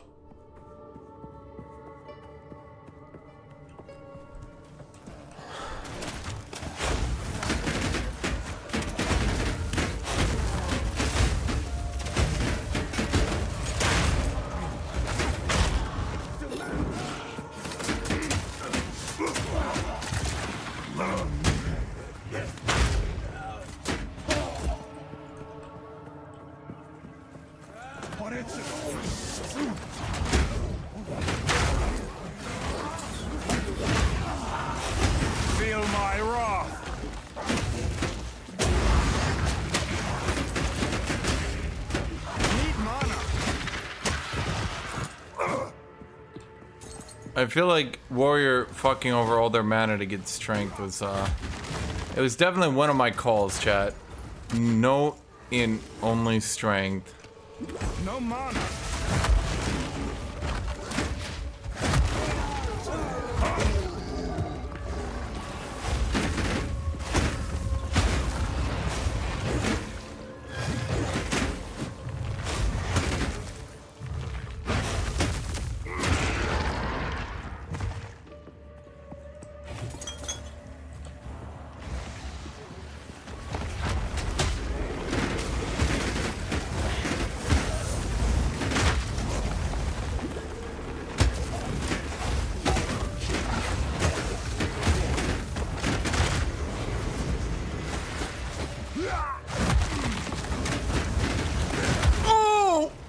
Feel my wrath. Need mana. I feel like warrior fucking over all their mana to get strength was it was definitely one of my calls, chat. No in only strength. No mana.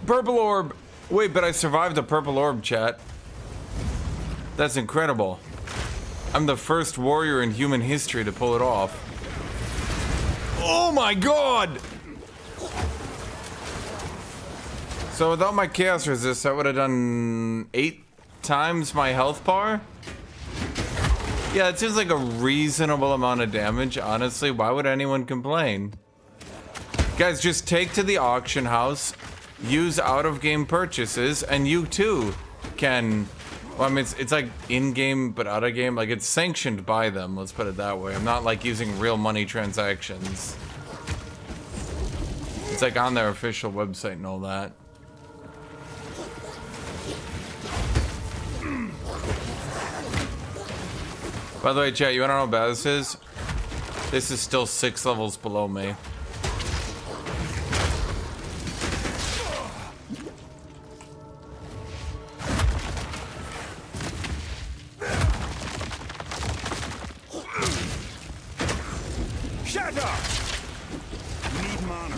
Purple orb! Wait, but I survived the purple orb, chat. That's incredible. I'm the first warrior in human history to pull it off. Oh my god! So without my chaos resist, I would have done 8 times my health bar? Yeah, it seems like a reasonable amount of damage, honestly. Why would anyone complain? Guys, just take to the auction house, use out-of-game purchases, and you too can... Well, I mean, it's like in-game, but out-of-game. Like, it's sanctioned by them, let's put it that way. I'm not, like, using real money transactions. It's, like, on their official website and all that. By the way, chat, you wanna know how bad this is? This is still 6 levels below me. Shut up! Need mana.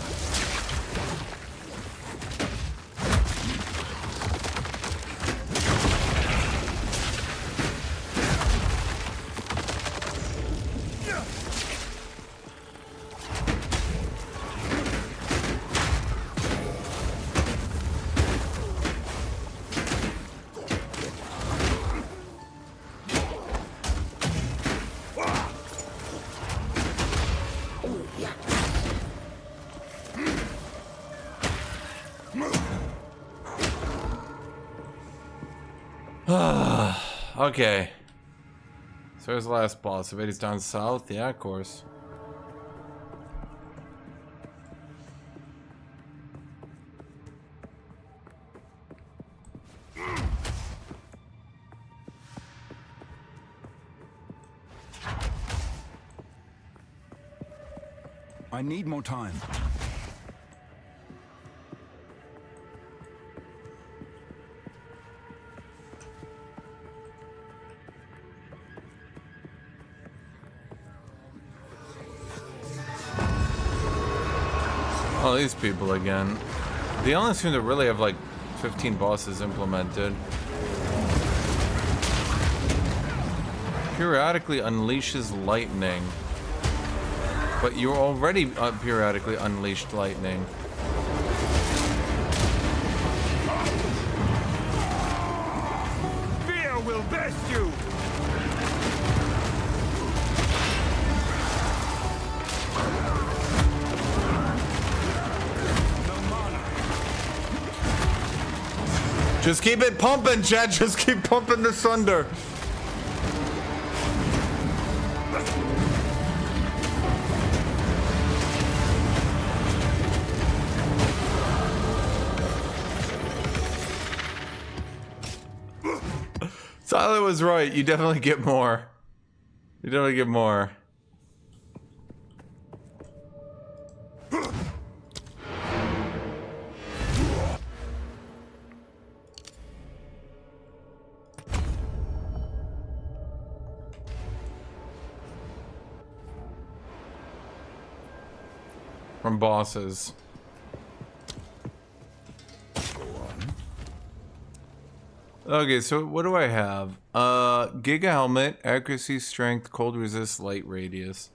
Okay. So where's the last boss? If it is down south? Yeah, of course. I need more time. Oh, these people again. They only seem to really have like 15 bosses implemented. Periodically unleashes lightning. But you already periodically unleashed lightning. Fear will best you! Just keep it pumping, chat. Just keep pumping the thunder. Tyler was right. You definitely get more. You definitely get more. From bosses. Okay, so what do I have? Giga helmet, accuracy, strength, cold resist, light radius.